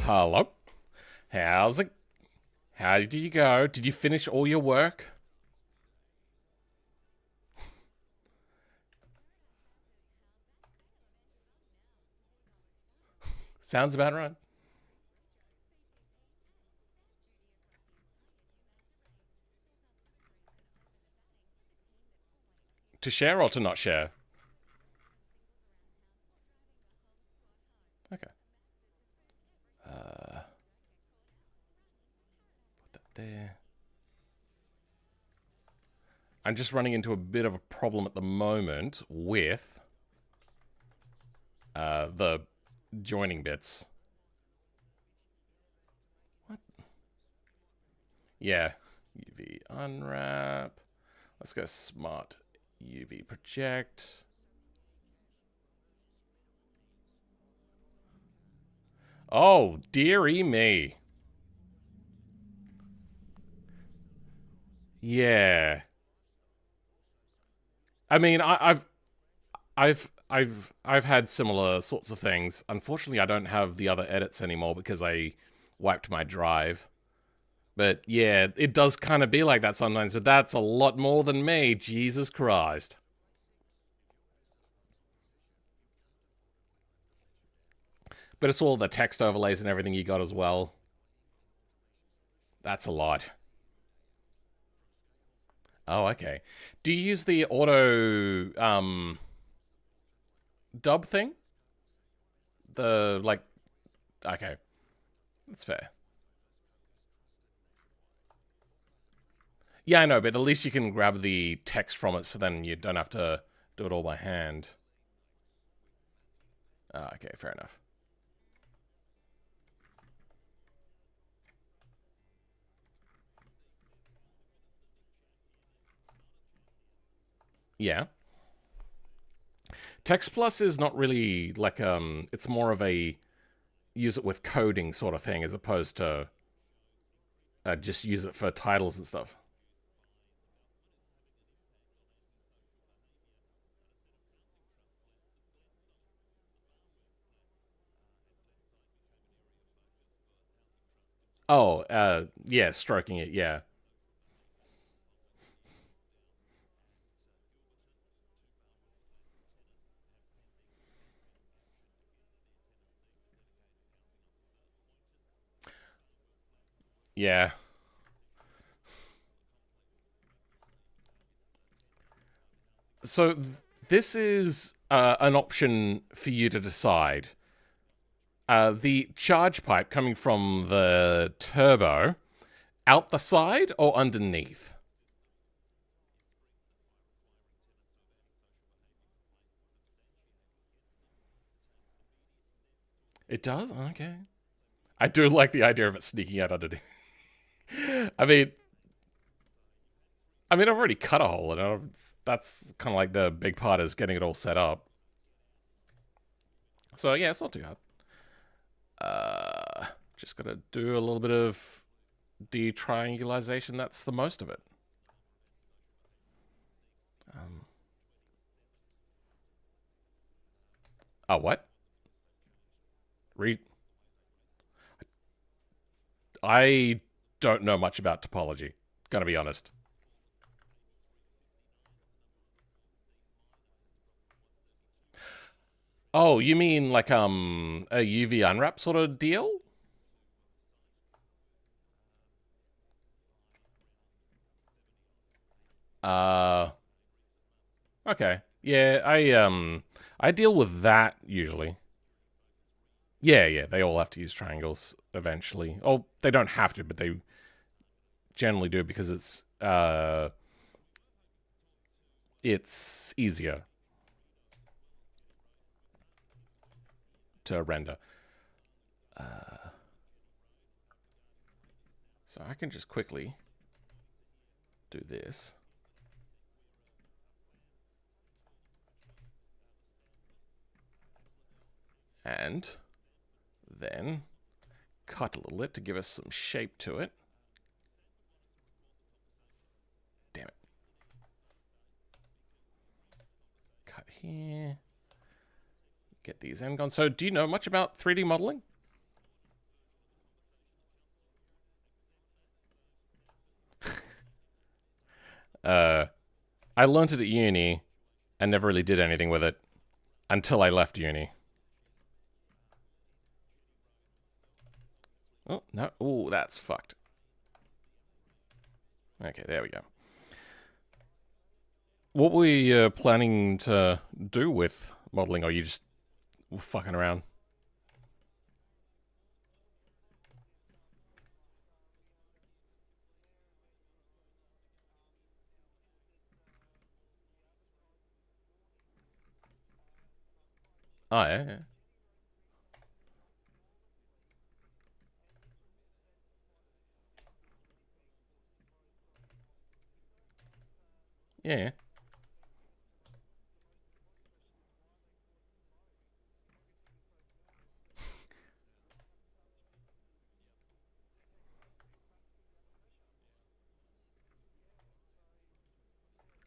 Hello? How's it? How did you go? Did you finish all your work? Sounds about right. To share or to not share? Okay. Put that there. I'm just running into a bit of a problem at the moment with the joining bits. What? Yeah. UV unwrap. Let's go smart UV project. Oh, dearie me. Yeah. I mean, I've had similar sorts of things. Unfortunately, I don't have the other edits anymore because I wiped my drive. But yeah, it does kind of be like that sometimes, but that's a lot more than me. Jesus Christ. But it's all the text overlays and everything you got as well. That's a lot. Oh, okay. Do you use the auto dub thing? The, like, okay. That's fair. Yeah, I know, but at least you can grab the text from it so then you don't have to do it all by hand. Okay, fair enough. Yeah. Text Plus is not really like, it's more of a use it with coding sort of thing as opposed to just use it for titles and stuff. Oh, yeah, stroking it, yeah. Yeah. So this is an option for you to decide. The charge pipe coming from the turbo, out the side or underneath? It does? Okay. I do like the idea of it sneaking out underneath. I mean, I've already cut a hole, and that's kind of like the big part is getting it all set up. So yeah, it's not too hard. Just gotta do a little bit of detriangulation. That's the most of it. Oh, what? I don't know much about topology. Gonna be honest. Oh, you mean like a UV unwrap sort of deal? Uh, okay. Yeah, I deal with that usually. Yeah, yeah, they all have to use triangles eventually. Oh, they don't have to, but they generally do because it's easier to render. So I can just quickly do this. And then cut a little bit to give us some shape to it. Damn it. Cut here. Get these end-gone. So do you know much about 3D modeling? I learned it at uni and never really did anything with it until I left uni. Oh, no. Oh, that's fucked. Okay, there we go. What were you planning to do with modeling, or are you just fucking around? Oh, yeah, yeah. Yeah.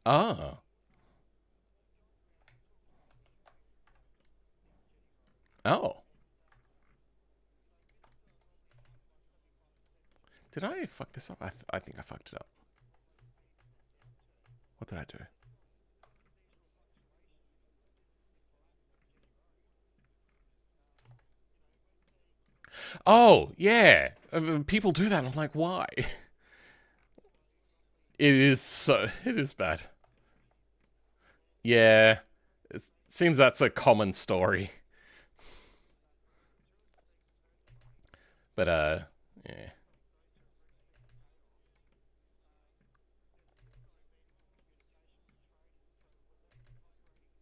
Ah. Oh. Did I fuck this up? I think I fucked it up. What did I do? Oh, yeah. People do that. And I'm like, why? It is bad. Yeah. It seems that's a common story. But, yeah.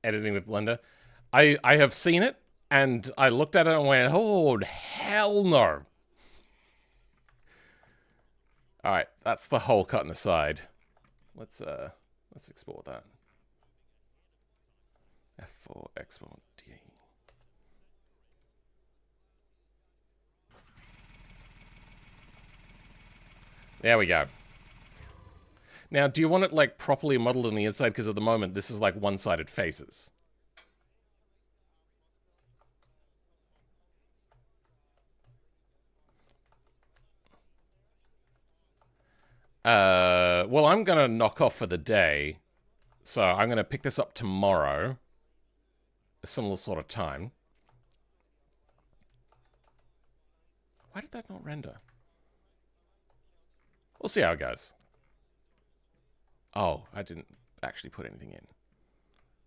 Editing with Blender. I have seen it, and I looked at it and went, oh, hell no. Alright, that's the whole cutting aside. Let's export that. F4 export DA. There we go. Now, do you want it like properly modeled on the inside? Because at the moment, this is like one-sided faces. Well, I'm gonna knock off for the day, so I'm gonna pick this up tomorrow, a similar sort of time. Why did that not render? We'll see how it goes. Oh, I didn't actually put anything in.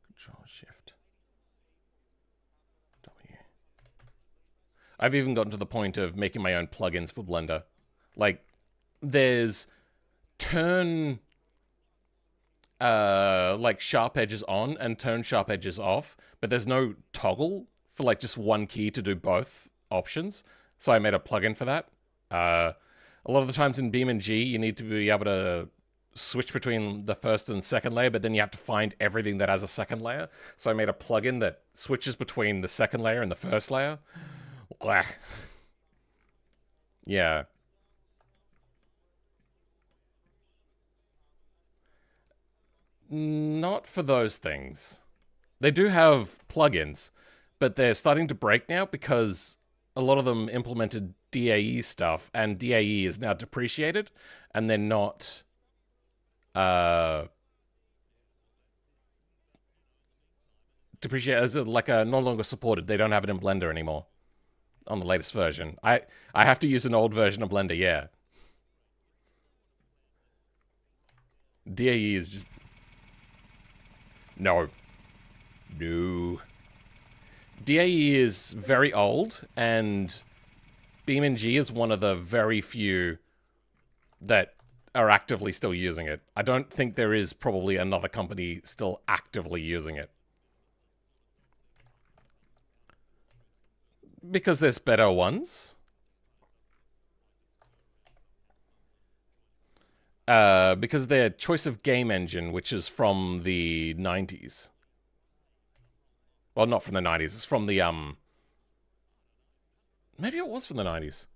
Control Shift W. I've even gotten to the point of making my own plugins for Blender. Like, there's turn like sharp edges on and turn sharp edges off, but there's no toggle for like just one key to do both options. So I made a plugin for that. A lot of the times in BeamNG, you need to be able to switch between the first and second layer, but then you have to find everything that has a second layer. So I made a plugin that switches between the second layer and the first layer. Blah. Yeah. Not for those things. They do have plugins, but they're starting to break now because a lot of them implemented DAE stuff, and DAE is now depreciated, and they're not depreciate as like no longer supported. They don't have it in Blender anymore on the latest version. I have to use an old version of Blender. Yeah. DAE is just no. DAE is very old, and BeamNG is one of the very few that are actively still using it. I don't think there is probably another company still actively using it. Because there's better ones. Because their choice of game engine, which is from the 90s. Well, not from the 90s. It's from the, maybe it was from the 90s.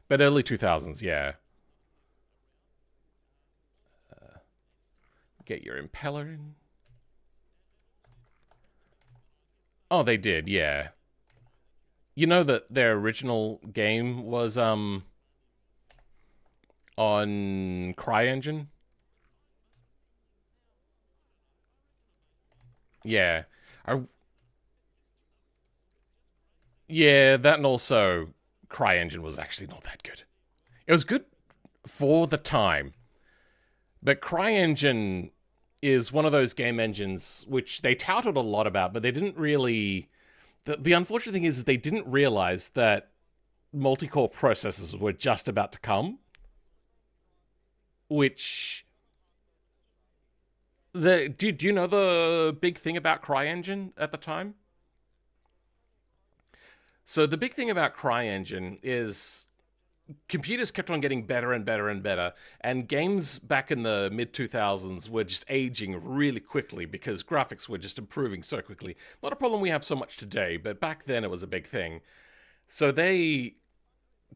But early 2000s, yeah. Get your impeller in. Oh, they did, yeah. You know that their original game was, on CryEngine? Yeah. Yeah, that and also CryEngine was actually not that good. It was good for the time. But CryEngine is one of those game engines which they touted a lot about, but they didn't really... The unfortunate thing is they didn't realize that multi-core processors were just about to come. Which... Do you know the big thing about CryEngine at the time? So the big thing about CryEngine is computers kept on getting better and better and better, and games back in the mid-2000s were just aging really quickly because graphics were just improving so quickly. Not a problem we have so much today, but back then it was a big thing. So they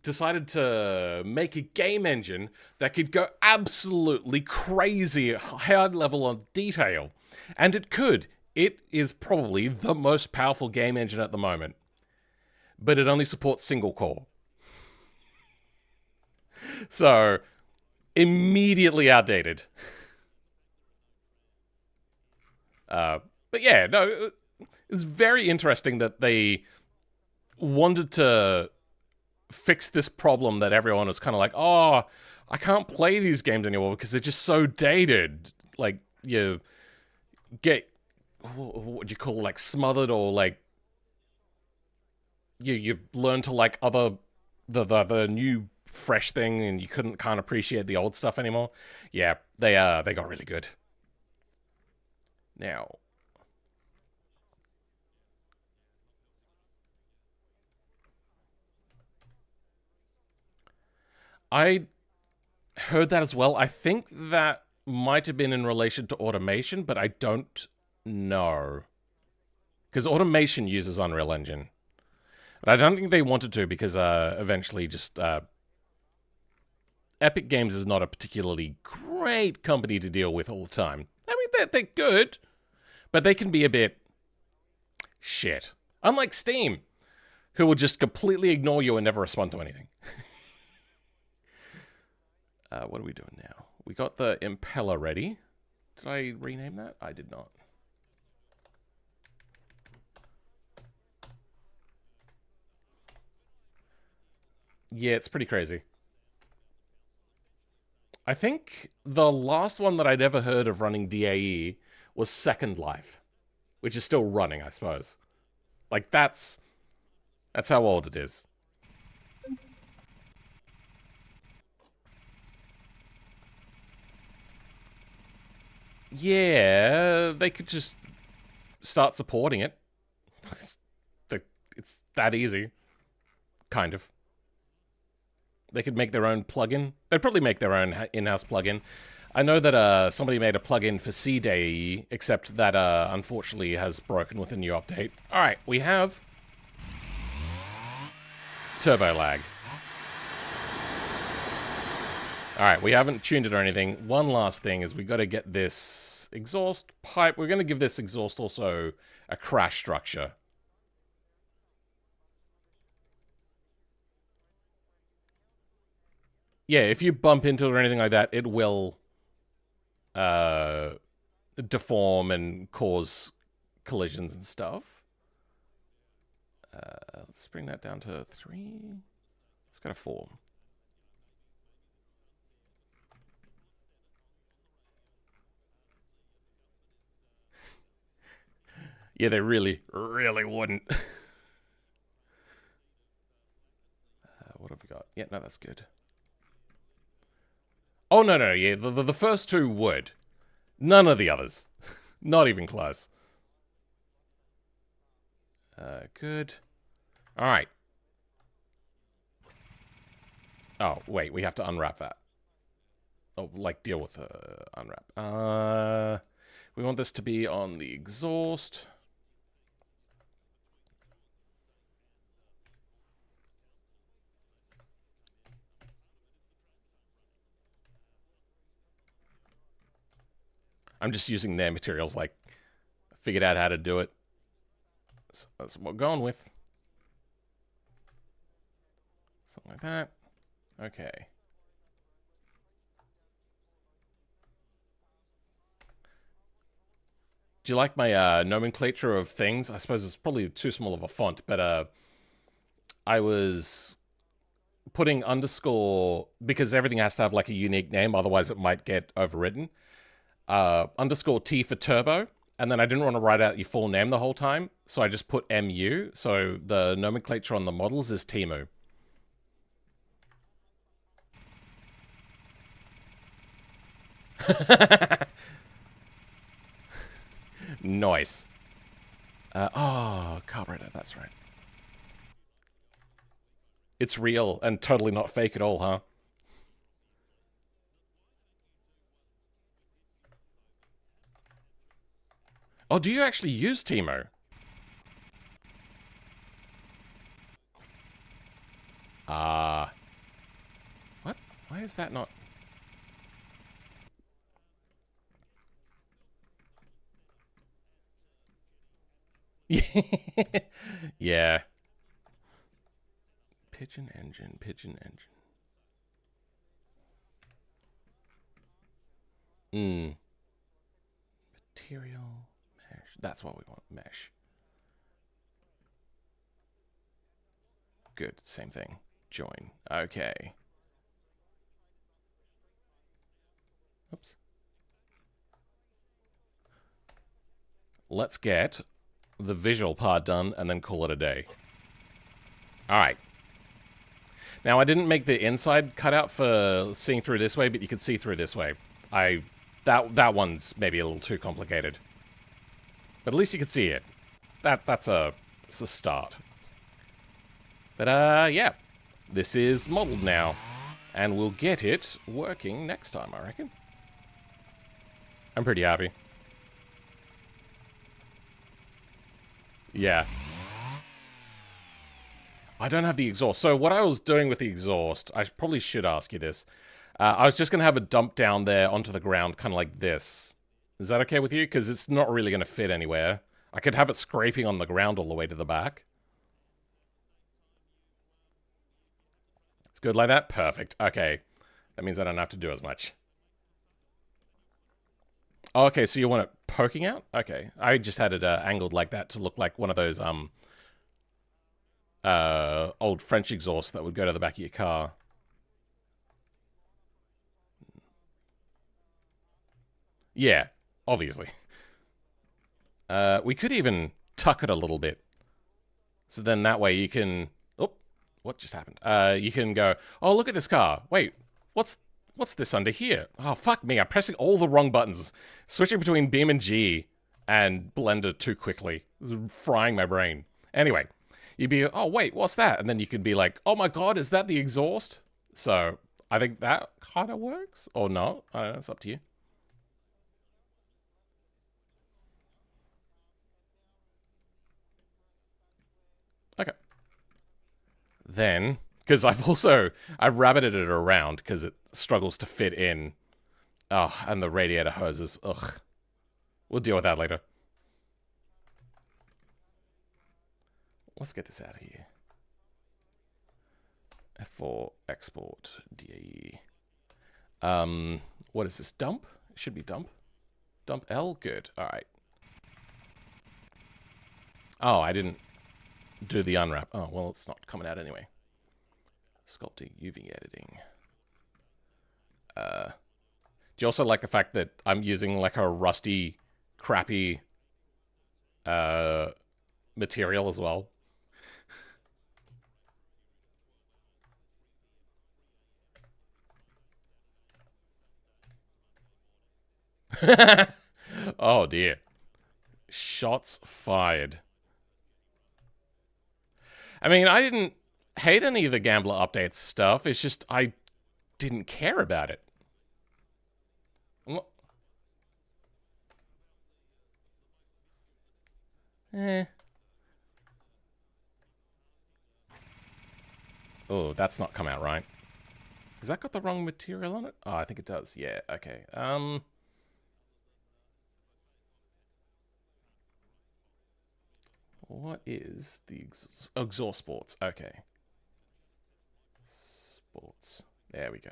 decided to make a game engine that could go absolutely crazy high level of detail. And it could. It is probably the most powerful game engine at the moment. But it only supports single core. So, immediately outdated. But yeah, no, it's very interesting that they wanted to fix this problem that everyone was kind of like, oh, I can't play these games anymore because they're just so dated. Like, you get, what do you call it, like smothered, or like, you learn to like the new fresh thing, and you couldn't can't appreciate the old stuff anymore. Yeah, they got really good. Now, I heard that as well. I think that might have been in relation to automation, but I don't know. Because automation uses Unreal Engine. But I don't think they wanted to, because eventually just... Epic Games is not a particularly great company to deal with all the time. I mean, they're good, but they can be a bit... shit. Unlike Steam, who will just completely ignore you and never respond to anything. What are we doing now? We got the impeller ready. Did I rename that? I did not. Yeah, it's pretty crazy. I think the last one that I'd ever heard of running DAE was Second Life, which is still running, I suppose. Like, that's how old it is. Yeah, they could just start supporting it. It's that easy. Kind of. They could make their own plugin. They'd probably make their own in-house plugin. I know that somebody made a plugin for CDAE, except that unfortunately has broken with a new update. Alright, we have turbo lag. Alright, we haven't tuned it or anything. One last thing is we got to get this exhaust pipe. We're going to give this exhaust also a crash structure. Yeah, if you bump into it or anything like that, it will deform and cause collisions and stuff. Let's bring that down to 3. Let's go to 4. Yeah, they really, really wouldn't. What have we got? Yeah, no, that's good. Oh, no, yeah, the first 2 would. None of the others. Not even close. Good. All right. Oh, wait, we have to unwrap that. Oh, like, deal with the unwrap. We want this to be on the exhaust. I'm just using their materials, like, figured out how to do it. So that's what we're going with. Something like that. Okay. Do you like my nomenclature of things? I suppose it's probably too small of a font, but I was putting underscore, because everything has to have like a unique name, otherwise it might get overwritten. Underscore T for turbo, and then I didn't want to write out your full name the whole time, so I just put MU, so the nomenclature on the models is Timu. Nice. Oh, carburetor, that's right. It's real and totally not fake at all, huh? Oh, do you actually use Timo? What? Why is that not... Yeah. Pigeon engine, pigeon engine. Material, mesh. That's what we want, mesh. Good, same thing. Join. Okay. Oops. Let's get the visual part done and then call it a day. Alright. Now, I didn't make the inside cutout for seeing through this way, but you can see through this way. That one's maybe a little too complicated. But at least you can see it. That's a start. But, yeah. This is modeled now. And we'll get it working next time, I reckon. I'm pretty happy. Yeah. I don't have the exhaust. So what I was doing with the exhaust, I probably should ask you this. I was just going to have it dump down there onto the ground, kind of like this. Is that okay with you? Because it's not really going to fit anywhere. I could have it scraping on the ground all the way to the back. It's good like that? Perfect. Okay. That means I don't have to do as much. Oh, okay, so you want it poking out? Okay. I just had it angled like that to look like one of those old French exhausts that would go to the back of your car. Yeah, obviously. We could even tuck it a little bit. So then that way you can... Oh, what just happened? You can go, oh, look at this car. Wait, what's this under here? Oh, fuck me, I'm pressing all the wrong buttons. Switching between Beam and G and Blender too quickly. This is frying my brain. Anyway, you'd be, oh, wait, what's that? And then you could be like, oh my god, is that the exhaust? So, I think that kind of works. Or not. I don't know, it's up to you. Okay. Then, because I've rabbited it around because it struggles to fit in. Oh, and the radiator hoses. Ugh. We'll deal with that later. Let's get this out of here. F4 export DAE. What is this? Dump? It should be dump. Dump L? Good. Alright. Oh, I didn't do the unwrap. Oh, well, it's not coming out anyway. Sculpting, UV editing. Do you also like the fact that I'm using like a rusty, crappy material as well? Oh dear. Shots fired. I mean, I didn't hate any of the Gambler updates stuff. It's just I didn't care about it. Eh. Oh, that's not come out right. Has that got the wrong material on it? Oh, I think it does. Yeah, okay. What is the exhaust sports? Okay. Sports. There we go.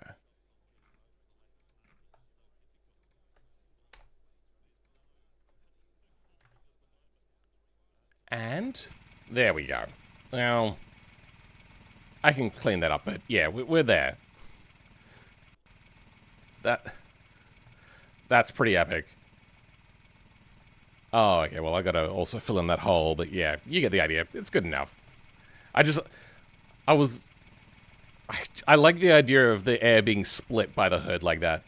And there we go. Now, I can clean that up, but yeah, we're there. That's pretty epic. Oh, okay, well, I gotta also fill in that hole, but yeah, you get the idea. It's good enough. I like the idea of the air being split by the hood like that.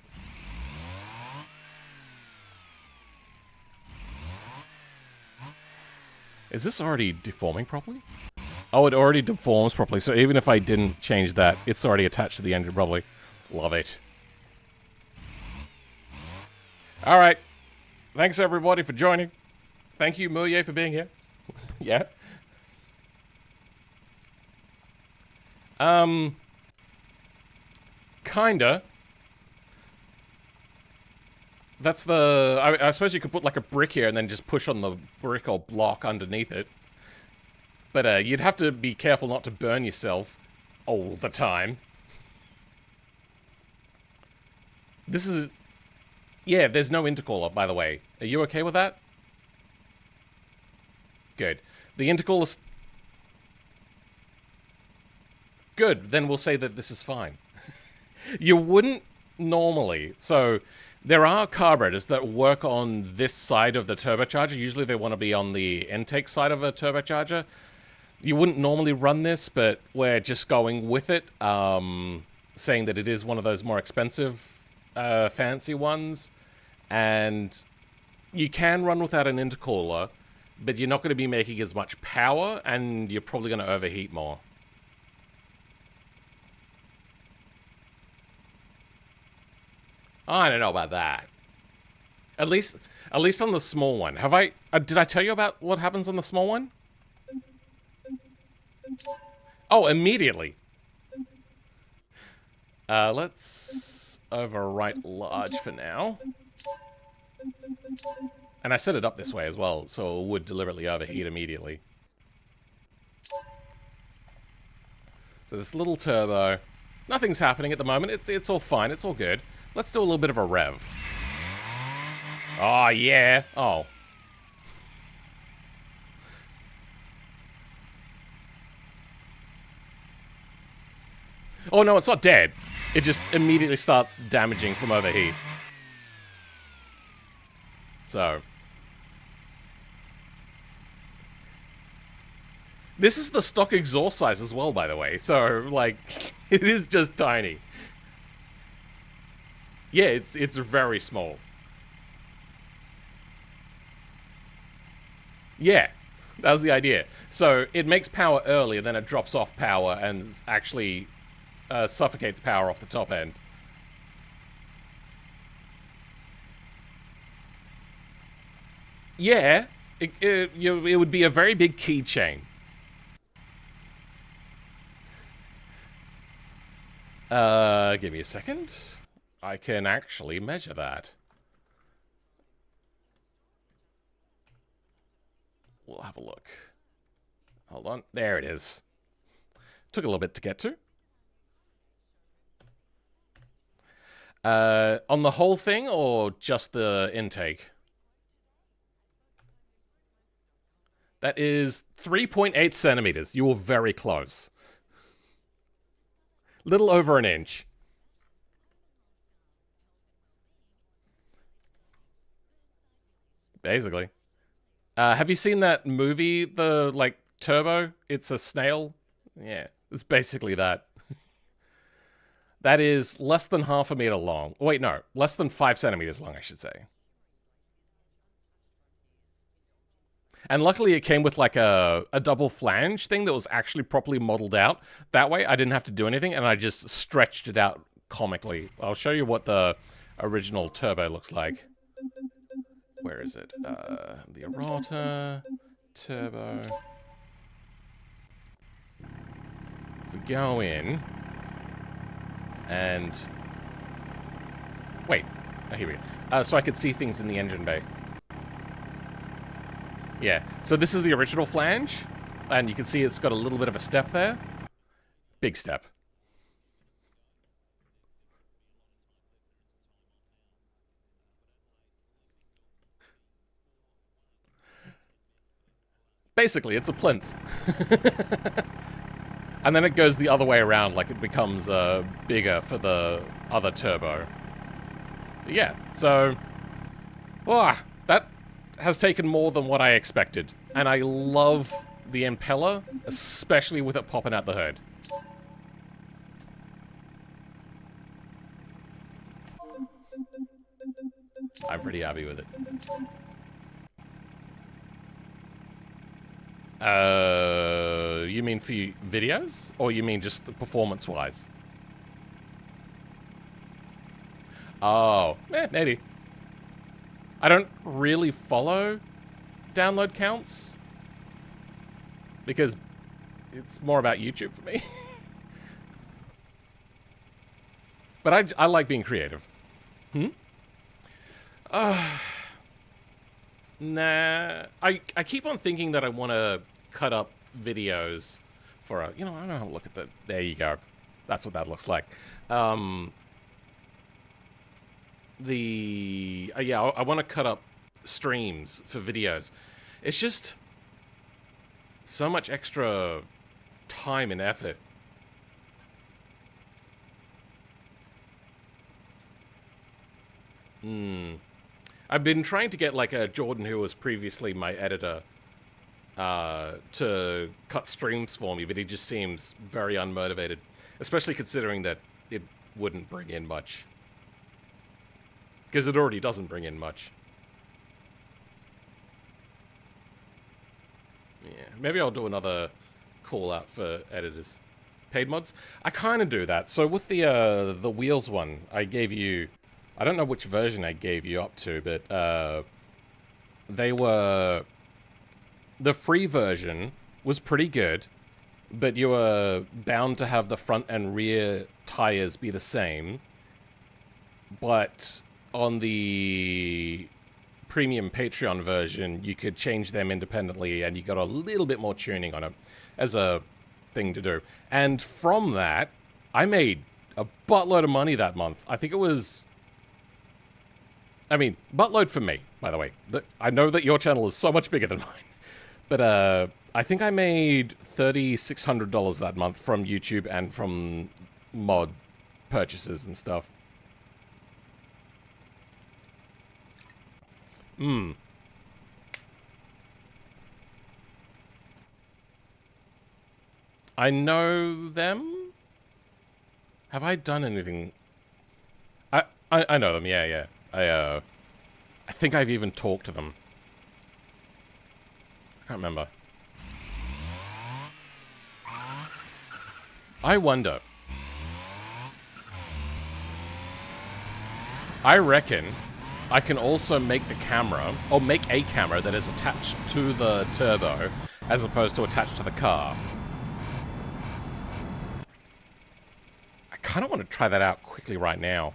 Is this already deforming properly? Oh, it already deforms properly, so even if I didn't change that, it's already attached to the engine properly. Love it. Alright. Thanks, everybody, for joining. Thank you, Mouye, for being here. Yeah. Kinda. That's the... I suppose you could put, like, a brick here and then just push on the brick or block underneath it. But, you'd have to be careful not to burn yourself all the time. This is... Yeah, there's no intercooler, by the way. Are you okay with that? Good. The intercooler... Good, then we'll say that this is fine. You wouldn't normally. So, there are carburetors that work on this side of the turbocharger. Usually they want to be on the intake side of a turbocharger. You wouldn't normally run this, but we're just going with it, saying that it is one of those more expensive, fancy ones. And you can run without an intercooler, but you're not going to be making as much power, and you're probably going to overheat more. I don't know about that. At least on the small one. Have I... did I tell you about what happens on the small one? Oh, immediately. Let's overwrite large for now. And I set it up this way as well, so it would deliberately overheat immediately. So this little turbo... Nothing's happening at the moment. It's all fine. It's all good. Let's do a little bit of a rev. Oh, yeah. Oh. Oh, no, it's not dead. It just immediately starts damaging from overheat. So. This is the stock exhaust size as well, by the way. So, like, it is just tiny. Yeah, it's very small. Yeah, that was the idea. So it makes power early, and then it drops off power and actually suffocates power off the top end. Yeah, it would be a very big keychain. Give me a second. I can actually measure that. We'll have a look. Hold on. There it is. Took a little bit to get to. On the whole thing or just the intake? That is 3.8 centimeters. You were very close. Little over an inch. Basically. Have you seen that movie, the, like, Turbo? It's a snail? Yeah, it's basically that. That is less than half a meter long. Wait, no. Less than 5 centimeters long, I should say. And luckily it came with, like, a double flange thing that was actually properly modeled out. That way I didn't have to do anything, and I just stretched it out comically. I'll show you what the original Turbo looks like. Where is it? The errata, Turbo. If we go in, and wait, oh, here we go. So I could see things in the engine bay. Yeah, so this is the original flange, and you can see it's got a little bit of a step there. Big step. Basically, it's a plinth. And then it goes the other way around, like it becomes bigger for the other Turbo. But yeah, so... that has taken more than what I expected. And I love the impeller, especially with it popping out the hood. I'm pretty happy with it. You mean for videos? Or you mean just performance-wise? Oh, maybe. I don't really follow download counts. Because it's more about YouTube for me. But I like being creative. Nah. I keep on thinking that I want to cut up videos for a... You know, I don't know, look at the... There you go. That's what that looks like. Yeah, I want to cut up streams for videos. It's just so much extra time and effort. I've been trying to get, like, a Jordan, who was previously my editor, to cut streams for me, but he just seems very unmotivated. Especially considering that it wouldn't bring in much. Because it already doesn't bring in much. Yeah, maybe I'll do another call out for editors. Paid mods? I kind of do that. So with the wheels one, I gave you... I don't know which version I gave you up to, but they were... The free version was pretty good, but you were bound to have the front and rear tires be the same. But on the premium Patreon version, you could change them independently, and you got a little bit more tuning on it as a thing to do. And from that, I made a buttload of money that month. I think it was... I mean, buttload for me, by the way. I know that your channel is so much bigger than mine. But I think I made $3,600 that month from YouTube and from mod purchases and stuff. I know them? Have I done anything? I know them, yeah. I think I've even talked to them. I can't remember. I wonder. I reckon I can also make the camera, or make a camera that is attached to the turbo, as opposed to attached to the car. I kind of want to try that out quickly right now.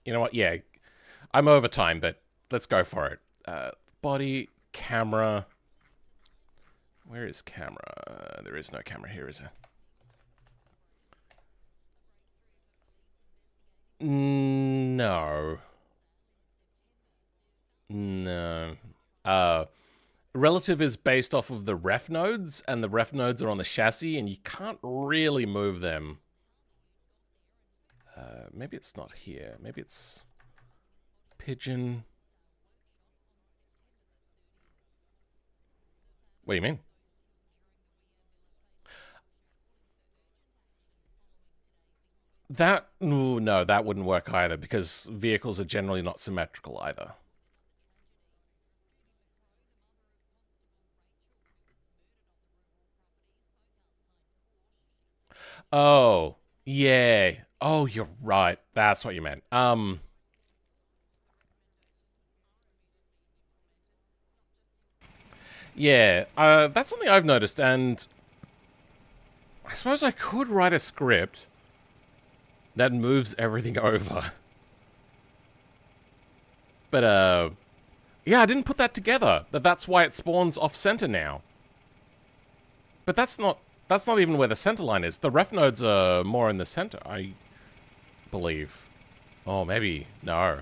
You know what? Yeah, I'm over time, but let's go for it. Body, camera. Where is camera? There is no camera here, is there? No. No. Relative is based off of the ref nodes, and the ref nodes are on the chassis, and you can't really move them. Maybe it's not here. Maybe it's pigeon. What do you mean? That, ooh, no, that wouldn't work either, because vehicles are generally not symmetrical either. Oh, yeah. Oh, you're right. That's what you meant. Yeah, that's something I've noticed, and I suppose I could write a script that moves everything over. But, yeah, I didn't put that together. That's why it spawns off-center now. But that's not even where the center line is. The ref nodes are more in the center, I believe. Oh, maybe. No.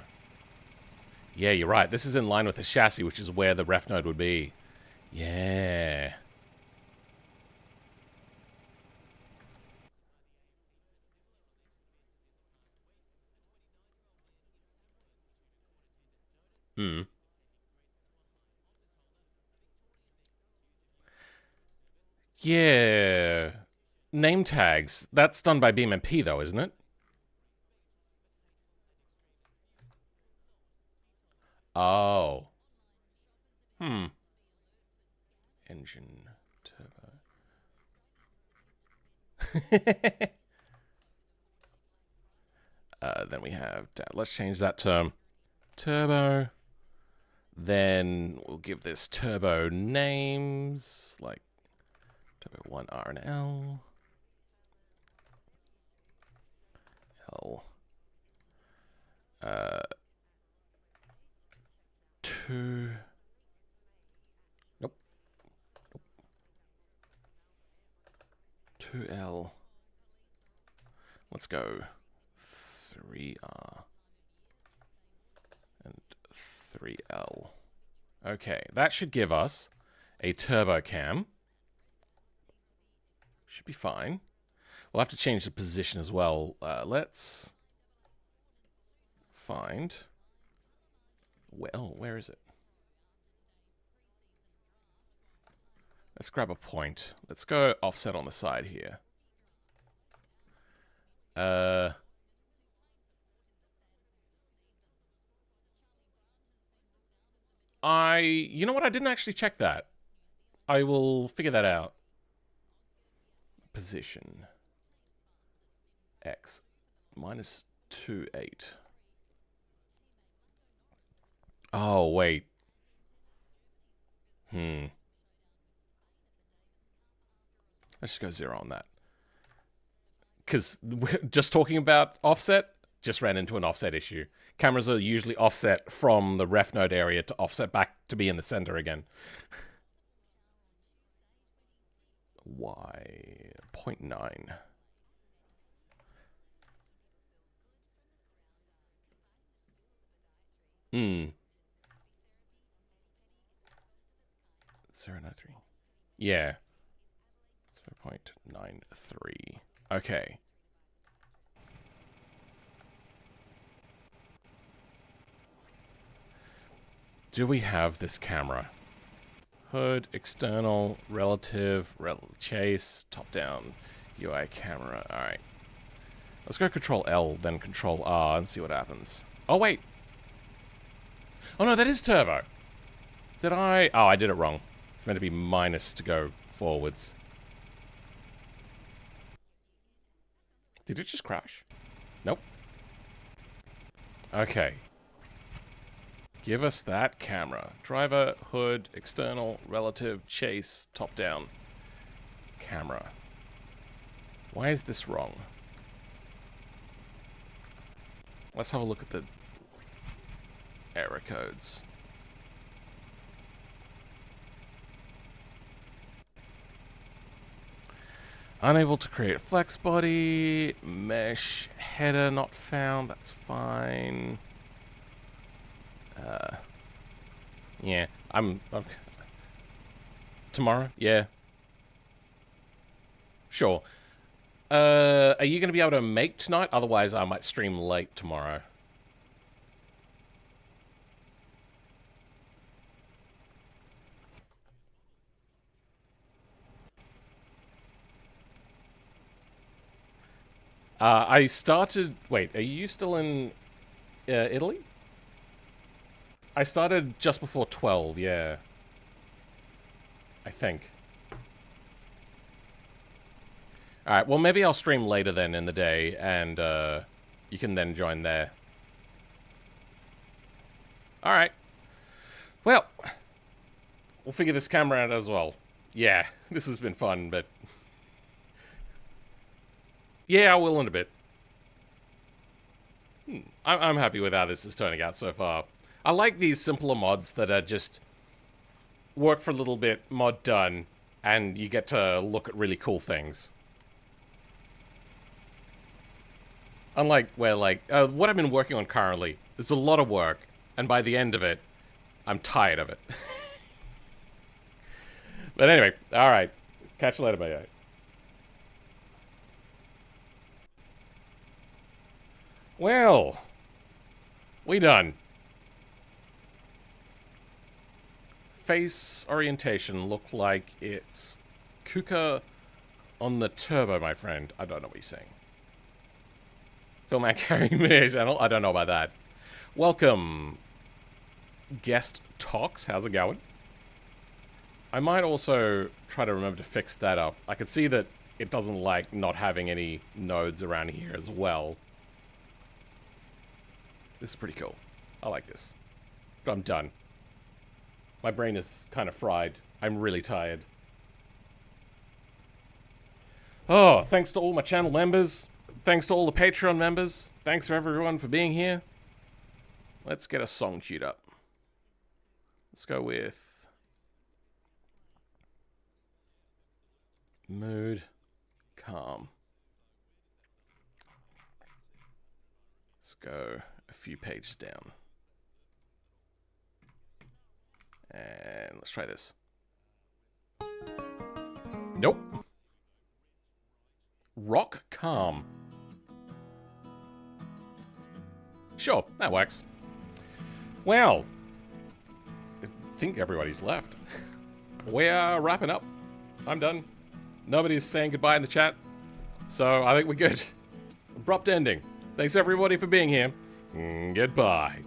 Yeah, you're right. This is in line with the chassis, which is where the ref node would be. Yeah. Hmm. Yeah. Name tags. That's done by BMP, though, isn't it? Oh. Hmm. Engine turbo. Then we have... let's change that to turbo. Then we'll give this turbo names, like turbo 1 R and L. L. 2. Nope. 2L. Let's go 3R and 3L. Okay, that should give us a turbo cam. Should be fine. We'll have to change the position as well. Let's find... Well, where is it? Let's grab a point. Let's go offset on the side here. You know what? I didn't actually check that. I will figure that out. Position. X. Minus 2.8. Oh, wait. Let's just go 0 on that. Because just talking about offset, just ran into an offset issue. Cameras are usually offset from the ref node area to offset back to be in the center again. Y 0.9. Hmm. 0.93. Yeah. 0.93. Okay. Do we have this camera? Hood, external, relative, chase, top-down, UI camera. Alright. Let's go Control L, then Control R, and see what happens. Oh, wait. Oh, no, that is turbo. Did I... Oh, I did it wrong. It's meant to be minus to go forwards. Did it just crash? Nope. Okay. Give us that camera. Driver, hood, external, relative, chase, top-down. Camera. Why is this wrong? Let's have a look at the error codes. Unable to create flex body. Mesh header not found. That's fine. Yeah, Tomorrow? Yeah. Sure. Are you going to be able to make tonight? Otherwise, I might stream late tomorrow. I started... Wait, are you still in Italy? I started just before 12, yeah. I think. Alright, well maybe I'll stream later then in the day, and you can then join there. Alright. Well, we'll figure this camera out as well. Yeah, this has been fun, but... Yeah, I will in a bit. I'm happy with how this is turning out so far. I like these simpler mods that are just... work for a little bit, mod done, and you get to look at really cool things. Unlike where, like, what I've been working on currently, there's a lot of work, and by the end of it, I'm tired of it. But anyway, alright. Catch you later, bye. Well, we done. Face orientation look like it's Kuka on the turbo, my friend. I don't know what you're saying. Philman carrying me channel. I don't know about that. Welcome, Guest Talks. How's it going? I might also try to remember to fix that up. I can see that it doesn't like not having any nodes around here as well. This is pretty cool. I like this. But I'm done. My brain is kind of fried. I'm really tired. Oh, thanks to all my channel members. Thanks to all the Patreon members. Thanks for everyone for being here. Let's get a song queued up. Let's go with... Mood Calm. Let's go a few pages down. And let's try this. Nope. Rock Calm. Sure, that works. Well, I think everybody's left. We're wrapping up. I'm done. Nobody's saying goodbye in the chat. So I think we're good. Abrupt ending. Thanks everybody for being here. Goodbye.